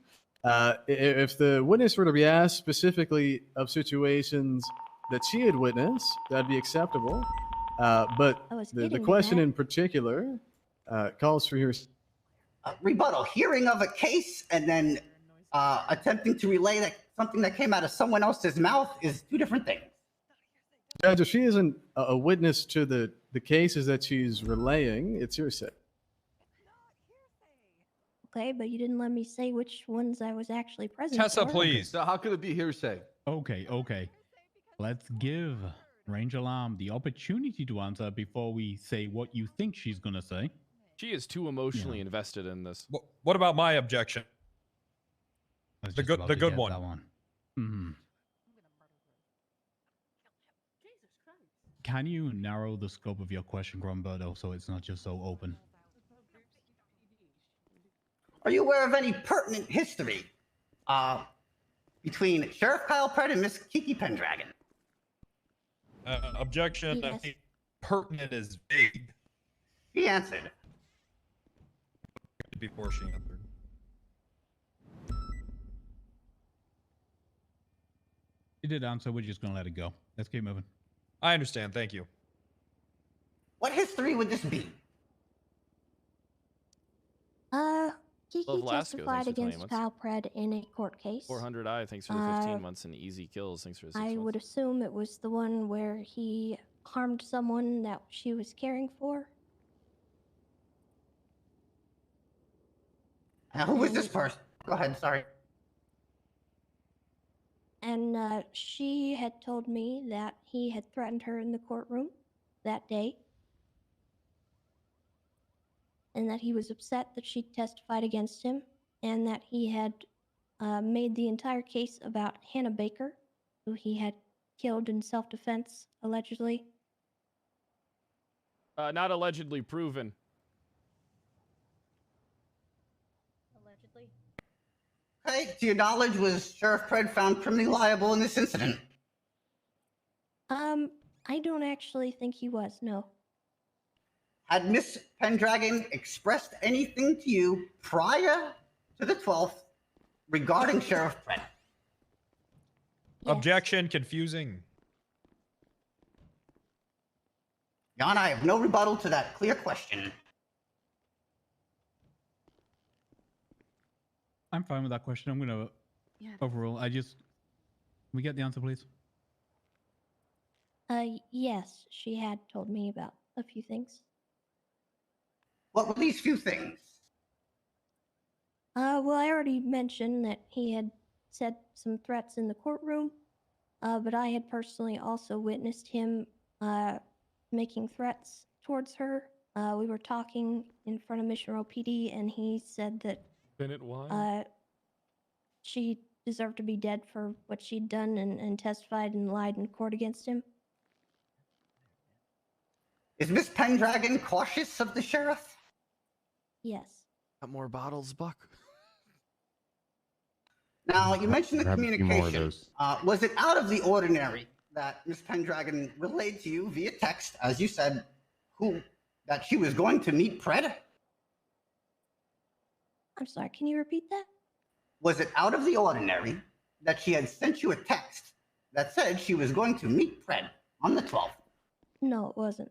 If the witness were to be asked specifically of situations that she had witnessed, that'd be acceptable. But the getting to question that. in particular calls for hearsay. Rebuttal. Hearing of a case and then attempting to relay that something that came out of someone else's mouth is two different things. Judge, if she isn't a witness to the cases that she's relaying, it's hearsay. Okay, but you didn't let me say which ones I was actually present Tessa, for. please. So how could it be hearsay? Okay. Let's give Ranger Lamb the opportunity to answer before we say what you think she's gonna say. She is too emotionally invested in this. What about my objection? I was The just good about the to good get one. that one. Mhm. Can you narrow the scope of your question, Grumberto, so it's not just so open? Are you aware of any pertinent history between Sheriff Kyle Pred and Miss Kiki Pendragon? Objection. Yes. Pertinent is vague. He answered. Before she answered. You did answer. We're just gonna let it go. Let's keep moving. I understand. Thank you. What history would this be? Kiki Love Lasco, thanks testified for 20 against months. Kyle Pred in a court case. 400i, thanks for the 15 months and easy kills. Thanks for the 6 I months. would assume it was the one where he harmed someone that she was caring for. Now, who was this person? Go ahead, sorry. And she had told me that he had threatened her in the courtroom that day. And that he was upset that she testified against him. And that he had made the entire case about Hannah Baker, who he had killed in self-defense, allegedly. Not allegedly proven. Allegedly. Hey, to your knowledge, was Sheriff Pred found criminally liable in this incident? I don't actually think he was, no. Had Miss Pendragon expressed anything to you prior to the 12th regarding Sheriff Pred? Objection. Confusing. Jan, I have no rebuttal to that clear question. I'm fine with that question. I'm gonna overrule. We get the answer, please. Yes, she had told me about a few things. What were these few things? Well, I already mentioned that he had said some threats in the courtroom, but I had personally also witnessed him making threats towards her. We were talking in front of Mission Row PD, and he said that Bennett why? she deserved to be dead for what she'd done and testified and lied in court against him. Is Miss Pendragon cautious of the sheriff? Yes. Got more bottles, Buck? Now, you mentioned the Grab a few more of communication. those. Was it out of the ordinary that Miss Pendragon relayed to you via text, as you said, that she was going to meet Pred? I'm sorry, can you repeat that? Was it out of the ordinary that she had sent you a text that said she was going to meet Pred on the 12th? No, it wasn't.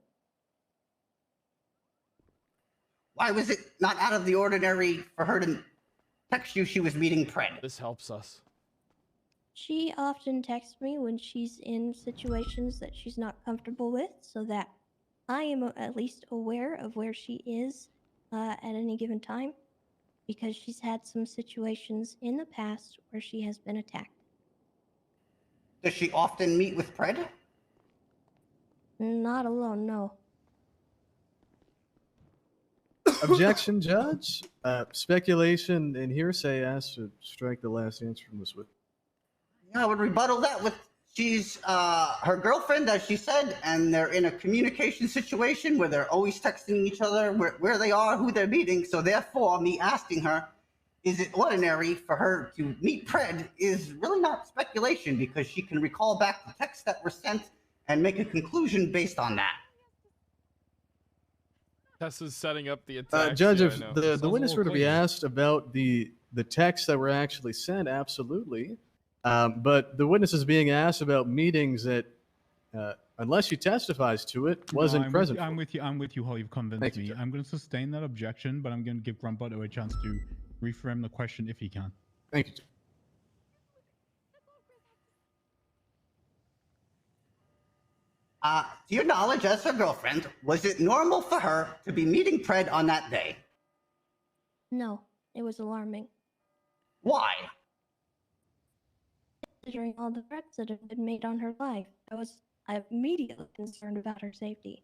Why was it not out of the ordinary for her to text you she was meeting Pred? This helps us. She often texts me when she's in situations that she's not comfortable with, so that I am at least aware of where she is at any given time, because she's had some situations in the past where she has been attacked. Does she often meet with Pred? Not alone, no. Objection, Judge. Speculation and hearsay asked to strike the last answer from this witness. I would rebuttal that with she's her girlfriend, as she said, and they're in a communication situation where they're always texting each other where they are, who they're meeting. So therefore, me asking her, is it ordinary for her to meet Pred, is really not speculation, because she can recall back the texts that were sent and make a conclusion based on that. Tessa's setting up the attack. Judge, yeah, if I know. the Sounds a witness little were to be clingy. asked about the texts that were actually sent, absolutely. But the witness is being asked about meetings that, unless she testifies to it, wasn't I'm present. With you. I'm with you, Holly. You've convinced Thank you, me. Judge. I'm going to sustain that objection, but I'm going to give Ramboto a chance to reframe the question if he can. Thank you. Judge. To your knowledge, as her girlfriend, was it normal for her to be meeting Pred on that day? No, it was alarming. Why? Considering all the threats that have been made on her life, I was immediately concerned about her safety.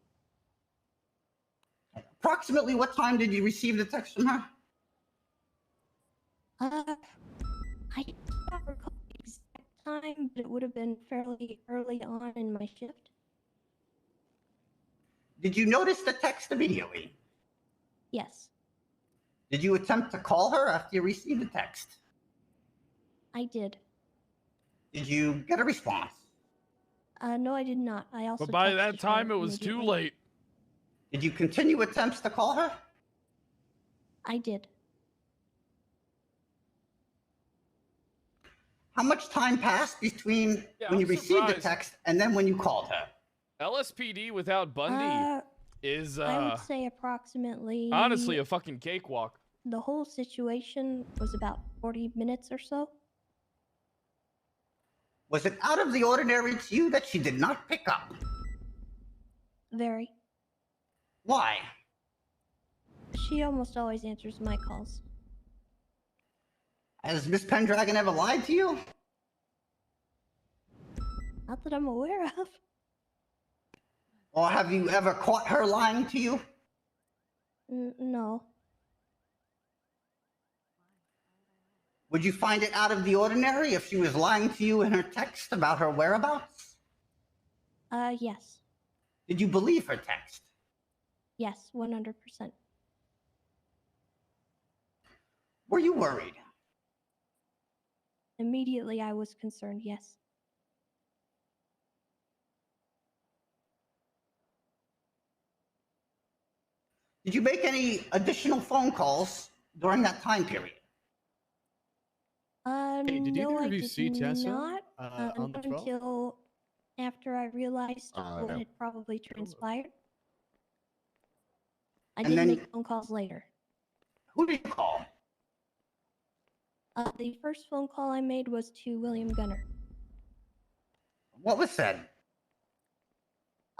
Approximately what time did you receive the text from her? I don't recall the exact time, but it would have been fairly early on in my shift. Did you notice the text immediately? Yes, Did you attempt to call her after you received the text? I did. Did you get a response? No, I did not. I also. But by texted that time, her it was too immediately. late. Did you continue attempts to call her? I did. How much time passed between Yeah, when you I'm received the surprised. text and then when you called her? LSPD without Bundy is I would say approximately. honestly a fucking cakewalk. The whole situation was about 40 minutes or so. Was it out of the ordinary to you that she did not pick up? Very. Why? She almost always answers my calls. Has Miss Pendragon ever lied to you? Not that I'm aware of. Or have you ever caught her lying to you? No. Would you find it out of the ordinary if she was lying to you in her text about her whereabouts? Yes. Did you believe her text? Yes, 100%. Were you worried? Immediately I was concerned, yes. Did you make any additional phone calls during that time period? Hey, did no, either I of you did see Tessa not, on the 12th? until after I realized what no. had probably transpired. I And did then- make phone calls later. Who did you call? The first phone call I made was to William Gunner. What was said?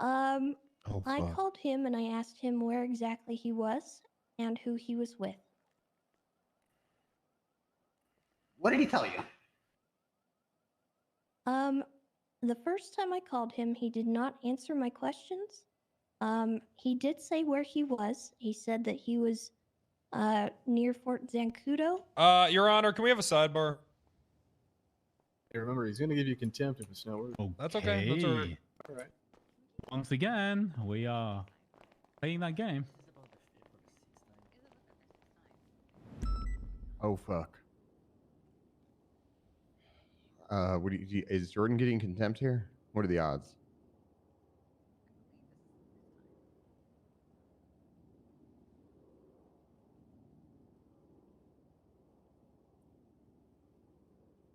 I called him and I asked him where exactly he was and who he was with. What did he tell you? The first time I called him, he did not answer my questions. He did say where he was. He said that he was near Fort Zancudo. Your Honor, can we have a sidebar? Hey, remember, he's going to give you contempt if it's not worth it. That's okay. That's all right. All right. Once again, we are playing that game. Oh fuck. What do you, is Jordan getting contempt here? What are the odds?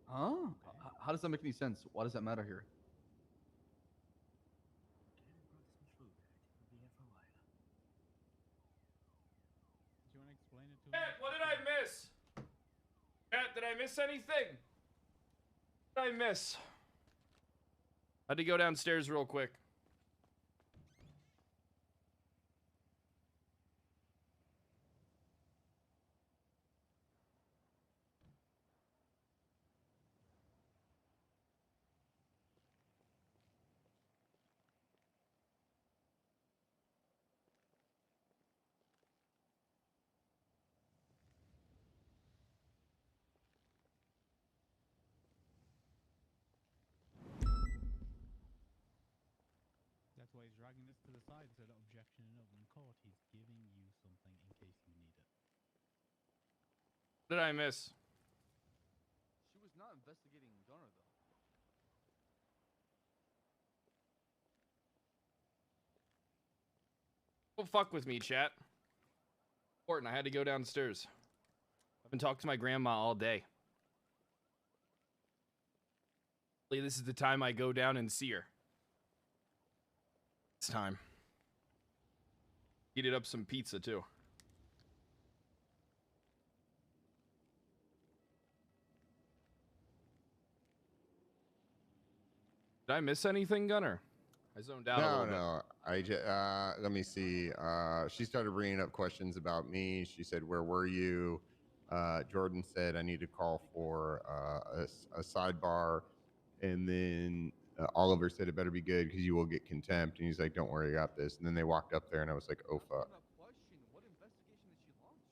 Huh? How does that make any sense? Why does that matter here? What did I miss? Did I miss anything? What did I miss? I had to go downstairs real quick. That's why he's dragging this to the side so that objection and open court. He's giving you something in case you need it. What did I miss? She was not investigating Gunner, though. Don't fuck with me, chat. Important, I had to go downstairs. I've been talking to my grandma all day. This is the time I go down and see her. It's time. Heated up some pizza, too. Did I miss anything, Gunner? I zoned out a little bit. No. I just, let me see. She started bringing up questions about me. She said, "Where were you?" Jordan said, "I need to call for a sidebar," and then Oliver said, "It better be good because you will get contempt." And he's like, "Don't worry, I got this." And then they walked up there, and I was like, "Oh fuck." What investigation did she launch?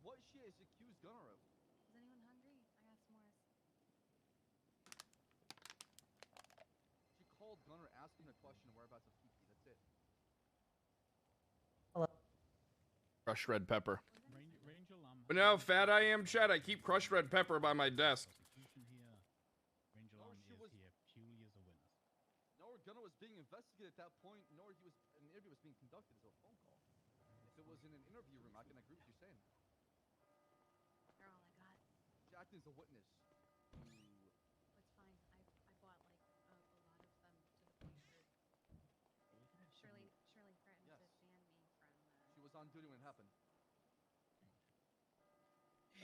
What she has accused Gunner of? Is anyone hungry? I got s'mores. She called Gunner asking a question of whereabouts of Kiki. That's it. Crushed red pepper. Ranger Lamb. But now, fat I am, chat. I keep crushed red pepper by my desk. Here. Ranger Lamb is here purely as a witness. Nor Gunner was being investigated at that point, nor an interview was being conducted as a phone call. If it was in an interview room, I can agree with you saying. They're all I got. Jackton's a witness. It's fine. I bought like a lot of them to the point where Shirley threatened to ban me from. She was on duty when it happened. You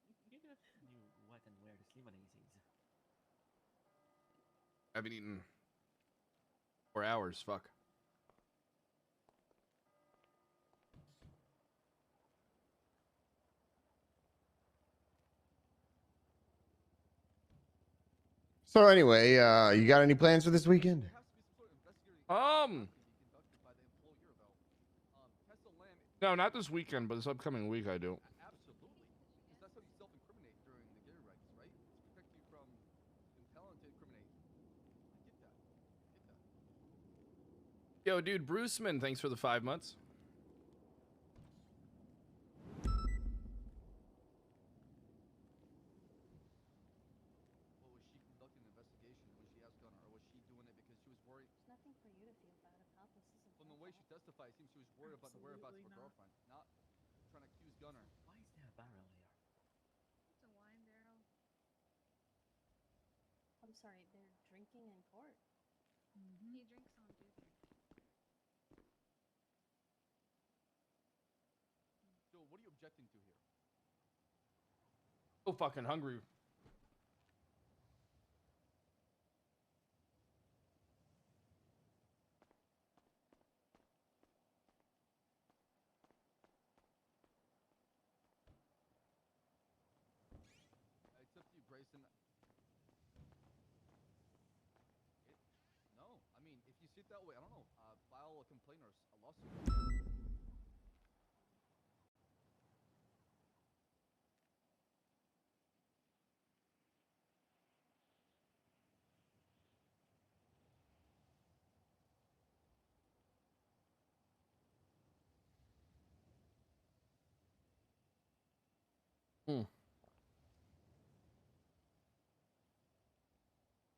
just knew what and where to sleep on easings. I haven't eaten 4 hours. Fuck. So anyway, you got any plans for this weekend? No, not this weekend, but this upcoming week I do. Absolutely. Because that's how you self-incriminate during the Gary rights, right? It's to protect you from impelling to incriminate. I get that. Yo, dude, Bruceman, thanks for the 5 months. Well, was she conducting an investigation when she asked Gunner, or was she doing it because she was worried? There's nothing for you to feel bad about. This isn't From the way she testified, it seems she was worried about the whereabouts of her girlfriend, not trying to accuse Gunner. Why is there a barrel here? It's a wine barrel. I'm sorry, they're drinking in court. He drinks on duty. So, what are you objecting to here? So fucking hungry. It's up to you, Grayson. No, I mean, if you see it that way, I don't know. File a complaint or a lawsuit.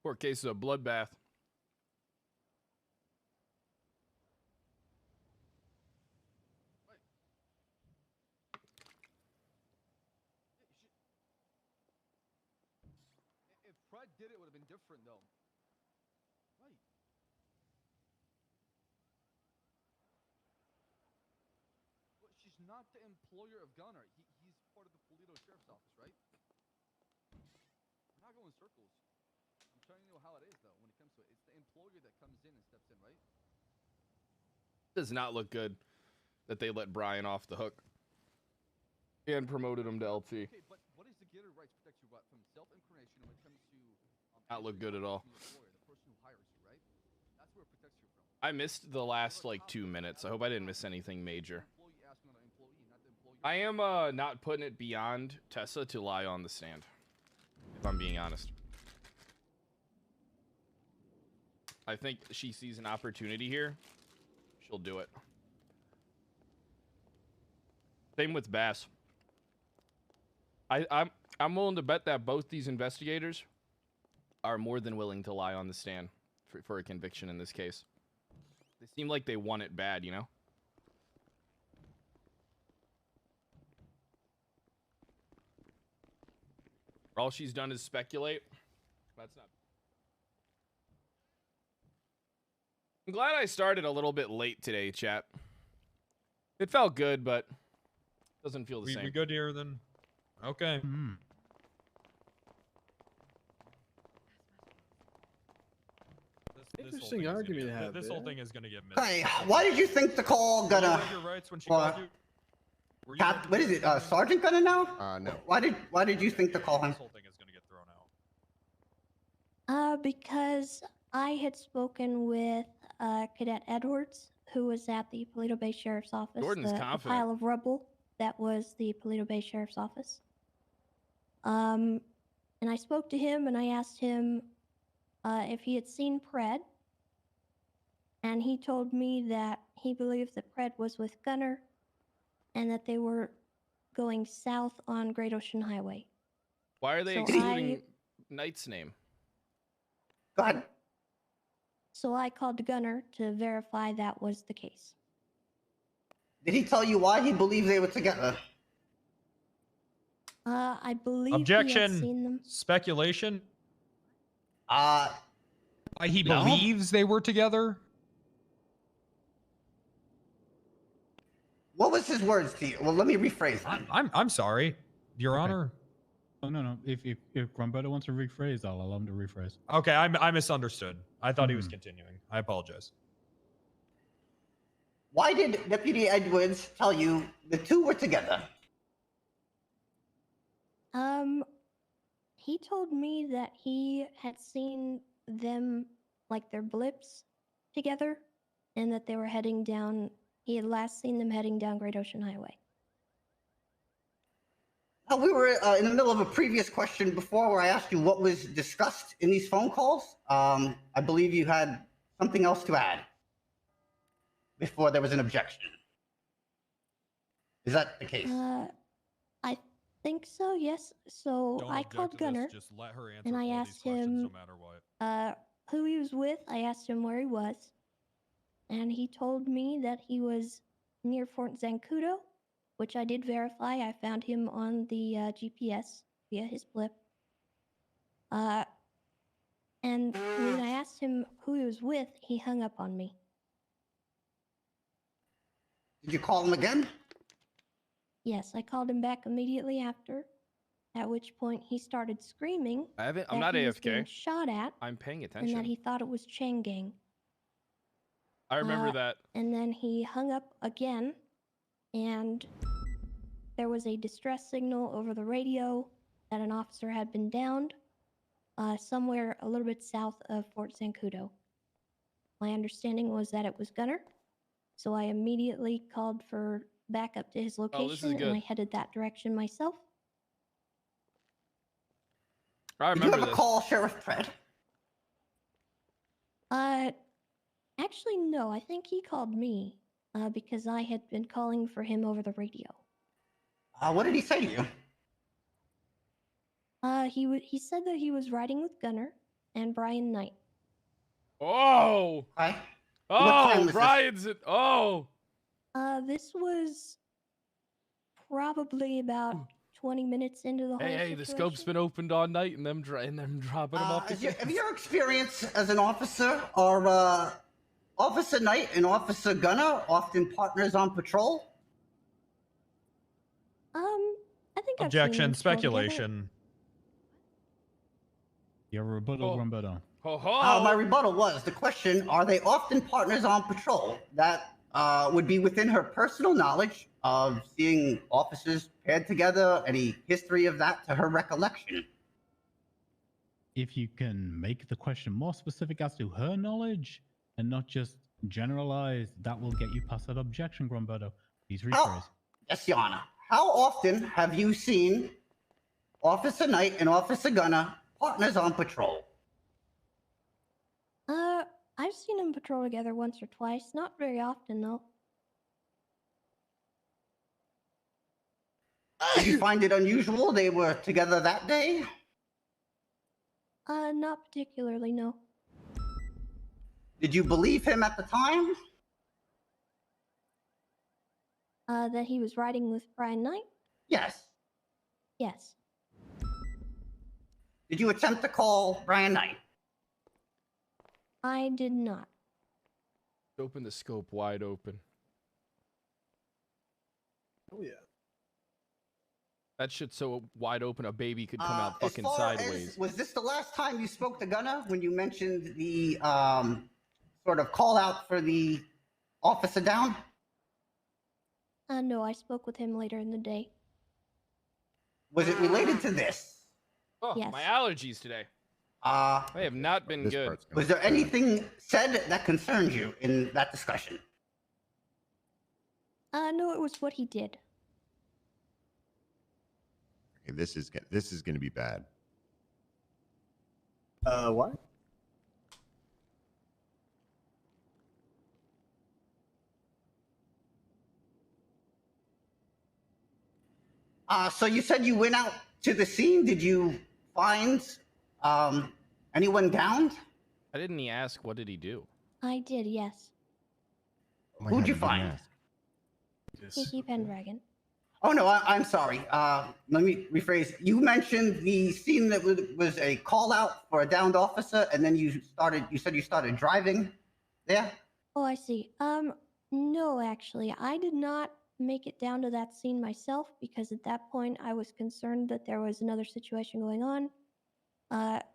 Court case is a bloodbath. If Fred did it, would have been different, though. Right. But she's not not the employer of Gunner. He's part of the Polito Sheriff's Office, right? We're not going in circles. I'm telling you how it is, though, when it comes to it. It's the employer that comes in and steps in, right? Does not look good that they let Brian off the hook and promoted him to LT. Okay, but what is the Gator rights protect you from self-incrimination when it comes to Not look good at all. the employer, the person who hires you, right? That's where it protects you from. I missed the last like 2 minutes. I hope I didn't miss anything major. Employee asking on an employee, not the employer. I am not putting it beyond Tessa to lie on the stand, if I'm being honest. I think she sees an opportunity here. She'll do it. Same with Bass. I'm willing to bet that both these investigators are more than willing to lie on the stand for a conviction in this case. They seem like they want it bad, you know? All she's done is speculate. That's not... I'm glad I started a little bit late today, chat. It felt good, but doesn't feel the same. We good here then? Okay. Interesting argument to have. This whole thing is gonna get missed. Hey, why did you think the call gonna? Your rights when she Well, called you? What is it? Sergeant gonna know? No. Why did you think the call him? This whole thing is gonna get thrown out. Because I had spoken with Cadet Edwards, who was at the Polito Bay Sheriff's Office. Jordan's the confident. pile of rubble that was the Polito Bay Sheriff's Office. And I spoke to him and I asked him if he had seen Pred. And he told me that he believed that Pred was with Gunner and that they were going south on Great Ocean Highway. Why are they So excluding Knight's name? Go ahead. So I called Gunner to verify that was the case. Did he tell you why he believed they were together? I believe he had Objection. seen them. Speculation. Why he no. believes they were together. What was his words to you? Well, let me rephrase that. I'm sorry, Your Honor. Oh no. If Grumbetter wants to rephrase, I'll allow him to rephrase. Okay, I misunderstood. I thought he was continuing. I apologize. Why did Deputy Edwards tell you the two were together? He told me that he had seen them, like their blips, together, and that they were heading down. He had last seen them heading down Great Ocean Highway. We were in the middle of a previous question before where I asked you what was discussed in these phone calls. I believe you had something else to add before there was an objection. Is that the case? I think so, yes. So Don't I object called to this, Gunner, just let her answer and I all these asked questions him no matter what. who he was with. I asked him where he was, and he told me that he was near Fort Zancudo, which I did verify. I found him on the GPS via his blip. And when I asked him who he was with, he hung up on me. Did you call him again? Yes, I called him back immediately after, at which point he started screaming. I'm that not he was being AFK. shot at, I'm paying and attention. that he thought it was Chang Gang. I remember that. And then he hung up again, and there was a distress signal over the radio that an officer had been downed somewhere a little bit south of Fort Zancudo. My understanding was that it was Gunner, so I immediately called for backup to his this is location, and good. I headed that direction myself. I Did you remember ever this. call Sheriff Pred? Actually, no. I think he called me because I had been calling for him over the radio. What did he say to you? He said that he was riding with Gunner and Brian Knight. Oh! Hi. Oh, Brian's it. Oh! This was probably about 20 minutes into the whole Hey, the scope's situation. been opened all night and them dropping them off the Have your experience as an officer, or Officer Knight and Officer Gunner often partners on patrol? I think I've seen Objection, them still together. speculation. Your rebuttal, Grumberto. My rebuttal was the question: are they often partners on patrol? That would be within her personal knowledge of seeing officers paired together. Any history of that to her recollection? If you can make the question more specific as to her knowledge and not just generalized, that will get you past that objection, Grumberto. Please rephrase. Yes, Your Honor. How often have you seen Officer Knight and Officer Gunner partners on patrol? I've seen them patrol together once or twice. Not very often, though. Did you find it unusual they were together that day? Not particularly, no. Did you believe him at the time? That he was riding with Brian Knight? Yes. Yes. Did you attempt to call Brian Knight? I did not. Open the scope wide open. Oh yeah. That shit's so wide open a baby could come out As fucking far sideways. as, was this the last time you spoke to Gunner when you mentioned the sort of call out for the officer down? No, I spoke with him later in the day. Was it related to this? Oh, Yes. my allergies today. They have not been This good. Was there anything said that concerned you in that discussion? No, it was what he did. Okay, this is going to be bad. What? So you said you went out to the scene. Did you find anyone downed? I didn't ask what did he do. I did, yes. Who'd you find? Kiki Pendragon. Oh no, I'm sorry. Let me rephrase. You mentioned the scene that was a call out for a downed officer, and then you said you started driving there. Oh, I see. No, actually, I did not make it down to that scene myself because at that point I was concerned that there was another situation going on.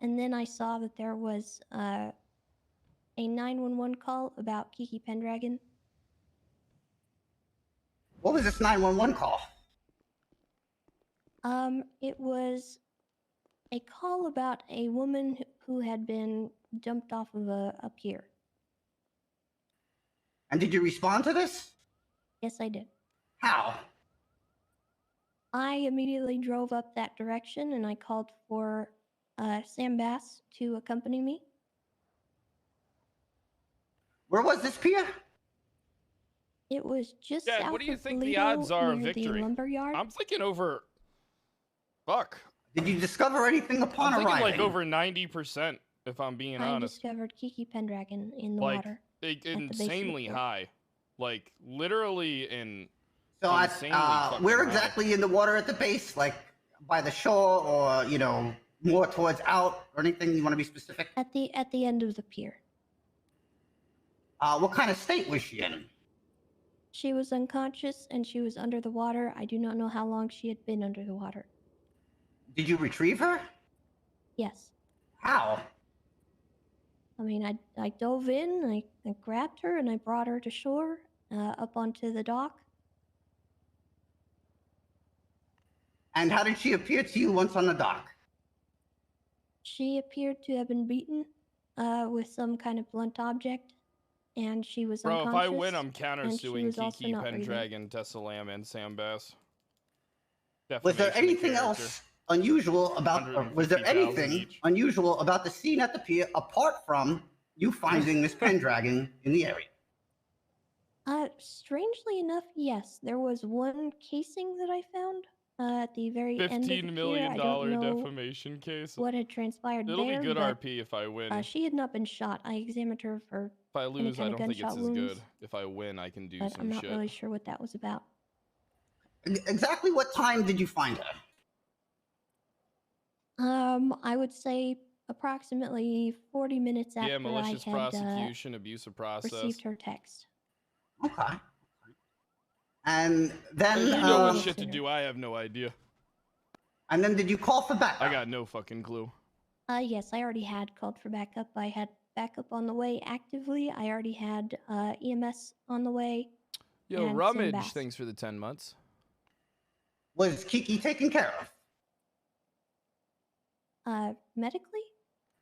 And then I saw that there was a 911 call about Kiki Pendragon. What was this 911 call? It was a call about a woman who had been dumped off of a pier. And did you respond to this? Yes, I did. How? I immediately drove up that direction and I called for Sam Bass to accompany me. Where was this pier? It was just Dad, south what do you of think the Toledo, odds are of near the victory? lumberyard. I'm thinking over. Fuck. Did you discover anything upon I'm thinking arriving? like over 90%, if I'm being I honest. discovered Kiki Pendragon in the Like water. at the base of the insanely pier. high. Like literally in. So insanely fucking where high. exactly in the water at the base? Like by the shore, or more towards out, or anything you want to be specific? At the end of the pier. What kind of state was she in? She was unconscious and she was under the water. I do not know how long she had been under the water. Did you retrieve her? Yes. How? I mean, I dove in, I grabbed her, and I brought her to shore, up onto the dock. And how did she appear to you once on the dock? She appeared to have been beaten with some kind of blunt object, and she was Bro, if unconscious. I win, I'm and she countersuing was also Kiki not breathing. Pendragon, Tessa Lamb, and Sam Bass. Was there Defamation of anything character. else unusual about? Or was there 150,000 anything each. unusual about the scene at the pier apart from you finding this Pendragon in the area? Strangely enough, yes. There was one casing that I found at the very end of the $15 pier. million I don't know defamation case. what had transpired It'll there. be good but, RP if I win. she had not been shot. I examined her for If I any lose, kind I of don't think it's gunshot as wounds, good. If I win, I can do but some I'm not shit. really sure what that was about. Exactly what time did you find her? I would say approximately 40 minutes after Yeah, malicious I had prosecution, abuse of process. received her text. Okay. And then You know what shit to do. I have no idea. And then did you call for backup? I got no fucking clue. Yes, I already had called for backup. I had backup on the way actively. I already had EMS on the way. Yo, and Rummage, Sinbad. thanks for the 10 months. Was Kiki taken care of? Medically?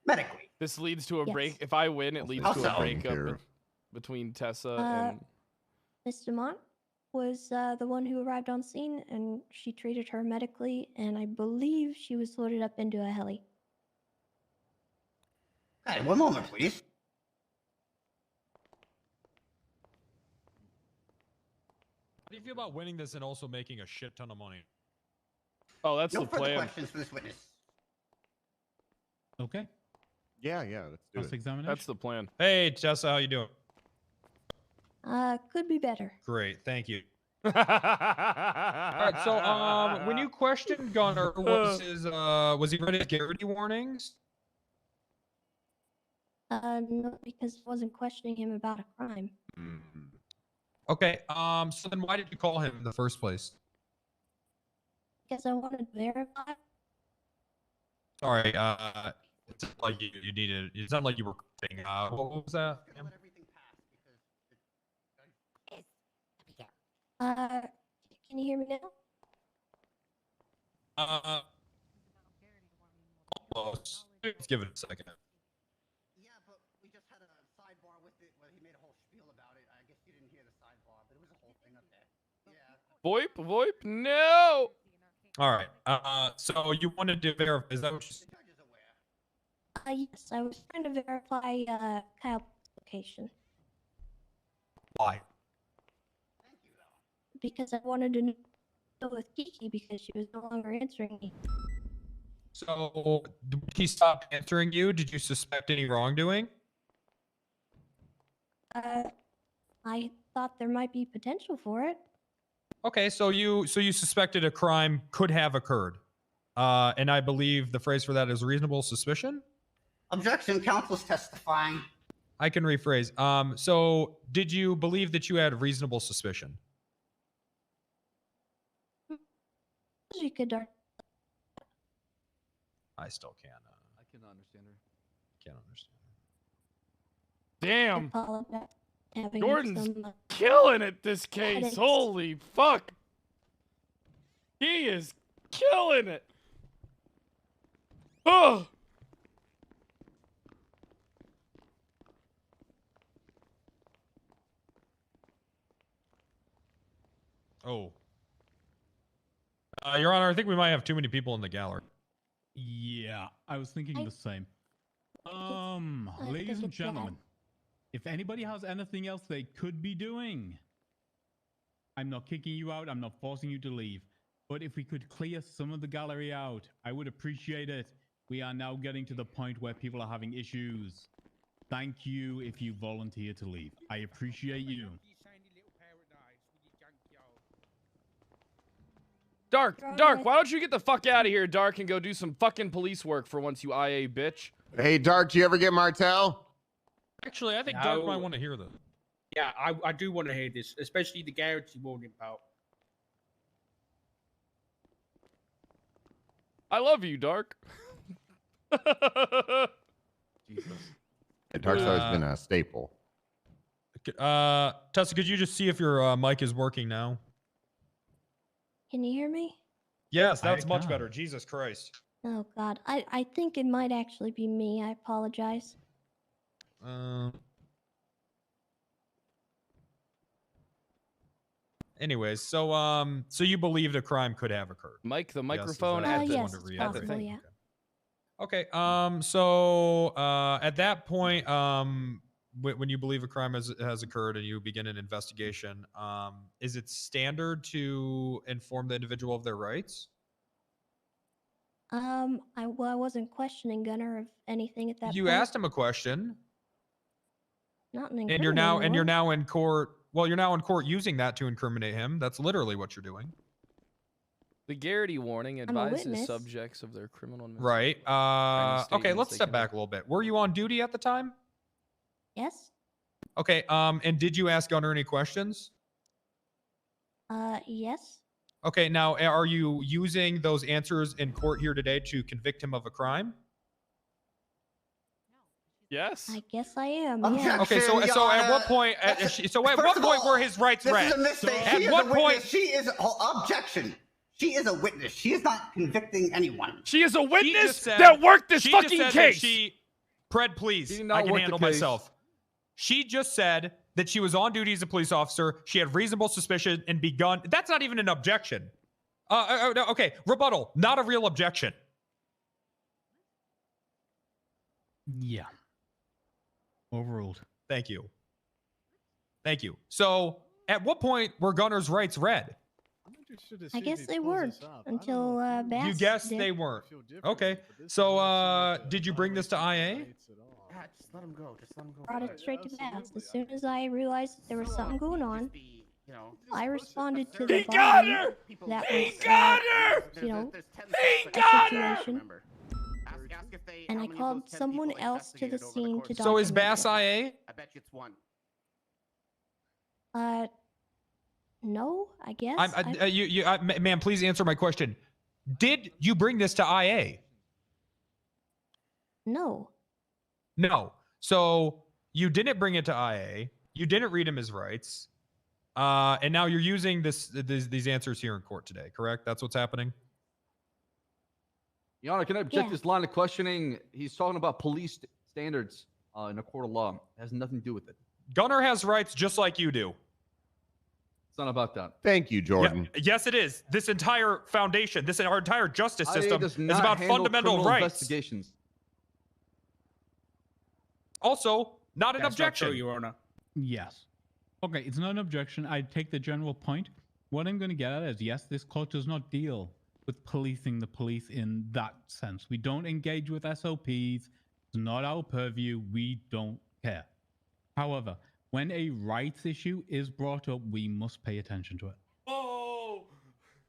Medically. This leads to a Yes. break. If I win, it leads How to so? a breakup between Tessa and. Miss Demont was the one who arrived on scene, and she treated her medically, and I believe she was loaded up into a heli. Okay, one moment, please. How do you feel about winning this and also making a shit ton of money? Oh, that's No the further plan. questions for this witness. Okay. Yeah, let's do Cross it. examination. That's the plan. Hey, Tessa, how you doing? Could be better. Great, thank you. All right, so when you questioned Gunner, was he ready to Garrity warnings? No, because I wasn't questioning him about a crime. Okay, so then why did you call him in the first place? Because I wanted to verify. Sorry, it sounded like you needed. It sounded like you were. What was that? ma'am? Can you hear me now? Almost. Let's give it a second. Yeah, but we just had a sidebar with it where he made a whole spiel about it. I guess you didn't hear the sidebar, but it was a whole thing up there. Yeah. VoIP, no. All right. So you wanted to verify? Is that what you said? Yes, I was trying to verify Kyle's location Why? because I wanted to know with Kiki because she was no longer answering me. So did he stop answering you? Did you suspect any wrongdoing? I thought there might be potential for it. Okay, so you suspected a crime could have occurred, and I believe the phrase for that is reasonable suspicion. Objection, counsel's testifying. I can rephrase. So did you believe that you had reasonable suspicion? You could. I still can't. I cannot understand her. Can't understand. Damn. Apologize. Having Jordan's some, killing it this case. headaches. Holy fuck. He is killing it. Oh. Oh. Your Honor, I think we might have too many people in the gallery. Yeah, I was thinking the same. I Ladies think and it's bad. gentlemen, if anybody has anything else they could be doing, I'm not kicking you out, I'm not forcing you to leave. But if we could clear some of the gallery out, I would appreciate it. We are now getting to the point where people are having issues. Thank you if you volunteer to leave. I appreciate you. Dark, why don't you get the fuck out of here, Dark, and go do some fucking police work for once, you IA bitch? Hey, Dark, do you ever get Martel? Actually, I think No. Dark might want to hear this. Yeah, I do want to hear this, especially the Garrity warning about. I love you, Dark. Jesus. Dark's always been a staple. Tessa, could you just see if your mic is working now? Can you hear me? Yes, that's much can. better. Jesus Christ. Oh God, I think it might actually be me. I apologize. Anyways, so you believed a crime could have occurred. Mike, the Yes, is microphone that- at I the, just wanted to at the reiterate. thing. yeah. Okay. So at that point, when you believe a crime has occurred and you begin an investigation, is it standard to inform the individual of their rights? I wasn't questioning Gunner of anything at that You point. asked him a question, Not an and you're now incriminating in court. Well, you're now in court using that to incriminate him. That's literally what you're doing. The Garrity warning a advises witness. subjects of their criminal Right. Any Okay, statements let's they step can back a little bit. Were you on duty at the time? Yes. Okay. And did you ask Gunner any questions? Yes. Okay, now are you using those answers in court here today to convict him of a crime? Yes. I guess I am. Objection, Yeah. Okay, so Your so at Honor. what point? That's a- So at first what of point all, were his rights This read? is a mistake. At She is what a witness. point? She is objection. She is a witness. She is not convicting anyone. She is a She witness just said- that worked this she just fucking said that case. Pred, please. She did I not can work the handle case. myself. She just said that she was on duty as a police officer. She had reasonable suspicion and begun. That's not even an objection. No, okay, rebuttal. Not a real objection. Yeah. Overruled. Thank you. Thank you. So, at what point were Gunner's rights read? I guess they weren't until Bass. You guessed did. they weren't. Okay. So, did you bring this to IA? Yeah, just let him go. Just let him go. Brought it straight to Bass. As soon as I realized there was something going on, I responded to the He got volume her! that He was, got her! you know, He a got her! situation. And I called someone else to the scene to So is document Bass it. IA? I bet you it's one. No, I guess. Ma'am, please answer my question. Did you bring this to IA? No. No. So you didn't bring it to IA. You didn't read him his rights. And now you're using these answers here in court today, correct? That's what's happening? Your Honor, can I object Yeah. this line of questioning? He's talking about police standards in a court of law. It has nothing to do with it. Gunner has rights just like you do. It's not about that. Thank you, Jordan. Yeah, yes, it is. This entire foundation, our entire justice IA system does is not about handle fundamental criminal rights. investigations. Also, not an That's not objection. true, Your Honor. Yes. Okay, it's not an objection. I take the general point. What I'm going to get at is, yes, this court does not deal with policing the police in that sense. We don't engage with SOPs. It's not our purview. We don't care. However, when a rights issue is brought up, we must pay attention to it. Oh,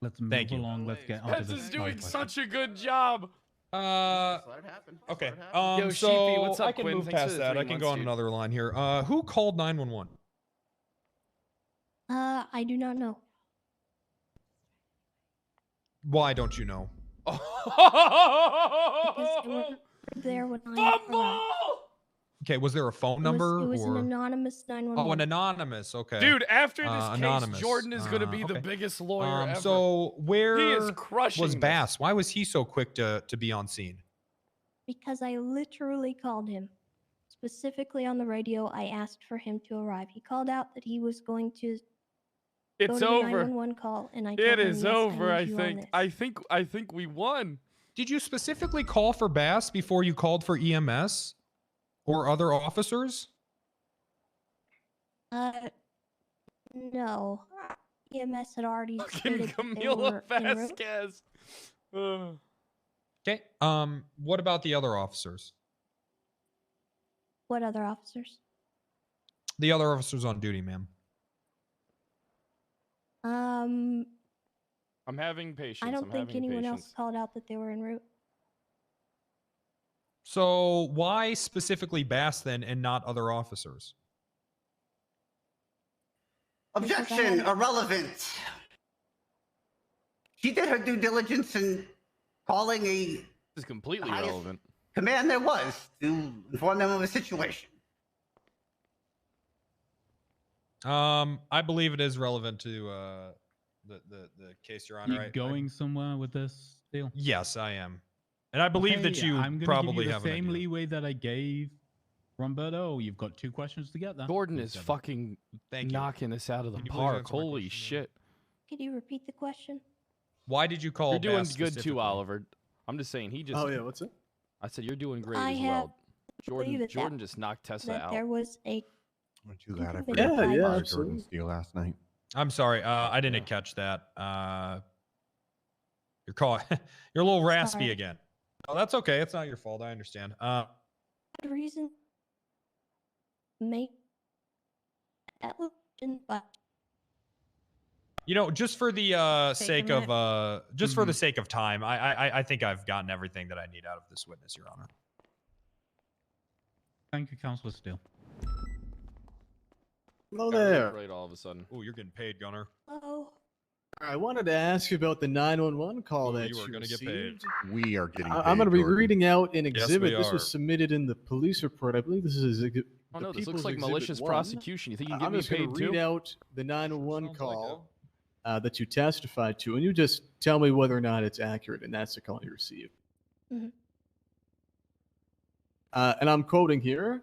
Let's move Thank you. along. Let's get on Bass to is this. doing such a good job. Okay. Yo, So Sheepy, what's up, I can Quinn? move Thanks for past the that. 3 I can months, go on dude. another line here. Who called 911? I do not know. Why don't you know? Because they weren't there when I arrived. Okay, was there a phone number It was or? an anonymous 911. Oh, an anonymous. Okay. Dude, after this case, anonymous. Jordan is going to be the okay. biggest lawyer ever. So where He is crushing was this. Bass? Why was he so quick to be on scene? Because I literally called him. Specifically on the radio, I asked for him to arrive. He called out that he was going to go It's to the over. 911 call, and I told It him, is "Yes, over, I need you on think. this." I think we won. Did you specifically call for Bass before you called for EMS or other officers? No. EMS had already Fucking stated that they Camila were en route. Vasquez. Ugh. Okay. What about the other officers? What other officers? The other officers on duty, ma'am. I'm having patience. I don't I'm think having anyone patience. else called out that they were en route. So why specifically Bass then and not other officers? Objection, irrelevant. She did her due diligence in calling a This is completely highest irrelevant. command there was to inform them of a situation. I believe it is relevant to the case, Your Honor. You going somewhere with this deal? Yes, I am, and I believe that Okay, you I'm gonna probably give you the have an same idea. leeway that I gave Roberto. You've got 2 questions to get there. Gordon is fucking knocking us out of the Can you please park. answer my Holy question, shit. Could you repeat the question? Why did you call? You're doing Bass good too, specifically? Oliver. I'm just saying he just. Oh yeah, what's it? I said you're doing great I as have well. Jordan that Jordan just knocked Tessa that out. there was a Aren't you glad I Yeah, forgot to yeah, fire absolutely. Jordan Steele last night? I'm sorry, I didn't catch that. You're caught. You're a little raspy Sorry. again. Oh, that's okay. It's not your fault. I understand. good reason make that illusion, but You know, just for the Take a sake of minute. just for the sake of time, I think I've gotten everything that I need out of this witness, Your Honor. Thank you, Counselor Steele. Hello Got really there. Great all of a sudden. Oh, you're getting paid, Gunner. hello. I wanted to ask you about the 911 call that you are gonna get paid. received. We are getting paid. I'm going to be Jordan. reading out an Yes, exhibit. we This are. was submitted in the police report. I believe this is Oh no, this looks like malicious prosecution. You think you can get I'm me just going paid to read too? out the 911 call that you testified to, and you just tell me whether or not it's accurate, and that's the call you received. Mhm. And I'm quoting here.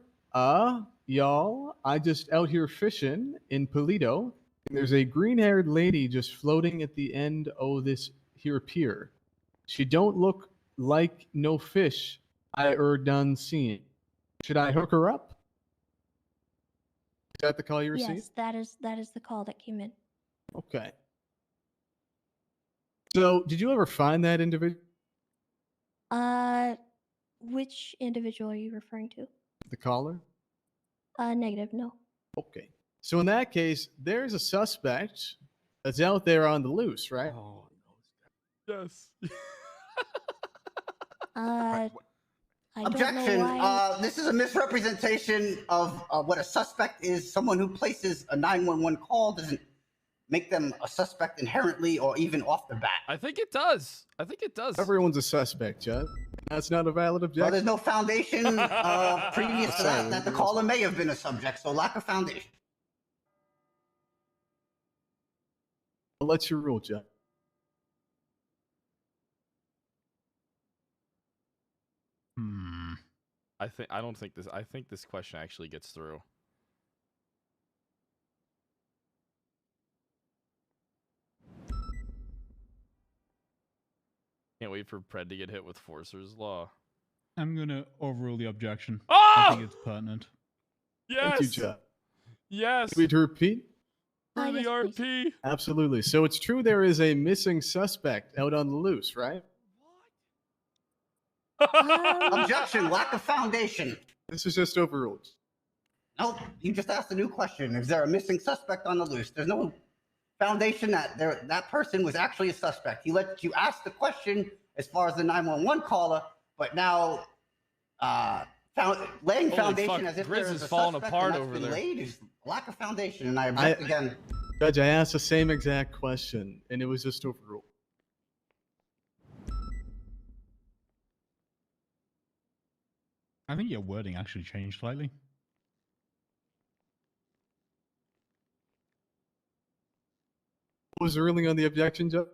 Y'all, I just out here fishing in Polito, and there's a green-haired lady just floating at the end of this here pier. She don't look like no fish I done seen. Should I hook her up? Is that the call you received? Yes, that is the call that came in. Okay. So, did you ever find that individual? Which individual are you referring to? The caller? Negative, no. Okay. So in that case, there's a suspect that's out there on the loose, right? Oh, yes. I don't Objection. know why. This is a misrepresentation of what a suspect is. Someone who places a 911 call doesn't make them a suspect inherently or even off the bat. I think it does. I think it does. Everyone's a suspect, Judd. That's not a valid Well, objection. there's no foundation previous to that the caller may have been a subject, so lack of foundation. I'll let you rule, Judd. I don't think this. I think this question actually gets through. Can't wait for Pred to get hit with Forcer's Law. I'm going to overrule the objection. Oh! I think it's pertinent. Yes. Thank you, Judd. Yes. Do we to repeat? For the RP. Absolutely. So it's true there is a missing suspect out on the loose, right? Objection. Lack of foundation. This is just overruled. Nope. You just asked a new question. Is there a missing suspect on the loose? There's no foundation that that person was actually a suspect. He let you ask the question as far as the 911 caller, but now laying Holy foundation fuck, as if Grizz there is is a falling suspect apart and that's over been there. laid is lack of foundation, and I object again. Judge, I asked the same exact question, and it was just overruled. I think your wording actually changed slightly. What was the ruling on the objection, Judge?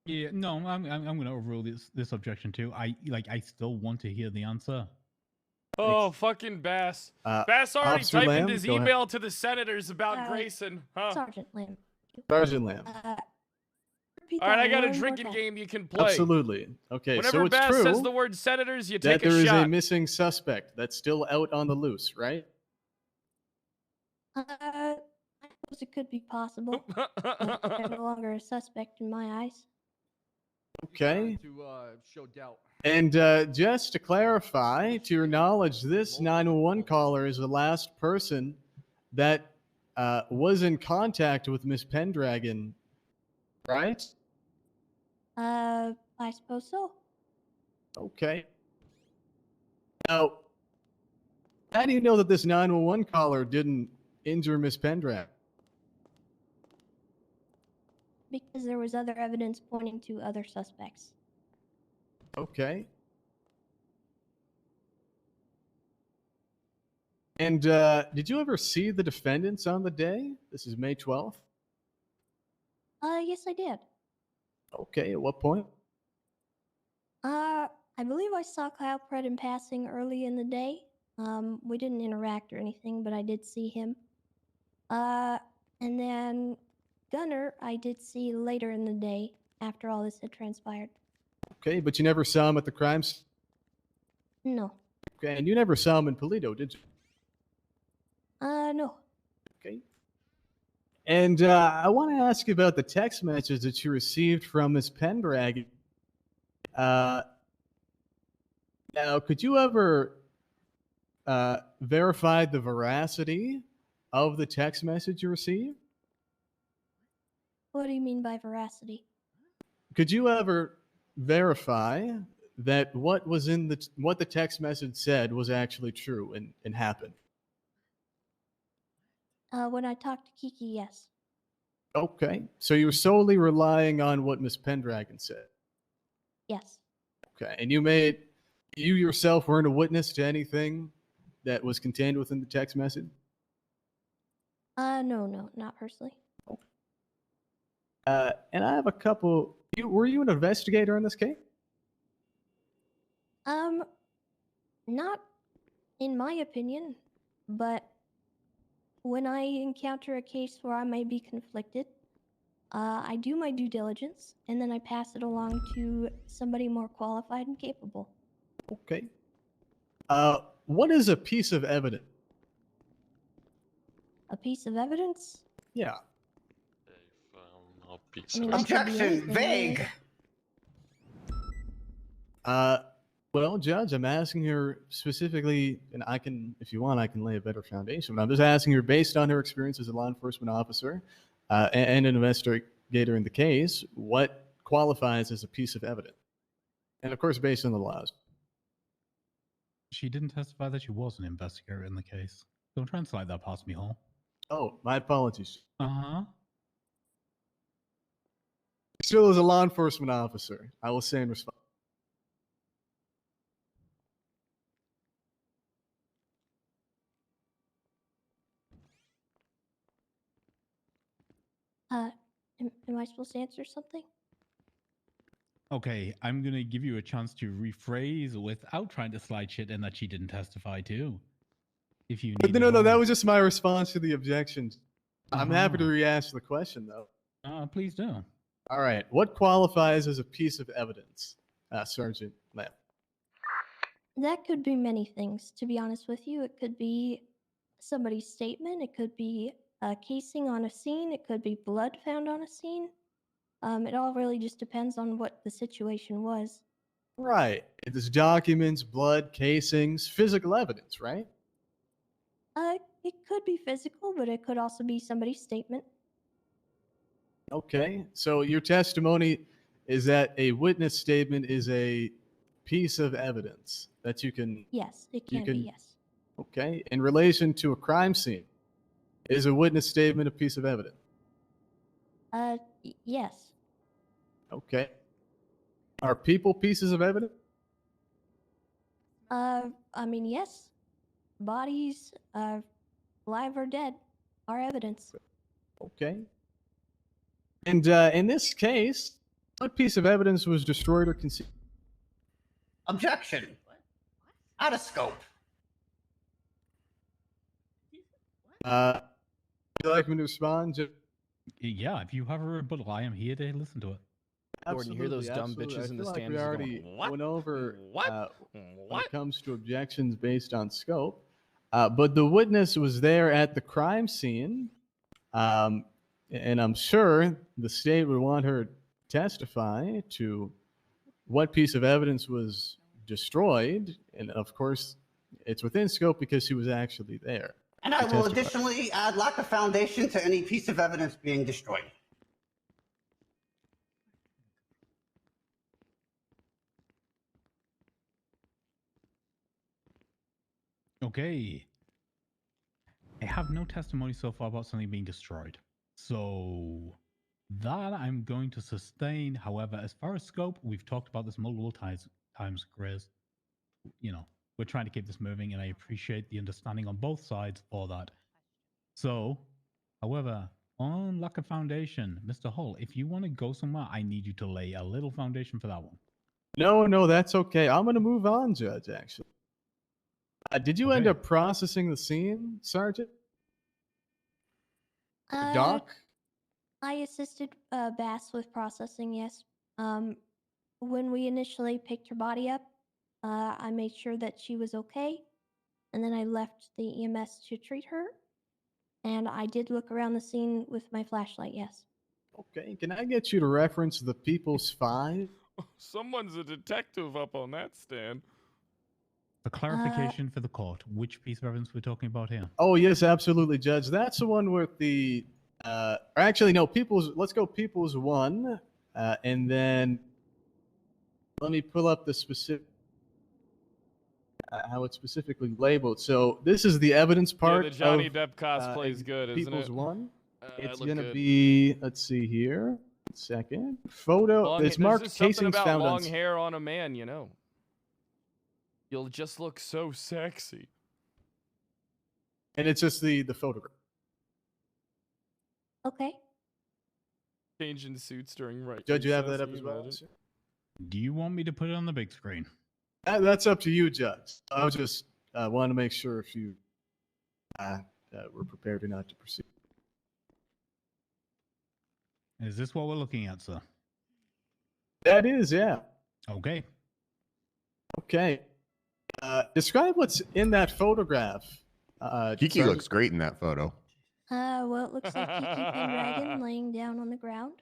Yeah, no, I'm going to overrule this objection too. I still want to hear the answer. Oh, fucking Bass. Uh, Bass already Officer typed in Lamb, his go ahead. email to the senators about Grayson. Huh? Sergeant Lamb. Sergeant Lamb. Repeat All right, that I got a one more drinking time. game you can play. Absolutely. Okay, Whenever so it's Bass true says the word senators, you that take there a is shot. a missing suspect that's still out on the loose, right? I suppose it could be possible. But they're no longer a suspect in my eyes. Okay. To show doubt. And just to clarify, to your knowledge, this 911 caller is the last person that was in contact with Miss Pendragon, right? I suppose so. Okay. Now, how do you know that this 911 caller didn't injure Miss Pendragon? Because there was other evidence pointing to other suspects. Okay. And did you ever see the defendants on the day? This is May 12th. Yes, I did. Okay, at what point? I believe I saw Kyle Pred in passing early in the day. We didn't interact or anything, but I did see him. And then Gunner, I did see later in the day after all this had transpired. Okay, but you never saw him at the crime scene? No. Okay, and you never saw him in Polito, did you? No. Okay. And I want to ask you about the text message that you received from Miss Pendragon. Now, could you ever verify the veracity of the text message you received? What do you mean by veracity? Could you ever verify that what was in what the text message said was actually true and happened? When I talked to Kiki, yes. Okay. So you were solely relying on what Miss Pendragon said. Yes. Okay. And you yourself weren't a witness to anything that was contained within the text message? No, not personally. And I have a couple. Were you an investigator in this case? Not in my opinion, but when I encounter a case where I may be conflicted, I do my due diligence and then I pass it along to somebody more qualified and capable. Okay. What is a piece of evidence? A piece of evidence? Yeah. I mean, that could be Objection, anything, vague. really. Well, Judge, I'm asking her specifically, and I can, if you want, I can lay a better foundation. But I'm just asking her, based on her experience as a law enforcement officer and an investigator in the case, what qualifies as a piece of evidence? And of course, based on the laws. She didn't testify that she was an investigator in the case. Don't try and slide that past me, Hall. Oh, my apologies. Uh-huh. Still, as a law enforcement officer, I will say in response. Am I supposed to answer something? Okay, I'm gonna give you a chance to rephrase without trying to slide shit in that she didn't testify to. If you But need no, that was just my response to the objections. I'm happy to Uh-huh. re-ask the question, though. Please do. All right. What qualifies as a piece of evidence, Sergeant Lamb? That could be many things, to be honest with you. It could be somebody's statement, it could be a casing on a scene, it could be blood found on a scene. It all really just depends on what the situation was. Right. It is documents, blood, casings, physical evidence, right? It could be physical, but it could also be somebody's statement. Okay. So your testimony is that a witness statement is a piece of evidence that you can. Yes, it you can be, yes. Okay. In relation to a crime scene, is a witness statement a piece of evidence? Yes. Okay. Are people pieces of evidence? I mean, yes. Bodies, live or dead, are evidence. Okay. And in this case, what piece of evidence was destroyed or concealed? Objection. Out of scope. Would you like me to respond? Yeah, if you have a rebuttal, I am here to listen to it. Gordon, you hear those dumb Absolutely. bitches I in the feel like stands we just already going, "What? went over What? when it comes to objections based on scope. But the witness was there at the crime scene, and I'm sure the state would want her to testify to what piece of evidence was destroyed. And of course, it's within scope because she was actually there. And I to will testify. additionally add lack of foundation to any piece of evidence being destroyed. Okay. I have no testimony so far about something being destroyed. So that I'm going to sustain. However, as far as scope, we've talked about this multiple times, Grizz. You know, we're trying to keep this moving, and I appreciate the understanding on both sides for that. So, however, on lack of foundation, Mr. Hull, if you want to go somewhere, I need you to lay a little foundation for that one. No, that's okay. I'm going to move on, Judge, actually. Did you end up processing the scene, Sergeant? Doc? I assisted Bass with processing, yes. When we initially picked her body up, I made sure that she was okay, and then I left the EMS to treat her. And I did look around the scene with my flashlight, yes. Okay, can I get you to reference the People's 5? Someone's a detective up on that stand. For clarification for the court, which piece of evidence we're talking about here? Oh, yes, absolutely, Judge. That's the one with the, or actually, no, let's go People's 1, and then let me pull up the specific, how it's specifically labeled. So this is the evidence part Yeah, the Johnny of, Depp cosplay's good, isn't People's it? 1. It's look gonna good. be. Let's see here. 1 second. Photo. Long, It's there's marked just something casings about found on. long hair on a man, you know. You'll just look so sexy. And it's just the photograph. Okay. Changing suits during right. Judge, you have that recess, up as you well? imagine? Do you want me to put it on the big screen? That's up to you, Judge. I was just want to make sure if you were prepared or not to proceed. Is this what we're looking at, sir? That is, yeah. Okay. Okay. Describe what's in that photograph. Kiki Sergeant. looks great in that photo. Well, it looks like Kiki Pendragon laying down on the ground,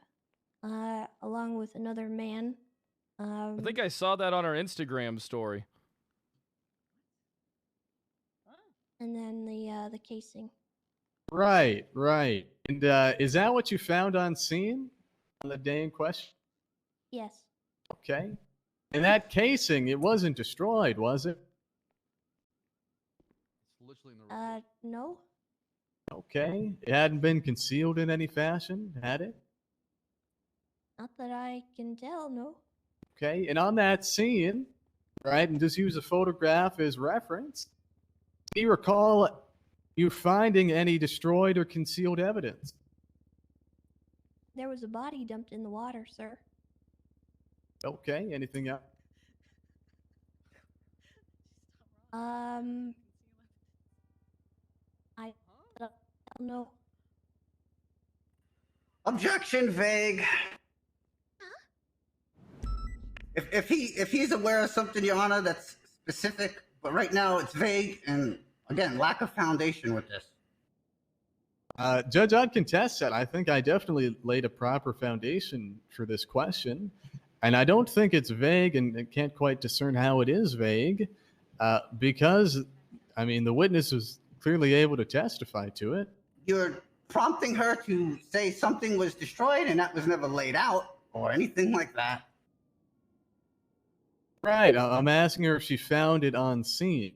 along with another man. I think I saw that on our Instagram story. And then the casing. Right, right. And is that what you found on scene on the day in question? Yes. Okay. And that casing, it wasn't destroyed, was it? No. Okay. It hadn't been concealed in any fashion, had it? Not that I can tell, no. Okay. And on that scene, right, and just use a photograph as reference, do you recall you finding any destroyed or concealed evidence? There was a body dumped in the water, sir. Okay. Anything else? I don't know. Objection, vague. If he's aware of something, Your Honor, that's specific, but right now it's vague and again lack of foundation with this. Judge, I'd contest that. I think I definitely laid a proper foundation for this question, and I don't think it's vague, and I can't quite discern how it is vague, because, I mean, the witness was clearly able to testify to it. You're prompting her to say something was destroyed and that was never laid out or anything like that. Right. I'm asking her if she found it on scene.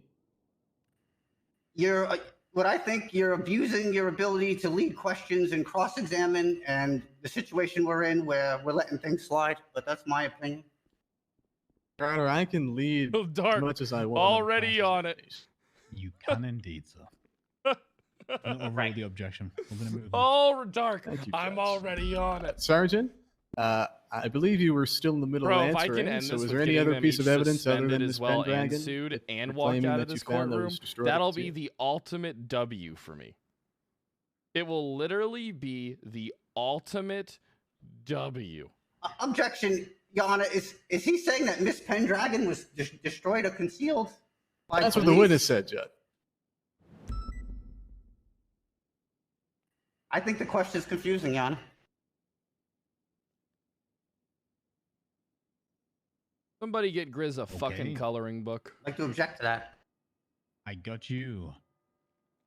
What I think you're abusing your ability to lead questions and cross-examine, and the situation we're in where we're letting things slide. But that's my opinion. Your Honor, I can lead as much as I want. Already on it. You can indeed, sir. I'll overrule the objection. We're gonna move on. Oh, Dark. Thank you, I'm Judge. already on it. Sergeant, I believe you were still in the middle Bro, of if I answering. can end So this was with there any getting other them piece each of evidence other suspended than as Ms. well and Pendragon sued that and you're walked claiming out that of you this found that courtroom, was destroyed that'll with be you? the ultimate W for me. It will literally be the ultimate W. Objection, Your Honor. Is he saying that Miss Pendragon was destroyed or concealed? By That's what the police? witness said, Judge. I think the question is confusing, Your Honor. Somebody get Grizz a fucking coloring book. I'd like to object to that. I got you.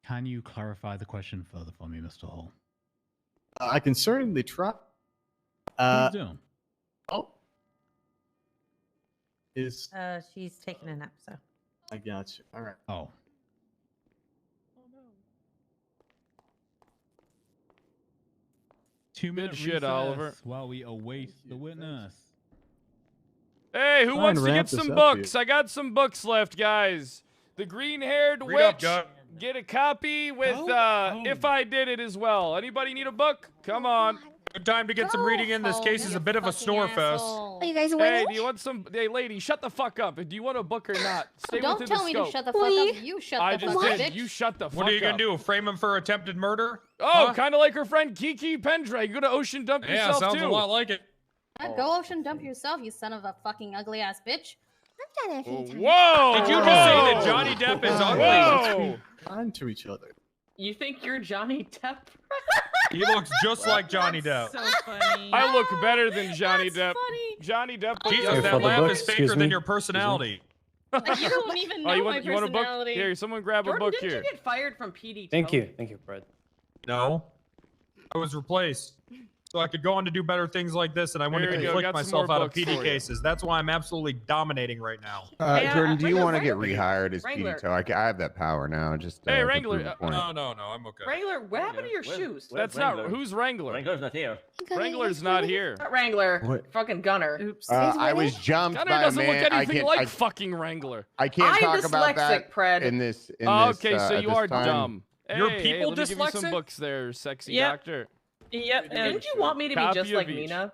Can you clarify the question further for me, Mr. Hall? I can certainly try. Please do. Oh. Is She's taking a nap, so. I got you. All right. Oh. Two-minute shit, recess Oliver. while we await the witness. Hey, who Trying wants to to wrap get this some up books? I got some books left, guys. The green-haired Read up, witch. Doug. Get a copy with If I Did It as well. Anybody need a book? Come on. Good time to get some reading in. This case is a bit of a snore fest. Are you guys Hey, winning? do you want some? Hey, lady, shut the fuck up. Do you want a book or not? Stay Don't within tell the me scope. to shut the fuck up. You shut I the just fuck up, did. bitch. You shut the fuck up. What are you gonna do? Frame him for attempted murder? Oh, kind of like her friend Kiki Pendragon. You go to Ocean Dump Yeah, yourself sounds too. a lot like it. Go ocean dump yourself, you son of a fucking ugly ass bitch. I've done it a few times. Whoa! Did you just say that Johnny Depp is ugly? Whoa! On to each other. You think you're Johnny Depp? He looks just like Johnny Depp. So funny. I look better than Johnny That's Depp. funny. Johnny Depp. Jesus, that laugh is faker than your personality. Like, you don't even know Oh, you my want a book? personality. Here, someone grab a Jordan, book didn't here. you get fired from PD? Thank you, Fred. No, I was replaced. so I could go on to do better things like this, and I want to There you go, conflict got some myself more out of books PD for you. cases. That's why I'm absolutely dominating right now. Jordan, do you Wrangler, want to get Wrangler. rehired as Wrangler. PD tow? I have that power now. Just Hey, to Wrangler, prove a point. No, I'm okay. Wrangler, what happened to your shoes? That's not who's Wrangler. Wrangler's not here. Wrangler's not here. Not Wrangler. What? Fucking Gunner. Oops. I was jumped Gunner by a doesn't man. look I anything can't, like fucking Wrangler. I can't I'm talk about that dyslexic, Pred. in this. In Oh, this, okay, so at you this are time. dumb. You're Hey, people let me give you some dyslexic? books there, sexy Yep. doctor. Yep. Didn't you want me to be Copy just of like each. Mina?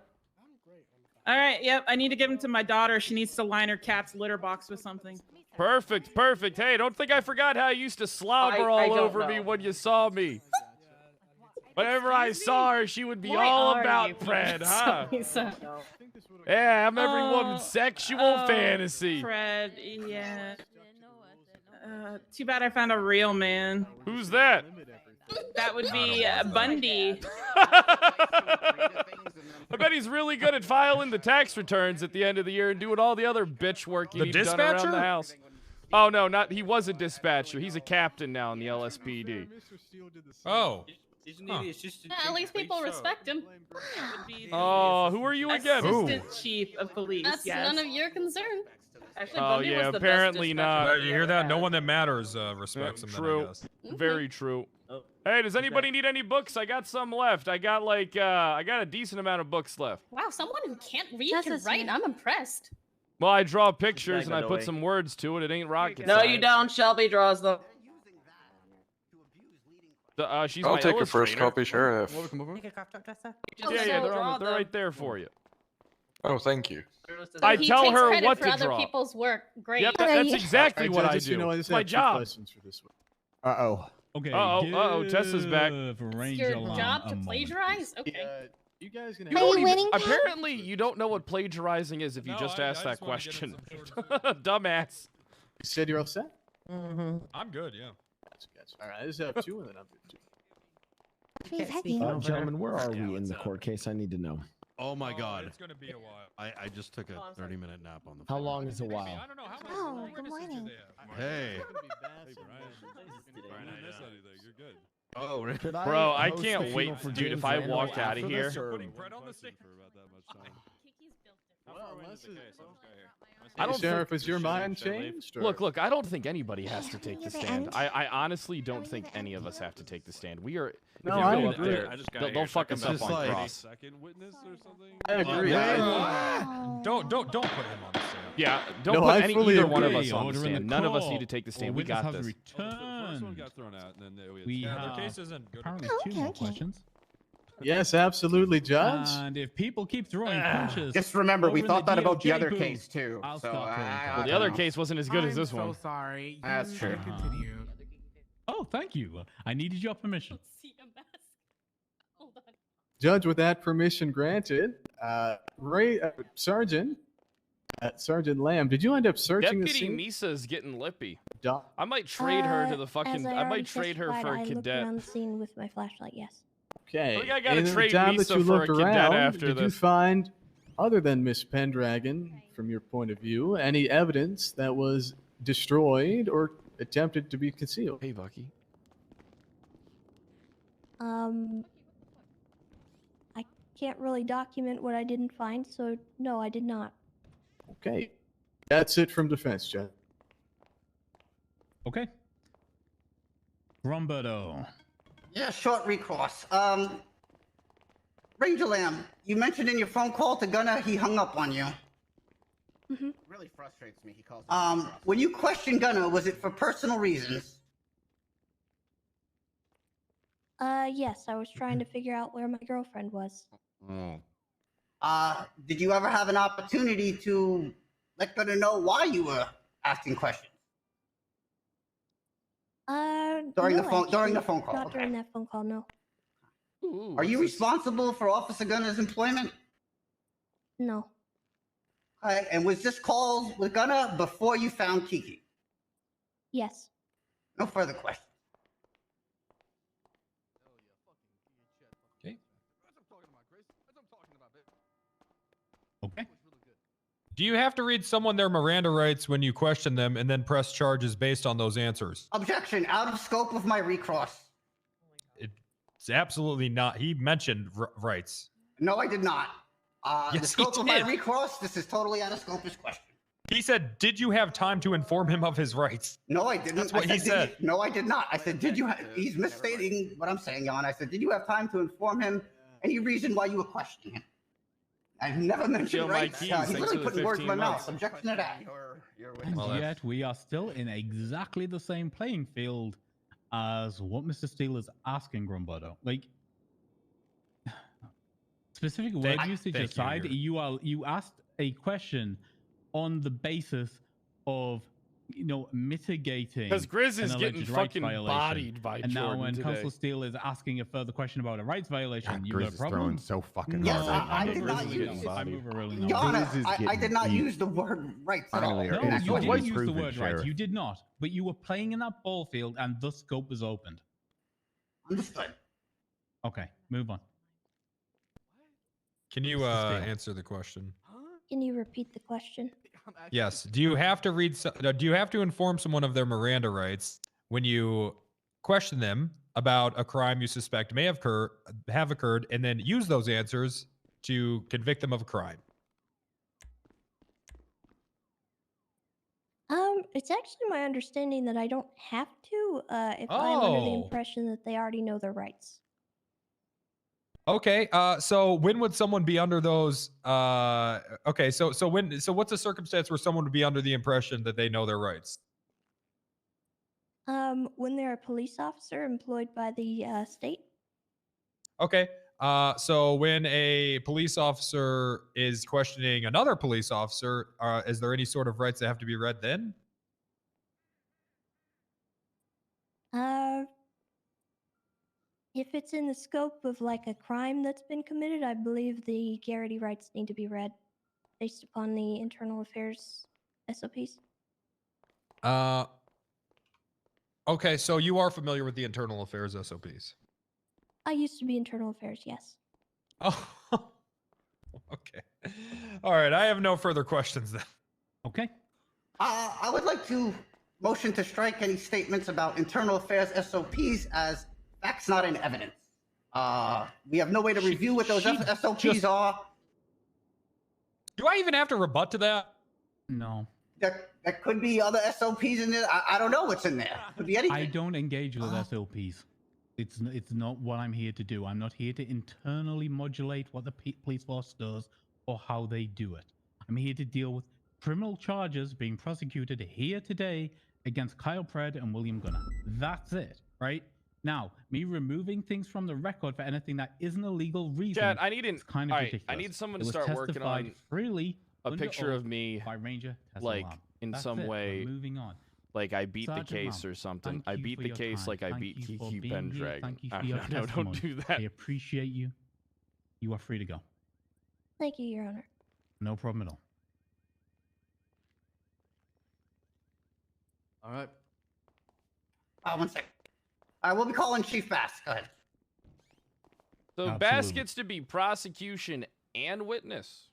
All right. Yep. I need to give them to my daughter. She needs to line her cat's litter box with something. Perfect, perfect. Hey, don't think I forgot how you used to slobber I all don't over know. me when you saw me. Whenever I saw her, she would be Why all are about you Fred, being huh? so- Yeah, I'm every Oh, woman's sexual oh, fantasy. Fred, yeah. Too bad I found a real man. Who's that? That would be Bundy. I bet he's really good at filing the tax returns at the end of the year and doing all the other bitch work you The need done around dispatcher? the house. Oh no, not he was a dispatcher. He's a captain now in the LSPD. Oh. At least people respect him. Oh, who are you again? Assistant Chief of Police. That's yes. none of your concern. Actually, Oh Bundy yeah, was the best apparently dispatcher not. we You hear ever that? had. No one that matters respects him. Then, I True. guess. Very true. Hey, does anybody need any books? I got some left. I got I got a decent amount of books left. Wow, someone who can't read Just can as write. you- I'm impressed. Well, I draw pictures and I by the put way. some words to it. It ain't rocket No, science. you don't. Shelby draws them. She's I'll my take your first illustrator. copy, Sheriff. Just Yeah, so they're, draw they're them. right there for you. Oh, thank you. I he tell takes her credit what for to other draw. people's work. Great. Yep, that's exactly what I Judges, do. You know, I It's just my have two job. questions for this one. Uh-oh. Okay. Uh-oh, Tessa's back. give It's Ranger your Lamb job a to moment. plagiarize? Okay. You guys gonna You have don't to- even, apparently, you don't know what plagiarizing is if you No, just I asked that just wanna get in question. some sort of- Dumbass. You said you're all set? I'm good. Yeah. Gotcha. All right, I just have two, and then I'm good too. Gentlemen, where are we in the court case? I need to know. Oh my God. It's gonna be a while. I just took a 30-minute nap on the How floor. long is a while? I don't know how much Oh, longer good does morning. they have? Hey. You're good. Oh, really? Could Bro, I host can't the wait, funeral for dude, James if I Randall walk after outta here- this, or- Putting bread on the stick. I don't Sheriff, think, has your mind changed? Or? look, I don't think anybody has to take the you the stand. end? I honestly don't think any of us have to take the stand. We are, if No, you I go up agree. there, I just they'll fuck us up Just on like- cross. Second witness or something? I agree. Don't put him on the stand. Yeah, don't No, put I any fully either one of agree. us on the Order in stand. the None of us call. need to take the stand. All We witness got has this. The first one returned. got thrown out, and then We Yeah, have their case isn't good. apparently Oh, two okay, more okay. questions. Yes, absolutely, Judge. And if people keep throwing punches, Just remember, we over thought the that about the DOJ other booth, case too. I'll So stop throwing I Well, punches. the other don't know. case wasn't as good as this one. sorry. That's You true. may continue. Oh, thank you. I needed your permission. See a mask. Hold on. Judge, with that permission granted, Sergeant Lamb, did you end up searching the Deputy scene? Misa's getting lippy. Doc- I might trade her to the As fucking. I already might trade her testified, for a I looked cadet. around the scene with my flashlight. Yes. Okay. I think I gotta And in trade the time Misa that you for a looked cadet around, after did you this. find, other than Miss Pendragon, from your point of view, any evidence that was destroyed or attempted to be concealed? Hey, Bucky. I can't really document what I didn't find, so no, I did not. Okay. That's it from defense, Judge. Okay. Romberto. Yeah, short recourse. Ranger Lamb, you mentioned in your phone call to Gunner he hung up on you. Really frustrates me. He calls. When you questioned Gunner, was it for personal reasons? Yes, I was trying to figure out where my girlfriend was. Did you ever have an opportunity to let Gunner know why you were asking questions? During the no, phone- during the actually, phone call, Not okay. during that phone call, no. Are you responsible for Officer Gunner's employment? No. Okay, and was this call with Gunner before you found Kiki? Yes. No further questions. Okay. Do you have to read someone their Miranda rights when you question them and then press charges based on those answers? Objection, out of scope of my recross. It's absolutely not. He mentioned rights. No, I did not. The Yes, he scope of my did. recourse, this is totally out of scope as question. He said, "Did you have time to inform him of his rights?" No, I didn't. That's what I he said, said. No, I did not. I said, did you? He's misstating what I'm saying, Jan. I said, did you have time to inform him any reason why you were questioning him? I've never mentioned Show my rights. keys. He's Thanks literally for the putting words in my 15 mouth. months. Objection to that. And Well, that's- yet we are still in exactly the same playing field as what Mr. Steele is asking Grumbodo. Like specific word Thank- usage thank you, aside, you asked a question on the basis of mitigating Because Grizz an is getting alleged rights fucking violation. bodied by and now Jordan when today. Council Steele is asking a further question about a rights violation, God, you Grizz got a is problem? throwing so fucking Yes, hard. I right did now. not Grizz is use getting it. bodied. Yana, Grizz is I getting did not beat. use the word rights at all. Finally, No, our you actual didn't use the proven word rights. sheriff. You did not. But you were playing in that ball field, and the scope was opened. Understood. Okay, move on. Can you Mr. Steele. answer the question? Can you repeat the question? Yes. Do you have to do you have to inform someone of their Miranda rights when you question them about a crime you suspect may have occurred, and then use those answers to convict them of a crime? It's actually my understanding that I don't have to, if I'm under the Oh. impression that they already know their rights. Okay. So when would someone be under those? Okay. So what's a circumstance where someone would be under the impression that they know their rights? When they're a police officer employed by the state. Okay. So when a police officer is questioning another police officer, is there any sort of rights that have to be read then? If it's in the scope of like a crime that's been committed, I believe the Garrity rights need to be read based upon the internal affairs SOPs. Okay. So you are familiar with the internal affairs SOPs. I used to be internal affairs, yes. Oh, okay. All right. I have no further questions then. Okay. I would like to motion to strike any statements about internal affairs SOPs as facts not in evidence. We have no way to review what those SOPs are. Do I even have to rebut to that? No. There could be other SOPs in there. I don't know what's in there. Could be anything. I don't engage with SOPs. It's not what I'm here to do. I'm not here to internally modulate what the police force does or how they do it. I'm here to deal with criminal charges being prosecuted here today against Kyle Pred and William Gunner. That's it, right? Now, me removing things from the record for anything that isn't a legal reason Chad, I need is kind of all right, ridiculous. I need someone It to was start working testified on freely a under picture oath of me, by Ranger Tessa like Lam. in That's some it. We're way, moving on. like I beat Sergeant the case Lam, or something. thank I you beat for the your case time. like I Thank beat you for Kiki being here. Pendragon. Thank you for your No, don't testimony. do that. I appreciate you. You are free to go. Thank you, Your Honor. No problem at all. All right. 1 second. We'll be calling Chief Bass. Go ahead. So Bass gets to be prosecution and witness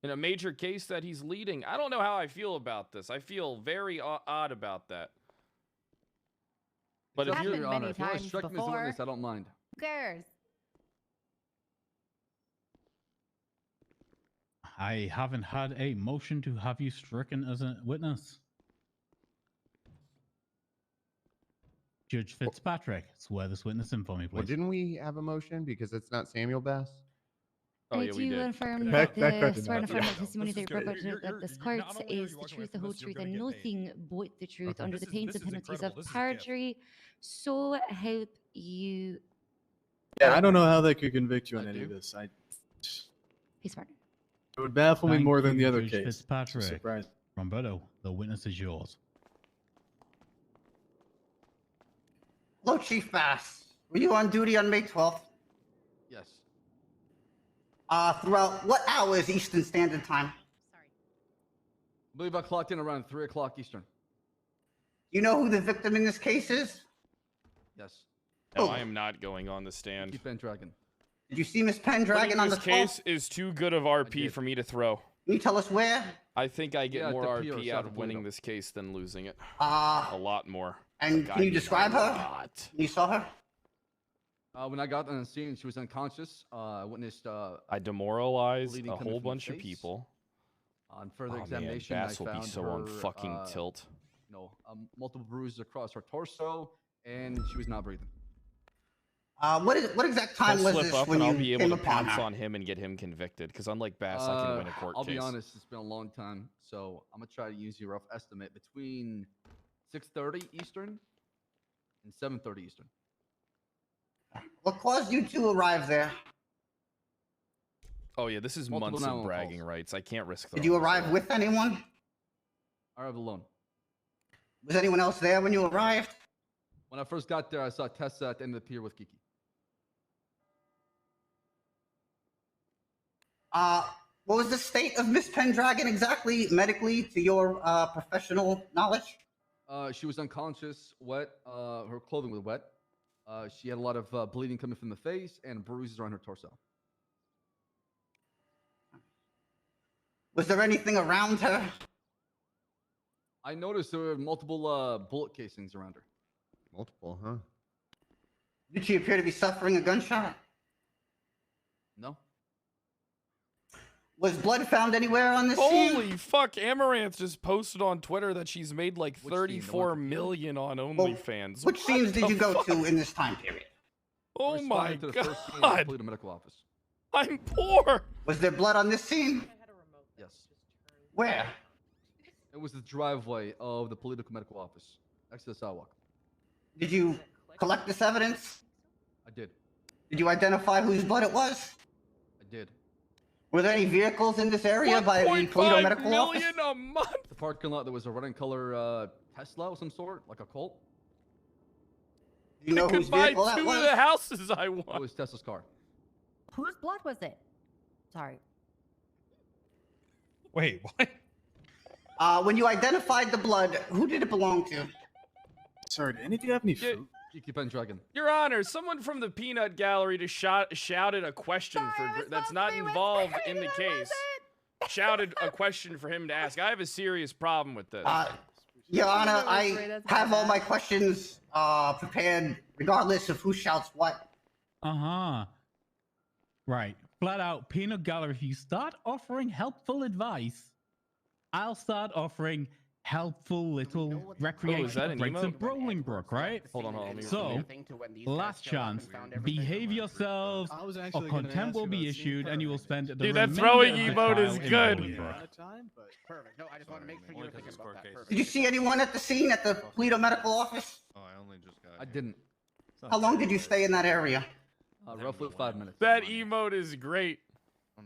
in a major case that he's leading. I don't know how I feel about this. I feel very odd about that. But It's if up to you're you, Your Honor. If you want to strike me as a witness, I don't mind. Who cares? I haven't had a motion to have you stricken as a witness. Judge Fitzpatrick, swear this witness in for me, please. Well, didn't we have a motion because it's not Samuel Bass? Oh, I yeah, we do did. confirm That- that that the couldn't sworn happen. affirmative Yeah, testimony this that is you're good. providing at this court is the truth, the whole truth, and nothing but the truth under the pains and penalties of perjury. So help you. Yeah, I don't know how they could convict you on any of this. Peace partner. It would baffle me Thank more than you, the other Judge case. Fitzpatrick. Surprise. Roberto, the witness is yours. Hello, Chief Bass. Were you on duty on May 12th? Yes. Throughout what hours Eastern Standard Time? I believe I clocked in around 3 o'clock Eastern. You know who the victim in this case is? Yes. No, I am not going on the stand. Keep Pendragon. Did you see Miss Pendragon on the this 12th? case is too good of RP for me to throw. Can you tell us where? I think I get Yeah, at more the pier RP south out of of winning Toledo. this case than losing it. A lot more. And Like, can I you mean, describe a her? lot. You saw her? When I got on the scene, she was unconscious. I witnessed. I demoralized bleeding a coming whole from the bunch of face. people. On further Oh, man, examination, Bass I will be found so her, on fucking tilt. Multiple bruises across her torso, and she was not breathing. What exact time He'll was slip this up when and you I'll be came able to upon pounce her? on him and get him convicted. Because unlike Bass, I can win a court I'll case. be honest, it's been a long time, so I'm gonna try to use your rough estimate between 6:30 Eastern and 7:30 Eastern. What caused you to arrive there? Oh yeah, this is Multiple months of 911 bragging calls. rights. I can't risk. Did you arrive with anyone? I arrived alone. Was anyone else there when you arrived? When I first got there, I saw Tessa at the end of the pier with Kiki. What was the state of Miss Pendragon exactly, medically, to your professional knowledge? She was unconscious, wet. Her clothing was wet. She had a lot of bleeding coming from the face and bruises around her torso. Was there anything around her? I noticed there were multiple bullet casings around her. Multiple, huh? Did she appear to be suffering a gunshot? No. Was blood found anywhere on the scene? Holy fuck! Amaranth just posted on Twitter that she's made like Which scene? The one 34 with you? million on OnlyFans. Which scenes What did the you go fuck? to in this time period? Oh my Responded to the first scene at the god! Toledo Medical Office. I'm poor. Was there blood on this scene? Yes. Where? It was the driveway of the political medical office, next to the sidewalk. Did you collect this evidence? I did. Did you identify whose blood it was? I did. Were there any vehicles in this area by the Toledo 1.5 Medical Office? million a month. The parking lot, there was a red and color Tesla of some sort, like a Colt. Do you know I whose could buy vehicle that 2 was? of the houses I It want. was Tesla's car. Whose blood was it? Sorry. Wait, what? When you identified the blood, who did it belong to? Sorry, did any of you have any food? Kiki Pendragon. Your Honor, someone from the Peanut Gallery just shouted a question that's not involved in the case. Shouted a question for him to ask. I have a serious problem with this. Your Honor, I have all my questions prepared, regardless of who shouts what. Uh-huh. Right. Flat out, Peanut Gallery, if you start offering helpful advice, I'll start offering helpful little recreational breaks emote? of Bolingbrook, right? Hold on, let me So, last chance, behave yourselves, or contempt will be issued, and you will spend the Dude, that remainder throwing of the emote trial is in good. Bolingbrook. Perfect. No, I just want to make sure you were thinking about that. Perfect. Did you see anyone at the scene at the Toledo Medical Office? Oh, I only just got. I didn't. How long did you stay in that area? Roughly 5 minutes. That emote is great. Oh,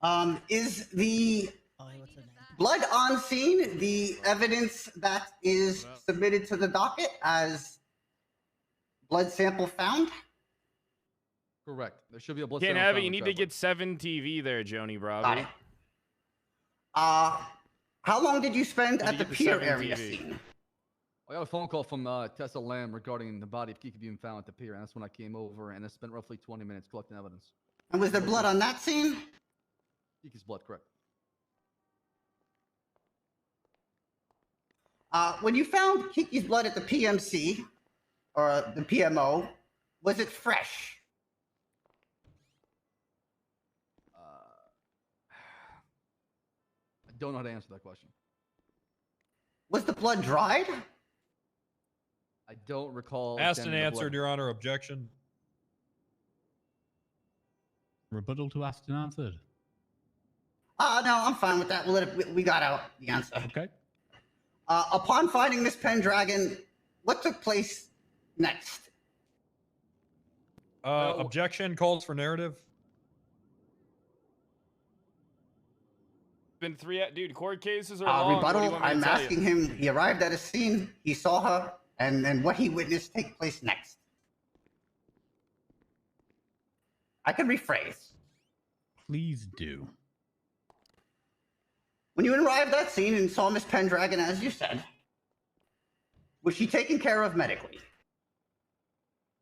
nice. Is the blood on scene the evidence that is submitted to the docket as blood sample found? Correct. There should be a blood Can't sample have it. found You in need the to driveway. get 7 TV there, Joni Bravo. Got it. How long did you spend at the get the pier 7 area TV? scene? I got a phone call from Tessa Lamb regarding the body of Kiki being found at the pier, and that's when I came over, and I spent roughly 20 minutes collecting evidence. And was there blood on that scene? Kiki's blood, correct. When you found Kiki's blood at the PMC, or the PMO, was it fresh? I don't know how to answer that question. Was the blood dried? I don't recall. Asked and examining the answered, blood. Your Honor. Objection. Rebuttal to asked and answered. No, I'm fine with that. We got out the answer. Okay. Upon finding Miss Pendragon, what took place next? Objection calls for narrative. Been 3, dude. Court cases are long. What do you Rebuttal, want me to I'm tell you? asking him, he arrived at a scene, he saw her, and what he witnessed take place next. I can rephrase. Please do. When you arrived at that scene and saw Miss Pendragon, as you said, was she taken care of medically?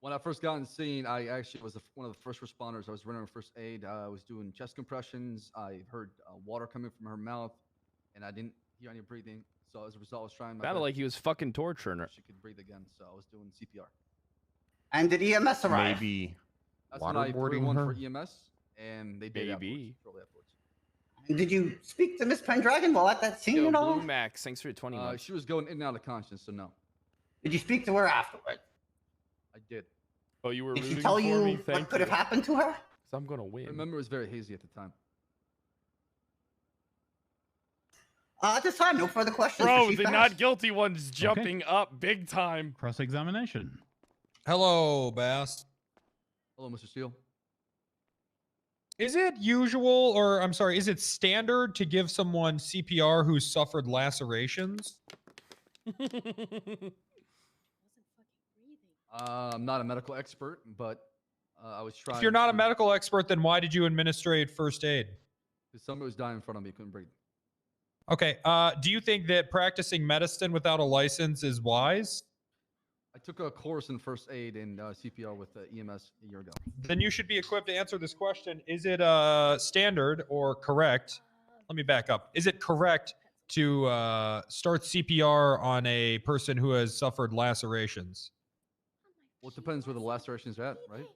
When I first got on the scene, I actually was one of the first responders. I was rendering first aid. I was doing chest compressions. I heard water coming from her mouth, and I didn't hear any breathing. So as a result, I was trying my Sounded best like he was fucking torturing her. she could breathe again. So I was doing CPR. And did EMS arrive? Maybe That's when I waterboarding one her. for EMS, and they did Maybe. shortly afterwards. And did you speak to Miss Pendragon while at that scene Yo, at all? Blue Max, thanks for your 20 months. She was going in and out of conscience, so no. Did you speak to her afterward? I did. Oh, you were Did she rooting tell for you me? what Thank could have you. happened to her? So I'm gonna I win. remember it was very hazy at the time. At this time, no further questions. for Bro, Chief the Bass. not guilty one's jumping up big time. Cross-examination. Hello, Bass. Hello, Mr. Steele. Is it usual, or I'm sorry, is it standard to give someone CPR who's suffered lacerations? I'm not a medical expert, but I was trying. If you're not a to- medical expert, then why did you administrate first aid? Because somebody was dying in front of me, couldn't breathe. Okay. Do you think that practicing medicine without a license is wise? I took a course in first aid and CPR with EMS a year ago. Then you should be equipped to answer this question. Is it standard or correct? Let me back up. Is it correct to start CPR on a person who has suffered lacerations? Well, it depends where the laceration's at, right?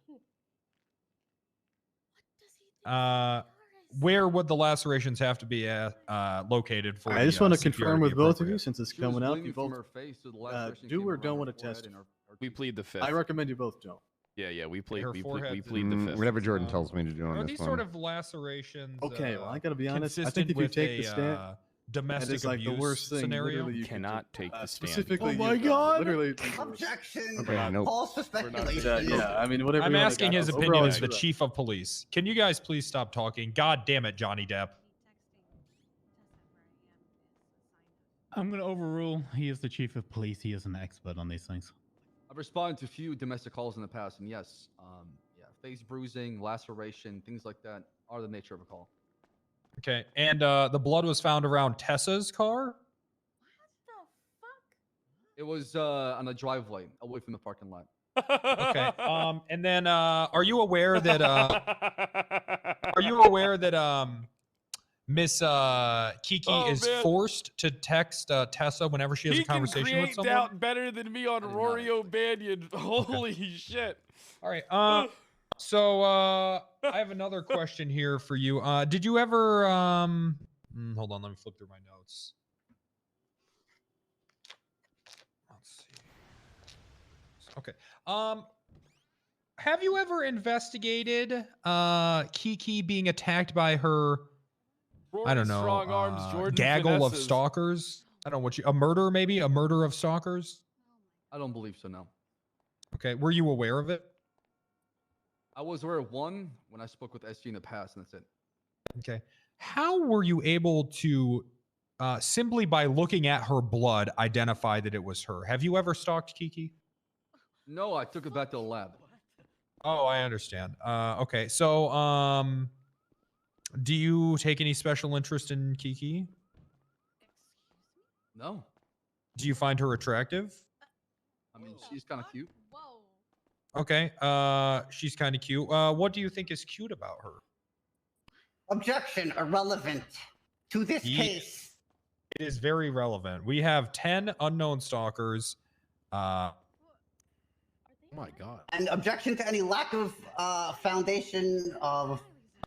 Where would the lacerations have to be located for? I just want to confirm with both of you, since it's She was coming out, bleeding you from both her face, so the laceration do came or around don't her want to forehead test. and her We plead the fifth. I recommend you both don't. Yeah, we plead. Her We forehead. plead the fifth. Whatever Jordan tells me to do on Are this these one. sort of lacerations? Okay, well, I gotta be honest. I consistent think if you with take the a, stand, domestic that is like the abuse worst thing. scenario. Literally, you can Cannot do. take the stand. Specifically, Oh my you- God. Literally. Objection. Okay, nope. Pause for We're not- speculation. Yeah, I mean, whatever. I'm you wanna asking go. his Overall, opinion it's as the good. chief of police. Can you guys please stop talking? God damn it, Johnny Depp. I'm going to overrule. He is the chief of police. He is an expert on these things. I've responded to a few domestic calls in the past, and yes, face bruising, laceration, things like that are the nature of a call. Okay, and the blood was found around Tessa's car. It was on a driveway away from the parking lot. Okay. And then are you aware that Miss Kiki is man. forced to text Tessa whenever she has He a conversation can with create someone? doubt better than me on Rory O'Banion. Holy shit. All right. So I have another question here for you. Did you ever hold on, let me flip through my notes. Let's see. Okay. Have you ever investigated Kiki being attacked by her I don't Rory's know, strong arms, Jordan gaggle of finesses. stalkers? I don't know a murder maybe? A murder of stalkers? I don't believe so, no. Okay. Were you aware of it? I was aware of one when I spoke with SG in the past, and that's it. Okay. How were you able to simply by looking at her blood identify that it was her? Have you ever stalked Kiki? No, I took it back to the lab. Oh, I understand. Okay. So, do you take any special interest in Kiki? No. Do you find her attractive? I mean, she's kind of cute. Okay. She's kind of cute. What do you think is cute about her? Objection. Irrelevant to this case. It is very relevant. We have 10 unknown stalkers. Oh my God. And objection to any lack of foundation of.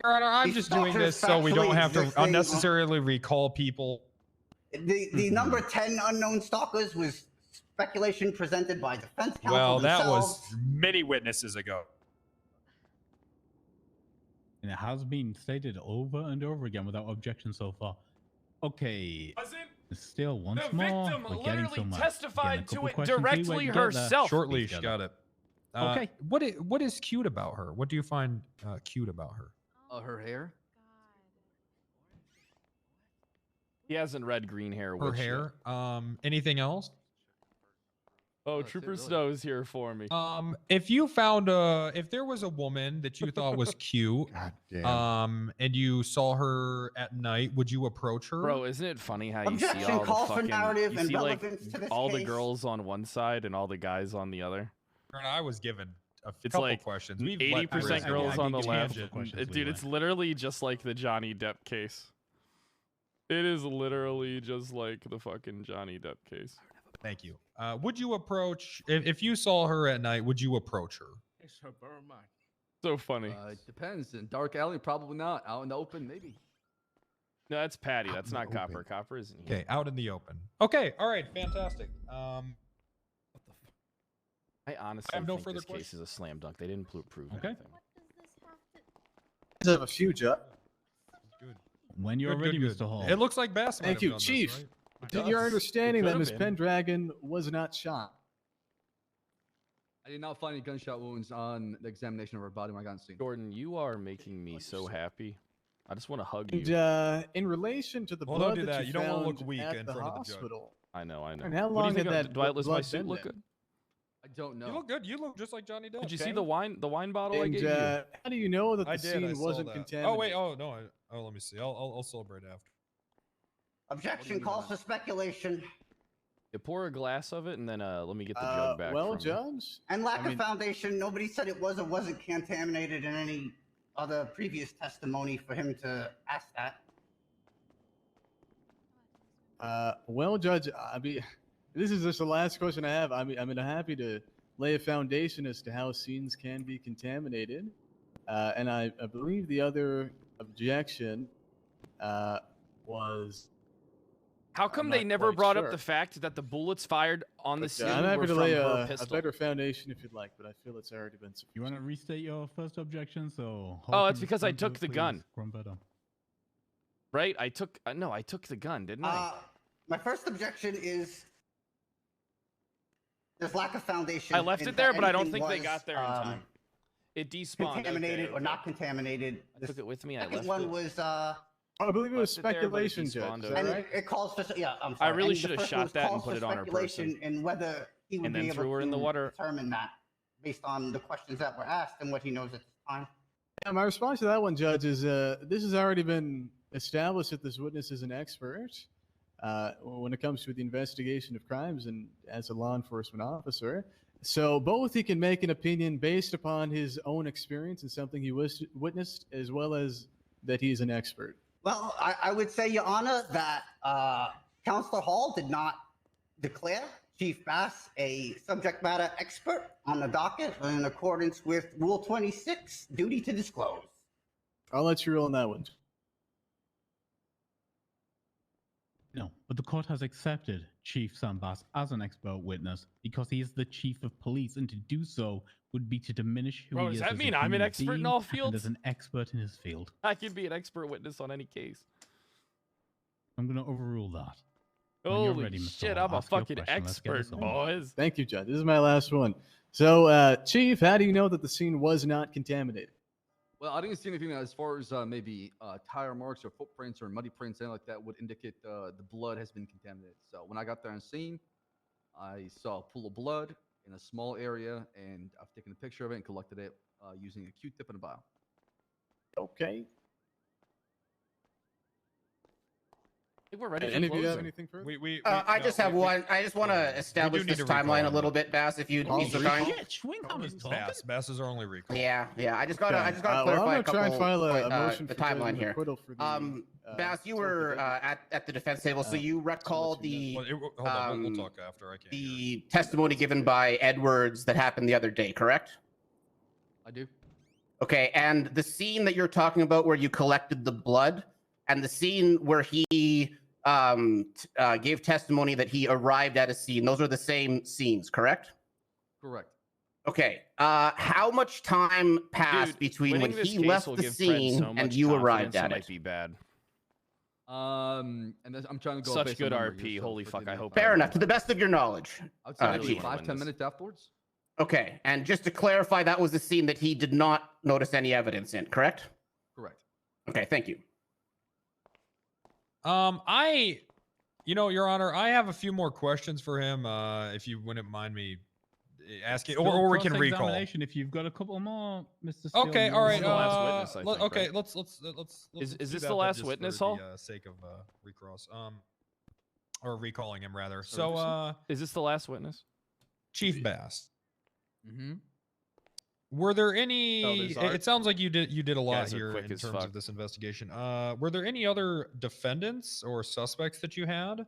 Your Honor, I'm these just doing stalkers this so we don't factually have to existing. unnecessarily recall people. The number 10 unknown stalkers was speculation presented by defense counsel Well, that themselves. was many witnesses ago. And it has been stated over and over again without objection so far. Okay. Still, once The more, victim we're getting literally somewhere. testified Getting a to couple it questions, see where directly you get there. herself. Short leash, got it. Okay. What is cute about her? What do you find cute about her? Her hair. He hasn't red green hair. Her which, hair. Anything else? Oh, Trooper Snow's here for me. If you found if there was a woman that you thought was cute, and you saw her at night, would you approach her? Bro, isn't it funny how you see Objection all the calls for fucking narrative you and see like relevance to this all the case. girls on one side and all the guys on the other? I was given a It's couple like questions. We've let 80% Chris girls go on the on left. tangent. Dude, it's literally just like the Johnny Depp case. It is literally just like the fucking Johnny Depp case. Thank you. Would you approach if you saw her at night? Would you approach her? It's her very much. So funny. It depends. In dark alley, probably not. Out in the open, maybe. No, that's Patty. That's in the not Copper. open. Copper isn't here. Okay, out in the open. Okay, all right, fantastic. I honestly I have no think further this case is a slam dunk. They didn't prove Okay. anything. I have a few, Judge. When you're ready, Mr. Hall. It looks like Bass. might Thank have you, done this, Chief. right? Is it your understanding that could've Miss been. Pendragon was not shot? I did not find any gunshot wounds on the examination of her body when I got on scene. Jordan, you are making me so happy. I just want to hug And you. in relation to the Well, don't blood do that. you You don't wanna found look weak at in the front of the judge. hospital, I know. and how What do you long think had of- that do I, does my blood suit been look there? good? I don't know. You look good. You look just like Johnny Depp. Did you see Okay. the wine bottle I And gave you? how do you know that the I did. scene I saw wasn't that. contaminated? Oh wait. Oh no. Let me see. I'll celebrate after. Objection calls for speculation. You pour a glass of it and then let me get the jug back. Well, from you. Judge, And lack I mean- of foundation. Nobody said it was or wasn't contaminated in any other previous testimony for him to ask that. well, Judge, I mean, this is just the last question I have. I'm happy to lay a foundation as to how scenes can be contaminated, and I believe the other objection was. How come I'm they not never quite brought up sure. the fact that the bullets fired on the scene I'm were happy to from lay her a pistol? better foundation if you'd like, but I feel it's already been. You want to restate your first objection? So. Oh, it's because I took the gun. Grumbetter. Right? I took the gun, didn't I? My first objection is there's lack of foundation. I left in it there, that but I don't anything think they was, got there in time. It despawned. Contaminated okay, or not contaminated. I took it with me. I Second left one it. was I believe it was Left it there, but it speculation, Judge. despawned, Is that and right? it calls for I'm I sorry. really and the should have first shot one was that and calls put for it on her speculation person. and whether he would And be then able threw her in the to water. determine that based on the questions that were asked and what he knows at the time. Yeah, my response to that one, Judge, is this has already been established that this witness is an expert when it comes to the investigation of crimes and as a law enforcement officer. So both he can make an opinion based upon his own experience and something he witnessed, as well as that he's an expert. Well, I would say, Your Honor, that Counselor Hall did not declare Chief Bass a subject matter expert on the docket in accordance with Rule 26, duty to disclose. I'll let you roll on that one. No, but the court has accepted Chief Sam Bass as an expert witness because he is the chief of police, and to do so would be to diminish who Bro, he does is that as a mean I'm an human expert in being all and fields? as an expert in his field. I could be an expert witness on any case. I'm going to overrule that. When you're Holy ready, Mr. shit, Hall, I'm a ask your fucking question. Let's get expert, this on. boys. Thank you, Judge. This is my last one. So, Chief, how do you know that the scene was not contaminated? Well, I didn't see anything as far as maybe tire marks or footprints or muddy prints, anything like that would indicate the blood has been contaminated. So when I got there on scene, I saw a pool of blood in a small area, and I've taken a picture of it and collected it using a Q-tip and a vial. Okay. I think we're ready for Any of you have closing. anything further? I just have one. I just want to establish need this to timeline a recall. little bit, Bass, if you'd be so kind. Basses are only recall. Yeah. I just gotta Well, clarify I'm a gonna try and couple file a motion the for judgment timeline of here. acquittal for the, Bass, you were at the defense table, so you recall the Hold on, we'll talk after. I can't. the testimony given by Edwards that happened the other day, correct? I do. Okay, and the scene that you're talking about where you collected the blood, and the scene where he gave testimony that he arrived at a scene, those are the same scenes, correct? Correct. Okay. How much time passed Dude, between when winning this he case left will the give Fred scene so and much you arrived confidence, it at might it? be bad. And I'm trying to go Such based on good memory RP. here, so Holy fuck! forgive I me. hope. Fair enough. To the best of your knowledge. I would say maybe Chief. 5-10 minutes afterwards. Okay, and just to clarify, that was the scene that he did not notice any evidence in, correct? Correct. Okay, thank you. Your Honor, I have a few more questions for him. If you wouldn't mind me asking, Still or we can recall. cross-examination if you've got a couple more, Mr. Steele. Okay, you're all right. the last witness, I think, okay, right? let's Is do this that, the but last just witness, for Hall? the sake of recross, or recalling him rather. So, So, is this the last witness? Chief Bass, Mm-hmm. were there any? Oh, there's art? It sounds like you did a lot Guys are here quick in as terms fuck. of this investigation. Were there any other defendants or suspects that you had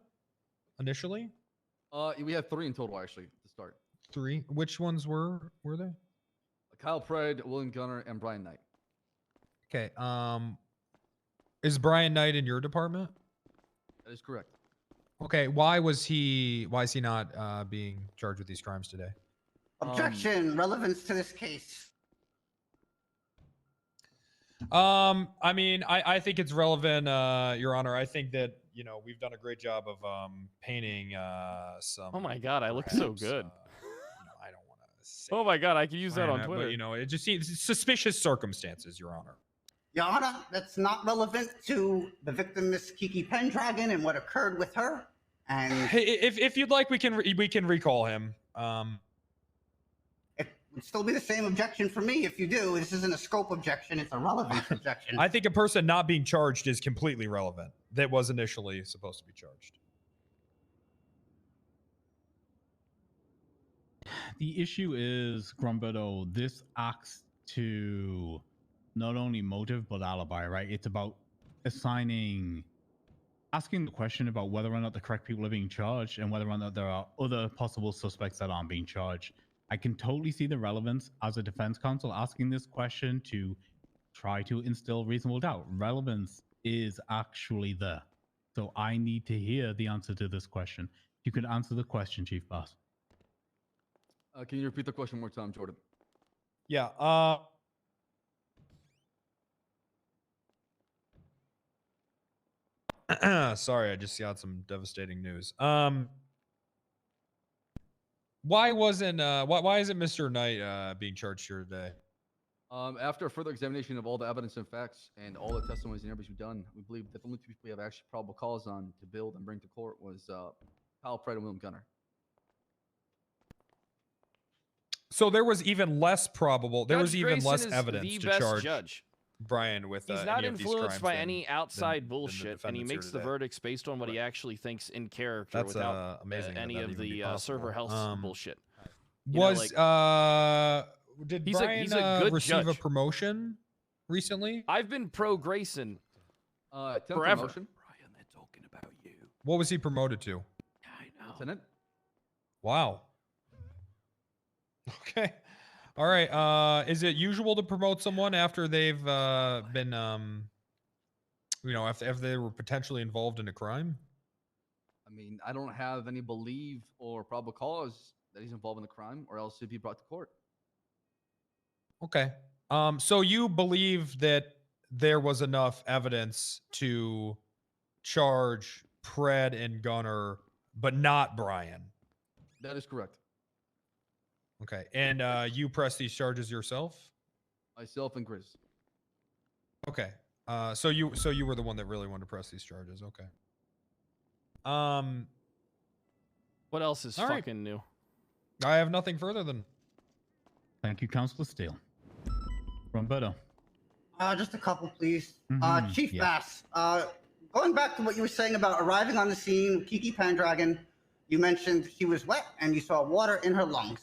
initially? We had 3 in total actually to start. 3. Which ones were they? Kyle Pred, William Gunner, and Brian Knight. Okay. Is Brian Knight in your department? That is correct. Okay. Why is he not being charged with these crimes today? Objection. Relevance to this case. I mean, I think it's relevant, Your Honor. I think that, we've done a great job of painting some. Oh my God, I look so perhaps, good. I don't want to say. Oh my God, I could use that on But, Twitter. it just seems suspicious circumstances, Your Honor. Your Honor, that's not relevant to the victim, Miss Kiki Pendragon, and what occurred with her. And Hey, if you'd like, we can recall him. it would still be the same objection for me if you do. This isn't a scope objection; it's a relevance objection. I think a person not being charged is completely relevant. That was initially supposed to be charged. The issue is, Grumberto, this acts to not only motive but alibi, right? It's about asking the question about whether or not the correct people are being charged and whether or not there are other possible suspects that aren't being charged. I can totally see the relevance as a defense counsel asking this question to try to instill reasonable doubt. Relevance is actually there. So I need to hear the answer to this question. You can answer the question, Chief Boss. Can you repeat the question one more time, Jordan? Yeah. Sorry, I just got some devastating news. Why isn't Mr. Knight being charged here today? After further examination of all the evidence and facts and all the testimonies and interviews we've done, we believe that the only 2 people we have actually probable cause on to build and bring to court was Kyle Pred and William Gunner. So there was even less probable. There Judge was even Grayson less is evidence the to best charge judge. Brian with. He's any not of these influenced crimes by than- any than outside the bullshit, and he defendants here makes the today. verdicts based on what he actually thinks in character, That's, without amazing that any that'd of even be the server possible. health bullshit. Did he's Brian he's a good receive a judge. promotion recently? I've been pro Grayson Temp forever. promotion. Brian, they're talking about you. What was he promoted to? I know. Lieutenant. Wow. Okay. All right. Is it usual to promote someone after they've been, if they were potentially involved in a crime? I mean, I don't have any belief or probable cause that he's involved in the crime, or else he'd be brought to court. Okay. So you believe that there was enough evidence to charge Pred and Gunner, but not Brian? That is correct. Okay. And you pressed these charges yourself? Myself and Grizz. Okay. So you were the one that really wanted to press these charges. Okay. What else is All right. fucking new? I have nothing further than. Thank you, Councilor Steele. Grumberto. Just a couple, please. Mhm, Chief yeah. Bass, going back to what you were saying about arriving on the scene, Kiki Pendragon, you mentioned she was wet and you saw water in her lungs.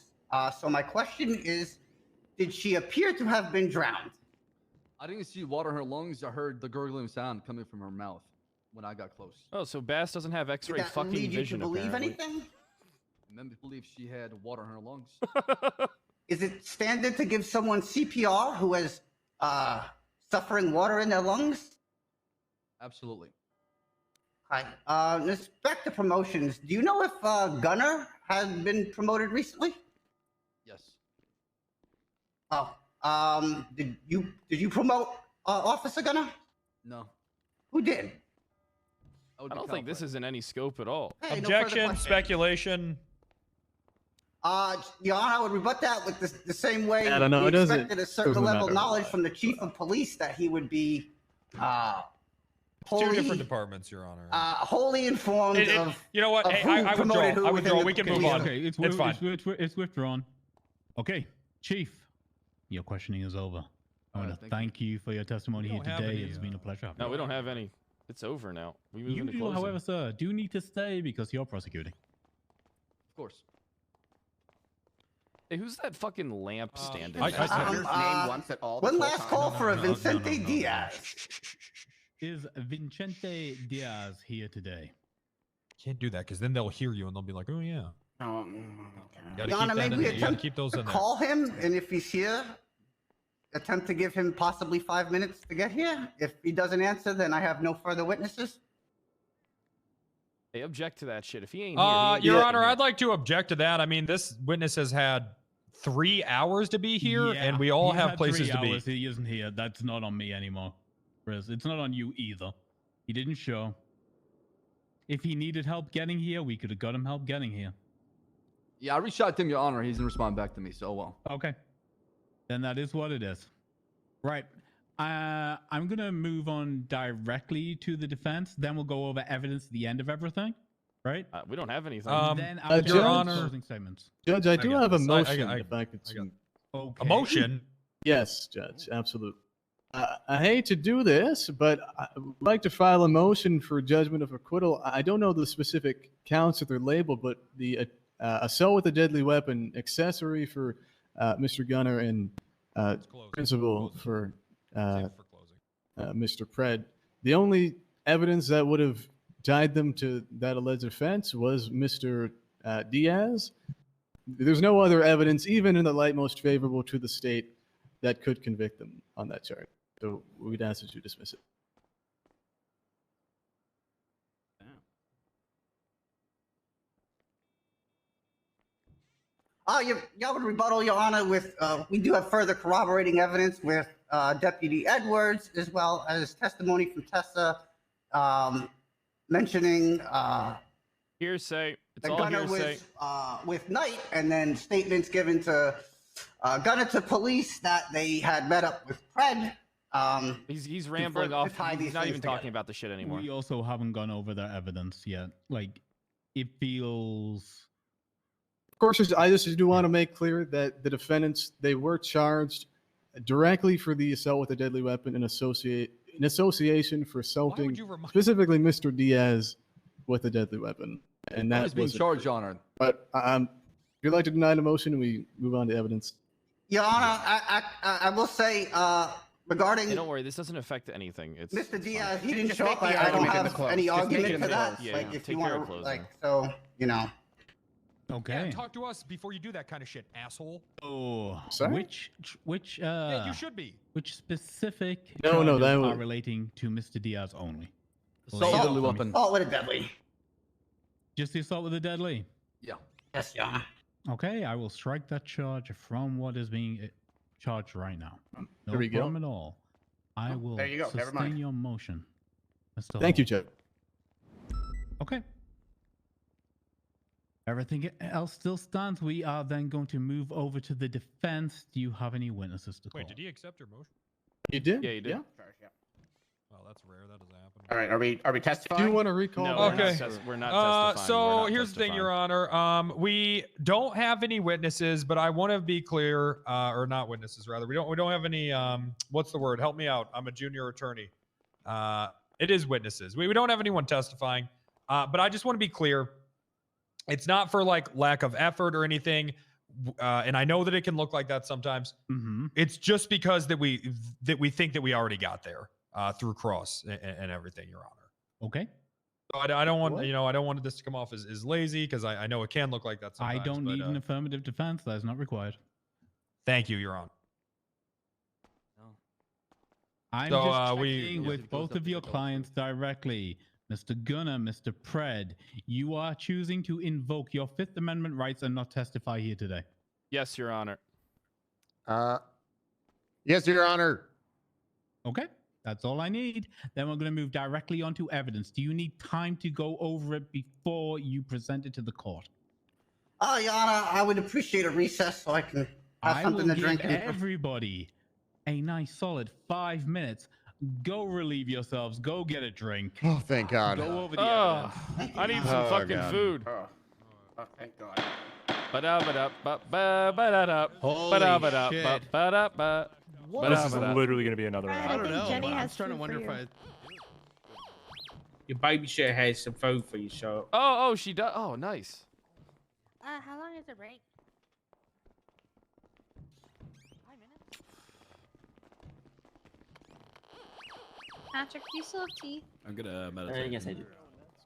So my question is, did she appear to have been drowned? I didn't see water in her lungs. I heard the gurgling sound coming from her mouth when I got close. Oh, so Bass doesn't have Did X-ray that fucking lead you vision. to believe apparently. anything? Members believe she had water in her lungs. Is it standard to give someone CPR who is suffering water in their lungs? Absolutely. Hi. Back to promotions. Do you know if Gunner had been promoted recently? Yes. Oh. Did you promote Officer Gunner? No. Who did? I don't think this is in any scope at all. Hey, no further Objection, questions. speculation. Your Honor, I would rebut that with the same way I don't know, we does it? expected a certain Doesn't level of matter. knowledge from the Chief of Police that he would be Two wholly, different departments, Your Honor. wholly informed of. You know what? of Hey, who I promoted who withdraw. I within withdraw. the We can move police. on. Okay, It's fine. It's withdrawn. Okay, Chief, your questioning is over. I want to thank you for your testimony We here don't have today. any, It's been a pleasure. No, we don't have any. It's over now. We move You, into do, closing. however, sir, do need to stay because you're prosecuting. Of course. Hey, who's that fucking lamp standing I- there? name once at all. One this whole last time. call for a no, Vicente no. Diaz. Is Vicente Diaz here today? Can't do that because then they'll hear you and they'll be like, oh yeah. Gotta Your Honor, keep that maybe in we there. You gotta attempt keep those to in there. call him, and if he's here, attempt to give him possibly 5 minutes to get here. If he doesn't answer, then I have no further witnesses. They object to that shit. If he ain't here, he ain't Your fucking Honor, here. I'd like to object to that. I mean, this witness has had 3 hours to be here, and we all he's have had places 3 to be. hours, He isn't here. That's not on me anymore. Riz. It's not on you either. He didn't show. If he needed help getting here, we could have got him help getting here. Yeah, I reached out to him, Your Honor. He didn't respond back to me, so well. Okay. Then that is what it is. Right. I'm going to move on directly to the defense. Then we'll go over evidence at the end of everything. Right? We don't have anything. Then I'll Judge, do closing statements. Judge, I do got have a this. motion. I if I could. Okay. A motion? Yes, Judge, absolutely. I hate to do this, but I would like to file a motion for judgment of acquittal. I don't know the specific counts that they're labeled, but the assault with a deadly weapon, accessory for Mr. Gunner, and principal for Mr. Pred. The only evidence that would have tied them to that alleged offense was Mr. Diaz. There's no other evidence, even in the light most favorable to the state, that could convict them on that charge. So we'd ask that you dismiss it. Y'all would rebuttal, Your Honor, with we do have further corroborating evidence with Deputy Edwards, as well as testimony from Tessa mentioning hearsay. It's that all Gunner hearsay. was with Knight, and then statements given to Gunner to police that they had met up with Pred. He's rambling off. tie these He's not things even together. talking about the shit anymore. We also haven't gone over their evidence yet. Like, it feels. Of course, I just do want to make clear that the defendants, they were charged directly for the assault with a deadly weapon in association for assaulting specifically Mr. Diaz with a deadly weapon. And that He's being was charged, Your Honor. But if you'd like to deny the motion, we move on to evidence. Your Honor, I will say regarding Hey, don't worry, this doesn't affect anything. It's Mr. Diaz, he Just didn't show make up. the I don't argument in the have close. any Just make it argument in for the that. close. Yeah, Like, yeah, if take you care of want to, closing. like, so, you know. Okay. Yeah, talk to us before you do that kind of shit, asshole. Oh, Sorry? which Yeah, you should be. which specific No, charges that are was- relating to Mr. Diaz only? Assault with a deadly weapon. Assault with a deadly. Just the assault with a deadly. Yeah. Yes, Your Honor. Okay, I will strike that charge from what is being charged right now. No There we go. problem at all. I will there you go. Never sustain mind. your motion, Mr. Thank you, Hall. Judge. Okay. Everything else still stands. We are then going to move over to the defense. Do you have any witnesses to call? Wait, did he accept your motion? You did? Yeah, you did. Yeah. Well, that's rare. That doesn't happen. All right, are we testifying? Do you want to recall? No, that? we're Okay. not we're not testifying. So We're not here's the thing, testifying. Your Honor. We don't have any witnesses, but I want to be clear, or not witnesses, rather. We don't have any. What's the word? Help me out. I'm a junior attorney. It is witnesses. We don't have anyone testifying, but I just want to be clear. It's not for like lack of effort or anything, and I know that it can look like that sometimes. Mm-hmm. It's just because that we think that we already got there through cross and everything, Your Honor. Okay. So I don't want What? I don't want this to come off as lazy because I know it can look like that sometimes. I don't but, need an affirmative defense. That is not required. Thank you, Your Honor. I'm So, just we- checking yeah. with both of your clients directly. Mr. Gunner, Mr. Pred, you are choosing to invoke your Fifth Amendment rights and not testify here today. Yes, Your Honor. Yes, Your Honor. Okay, that's all I need. Then we're going to move directly onto evidence. Do you need time to go over it before you present it to the court? Your Honor, I would appreciate a recess so I can have I something will to give drink. everybody a nice solid 5 minutes. Go relieve yourselves. Go get a drink. Oh, thank God. Go over the Oh, evidence. I need some Oh, fucking God. food. Oh, thank God. Ba-da-ba-da-ba-ba-ba-da-da. Holy Ba-da-ba-da, shit. ba-ba-da-ba. This is Ba-da-ba-da. literally going to be another Brad, round. I I don't think know. Jenny I'm has starting to food wonder for if you. Your baby should have some food for you, so. Oh, she does. Oh, nice. How long is the break? Patrick, do you still have tea? I'm gonna Yes, I do.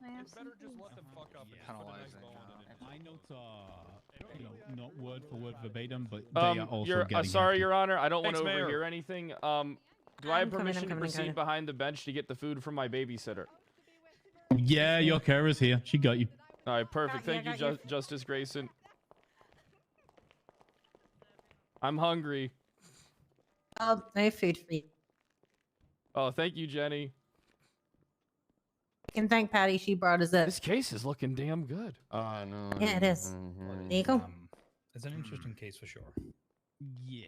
May I have some Better just let them fuck up and put a nice bow on it. My notes are, not word for word verbatim, but they are also You're, getting sorry, hefty. Your Honor, I don't want Thanks, to Mayor. overhear anything. Do I have I'm coming, permission to I'm proceed coming. behind the bench to get the food from my babysitter? Yeah, your Kara's here. She got you. All right, perfect. Got you, Thank you, got you. Justice Grayson. I'm hungry. I have food for you. Oh, thank you, Jenny. You can thank Patty. She brought us This up. case is looking damn good. Oh, no. Yeah, it is. Mhm. There you go. It's an interesting case for sure. Yeah.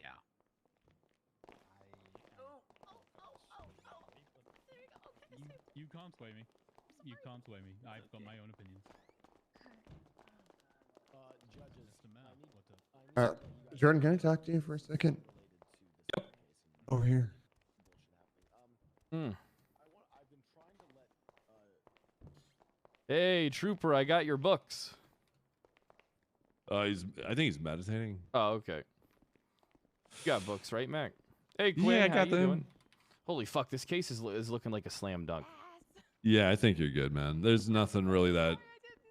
You can't sway me. You can't sway me. I've got my own opinions. Jordan, can I talk to you for a second? Yep. Over here. Hey, Trooper, I got your books. I think he's meditating. Oh, okay. You got books, right, Mac? Hey, Quinn, Yeah, I how got you them. doing? Holy fuck, this case is looking like a slam dunk. Yeah, I think you're good, man. There's nothing really that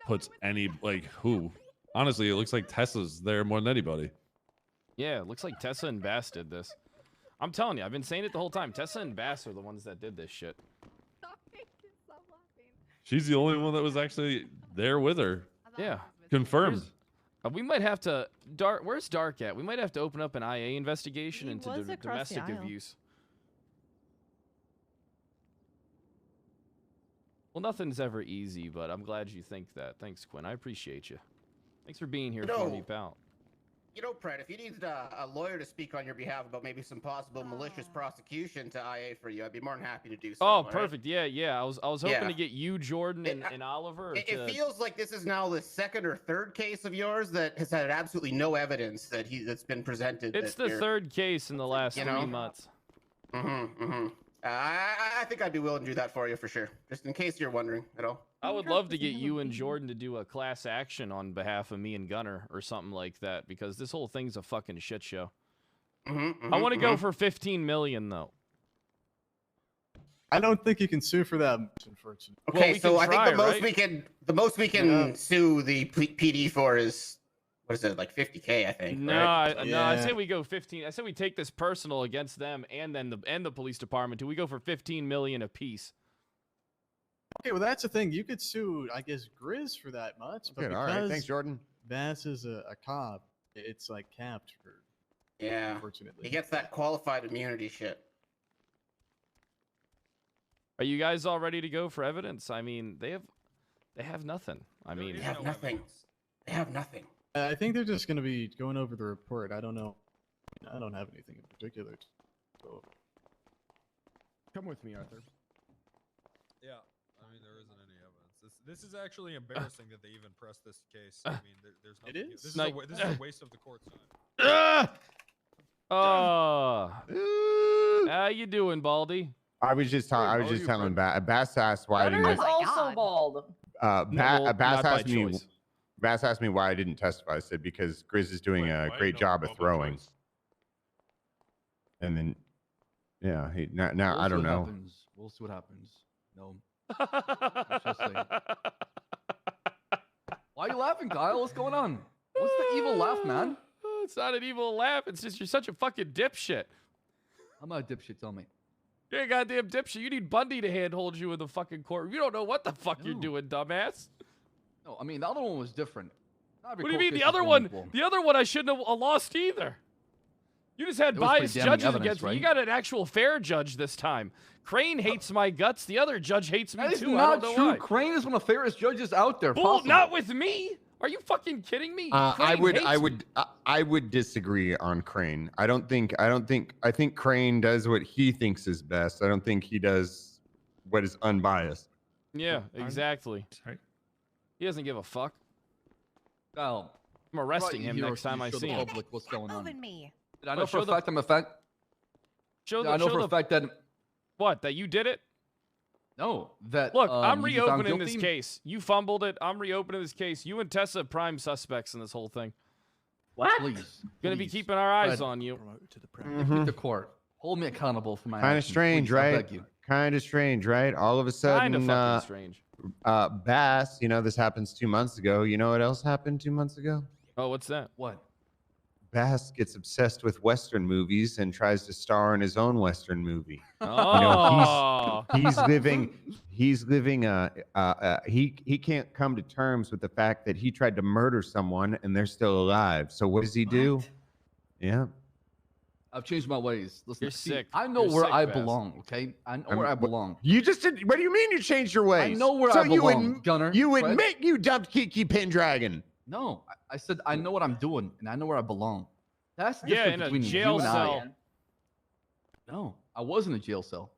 puts any who. Honestly, it looks like Tessa's there more than anybody. Yeah, it looks like Tessa and Bass did this. I'm telling you, I've been saying it the whole time. Tessa and Bass are the ones that did this shit. She's the only one that was actually there with her. Yeah. Confirmed. We might have to Dark. Where's Dark at? We might have to open up an IA investigation into was across the domestic aisle. abuse. Well, nothing's ever easy, but I'm glad you think that. Thanks, Quinn. I appreciate you. Thanks for being here for me, pal. You know, Pred, if you need a lawyer to speak on your behalf about maybe some possible malicious prosecution to IA for you, I'd be more than happy to do so. Oh, all right? perfect. Yeah. I was hoping Yeah. to get you, Jordan, and Oliver. It feels like this is now the second or third case of yours that has had absolutely no evidence that's been presented. It's that the you're- third case in the last you 3 know? months. I think I'd be willing to do that for you for sure, just in case you're wondering at all. I would love to get you and Jordan to do a class action on behalf of me and Gunner or something like that, because this whole thing's a fucking shit show. I want to go for 15 million though. I don't think you can sue for that much, unfortunately. Okay, so I think the most we can sue the PD for is, what is it, like 50K, I think. No, right? I say we go 15. I say we take this personal against them and then the police department. Do we go for 15 million apiece? Okay, well that's the thing. You could sue, I guess, Grizz for that much, but Good, because all right. Thanks, Jordan. Bass is a cop, it's like capped for. Yeah. Unfortunately, He gets that qualified immunity shit. Are you guys all ready to go for evidence? I mean, they have nothing. I mean, They have nothing. They have nothing. I think they're just going to be going over the report. I don't know. I don't have anything in particular. So. Come with me, Arthur. Yeah, I mean, there isn't any evidence. This is actually embarrassing that they even pressed this case. I mean, there's nothing. It is? This is, Like- this is a waste of the court's time. Oh, how you doing, Baldy? I was just telling. I was just telling Bass asked why I didn't. Gunner's also bald. Bass not by asked me. choice. Bass asked me why I didn't testify. I said because Grizz is doing a great job of throwing. And then, yeah, now We'll I see don't what know. happens. We'll see what happens. No. Let's just say. Why are you laughing, Kyle? What's going on? What's the evil laugh, man? It's not an evil laugh. It's just you're such a fucking dipshit. I'm not a dipshit. Tell me. You're a goddamn dipshit. You need Bundy to handhold you in the fucking court. You don't know what the fuck you're doing, dumbass. No, I mean the other one was different. Not every What do you court mean? case The is other born one, equal. the other one, I shouldn't have lost either. You just had It was pretty biased damning judges evidence, against me. You right? got an actual fair judge this time. Crane hates my guts. The other judge hates me That is too. not I don't know true. why. Crane is one of the fairest judges out there. Bull, possible. not with me. Are you fucking kidding me? I Crane hates me. I would disagree on Crane. I think Crane does what he thinks is best. I don't think he does what is unbiased. Yeah, exactly. He doesn't give a fuck. Kyle, I'm arresting right him here next time to I show see the him. public what's going on. me. Did I know What, for a show the- fact I'm a fact? Show Did I know show for a fact that what? That you did it? no, that Look, I'm you found reopening this guilty? case. You fumbled it. I'm reopening this case. You and Tessa prime suspects in this whole thing. What? Please, Gonna be please. keeping our eyes Fred, on you. Keep the court. Hold me accountable for my Kind of actions, strange, please, I right? beg you. Kind of strange, right? All of a Kind of sudden, fucking strange. Bass, this happens 2 months ago. You know what else happened 2 months ago? Oh, what's that? What? Bass gets obsessed with Western movies and tries to star in his own Western movie. Oh. He's living he can't come to terms with the fact that he tried to murder someone and they're still alive. So what does he do? Yeah. I've changed my ways. Listen, You're sick. I know You're where sick, I Bass. belong. Okay, I know where I belong. You just did. What do you mean you changed your ways? I know where so I belong, Gunner. You Fred. admit you dumped Kiki Pendragon. No, I said I know what I'm doing and I know where I belong. That's the Yeah, difference in a between jail you and cell. I. No, I was in a jail cell.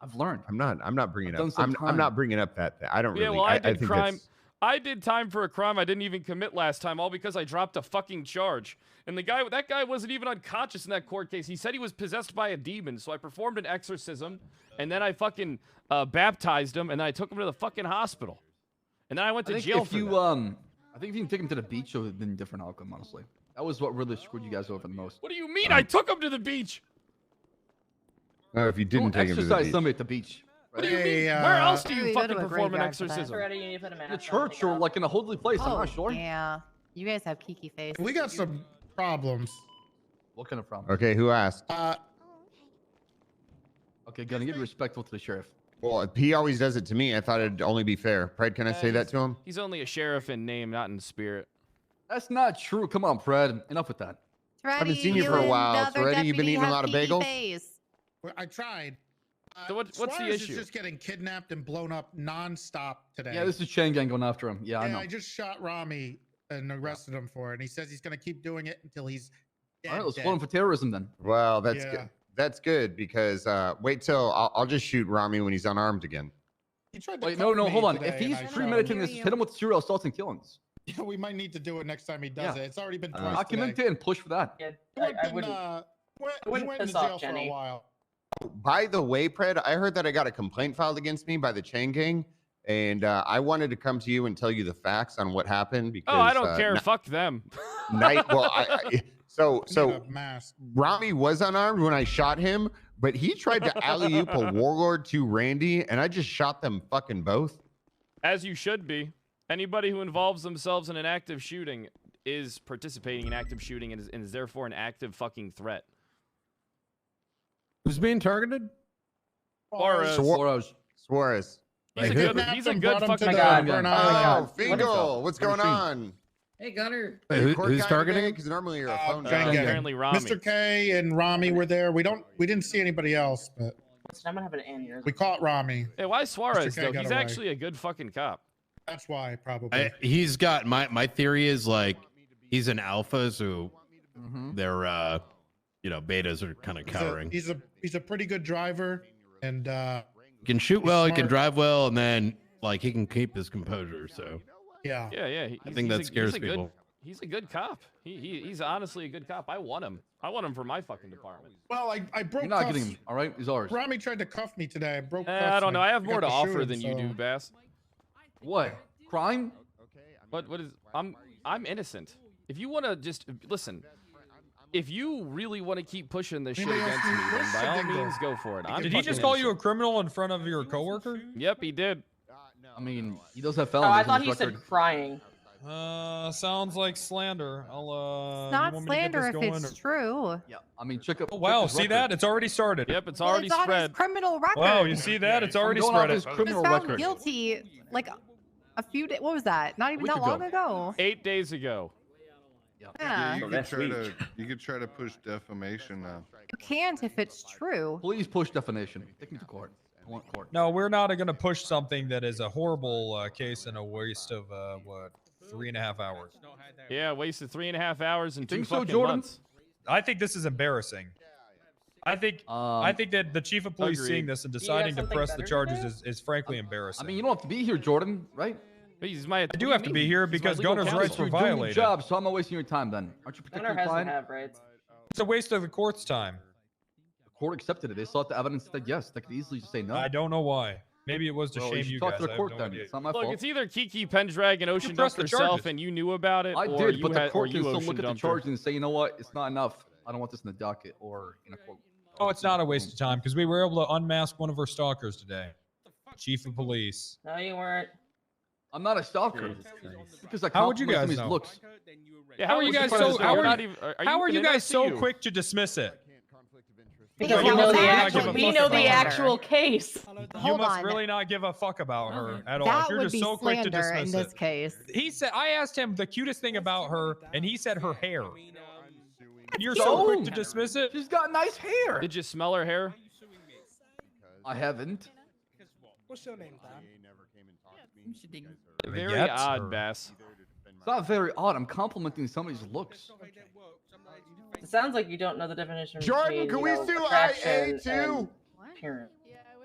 I've learned. I'm not bringing I've done up. some I'm time. not bringing up that. I don't Yeah, really. well, I I did think crime. that's- I did time for a crime I didn't even commit last time, all because I dropped a fucking charge. And that guy wasn't even unconscious in that court case. He said he was possessed by a demon, so I performed an exorcism, and then I fucking baptized him, and then I took him to the fucking hospital, and then I went I to think jail if for you that. I think if you can take him to the beach, it would have been a different outcome. Honestly, that was what really screwed you guys over the most. What do you mean? I took him to the beach. No, if you didn't take him to the exercise beach. somebody at the beach. What do you mean? Hey, Where else do Maybe you go to fucking a perform an graveyard for that. exorcism? Already, you need to put a mask In a on, church or like in a holy place. I'm not sure. Yeah. You guys have Kiki face. We got some problems. What kind of problem? Okay, who asked? Okay, gonna give respectful to the sheriff. Well, he always does it to me. I thought it'd only be fair. Pred, can I say that to him? He's only a sheriff in name, not in spirit. That's not true. Come on, Fred. Enough with that. I haven't seen you for a while. So, Reddy, you've been eating a lot of bagels? Well, I tried. So what's the Suarez issue? is just getting kidnapped and blown up nonstop today. Yeah, this is Chain Gang going after him. Yeah, I Yeah, know. I just shot Rami and arrested him for it. And he says he's going to keep doing it until he's dead. All right, let's dead. call him for terrorism then. Well, that's Yeah. good. That's good because wait till I'll just shoot Rami when he's unarmed again. He tried to Wait, cuff no, me hold on. today If and he's I shot him. premeditating this, just hit him with serial assaults and killings. Yeah, we might need to do it next time he does Yeah. it. It's already been twice Document today. it and push for that. Yeah, He I went, wouldn't. he wouldn't went piss into off jail for a Jenny. while. By the way, Pred, I heard that I got a complaint filed against me by the Chain Gang, and I wanted to come to you and tell you the facts on what happened because. Oh, I don't care. Fuck them. Well, so Need a mask. Rami was unarmed when I shot him, but he tried to alley-oop a warlord to Randy, and I just shot them fucking both. As you should be. Anybody who involves themselves in an active shooting is participating in active shooting and is therefore an active fucking threat. Who's being targeted? Suarez. Suarez. He's a Like, good, who? he's a good fucking Oh guy. my Oh, Fingal, what's going on? Hey, Gunner. Wait, who's targeting him? Because normally you're a phone Gang guy. Gang. Apparently Rami. Mr. K and Rami were there. We didn't see anybody else, but I'm gonna have an aneurysm. we caught Rami. Hey, why Suarez K though? got He's away. actually a good fucking cop. That's why probably. He's got my theory is like he's an alpha, so their betas are kind of cowering. He's a pretty good driver, and He can shoot well, he can smart. drive well, and then like he can keep his composure. So yeah. Yeah. I think that scares people. He's a good cop. He's honestly a good cop. I want him. I want him for my fucking department. Well, I broke. You're not cuffs. getting him. All right, he's ours. Rami tried to cuff me today. I broke. I cuffs don't and know. I have got more to shoot offer him, than you so- do, Bass. What? Crime? What is? I'm innocent. If you want to just listen, if you really want to keep pushing this shit Anybody against else me, need- then where's by all Dingle? means go for it. I'm Did he fucking just call you a innocent. criminal in front of your coworker? Yep, he did. I mean, he does have Oh, felonies. I on thought his he record. said crying. Sounds like slander. I'll It's you not want me to get slander this if going, it's or- true. Yeah, I mean, check up. Oh, wow, check his see record. that? It's already started. Yep, it's Well, already it's on spread. his criminal record. Wow, you see that? It's already going off spread. his He was criminal found record. guilty like a few days. What was that? Not even week that long ago. ago. 8 days ago. Yeah. You could try to push defamation now. You can't if it's true. Please push defamation. Take me to court. I want court. No, we're not going to push something that is a horrible case and a waste of, 3.5 hours. Yeah, wasted 3.5 hours and 2 think so, fucking Jordan? months. I think this is embarrassing. I think that the chief of police agreed. seeing this and Do you deciding have to something press the better to charges do? is frankly embarrassing. I mean, you don't have to be here, Jordan, right? He's my. I do have to be here because Gunner's rights were You're doing your violated. job, so I'm not wasting your time then. Aren't you protecting Gunner your hasn't client? have rights. It's a waste of the court's time. The court accepted it. They saw the evidence and said yes. They could easily just say no. I don't know why. Maybe it was to Well, shame should you talk guys. to the I have court no then. idea. It's not my Look, fault. it's either Kiki Pendragon, Ocean press Duck the herself, charges. and you knew about it, I or did, you but the had, or court you can still ocean look at the dumped her. charges and say, you know what, it's not enough. I don't want this in the docket or in a court. Oh, it's not a waste of time because we were able to unmask one of our stalkers today. Chief of police. No, you weren't. I'm not a stalker. Because I How would you compliment guys somebody's know? looks. Yeah, How are you guys surprised so? that How you're are not you? even- are How are you even guys so interested? quick to dismiss it? Because You we must know the really not actual, give a we fuck know about the her. actual case. You Hold must on. really not give a fuck about her at all. That If you're would just be so quick to slander in dismiss this it. case. He said, I asked him the cutest thing about her, and he said her hair. And you're so So? quick to dismiss it. She's got nice hair. Did you smell her hair? I haven't. What's your name, Dan? Very Gets odd, her. Bass. It's not very odd. I'm complimenting somebody's looks. It sounds like you don't know the definition. Jordan, between, can you we know, sue attraction IA and too? appearance.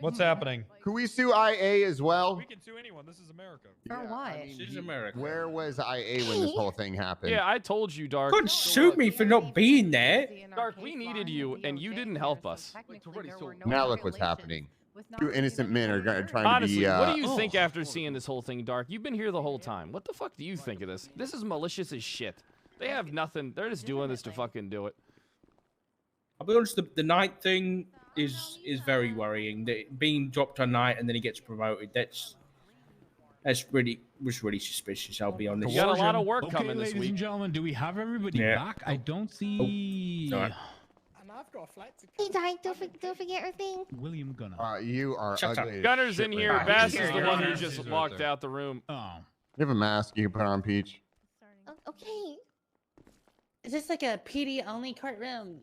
What's happening? Can we sue IA as well? We can sue anyone. This is America. For what? She's America. Where was IA when this whole thing happened? Yeah, I told you, Dark. Couldn't sue me for not being there. Dark, we needed you, and you didn't help us. Now look what's happening. Two innocent men are trying Honestly, to be. what do you think after seeing this whole thing, Dark? You've been here the whole time. What the fuck do you think of this? This is malicious as shit. They have nothing. They're just doing this to fucking do it. I'll be honest, the night thing is very worrying. That being dropped on night and then he gets promoted. That's really suspicious. I'll be honest. You got a lot of work Okay, coming this ladies week. and gentlemen, do we have everybody Yeah. back? I don't see No. And I've got a flight to Hey, Dyke, don't forget your thing. William Gunner. You are Shut up. ugly. as Gunner's shit in right here. now. Bass is the Here, one who Gunner. just She's right walked there. out the room. Oh. You have a mask you can put on, Peach. Okay. Is this like a PD only courtroom?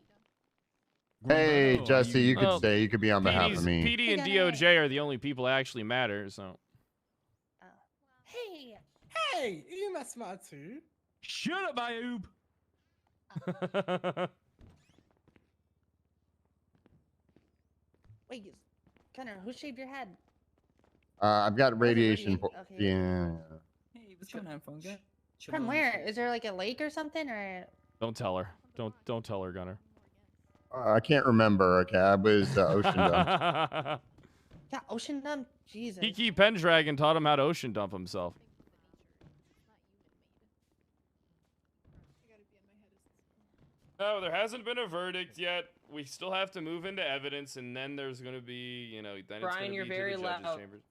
Hey, Bro, Jesse, you could Well, stay. You could be on behalf of me. PD and DOJ are the only people that actually matter. So. Hey. Hey, EMS smart too. Shut up, Ayub. Wait, Gunner, who shaved your head? I've got radiation. Okay. Yeah. Hey, what's going on, phone guy? From where? Is there like a lake or something, or? Don't tell her. Don't tell her, Gunner. I can't remember. Okay, I was ocean dump. Yeah, ocean dump. Jesus. Kiki Pendragon taught him how to ocean dump himself. No, there hasn't been a verdict yet. We still have to move into evidence, and then there's going to be, you know, then it's Brian, going you're to be very to the judge's loud. chambers.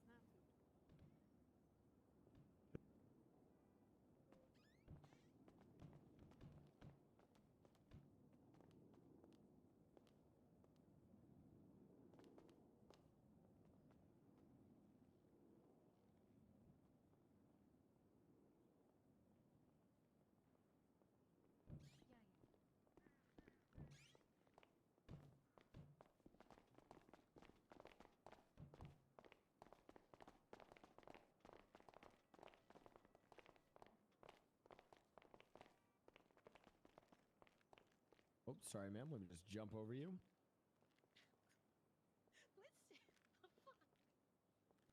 Oh, sorry, ma'am. Let me just jump over you.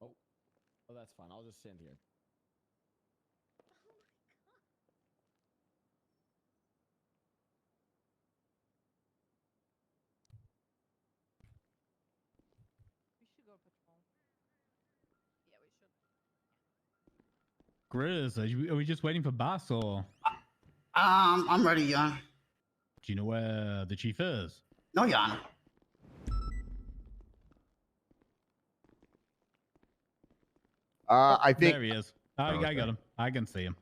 Oh, that's fine. I'll just stand here. Grizz, are we just waiting for Bass or? I'm ready, Jan. Do you know where the chief is? No, Jan. I think There he is. I okay. got him. I can see him.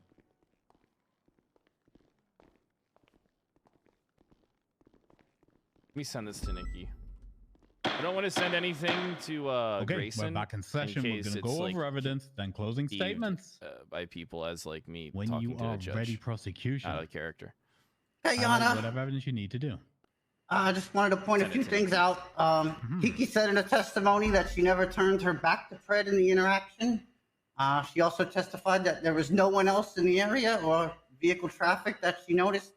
Let me send this to Nikki. I don't want to send anything to Okay, Grayson. we're back in session. We're case gonna it's, go like, over evidence, then closing deemed, statements. By people as like me When talking you to are the judge. ready, prosecution. Out of character. Hey, Highlight Yana. whatever evidence you need to do. I just wanted to point a few things out. Kiki said in a testimony that she never turned her back to Fred in the interaction. She also testified that there was no one else in the area or vehicle traffic that she noticed.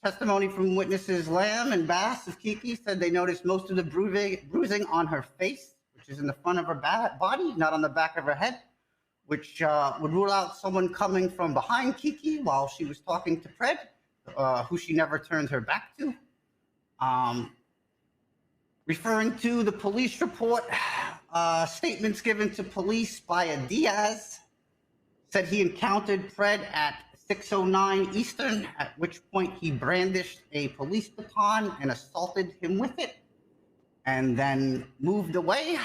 Testimony from witnesses Lamb and Bass of Kiki said they noticed most of the bruising on her face, which is in the front of her body, not on the back of her head, which would rule out someone coming from behind Kiki while she was talking to Fred, who she never turned her back to. Referring to the police report, statements given to police by a Diaz said he encountered Fred at 6:09 Eastern, at which point he brandished a police baton and assaulted him with it, and then moved away.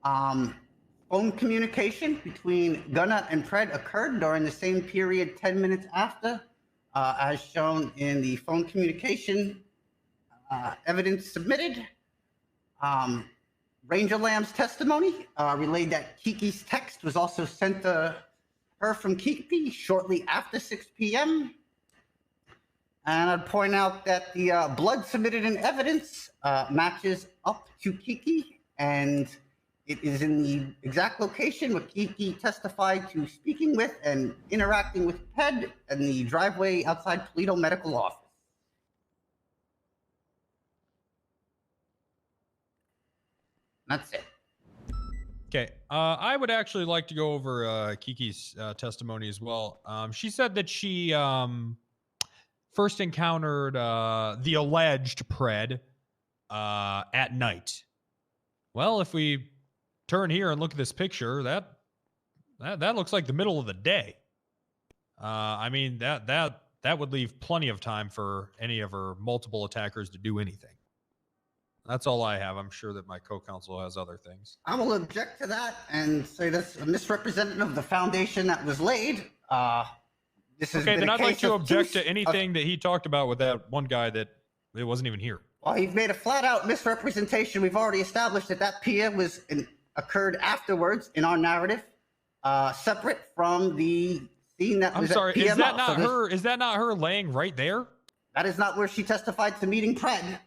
Far phone communication between Gunnar and Pred occurred during the same period 10 minutes after, as shown in the phone communication evidence submitted. Ranger Lamb's testimony relayed that Kiki's text was also sent to her from Kiki shortly after 6 p.m. And I'd point out that the blood submitted in evidence matches up to Kiki, and it is in the exact location where Kiki testified to speaking with and interacting with Ped in the driveway outside Toledo Medical Office. That's it. Okay. I would actually like to go over Kiki's testimony as well. She said that she first encountered the alleged Pred at night. Well, if we turn here and look at this picture, that looks like the middle of the day. I mean, that would leave plenty of time for any of her multiple attackers to do anything. That's all I have. I'm sure that my co-counsel has other things. I will object to that and say that's a misrepresentative of the foundation that was laid. This has Okay, been then a I'd like case to of object two- to anything that he talked about with that one guy that it wasn't even here. Well, you've made a flat-out misrepresentation. We've already established that that PIA occurred afterwards in our narrative, separate from the scene that I'm was sorry, at is PML. that not So this- her? Is that not her laying right there? That is not where she testified to meeting Pred.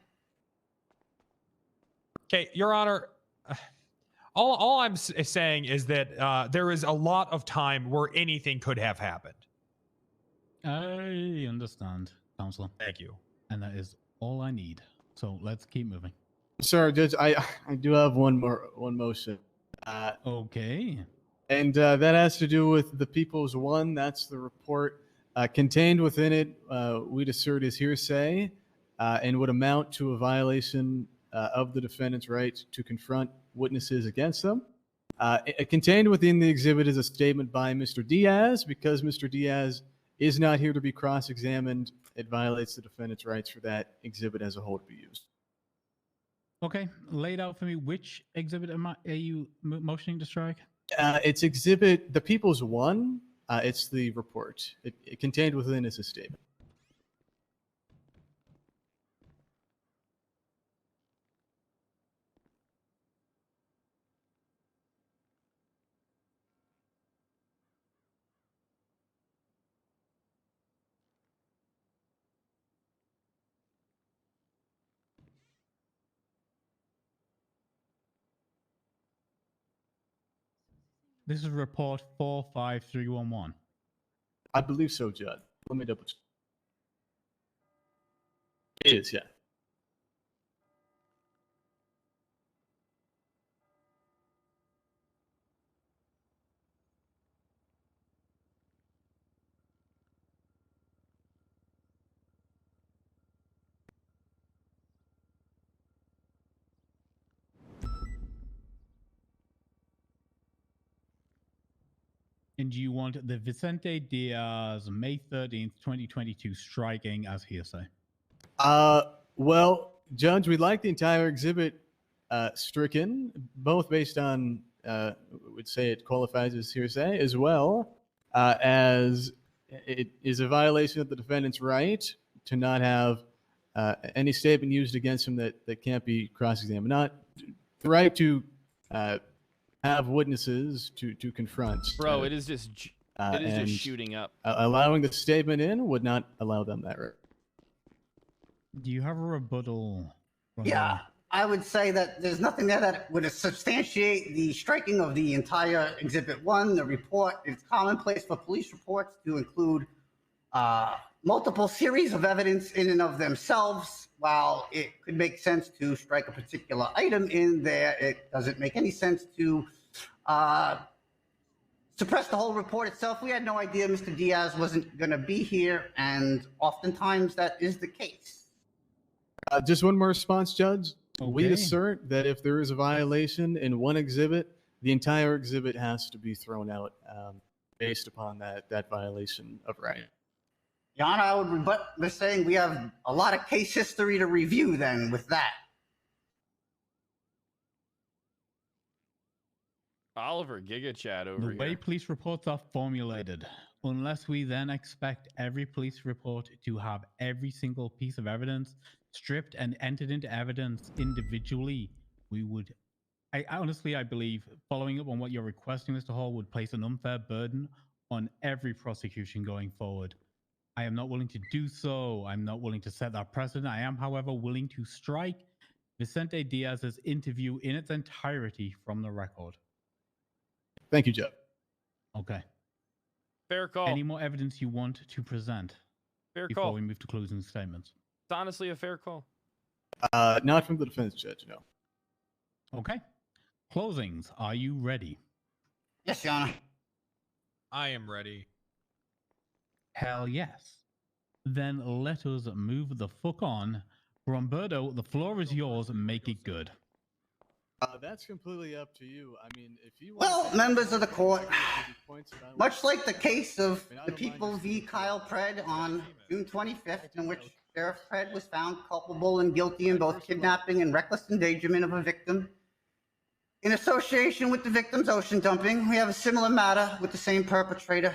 Okay, Your Honor, all I'm saying is that there is a lot of time where anything could have happened. I understand, Counselor. Thank you. And that is all I need. So let's keep moving. Sorry, Judge. I do have one motion. Okay. And that has to do with the People's One. That's the report. Contained within it, we'd assert is hearsay and would amount to a violation of the defendant's right to confront witnesses against them. Contained within the exhibit is a statement by Mr. Diaz. Because Mr. Diaz is not here to be cross-examined, it violates the defendant's rights for that exhibit as a whole to be used. Okay, laid out for me. Which exhibit are you motioning to strike? It's exhibit the People's One. It's the report. It contained within is a statement. This is report 45311. I believe so, Judd. Let me double check. It is, yeah. And you want the Vicente Diaz May 13th, 2022 striking as hearsay? Well, Judge, we'd like the entire exhibit stricken, both based on, would say it qualifies as hearsay, as well as it is a violation of the defendant's right to not have any statement used against him that can't be cross-examined. Not the right to have witnesses to confront. Bro, it is just and shooting up. Allowing the statement in would not allow them that right. Do you have a rebuttal? Yeah, I would say that there's nothing there that would substantiate the striking of the entire Exhibit 1. The report is commonplace for police reports to include multiple series of evidence in and of themselves. While it could make sense to strike a particular item in there, it doesn't make any sense to suppress the whole report itself. We had no idea Mr. Diaz wasn't going to be here, and oftentimes that is the case. Just one more response, Judge. We Okay. assert that if there is a violation in one exhibit, the entire exhibit has to be thrown out based upon that violation of right. Your Honor, I would rebut by saying we have a lot of case history to review then with that. Oliver Giga Chat over The way here. police reports are formulated, unless we then expect every police report to have every single piece of evidence stripped and entered into evidence individually, we would. I honestly, I believe, following up on what you're requesting, Mr. Hall, would place an unfair burden on every prosecution going forward. I am not willing to do so. I'm not willing to set that precedent. I am, however, willing to strike Vicente Diaz's interview in its entirety from the record. Thank you, Jeff. Okay. Fair call. Any more evidence you want to present Fair before call. we move to closing statements? It's honestly a fair call. Not from the defense, Judge, no. Okay. Closings, are you ready? Yes, Your Honor. I am ready. Hell yes. Then let us move the fuck on. Romberto, the floor is yours. Make it good. That's completely up to you. I mean, if you Well, members of the court, much like the case of the People v. Kyle Pred on June 25th, in which Sheriff Pred was found culpable and guilty in both kidnapping and reckless endangerment of a victim, in association with the victim's ocean dumping, we have a similar matter with the same perpetrator.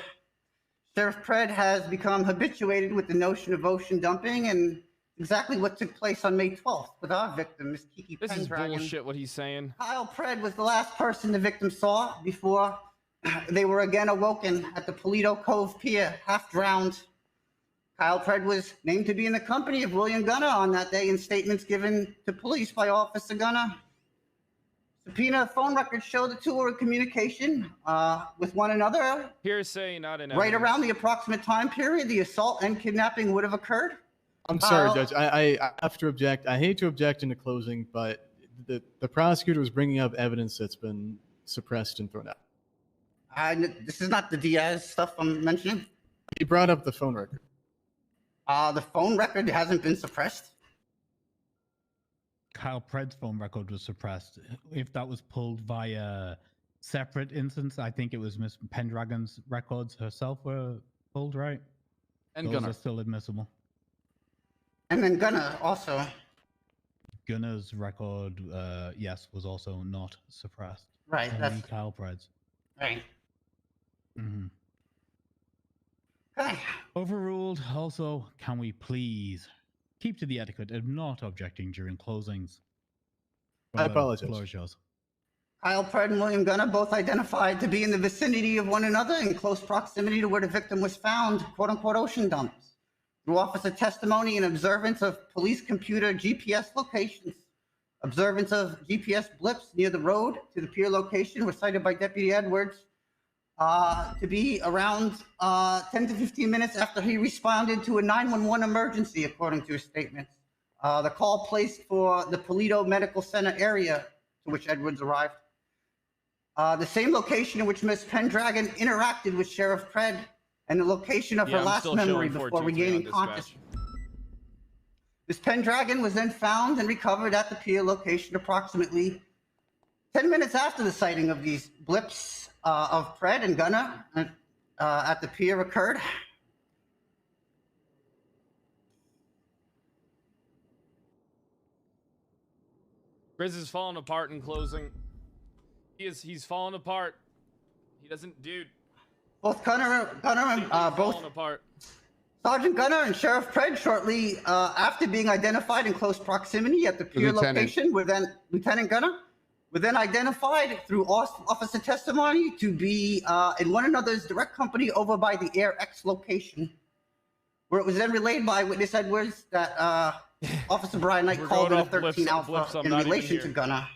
Sheriff Pred has become habituated with the notion of ocean dumping and exactly what took place on May 12th with our victim, Miss Kiki This is Pendragon. bullshit what he's saying. Kyle Pred was the last person the victim saw before they were again awoken at the Polito Cove Pier, half drowned. Kyle Pred was named to be in the company of William Gunner on that day in statements given to police by Officer Gunner. Subpoena phone records show the two were in communication with one another Hearsay, not in right evidence. around the approximate time period the assault and kidnapping would have occurred. I'm sorry, Judge. I have to object. I hate to object into closing, but the prosecutor was bringing up evidence that's been suppressed and thrown out. This is not the Diaz stuff I'm mentioning. He brought up the phone record. The phone record hasn't been suppressed. Kyle Pred's phone record was suppressed. If that was pulled via separate instance, I think it was Miss Pendragon's records herself were pulled, right? And Those Gunner. are still admissible. And then Gunner also. Gunner's record, yes, was also not suppressed. Right, Only that's- Kyle Pred's. Right. Mm-hmm. Okay. Overruled. Also, can we please keep to the etiquette of not objecting during closings? I apologize. Floor is yours. Kyle Pred and William Gunner both identified to be in the vicinity of one another in close proximity to where the victim was found, quote-unquote ocean dumps. Through officer testimony and observance of police computer GPS locations, observance of GPS blips near the road to the pier location were cited by Deputy Edwards to be around 10 to 15 minutes after he responded to a 911 emergency, according to his statements. The call placed for the Polito Medical Center area to which Edwards arrived. The same location in which Miss Pendragon interacted with Sheriff Pred and the location of Yeah, her I'm last still memory showing before 423 on regaining dispatch. consciousness. Miss Pendragon was then found and recovered at the pier location approximately 10 minutes after the sighting of these blips of Pred and Gunner at the pier occurred. Grizz is falling apart in closing. He's falling apart. He doesn't, dude. Both Gunner and both Falling apart. Sergeant Gunner and Sheriff Pred, shortly after being identified in close proximity at the pier Lieutenant. location, were then Lieutenant Gunner, were then identified through officer testimony to be in one another's direct company over by the Air X location, where it was then relayed by witness Edwards that Officer Brian Knight We're called in going a off 13 blips, Alpha I'm in not even relation to here. Gunner.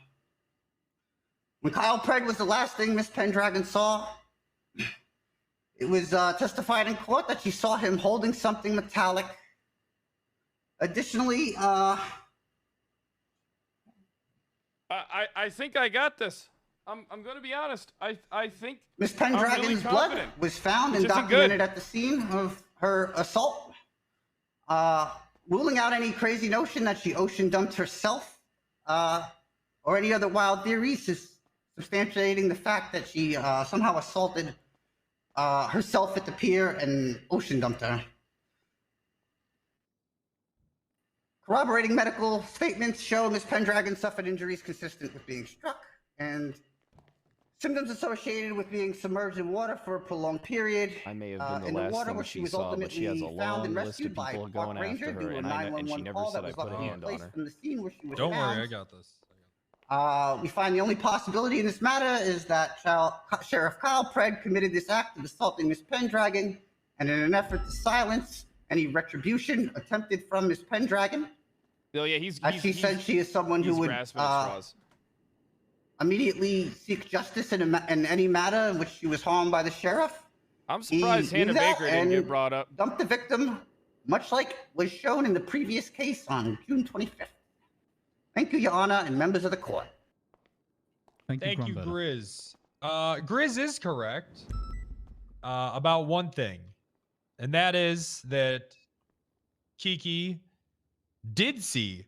When Kyle Pred was the last thing Miss Pendragon saw, it was testified in court that she saw him holding something metallic. Additionally, I think I got this. I'm going to be honest. I think Miss I'm really Pendragon's blood confident. was found Which and isn't documented good. at the scene of her assault, ruling out any crazy notion that she ocean dumped herself or any other wild theories, is substantiating the fact that she somehow assaulted herself at the pier and ocean dumped her. Corroborating medical statements show Miss Pendragon suffered injuries consistent with being struck and Symptoms associated with being submerged in water for a prolonged period. I may have been in the the last water thing where she she was saw, but she has a ultimately found long and list of rescued by a people park going ranger after due her, to a and she 911 never call said that I was put a ultimately hand on placed her. from the scene where she was Don't found. worry, I got this. We find the only possibility in this matter is that Sheriff Kyle Pred committed this act of assaulting Miss Pendragon, and in an effort to silence any retribution attempted from Miss Pendragon, Oh yeah, as she said, she is someone who would grasping at straws. immediately seek justice in any matter in which she was harmed by the sheriff. I'm surprised He knew Hannah that Baker didn't get and brought up. Dumped the victim, much like was shown in the previous case on June 25th. Thank you, Your Honor, and members of the court. Thank you, Grizz. Grizz is correct about one thing, and that is that Kiki did see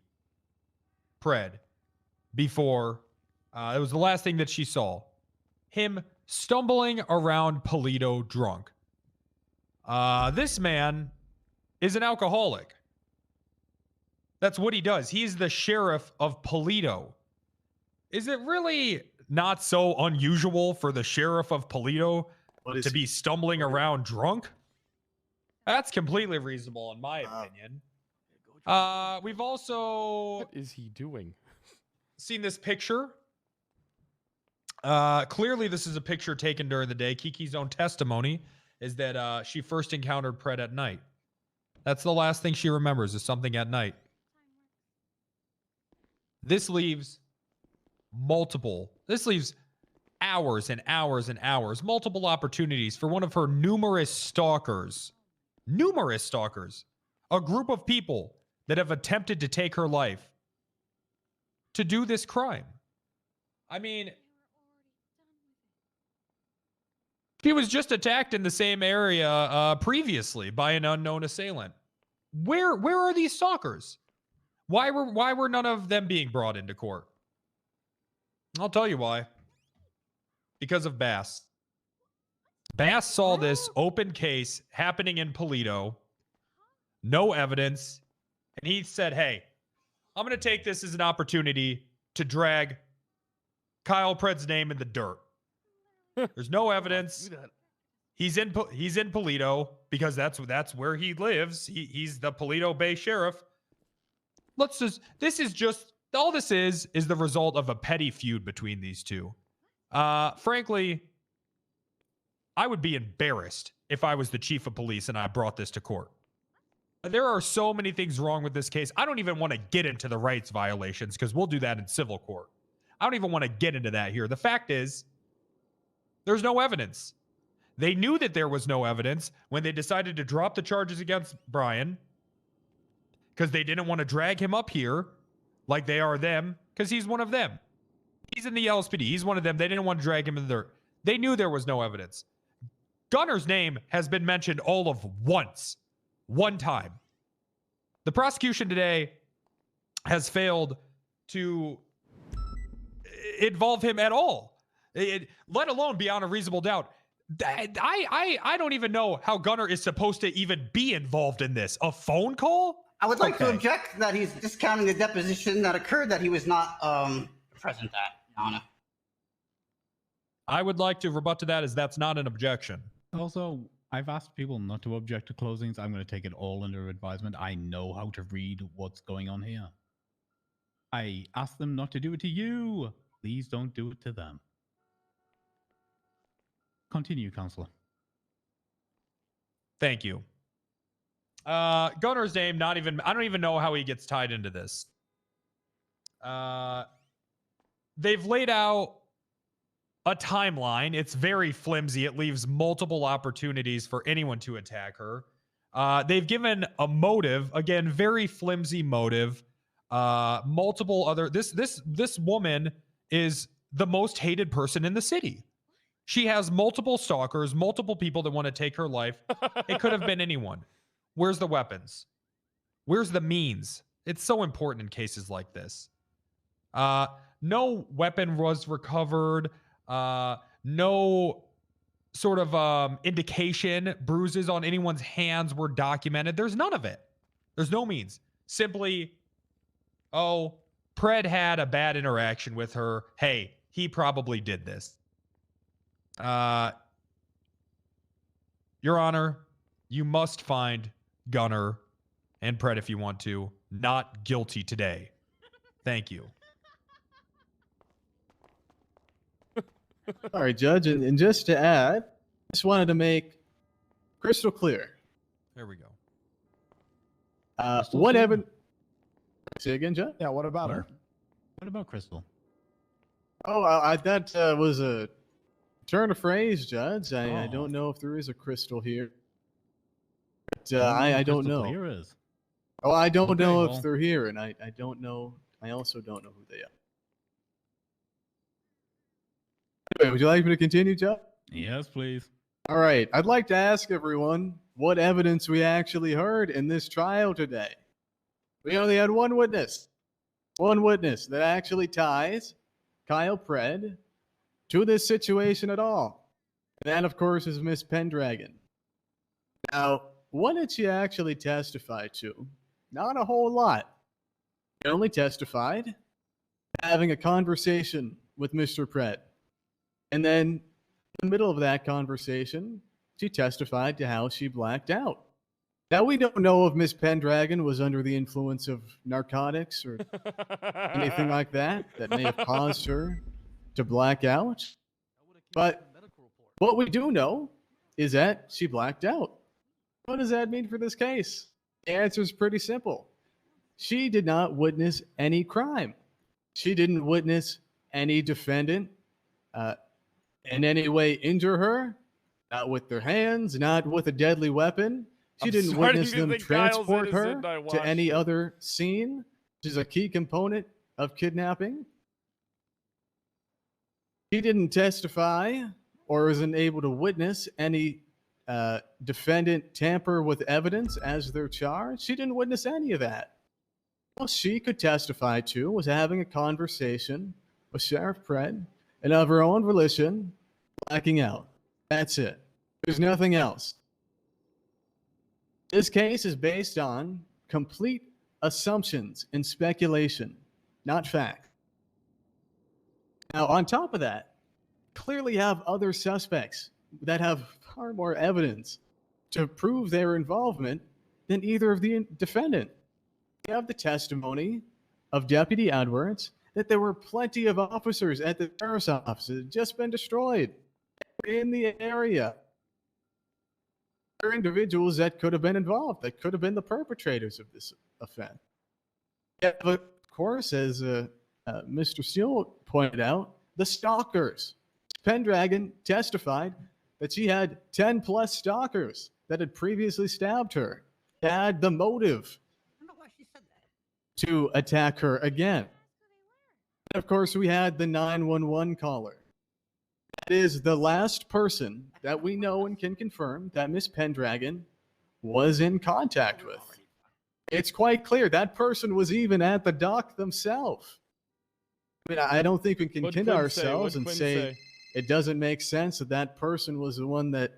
Pred before. It was the last thing that she saw. Him stumbling around Polito drunk. This man is an alcoholic. That's what he does. He's the sheriff of Polito. Is it really not so unusual for the sheriff of Polito to be stumbling around drunk? That's completely reasonable in my opinion. We've also... What is he doing? Seen this picture. Clearly this is a picture taken during the day. Kiki's own testimony is that she first encountered Pred at night. That's the last thing she remembers, is something at night. This leaves hours and hours and hours, multiple opportunities for one of her numerous stalkers, a group of people that have attempted to take her life, to do this crime. I mean, she was just attacked in the same area previously by an unknown assailant. Where are these stalkers? Why were none of them being brought into court? I'll tell you why. Because of Bass. Bass saw this open case happening in Polito, no evidence, and he said, hey, I'm going to take this as an opportunity to drag Kyle Pred's name in the dirt. There's no evidence. He's in Polito because that's where he lives. He's the Polito Bay Sheriff. All this is the result of a petty feud between these two. Frankly, I would be embarrassed if I was the chief of police and I brought this to court. There are so many things wrong with this case. I don't even want to get into the rights violations because we'll do that in civil court. I don't even want to get into that here. The fact is, there's no evidence. They knew that there was no evidence when they decided to drop the charges against Brian because they didn't want to drag him up here like they are them because he's one of them. He's in the LSPD. He's one of them. They didn't want to drag him in the dirt. They knew there was no evidence. Gunner's name has been mentioned all of one time. The prosecution today has failed to involve him at all, let alone beyond a reasonable doubt. I don't even know how Gunner is supposed to even be involved in this. A phone call? I would like to object that he's discounting the deposition that occurred that he was not present at, Your Honor. I would like to rebut to that as that's not an objection. Also, I've asked people not to object to closings. I'm going to take it all under advisement. I know how to read what's going on here. I asked them not to do it to you. Please don't do it to them. Continue, Counselor. Thank you. Gunner's name, I don't even know how he gets tied into this. They've laid out a timeline. It's very flimsy. It leaves multiple opportunities for anyone to attack her. They've given a motive, again, very flimsy motive. Multiple other, this woman is the most hated person in the city. She has multiple stalkers, multiple people that want to take her life. It could have been anyone. Where's the weapons? Where's the means? It's so important in cases like this. No weapon was recovered. No sort of indication, bruises on anyone's hands were documented. There's none of it. There's no means. Simply, oh, Pred had a bad interaction with her. Hey, he probably did this. Your Honor, you must find Gunner and Pred if you want to not guilty today. Thank you. All right, Judge, and just to add, just wanted to make crystal clear. There we go. What evidence? Say again, Judge? Yeah, what about her? What about Crystal? Oh, that was a turn of phrase, Judge. I don't know if there is a crystal here. But, I don't know. Here is. Oh, I don't Okay, know well. if they're here, and I don't know. I also don't know who they are. Anyway, would you like me to continue, Judge? Yes, please. All right. I'd like to ask everyone what evidence we actually heard in this trial today. We only had one witness that actually ties Kyle Pred to this situation at all. And that, of course, is Miss Pendragon. Now, what did she actually testify to? Not a whole lot. She only testified having a conversation with Mr. Pred. And then, in the middle of that conversation, she testified to how she blacked out. Now, we don't know if Miss Pendragon was under the influence of narcotics or anything like that may have caused her to black out. But what we do know is that she blacked out. What does that mean for this case? The answer is pretty simple. She did not witness any crime. She didn't witness any defendant in any way injure her, not with their hands, not with a deadly weapon. She I'm didn't starting witness to them think Kyle's transport her innocent. I to watched any it. other scene, which is a key component of kidnapping. She didn't testify or isn't able to witness any defendant tamper with evidence as they're charged. She didn't witness any of that. All she could testify to was having a conversation with Sheriff Pred and of her own volition, blacking out. That's it. There's nothing else. This case is based on complete assumptions and speculation, not fact. Now, on top of that, clearly have other suspects that have far more evidence to prove their involvement than either of the defendant. We have the testimony of Deputy Edwards that there were plenty of officers at the sheriff's office that had just been destroyed in the area. There are individuals that could have been involved, that could have been the perpetrators of this offense. Yeah, but of course, as Mr. Steele pointed out, the stalkers. Pendragon testified that she had 10 plus stalkers that had previously stabbed her, had the motive to attack her again. And of course, we had the 911 caller. That is the last person that we know and can confirm that Miss Pendragon was in contact with. It's quite clear that person was even at the dock themselves. I mean, I don't think we can kid ourselves and say it doesn't make sense that that person was the one that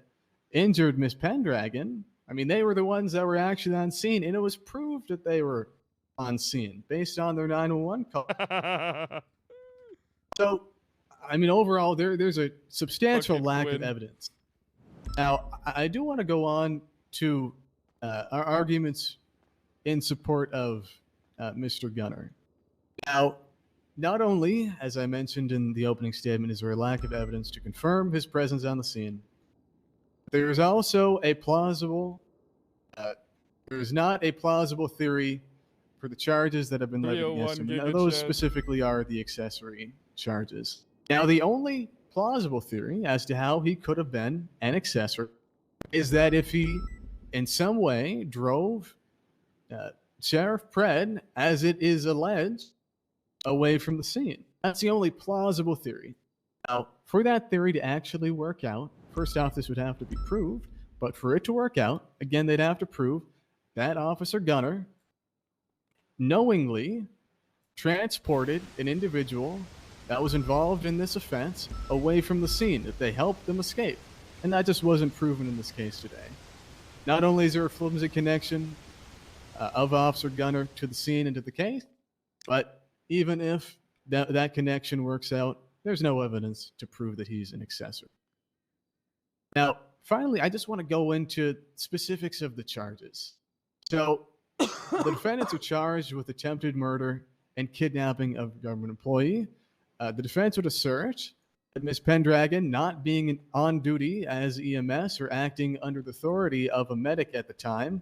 injured Miss Pendragon. I mean, they were the ones that were actually on scene, and it was proved that they were on scene based on their 911 call. So, I mean, overall, there's a substantial lack of evidence. Now, I do want to go on to our arguments in support of Mr. Gunner. Now, not only, as I mentioned in the opening statement, is there a lack of evidence to confirm his presence on the scene, there is also a plausible, there is not a plausible theory for the charges that have been levied against him. And those specifically are the accessory charges. Now, the only plausible theory as to how he could have been an accessory is that if he, in some way, drove Sheriff Pred, as it is alleged, away from the scene. That's the only plausible theory. Now, for that theory to actually work out, first off, this would have to be proved, but for it to work out, again, they'd have to prove that Officer Gunner knowingly transported an individual that was involved in this offense away from the scene, that they helped them escape. And that just wasn't proven in this case today. Not only is there a flimsy connection of Officer Gunner to the scene and to the case, but even if that connection works out, there's no evidence to prove that he's an accessory. Now, finally, I just want to go into specifics of the charges. So, the defendants are charged with attempted murder and kidnapping of a government employee. The defense would assert that Ms. Pendragon, not being on duty as EMS or acting under the authority of a medic at the time,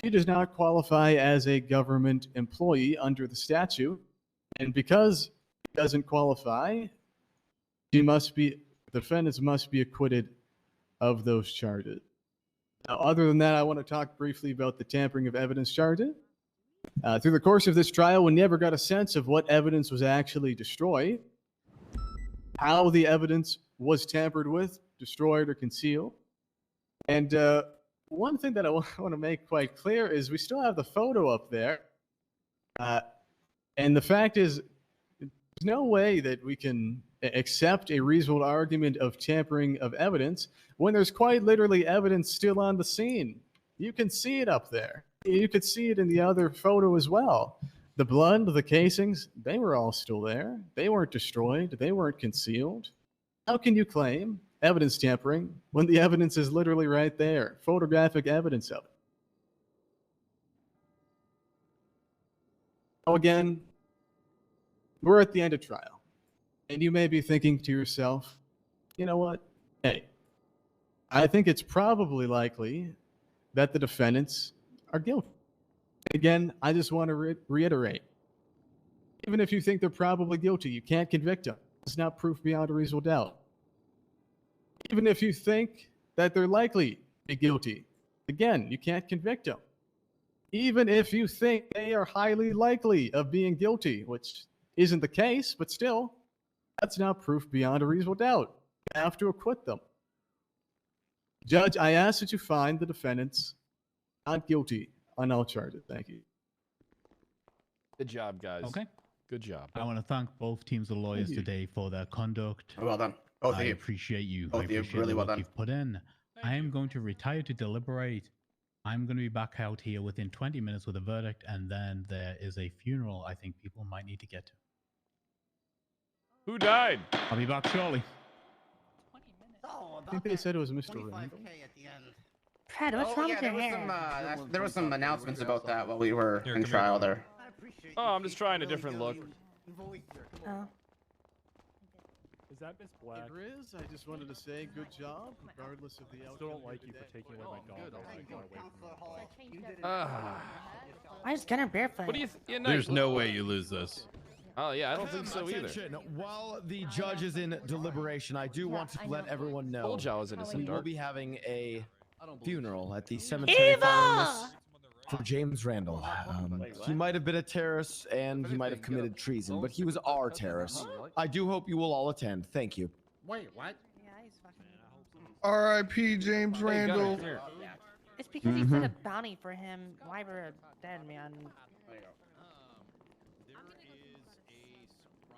she does not qualify as a government employee under the statute. And because she doesn't qualify, the defendants must be acquitted of those charges. Now, other than that, I want to talk briefly about the tampering of evidence charges. Through the course of this trial, we never got a sense of what evidence was actually destroyed, how the evidence was tampered with, destroyed, or concealed. And one thing that I want to make quite clear is we still have the photo up there. And the fact is, there's no way that we can accept a reasonable argument of tampering of evidence when there's quite literally evidence still on the scene. You can see it up there. You could see it in the other photo as well. The blood, the casings, they were all still there. They weren't destroyed. They weren't concealed. How can you claim evidence tampering when the evidence is literally right there? Photographic evidence of it. Now again, we're at the end of trial. And you may be thinking to yourself, you know what? Hey, I think it's probably likely that the defendants are guilty. Again, I just want to reiterate, even if you think they're probably guilty, you can't convict them. It's not proof beyond a reasonable doubt. Even if you think that they're likely to be guilty, again, you can't convict them. Even if you think they are highly likely of being guilty, which isn't the case, but still, that's not proof beyond a reasonable doubt. You have to acquit them. Judge, I ask that you find the defendants not guilty on all charges. Thank you. Good job, guys. Okay. Good job. I want to thank both teams of lawyers today for their conduct. Well done. Both of I you. appreciate you. Both I of you. appreciate Really the well work done. you've put in. I am going to retire to deliberate. I'm going to be back out here within 20 minutes with a verdict, and then there is a funeral I think people might need to get to. Who died? I'll be back shortly. I think they said it was Mr. Randall. Fred, what's wrong with your hair? There was some announcements about that while we were in trial there. Oh, I'm just trying a different look. Oh. Is that Miss Black? It is. I just wanted to say good job, regardless of the outcome. Still don't like you for taking away my dog. Why is Gunner barefoot? What do you? There's no way you lose this. Oh yeah, I don't think so either. Attention, while the judge is in deliberation, I do want to let everyone know. Told you I was innocent, We will Dark. be having a funeral at the cemetery for James Randall. He might have been a terrorist and he might have committed treason, but he was our terrorist. I do hope you will all attend. Thank you. Wait, what? R.I.P. James Randall. It's because he set a bounty for him. Why we're dead, man.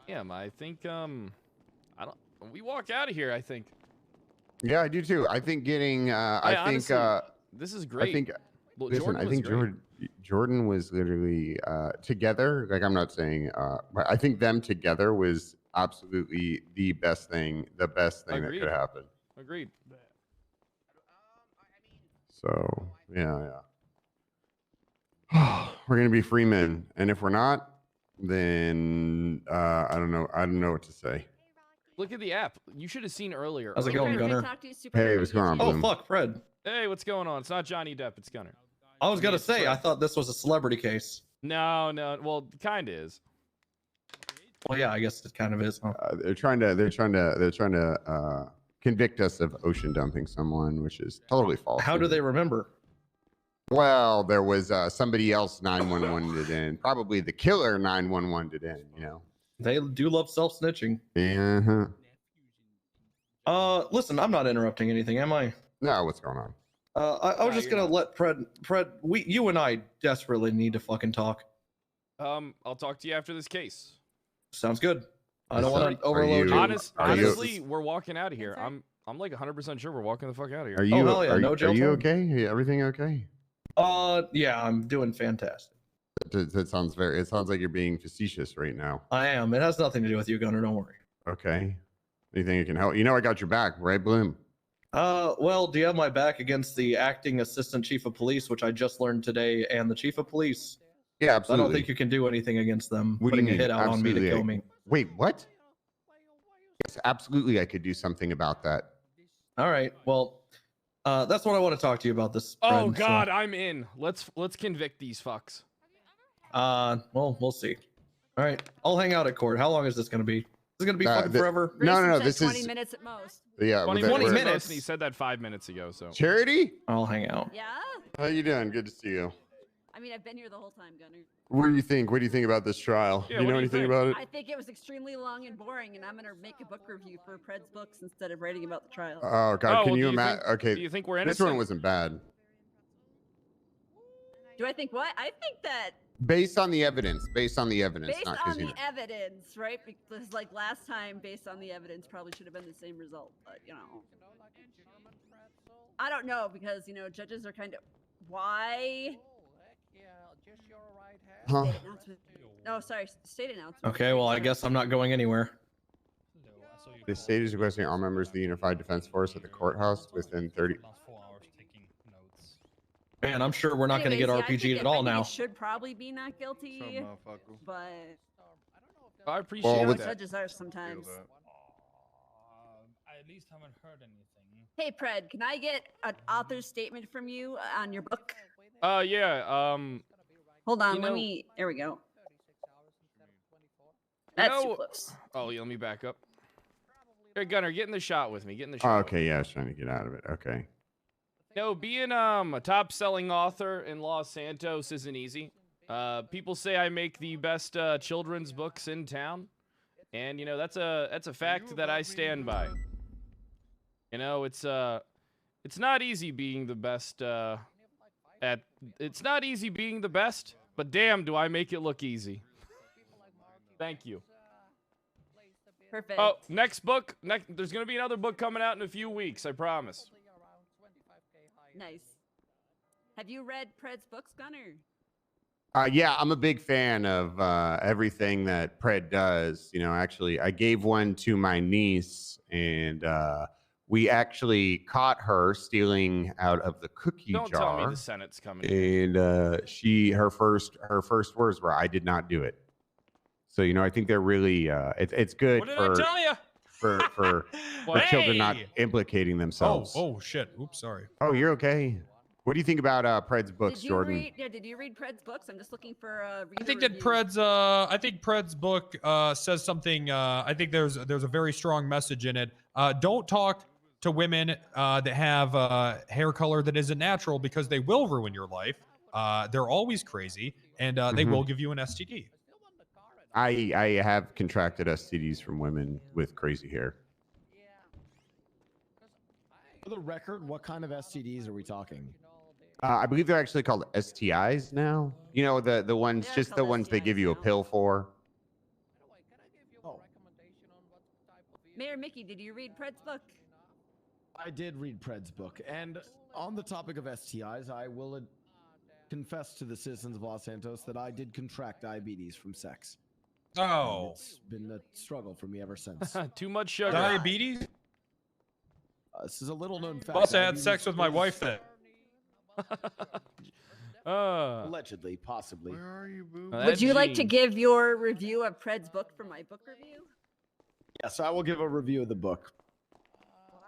Yeah, I think I don't. We walk out of here. I think. Yeah, I do too. I think getting. I think. Honestly, this is great. I think. Well, Listen, Jordan I was think great. Jordan was literally together. Like I'm not saying, but I think them together was absolutely the best thing that Agreed. could happen. Agreed. So yeah. We're gonna be free men, and if we're not, then I don't know. I don't know what to say. Look at the app. You should have seen earlier. How's it going, Gunner? Hey, what's going on? Oh, Bloom? fuck, Fred. Hey, what's going on? It's not Johnny Depp. It's Gunner. I was gonna say, I thought this was a celebrity case. No. Well, kind of is. Well, yeah, I guess it kind of is. Huh? They're trying to convict us of ocean dumping someone, which is totally false. How do they remember? Well, there was somebody else 911 did in. Probably the killer 911 did in. You know. They do love self-snitching. Yeah. Listen, I'm not interrupting anything, am I? No, what's going on? I was just gonna let Fred, you and I desperately need to fucking talk. I'll talk to you after this case. Sounds good. I don't want to overload you. Honestly, we're walking out of here. I'm like 100% sure we're walking the fuck out of here. Are you? hell yeah, are, no are jail you time. okay? Everything okay? Yeah, I'm doing fantastic. That sounds very. It sounds like you're being facetious right now. I am. It has nothing to do with you, Gunner. Don't worry. Okay. Anything you can help? You know, I got your back, right, Bloom? Well, do you have my back against the acting assistant chief of police, which I just learned today, and the chief of police? Yeah, I absolutely. don't think you can do anything against them. What do you putting a mean? hit out on me to Absolutely. kill me. Wait, what? Yes, absolutely. I could do something about that. All right. Well, that's what I want to talk to you about this. Oh Fred, so- God, I'm in. Let's convict these fucks. Well, we'll see. All right, I'll hang out at court. How long is this going to be? Is it going to be fucking forever? No. This 20 is minutes at most. yeah. 20 well, minutes. And he said that 5 minutes ago. So Charity, I'll hang out. Yeah? how you doing? Good to see you. I mean, I've been here the whole time, Gunner. What do you think? What do you think about this trial? Yeah, do you what know do you anything think? about it? I think it was extremely long and boring, and I'm going to make a book review for Pred's books instead of writing about the trial. Oh God, Oh, can well, you do you imagine? think- Okay, do you think we're this innocent? one wasn't bad. Do I think what? I think that Based on the evidence. Based on the evidence. based not on 'cause the you know. evidence, right? Because like last time, based on the evidence, probably should have been the same result. But you know, I don't know because judges are kind of why. Huh? State announcement. No, sorry, state announcement. Okay, well, I guess I'm not going anywhere. The state is requesting all members of the Unified Defense Force at the courthouse within 30. Man, I'm sure we're not going to get Anyways, yeah, I RPG'd think at all it now. should probably be not guilty, but I appreciate Well, with- that. judges are sometimes. I at least haven't heard anything. Hey, Pred, can I get an author's statement from you on your book? Yeah. Hold on, You let know- me. There we go. You That's too know- close. Oh, yeah, let me back up. Hey, Gunner, get in the shot with me. Get in the Oh, shot. okay, yeah, I was trying to get out of it. Okay. No, being a top-selling author in Los Santos isn't easy. People say I make the best children's books in town, and that's a fact that I stand by. It's not easy being the best it's not easy being the best, but damn, do I make it look easy. Thank you. Perfect. Oh, next book. There's gonna be another book coming out in a few weeks. I promise. Nice. Have you read Pred's books, Gunner? Yeah, I'm a big fan of everything that Pred does. Actually, I gave one to my niece, and we actually caught her stealing out of the cookie Don't jar. tell me the Senate's coming. And her first words were, "I did not do it." So I think they're really it's good What did for I tell you? for children not implicating themselves. Oh shit! Oops, sorry. Oh, you're okay. What do you think about Pred's books, Did you Jordan? did you read Pred's books? I'm just looking for a I think that Pred's book says something. I think there's a very strong message in it. Don't talk to women that have hair color that isn't natural because they will ruin your life. They're always crazy, and they Mhm. will give you an STD. I have contracted STDs from women with crazy hair. For the record, what kind of STDs are we talking? I believe they're actually called STIs now. The ones, just the ones they give you a pill for. Mayor Mickey, did you read Pred's book? I did read Pred's book, and on the topic of STIs, I will confess to the citizens of Los Santos that I did contract diabetes from sex. Oh. And it's been a struggle for me ever since. Too much sugar. Diabetes? This is a little known fact. Must have had Diabetes sex with my is- wife then. Allegedly, possibly. Where are you, boo? Would you like to give your review of Pred's book for my book review? Yes, I will give a review of the book.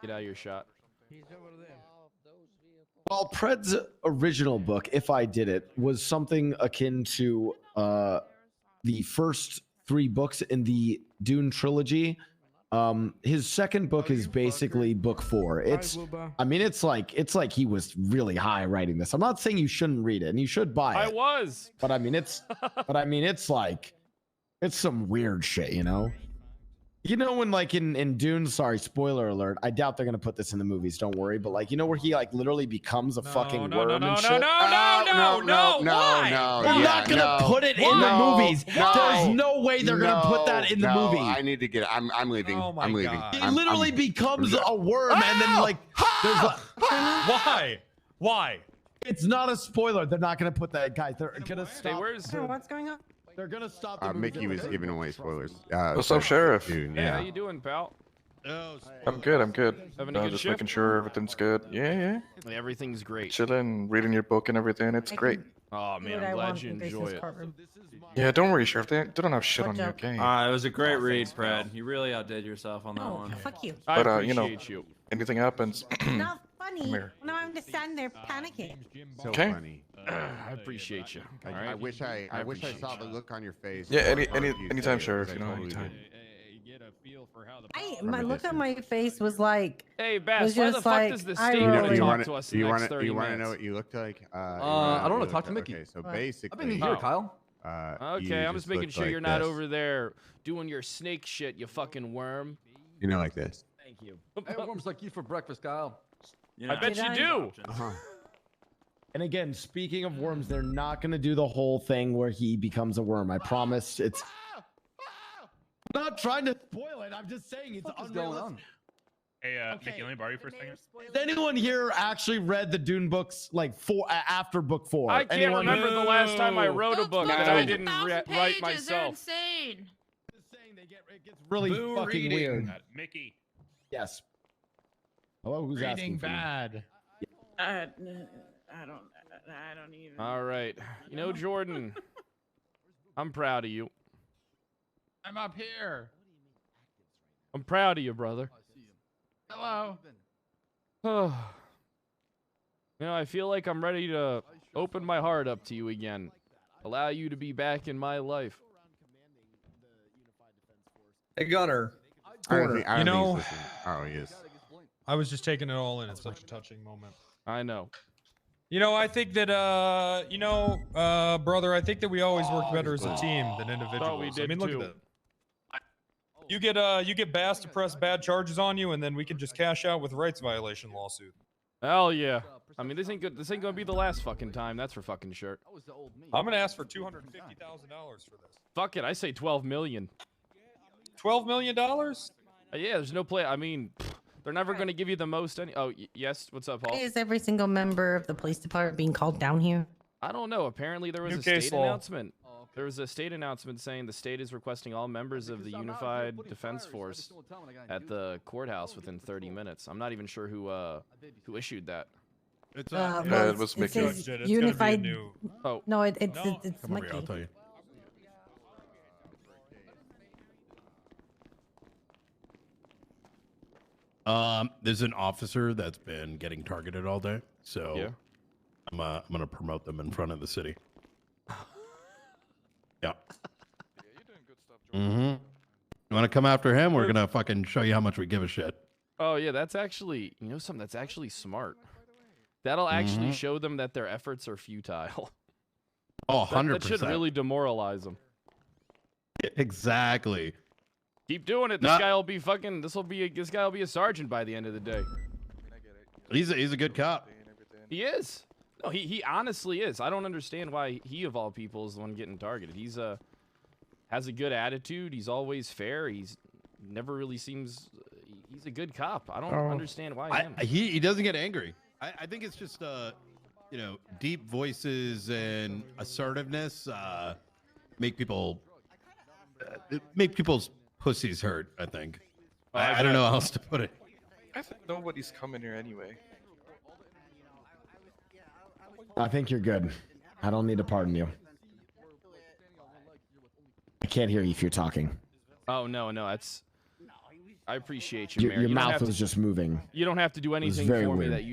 Get out of your shot. Well, Pred's original book, If I Did It, was something akin to the first 3 books in the Dune trilogy. His second book is basically book 4. It's like he was really high writing this. I'm not saying you shouldn't read it, and you should buy it. I was. But it's like it's some weird shit, when like in Dune, sorry, spoiler alert. I doubt they're gonna put this in the movies. Don't worry. But like where he like literally becomes a fucking worm and shit. No. Why? They're not gonna put it in the movies. There's no way they're gonna put that in the movie. I need to get. I'm leaving. Oh my I'm leaving. God. He literally becomes a worm, and then like there's like, Why? It's not a spoiler. They're not gonna put that, guys. They're gonna Hey, stop. where's What's going on? They're gonna stop. The movie Mickey was if they- giving away spoilers. What's up, Sheriff? Dude, Hey, how yeah. you doing, pal? I'm good. I'm good. Having a good Just shift? making sure everything's good. Yeah. Everything's great. Chilling, reading your book and everything. It's great. Oh man, I'm glad you enjoy it. Yeah, don't worry, Sheriff. They don't have shit on your game. It was a great read, Fred. You really outdid yourself on that one. Fuck you. I But appreciate you. anything happens. Not funny. Come here. Now I'm just standing there panicking. So Okay. funny. I appreciate you. All right. I wish I appreciate saw the look on your face. Yeah, before you anytime, said it, Sheriff. 'cause You I know, totally anytime. did. My look on my face was like. Hey, Bass, was why the just fuck like, does the I state really- want to talk wanna- to us do in you the wanna- next 30 do you minutes? want to know what you looked like? I don't want to talk to Mickey. Okay, so What? basically, I've been here, Kyle. Okay, I'm just making sure you're not over there doing your snake shit, you fucking worm. You know, like this. Thank you. I have worms like you for breakfast, Kyle. I bet Did you I? do. And again, speaking of worms, they're not going to do the whole thing where he becomes a worm. I promise. It's. I'm not trying to spoil it. I'm just saying it's What is going unrealistic. on? Hey, Mickey, let me borrow you for a second. Has anyone here actually read the Dune books like after book 4? I can't Anyone? remember the last time I wrote a book that I didn't 1,000 write pages, myself. They're insane. It gets really Boo fucking reading. weird. Mickey. Yes. Hello, who's asking for me? bad. I don't even. All right. You know, Jordan, I'm proud of you. I'm up here. I'm proud of you, brother. Hello. You know, I feel like I'm ready to open my heart up to you again. Allow you to be back in my life. Hey, Gunner. I don't think he's know- listening. Oh, he is. I was just taking it all in. It's such a touching moment. I know. You know, I think that, brother, I think that we always work better as a team than individuals. we I did mean, look too. at that. You get Bass to press bad charges on you, and then we can just cash out with rights violation lawsuit. Hell yeah. I mean, this ain't good. This ain't gonna be the last fucking time. That's for fucking sure. I'm gonna ask for $250,000 for this. Fuck it. I say 12 million. $12 million? Yeah, there's no play. I mean, they're never gonna give you the most. Yes. What's up, Paul? Is every single member of the police department being called down here? I don't know. Apparently, there was New a case state law. announcement. There was a state announcement saying the state is requesting all members of the Unified Defense Force at the courthouse within 30 minutes. I'm not even sure who issued that. It's Well, it was it Mickey. says It's gonna be a Unified. new- Oh. No, it's No. it's Come over here, I'll Mickey. tell you. There's an officer that's been getting targeted all day, so Yeah. I'm gonna promote them in front of the city. Yeah. Mm-hmm. You want to come after him? We're gonna fucking show you how much we give a shit. Oh yeah, that's actually, you know, something that's actually smart. That'll actually Mhm. show them that their efforts are futile. Oh, That 100%. should really demoralize them. Exactly. Keep doing it. This Not- guy will be fucking. This guy will be a sergeant by the end of the day. He's a good cop. He is. No, he honestly is. I don't understand why he of all people is the one getting targeted. He's has a good attitude. He's always fair. He's never really seems. He's a good cop. I don't understand why him. He doesn't get angry. I think it's just you know, deep voices and assertiveness make people's pussies hurt. I think. I don't know how else to put it. I think nobody's coming here anyway. I think you're good. I don't need to pardon you. I can't hear you if you're talking. Oh no, that's. I appreciate you, Your, Mayor. your You don't mouth have was to- just moving. You don't have to do was anything very for me weird. that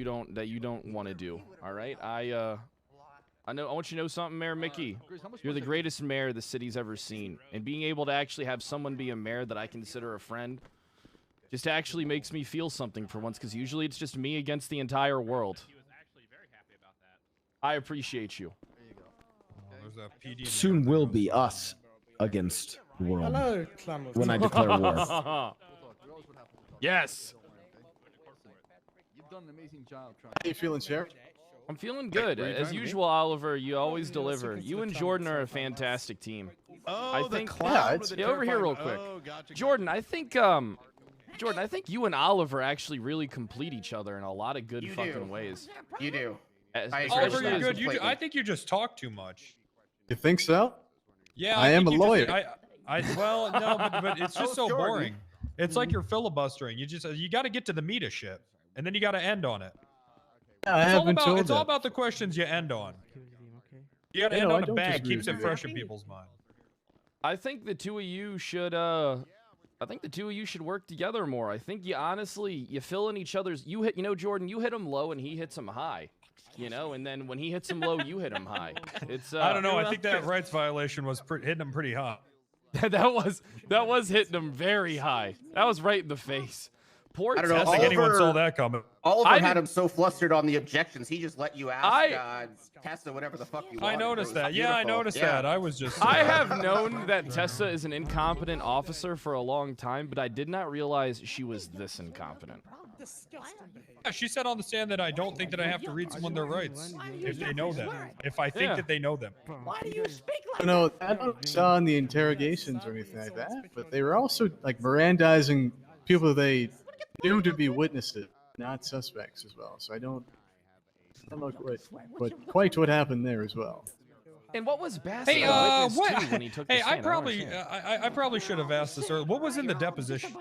you don't want to do. All right. I want you to know something, Mayor Mickey. You're the greatest mayor the city's ever seen, and being able to actually have someone be a mayor that I consider a friend just actually makes me feel something for once. Because usually it's just me against the entire world. I appreciate you. There's a PD in Soon will be us against the world. Hello, Clan of When I declare war. Yes. You've done an amazing job trying. How you feeling, Sheriff? I'm feeling good. Where you As driving, usual, Oliver, you always deliver. You and Jordan are a fantastic team. I think yeah, over here real quick. Jordan, I think Jordan, I think you and Oliver actually really complete each other in a lot of good You fucking do. ways. You do. Oliver, you're good. I think you just talk too much. You think so? Yeah, I am think a you lawyer. Well, no, but it's just so boring. It's like you're filibustering. You got to get to the meat of shit, and then you got to end on it. I have been told It's all that. about the questions you end on. You got to end I on a don't bang. disagree Keeps with it you. fresh in people's mind. I think the two of you should work together more. I think you fill in each other's. Jordan, you hit him low and he hits him high. And then when he hits him low, you hit him high. It's I don't know. I think that rights violation was hitting him pretty hot. that was hitting him very high. That was right in the face. Poor I don't know. I don't think anyone Oliver- saw that coming. Oliver had him so flustered on the objections, he just let you ask Tessa whatever the fuck you want. I noticed It was that. Yeah, I beautiful. noticed Yeah. that. I was just. I have known that Tessa is an incompetent officer for a long time, but I did not realize she was this incompetent. Yeah, she said on the stand that I don't think that I have to read someone their rights if they know them. If I think that they know them. Why do you speak I don't know. I don't saw in the interrogations or anything like that, but they were also like Mirandizing people they knew to be witnesses, not suspects as well. So I don't know quite what happened there as well. And what was Bass Hey, a witness what? to when he took Hey, the I stand? probably, I probably should have asked this earlier. What was in the deposition?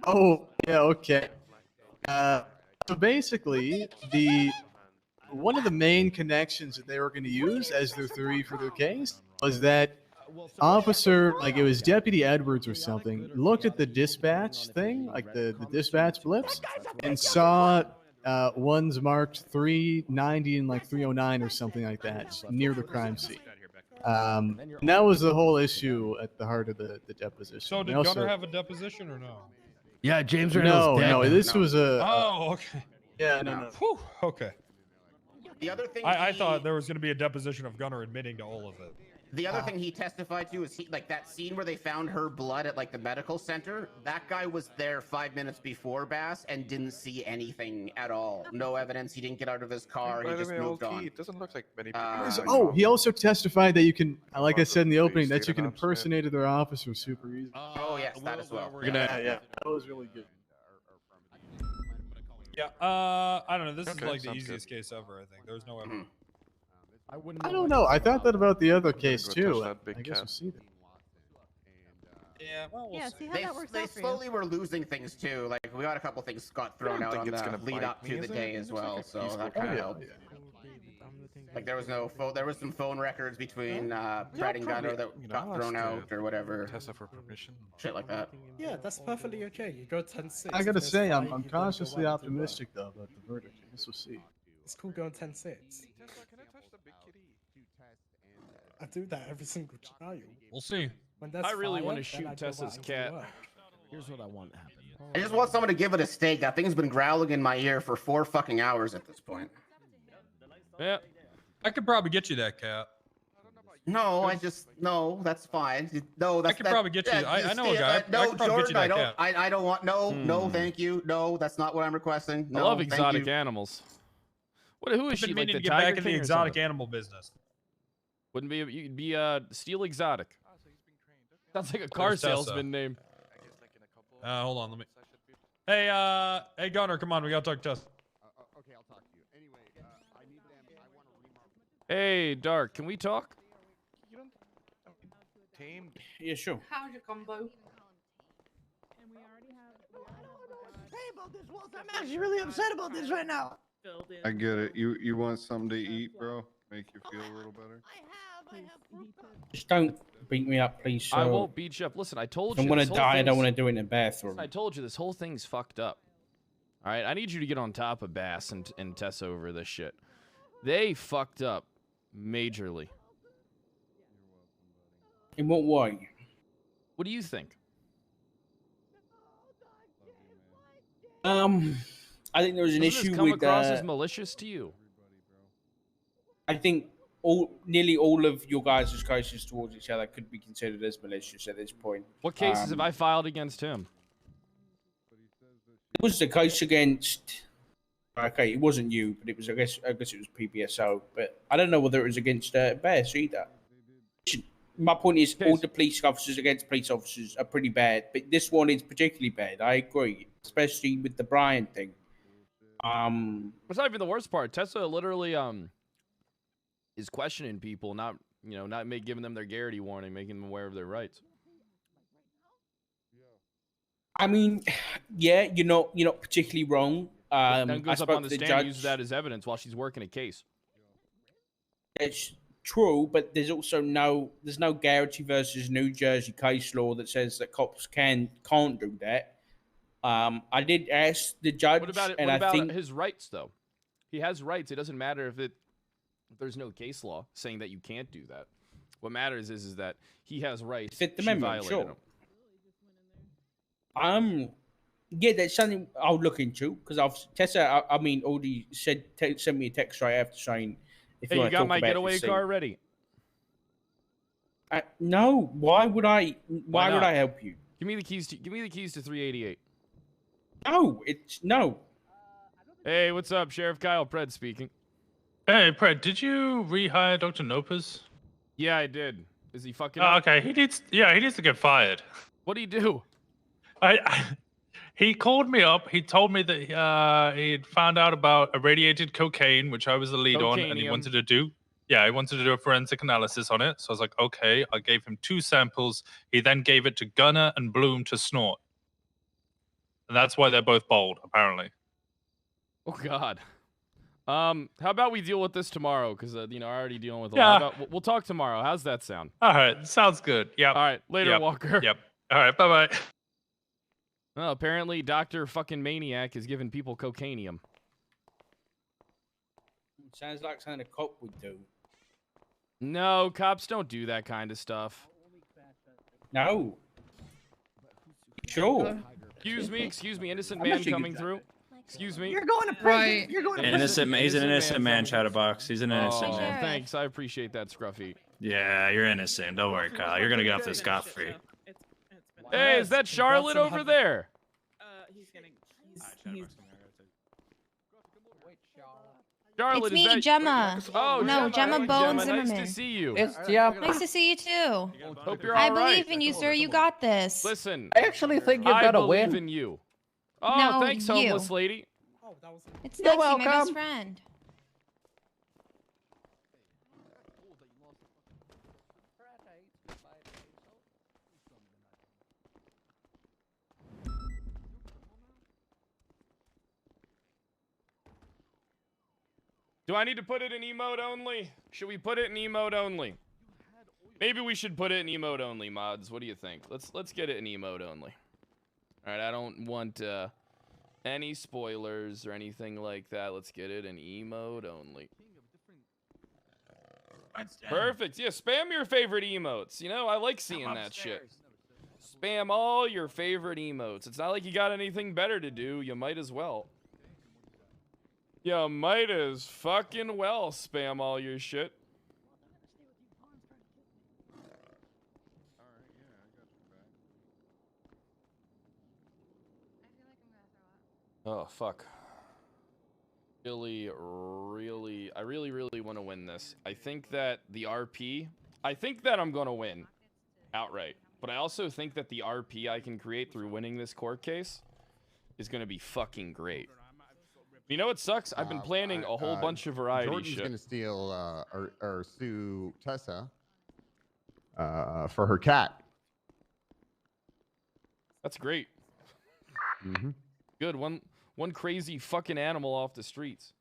Oh, yeah, okay. So basically, one of the main connections that they were going to use as their theory for their case was that officer, like it was Deputy Edwards or something, looked at the dispatch thing, like the dispatch blips, and saw ones marked 390 and like 309 or something like that near the crime scene. And that was the whole issue at the heart of the deposition. So And did also- Gunner have a deposition or no? Yeah, James Randall's dead. No, this was a. Oh, okay. Yeah, no. Whew, okay. The other thing I thought there was going to be a deposition of Gunner admitting to all of it. The other thing he testified to is that scene where they found her blood at like the medical center. That guy was there 5 minutes before Bass and didn't see anything at all. No evidence. He didn't get out of his car. He By the just way, moved LT, on. it doesn't look like many people. Oh, he also testified that you can, like I said in the opening, that state you can announcement. impersonate other officers super easy. Oh yes, that as well. Yeah, that was really good. Yeah, I don't know. This Okay, is like the sounds easiest case ever. I think there's no evidence. I don't know. I thought that about the other case go touch too. that big I guess cat. we'll see that. Yeah, well, we'll Yeah, see. see how They, that works they out for slowly were losing things too. Like we got a couple things got thrown don't out think on it's the gonna lead bite up me, to is the it? day It as looks well. like a So peaceful that kind of cat. helped. Like there was some phone records between Pratt and Gunner that got thrown out or whatever. Tessa for permission. Shit like that. Yeah, that's perfectly okay. You go 10-6. I gotta there's say, I'm five, you can go cautiously one, two, optimistic though about the verdict. I guess we'll see. It's cool going 10-6. I do that every single trial. We'll see. When there's I really fire, want to then shoot I go Tessa's out into cat. work. Here's what I want to happen. I just want someone to give it a steak. That thing's been growling in my ear for 4 fucking hours at this point. Yeah. I could probably get you that cat. No, no, that's fine. No, that's. I could probably get you. I know a guy. I No, could probably get you Jordan, I that don't. cat. I don't want. No, thank you. No, that's not what I'm requesting. I No, love thank exotic you. animals. Who is I've been she? Like meaning the to get Tiger back into the King or exotic something? animal business. Wouldn't be. You'd be Steel Exotic. Sounds like a car Where's Tessa? salesman name. Hold on, let me. Hey, Gunner, come on, we gotta talk to Tessa. Okay, I'll talk to you. Anyway, I need them. I want to remark. Hey, Dark, can we talk? Tamed. Yeah, sure. How's your combo? I'm actually really upset about this right now. I get it. You want something to eat, bro? Make you feel a little better. Just don't beat me up, please. I won't beat you up. Listen, I told you. I'm gonna this whole die. I don't thing's- want to do it in a bathroom. Listen, I told you this whole thing's fucked up. All right, I need you to get on top of Bass and Tessa over this shit. They fucked up majorly. In what way? What do you think? I think there was an Doesn't issue this come with. across as malicious to you? I think nearly all of your guys' cases towards each other could be considered as malicious at this point. What cases have I filed against him? It was the case against. Okay, it wasn't you, but it was. I guess it was PPSO, but I don't know whether it was against Bass either. My point is, all the police officers against police officers are pretty bad, but this one is particularly bad. I agree, especially with the Brian thing. It's not even the worst part. Tessa literally is questioning people, not giving them their Garrity warning, making them aware of their rights. I mean, yeah, you're not particularly wrong. Then I goes up spoke on the to stand, judge. and uses that as evidence while she's working a case. It's true, but there's also no Garrity versus New Jersey case law that says that cops can't do that. I did ask the judge, What about it? and What I about think his rights, though? He has rights. It doesn't matter if there's no case law saying that you can't do that. What matters is that he has rights. Fifth She Amendment, violated sure. them. Yeah, that's something I'll look into because Tessa, I mean, already sent me a text right after saying, if Hey, you you want to got talk my about getaway this thing. car ready? No, why would I? Why would not? I help you? Give me the keys to 388. No, no. Hey, what's up, Sheriff Kyle Pred speaking. Hey, Pred, did you rehire Dr. Nopez? Yeah, I did. Is he fucking? Oh, up? okay, he needs to get fired. What'd he do? He called me up. He told me that he had found out about irradiated cocaine, which I was the lead on, and he Cocainium. wanted to do. Yeah, he wanted to do a forensic analysis on it. So I was like, okay. I gave him 2 samples. He then gave it to Gunner and Bloom to snort, and that's why they're both bald, apparently. Oh God. How about we deal with this tomorrow? Because I'm already dealing with a Yeah. lot. We'll talk tomorrow. How's that sound? All right, sounds good. Yeah. All right, later, Yep. Walker. Yep. All right, bye bye. Well, apparently, Dr. fucking Maniac is giving people cocainium. Sounds like something a cop would do. No, cops don't do that kind of stuff. No. Sure. Excuse me, innocent I'm not man sure you coming got through. Excuse me. You're going to prison. Right. You're going to prison. Innocent. He's an innocent man, Chatterbox. He's an innocent Oh, man. thanks. I appreciate that, Scruffy. Yeah, you're innocent. Don't worry, Kyle. You're gonna get off this scot-free. Hey, is that Charlotte over there? Charlotte, It's is me, that... Gemma. Oh, No, Gemma Hey, Bone Gemma, Zimmerman. Nice to see you. Nice to see you too. Hope you're I all right. believe in you, sir. You got this. Listen, I actually think you're I gonna believe win. in you. Oh, No, thanks, you. homeless lady. It's You're Lexi, my best welcome. friend. Do I need to put it in emote only? Should we put it in emote only? Maybe we should put it in emote only, mods. What do you think? Let's get it in emote only. All right, I don't want any spoilers or anything like that. Let's get it in emote only. Perfect. Yeah, spam your favorite emotes. You know, I like seeing that shit. Spam all your favorite emotes. It's not like you got anything better to do. You might as well. You might as fucking well spam all your shit. Oh, fuck. I really want to win this. I think that the RP, I think that I'm going to win outright. But I also think that the RP I can create through winning this court case is going to be fucking great. You know what sucks? I've been planning a whole bunch of variety Jordan's shit. gonna steal or sue Tessa for her cat. That's great. Mm-hmm. Good. One crazy fucking animal off the streets.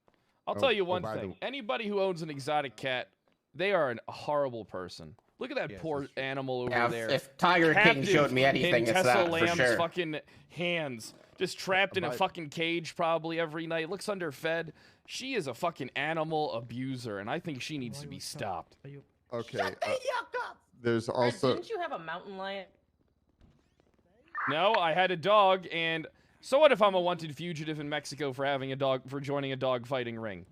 I'll Oh, tell you oh, one by the thing. w- Anybody who owns an exotic cat, they are a horrible person. Look at that poor animal over Yeah, there. if Tiger King Captive showed me anything, in it's Tessa that, for Lamb's sure. fucking hands. Just trapped in a But- fucking cage probably every night. Looks underfed. She is a fucking animal abuser, and I think she needs to be stopped. Okay. There's also Didn't you have a mountain lion? No, I had a dog, and so what if I'm a wanted fugitive in Mexico for having a dog, for joining a dog fighting ring?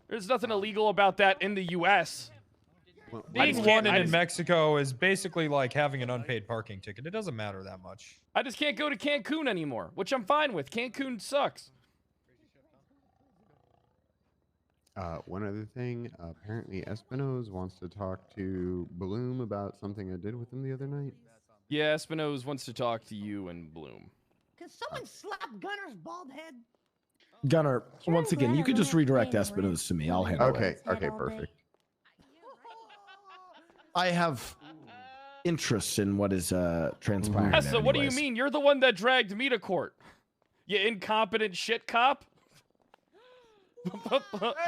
There's nothing illegal about that in the U.S. Being wanted in Mexico is basically like having an unpaid parking ticket. It doesn't matter that much. I just can't go to Cancun anymore, which I'm fine with. Cancun sucks. one other thing. Apparently, Espinoz wants to talk to Bloom about something I did with him the other night. Yeah, Espinoz wants to talk to you and Bloom. Can someone slap Gunner's bald head? Gunner, once again, you could just redirect Espinosa to me. I'll handle it. Okay, perfect. I have interests in what is transpiring. Tessa, what do you mean? You're the one that dragged me to court. You incompetent shit cop.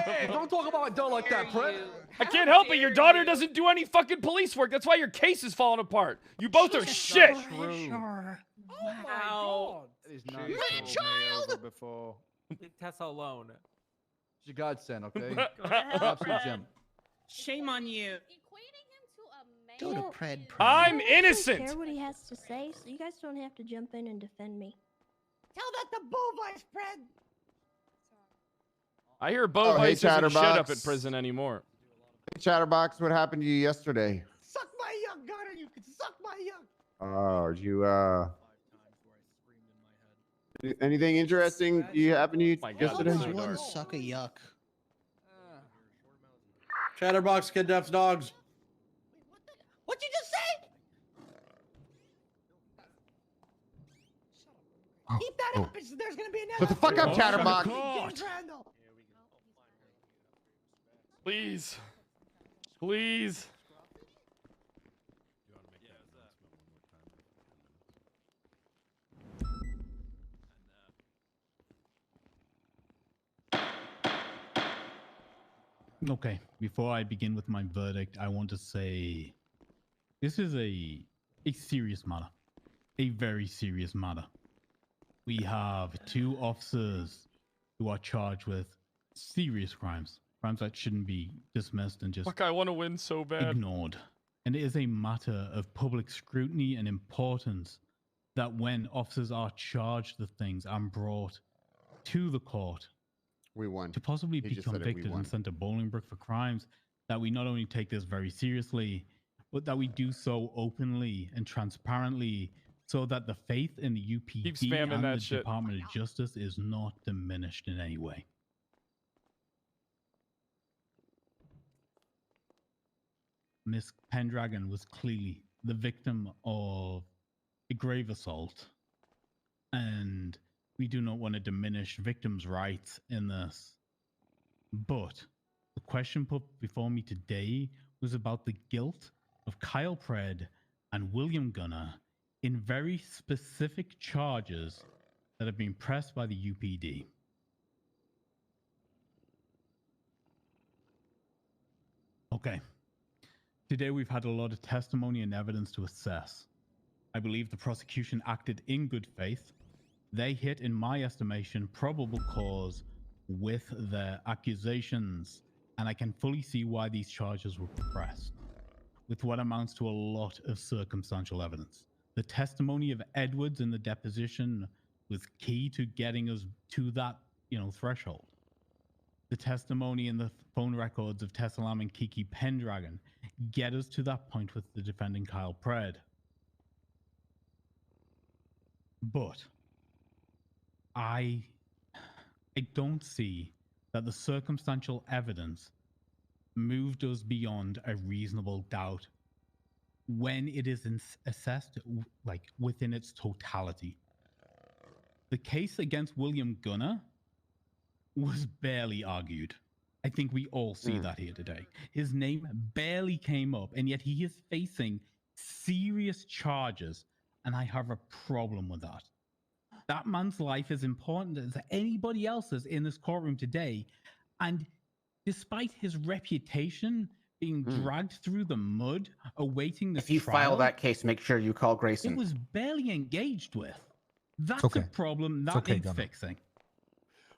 Hey, don't talk about my daughter like that, Brett. I can't help it. Your daughter doesn't do any fucking police work. That's why your case is falling apart. You both are shit. Wow. My child. Before. Leave Tessa alone. She's a godsend, okay? Absolute gem. Shame on you. Go to Pred. I'm I don't innocent. care what he has to say, so you guys don't have to jump in and defend me. Tell that to Bull Vice Pred. I hear Bo hey, Vice isn't shit up Chatterbox. at prison anymore. Hey, Chatterbox, what happened to you yesterday? Suck my yuck, Gunner. You can suck my yuck. Oh, you anything interesting you happened to you yesterday? One suck a yuck. Chatterbox kidnaps dogs. What'd you just say? Keep that up. There's gonna be another. Shut the fuck up, Chatterbox. James Randall. Please. Please. Okay, before I begin with my verdict, I want to say this is a serious matter. A very serious matter. We have 2 officers who are charged with serious crimes. Crimes that shouldn't be dismissed and just Fuck, I want to win so bad. ignored. And it is a matter of public scrutiny and importance that when officers are charged with things and brought to the court, we won. To possibly He be just said it, we convicted won. and sent to Bolingbroke for crimes, that we not only take this very seriously, but that we do so openly and transparently so that the faith in the Keep UPD spamming and that the shit. Department of Justice is not diminished in any way. Miss Pendragon was clearly the victim of a grave assault, and we do not want to diminish victims' rights in this. But the question put before me today was about the guilt of Kyle Pred and William Gunner in very specific charges that have been pressed by the UPD. Okay. Today we've had a lot of testimony and evidence to assess. I believe the prosecution acted in good faith. They hit, in my estimation, probable cause with their accusations, and I can fully see why these charges were pressed, with what amounts to a lot of circumstantial evidence. The testimony of Edwards in the deposition was key to getting us to that, threshold. The testimony in the phone records of Tessa Lam and Kiki Pendragon get us to that point with the defendant Kyle Pred. But I don't see that the circumstantial evidence moved us beyond a reasonable doubt when it is assessed within its totality. The case against William Gunner was barely argued. I think we all see that here today. His name barely came up, and yet he is facing serious charges, and I have a problem with that. That man's life is important as anybody else's in this courtroom today, and despite his reputation being dragged through the mud, awaiting this If you trial, file that case, make sure you call Grayson. it was barely engaged with. That's okay. a problem It's that okay, needs Gunner. fixing.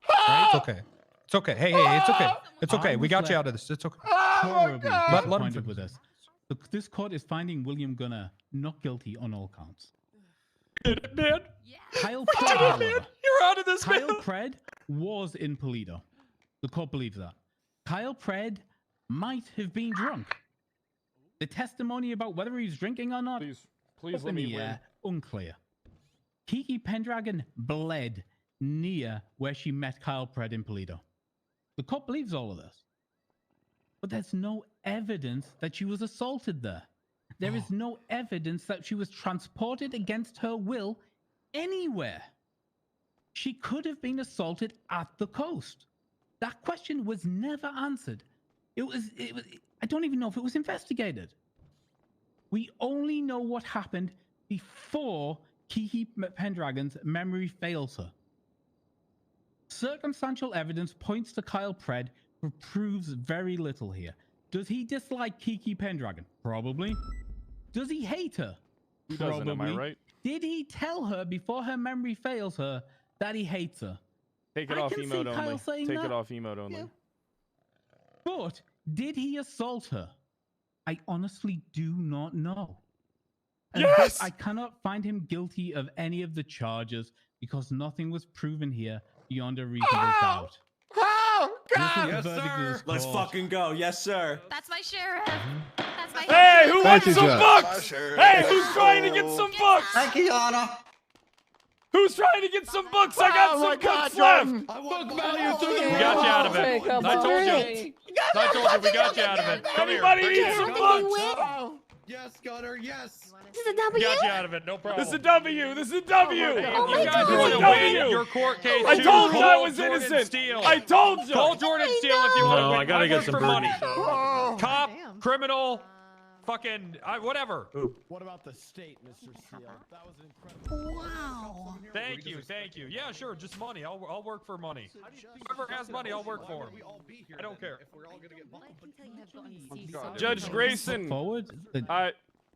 Right? It's okay. It's okay. Hey, it's okay. It's okay. We got you out of this. It's okay. Horribly Let him disappointed finish. with this. Look, this court is finding William Gunner not guilty on all counts. Man. Kyle We Pred, did it, man. however, You're out of this, Kyle man. Pred was in Polito. The court believes that. Kyle Pred might have been drunk. The testimony about whether he was drinking or not, please up let in me the win. air, unclear. Kiki Pendragon bled near where she met Kyle Pred in Polito. The court believes all of this. But there's no evidence that she was assaulted there. There is no evidence that she was transported against her will anywhere. She could have been assaulted at the coast. That question was never answered. It was I don't even know if it was investigated. We only know what happened before Kiki Pendragon's memory fails her. Circumstantial evidence points to Kyle Pred, but proves very little here. Does he dislike Kiki Pendragon? Probably. Does he hate her? Who doesn't, am I right? Did he tell her before her memory fails her that he hates her? Take it I off can see emote Kyle only. saying Take that. it off emote only. Yeah. But did he assault her? I honestly do not know. And Yes! I cannot find him guilty of any of the charges because nothing was proven here beyond a reasonable doubt. Oh, God! Yes, sir. Let's fucking go. Yes, sir. That's my sheriff. That's my Hey, who Thank wants you, some Judge. books? Hey, who's trying to get some books? Thank you, Your Honor. Who's trying to get some books? I got some books left. Book value through the We got you out of it. Take a I told you. break. I told you we got you out of it. Come here. Anybody Bring need it. some Come on. Yes, Gunner, yes. This is a We W. got you out of it. No problem. This is a W. This is a W. Oh my You guys God. want to win your court case? I told you I was innocent. I told you. Call Jordan Steele if you want to No, win. I gotta get work some for Birdie money. shot. Cop, criminal, fucking whatever. What about the state, Mr. Steele? That was incredible. Wow. Thank you, thank you. Yeah, sure, just money. I'll work for money. Whoever has money, I'll work for him. I don't care. Judge Grayson. Forward.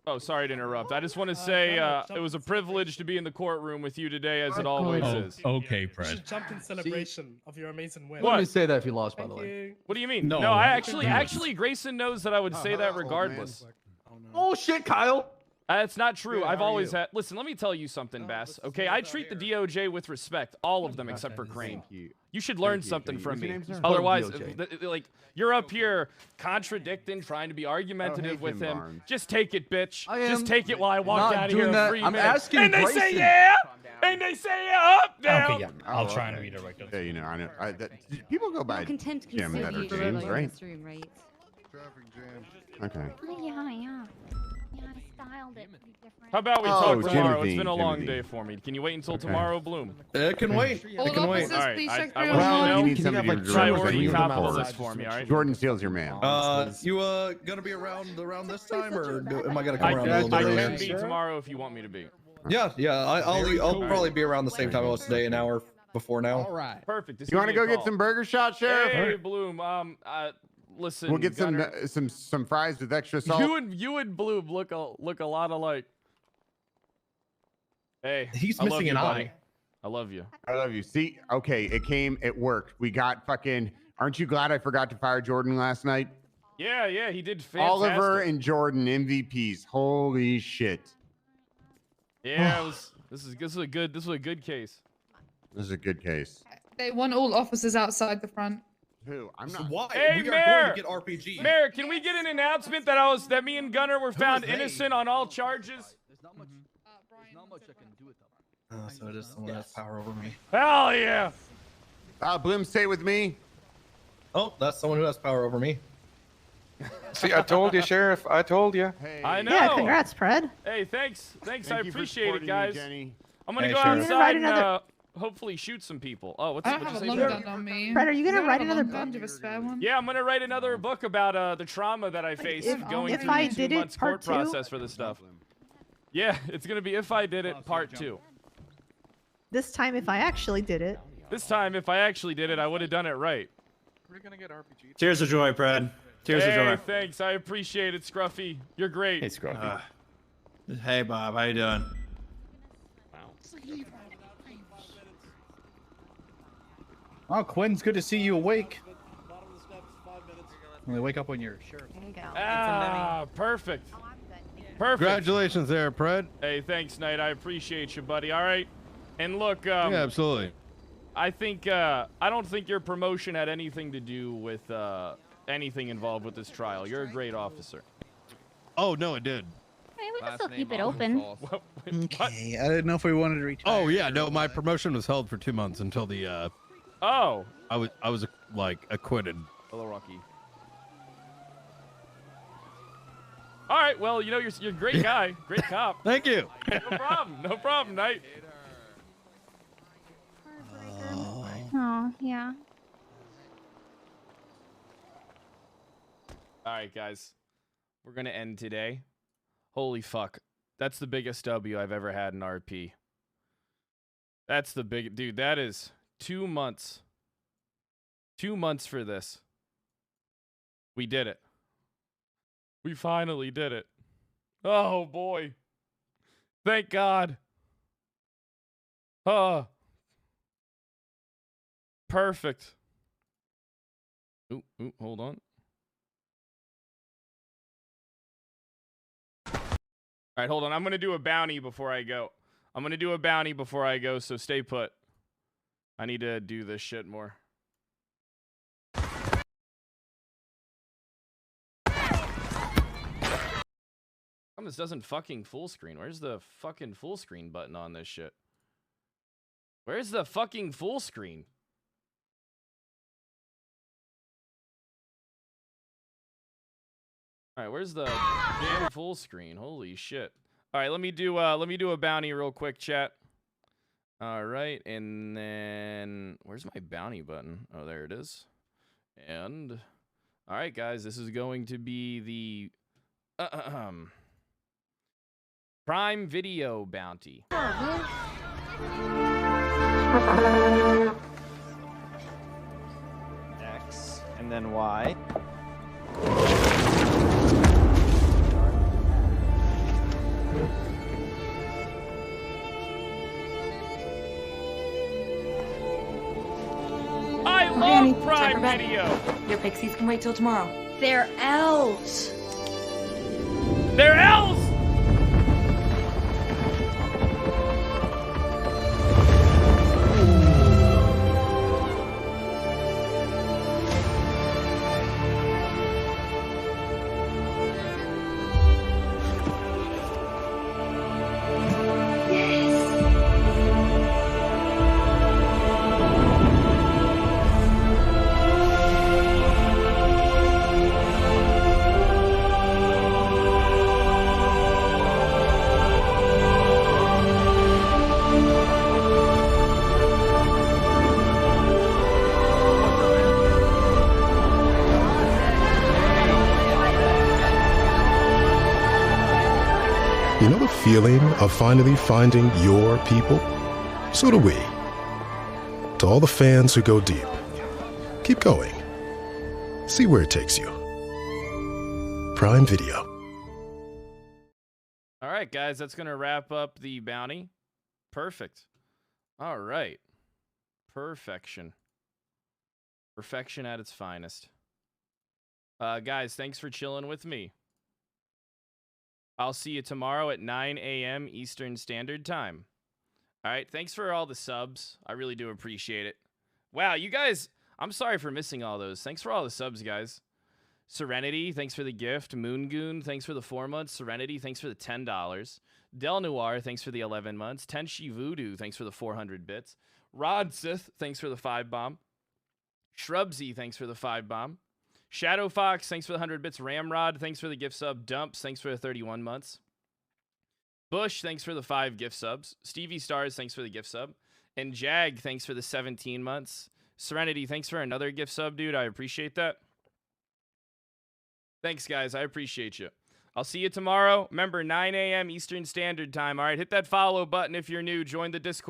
Oh, sorry to interrupt. I just want to say it was a privilege to be in the courtroom with you today, as it always is. Okay, You Fred. should jump in celebration of your amazing win. What? Let me say that if you lost, by the Thank way. you. What do you mean? No. I actually, Grayson knows that I would say that regardless. Oh shit, Kyle. That's not true. Good, I've how are always you? had. Listen, let me tell you something, Bass. Okay, I treat the DOJ with respect, all of them except for Crane. You should learn something from me. Otherwise, like you're up here contradicting, trying to be argumentative with Jim him. Barnes. Just take it, bitch. I Just am take it while I walk not out of here doing in that. 3 I'm minutes. asking And they say Grayson. yeah, and they say yeah, up, down. Okay, yeah. I'll try and redirect it. Yeah, you know, I know. People go by Contempt Jim can that sue are you James, in right? this room, right? Traffic jam. Okay. Oh, yeah, yeah. Yeah, I styled it pretty different. How about we Oh, talk tomorrow? Timothy, It's been a long Timothy. day for me. Can you wait until Okay. tomorrow, Bloom? It can wait. All It can wait. officers, All right, please check I their want Well, you you to know. need somebody to represent Priority you top for of us. this for me, all right? Jordan Steele's your man. You gonna be around this time, or am I gonna I come around a little bit can earlier? be tomorrow if you want me to be. Yeah, I'll probably be around the same time I was today, an hour before now. All right. Perfect. Just You want to give me go a get call. some burger shots, Sheriff? Hey, Bloom. Listen. We'll get Gunner, some fries with extra salt. You and Bloom look a lot alike. Hey, He's I love missing you, an buddy. eye. I love you. I love you. See, okay, it worked. We got fucking. Aren't you glad I forgot to fire Jordan last night? Yeah, he did fantastic. Oliver and Jordan MVPs. Holy shit. Yeah, this was a good case. This is a good case. They want all officers outside the front. Who? I'm not. Why? Hey, we are Mayor! going to get RPG. Mayor, can we get an announcement that me and Gunner were found they? innocent on all charges? There's not much. There's not much I can do with them. So it is someone that has power over me. Hell yeah! Bloom, stay with me. Oh, that's someone who has power over me. See, I told you, Sheriff. I told you. Hey. I know. Yeah, congrats, Pred. Hey, thanks. I Thank you for appreciate it, supporting me, guys. Jenny. I'm gonna Hey, go Sheriff. outside and another- hopefully shoot some people. Oh, what's I don't what'd have a you long say? gun on me. Fred, are you gonna Do write have a another long gun? book? Do you have a spare one? Yeah, I'm gonna write another book about the trauma that I faced going if through I the did 2 it, months court part two? process for this stuff. Yeah, it's gonna be If I Did It Part 2. This time, if I actually did it. This time, if I actually did it, I would have done it right. We're gonna get RPG. Tears of joy, Brad. Tears Hey, of joy. thanks. I appreciate it, Scruffy. You're great. Hey, Scruffy. Hey, Bob. How you doing? Oh, Quinn's good to see you awake. Only wake up when you're sheriff. There you go. Ah, perfect. Perfect. Congratulations there, Pred. Hey, thanks, Knight. I appreciate you, buddy. All right. And look, Yeah, absolutely. I think I don't think your promotion had anything to do with anything involved with this trial. You're a great officer. Oh, no, it did. Hey, we can still keep it open. Okay, I didn't know if we wanted to retire. Oh, yeah, no, my promotion was held for 2 months until the, Oh, I was like, acquitted. hello, Rocky. All right. Well, you know, you're a great guy, great cop. Thank you. No problem. No problem, Knight. Oh, yeah. All right, guys. We're gonna end today. Holy fuck. That's the biggest W I've ever had in RP. That's the big... Dude, that is 2 months. 2 months for this. We did it. We finally did it. Oh, boy. Thank God. Perfect. Ooh, hold on. All right, hold on. I'm going to do a bounty before I go. So stay put. I need to do this shit more. This doesn't fucking full screen. Where's the fucking full screen button on this shit? Where's the fucking full screen? All right, where's the damn full screen? Holy shit. All right, let me do a bounty real quick, chat. All right, and then where's my bounty button? Oh, there it is. And all right, guys, this is going to be the Prime Video bounty. X and then Y. I love Prime Video. Your pixies can wait till tomorrow. They're elves. They're elves. You know the feeling of finally finding your people? So do we. To all the fans who go deep, keep going. See where it takes you. Prime Video. All right, guys, that's going to wrap up the bounty. Perfect. All right. Perfection. Perfection at its finest. Guys, thanks for chilling with me. I'll see you tomorrow at 9 a.m. Eastern Standard Time. All right, thanks for all the subs. I really do appreciate it. Wow, you guys, I'm sorry for missing all those. Thanks for all the subs, guys. Serenity, thanks for the gift. Moongoon, thanks for the 4 months. Serenity, thanks for the $10. Del Noir, thanks for the 11 months. Tenshi Voodoo, thanks for the 400 bits. Rod Sith, thanks for the 5 bomb. Shrubsy, thanks for the 5 bomb. Shadow Fox, thanks for the 100 bits. Ramrod, thanks for the gift sub. Dumps, thanks for the 31 months. Bush, thanks for the 5 gift subs. Stevie Stars, thanks for the gift sub. And Jag, thanks for the 17 months. Serenity, thanks for another gift sub, dude. I appreciate that. Thanks, guys. I appreciate you. I'll see you tomorrow. Remember, 9 a.m. Eastern Standard Time. All right, hit that follow button if you're new. Join the Discord.